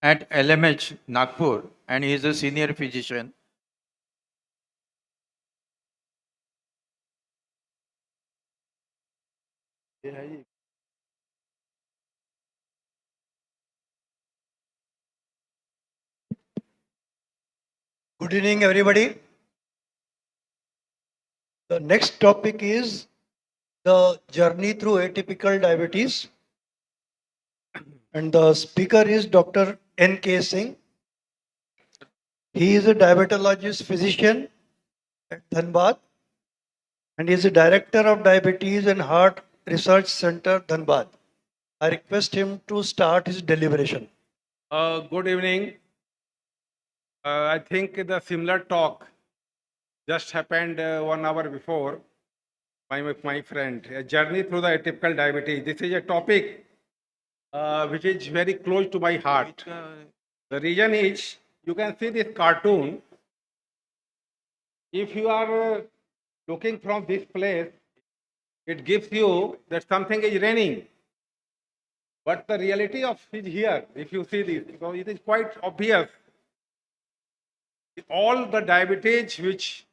at LMH Nagpur and he is a senior physician. Good evening, everybody. The next topic is the journey through atypical diabetes. And the speaker is Dr. N.K. Singh. He is a diabetologist physician at Dhanbad and he is a director of Diabetes and Heart Research Center, Dhanbad. I request him to start his deliberation. Good evening. I think the similar talk just happened 1 hour before by my friend. A journey through the atypical diabetes. This is a topic which is very close to my heart. The reason is you can see this cartoon. If you are looking from this place, it gives you that something is raining. But the reality of is here, if you see this, so it is quite obvious. All the diabetes which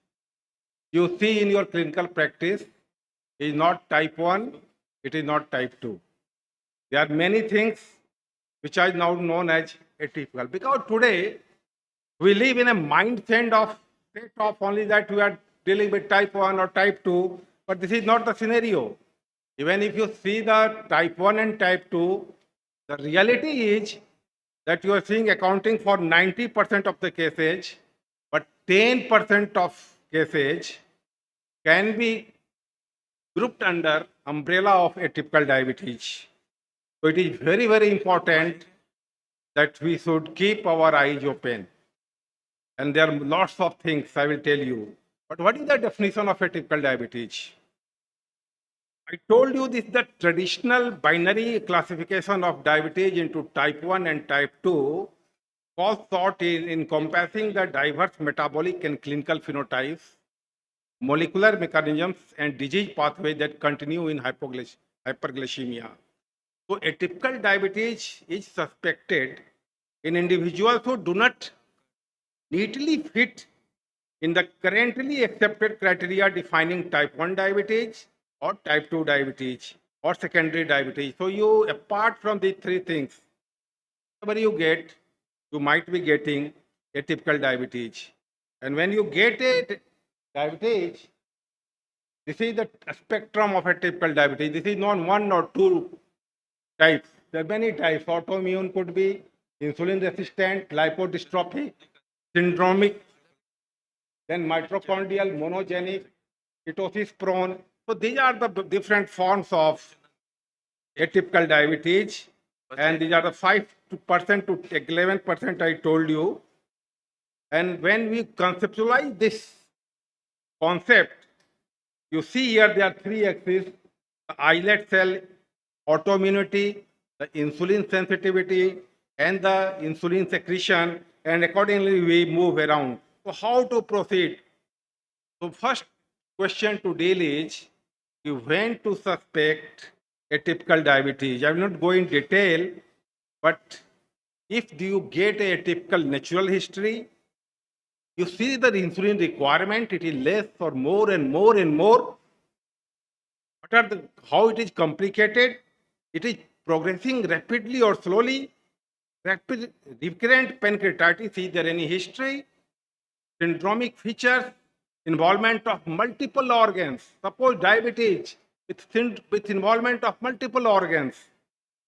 you see in your clinical practice is not type 1, it is not type 2. There are many things which are now known as atypical. Because today we live in a mindset of state of only that we are dealing with type 1 or type 2, but this is not the scenario. Even if you see the type 1 and type 2, the reality is that you are seeing accounting for 90% of the cases, but 10% of cases can be grouped under umbrella of atypical diabetes. So it is very, very important that we should keep our eyes open. And there are lots of things I will tell you. But what is the definition of atypical diabetes? I told you this the traditional binary classification of diabetes into type 1 and type 2 was thought in encompassing the diverse metabolic and clinical phenotypes, molecular mechanisms, and disease pathways that continue in hyperglycemia. So atypical diabetes is suspected in individuals who do not neatly fit in the currently accepted criteria defining type 1 diabetes or type 2 diabetes or secondary diabetes. So you, apart from these three things, whatever you get, you might be getting atypical diabetes. And when you get a diabetes, this is the spectrum of atypical diabetes. This is not one or two types. There are many types. Autoimmune could be insulin resistant, lipodystrophic, syndromic, then mitochondrial, monogenic, ketosis prone. So these are the different forms of atypical diabetes. And these are the 5% to 11% I told you. And when we conceptualize this concept, you see here there are three axes: the islet cell autoimmunity, the insulin sensitivity, and the insulin secretion, and accordingly we move around. So how to proceed? So first question to deal is, you when to suspect atypical diabetes. I will not go in detail, but if you get a typical natural history, you see the insulin requirement, it is less or more and more and more. What are the, how it is complicated? It is progressing rapidly or slowly. Rapid, recurrent pancreatitis, is there any history? Syndromic features, involvement of multiple organs. Suppose diabetes with involvement of multiple organs.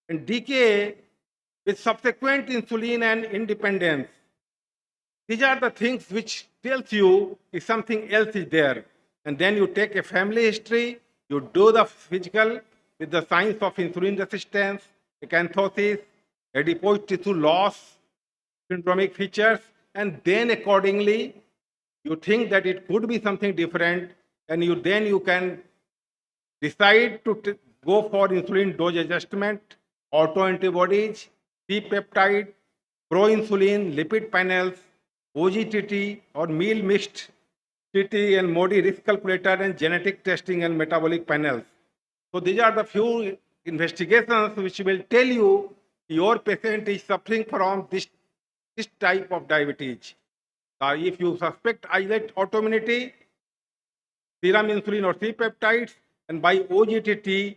And decay with subsequent insulin and independence. These are the things which tells you if something else is there. And then you take a family history, you do the physical with the signs of insulin resistance, acanthosis, adipose tissue loss, syndromic features, and then accordingly you think that it could be something different, and then you can decide to go for insulin dose adjustment, autoantibodies, C-peptide, proinsulin, lipid panels, OGTT or meal mixed TT and MODI risk calculator, and genetic testing and metabolic panels. So these are the few investigations which will tell you your patient is suffering from this type of diabetes. If you suspect islet autoimmunity, serum insulin or C-peptides, and by OGTT,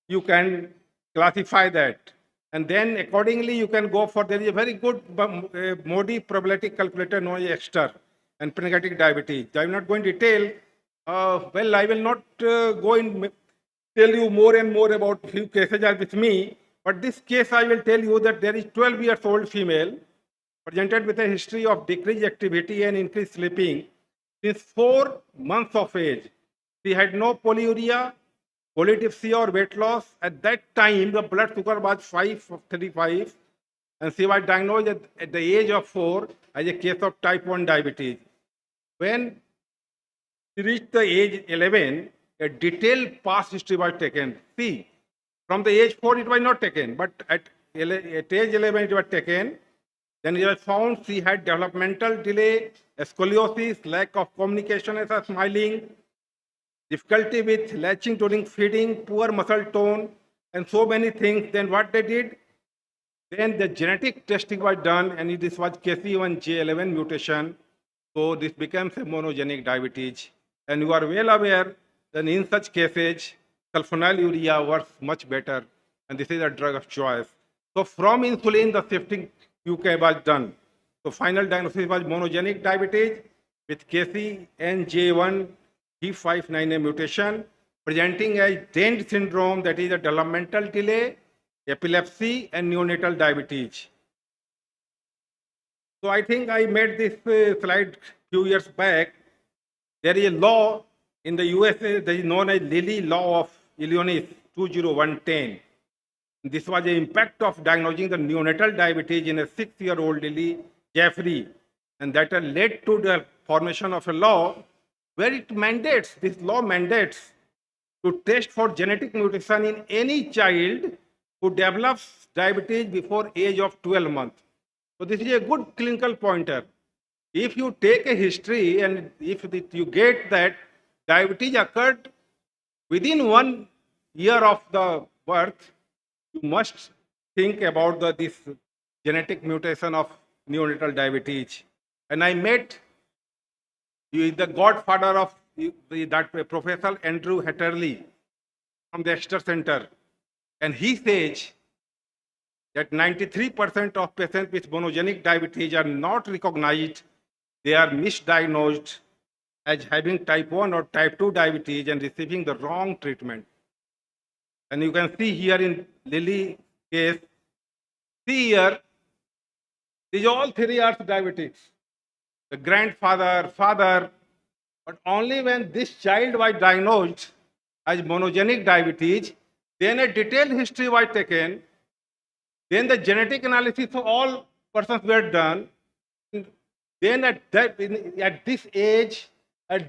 you can classify that. And then accordingly, you can go for, there is a very good MODI probabilistic calculator known as EXTER and pancreatic diabetes. I will not go in detail. Well, I will not go in tell you more and more about few cases are with me. But this case, I will tell you that there is 12 years old female presented with a history of decreased activity and increased sleeping since 4 months of age. She had no polyuria, cholelithiapsia or weight loss. At that time, the blood sugar was 5 of 35, and she was diagnosed at the age of 4 as a case of type 1 diabetes. When she reached the age 11, a detailed past history was taken. See, from the age 4 it was not taken, but at age 11 it was taken. Then it was found she had developmental delay, scoliosis, lack of communication as a smiling, difficulty with latching during feeding, poor muscle tone, and so many things. Then what they did? Then the genetic testing was done, and this was KC1J11 mutation. So this becomes a monogenic diabetes. And you are well aware that in such cases, sulfonylurea works much better, and this is a drug of choice. So from insulin, the shifting UK was done. So final diagnosis was monogenic diabetes with KCNJ1 G598 mutation, presenting as Dent syndrome, that is a developmental delay, epilepsy, and neonatal diabetes. So I think I made this slide few years back. There is a law in the USA that is known as Lilly Law of Illinois 20110. This was the impact of diagnosing the neonatal diabetes in a 6-year-old Lily Jeffrey, and that led to the formation of a law where it mandates, this law mandates to test for genetic mutation in any child who develops diabetes before age of 12 months. So this is a good clinical pointer. If you take a history and if you get that diabetes occurred within 1 year of the birth, you must think about this genetic mutation of neonatal diabetes. And I met the godfather of that Professor Andrew Hatterley from the Exeter Center. And he says that 93% of patients with monogenic diabetes are not recognized. They are misdiagnosed as having type 1 or type 2 diabetes and receiving the wrong treatment. And you can see here in Lily case, see here, these all 3 are diabetics. The grandfather, father, but only when this child was diagnosed as monogenic diabetes, then a detailed history was taken, then the genetic analysis of all persons were done. Then at this age, a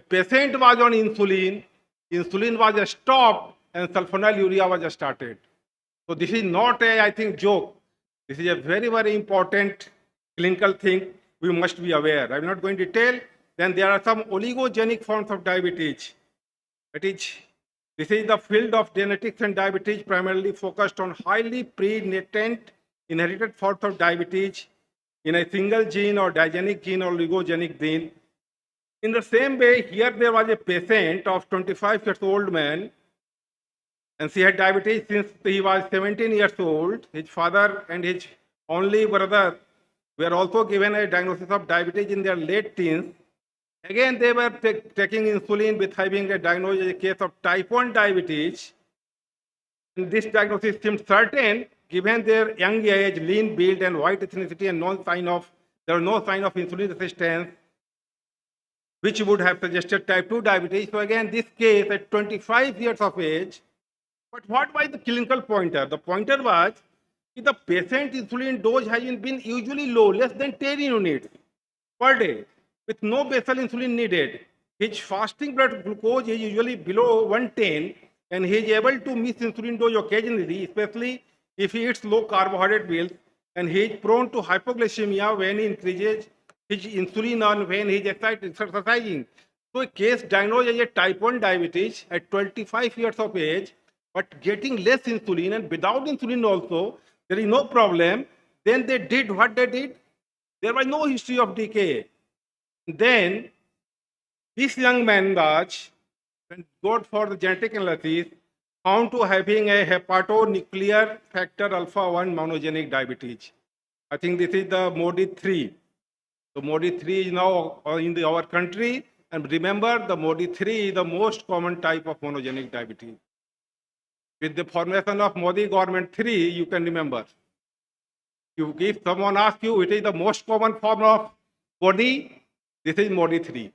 patient was on insulin, insulin was stopped, and sulfonylurea was started. So this is not a, I think, joke. This is a very, very important clinical thing we must be aware. I'm not going to detail. Then there are some oligogenic forms of diabetes. This is the field of genetics and diabetes primarily focused on highly prenatant inherited forms of diabetes in a single gene or digenic gene or oligogenic gene. In the same way, here there was a patient of 25 years old man, and she had diabetes since he was 17 years old. His father and his only brother were also given a diagnosis of diabetes in their late teens. Again, they were taking insulin with having a diagnosis a case of type 1 diabetes. And this diagnosis seemed certain given their young age, lean build, and white ethnicity, and there was no sign of insulin resistance, which would have suggested type 2 diabetes. So again, this case at 25 years of age. But what was the clinical pointer? The pointer was that the patient insulin dose has been usually low, less than 10 units per day, with no basal insulin needed. His fasting blood glucose is usually below 110, and he is able to miss insulin dose occasionally, especially if he eats low carbohydrate meals, and he is prone to hypoglycemia when he increases his insulin on when he is exercising. So a case diagnosed as a type 1 diabetes at 25 years of age, but getting less insulin and without insulin also, there is no problem. Then they did what they did. There was no history of decay. Then this young man was, when got for the genetic analysis, found to having a hepatonuclear factor alpha 1 monogenic diabetes. I think this is the MODI 3. So MODI 3 is now in our country, and remember the MODI 3 is the most common type of monogenic diabetes. With the formation of Modi government 3, you can remember. If someone asks you, it is the most common form of Modi, this is Modi 3.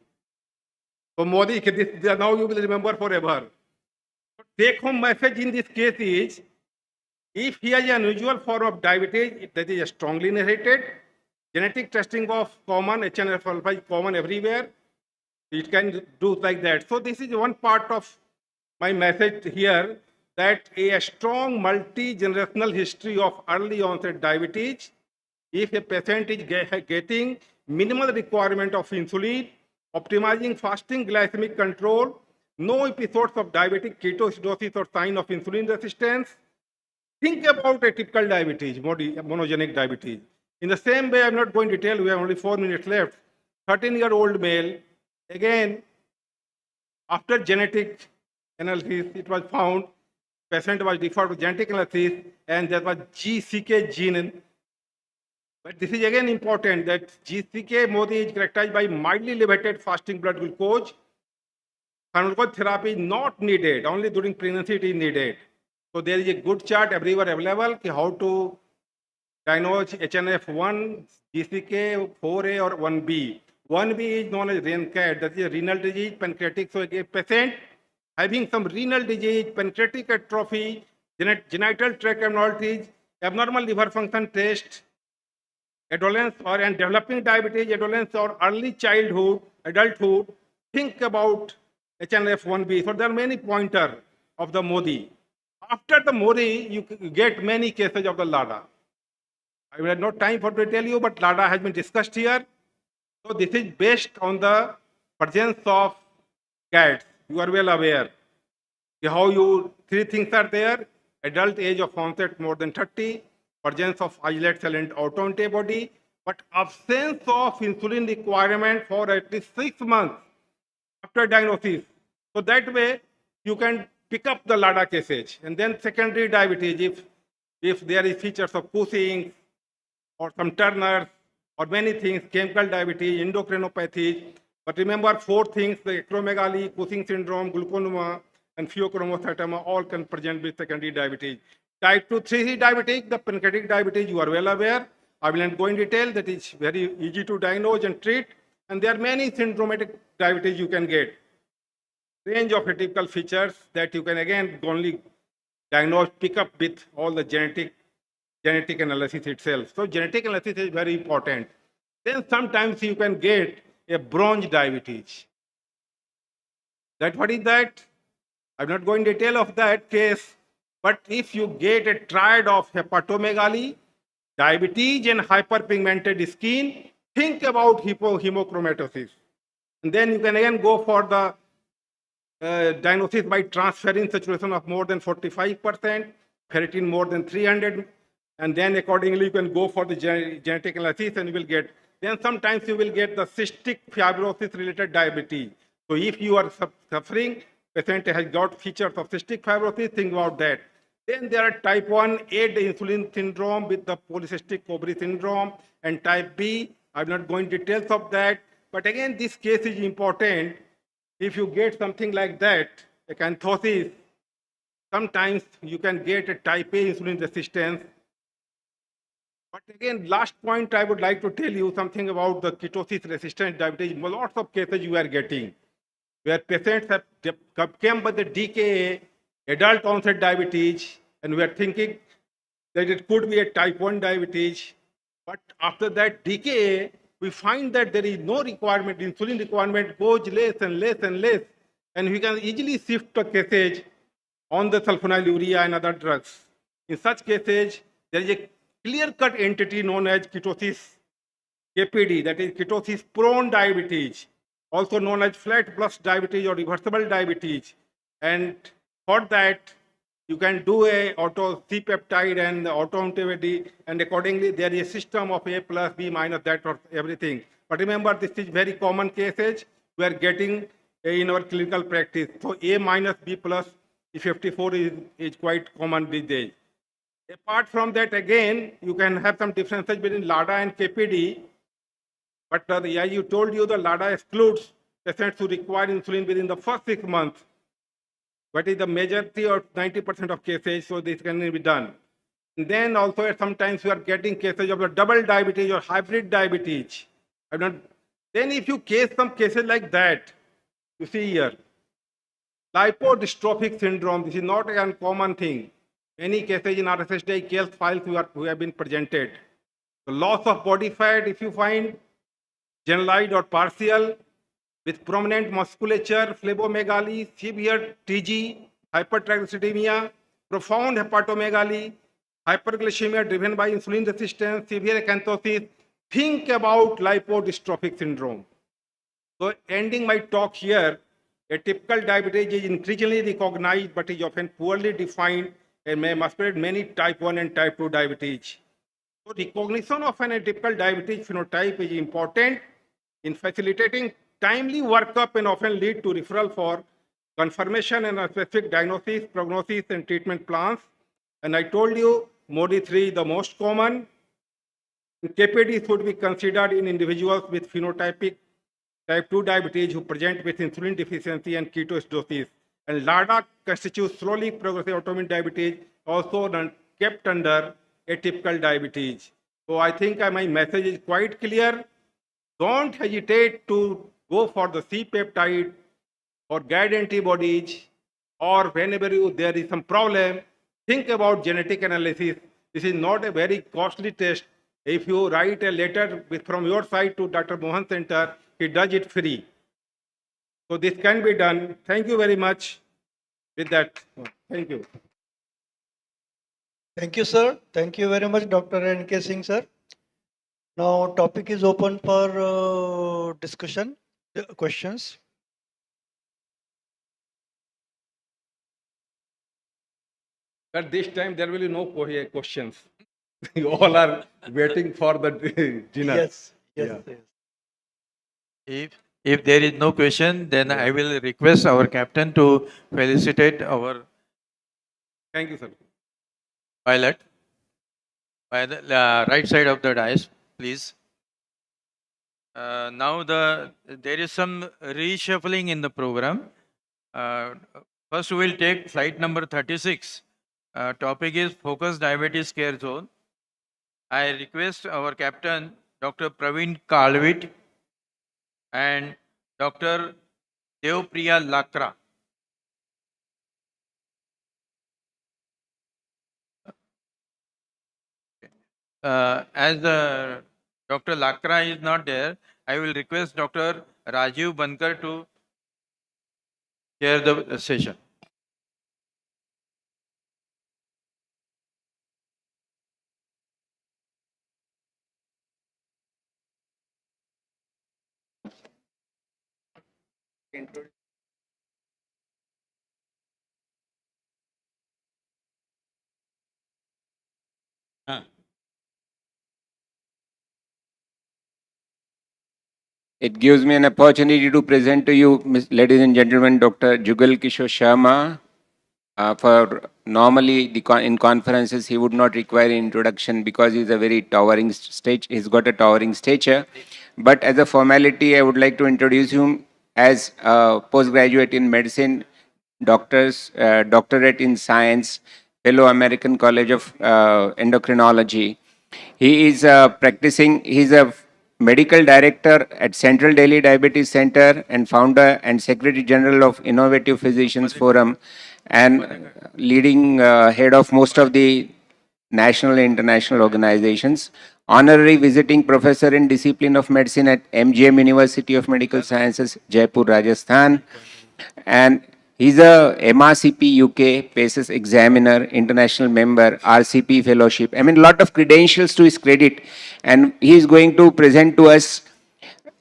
So Modi, now you will remember forever. Take home message in this case is, If he has an unusual form of diabetes that is strongly inherited, genetic testing of common HNF alpha is common everywhere. It can do like that. So this is one part of my message here, that a strong multi-generational history of early onset diabetes, if a patient is getting minimal requirement of insulin, optimizing fasting glycemic control, no episodes of diabetic ketoacidosis or sign of insulin resistance, think about a typical diabetes, monogenic diabetes. In the same way, I'm not going to tell, we have only 4 minutes left. 13-year-old male, again, after genetic analysis, it was found patient was referred to genetic analysis and there was GCK gene. But this is again important that GCK modi is characterized by mildly elevated fasting blood glucose. Pharmacotherapy is not needed, only during pregnancy it is needed. So there is a good chart everywhere available how to diagnose HNF1, GCK, 4A or 1B. 1B is known as RENCAT, that is renal disease, pancreatic. So a patient having some renal disease, pancreatic atrophy, genital tract abnormalities, abnormal liver function test, adolescence or and developing diabetes, adolescence or early childhood, adulthood, think about HNF1B. So there are many pointers of the MODI. After the MODI, you get many cases of the LADA. I will have no time for to tell you, but LADA has been discussed here. So this is based on the presence of cats. You are well aware how three things are there: adult age of onset more than 30, presence of islet cell and autoantibody, but absence of insulin requirement for at least 6 months after diagnosis. So that way you can pick up the LADA cases. And then secondary diabetes, if there is features of Cushing or some Turner or many things, chemical diabetes, endocrinopathy. But remember 4 things: the acromegaly, Cushing syndrome, gluconoma, and pheochromocytoma all can present with secondary diabetes. Type 2, 3 diabetic, the pancreatic diabetes, you are well aware. I will not go in detail, that is very easy to diagnose and treat. And there are many syndromatic diabetes you can get. Range of atypical features that you can again only diagnose, pick up with all the genetic analysis itself. So genetic analysis is very important. Then sometimes you can get a bronze diabetes. What is that? I'm not going to detail of that case, but if you get a triad of hepatomegaly, diabetes and hyperpigmented skin, think about hemochromatosis. And then you can again go for the diagnosis by transferrin saturation of more than 45%, ferritin more than 300, and then accordingly you can go for the genetic analysis and you will get. Then sometimes you will get the cystic fibrosis related diabetes. So if you are suffering, patient has got features of cystic fibrosis, think about that. Then there are type 1 aid insulin syndrome with the polycystic ovary syndrome, and type B. I'm not going into details of that, but again this case is important. If you get something like that, acanthosis, sometimes you can get a type A insulin resistance. But again, last point I would like to tell you something about the ketosis resistant diabetes. Lots of cases you are getting where patients have come by the DKA, adult onset diabetes, and we are thinking that it could be a type 1 diabetes. But after that DKA, we find that there is no requirement, insulin requirement goes less and less and less, and we can easily shift the cases on the sulfonylurea and other drugs. In such cases, there is a clear-cut entity known as ketosis KPD, that is ketosis prone diabetes, also known as flat plus diabetes or reversible diabetes. And for that, you can do a auto C-peptide and the autoantibody, and accordingly there is a system of A plus, B minus, that or everything. But remember, this is very common cases we are getting in our clinical practice. So A minus, B plus, E54 is quite common these days. Apart from that, again, you can have some differences between LADA and KPD. But as you told you, the LADA excludes patients who require insulin within the first 6 months. But in the majority or 90% of cases, so this can be done. And then also sometimes you are getting cases of the double diabetes or hybrid diabetes. Then if you case some cases like that, you see here, lipodystrophic syndrome, this is not an uncommon thing. Many cases in RSSDI case files we have been presented. The loss of body fat, if you find generalized or partial, with prominent musculature, phlebomegaly, severe TG, hypertriglyceridemia, profound hepatomegaly, hyperglycemia driven by insulin resistance, severe acanthosis. Think about lipodystrophic syndrome. So, ending my talk here, a typical diabetes is increasingly recognized but is often poorly defined and may masquerade many type 1 and type 2 diabetes. So, recognition of an atypical diabetes phenotype is important in facilitating timely workup and often lead to referral for confirmation and a specific diagnosis, prognosis, and treatment plans. And I told you, MODI 3 is the most common. KPD should be considered in individuals with phenotypic type 2 diabetes who present with insulin deficiency and ketoacidosis. And LADA constitutes slowly progressive autoimmune diabetes, also kept under atypical diabetes. So I think my message is quite clear. Don't hesitate to go for the C peptide or guide antibodies, or whenever there is some problem, think about genetic analysis. This is not a very costly test. If you write a letter from your side to Dr. Mohan Center, he does it free. So this can be done. Thank you very much. With that, thank you. Thank you, sir. Thank you very much, Dr. N.K. Singh, sir. Now, topic is open for discussion, questions. At this time, there will be no questions. You all are waiting for the dinner. Yes, yes, Yeah. yes. If there is no question, then I will request our captain to felicitate our Thank you, sir. pilot by the right side of the dais, please. Now there is some reshuffling in the program. First, we will take flight number 36. Topic is Focus Diabetes Care Zone. I request our captain, Dr. Praveen Kalvit and Dr. Devpriya Lakra. As Dr. Lakra is not there, I will request Dr. Rajiv Bankar to chair the session. It gives me an opportunity to present to you, ladies and gentlemen, Dr. Jugal Kishore Sharma. For normally in conferences, he would not require introduction because he's a very towering stage. He's got a towering stature. But as a formality, I would like to introduce him as a postgraduate in medicine, doctorate in science, fellow American College of Endocrinology. He is he's a medical director at Central Delhi Diabetes Center and founder and secretary general of Innovative Physicians Forum and leading head of most of the national and international organizations. Honorary visiting professor in discipline of medicine at MGM University of Medical Sciences, Jaipur, Rajasthan. And he's a MRCP UK PACES examiner, international member, RCP fellowship. I mean, a lot of credentials to his credit. And he is going to present to us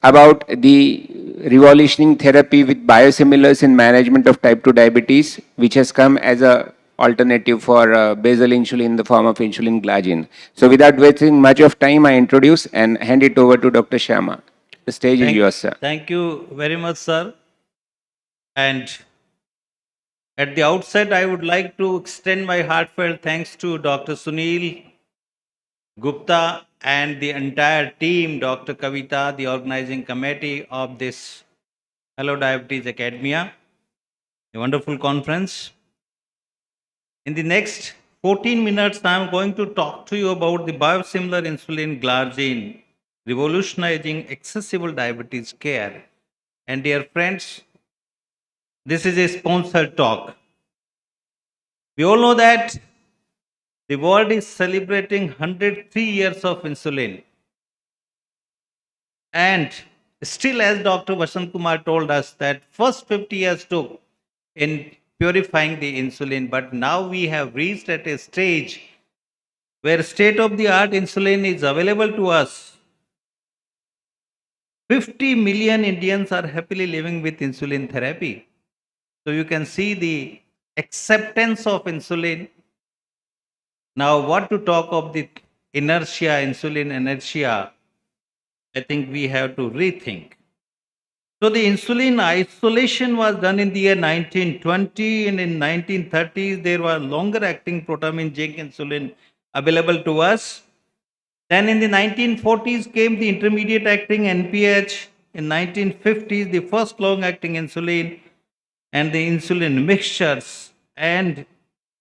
about the revolutioning therapy with biosimilars in management of type 2 diabetes, which has come as a alternative for basal insulin in the form of insulin glargine. So without wasting much of time, I introduce and hand it over to Dr. Sharma. The stage is yours, sir. Thank you very much, sir. And at the outset, I would like to extend my heartfelt thanks to Dr. Sunil Gupta and the entire team, Dr. Kavita, the organizing committee of this Hello Diabetes Academia, a wonderful conference. In the next 14 minutes, I am going to talk to you about the biosimilar insulin glargine, revolutionizing accessible diabetes care. And dear friends, this is a sponsored talk. We all know that The world is celebrating 103 years of insulin. And still, as Dr. Vasant Kumar told us, that first 50 years took in purifying the insulin, but now we have reached at a stage where state of the art insulin is available to us. 50 million Indians are happily living with insulin therapy. So you can see the acceptance of insulin. Now, what to talk of the inertia, insulin inertia? I think we have to rethink. So the insulin isolation was done in the year 1920, and in 1930s there was longer acting protamine zinc insulin available to us. Then in the 1940s came the intermediate acting NPH. In 1950s the first long acting insulin and the insulin mixtures, and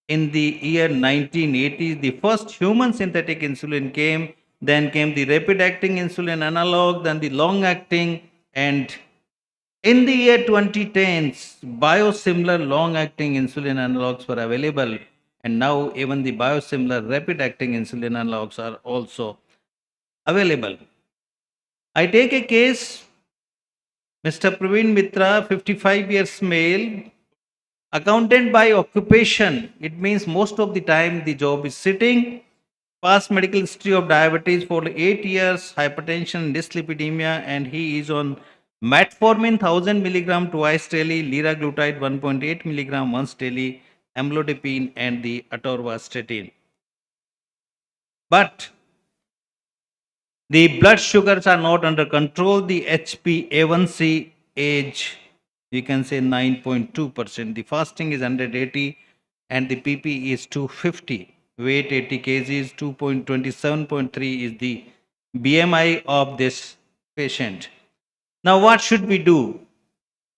in the year 1980s the first human synthetic insulin came. Then came the rapid acting insulin analog, then the long acting, and in the year 2010s, biosimilar long-acting insulin analogs were available, and now even the biosimilar rapid-acting insulin analogs are also available. I take a case, Mr. Praveen Mitra, 55 years male, accountant by occupation. It means most of the time the job is sitting. Past medical history of diabetes for 8 years, hypertension, dyslipidemia, and he is on metformin 1000 milligram twice daily, liraglutide 1.8 milligram once daily, amlodipine, and the atorvastatin. But the blood sugars are not under control. The HbA1c age, we can say 9.2%. The fasting is 180 and the PP is 250. Weight 80 kgs, 2.27.3 is the BMI of this patient. Now what should we do?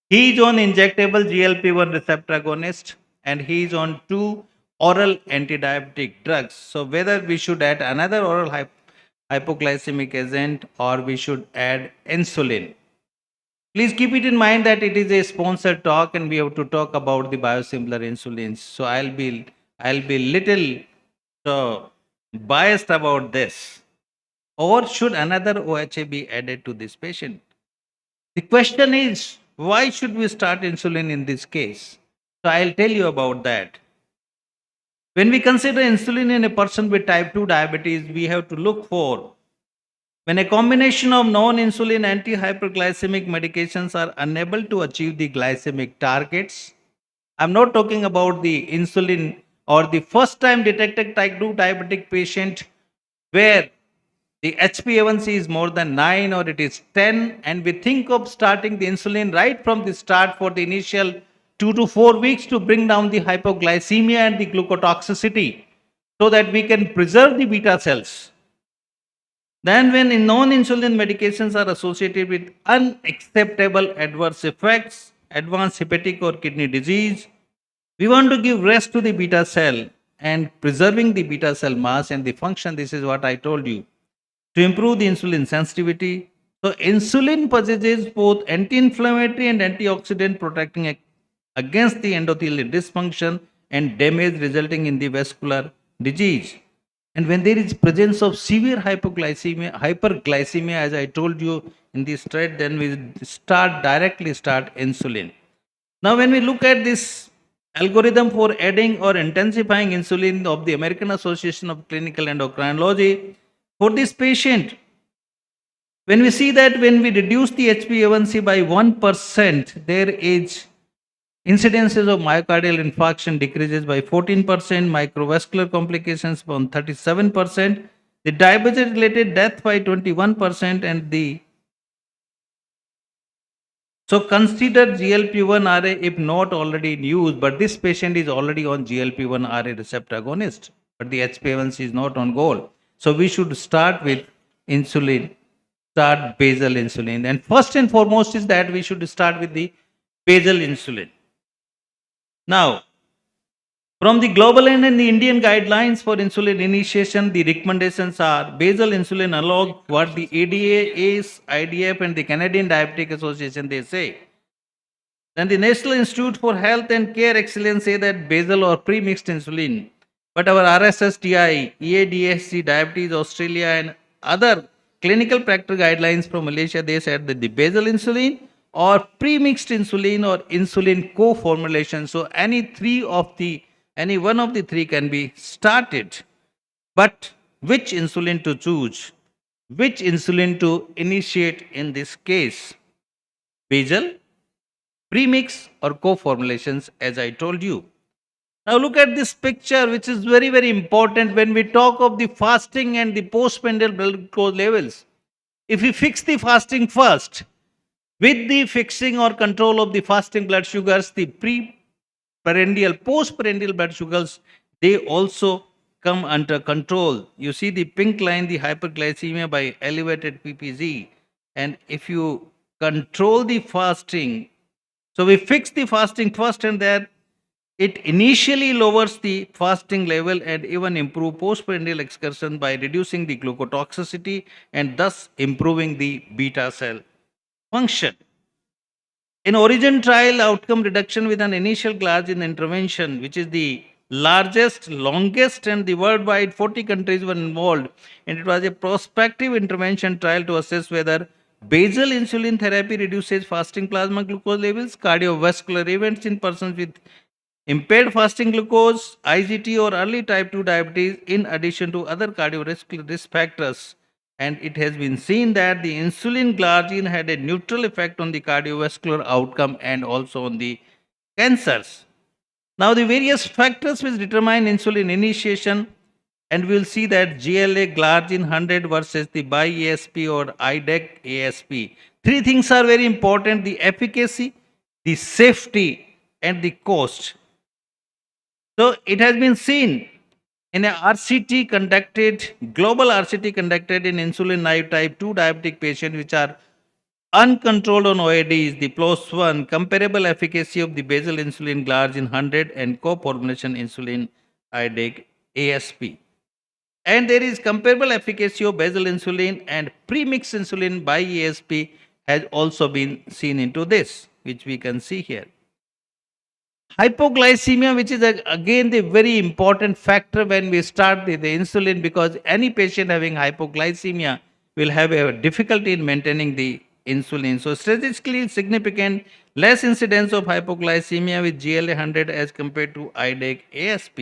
He is on injectable GLP-1 receptor agonist and he is on 2 oral anti-diabetic drugs. So whether we should add another oral hypoglycemic agent or we should add insulin. Please keep it in mind that it is a sponsored talk and we have to talk about the biosimilar insulins. So I'll be little biased about this. Or should another OHA be added to this patient? The question is, why should we start insulin in this case? So I'll tell you about that. When we consider insulin in a person with type 2 diabetes, we have to look for when a combination of non-insulin anti-hyperglycemic medications are unable to achieve the glycemic targets. I'm not talking about the insulin or the first time detected type 2 diabetic patient where the HbA1c is more than 9 or it is 10 and we think of starting the insulin right from the start for the initial 2 to 4 weeks to bring down the hypoglycemia and the glucotoxicity so that we can preserve the beta cells. Then when non-insulin medications are associated with unacceptable adverse effects, advanced hepatic or kidney disease, we want to give rest to the beta cell and preserving the beta cell mass and the function. This is what I told you. To improve the insulin sensitivity. So insulin possesses both anti-inflammatory and antioxidant protecting against the endothelial dysfunction and damage resulting in the vascular disease. And when there is presence of severe hyperglycemia, as I told you in this thread, then we directly start insulin. Now, when we look at this algorithm for adding or intensifying insulin of the American Association of Clinical Endocrinology, for this patient, when we see that when we reduce the HbA1c by 1%, their age incidences of myocardial infarction decreases by 14%, microvascular complications by 37%, the diabetes-related death by 21%, and the so consider GLP-1 RA if not already in use, but this patient is already on GLP-1 RA receptor agonist, but the HbA1c is not on goal. So we should start with insulin, start basal insulin, and first and foremost is that we should start with the basal insulin. Now, from the global and the Indian guidelines for insulin initiation, the recommendations are basal insulin analog, what the ADA, ACE, IDF and the Canadian Diabetic Association they say. Then the National Institute for Health and Care Excellence say that basal or pre-mixed insulin But our RSSTI, EADSC, Diabetes Australia, and other clinical practice guidelines from Malaysia, they said that the basal insulin or pre-mixed insulin or insulin co-formulation. So any one of the three can be started. But which insulin to choose? Which insulin to initiate in this case? Basal, premix, or co-formulations, as I told you. Now look at this picture, which is very, very important when we talk of the fasting and the postprandial blood glucose levels. If we fix the fasting first, with the fixing or control of the fasting blood sugars, the pre-prandial, post-prandial blood sugars, they also come under control. You see the pink line, the hyperglycemia by elevated PPZ. And if you control the fasting, so we fix the fasting first, and then it initially lowers the fasting level and even improve postprandial excursion by reducing the glucotoxicity and thus improving the beta cell function. In Origin trial, outcome reduction with an initial glargine intervention, which is the largest, longest, and the worldwide 40 countries were involved, and it was a prospective intervention trial to assess whether basal insulin therapy reduces fasting plasma glucose levels, cardiovascular events in persons with impaired fasting glucose, IGT, or early type 2 diabetes, in addition to other cardiovascular risk factors. And it has been seen that the insulin glargine had a neutral effect on the cardiovascular outcome and also on the cancers. Now, the various factors which determine insulin initiation, and we will see that GLA glargine 100 versus the bi-ASP or IDEC ASP. Three things are very important: the efficacy, the safety, and the cost. So it has been seen in a RCT conducted, global RCT conducted in insulin naive type 2 diabetic patients which are uncontrolled on OADs, the PLOS 1, comparable efficacy of the basal insulin glargine 100 and co-formulation insulin IDEC ASP. And there is comparable efficacy of basal insulin and premixed insulin by ASP has also been seen into this, which we can see here. Hypoglycemia, which is again the very important factor when we start the insulin, because any patient having hypoglycemia will have a difficulty in maintaining the insulin. So statistically significant less incidence of hypoglycemia with GLA 100 as compared to IDEC ASP.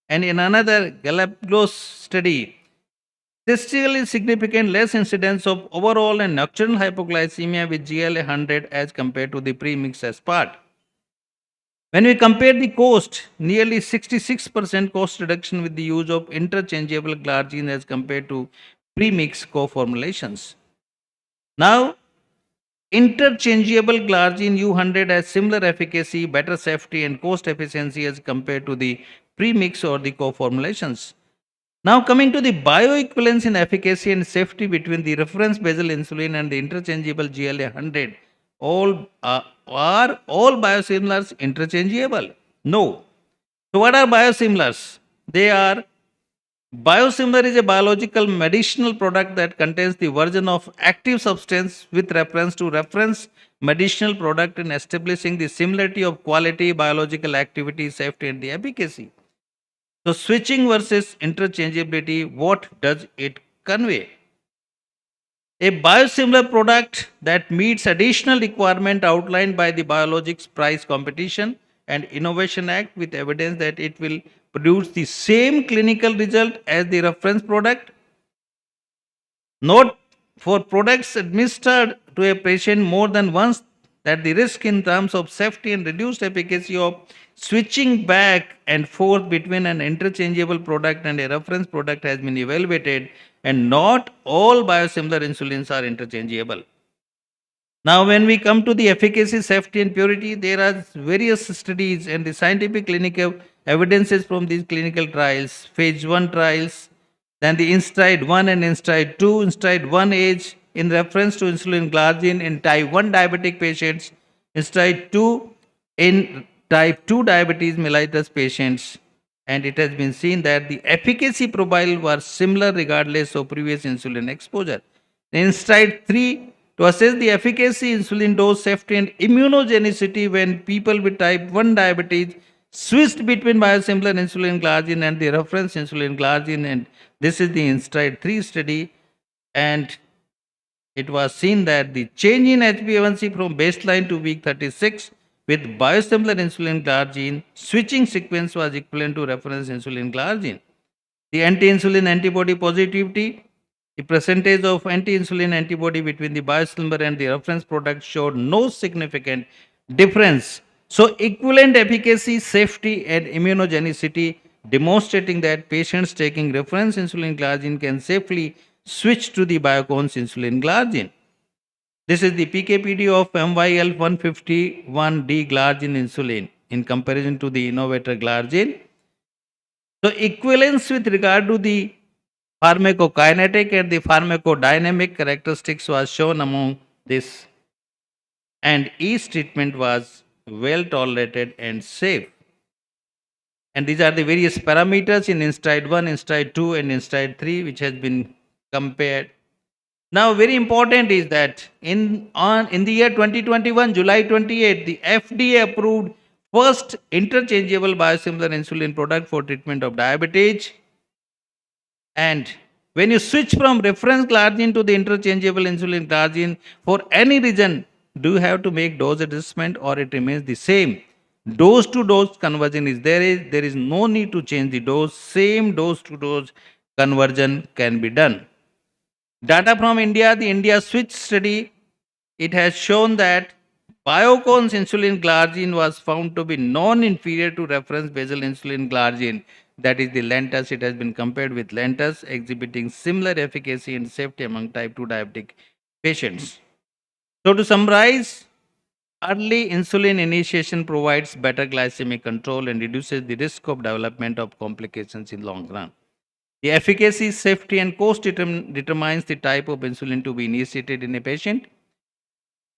And in another Galapagos study, statistically significant less incidence of overall and nocturnal hypoglycemia with GLA 100 as compared to the premix as part. When we compare the cost, nearly 66% cost reduction with the use of interchangeable glargine as compared to premix co-formulations. Now, interchangeable glargine U100 has similar efficacy, better safety, and cost efficiency as compared to the premix or the co-formulations. Now, coming to the bioequivalence in efficacy and safety between the reference basal insulin and the interchangeable GLA 100, are all biosimilars interchangeable? No. So what are biosimilars? They are, biosimilar is a biological medicinal product that contains the version of active substance with reference to reference medicinal product in establishing the similarity of quality, biological activity, safety, and the efficacy. So switching versus interchangeability, what does it convey? A biosimilar product that meets additional requirement outlined by the Biologics Price Competition and Innovation Act with evidence that it will produce the same clinical result as the reference product. Note, for products administered to a patient more than once, that the risk in terms of safety and reduced efficacy of switching back and forth between an interchangeable product and a reference product has been evaluated, and not all biosimilar insulins are interchangeable. Now, when we come to the efficacy, safety, and purity, there are various studies and the scientific clinical evidences from these clinical trials, phase 1 trials, then the INSTRIDE 1 and INSTRIDE 2, INSTRIDE 1 age in reference to insulin glargine in type 1 diabetic patients, INSTRIDE 2 in type 2 diabetes mellitus patients, and it has been seen that the efficacy profile was similar regardless of previous insulin exposure. In INSTRIDE 3, to assess the efficacy, insulin dose, safety, and immunogenicity when people with type 1 diabetes switched between biosimilar insulin glargine and the reference insulin glargine, and this is the INSTRIDE 3 study, and it was seen that the change in HbA1c from baseline to week 36 with biosimilar insulin glargine switching sequence was equivalent to reference insulin glargine. The anti-insulin antibody positivity, the percentage of anti-insulin antibody between the biosimilar and the reference product showed no significant difference. So equivalent efficacy, safety and immunogenicity, demonstrating that patients taking reference insulin glargine can safely switch to the Biocon's insulin glargine. This is the PKPD of MYL 151D glargine insulin in comparison to the innovator glargine. So equivalence with regard to the pharmacokinetic and the pharmacodynamic characteristics was shown among this, and each treatment was well tolerated and safe. And these are the various parameters in INSTRIDE 1, INSTRIDE 2 and INSTRIDE 3 which has been compared. Now very important is that in the year 2021, July 28, the FDA approved first interchangeable biosimilar insulin product for treatment of diabetes. And when you switch from reference glargine to the interchangeable insulin glargine, for any reason, do you have to make dose adjustment or it remains the same? Dose to dose conversion is there is no need to change the dose. Same dose to dose conversion can be done. Data from India, the India switch study, it has shown that Biocon's insulin glargine was found to be non-inferior to reference basal insulin glargine, that is the Lantus. It has been compared with Lantus, exhibiting similar efficacy and safety among type 2 diabetic patients. So to summarize, early insulin initiation provides better glycemic control and reduces the risk of development of complications in long run. The efficacy, safety and cost determines the type of insulin to be initiated in a patient.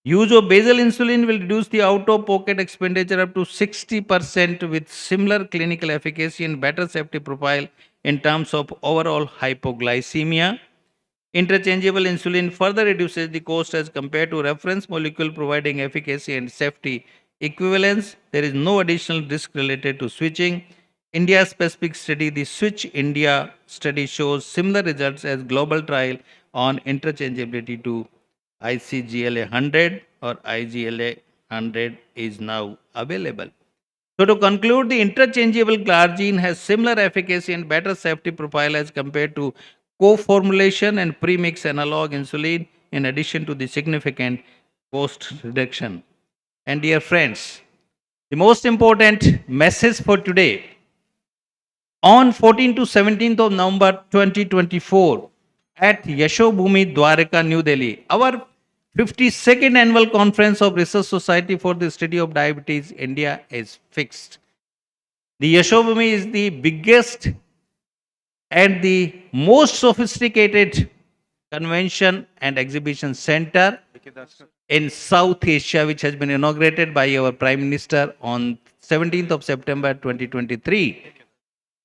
Use of basal insulin will reduce the out-of-pocket expenditure up to 60% with similar clinical efficacy and better safety profile in terms of overall hypoglycemia. Interchangeable insulin further reduces the cost as compared to reference molecule, providing efficacy and safety equivalence. There is no additional risk related to switching. India specific study, the Switch India study shows similar results as global trial on interchangeability to ICGLA 100 or IGLA 100 is now available. So to conclude, the interchangeable glargine has similar efficacy and better safety profile as compared to co-formulation and premix analog insulin, in addition to the significant cost reduction. And dear friends, the most important message for today, on 14th to 17th of November 2024 at Yashobhumi Dwarka, New Delhi, our 52nd annual conference of Research Society for the Study of Diabetes India is fixed. The Yashobhumi is the biggest and the most sophisticated convention and exhibition center in South Asia, which has been inaugurated by our Prime Minister on 17th of September 2023.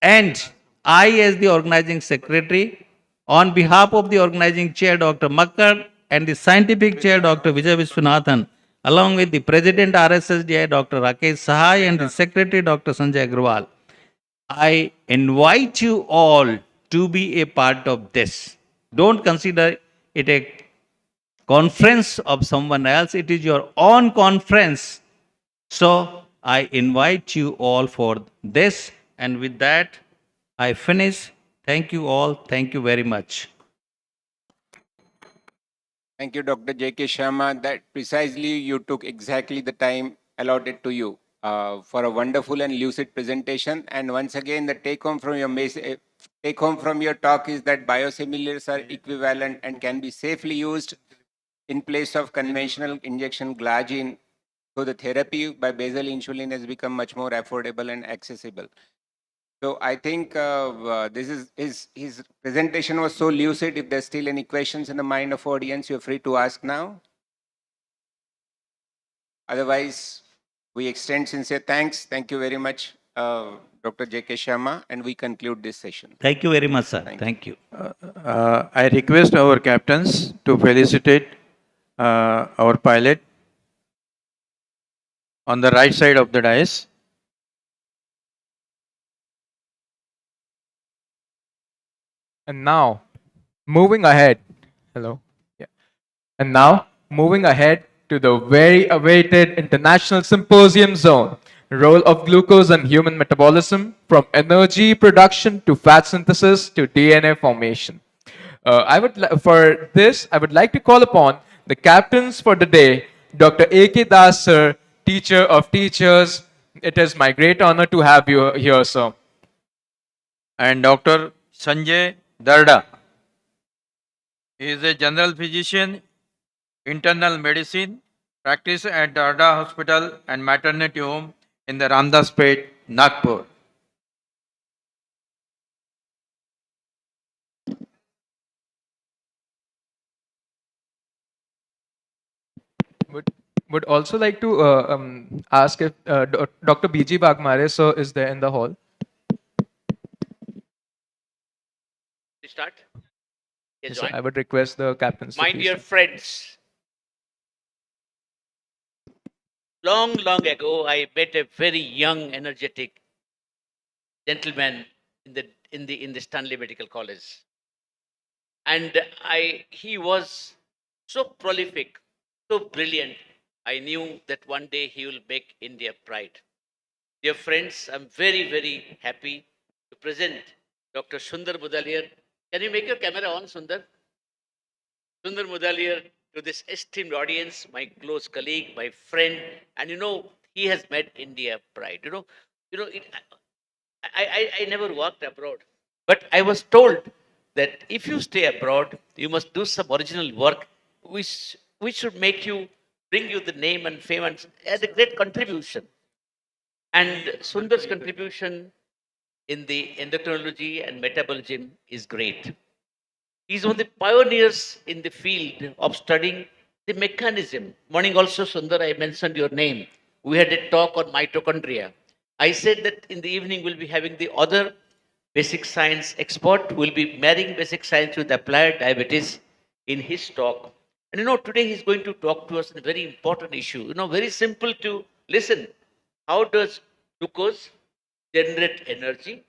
And I, as the organizing secretary, on behalf of the organizing chair, Dr. Makkar, and the scientific chair, Dr. Vijay Viswanathan, along with the president RSSDI, Dr. Rakesh Sahai, and the secretary, Dr. Sanjay Agrawal, I invite you all to be a part of this. Don't consider it a conference of someone else. It is your own conference. So I invite you all for this. And with that, I finish. Thank you all. Thank you very much. Thank you, Dr. J.K. Sharma. That precisely you took exactly the time allotted to you for a wonderful and lucid presentation. And once again, the take home from your talk is that biosimilars are equivalent and can be safely used in place of conventional injection glargine. So the therapy by basal insulin has become much more affordable and accessible. So I think his presentation was so lucid. If there's still any questions in the mind of audience, you're free to ask now. Otherwise, we extend sincere thanks. Thank you very much, Dr. J.K. Sharma, and we conclude this session. Thank you very much, sir. Thank you. I request our captains to felicitate our pilot on the right side of the dais. And now, moving ahead. Hello. Yeah. And now, moving ahead to the very awaited International Symposium Zone, role of glucose in human metabolism, from energy production to fat synthesis to DNA formation. For this, I would like to call upon the captains for the day, Dr. A.K. Das, sir, teacher of teachers. It is my great honor to have you here, sir. And Dr. Sanjay Darda. He is a general physician, internal medicine, practice at Darda Hospital and Maternity Home in the Ramdas Pet, Nagpur. Would would also like to ask if Dr. B.G. Bagmare, sir, is there in the hall. Start. Yes, Yes, sir. join. I would request the captains to My please. dear friends, long ago, I met a very young, energetic gentleman in the Stanley Medical College, and he was so prolific, so brilliant. I knew that one day he will make India pride. Dear friends, I'm very happy to present Dr. Sundar Mudaliar. Can you make your camera on, Sundar? Sundar Mudaliar, to this esteemed audience, my close colleague, my friend, and he has made India pride. I never worked abroad, but I was told that if you stay abroad, you must do some original work, which should bring you the name and fame and as a great contribution. And Sundar's contribution in the endocrinology and metabolism is great. He's one of the pioneers in the field of studying the mechanism. Morning also, Sundar, I mentioned your name. We had a talk on mitochondria. I said that in the evening we'll be having the other basic science expert who will be marrying basic science with applied diabetes in his talk. And today he's going to talk to us on a very important issue. Very simple to listen. How does glucose generate energy?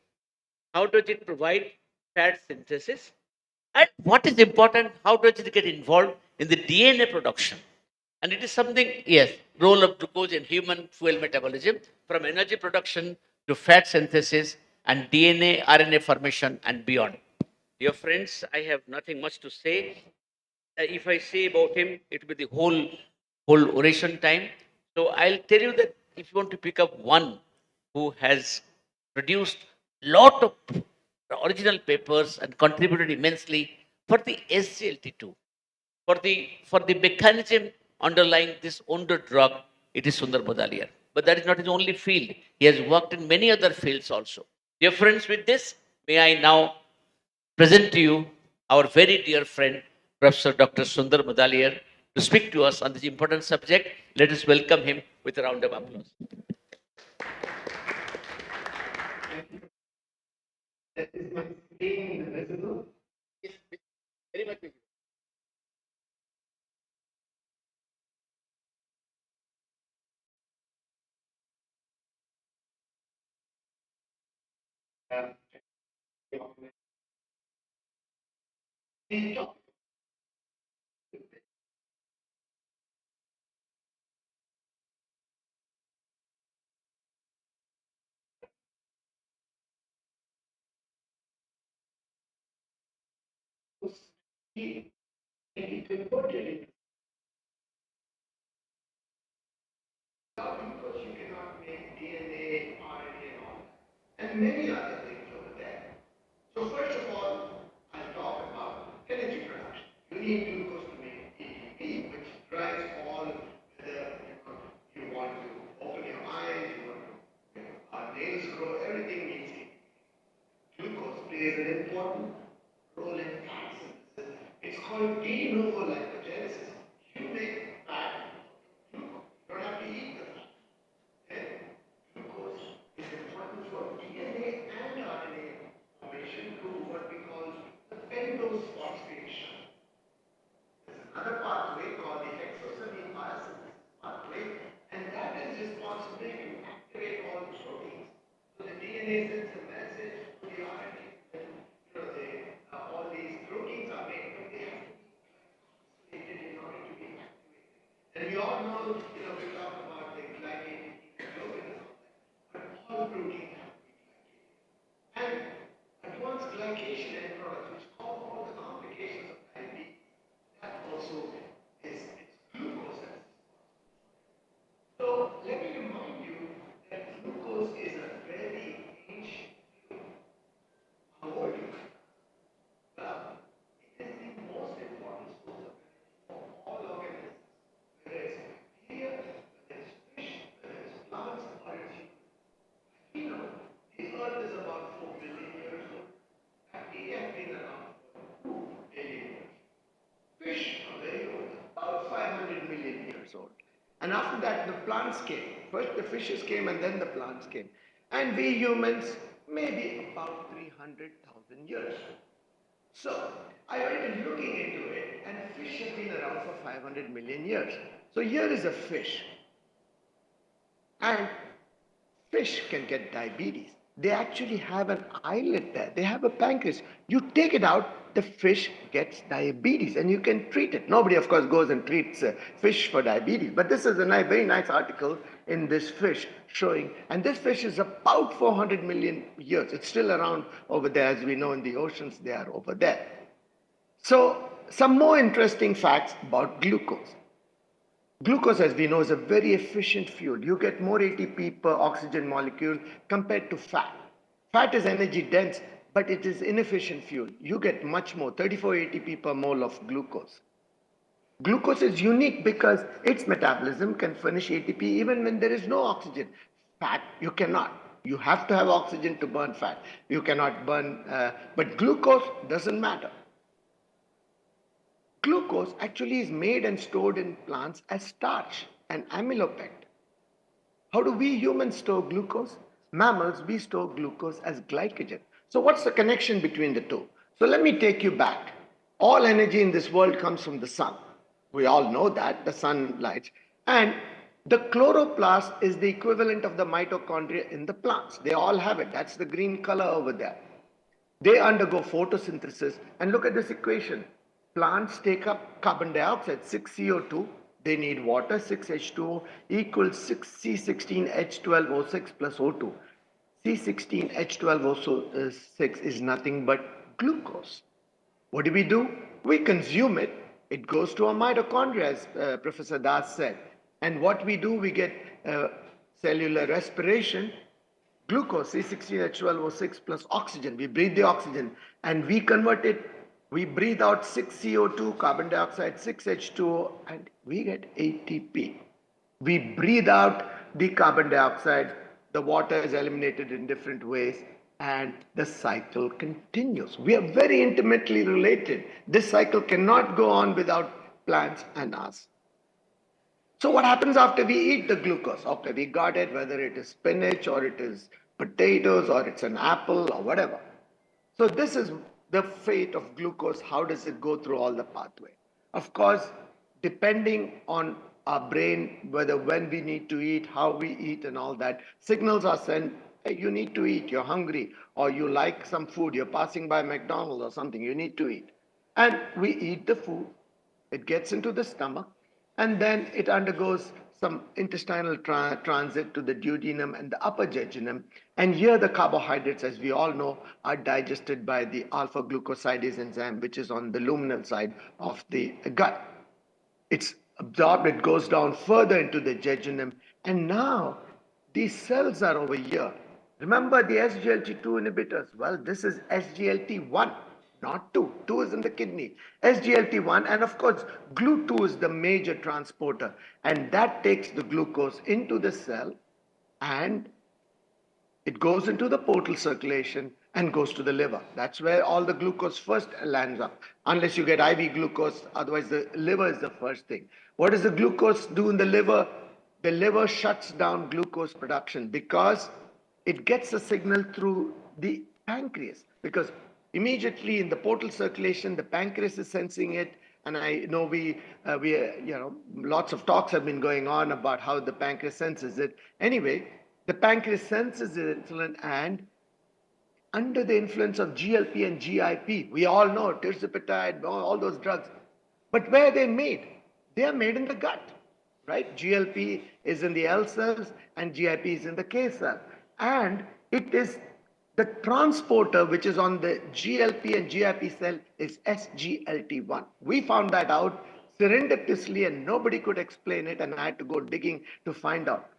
How does it provide fat synthesis? And what is important, how does it get involved in the DNA production? And it is something, yes, role of glucose in human fuel metabolism, from energy production to fat synthesis and DNA, RNA formation and beyond. Dear friends, I have nothing much to say. If I say about him, it will be the whole oration time. So I'll tell you that if you want to pick up one who has produced lot of original papers and contributed immensely for the SGLT2, for the mechanism underlying this wonder drug, it is Sundar Bodaliar. But that is not his only field. He has worked in many other fields also. Dear friends, with this, may I now present to you our very dear friend, Professor Dr. Sundar Mudaliar, to speak to us on this important subject. Let us welcome him with a round of applause. Very much. And many other things over there. So first of all, I'll talk about energy production. You need glucose to make ATP, which drives all whether you want to open your eyes, you want to nails grow, everything needs ATP. Glucose plays an important role in fat synthesis. It's called de novo lipogenesis. You make fat glucose. You don't have to eat the fat. Glucose is important for DNA and RNA formation through what we call the pentose phosphation. There's another pathway called the hexosamine biosynthesis pathway, and that is responsible to activate all the proteins. So the DNA sends a message to the RNA, and And after that, the plants came. First the fishes came and then the plants came. And we humans, maybe about 300,000 years. So I went looking into it, and fish have been around for 500 million years. So here is a fish, and fish can get diabetes. They actually have an islet there. They have a pancreas. You take it out, the fish gets diabetes, and you can treat it. Nobody, of course, goes and treats fish for diabetes. But this is a very nice article in this fish showing, and this fish is about 400 million years. It's still around over there, as we know in the oceans. They are over there. So, some more interesting facts about glucose. Glucose, as we know, is a very efficient fuel. You get more ATP per oxygen molecule compared to fat. Fat is energy dense, but it is inefficient fuel. You get much more, 34 ATP per mole of glucose. Glucose is unique because its metabolism can furnish ATP even when there is no oxygen. Fat, you cannot. You have to have oxygen to burn fat. You cannot burn, but glucose doesn't matter. Glucose actually is made and stored in plants as starch and amylopectin. How do we humans store glucose? Mammals, we store glucose as glycogen. So what's the connection between the two? So let me take you back. All energy in this world comes from the sun. We all know that, the sun lights. And the chloroplast is the equivalent of the mitochondria in the plants. They all have it. That's the green color over there. They undergo photosynthesis, and look at this equation. Plants take up carbon dioxide, 6CO2. They need water, 6H2O equals 6C16H12O6 plus O2. C16H12O6 is nothing but glucose. What do? We consume it. It goes to our mitochondria, as Professor Das said. And what we do, we get cellular respiration. Glucose, C16H12O6 plus oxygen. We breathe the oxygen and we convert it. We breathe out 6CO2, carbon dioxide, 6H2O, and we get ATP. We breathe out the carbon dioxide. The water is eliminated in different ways, and the cycle continues. We are very intimately related. This cycle cannot go on without plants and us. So what happens after we eat the glucose? After we got it, whether it is spinach or it is potatoes or it's an apple or whatever. So this is the fate of glucose. How does it go through all the pathway? Of course, depending on our brain, whether when we need to eat, how we eat and all that, signals are sent, hey, you need to eat, you're hungry, or you like some food, you're passing by McDonald's or something, you need to eat. And we eat the food, it gets into the stomach, and then it undergoes some intestinal transit to the duodenum and the upper jejunum. And here the carbohydrates, as we all know, are digested by the alpha glucosidase enzyme, which is on the luminal side of the gut. It's absorbed, it goes down further into the jejunum, and now these cells are over here. Remember the SGLT2 inhibitors? Well, this is SGLT1. Not 2. 2 is in the kidney. SGLT1, and of course, GLUT2 is the major transporter, and that takes the glucose into the cell, and it goes into the portal circulation and goes to the liver. That's where all the glucose first lands up. Unless you get IV glucose, otherwise the liver is the first thing. What does the glucose do in the liver? The liver shuts down glucose production because it gets a signal through the pancreas, because immediately in the portal circulation, the pancreas is sensing it. And I know lots of talks have been going on about how the pancreas senses it. Anyway, the pancreas senses the insulin, and under the influence of GLP and GIP, we all know tirzepatide, all those drugs. But where are they made? They are made in the gut, right? GLP is in the L cells and GIP is in the K cell. And it is the transporter which is on the GLP and GIP cell is SGLT1. We found that out serendipitously and nobody could explain it, and I had to go digging to find out.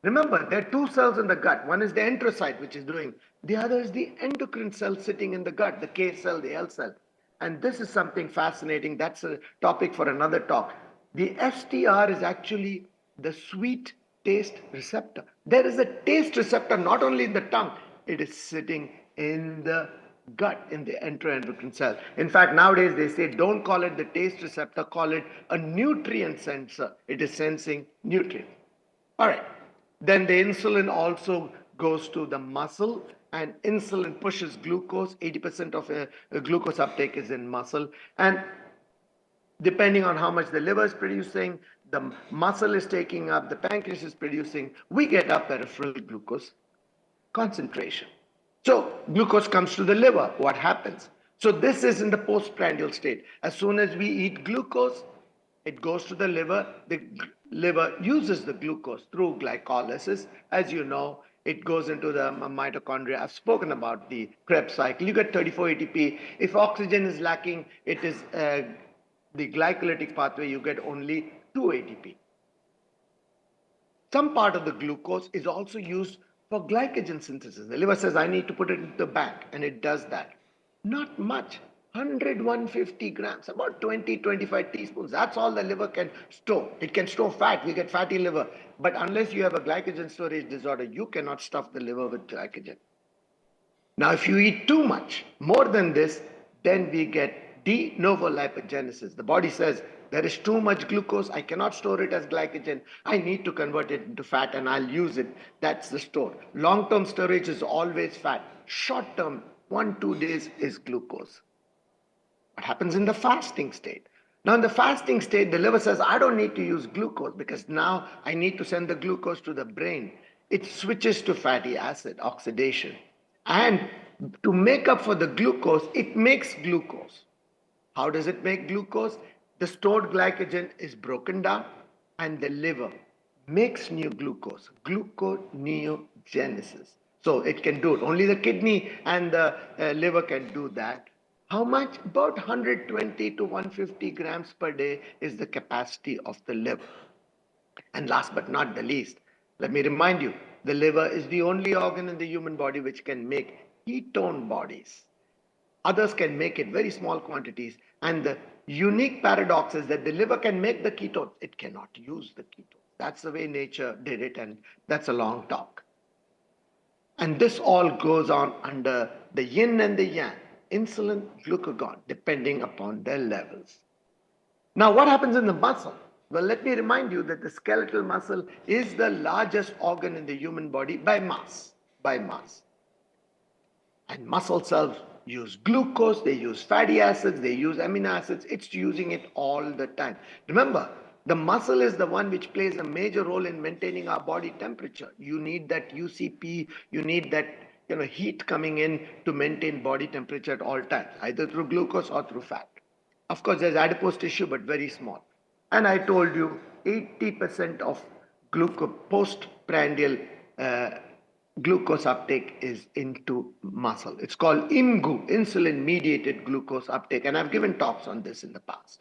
Remember, there are two cells in the gut. One is the enterocyte, which is doing. The other is the endocrine cell sitting in the gut, the K cell, the L cell. And this is something fascinating. That's a topic for another talk. The STR is actually the sweet taste receptor. There is a taste receptor not only in the tongue, it is sitting in the gut in the enteroendocrine cell. In fact, nowadays they say don't call it the taste receptor, call it a nutrient sensor. It is sensing nutrients. All right. Then the insulin also goes to the muscle, and insulin pushes glucose. 80% of glucose uptake is in muscle. And depending on how much the liver is producing, the muscle is taking up, the pancreas is producing, we get our peripheral glucose concentration. So glucose comes to the liver. What happens? So this is in the postprandial state. As soon as we eat glucose, it goes to the liver. The liver uses the glucose through glycolysis. As you know, it goes into the mitochondria. I've spoken about the Krebs cycle. You get 34 ATP. If oxygen is lacking, it is the glycolytic pathway, you get only 2 ATP. Some part of the glucose is also used for glycogen synthesis. The liver says, I need to put it in the bank, and it does that. Not much. 100, 150 grams, about 20, 25 teaspoons. That's all the liver can store. It can store fat. We get fatty liver. But unless you have a glycogen storage disorder, you cannot stuff the liver with glycogen. Now, if you eat too much, more than this, then we get de novo lipogenesis. The body says, there is too much glucose. I cannot store it as glycogen. I need to convert it into fat and I'll use it. That's the store. Long-term storage is always fat. Short-term, 1-2 days is glucose. What happens in the fasting state? Now, in the fasting state, the liver says, I don't need to use glucose because now I need to send the glucose to the brain. It switches to fatty acid oxidation. And to make up for the glucose, it makes glucose. How does it make glucose? The stored glycogen is broken down and the liver makes new glucose, gluconeogenesis. So it can do it. Only the kidney and the liver can do that. How much? About 120 to 150 grams per day is the capacity of the liver. And last but not the least, let me remind you, the liver is the only organ in the human body which can make ketone bodies. Others can make it very small quantities. And the unique paradox is that the liver can make the ketones. It cannot use the ketones. That's the way nature did it, and that's a long talk. And this all goes on under the yin and the yang, insulin, glucagon, depending upon their levels. Now, what happens in the muscle? Well, let me remind you that the skeletal muscle is the largest organ in the human body by mass. By mass. And muscle cells use glucose, they use fatty acids, they use amino acids. It's using it all the time. Remember, the muscle is the one which plays a major role in maintaining our body temperature. You need that UCP, you need that heat coming in to maintain body temperature at all times, either through glucose or through fat. Of course, there's adipose tissue, but very small. And I told you 80% of postprandial glucose uptake is into muscle. It's called IMGU, insulin-mediated glucose uptake. And I've given talks on this in the past.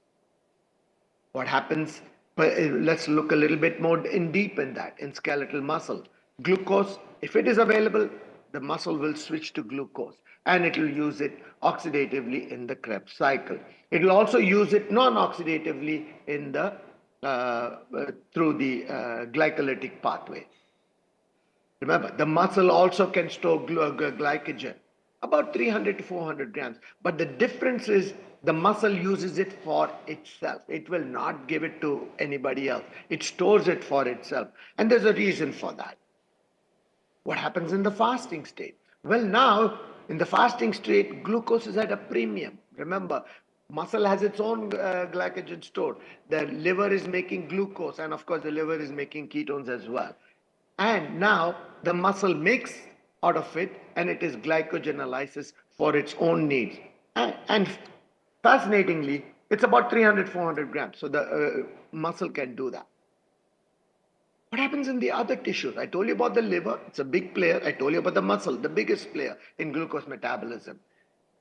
What happens? Let's look a little bit more in deep in that, in skeletal muscle. Glucose, if it is available, the muscle will switch to glucose and it will use it oxidatively in the Krebs cycle. It will also use it non-oxidatively in the through the glycolytic pathway. Remember, the muscle also can store glycogen, about 300 to 400 grams. But the difference is the muscle uses it for itself. It will not give it to anybody else. It stores it for itself. And there's a reason for that. What happens in the fasting state? Well, now, in the fasting state, glucose is at a premium. Remember, muscle has its own glycogen stored. The liver is making glucose, and of course, the liver is making ketones as well. And now the muscle makes out of it, and it is glycogenolysis for its own needs. And fascinatingly, it's about 300, 400 grams. So the muscle can do that. What happens in the other tissues? I told you about the liver. It's a big player. I told you about the muscle, the biggest player in glucose metabolism.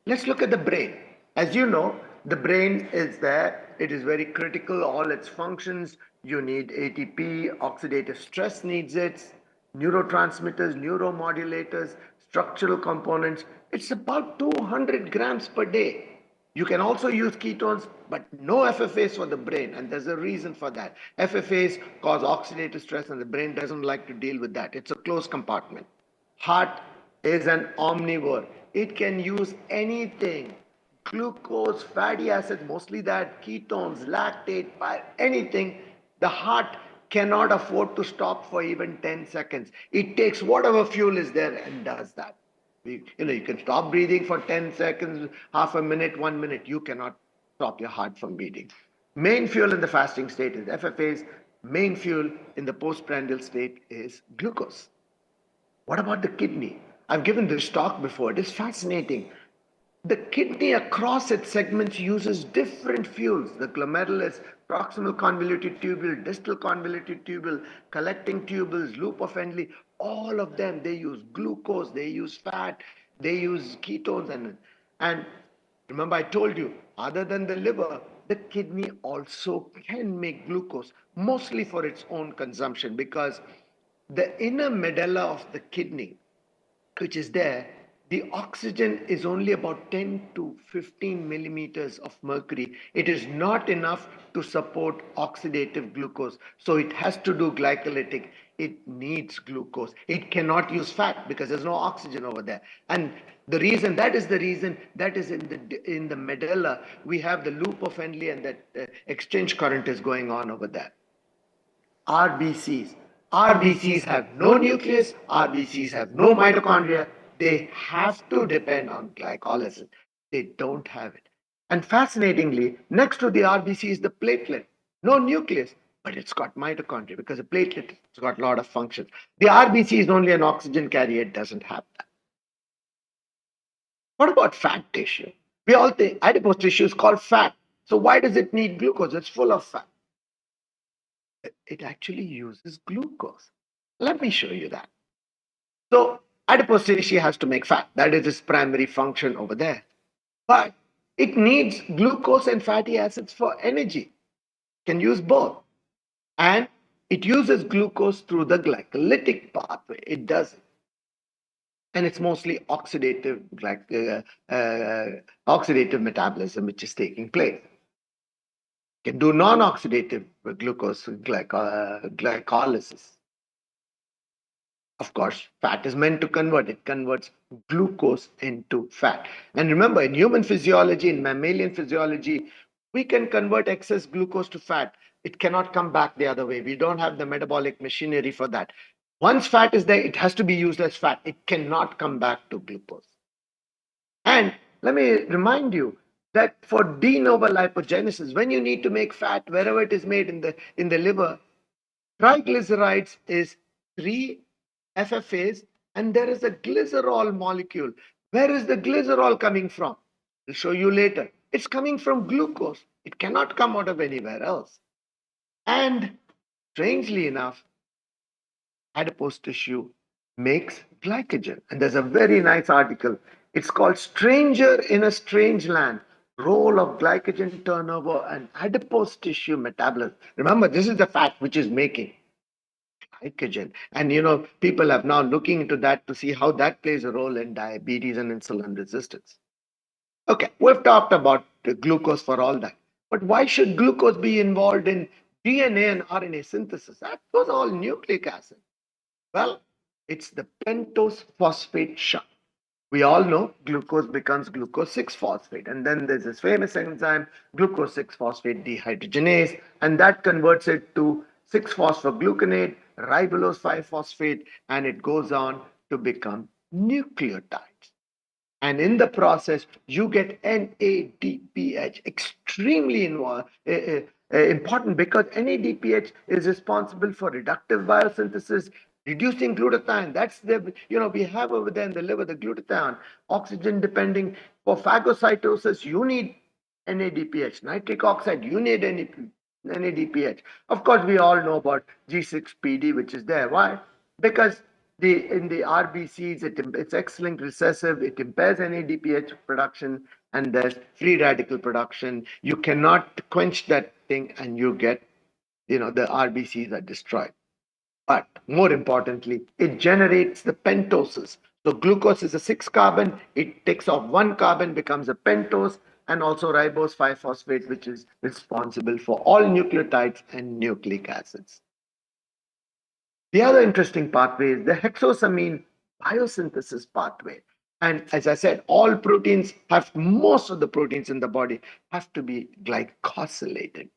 Let's look at the brain. As you know, the brain is there. It is very critical, all its functions. You need ATP, oxidative stress needs it, neurotransmitters, neuromodulators, structural components. It's about 200 grams per day. You can also use ketones, but no FFAs for the brain, and there's a reason for that. FFAs cause oxidative stress, and the brain doesn't like to deal with that. It's a closed compartment. Heart is an omnivore. It can use anything. Glucose, fatty acids, mostly that, ketones, lactate, anything. The heart cannot afford to stop for even 10 seconds. It takes whatever fuel is there and does that. You can stop breathing for 10 seconds, half a minute, 1 minute. You cannot stop your heart from beating. Main fuel in the fasting state is FFAs. Main fuel in the postprandial state is glucose. What about the kidney? I've given this talk before. It is fascinating. The kidney across its segments uses different fuels. The glomerulus, proximal convoluted tubule, distal convoluted tubule, collecting tubules, loop of Henle, all of them, they use glucose, they use fat, they use ketones. And remember I told you, other than the liver, the kidney also can make glucose, mostly for its own consumption, because the inner medulla of the kidney, which is there, the oxygen is only about 10 to 15 millimeters of mercury. It is not enough to support oxidative glucose. So it has to do glycolytic. It needs glucose. It cannot use fat because there's no oxygen over there. And the reason, that is in the medulla, we have the loop of Henle, and that exchange current is going on over there. RBCs. RBCs have no nucleus, RBCs have no mitochondria. They have to depend on glycolysis. They don't have it. And fascinatingly, next to the RBC is the platelet. No nucleus, but it's got mitochondria because the platelet has got a lot of functions. The RBC is only an oxygen carrier, it doesn't have that. What about fat tissue? We all think adipose tissue is called fat. So why does it need glucose? It's full of fat. It actually uses glucose. Let me show you that. So adipose tissue has to make fat. That is its primary function over there. But it needs glucose and fatty acids for energy. Can use both. And it uses glucose through the glycolytic pathway. It does it. And it's mostly oxidative, oxidative metabolism which is taking place. Can do non-oxidative glucose glycolysis. Of course, fat is meant to convert. It converts glucose into fat. And remember, in human physiology, in mammalian physiology, we can convert excess glucose to fat. It cannot come back the other way. We don't have the metabolic machinery for that. Once fat is there, it has to be used as fat. It cannot come back to glucose. And let me remind you that for de novo lipogenesis, when you need to make fat, wherever it is made in the liver, triglycerides is 3 FFAs, and there is a glycerol molecule. Where is the glycerol coming from? I'll show you later. It's coming from glucose. It cannot come out of anywhere else. And strangely enough, adipose tissue makes glycogen. And there's a very nice article. It's called Stranger in a Strange Land, Role of Glycogen Turnover and Adipose Tissue Metabolism. Remember, this is the fat which is making glycogen. And people have now looking into that to see how that plays a role in diabetes and insulin resistance. Okay, we've talked about the glucose for all that. But why should glucose be involved in DNA and RNA synthesis? That was all nucleic acid. Well, it's the pentose phosphate shunt. We all know glucose becomes glucose 6-phosphate. And then there's this famous enzyme, glucose 6-phosphate dehydrogenase, and that converts it to 6-phosphogluconate, ribulose 5-phosphate, and it goes on to become nucleotides. And in the process, you get NADPH, extremely important because NADPH is responsible for reductive biosynthesis, reducing glutathione. That's we have over there in the liver, the glutathione, oxygen depending. For phagocytosis, you need NADPH. Nitric oxide, you need NADPH. Of course, we all know about G6PD, which is there. Why? Because in the RBCs, it's X-linked recessive, it impairs NADPH production, and there's free radical production. You cannot quench that thing, and you get, the RBCs are destroyed. But more importantly, it generates the pentoses. So glucose is a 6-carbon, it takes off 1 carbon, becomes a pentose, and also ribose 5-phosphate, which is responsible for all nucleotides and nucleic acids. The other interesting pathway is the hexosamine biosynthesis pathway. And as I said, all proteins have, most of the proteins in the body have to be glycosylated.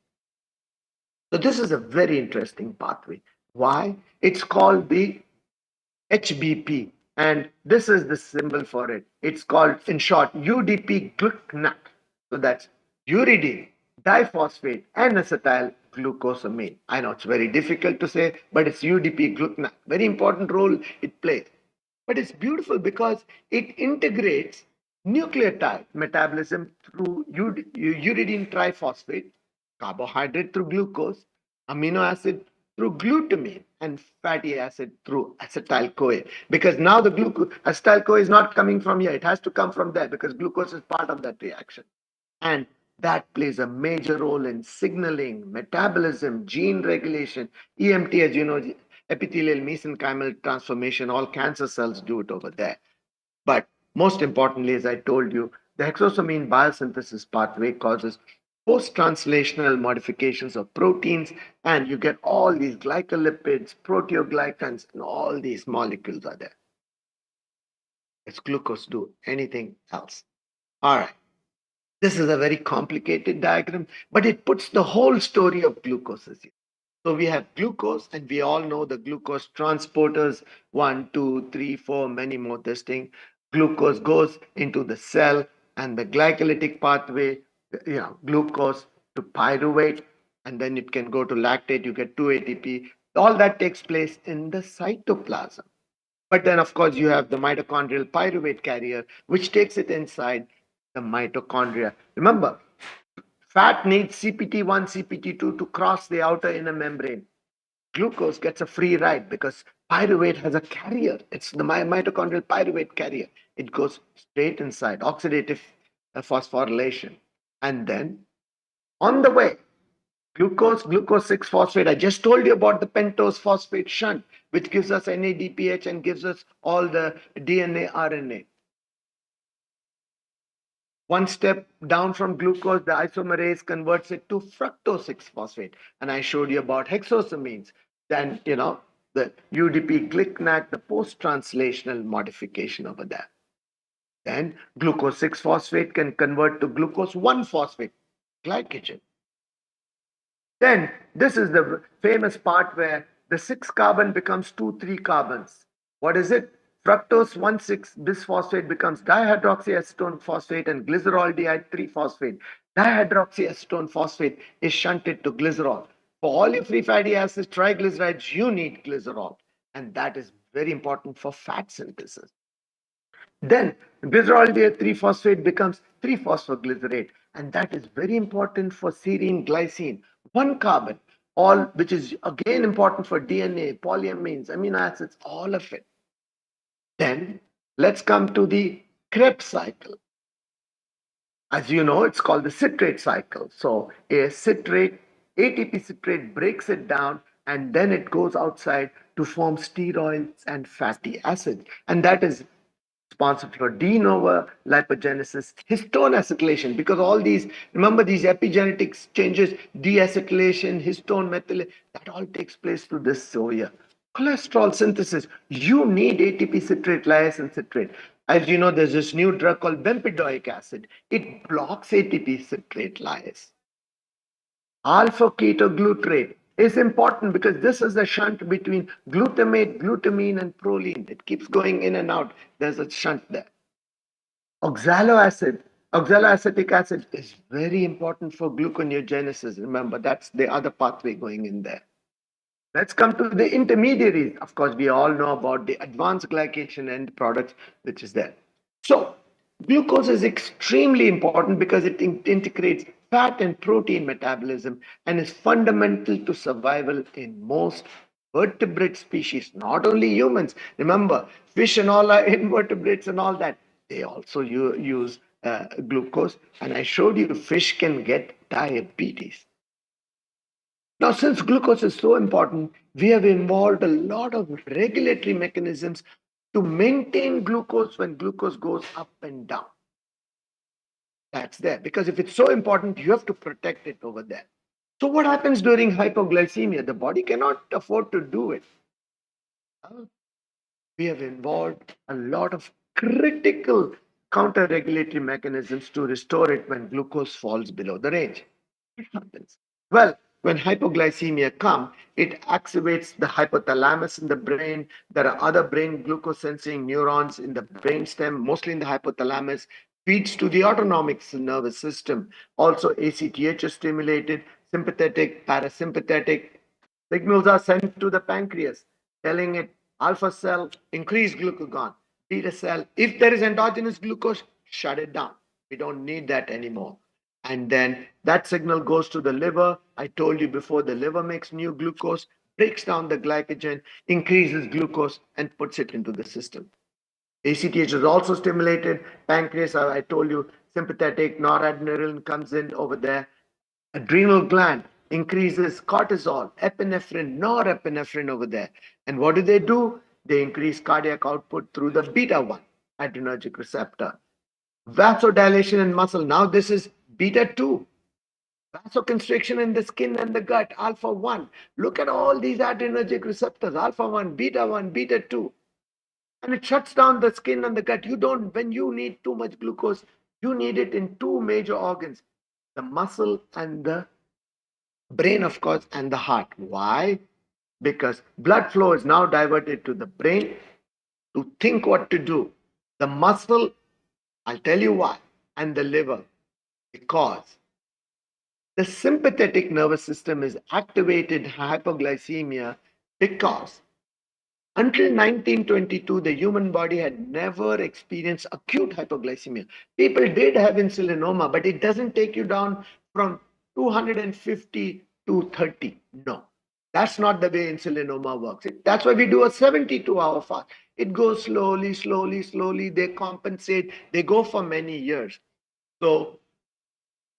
So this is a very interesting pathway. Why? It's called the HBP, and this is the symbol for it. It's called, in short, UDP glucnat. So that's uridine, diphosphate, and acetyl glucosamine. I know it's very difficult to say, but it's UDP glucnat. Very important role it plays. But it's beautiful because it integrates nucleotide metabolism through uridine triphosphate, carbohydrate through glucose, amino acid through glutamine, and fatty acid through acetyl CoA. Because now the acetyl CoA is not coming from here, it has to come from there because glucose is part of that reaction. And that plays a major role in signaling, metabolism, gene regulation, EMT, as you know, epithelial mesenchymal transformation, all cancer cells do it over there. But most importantly, as I told you, the hexosamine biosynthesis pathway causes post-translational modifications of proteins, and you get all these glycolipids, proteoglycans, and all these molecules are there. It's glucose do anything else. All right. This is a very complicated diagram, but it puts the whole story of glucose here. So we have glucose, and we all know the glucose transporters, 1, 2, 3, 4, many more this thing. Glucose goes into the cell, and the glycolytic pathway, glucose to pyruvate, and then it can go to lactate, you get 2 ATP. All that takes place in the cytoplasm. But then, of course, you have the mitochondrial pyruvate carrier, which takes it inside the mitochondria. Remember, fat needs CPT1, CPT2 to cross the outer inner membrane. Glucose gets a free ride because pyruvate has a carrier. It's the mitochondrial pyruvate carrier. It goes straight inside, oxidative phosphorylation. And then on the way, glucose 6 phosphate. I just told you about the pentose phosphate shunt, which gives us NADPH and gives us all the DNA, RNA. One step down from glucose, the isomerase converts it to fructose 6 phosphate. And I showed you about hexosamines. Then, the UDP glycnat, the post-translational modification over there. Then glucose 6 phosphate can convert to glucose 1 phosphate, glycogen. Then this is the famous part where the 6 carbon becomes 2, 3 carbons. What is it? Fructose 1,6 bisphosphate becomes dihydroxyacetone phosphate and glyceroldehyde 3-phosphate. Dihydroxyacetone phosphate is shunted to glycerol. For all your free fatty acids, triglycerides, you need glycerol. And that is very important for fat synthesis. Then glyceroldehyde 3-phosphate becomes 3-phosphoglycerate, and that is very important for serine glycine. 1 carbon, all which is again important for DNA, polyamines, amino acids, all of it. Then let's come to the Krebs cycle. As you know, it's called the citrate cycle. So a citrate, ATP citrate breaks it down, and then it goes outside to form steroids and fatty acids. And that is responsible for de novo lipogenesis, histone acetylation, because all these, remember these epigenetics changes, deacetylation, histone methylation, that all takes place through this. So here, cholesterol synthesis, you need ATP citrate, lysin citrate. As you know, there's this new drug called bempedoic acid. It blocks ATP citrate lyase. Alpha ketoglutarate is important because this is a shunt between glutamate, glutamine, and proline. It keeps going in and out. There's a shunt there. Oxaloacetic acid is very important for gluconeogenesis. Remember, that's the other pathway going in there. Let's come to the intermediaries. Of course, we all know about the advanced glycation end products, which is there. So, glucose is extremely important because it integrates fat and protein metabolism and is fundamental to survival in most vertebrate species, not only humans. Remember, fish and all are invertebrates and all that. They also use glucose. And I showed you fish can get diabetes. Now, since glucose is so important, we have involved a lot of regulatory mechanisms to maintain glucose when glucose goes up and down. That's there, because if it's so important, you have to protect it over there. So what happens during hypoglycemia? The body cannot afford to do it. We have involved a lot of critical counter-regulatory mechanisms to restore it when glucose falls below the range. What happens? Well, when hypoglycemia comes, it activates the hypothalamus in the brain. There are other brain glucose sensing neurons in the brainstem, mostly in the hypothalamus, feeds to the autonomic nervous system. Also, ACTH is stimulated, sympathetic, parasympathetic signals are sent to the pancreas, telling it alpha cell, increase glucagon, beta cell. If there is endogenous glucose, shut it down. We don't need that anymore. And then that signal goes to the liver. I told you before, the liver makes new glucose, breaks down the glycogen, increases glucose, and puts it into the system. ACTH is also stimulated. Pancreas, I told you, sympathetic, noradrenaline comes in over there. Adrenal gland increases cortisol, epinephrine, norepinephrine over there. And what do? They increase cardiac output through the beta 1 adrenergic receptor. Vasodilation in muscle. Now this is beta 2. Vasoconstriction in the skin and the gut, alpha 1. Look at all these adrenergic receptors, alpha 1, beta 2. And it shuts down the skin and the gut. When you need too much glucose, you need it in two major organs, the muscle and the brain, of course, and the heart. Why? Because blood flow is now diverted to the brain to think what to do. The muscle, I'll tell you why, and the liver, because the sympathetic nervous system is activated hypoglycemia because until 1922, the human body had never experienced acute hypoglycemia. People did have insulinoma, but it doesn't take you down from 250 to 30. No, that's not the way insulinoma works. That's why we do a 72-hour fast. It goes slowly, slowly, slowly. They compensate. They go for many years. So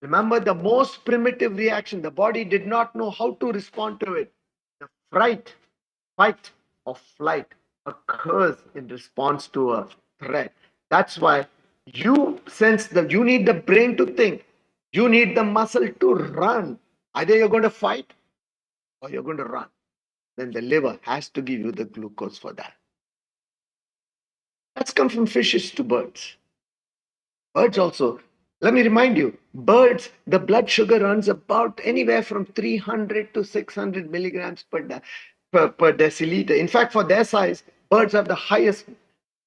remember, the most primitive reaction, the body did not know how to respond to it. The fright, fight, or flight occurs in response to a threat. That's why you sense that you need the brain to think. You need the muscle to run. Either you're going to fight or you're going to run. Then the liver has to give you the glucose for that. That's come from fishes to birds. Birds also. Let me remind you, birds, the blood sugar runs about anywhere from 300 to 600 milligrams per deciliter. In fact, for their size, birds have the highest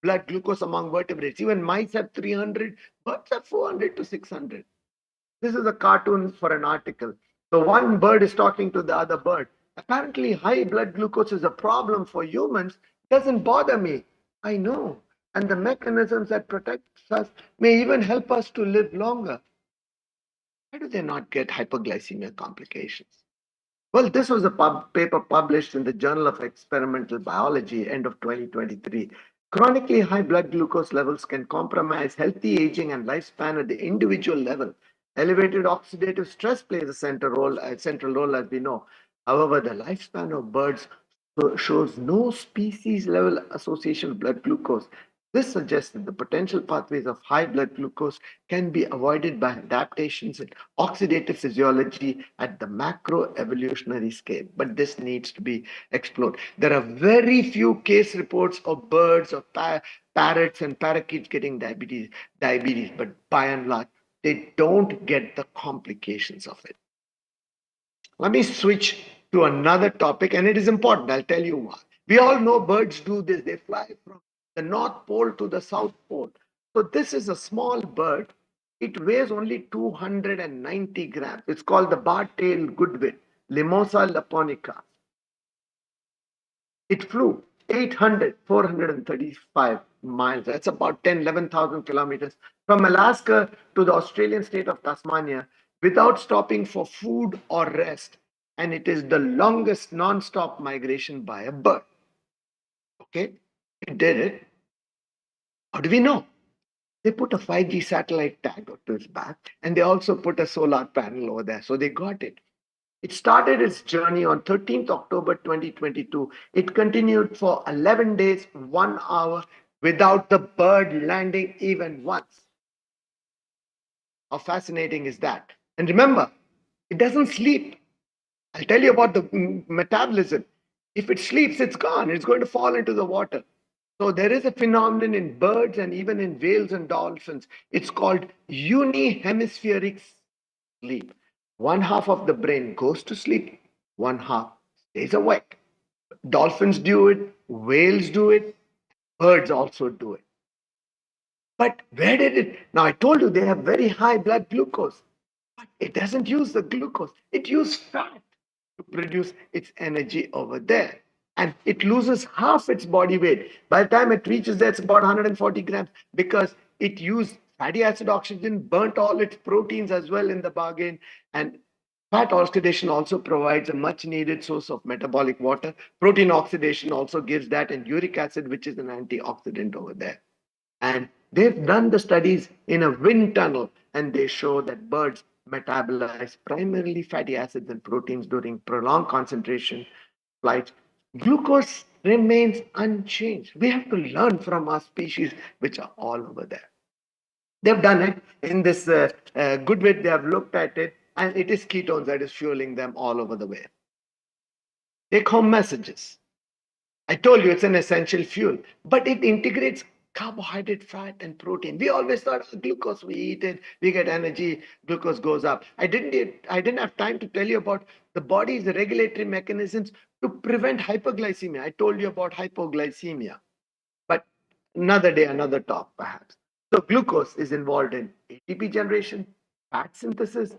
blood glucose among vertebrates. Even mice have 300, birds have 400 to 600. This is a cartoon for an article. So one bird is talking to the other bird. Apparently, high blood glucose is a problem for humans. Doesn't bother me. I know. And the mechanisms that protect us may even help us to live longer. Why do they not get hypoglycemia complications? Well, this was a paper published in the Journal of Experimental Biology, end of 2023. Chronically high blood glucose levels can compromise healthy aging and lifespan at the individual level. Elevated oxidative stress plays a central role, as we know. However, the lifespan of birds shows no species level association with blood glucose. This suggests that the potential pathways of high blood glucose can be avoided by adaptations in oxidative physiology at the macro evolutionary scale. But this needs to be explored. There are very few case reports of birds, of parrots and parakeets getting diabetes, but by and large, they don't get the complications of it. Let me switch to another topic, and it is important. I'll tell you why. We all know birds do this. They fly from the North Pole to the South Pole. So this is a small bird. It weighs only 290 grams. It's called the bar-tailed goodwit, Limosa laponica. It flew 435 miles. That's about 11,000 kilometers from Alaska to the Australian state of Tasmania without stopping for food or rest. And it is the longest non-stop migration by a bird. Okay, it did it. How do we know? They put a 5G satellite tag to its back, and they also put a solar panel over there. So they got it. It started its journey on 13th October 2022. It continued for 11 days, 1 hour, without the bird landing even once. How fascinating is that? And remember, it doesn't sleep. I'll tell you about the metabolism. If it sleeps, it's gone. It's going to fall into the water. So there is a phenomenon in birds and even in whales and dolphins. It's called unihemispheric sleep. One half of the brain goes to sleep, one half stays awake. Dolphins do it, whales do it, birds also do it. But where did it? Now, I told you they have very high blood glucose, but it doesn't use the glucose, it uses fat to produce its energy over there. And it loses half its body weight. By the time it reaches there, it's about 140 grams because it used fatty acid oxygen, burnt all its proteins as well in the bargain. And fat oxidation also provides a much needed source of metabolic water. Protein oxidation also gives that, and uric acid, which is an antioxidant over there. And they've done the studies in a wind tunnel, and they show that birds metabolize primarily fatty acids and proteins during prolonged concentration flights. Glucose remains unchanged. We have to learn from our species, which are all over there. They've done it in this good way. They have looked at it, and it is ketones that is fueling them all over the way. Take home messages. I told you it's an essential fuel, but it integrates carbohydrate, fat, and protein. We always thought glucose, we eat it, we get energy, glucose goes up. I didn't have time to tell you about the body's regulatory mechanisms to prevent hyperglycemia. I told you about hypoglycemia, but another day, another talk, perhaps. So glucose is involved in ATP generation, fat synthesis,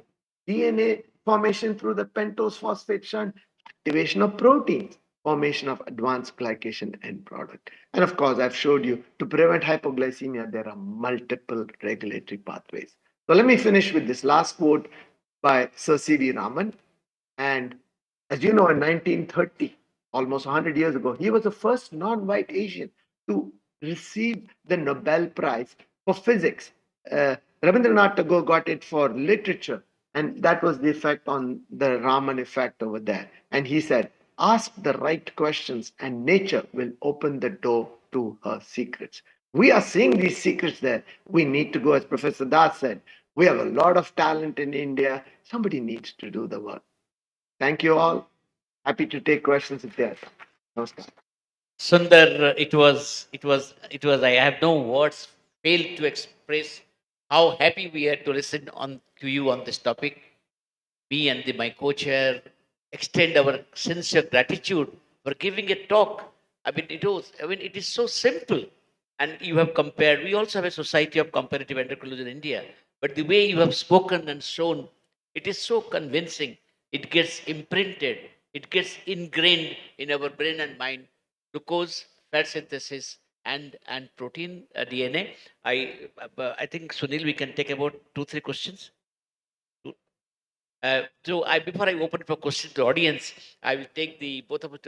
DNA formation through the pentose phosphate shunt, activation of proteins, formation of advanced glycation end product. And of course, I've showed you to prevent hypoglycemia, there are multiple regulatory pathways. So let me finish with this last quote by Sir C.V. Raman. And as you know, in 1930, almost 100 years ago, he was the first non-white Asian to receive the Nobel Prize for physics. Rabindranath Tagore got it for literature, and that was the effect on the Raman effect over there. And he said, ask the right questions, and nature will open the door to her secrets. We are seeing these secrets there. We need to go, as Professor Das said, we have a lot of talent in India. Somebody needs to do the work. Thank you all. Happy to take questions if there are some. Namaskar. Sundar, it was, I have no words failed to express how happy we are to listen on to you on this topic. Me and my co-chair extend our sincere gratitude for giving a talk. It is so simple. And you have compared, we also have a society of comparative endocrinology in India. But the way you have spoken and shown, it is so convincing. It gets imprinted, it gets ingrained in our brain and mind. Glucose, fat synthesis, and protein DNA. I think Sunil, we can take about 2-3 questions. Before I open for questions to the audience, I will take the both of it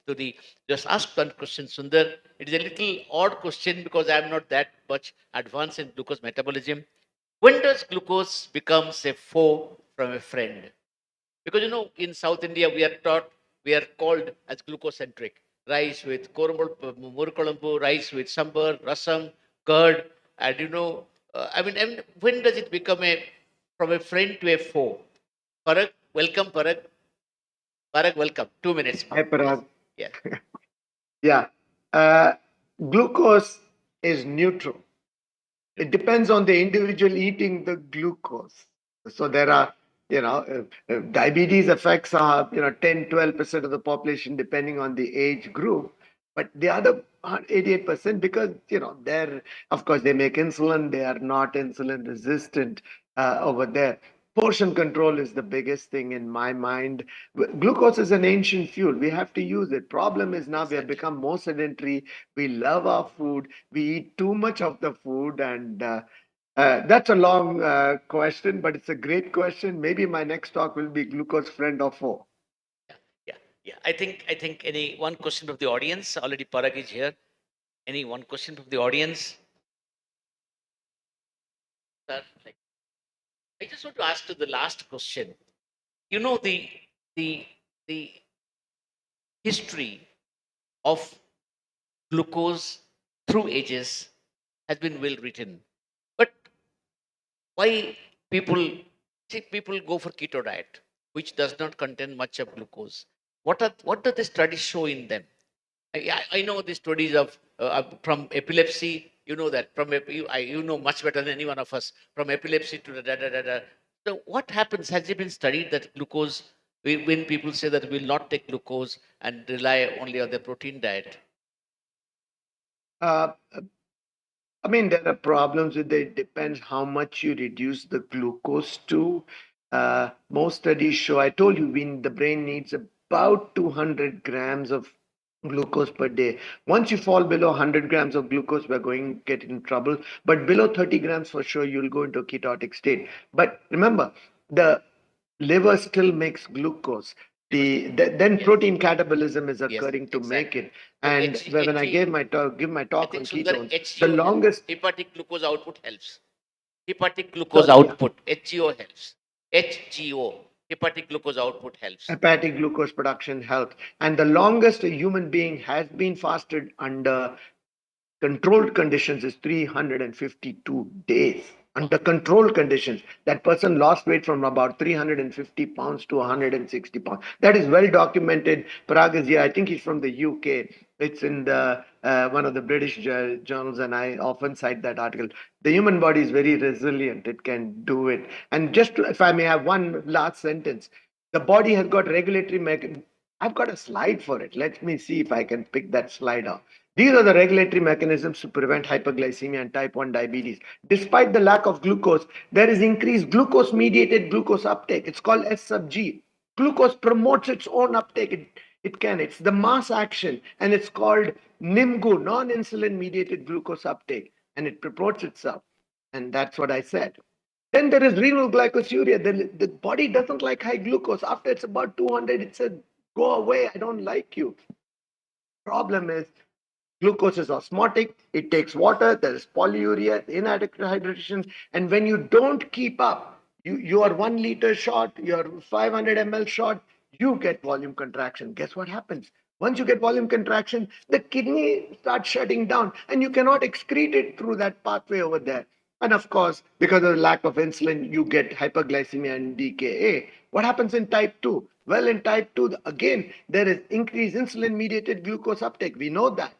to the just ask one question, Sundar. It is a little odd question because I am not that much advanced in glucose metabolism. When does glucose becomes a foe from a friend? Because in South India we are called as glucocentric. Rice with murukulambu, rice with sambar, rasam, curd, and when does it become a from a friend to a foe? Parag, welcome, Parag. Parag, welcome. 2 minutes. Hi, Parag. Yeah. Yeah. Uh, Glucose is neutral. It depends on the individual eating the glucose. So there are, diabetes affects, 10, 12% of the population depending on the age group. But the other 88%, because, of course, they make insulin, they are not insulin resistant over there. Portion control is the biggest thing in my mind. Glucose is an ancient fuel. We have to use it. Problem is now we have become more sedentary. We love our food. We eat too much of the food, and that's a long question, but it's a great question. Maybe my next talk will be glucose friend or foe. Yeah. I think any one question from the audience. Already Parag is here. Any one question from the audience? Sir, I just want to ask to the last question. You know the history of glucose through ages has been well written. But why people go for keto diet, which does not contain much of glucose? What do the studies show in them? I know the studies of from epilepsy, you know that, you know much better than any one of us, from epilepsy to da da da da. So what happens? Has it been studied that glucose, when people say that we will not take glucose and rely only on the protein diet? Uh, I mean, there are problems with it. It depends how much you reduce the glucose to. Most studies show, I told you, the brain needs about 200 grams of glucose per day. Once you fall below 100 grams of glucose, we're going to get in trouble. But below 30 grams, for sure, you'll go into a ketotic state. But remember, the liver still makes glucose. Then protein catabolism is occurring to make it. And when I give my I talk on think Sundar, ketones, the HGO helps. longest Hepatic glucose output helps. Hepatic glucose output, HGO helps. HGO, hepatic glucose output helps. hepatic glucose production helps. And the longest a human being has been fasted under controlled conditions is 352 days. Under controlled conditions, that person lost weight from about 350 pounds to 160 pounds. That is well documented. Parag is here. I think he's from the UK. It's in the one of the British journals, and I often cite that article. The human body is very resilient. It can do it. And just to, if I may have one last sentence, the body has got regulatory mechanisms. I've got a slide for it. Let me see if I can pick that slide out. These are the regulatory mechanisms to prevent hyperglycemia and type 1 diabetes. Despite the lack of glucose, there is increased glucose mediated glucose uptake. It's called S sub G. Glucose promotes its own uptake. It's the mass action, and it's called NIMGU, non insulin mediated glucose uptake, and it promotes itself. And that's what I said. Then there is renal glycosuria. The body doesn't like high glucose. After it's about 200, it says, go away, I don't like you. Problem is, glucose is osmotic, it takes water, there is polyuria, inadequate hydration, and when you don't keep up, you are 1 liter short, you're 500 ml short, you get volume contraction. Guess what happens? Once you get volume contraction, the kidney starts shutting down and you cannot excrete it through that pathway over there. And of course, because of the lack of insulin, you get hyperglycemia and DKA. What happens in type 2? Well, in type 2, again, there is increased insulin mediated glucose uptake. We know that.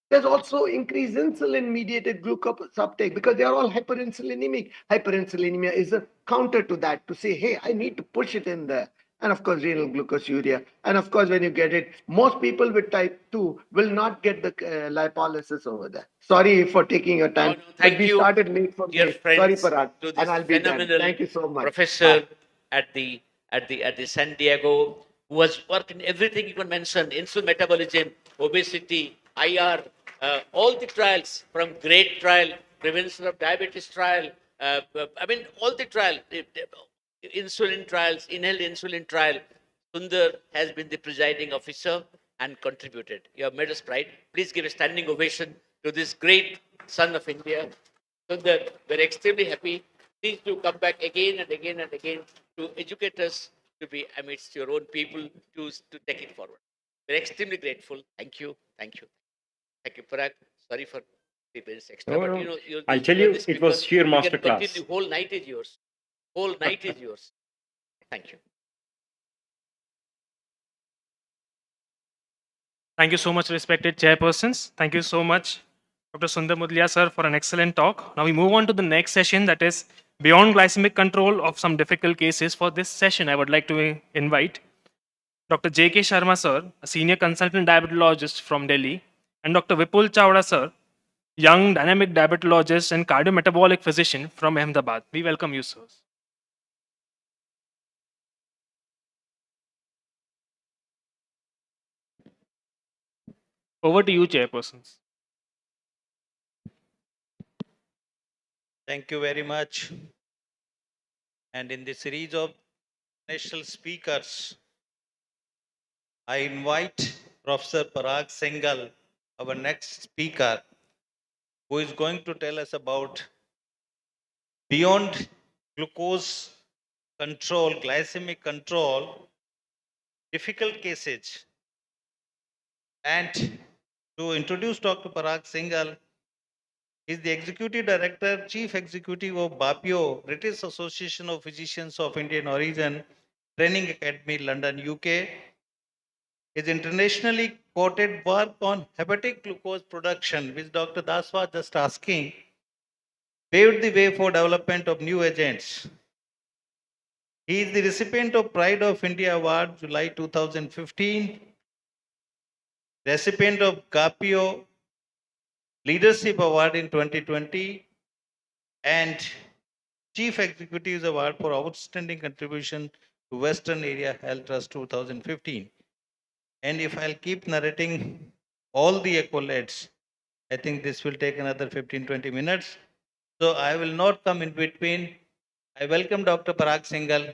There's also increased insulin mediated glucose uptake because they are all hyperinsulinemic. Hyperinsulinemia is a counter to that, to say, hey, I need to push it in there. And of course, renal glucosuria. And of course, when you get it, most people with type 2 will not get the lipolysis over there. Sorry for taking your time. Thank but we you, started late for dear me. friends, Sorry, Parag. to this And I'll be done. phenomenal Thank you so much. professor Bye. at the San Diego, who has worked in everything you can mention: insulin metabolism, obesity, IR, all the trials, from GREAT trial, prevention of diabetes trial. I mean, all the trial, insulin trials, inhaled insulin trial. Sundar has been the presiding officer and contributed. You have made us proud. Please give a standing ovation to this great son of India. Sundar, we're extremely happy. Please do come back again and again and again to educate us, to be amidst your own people, to take it forward. We're extremely grateful. Thank you. Thank you. Thank you, Parag. Sorry for 3 minutes extra, No, but no. you know, I'll tell you, it was sheer you can masterclass. continue. The whole night is yours. Whole night is yours. Thank you. Thank you so much, respected chairpersons. Thank you so much, Dr. Sundar Mudliya, sir, for an excellent talk. Now we move on to the next session, that is beyond glycemic control of some difficult cases. For this session, I would like to invite Dr. J.K. Sharma, sir, a senior consultant diabetologist from Delhi, and Dr. Vipul Chawda, sir, young dynamic diabetologist and cardiometabolic physician from Ahmedabad. We welcome you, sirs. Over to you, chairpersons. Thank you very much. And in the series of national speakers, I invite Professor Parag Singhal, our next speaker, who is going to tell us about beyond glucose control, glycemic control, difficult cases. And to introduce Dr. Parag Singhal, he is the Executive Director, Chief Executive of BAPIO, British Association of Physicians of Indian Origin, Training Academy, London, UK. His internationally quoted work on hepatic glucose production, which Dr. Das was just asking, paved the way for development of new agents. He is the recipient of Pride of India Award, July 2015, recipient of Gapio Leadership Award in 2020, and Chief Executives Award for Outstanding Contribution to Western Area Health Trust 2015. And if I'll keep narrating all the accolades, I think this will take another 15-20 minutes. So I will not come in between. I welcome Dr. Parag Singhal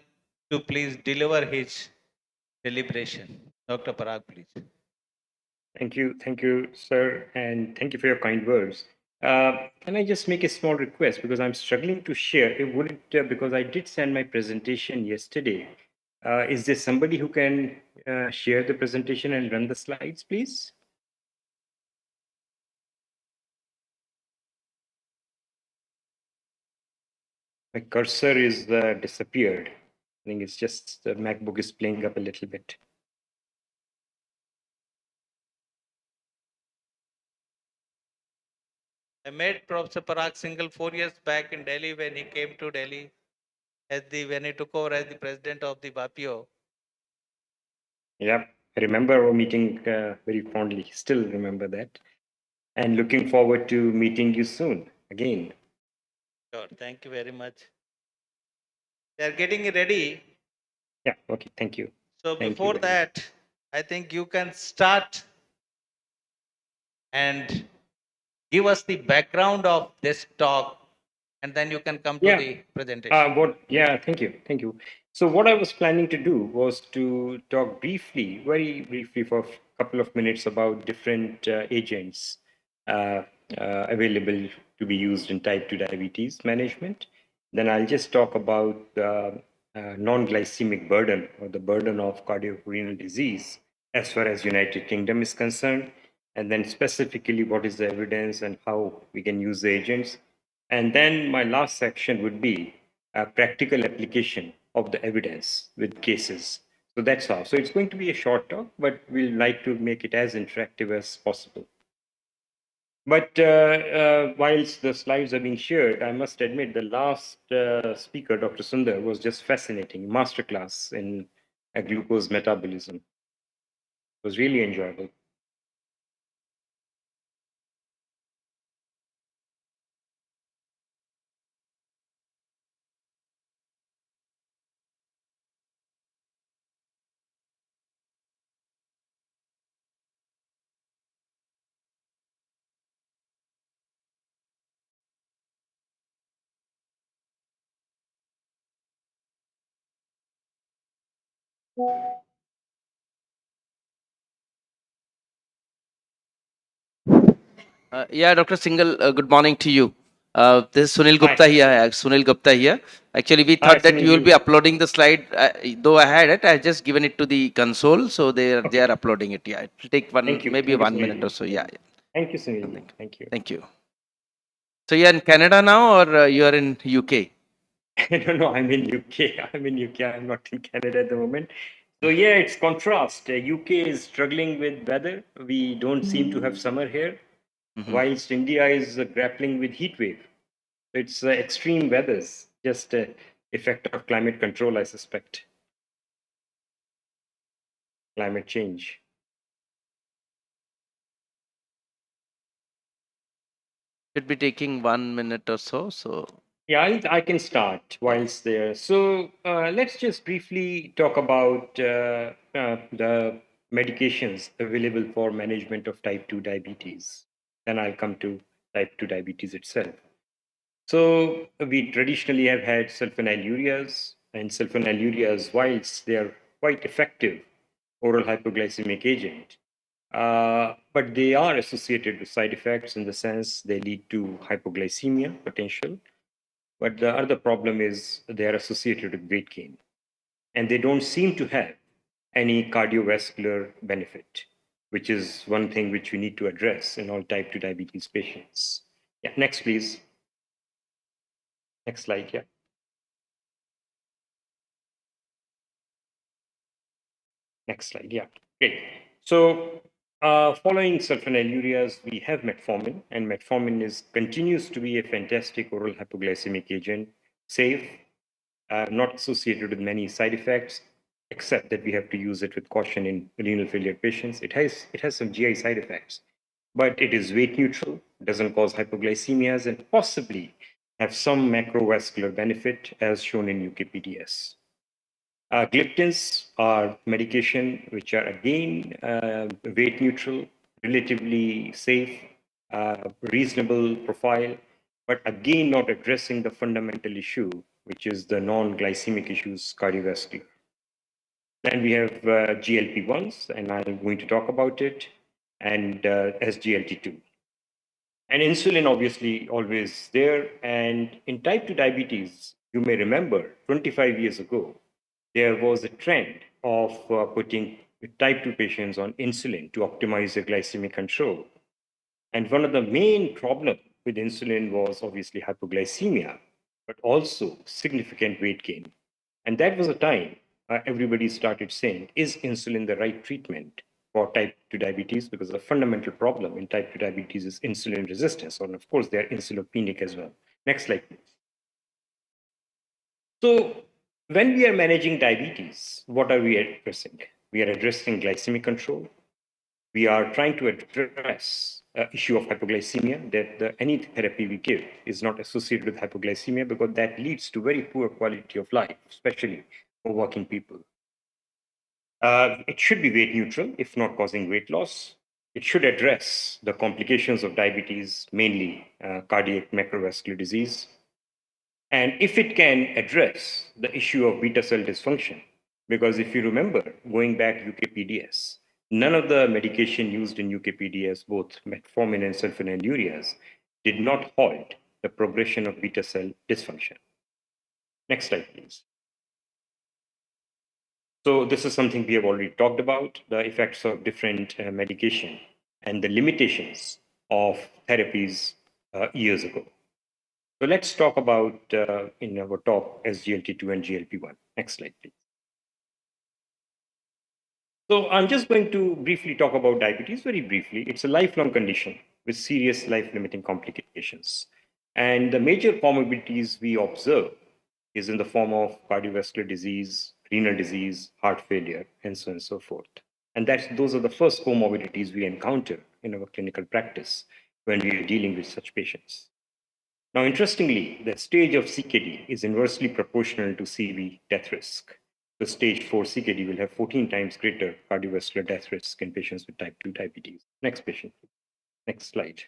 to please deliver his deliberation. Dr. Parag, please. Thank you, sir, and thank you for your kind words. Can I just make a small request because I'm struggling to share? Would it because I did send my presentation yesterday? Is there somebody who can share the presentation and run the slides, please? My cursor is disappeared. I think it's just the MacBook is playing up a little bit. I met Professor Parag Singhal 4 years back in Delhi when he came to Delhi when he took over as the president of the WAPIO. Yeah, I remember our meeting very fondly. Still remember that, and looking forward to meeting you soon again. Sure, thank you very much. They are getting ready. Yeah, okay, thank you. So Thank you before very that, I think you can start and give us the background of this talk, and then you can come to Yeah. the presentation. Thank you. So what I was planning to do was to talk briefly, very briefly for a couple of minutes about different agents available to be used in type 2 diabetes management. Then I'll just talk about non-glycemic burden or the burden of cardiovascular disease as far as United Kingdom is concerned, and then specifically what is the evidence and how we can use the agents. And then my last section would be a practical application of the evidence with cases. So that's how. So it's going to be a short talk, but we'll like to make it as interactive as possible. But whilst the slides are being shared, I must admit the last speaker, Dr. Sundar, was just fascinating. Masterclass in glucose metabolism. It was really enjoyable. Yeah, Dr. Singhal, good morning to you. This is Sunil Gupta here. Sunil Gupta here. Actually, we thought that you will be uploading the slide. Though I had it, I just given it to the console, so they are uploading it. Yeah, it will take maybe 1 minute or so. Yeah. Thank you, Sunil. Thank you. Thank you. So you're in Canada now, or you are in UK? No, I'm in UK. I'm in UK. I'm not in Canada at the moment. So yeah, it's contrast. UK is struggling with weather. We don't seem to have summer here, whilst India is grappling with heat wave. So it's extreme weathers, just effect of climate control, I suspect. Climate change. Should be taking 1 minute or so. So yeah, I can start whilst there. So let's just briefly talk about the medications available for management of type 2 diabetes. Then I'll come to type 2 diabetes itself. So we traditionally have had sulfonylureas, and sulfonylureas, whilst they are quite effective oral hypoglycemic agent, but they are associated with side effects in the sense they lead to hypoglycemia potential. But the other problem is they are associated with weight gain, and they don't seem to have any cardiovascular benefit, which is one thing which we need to address in all type 2 diabetes patients. Yeah, next, please. Next slide, yeah. Next slide, yeah. Great. So, following sulfonylureas, we have metformin, and metformin continues to be a fantastic oral hypoglycemic agent, safe, not associated with many side effects, except that we have to use it with caution in renal failure patients. It has some GI side effects, but it is weight neutral, doesn't cause hypoglycemias, and possibly have some macrovascular benefit as shown in UKPDS. Gliptins are medication which are again weight neutral, relatively safe, reasonable profile, but again not addressing the fundamental issue, which is the non-glycemic issues cardiovascular. Then we have GLP-1s, and I'm going to talk about it, and SGLT2. And insulin, obviously, always there. And in type 2 diabetes, you may remember 25 years ago, there was a trend of putting type 2 patients on insulin to optimize their glycemic control. And one of the main problems with insulin was obviously hypoglycemia, but also significant weight gain. And that was a time everybody started saying, is insulin the right treatment for type 2 diabetes? Because the fundamental problem in type 2 diabetes is insulin resistance. And of course, they are insulopenic as well. Next slide, please. So, when we are managing diabetes, what are we addressing? We are addressing glycemic control. We are trying to address issue of hypoglycemia, that any therapy we give is not associated with hypoglycemia because that leads to very poor quality of life, especially for working people. It should be weight neutral, if not causing weight loss. It should address the complications of diabetes, mainly cardiac macrovascular disease. And if it can address the issue of beta cell dysfunction, because if you remember, going back UKPDS, none of the medication used in UKPDS, both metformin and sulfonylureas, did not halt the progression of beta cell dysfunction. Next slide, please. So this is something we have already talked about, the effects of different medication and the limitations of therapies years ago. So let's talk about in our talk SGLT2 and GLP-1. Next slide, please. So I'm just going to briefly talk about diabetes, very briefly. It's a lifelong condition with serious life-limiting complications. And the major comorbidities we observe is in the form of cardiovascular disease, renal disease, heart failure, and so on and so forth. And those are the first comorbidities we encounter in our clinical practice when we are dealing with such patients. Now, interestingly, the stage of CKD is inversely proportional to CV death risk. The stage 4 CKD will have 14 times greater cardiovascular death risk in patients with type 2 diabetes. Next patient, please. Next slide.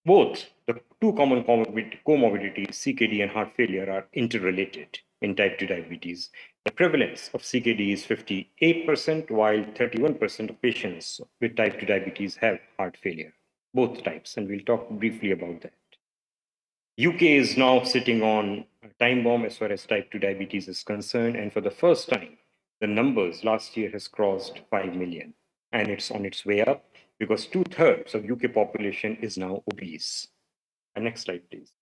Both the two common comorbidities, CKD and heart failure, are interrelated in type 2 diabetes. The prevalence of CKD is 58%, while 31% of patients with type 2 diabetes have heart failure, both types, and we'll talk briefly about that. UK is now sitting on a time bomb as far as type 2 diabetes is concerned, and for the first time, the numbers last year has crossed 5 million, and it's on its way up because 2/3 of UK population is now obese. And next slide, please.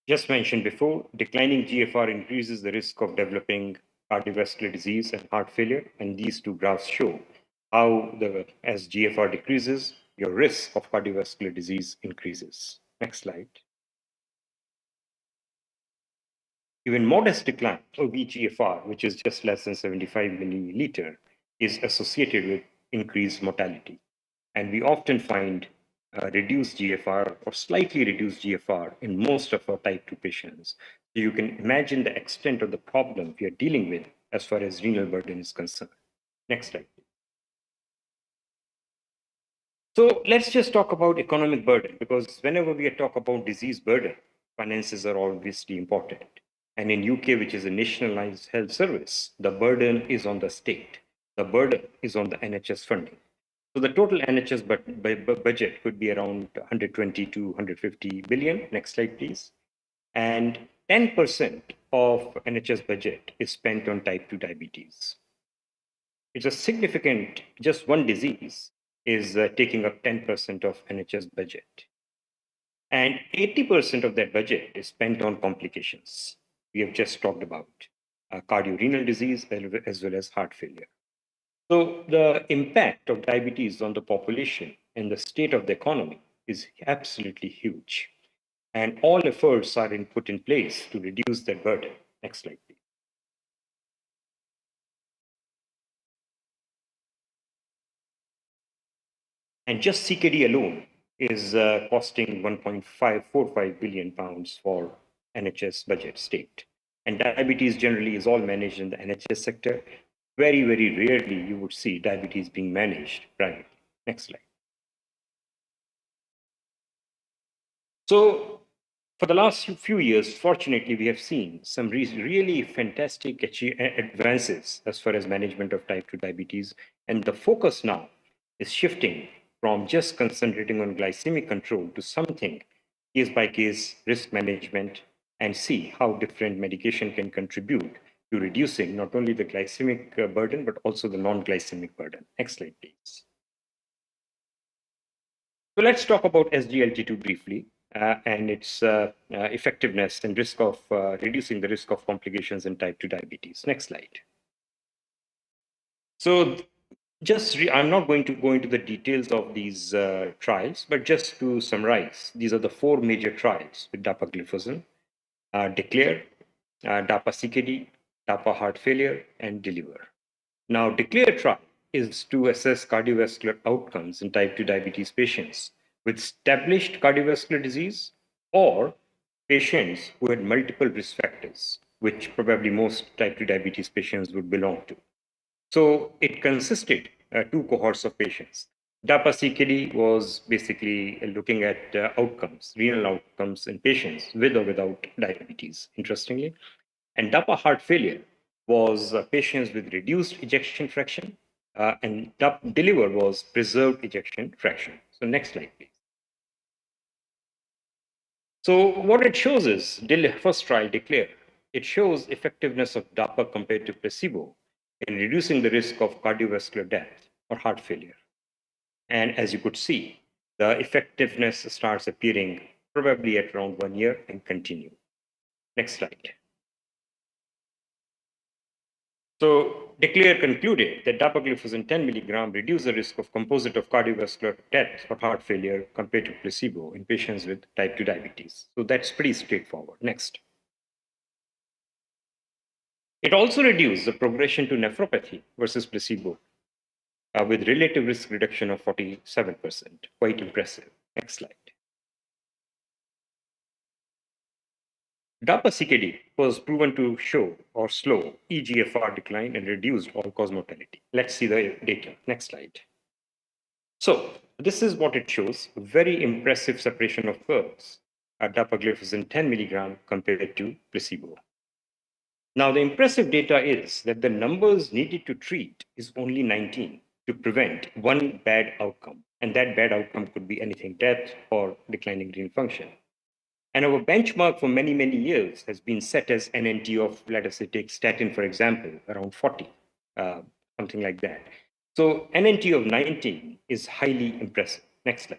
Just mentioned before, declining GFR increases the risk of developing cardiovascular disease and heart failure, and these two graphs show how as GFR decreases, your risk of cardiovascular disease increases. Next slide. Even modest decline of eGFR, which is just less than 75 milliliter, is associated with increased mortality. And we often find reduced GFR or slightly reduced GFR in most of our type 2 patients. So you can imagine the extent of the problem we are dealing with as far as renal burden is concerned. Next slide. So let's just talk about economic burden, because whenever we talk about disease burden, finances are obviously important. And in UK, which is a nationalized health service, the burden is on the state. The burden is on the NHS funding. So the total NHS budget could be around 120 to 150 billion. Next slide, please. And 10% of NHS budget is spent on type 2 diabetes. It's a significant, just one disease is taking up 10% of NHS budget. And 80% of that budget is spent on complications. we have just talked about, cardiorenal disease as well as heart failure. So the impact of diabetes on the population and the state of the economy is absolutely huge. And all efforts are put in place to reduce that burden. Next slide, please. And just CKD alone is costing 1.545 billion pounds for NHS budget state. And diabetes generally is all managed in the NHS sector. Very, very rarely you would see diabetes being managed privately. Next slide. So for the last few years, fortunately, we have seen some really fantastic advances as far as management of type 2 diabetes. And the focus now is shifting from just concentrating on glycemic control to something case by case risk management and see how different medication can contribute to reducing not only the glycemic burden, but also the non-glycemic burden. Next slide, please. So let's talk about SGLT2 briefly and its effectiveness and risk of reducing the risk of complications in type 2 diabetes. Next slide. So I'm not going to go into the details of these trials, but just to summarize, these are the 4 major trials with dapagliflozin, DECLARE, DAPA-CKD, DAPA heart failure, and DELIVER. Now, DECLARE trial is to assess cardiovascular outcomes in type 2 diabetes patients with established cardiovascular disease or patients who had multiple risk factors, which probably most type 2 diabetes patients would belong to. So it consisted 2 cohorts of patients. DAPA-CKD was basically looking at outcomes, renal outcomes in patients with or without diabetes, interestingly. And DAPA heart failure was patients with reduced ejection fraction, and DELIVER was preserved ejection fraction. So next slide, please. So what it shows is, first trial, DECLARE, it shows effectiveness of DAPA compared to placebo in reducing the risk of cardiovascular death or heart failure. And as you could see, the effectiveness starts appearing probably at around 1 year and continue. Next slide. So DECLARE concluded that dapagliflozin 10 milligram reduced the risk of composite of cardiovascular death or heart failure compared to placebo in patients with type 2 diabetes. So that's pretty straightforward. Next. It also reduced the progression to nephropathy versus placebo with relative risk reduction of 47%. Quite impressive. Next slide. DAPA-CKD was proven to show or slow eGFR decline and reduced all-cause mortality. Let's see the data. Next slide. So this is what it shows. Very impressive separation of curves at dapagliflozin 10 milligram compared to placebo. Now the impressive data is that the numbers needed to treat is only 19 to prevent one bad outcome. And that bad outcome could be anything, death or declining renal function. And our benchmark for many, many years has been set as NNT of, let us say, take statin, for example, around 40, something like that. So NNT of 19 is highly impressive. Next slide.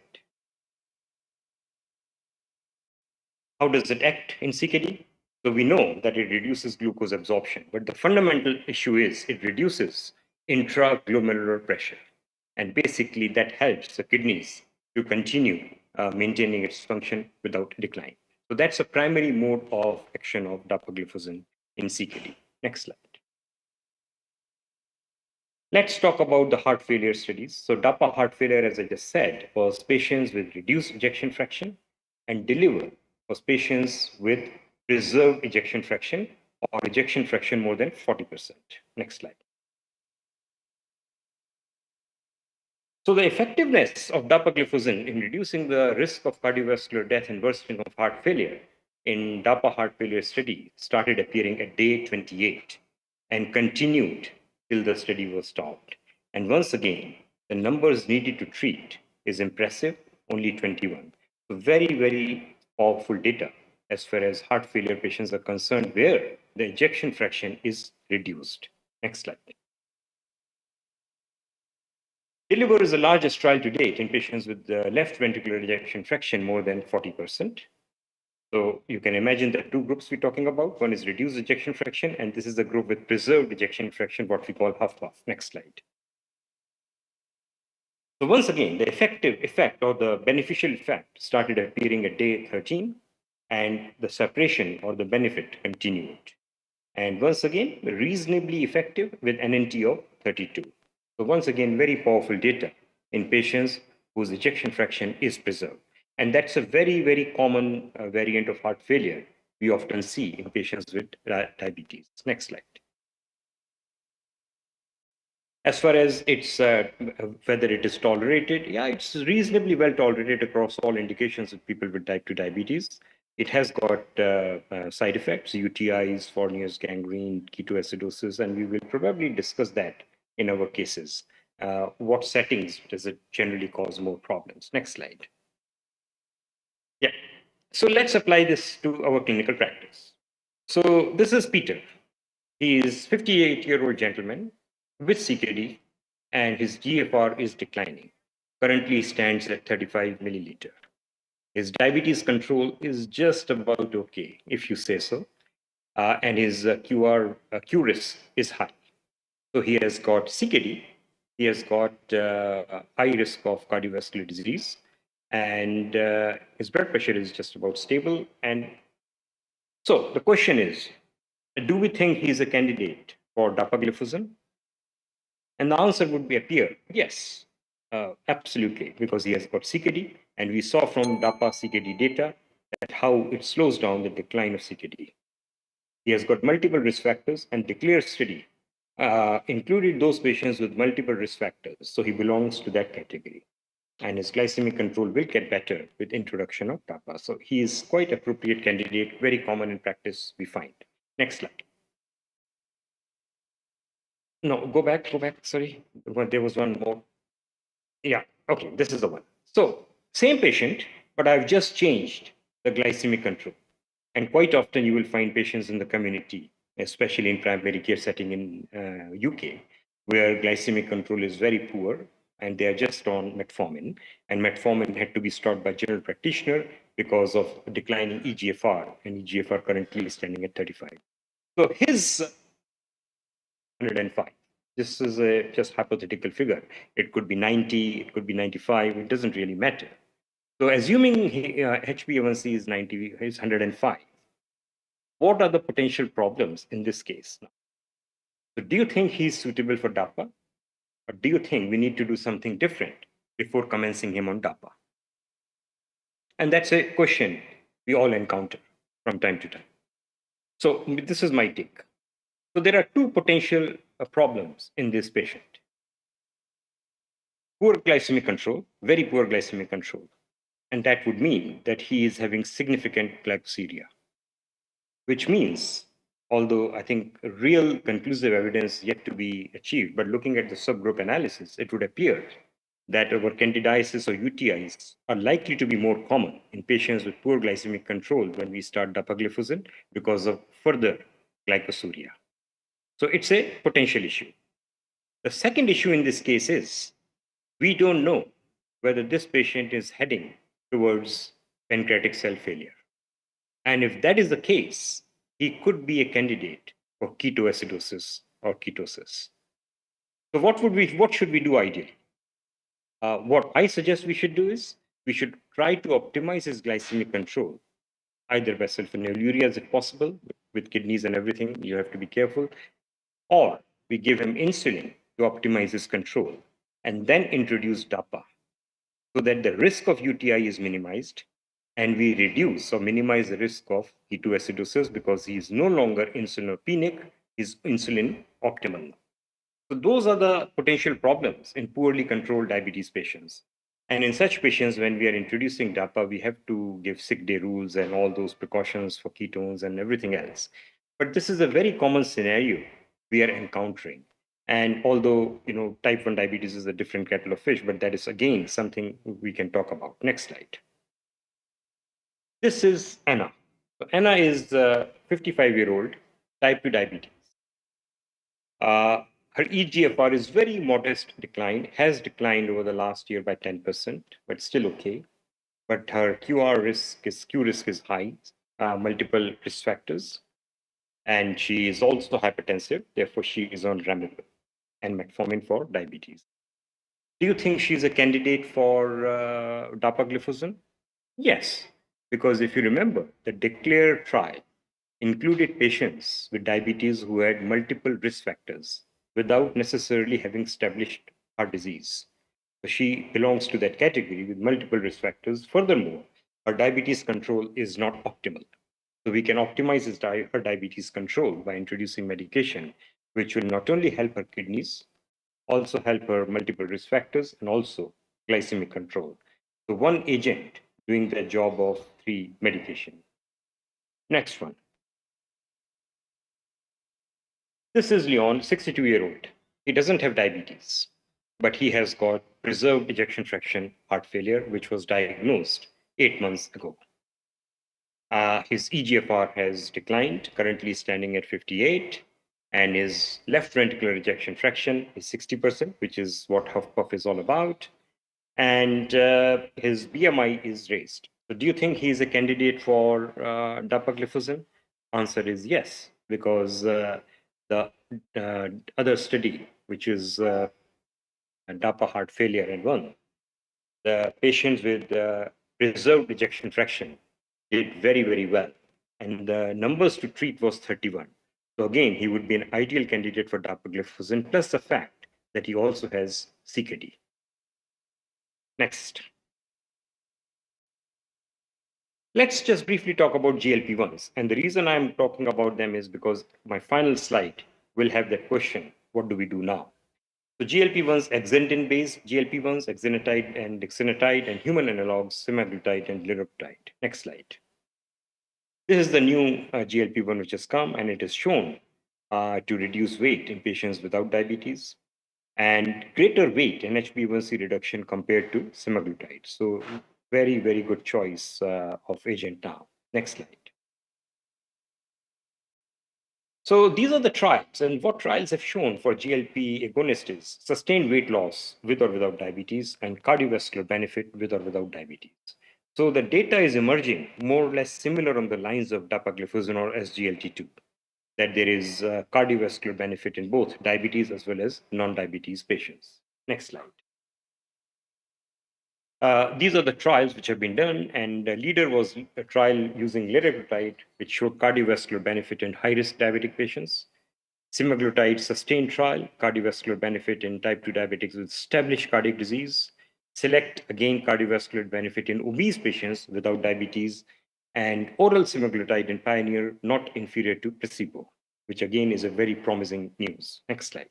How does it act in CKD? So we know that it reduces glucose absorption, but the fundamental issue is it reduces intraglomerular pressure. And basically that helps the kidneys to continue maintaining its function without decline. So that's a primary mode of action of dapagliflozin in CKD. Next slide. Let's talk about the heart failure studies. So DAPA heart failure, as I just said, was patients with reduced ejection fraction, and DELIVER was patients with preserved ejection fraction or ejection fraction more than 40%. Next slide. So the effectiveness of dapagliflozin in reducing the risk of cardiovascular death and worsening of heart failure in DAPA heart failure study started appearing at day 28 and continued till the study was stopped. And once again, the numbers needed to treat is impressive, only 21. So very, very powerful data as far as heart failure patients are concerned, where the ejection fraction is reduced. Next slide. DELIVER is the largest trial to date in patients with left ventricular ejection fraction more than 40%. So you can imagine the two groups we're talking about. One is reduced ejection fraction, and this is the group with preserved ejection fraction, what we call HuffPuff. Next slide. So once again, the effective effect or the beneficial effect started appearing at day 13, and the separation or the benefit continued. And once again, reasonably effective with NNT of 32. So once again, very powerful data in patients whose ejection fraction is preserved. And that's a very, very common variant of heart failure we often see in patients with diabetes. Next slide. As far as its whether it is tolerated, yeah, it's reasonably well tolerated across all indications of people with type 2 diabetes. It has got side effects, UTIs, Fournier's gangrene, ketoacidosis, and we will probably discuss that in our cases. What settings does it generally cause more problems? Next slide. Yeah. So let's apply this to our clinical practice. So this is Peter. He is 58-year-old gentleman with CKD, and his GFR is declining. Currently he stands at 35 milliliter. His diabetes control is just about okay, if you say so. And his Q risk is high. So he has got CKD, he has got high risk of cardiovascular disease, and his blood pressure is just about stable. And so the question is, do we think he's a candidate for dapagliflozin? And the answer would be appear, yes, absolutely, because he has got CKD, and we saw from DAPA CKD data that how it slows down the decline of CKD. He has got multiple risk factors, and the clear study included those patients with multiple risk factors. So he belongs to that category. And his glycemic control will get better with introduction of DAPA. So he is quite appropriate candidate, very common in practice we find. Next slide. No, go back, sorry. There was one more. Yeah, okay, this is the one. So, same patient, but I've just changed the glycemic control. And quite often you will find patients in the community, especially in primary care setting in UK, where glycemic control is very poor and they are just on metformin. And metformin had to be stopped by general practitioner because of declining EGFR, and EGFR currently is standing at 35. So his 105. This is a just hypothetical figure. It could be 90, it could be 95, it doesn't really matter. So assuming HbA1c is 90, is 105, what are the potential problems in this case? So do you think he's suitable for DAPA? Or do you think we need to do something different before commencing him on DAPA? And that's a question we all encounter from time to time. So this is my take. So there are two potential problems in this patient. Poor glycemic control, very poor glycemic control. And that would mean that he is having significant glycosuria, which means, although I think real conclusive evidence yet to be achieved, but looking at the subgroup analysis, it would appear that our candidiasis or UTIs are likely to be more common in patients with poor glycemic control when we start dapagliflozin because of further glycosuria. So it's a potential issue. The second issue in this case is we don't know whether this patient is heading towards pancreatic cell failure. And if that is the case, he could be a candidate for ketoacidosis or ketosis. So what should we do ideally? What I suggest we should do is we should try to optimize his glycemic control, either by sulfonylureas if possible, with kidneys and everything, you have to be careful, or we give him insulin to optimize his control and then introduce DAPA so that the risk of UTI is minimized and we reduce or minimize the risk of ketoacidosis because he is no longer insulinopenic, he's insulin optimal. So those are the potential problems in poorly controlled diabetes patients. And in such patients, when we are introducing DAPA, we have to give sick day rules and all those precautions for ketones and everything else. But this is a very common scenario we are encountering. And although, type 1 diabetes is a different kettle of fish, but that is again something we can talk about. Next slide. This is Anna. So Anna is a 55-year-old type 2 diabetes. Her EGFR is very modest decline, has declined over the last year by 10%, but still okay. But her Q risk is high, multiple risk factors, and she is also hypertensive. Therefore, she is on Ramibel and metformin for diabetes. Do you think she's a candidate for dapagliflozin? Yes, because if you remember, the DECLARE trial included patients with diabetes who had multiple risk factors without necessarily having established heart disease. So she belongs to that category with multiple risk factors. Furthermore, her diabetes control is not optimal. So we can optimize her diabetes control by introducing medication, which will not only help her kidneys, also help her multiple risk factors, and also glycemic control. So one agent doing the job of 3 medication. Next one. This is Leon, 62-year-old. He doesn't have diabetes, but he has got preserved ejection fraction heart failure, which was diagnosed 8 months ago. His EGFR has declined, currently standing at 58, and his left ventricular ejection fraction is 60%, which is what HuffPuff is all about. And his BMI is raised. So do you think he is a candidate for dapagliflozin? Answer is yes, because the other study, which is DAPA heart failure and one, the patients with preserved ejection fraction did very, very well. And the numbers to treat was 31. So again, he would be an ideal candidate for dapagliflozin, plus the fact that he also has CKD. Next. Let's just briefly talk about GLP-1s. And the reason I'm talking about them is because my final slide will have that question, what do we do now? So GLP-1s, exentin-based GLP-1s, exenatide and exenatide, and human analogs, semaglutide and liraglutide. Next slide. This is the new GLP-1 which has come, and it is shown to reduce weight in patients without diabetes and greater weight and HbA1c reduction compared to semaglutide. So very, very good choice of agent now. Next slide. So these are the trials, and what trials have shown for GLP agonist is sustained weight loss with or without diabetes and cardiovascular benefit with or without diabetes. So the data is emerging more or less similar on the lines of dapagliflozin or SGLT2, that there is cardiovascular benefit in both diabetes as well as non-diabetes patients. Next slide. These are the trials which have been done, and the leader was a trial using liraglutide, which showed cardiovascular benefit in high-risk diabetic patients. Semaglutide sustained trial, cardiovascular benefit in type 2 diabetics with established cardiac disease. Select, again, cardiovascular benefit in obese patients without diabetes. And oral semaglutide in Pioneer, not inferior to placebo, which again is a very promising news. Next slide.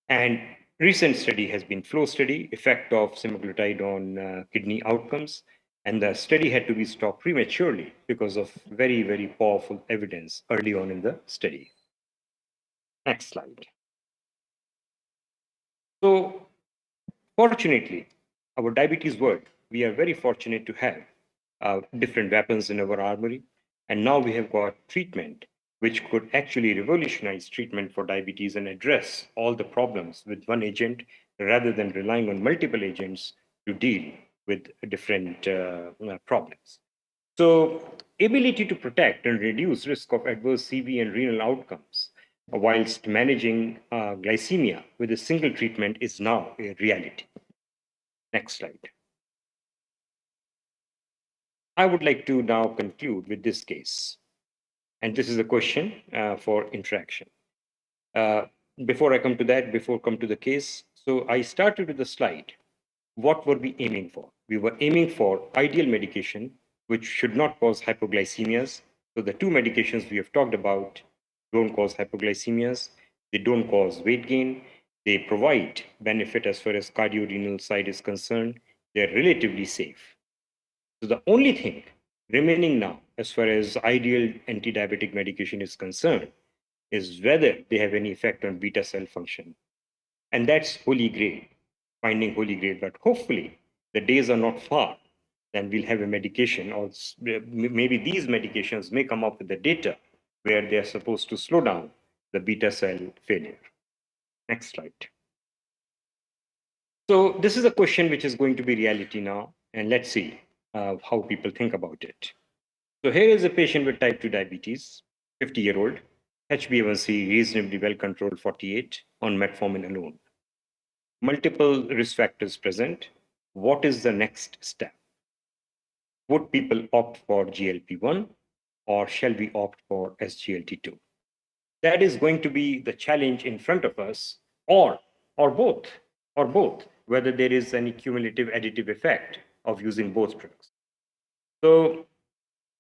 And recent study has been flow study, effect of semaglutide on kidney outcomes. And the study had to be stopped prematurely because of very, very powerful evidence early on in the study. Next slide. So fortunately, our diabetes world, we are very fortunate to have different weapons in our armory. And now we have got treatment which could actually revolutionize treatment for diabetes and address all the problems with one agent rather than relying on multiple agents to deal with different problems. So ability to protect and reduce risk of adverse CV and renal outcomes whilst managing glycemia with a single treatment is now a reality. Next slide. I would like to now conclude with this case. And this is a question for interaction. Before I come to that, before I come to the case, so I started with the slide. What were we aiming for? We were aiming for ideal medication, which should not cause hypoglycemias. So the two medications we have talked about don't cause hypoglycemias. They don't cause weight gain. They provide benefit as far as cardiorenal side is concerned. They're relatively safe. So the only thing remaining now, as far as ideal anti-diabetic medication is concerned, is whether they have any effect on beta cell function. And that's holy grail, finding holy grail. But hopefully, the days are not far, then we'll have a medication, or maybe these medications may come up with the data where they're supposed to slow down the beta cell failure. Next slide. So this is a question which is going to be reality now, and let's see. how people think about it. So here is a patient with type 2 diabetes, 50-year-old, HbA1c reasonably well controlled 48 on metformin alone. Multiple risk factors present. What is the next step? Would people opt for GLP-1 or shall we opt for SGLT2? That is going to be the challenge in front of us, or both, whether there is any cumulative additive effect of using both drugs. So,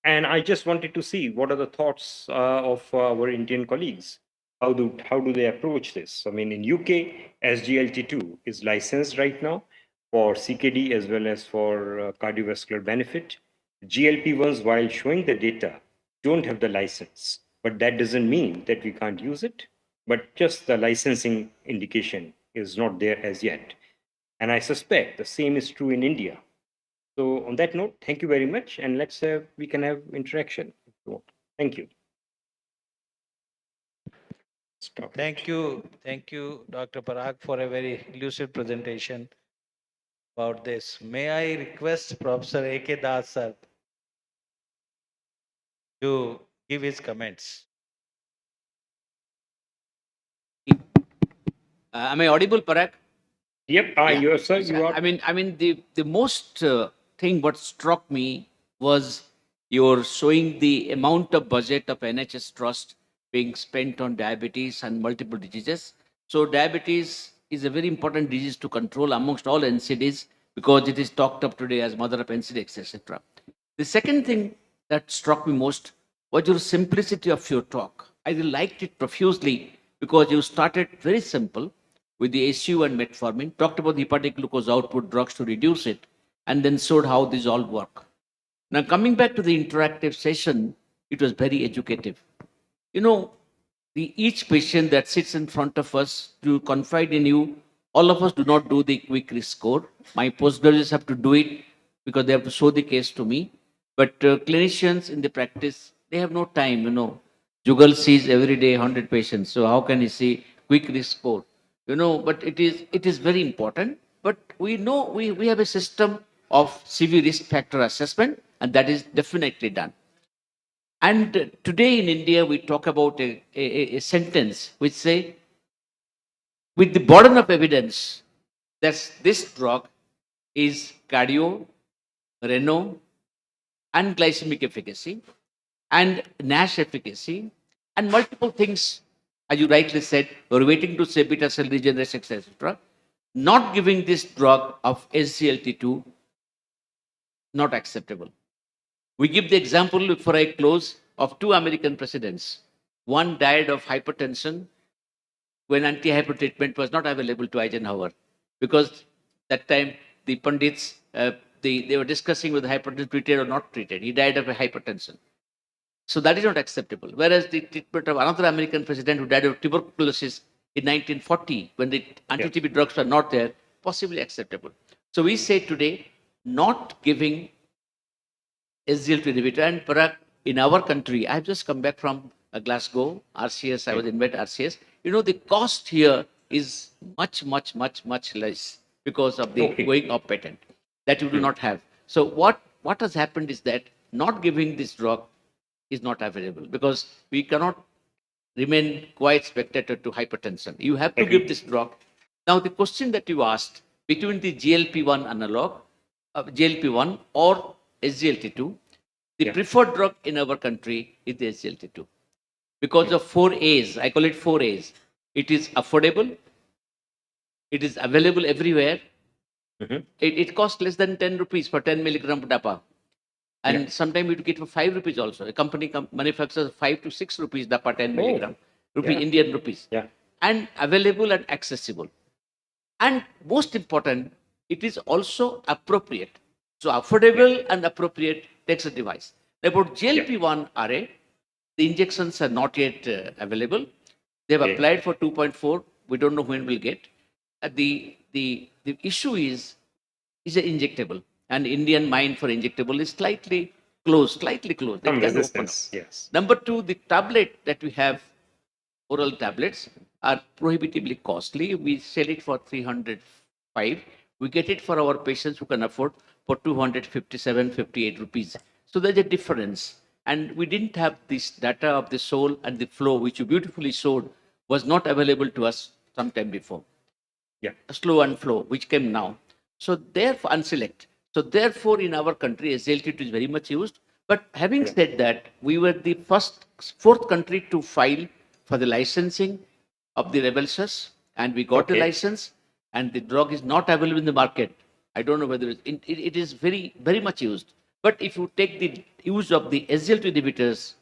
and I just wanted to see what are the thoughts of our Indian colleagues. How do they approach this? I mean, in UK, SGLT2 is licensed right now for CKD as well as for cardiovascular benefit. GLP-1s, while showing the data, don't have the license, but that doesn't mean that we can't use it. But just the licensing indication is not there as yet. And I suspect the same is true in India. So on that note, thank you very much, and we can have interaction. Thank you. Thank you, Dr. Parag, for a very lucid presentation about this. May I request Professor A.K. Das sir to give his comments? Am I audible, Parag? Yep, you are, sir. You are. I mean, the most thing what struck me was you're showing the amount of budget of NHS trust being spent on diabetes and multiple diseases. So diabetes is a very important disease to control amongst all NCDs because it is talked of today as mother of NCDs, etc. The second thing that struck me most was your simplicity of your talk. I really liked it profusely because you started very simple with the SU and metformin, talked about the hepatic glucose output drugs to reduce it, and then showed how these all work. Now, coming back to the interactive session, it was very educative. You know, each patient that sits in front of us to confide in you, all of us do not do the quick risk score. My postgraduates have to do it because they have to show the case to me. But clinicians in the practice, they have no time, Jugal sees every day 100 patients. So how can he see quick risk score? But it is very important. But we know we have a system of CV risk factor assessment, and that is definitely done. And today in India, we talk about a sentence which say, with the burden of evidence that this drug is cardio, renal, and glycemic efficacy, and NASH efficacy, and multiple things, as you rightly said, we're waiting to say beta cell regeneration, etc. Not giving this drug of SGLT2, not acceptable. We give the example, before I close, of two American presidents. One died of hypertension when anti-hyper treatment was not available to Eisenhower, because that time the pundits, they were discussing whether hypertension treated or not treated. He died of a hypertension. So that is not acceptable. Whereas the treatment of another American president who died of tuberculosis in 1940, when the anti-TB drugs were not there, possibly acceptable. So we say today, not giving SGLT inhibitor. And Parag, in our country, I've just come back from Glasgow, RCS, I was invited RCS. The cost here is much, much, much, much less because of the going off patent that you do not have. So what has happened is that not giving this drug is not available because we cannot remain quiet spectator to hypertension. You have to give this drug. Now, the question that you asked between the GLP-1 analog, GLP-1 or SGLT2, the preferred drug in our country is the SGLT2 because of 4 A's. I call it 4 A's. It is affordable. It is available everywhere. It costs less than 10 rupees for 10 milligram DAPA. And sometimes you get for 5 rupees also. A company manufactures 5 to 6 rupees DAPA 10 milligram, Indian rupees. And available and accessible. And most important, it is also appropriate. So affordable and appropriate takes a device. About GLP-1 RA, the injections are not yet available. They have applied for 2.4. We don't know when we'll get. The issue is an injectable. And Indian mind for injectable is slightly closed. Some resistance, yes. Number two, the tablet that we have, oral tablets, are prohibitively costly. We sell it for 305. We get it for our patients who can afford for 257.58 rupees. So there's a difference. And we didn't have this data of the soul and the flow, which you beautifully showed, was not available to us sometime before. Yeah. Slow and flow, which came now. So therefore, unselect. So therefore, in our country, SGLT2 is very much used. But having said that, we were the fourth country to file for the licensing of the Revelsys, and we got the Okay. license, and the drug is not available in the market. I don't know whether it is very, very much used. But if you take the use of the SGLT inhibitors,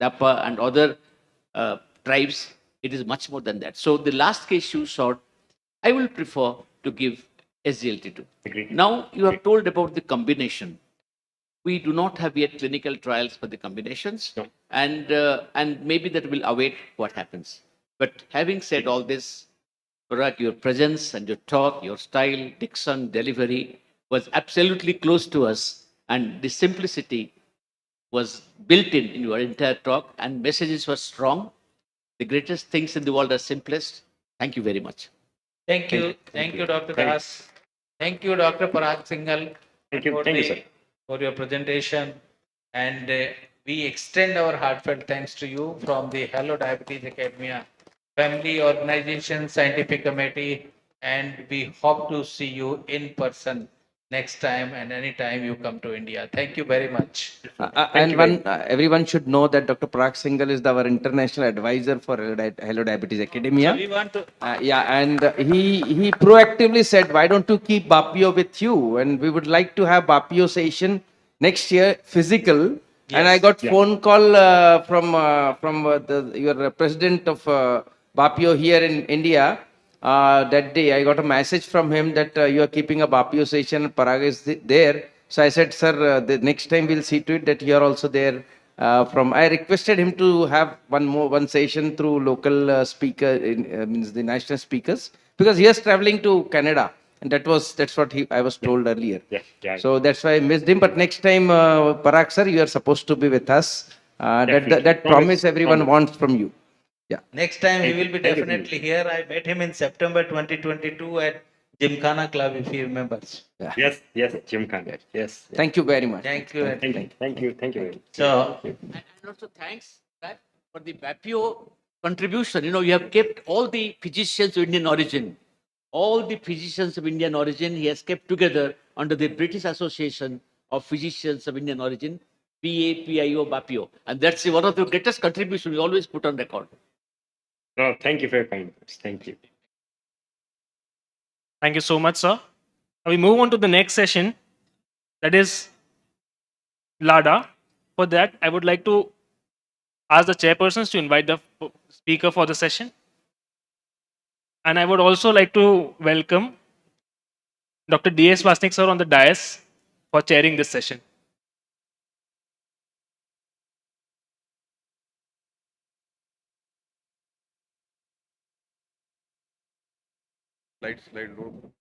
DAPA and other tribes, it is much more than that. So the last case you saw, I will prefer to give SGLT2. Agreed. Now you have told about the combination. We do not have yet clinical trials for the combinations, No. and maybe that will await what happens. But having said all this, Parag, your presence and your talk, your style, diction, delivery was absolutely close to us, and the simplicity was built in your entire talk, and messages were strong. The greatest things in the world are simplest. Thank you very much. Thank you. Thank you, Dr. Thank- Das. Thank you, Dr. Parag Singhal, Thank you. for, Thank you, the- sir. for your presentation. And we extend our heartfelt thanks to you from the Hello Diabetes Academia Family Organization Scientific Committee. And we hope to see you in person next time and anytime you come to India. Thank you very much. Everyone should know that Dr. Parag Singhal is our international advisor for Hello Diabetes Academia. So we want to And he proactively said, why don't you keep Bapio with you? And we would like to have Bapio session next year, physical. And I got phone call from your president of Bapio here in India. That day, I got a message from him that you are keeping a Bapio session and Parag is there. So I said, sir, the next time we'll see to it that you are also there. I requested him to have one session through local speaker, means the national speakers, because he is traveling to Canada, and that's what I was told earlier. Yeah. So that's why I missed him. But next time, Parag sir, you are supposed to be with us. Definitely. That promise everyone wants from you. Yeah. Next time he Thank will you. be Thank you. definitely here. I met him in September 2022 at Gymkhana Club, if he remembers. Yes, Jim Khan. Yes. Thank you very much. Thank you. Thank you very much. So, And also thanks that for the BAPIO contribution. You have kept all the physicians of Indian origin. All the physicians of Indian origin, he has kept together under the British Association of Physicians of Indian Origin, PAPIO, BAPIO. And that's one of the greatest contributions we always put on record. No, thank you for your kind words. Thank you. Thank you so much, sir. Now we move on to the next session, that is LADA. For that, I would like to ask the chairpersons to invite the speaker for the session. And I would also like to welcome Dr. D.S. Vasnik sir on the dais for chairing this session. Slide load.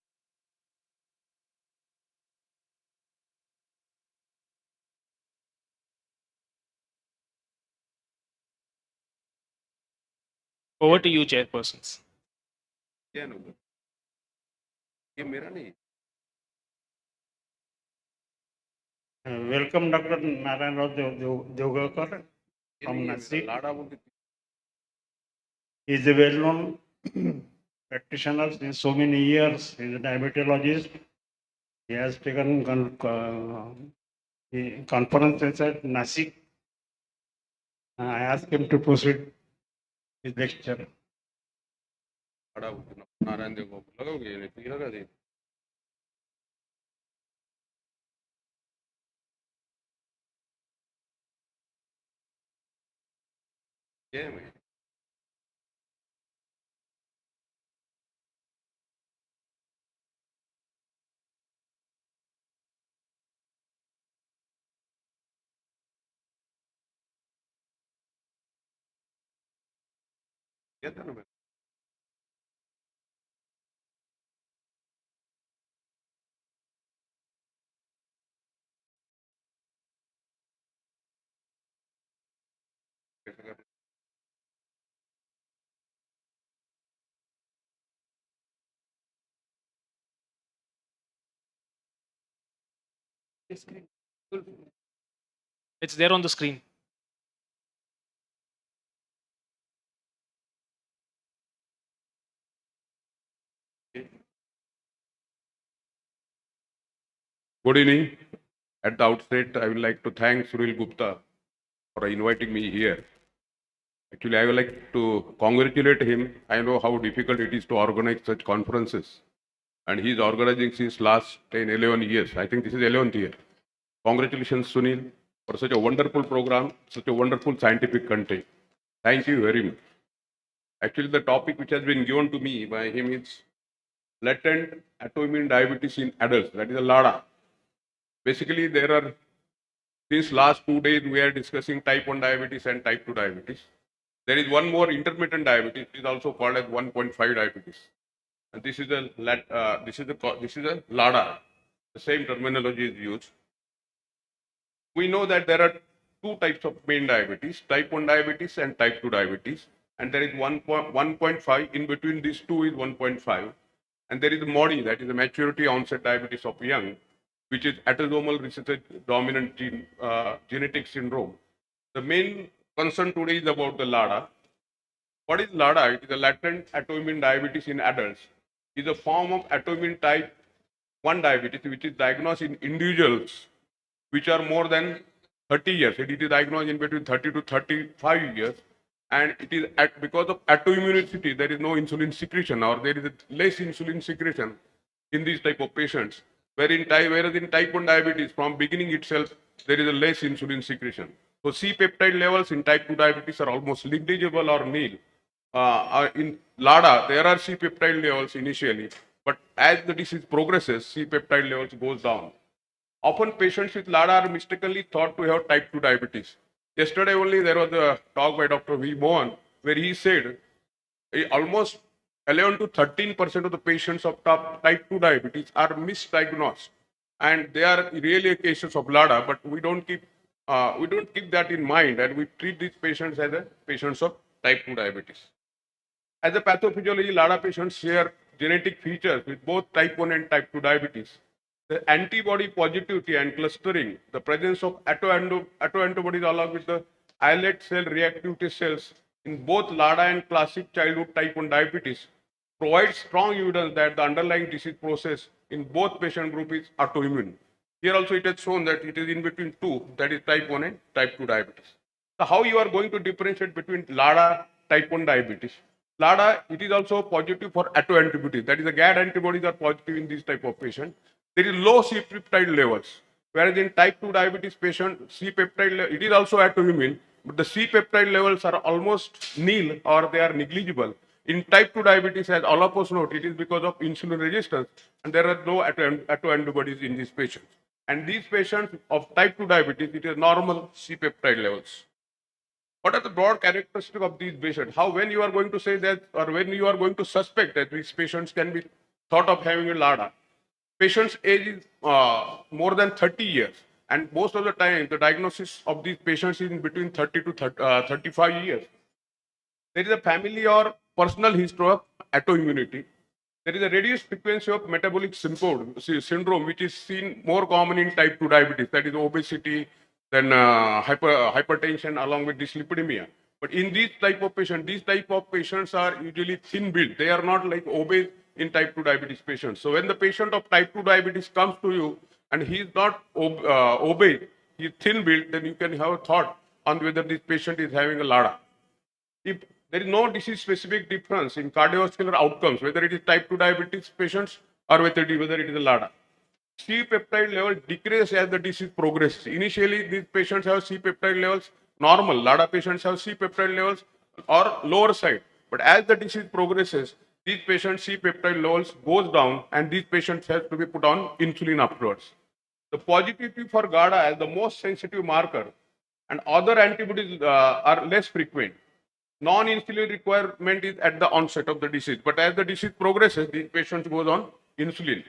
Over to you, chairpersons. क्या होगा? ये मेरा नहीं. Welcome, Dr. Narayan Rao Devgakar from Nashik. He is a well-known practitioner in so many years. He is a diabetologist. He has taken conferences at Nashik. I asked him to proceed his lecture. Narayan देव को लगाओगे ये नहीं तो ये लगा दे. क्या है क्या था ना मैं It's there on the screen. Good evening. At the outset, I would like to thank Sunil Gupta for inviting me here. Actually, I would like to congratulate him. I know how difficult it is to organize such conferences. And he's organizing since last 10, 11 years. I think this is 11th year. Congratulations, Sunil, for such a wonderful program, such a wonderful scientific content. Thank you very much. Actually, the topic which has been given to me by him is latent autoimmune diabetes in adults. That is a LADA. Basically, there are, since last 2 days, we are discussing type 1 diabetes and type 2 diabetes. There is one more intermittent diabetes, it is also called as 1.5 diabetes. And this is a LADA. The same terminology is used. We know that there are two types of main diabetes, type 1 diabetes and type 2 diabetes. And there is 1.5, in between these two is 1.5. And there is a MODY, that is a maturity onset diabetes of young, which is autosomal recessive dominant genetic syndrome. The main concern today is about the LADA. What is LADA? It is a latent autoimmune diabetes in adults. It is a form of autoimmune type 1 diabetes which is diagnosed in individuals which are more than 30 years. It is diagnosed in between 30 to 35 years. And it is because of autoimmunity, there is no insulin secretion or there is less insulin secretion in these type of patients. Whereas in type 1 diabetes, from beginning itself, there is a less insulin secretion. So C-peptide levels in type 2 diabetes are almost negligible or nil. In LADA, there are C-peptide levels initially, but as the disease progresses, C-peptide levels goes down. Often patients with LADA are mistakenly thought to have type 2 diabetes. Yesterday only there was a talk by Dr. V. Mohan where he said almost 11 to 13% of the patients of type 2 diabetes are misdiagnosed, and they are really cases of LADA. But we don't keep that in mind, and we treat these patients as patients of type 2 diabetes. As a pathophysiology, LADA patients share genetic features with both type 1 and type 2 diabetes. The antibody positivity and clustering, the presence of autoantibodies along with the islet cell reactivity cells in both LADA and classic childhood type 1 diabetes provides strong evidence that the underlying disease process in both patient groups is autoimmune. Here also it is shown that it is in between two, that is type 1 and type 2 diabetes. So how you are going to differentiate between LADA, type 1 diabetes? LADA, it is also positive for autoantibodies. That is, the GAD antibodies are positive in this type of patient. There is low C-peptide levels. Whereas in type 2 diabetes patient, C-peptide, it is also autoimmune, but the C-peptide levels are almost nil or they are negligible. In type 2 diabetes, as all of us know, it is because of insulin resistance, and there are no autoantibodies in these patients. And these patients of type 2 diabetes, it is normal C-peptide levels. What are the broad characteristics of these patients? How, when you are going to say that, or when you are going to suspect that these patients can be thought of having a LADA? Patient's age is more than 30 years, and most of the time the diagnosis of these patients is in between 30 to 35 years. There is a family or personal history of autoimmunity. There is a reduced frequency of metabolic syndrome, which is seen more common in type 2 diabetes, that is obesity, then hypertension along with dyslipidemia. But in these type of patients are usually thin built. They are not like obese in type 2 diabetes patients. So when the patient of type 2 diabetes comes to you and he is not obese, he is thin built, then you can have a thought on whether this patient is having a LADA. If there is no disease specific difference in cardiovascular outcomes, whether it is type 2 diabetes patients or whether it is a LADA. C-peptide level decreases as the disease progresses. Initially, these patients have C-peptide levels normal. LADA patients have C-peptide levels or lower side. But as the disease progresses, these patients' C-peptide levels goes down, and these patients have to be put on insulin afterwards. The positivity for GADA as the most sensitive marker, and other antibodies are less frequent. Non-insulin requirement is at the onset of the disease, but as the disease progresses, these patients goes on insulin.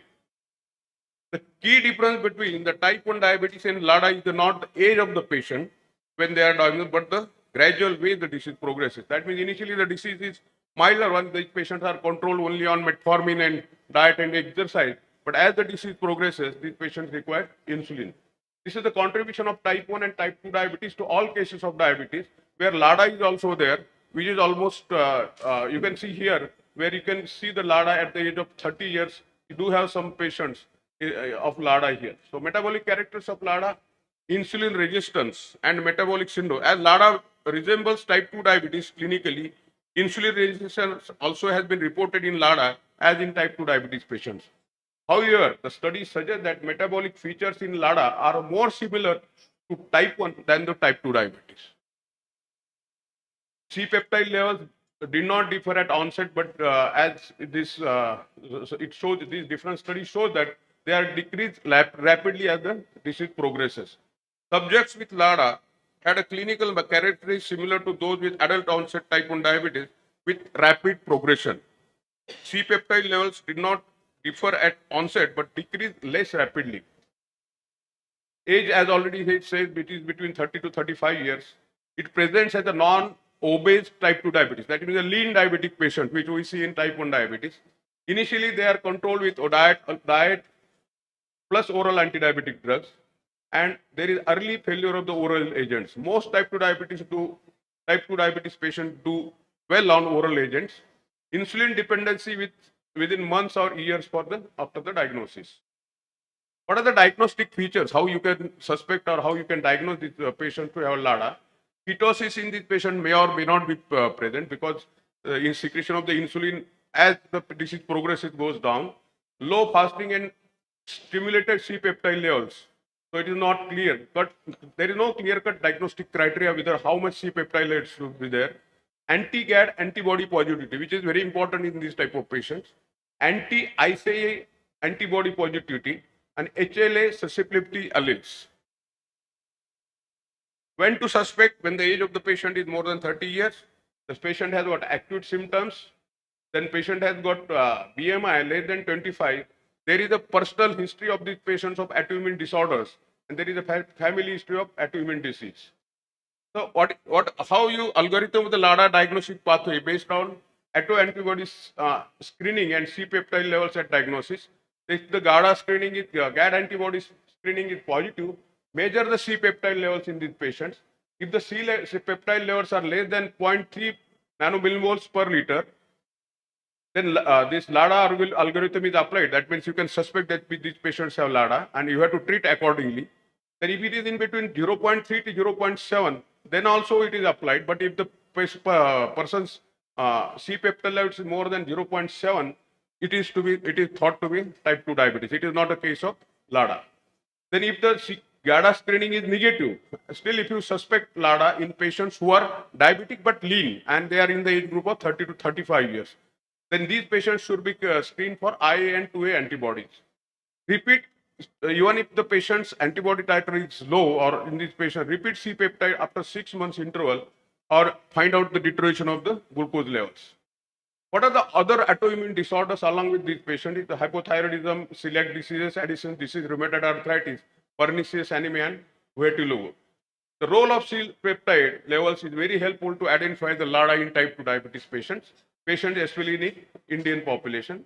The key difference between the type 1 diabetes and LADA is not the age of the patient when they are diagnosed, but the gradual way the disease progresses. That means initially the disease is milder when these patients are controlled only on metformin and diet and exercise. But as the disease progresses, these patients require insulin. This is the contribution of type 1 and type 2 diabetes to all cases of diabetes, where LADA is also there, which is almost, you can see here, where you can see the LADA at the age of 30 years. You do have some patients of LADA here. So metabolic characters of LADA, insulin resistance and metabolic syndrome. As LADA resembles type 2 diabetes clinically, insulin resistance also has been reported in LADA as in type 2 diabetes patients. However, the studies suggest that metabolic features in LADA are more similar to type 1 than the type 2 diabetes. C-peptide levels did not differ at onset, but as this it shows, these different studies show that they are decreased rapidly as the disease progresses. Subjects with LADA had a clinical characteristics similar to those with adult onset type 1 diabetes with rapid progression. C-peptide levels did not differ at onset but decreased less rapidly. Age, as already said, it is between 30 to 35 years. It presents as a non-obese type 2 diabetes. That is a lean diabetic patient, which we see in type 1 diabetes. Initially, they are controlled with diet plus oral anti-diabetic drugs, and there is early failure of the oral agents. Most type 2 diabetes patients do well on oral agents. Insulin dependency within months or years after the diagnosis. What are the diagnostic features? How you can suspect or how you can diagnose this patient to have LADA? Ketosis in this patient may or may not be present because in secretion of the insulin as the disease progresses goes down. Low fasting and stimulated C-peptide levels. So it is not clear, but there is no clear-cut diagnostic criteria whether how much C-peptide levels should be there. Anti-GAD antibody positivity, which is very important in this type of patients. Anti-ICA antibody positivity and HLA susceptibility alleles. When to suspect? When the age of the patient is more than 30 years, the patient has got acute symptoms, then patient has got BMI less than 25, there is a personal history of these patients of autoimmune disorders, and there is a family history of autoimmune disease. So how you algorithm of the LADA diagnostic pathway based on autoantibodies screening and C-peptide levels at diagnosis. If the GADA screening is GAD antibodies screening is positive, measure the C-peptide levels in these patients. If the C-peptide levels are less than 0.3 nanomillimoles per liter, then this LADA algorithm is applied. That means you can suspect that these patients have LADA and you have to treat accordingly. Then if it is in between 0.3 to 0.7, then also it is applied. But if the person's C-peptide levels is more than 0.7, it is thought to be type 2 diabetes. It is not a case of LADA. Then if the GADA screening is negative, still if you suspect LADA in patients who are diabetic but lean and they are in the age group of 30 to 35 years, then these patients should be screened for IA and 2A antibodies. Repeat, even if the patient's antibody titer is low or in this patient, repeat C-peptide after 6 months interval or find out the deterioration of the glucose levels. What are the other autoimmune disorders along with these patients? The hypothyroidism, celiac diseases, Addison's disease, rheumatoid arthritis, pernicious anemia, and Vertigo. The role of C-peptide levels is very helpful to identify the LADA in type 2 diabetes patients, especially in the Indian population.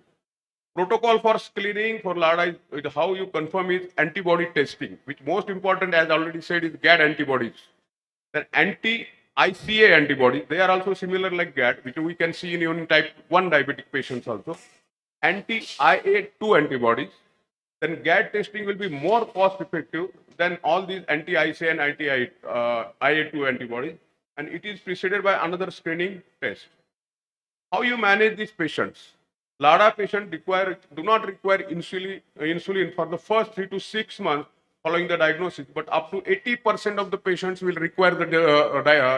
Protocol for screening for LADA is how you confirm is antibody testing, which most important, as already said, is GAD antibodies. Then anti-ICA antibodies, they are also similar like GAD, which we can see in type 1 diabetic patients also. Anti-IA2 antibodies. Then GAD testing will be more cost effective than all these anti-ICA and anti-IA2 antibodies, and it is preceded by another screening test. How you manage these patients? LADA patients do not require insulin for the first 3 to 6 months following the diagnosis, but up to 80% of the patients will require the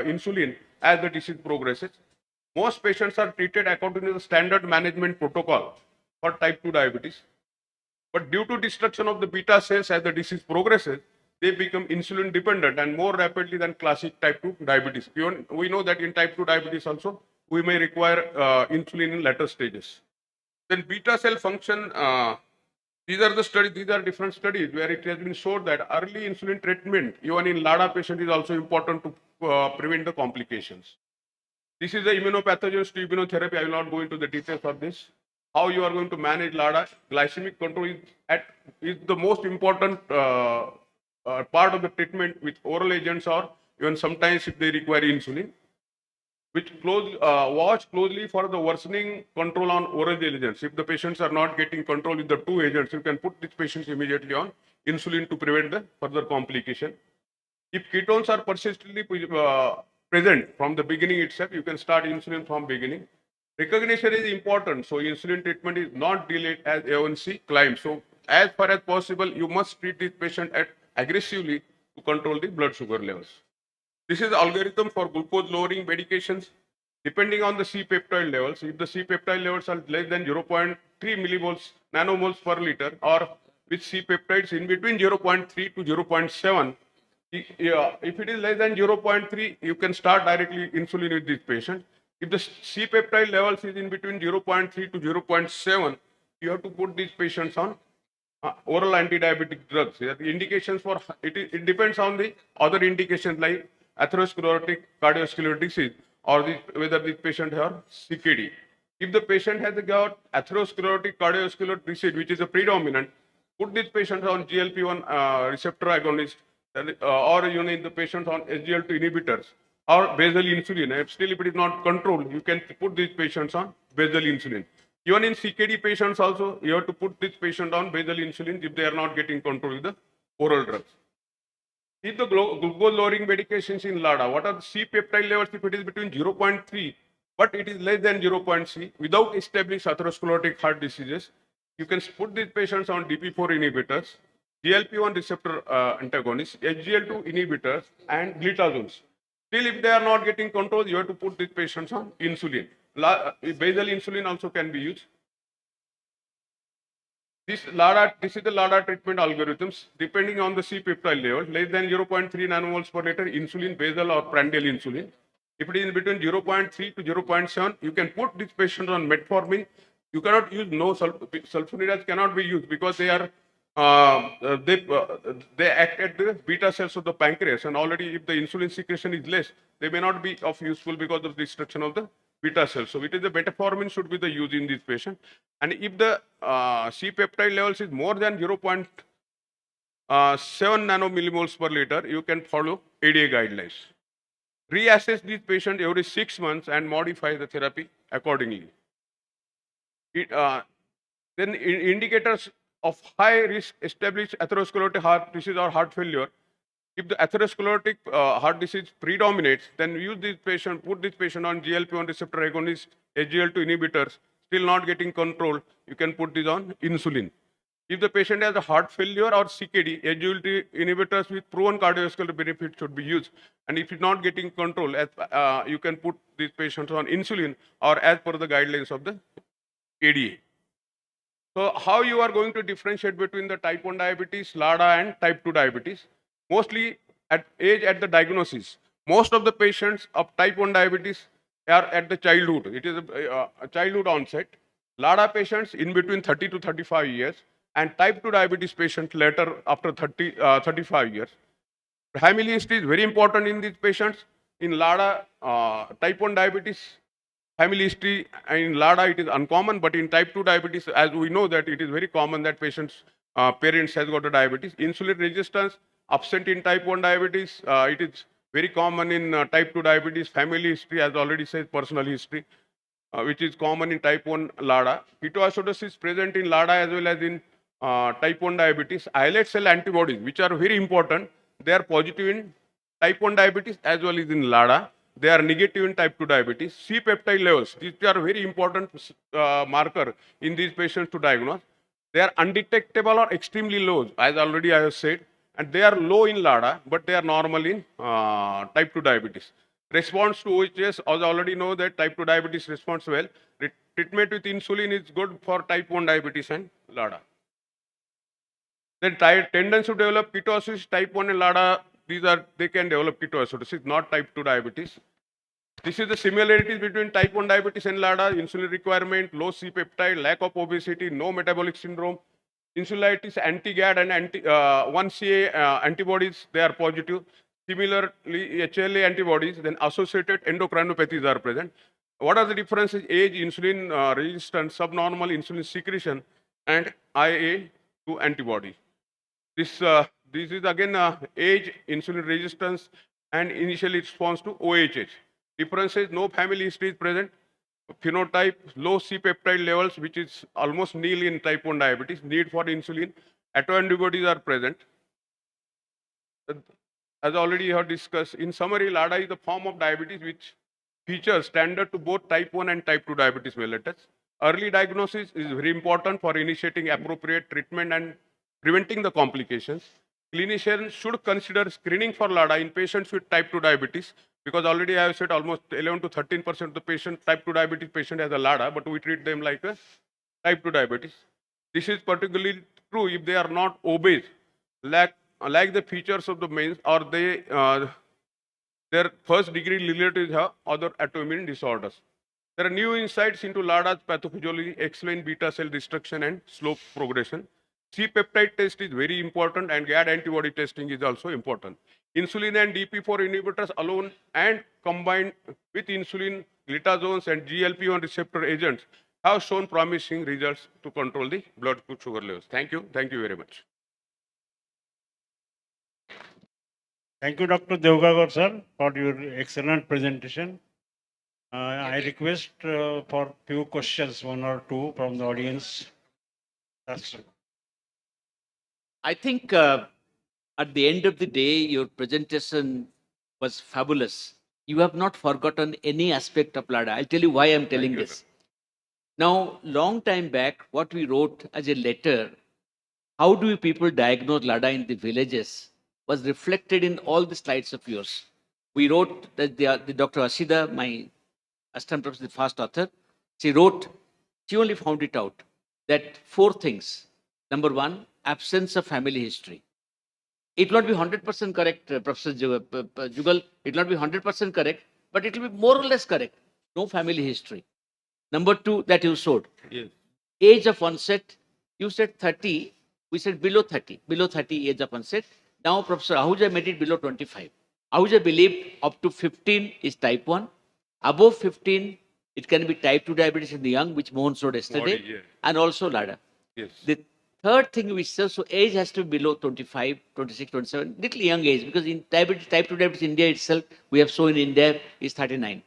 insulin as the disease progresses. Most patients are treated according to the standard management protocol for type 2 diabetes. But due to destruction of the beta cells as the disease progresses, they become insulin dependent and more rapidly than classic type 2 diabetes. We know that in type 2 diabetes also, we may require insulin in later stages. Then beta cell function, these are different studies where it has been shown that early insulin treatment, even in LADA patient, is also important to prevent the complications. This is the immunopathogens to immunotherapy. I will not go into the details of this. How you are going to manage LADA, glycemic control is the most important part of the treatment with oral agents or even sometimes if they require insulin, which watch closely for the worsening control on oral agents. If the patients are not getting control with the two agents, you can put these patients immediately on insulin to prevent the further complication. If ketones are persistently present from the beginning itself, you can start insulin from beginning. Recognition is important, so insulin treatment is not delayed as A1C climbs. So as far as possible, you must treat this patient aggressively to control the blood sugar levels. This is the algorithm for glucose lowering medications. Depending on the C-peptide levels, if the C-peptide levels are less than 0.3 millimoles nanomoles per liter, or with C-peptides in between 0.3 to 0.7, if it is less than 0.3, you can start directly insulin with this patient. If the C-peptide levels is in between 0.3 to 0.7, you have to put these patients on oral anti-diabetic drugs. The indications for it depends on the other indications like atherosclerotic cardiovascular disease or whether the patient has CKD. If the patient has got atherosclerotic cardiovascular disease, which is a predominant, put this patient on GLP-1 receptor agonist, or the patient on SGLT inhibitors or basal insulin. If still if it is not controlled, you can put these patients on basal insulin. Even in CKD patients also, you have to put this patient on basal insulin if they are not getting control with the oral drugs. If the glucose lowering medications in LADA, what are the C-peptide levels if it is between 0.3, but it is less than 0.3 without established atherosclerotic heart diseases, you can put these patients on DP4 inhibitors, GLP-1 receptor antagonists, SGL2 inhibitors, and glitazones. Still, if they are not getting control, you have to put these patients on insulin. Basal insulin also can be used. This is the LADA treatment algorithms. Depending on the C-peptide level, less than 0.3 nanomoles per liter, insulin, basal or prandial insulin. If it is in between 0.3 to 0.7, you can put this patient on metformin. You cannot use sulfonylureas cannot be used because they are they act at the beta cells of the pancreas, and already if the insulin secretion is less, they may not be of useful because of destruction of the beta cells. So it is the metformin should be the use in this patient. And if the C-peptide levels is more than 0.7 nanomillimoles per liter, you can follow ADA guidelines. Reassess these patients every 6 months and modify the therapy accordingly. Then indicators of high risk established atherosclerotic heart disease or heart failure. If the atherosclerotic heart disease predominates, then use this patient, put this patient on GLP-1 receptor agonist, SGL2 inhibitors, still not getting control, you can put this on insulin. If the patient has a heart failure or CKD, SGLT inhibitors with proven cardiovascular benefit should be used. And if it's not getting control, you can put these patients on insulin or as per the guidelines of the ADA. So how you are going to differentiate between the type 1 diabetes, LADA and type 2 diabetes? Mostly at the diagnosis. Most of the patients of type 1 diabetes are at the childhood. It is a childhood onset. LADA patients in between 30 to 35 years and type 2 diabetes patients later after 35 years. Family history is very important in these patients. In LADA, type 1 diabetes, family history in LADA it is uncommon, but in type 2 diabetes, as we know that it is very common that patients, parents has got a diabetes. Insulin resistance, absent in type 1 diabetes, it is very common in type 2 diabetes. Family history, as already said, personal history, which is common in type 1 LADA. Ketoacidosis present in LADA as well as in type 1 diabetes. Islet cell antibodies, which are very important, they are positive in type 1 diabetes as well as in LADA. They are negative in type 2 diabetes. C-peptide levels, these are very important marker in these patients to diagnose. They are undetectable or extremely low, as already I have said, and they are low in LADA, but they are normal in type 2 diabetes. Response to OHS, as already know that type 2 diabetes responds well. Treatment with insulin is good for type 1 diabetes and LADA. Then tendency to develop ketoacidosis, type 1 and LADA, they can develop ketoacidosis, not type 2 diabetes. This is the similarities between type 1 diabetes and LADA: insulin requirement, low C-peptide, lack of obesity, no metabolic syndrome. Insulitis, anti-GAD and 1CA antibodies, they are positive. Similarly, HLA antibodies, then associated endocrinopathies are present. What are the differences? Age, insulin resistance, subnormal insulin secretion, and IA2 antibody. This is again age, insulin resistance, and initial response to OHH. Differences: no family history is present. Phenotype: low C-peptide levels, which is almost nil in type 1 diabetes. Need for insulin. Autoantibodies are present. As already you have discussed, in summary, LADA is a form of diabetes which features standard to both type 1 and type 2 diabetes mellitus. Early diagnosis is very important for initiating appropriate treatment and preventing the complications. Clinicians should consider screening for LADA in patients with type 2 diabetes, because already I have said almost 11 to 13% of the patient, type 2 diabetes patient has a LADA, but we treat them like a type 2 diabetes. This is particularly true if they are not obese, lack the features of the mains, or their first degree relatives have other autoimmune disorders. There are new insights into LADA's pathophysiology, explain beta cell destruction and slow progression. C-peptide test is very important, and GAD antibody testing is also important. Insulin and DP4 inhibitors alone and combined with insulin, glitazones, and GLP-1 receptor agents have shown promising results to control the blood sugar levels. Thank you. Thank you very much. Thank you, Dr. Devgagar, sir, for your excellent presentation. I request for few questions, one or two from the audience. That's I think at the end of the day, your presentation was fabulous. You have not forgotten any aspect of LADA. I'll tell you why I'm telling this. Now, long time back, what we wrote as a letter, how do people diagnose LADA in the villages, was reflected in all the slides of yours. We wrote that the Dr. Ashida, my assistant professor, the first author, she only found it out that 4 things. Number 1, absence of family history. It will not be 100% correct, Professor Jugal. It will not be 100% correct, but it will be more or less correct. No family history. Number 2, that you showed. Yes. Age of onset, you said 30, we said below 30. Below 30 age of onset. Now, Professor Ahuja made it below 25. Ahuja believed up to 15 is type 1. Above 15, it can be type 2 diabetes in the young, which Mohan showed yesterday, and also LADA. Yes. The third thing we said, so age has to be below 25, 26, 27, little young age, because in diabetes, type 2 diabetes, India itself, we have shown in India is 29.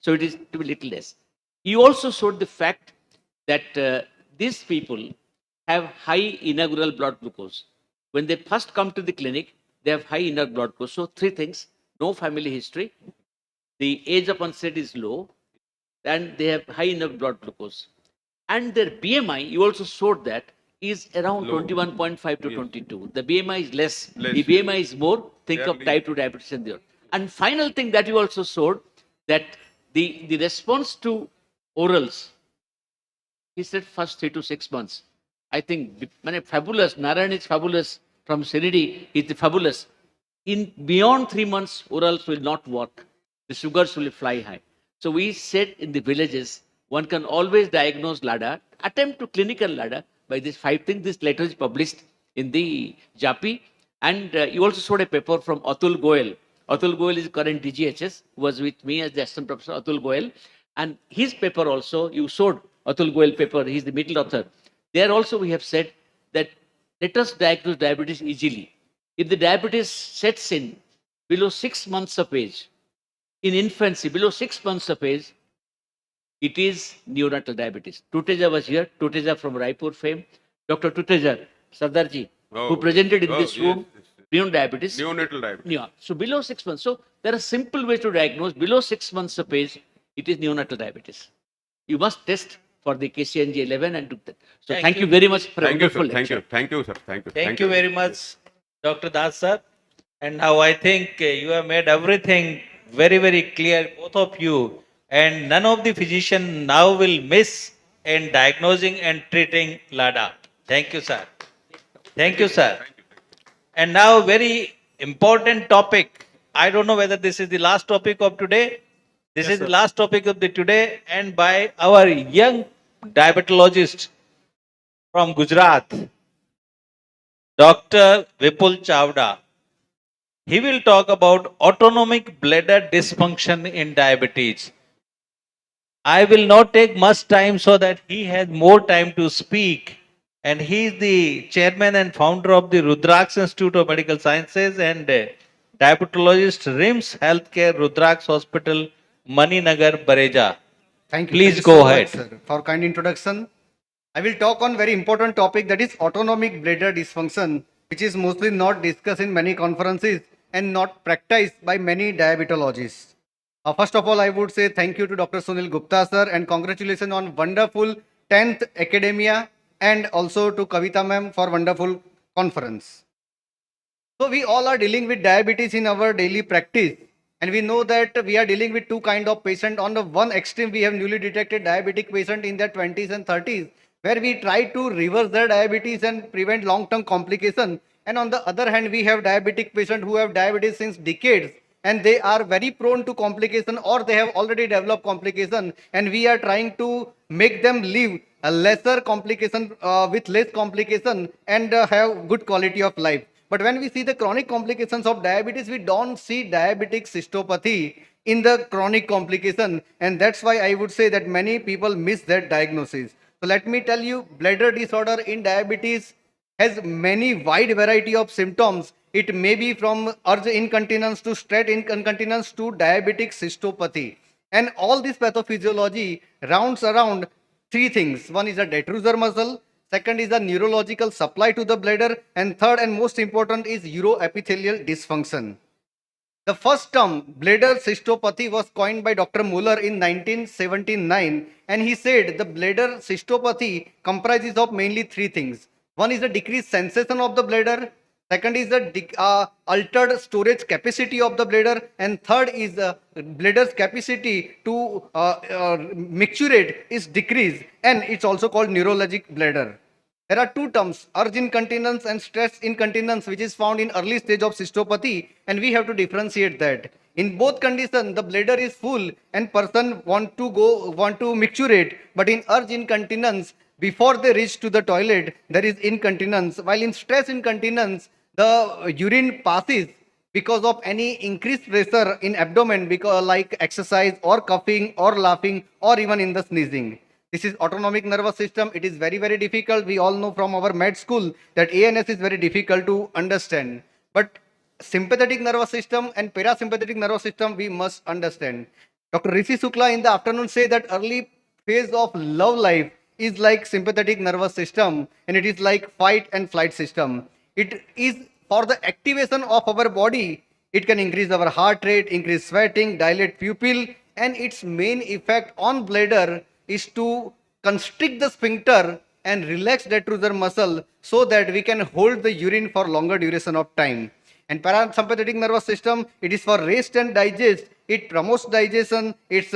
So it is to be little less. You also showed the fact that these people have high inaugural blood glucose. When they first come to the clinic, they have high inner blood glucose. So 3 things: no family history, the age of onset is low, and they have high inner blood glucose. And their BMI, you also showed that, is around 21.5 to 22. The BMI is less. The BMI is more. Think of type 2 diabetes in there. And final thing that you also showed, that the response to orals, he said first 3 to 6 months. I think fabulous. Narayan is fabulous. From Siridi, is fabulous. In beyond 3 months, orals will not work. The sugars will fly high. So we said in the villages, one can always diagnose LADA, attempt to clinical LADA by these 5 things. This letter is published in the JAPI. And you also showed a paper from Atul Goel. Atul Goel is current DGHS, who was with me as the assistant professor, Atul Goel. And his paper also, you showed Atul Goel paper, he's the middle author. There also we have said that let us diagnose diabetes easily. If the diabetes sets in below 6 months of age, in infancy, below 6 months of age, it is neonatal diabetes. Tuteja was here, Tuteja from Raipur fame. Dr. Tuteja, Sardarji, who presented in this room, neonatal diabetes. Neonatal diabetes. Yeah. So below 6 months. So there are simple ways to diagnose. Below 6 months of age, it is neonatal diabetes. You must test for the KCNG11 and do that. So thank you very much for a wonderful lecture. Thank you, sir. Thank you. Thank you very much, Dr. Das sir. And now I think you have made everything very, very clear, both of you. And none of the physician now will miss in diagnosing and treating LADA. Thank you, sir. Thank you, sir. And now very important topic. I don't know whether this is the last topic of today. This is the last topic of the today, and by our young diabetologist from Gujarat, Dr. Vipul Chavda. He will talk about autonomic bladder dysfunction in diabetes. I will not take much time so that he has more time to speak. and he is the chairman and founder of the Rudraksh Institute of Medical Sciences and diabetologist RIMS Healthcare Rudraksh Hospital, Maninagar, Bareja. Thank you. Please Thank you go so ahead. much, sir, for kind introduction. I will talk on very important topic, that is autonomic bladder dysfunction, which is mostly not discussed in many conferences and not practiced by many diabetologists. First of all, I would say thank you to Dr. Sunil Gupta, sir, and congratulations on wonderful 10th academia, and also to Kavita ma'am for wonderful conference. So we all are dealing with diabetes in our daily practice, and we know that we are dealing with two kind of patient. On the one extreme, we have newly detected diabetic patient in their 20s and 30s, where we try to reverse their diabetes and prevent long-term complication. And on the other hand, we have diabetic patient who have diabetes since decades, and they are very prone to complication, or they have already developed complication, and we are trying to make them live a lesser complication with less complication, and have good quality of life. But when we see the chronic complications of diabetes, we don't see diabetic cystopathy in the chronic complication. And that's why I would say that many people miss that diagnosis. So let me tell you, bladder disorder in diabetes has many wide variety of symptoms. It may be from urge incontinence to straight incontinence to diabetic cystopathy. And all this pathophysiology rounds around three things. One is a detrusor muscle, second is a neurological supply to the bladder, and third and most important is uroepithelial dysfunction. The first term, bladder cystopathy, was coined by Dr. Muller in 1979, and he said the bladder cystopathy comprises of mainly three things. One is the decreased sensation of the bladder, second is the altered storage capacity of the bladder, and third is the bladder's capacity to micturate is decreased, and it's also called neurologic bladder. There are two terms, urge incontinence and stress incontinence, which is found in early stage of cystopathy, and we have to differentiate that. In both conditions, the bladder is full and person want to micturate, but in urge incontinence, before they reach to the toilet, there is incontinence, while in stress incontinence, the urine passes because of any increased pressure in abdomen, because like exercise or coughing or laughing or even in the sneezing. This is autonomic nervous system. It is very, very difficult. We all know from our med school that ANS is very difficult to understand. But sympathetic nervous system and parasympathetic nervous system we must understand. Dr. Rishi Sukla in the afternoon say that early phase of love life is like sympathetic nervous system, and it is like fight and flight system. It is for the activation of our body. It can increase our heart rate, increase sweating, dilate pupil, and its main effect on bladder is to constrict the sphincter and relax detrusor muscle so that we can hold the urine for longer duration of time. And parasympathetic nervous system, it is for rest and digest. It promotes digestion, it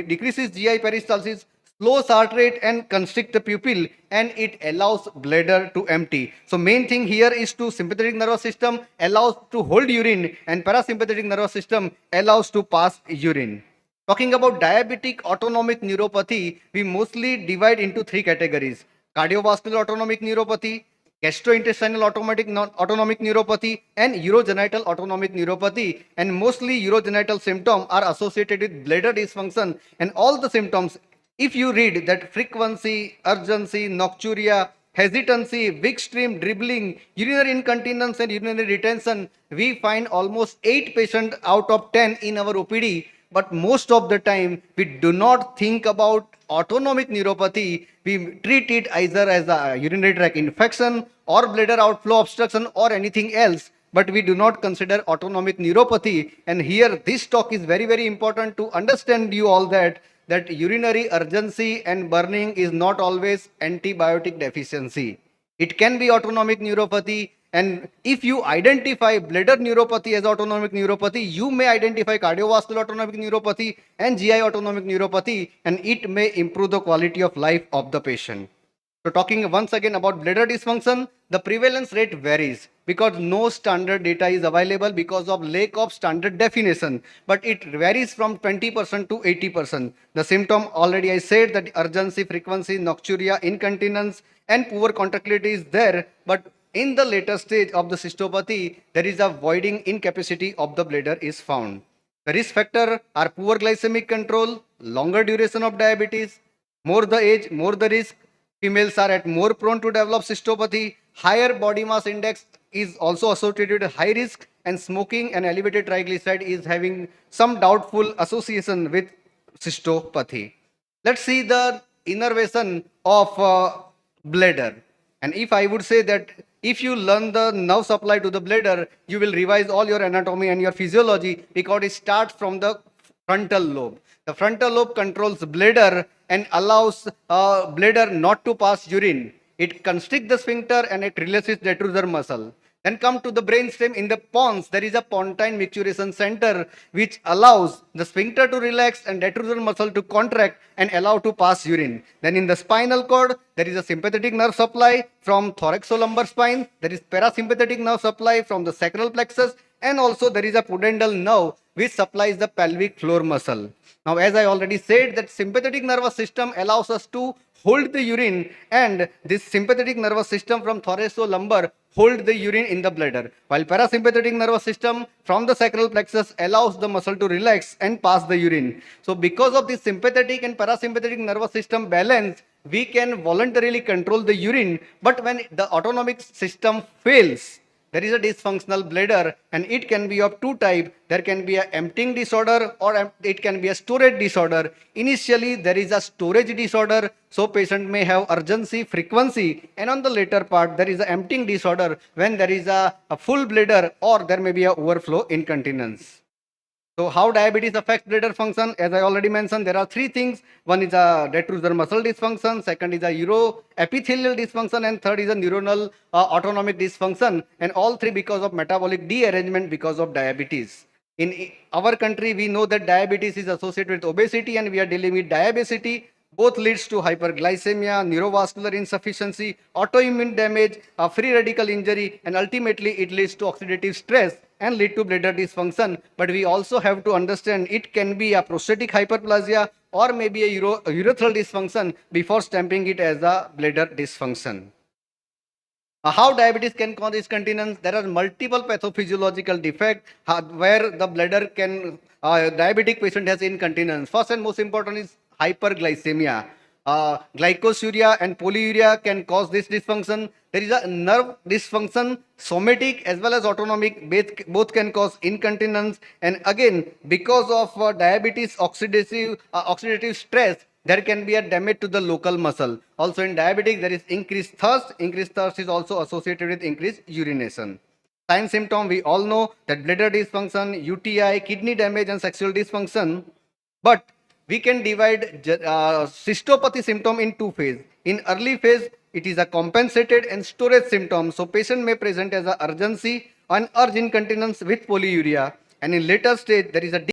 decreases GI peristalsis, slows heart rate and constrict the pupil, and it allows bladder to empty. So main thing here is to sympathetic nervous system allows to hold urine, and parasympathetic nervous system allows to pass urine. Talking about diabetic autonomic neuropathy, we mostly divide into three categories: cardiovascular autonomic neuropathy, gastrointestinal autonomic neuropathy, and urogenital autonomic neuropathy. And mostly urogenital symptoms are associated with bladder dysfunction, and all the symptoms, if you read that frequency, urgency, nocturia, hesitancy, weak stream, dribbling, urinary incontinence, and urinary retention, we find almost 8 patients out of 10 in our OPD. But most of the time, we do not think about autonomic neuropathy. We treat it either as a urinary tract infection or bladder outflow obstruction or anything else, but we do not consider autonomic neuropathy. And here, this talk is very, very important to understand you all that urinary urgency and burning is not always antibiotic deficiency. It can be autonomic neuropathy, and if you identify bladder neuropathy as autonomic neuropathy, you may identify cardiovascular autonomic neuropathy and GI autonomic neuropathy, and it may improve the quality of life of the patient. So talking once again about bladder dysfunction, the prevalence rate varies because no standard data is available because of lack of standard definition, but it varies from 20% to 80%. The symptom already I said that urgency, frequency, nocturia, incontinence, and poor contractility is there, but in the later stage of the cystopathy, there is a voiding incapacity of the bladder is found. The risk factor are poor glycemic control, longer duration of diabetes, more the age, more the risk, Females are at more prone to develop cystopathy. Higher body mass index is also associated with high risk, and smoking and elevated triglyceride is having some doubtful association with cystopathy. Let's see the innervation of bladder. And if I would say that if you learn the nerve supply to the bladder, you will revise all your anatomy and your physiology because it starts from the frontal lobe. The frontal lobe controls bladder and allows bladder not to pass urine. It constricts the sphincter and it releases the detrusor muscle. Then come to the brainstem. In the pons, there is a pontine micturition center which allows the sphincter to relax and detrusor muscle to contract and allow to pass urine. Then in the spinal cord, there is a sympathetic nerve supply from thoracolumbar spine. There is parasympathetic nerve supply from the sacral plexus, and also there is a pudendal nerve which supplies the pelvic floor muscle. Now, as I already said, that sympathetic nervous system allows us to hold the urine, and this sympathetic nervous system from thoracolumbar hold the urine in the bladder, while parasympathetic nervous system from the sacral plexus allows the muscle to relax and pass the urine. So because of this sympathetic and parasympathetic nervous system balance, we can voluntarily control the urine, but when the autonomic system fails, there is a dysfunctional bladder, and it can be of two types. There can be an emptying disorder, or it can be a storage disorder. Initially, there is a storage disorder, so patient may have urgency, frequency, and on the later part, there is an emptying disorder when there is a full bladder or there may be a overflow incontinence. So how diabetes affects bladder function? As I already mentioned, there are three things. One is a detrusor muscle dysfunction, second is a uroepithelial dysfunction, and third is a neuronal autonomic dysfunction. And all three because of metabolic dearrangement because of diabetes. In our country, we know that diabetes is associated with obesity, and we are dealing with diabesity. Both leads to hyperglycemia, neurovascular insufficiency, autoimmune damage, free radical injury, and ultimately it leads to oxidative stress and lead to bladder dysfunction. But we also have to understand it can be a prostatic hyperplasia or maybe a urethral dysfunction before stamping it as a bladder dysfunction. How diabetes can cause incontinence? There are multiple pathophysiological defects where the bladder can, diabetic patient has incontinence. First and most important is hyperglycemia. Glycosuria and polyuria can cause this dysfunction. There is a nerve dysfunction, somatic as well as autonomic, both can cause incontinence. And again, because of diabetes oxidative stress, there can be a damage to the local muscle. Also in diabetic, there is increased thirst. Increased thirst is also associated with increased urination. Sign symptom, we all know that bladder dysfunction, UTI, kidney damage and sexual dysfunction. But we can divide cystopathy symptom in two phases. In early phase, it is a compensated and storage symptom. So patient may present as a urgency and urge incontinence with polyuria. And in later stage, there is a